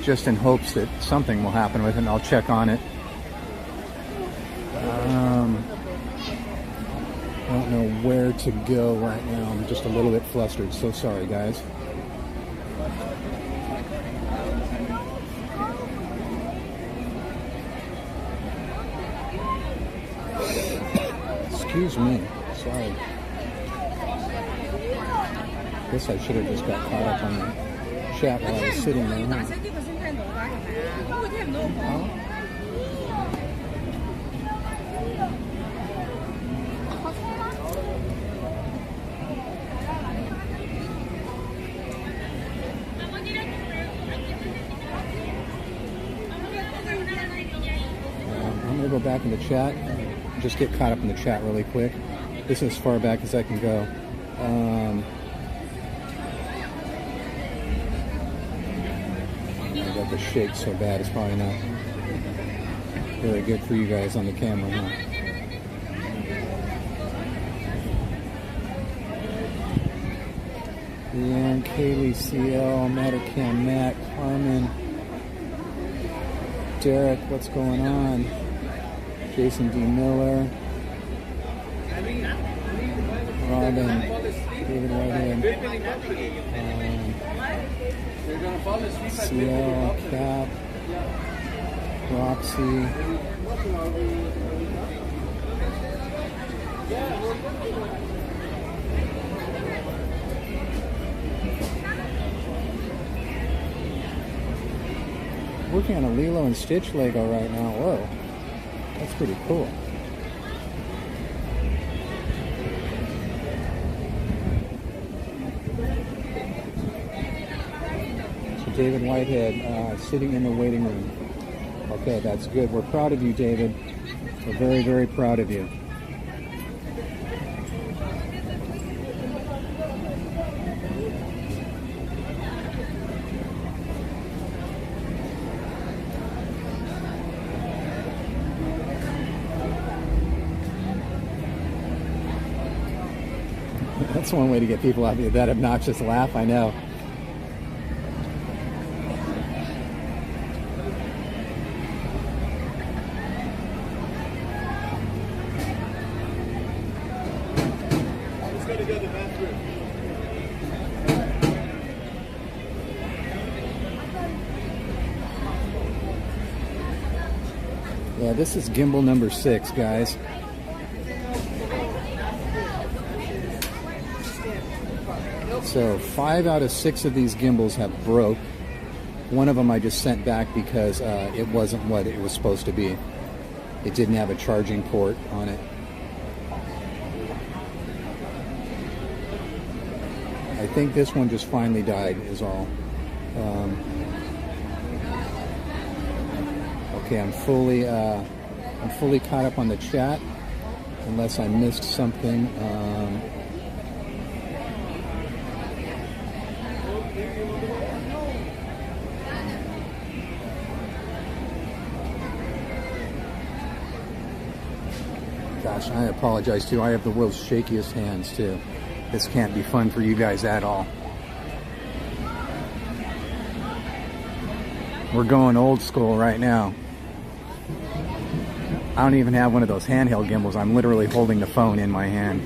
just in hopes that something will happen with it, and I'll check on it. I don't know where to go right now. I'm just a little bit flustered, so sorry guys. Excuse me, sorry. Guess I should have just got caught up on the chat while I was sitting there. Huh? I'm going to go back in the chat, just get caught up in the chat really quick. This is as far back as I can go. I got the shake so bad, it's probably not really good for you guys on the camera, huh? Leanne, Kaylee, CL, Mattercam, Matt, Carmen. Derek, what's going on? Jason D. Miller. Robin. David Whitehead. CL, Cap. Roxy. Working on a Lilo and Stitch Lego right now. Whoa, that's pretty cool. So David Whitehead sitting in the waiting room. Okay, that's good. We're proud of you, David. We're very, very proud of you. That's one way to get people out of that obnoxious laugh, I know. Yeah, this is gimbal number 6, guys. So 5 out of 6 of these gimbals have broke. One of them I just sent back because it wasn't what it was supposed to be. It didn't have a charging port on it. I think this one just finally died is all. Okay, I'm fully caught up on the chat, unless I missed something. Gosh, I apologize too. I have the world's shakiest hands too. This can't be fun for you guys at all. We're going old school right now. I don't even have one of those handheld gimbals. I'm literally holding the phone in my hand.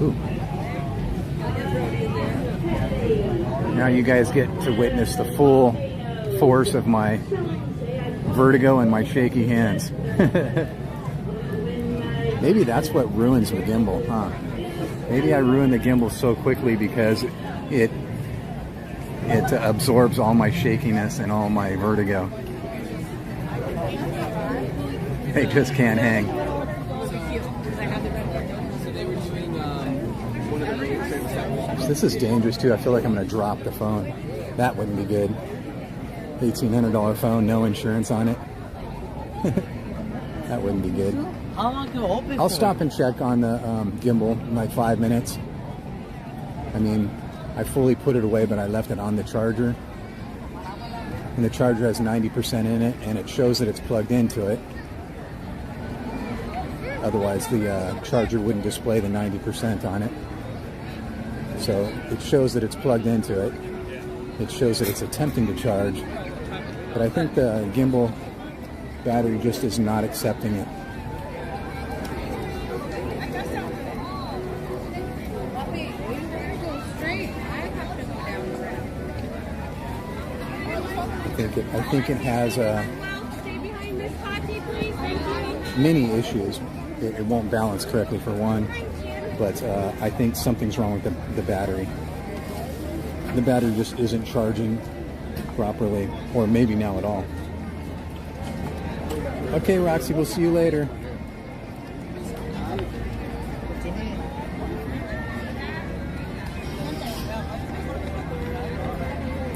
Ooh. Now you guys get to witness the full force of my vertigo and my shaky hands. Maybe that's what ruins the gimbal, huh? Maybe I ruined the gimbal so quickly because it absorbs all my shakiness and all my vertigo. They just can't hang. This is dangerous too. I feel like I'm going to drop the phone. That wouldn't be good. $1,800 phone, no insurance on it. That wouldn't be good. How long can I open? I'll stop and check on the gimbal in like 5 minutes. I mean, I fully put it away, but I left it on the charger. And the charger has 90% in it, and it shows that it's plugged into it. Otherwise, the charger wouldn't display the 90% on it. So it shows that it's plugged into it. It shows that it's attempting to charge. But I think the gimbal battery just is not accepting it. I think it has many issues. It won't balance correctly for one, but I think something's wrong with the battery. The battery just isn't charging properly, or maybe now at all. Okay, Roxy, we'll see you later.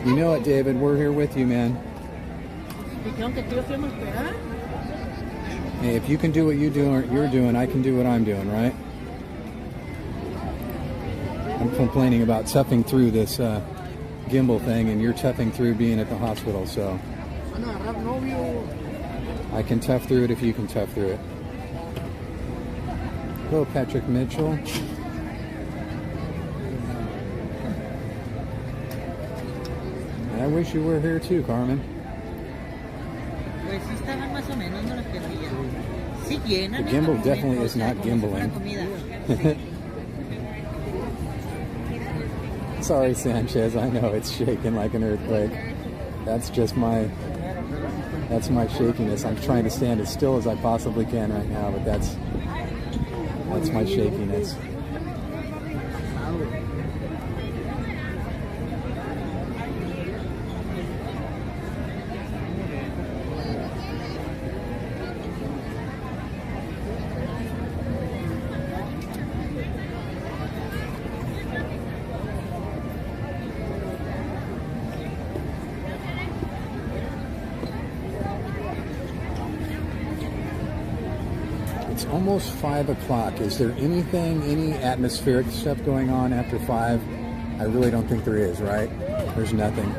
You know it, David. We're here with you, man. Hey, if you can do what you're doing, I can do what I'm doing, right? I'm complaining about toughing through this gimbal thing, and you're toughing through being at the hospital, so I can tough through it if you can tough through it. Hello, Patrick Mitchell. I wish you were here too, Carmen. Pues sí estaban más o menos, no los perdía. Sí llenan. The gimbal definitely is not gimbaling. Sorry, Sanchez. I know it's shaking like an earthquake. That's just my shakiness. I'm trying to stand as still as I possibly can right now, but that's my shakiness. It's almost 5 o'clock. Is there any atmospheric stuff going on after 5? I really don't think there is, right? There's nothing.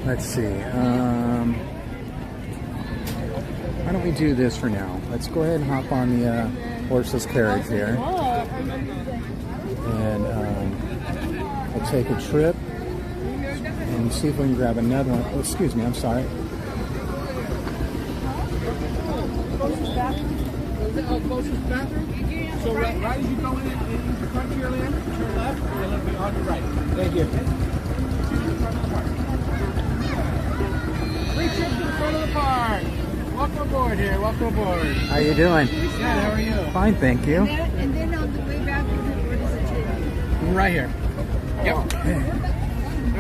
Let's see. Why don't we do this for now? Let's go ahead and hop on the horseless carriage here. And we'll take a trip and see if we can grab another one. Oh, excuse me, I'm sorry. Closest bathroom. So right as you go in the front of your land, turn left, and it'll be on your right. Thank you. Free trip to the front of the park. Welcome aboard here. Welcome aboard. How you doing? Good. How are you? Fine, thank you. And then on the way back, where does it take? Right here. Yep. All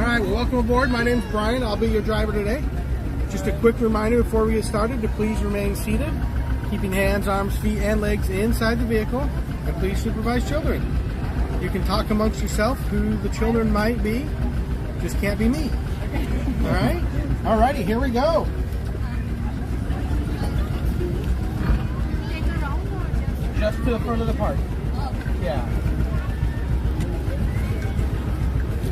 right. Well, welcome aboard. My name's Brian. I'll be your driver today. Just a quick reminder before we get started to please remain seated, keeping hands, arms, feet, and legs inside the vehicle, and please supervise children. You can talk amongst yourself who the children might be, just can't be me. All right? All righty, here we go. Just to the front of the park. Yeah.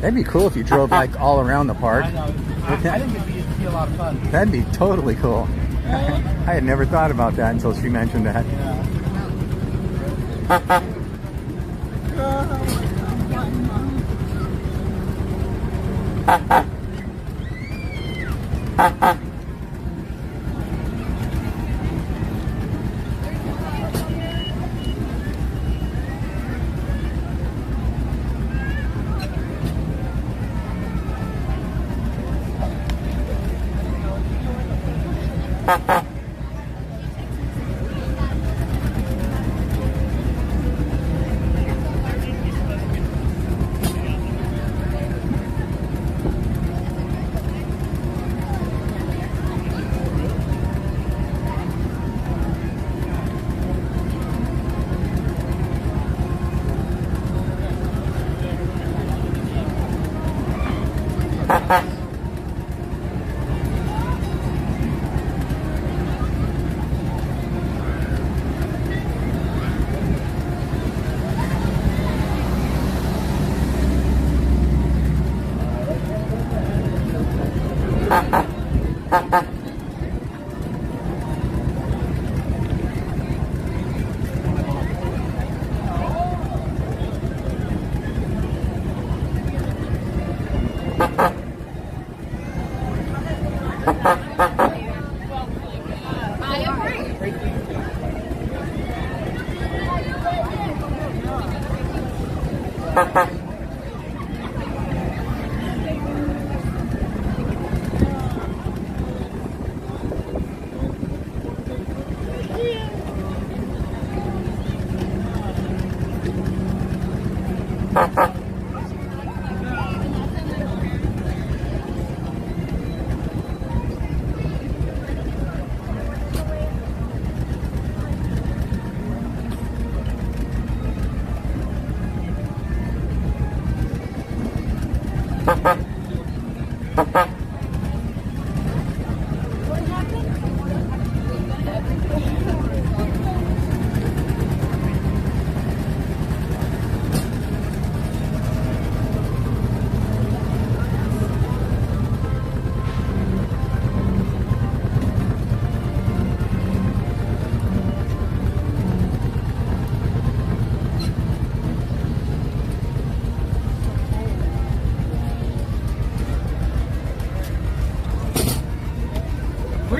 That'd be cool if you drove like all around the park. I know. I think it'd be a lot of fun. That'd be totally cool. I had never thought about that until she mentioned that. Bye.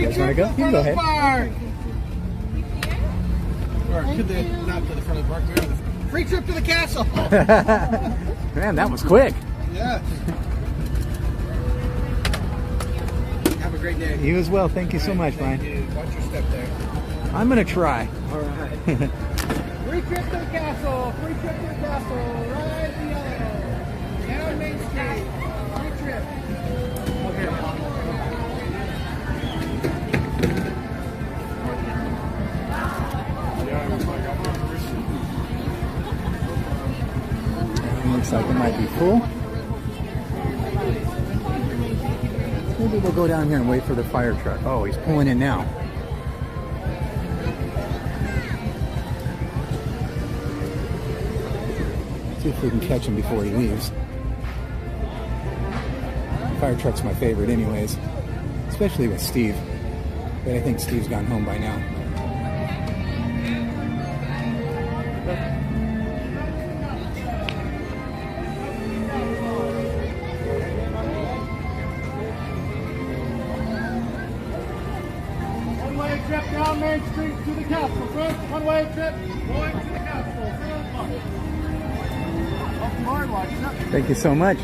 guys want to go? You can go ahead. Park. Or to the, not to the front of the park, maybe the free trip to the castle. Man, that was quick. Yeah. Have a great day. You as well. Thank you so much, Brian. Watch your step there. I'm going to try. All right. Free trip to the castle. Free trip to the castle. Ride the yellow. Down Main Street. Free trip. Okay. Looks like it might be full. Maybe we'll go down here and wait for the fire truck. Oh, he's pulling in now. See if we can catch him before he leaves. Fire truck's my favorite anyways, especially with Steve. But I think Steve's gone home by now. One-way trip down Main Street to the castle, friends. One-way trip going to the castle. Welcome aboard, watch it up. Thank you so much.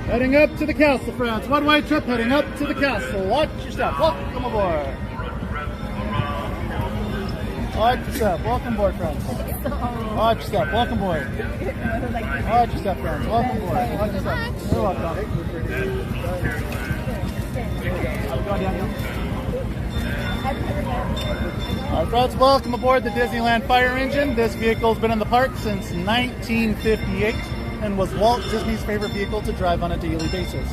Heading up to the castle, friends. One-way trip heading up to the castle. Watch your step. Welcome aboard. Watch your step. Welcome aboard, friends. Watch your step. Welcome aboard. Watch your step, friends. Welcome aboard. Watch your step. You're welcome. All right, friends, welcome aboard the Disneyland Fire Engine. This vehicle has been in the park since 1958 and was Walt Disney's favorite vehicle to drive on a daily basis.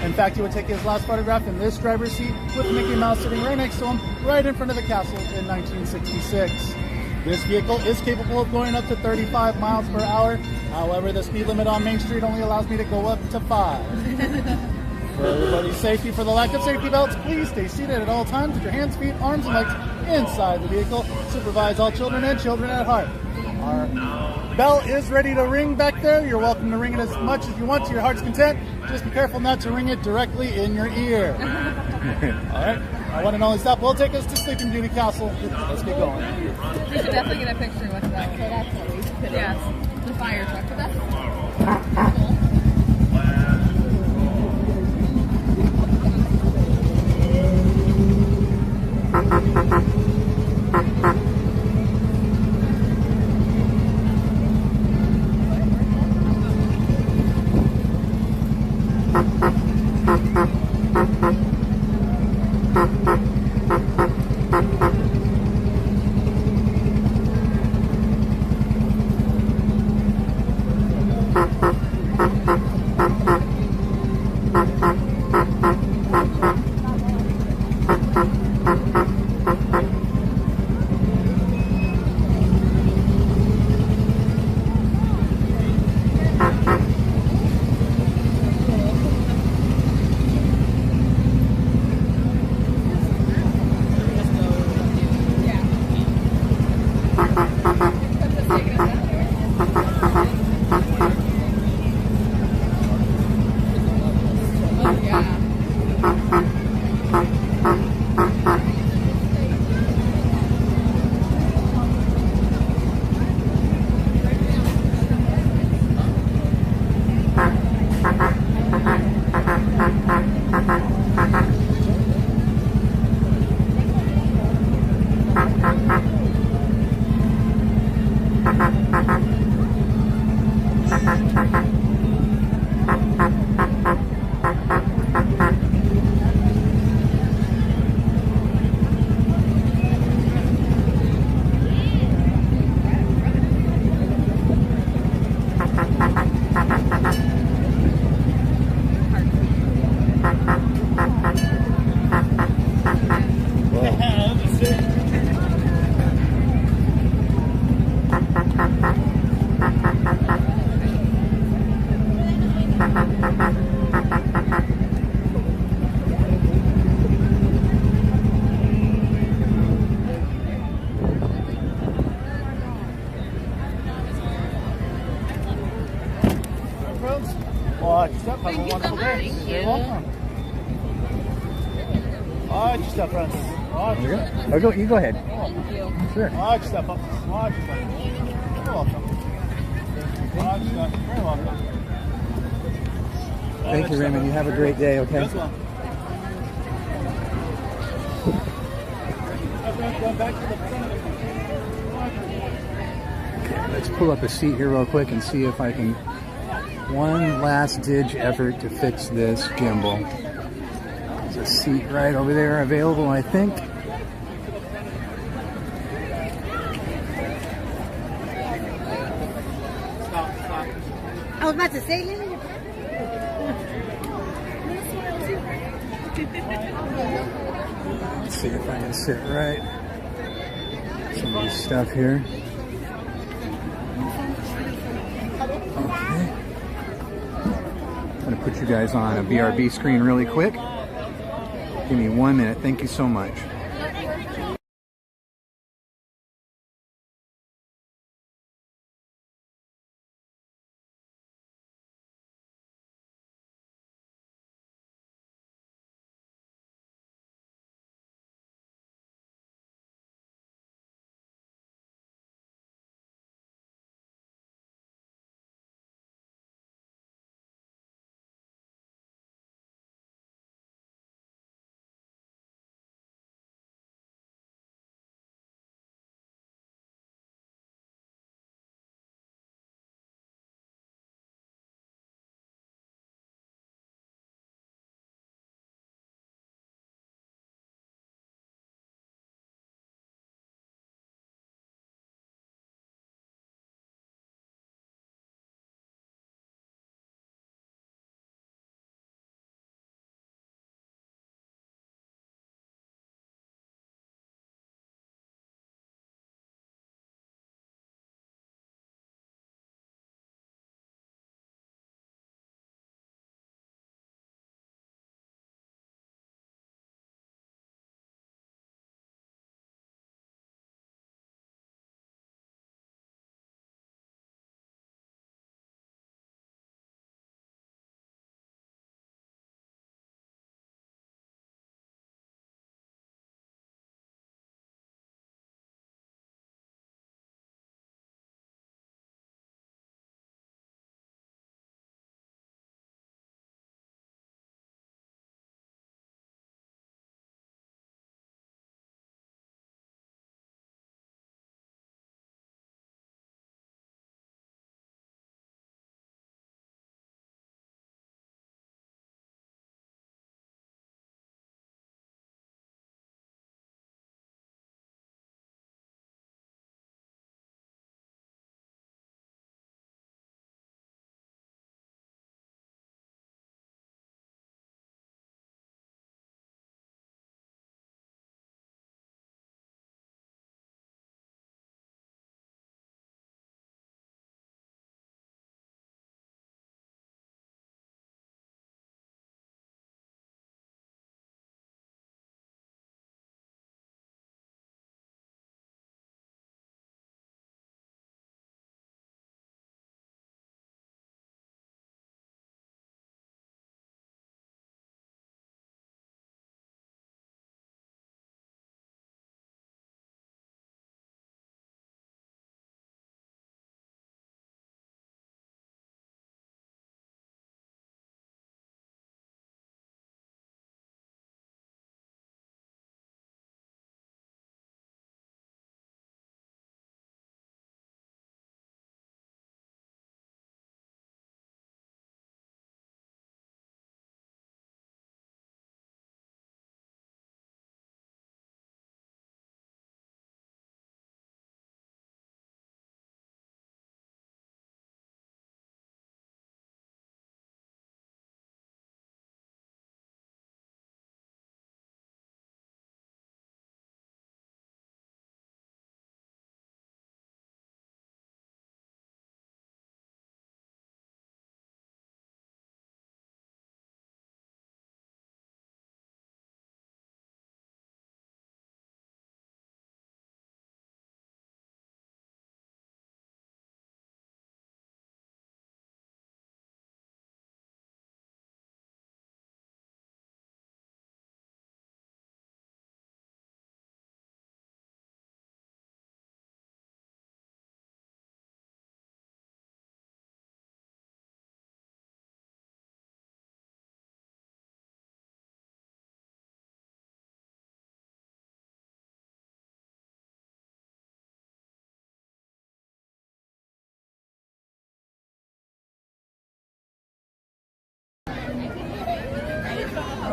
In fact, he would take his last photograph in this driver's seat with Mickey Mouse sitting right next to him, right in front of the castle in 1966. This vehicle is capable of going up to 35 miles per hour. However, the speed limit on Main Street only allows me to go up to 5. For everybody's safety, for the lack of safety belts, please stay seated at all times with your hands, feet, arms, and legs inside the vehicle. Supervise all children and children at heart. Our bell is ready to ring back there. You're welcome to ring it as much as you want to your heart's content. Just be careful not to ring it directly in your ear. All right. Our one and only stop will take us to Sleeping Beauty Castle. Let's get going. We should definitely get a picture with that. Yes, the fire truck. But that's cool. Watch your step. Have a wonderful day. Thank You're you. welcome. Watch your step, Francis. Watch your step. Oh, you go ahead. Thank you. Sure. Watch your step up. Watch your step. You're welcome. Watch your step. You're welcome. Thank you, Raymond. You have a great day, okay? As well. Going back to the front of the Let's pull up a seat here real quick and see if I can. One last ditch effort to fix this gimbal. There's a seat right over there available, I think. I was about to say, Let's see if I can sit right. Some of this stuff here. Okay. I'm going to put you guys on a BRB screen really quick. Give me 1 minute. Thank you so much.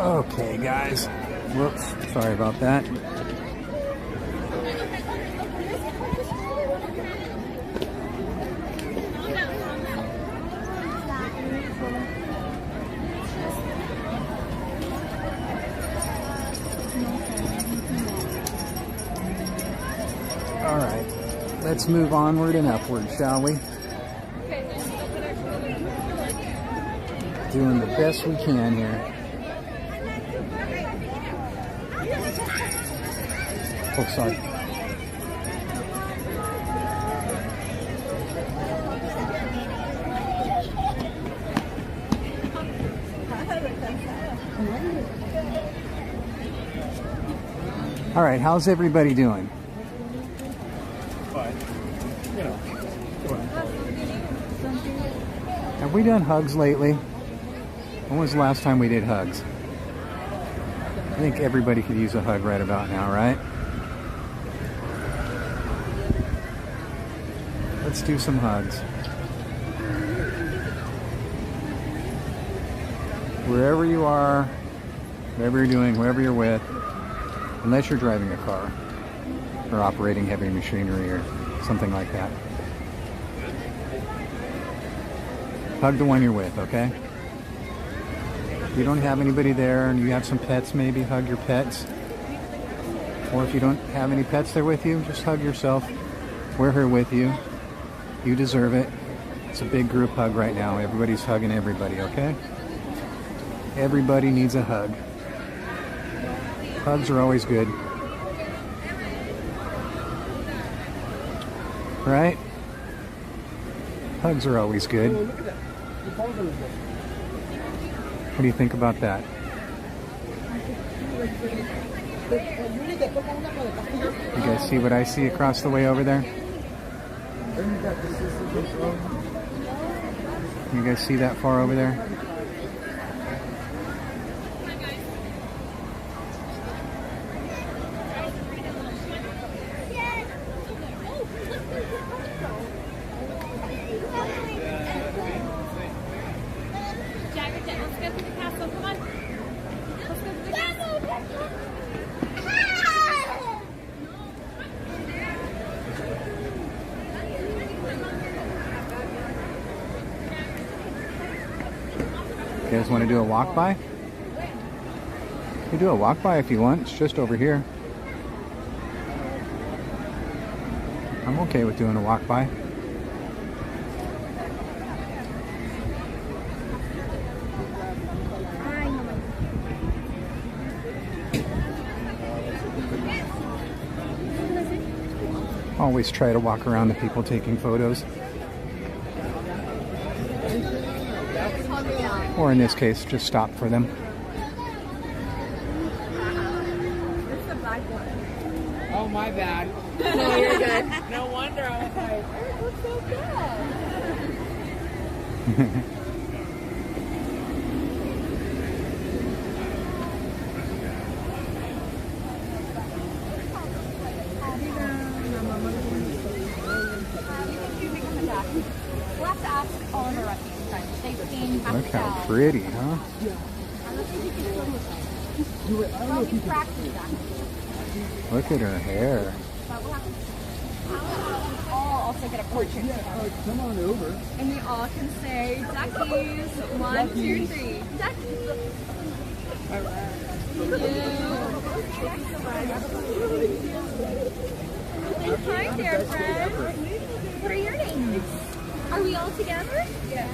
Okay, guys. Whoops. Sorry about that. All right. Let's move onward and upward, shall we? Doing the best we can here. Oh, sorry. All right, how's everybody doing? Have we done hugs lately? When was the last time we did hugs? I think everybody could use a hug right about now, right? Let's do some hugs. Wherever you are, whatever you're doing, whoever you're with, unless you're driving a car or operating heavy machinery or something like that. Hug the one you're with, okay? If you don't have anybody there and you have some pets, maybe hug your pets. Or if you don't have any pets there with you, just hug yourself. We're here with you. You deserve it. It's a big group hug right now. Everybody's hugging everybody, okay? Everybody needs a hug. Hugs are always good. Right? Hugs are always good. What do you think about that? You guys see what I see across the way over there? You guys see that far over there? You guys want to do a walk by? You can do a walk by if you want. It's just over here. I'm okay with doing a walk by. Always try to walk around the people taking photos. Or in this case, just stop for them. Oh, my bad. No, you're good. No wonder I was like, it looks so good. We'll have to ask all of our restaurant friends. They've seen Look how pretty, huh? Look at her hair. All also get a portrait. Come on over. And we all can say duckies. 1, 2, 3. Duckies. All right. Hi there, friend. What are your names? Are we all together? Yeah.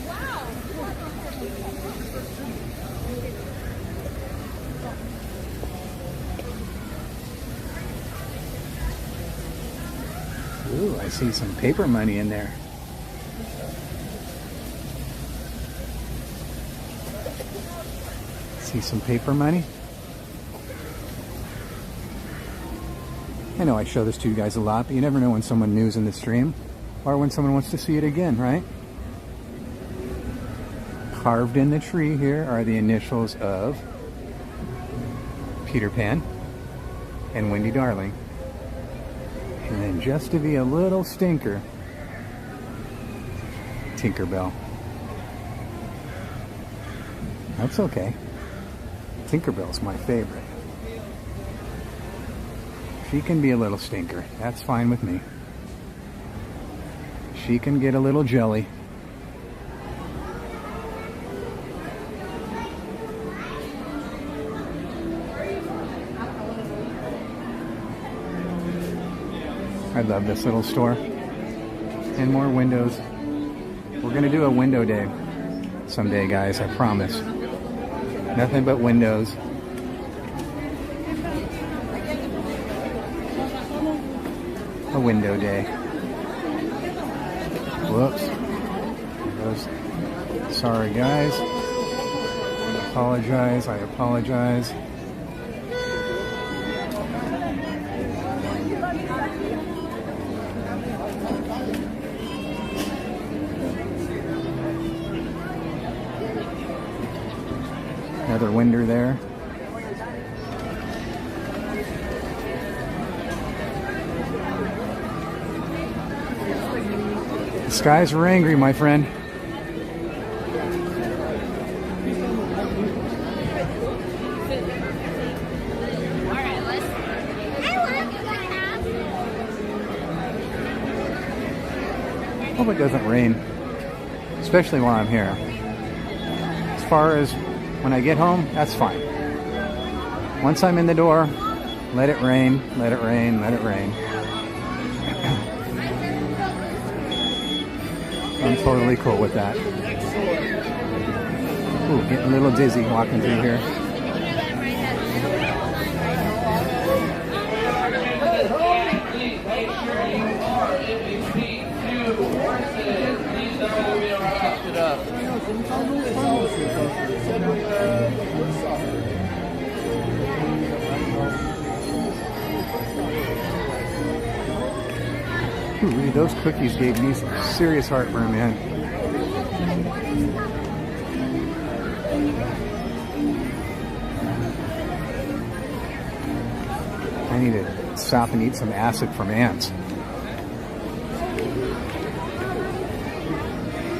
Wow. Ooh, I see some paper money in there. See some paper money? I know I show this to you guys a lot, but you never know when someone new's in the stream or when someone wants to see it again, right? Carved in the tree here are the initials of Peter Pan and Wendy Darling. And then just to be a little stinker, Tinkerbell. That's okay. Tinkerbell's my favorite. She can be a little stinker. That's fine with me. She can get a little jelly. I love this little store. And more windows. We're gonna do a window day someday, guys, I promise. Nothing but windows. A window day. Whoops. Sorry, guys. I apologize. I apologize. Another window there. The skies are angry, my friend. Hope it doesn't rain, especially while I'm here. As far as when I get home, that's fine. Once I'm in the door, let it rain, let it rain, let it rain. I'm totally cool with that. Ooh, getting a little dizzy walking through here. Ooh, those cookies gave me some serious heartburn, man. I need to stop and eat some acid from ants.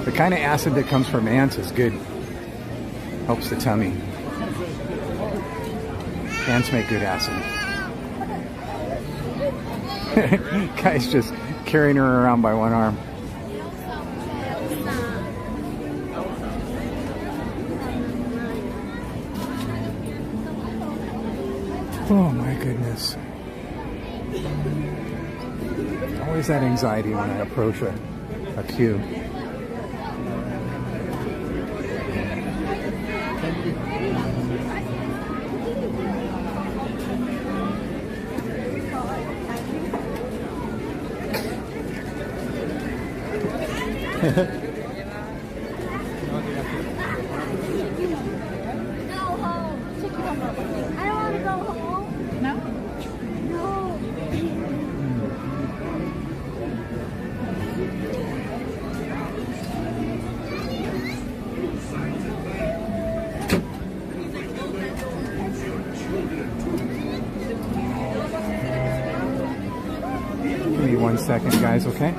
The kind of acid that comes from ants is good. Helps the tummy. Ants make good acid. Guy's just carrying her around by one arm. Oh my goodness. Always that anxiety when I approach a queue. Give me 1 second, guys, okay?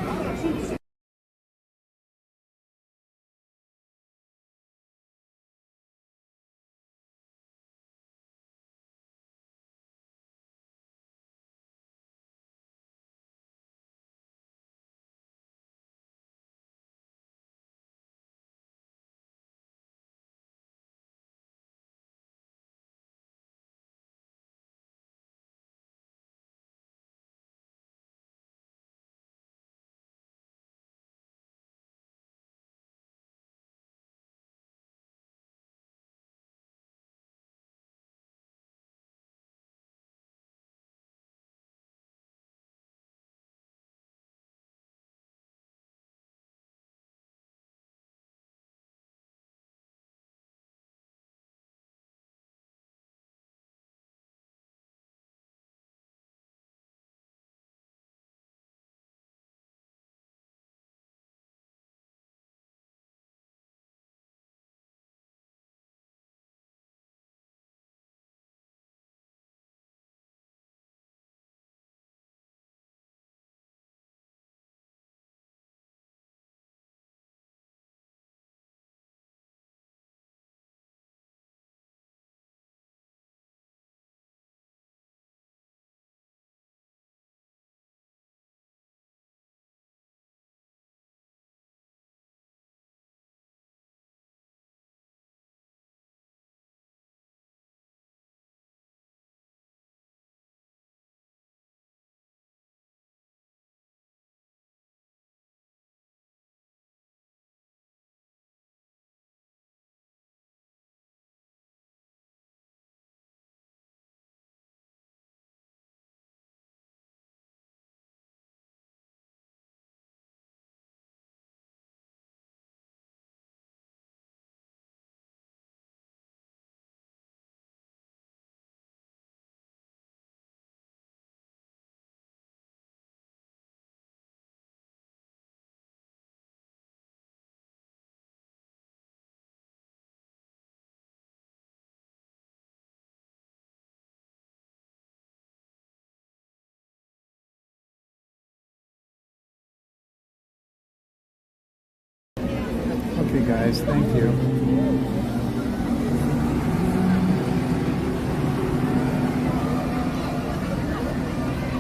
guys. Thank you.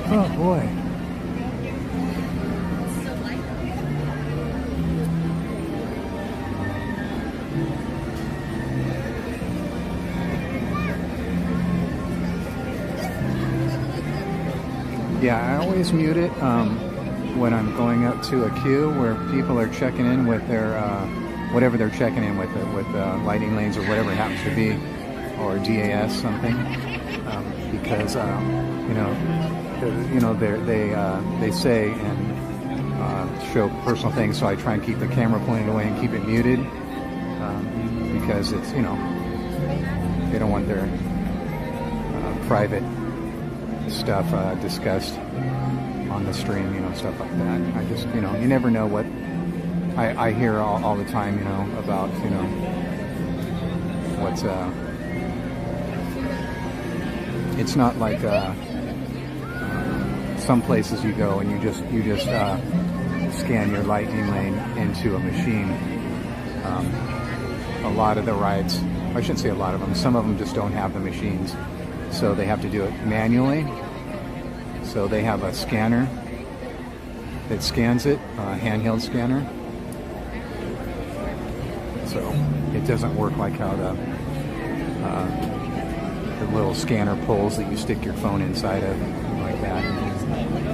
Oh boy. Yeah, I always mute it when I'm going up to a queue where people are checking in with their whatever they're checking in with lighting lanes or whatever it happens to be, or DAS something, because they say and show personal things, so I try and keep the camera pointed away and keep it muted, because it's they don't want their private stuff discussed on the stream, stuff like that. I just, you never know what I hear all the time, about, what's it's not like some places you go and you just scan your lightning lane into a machine. A lot of the rides, I shouldn't say a lot of them, some of them just don't have the machines, so they have to do it manually. So they have a scanner that scans it, a handheld scanner. So it doesn't work like how the little scanner pulls that you stick your phone inside of.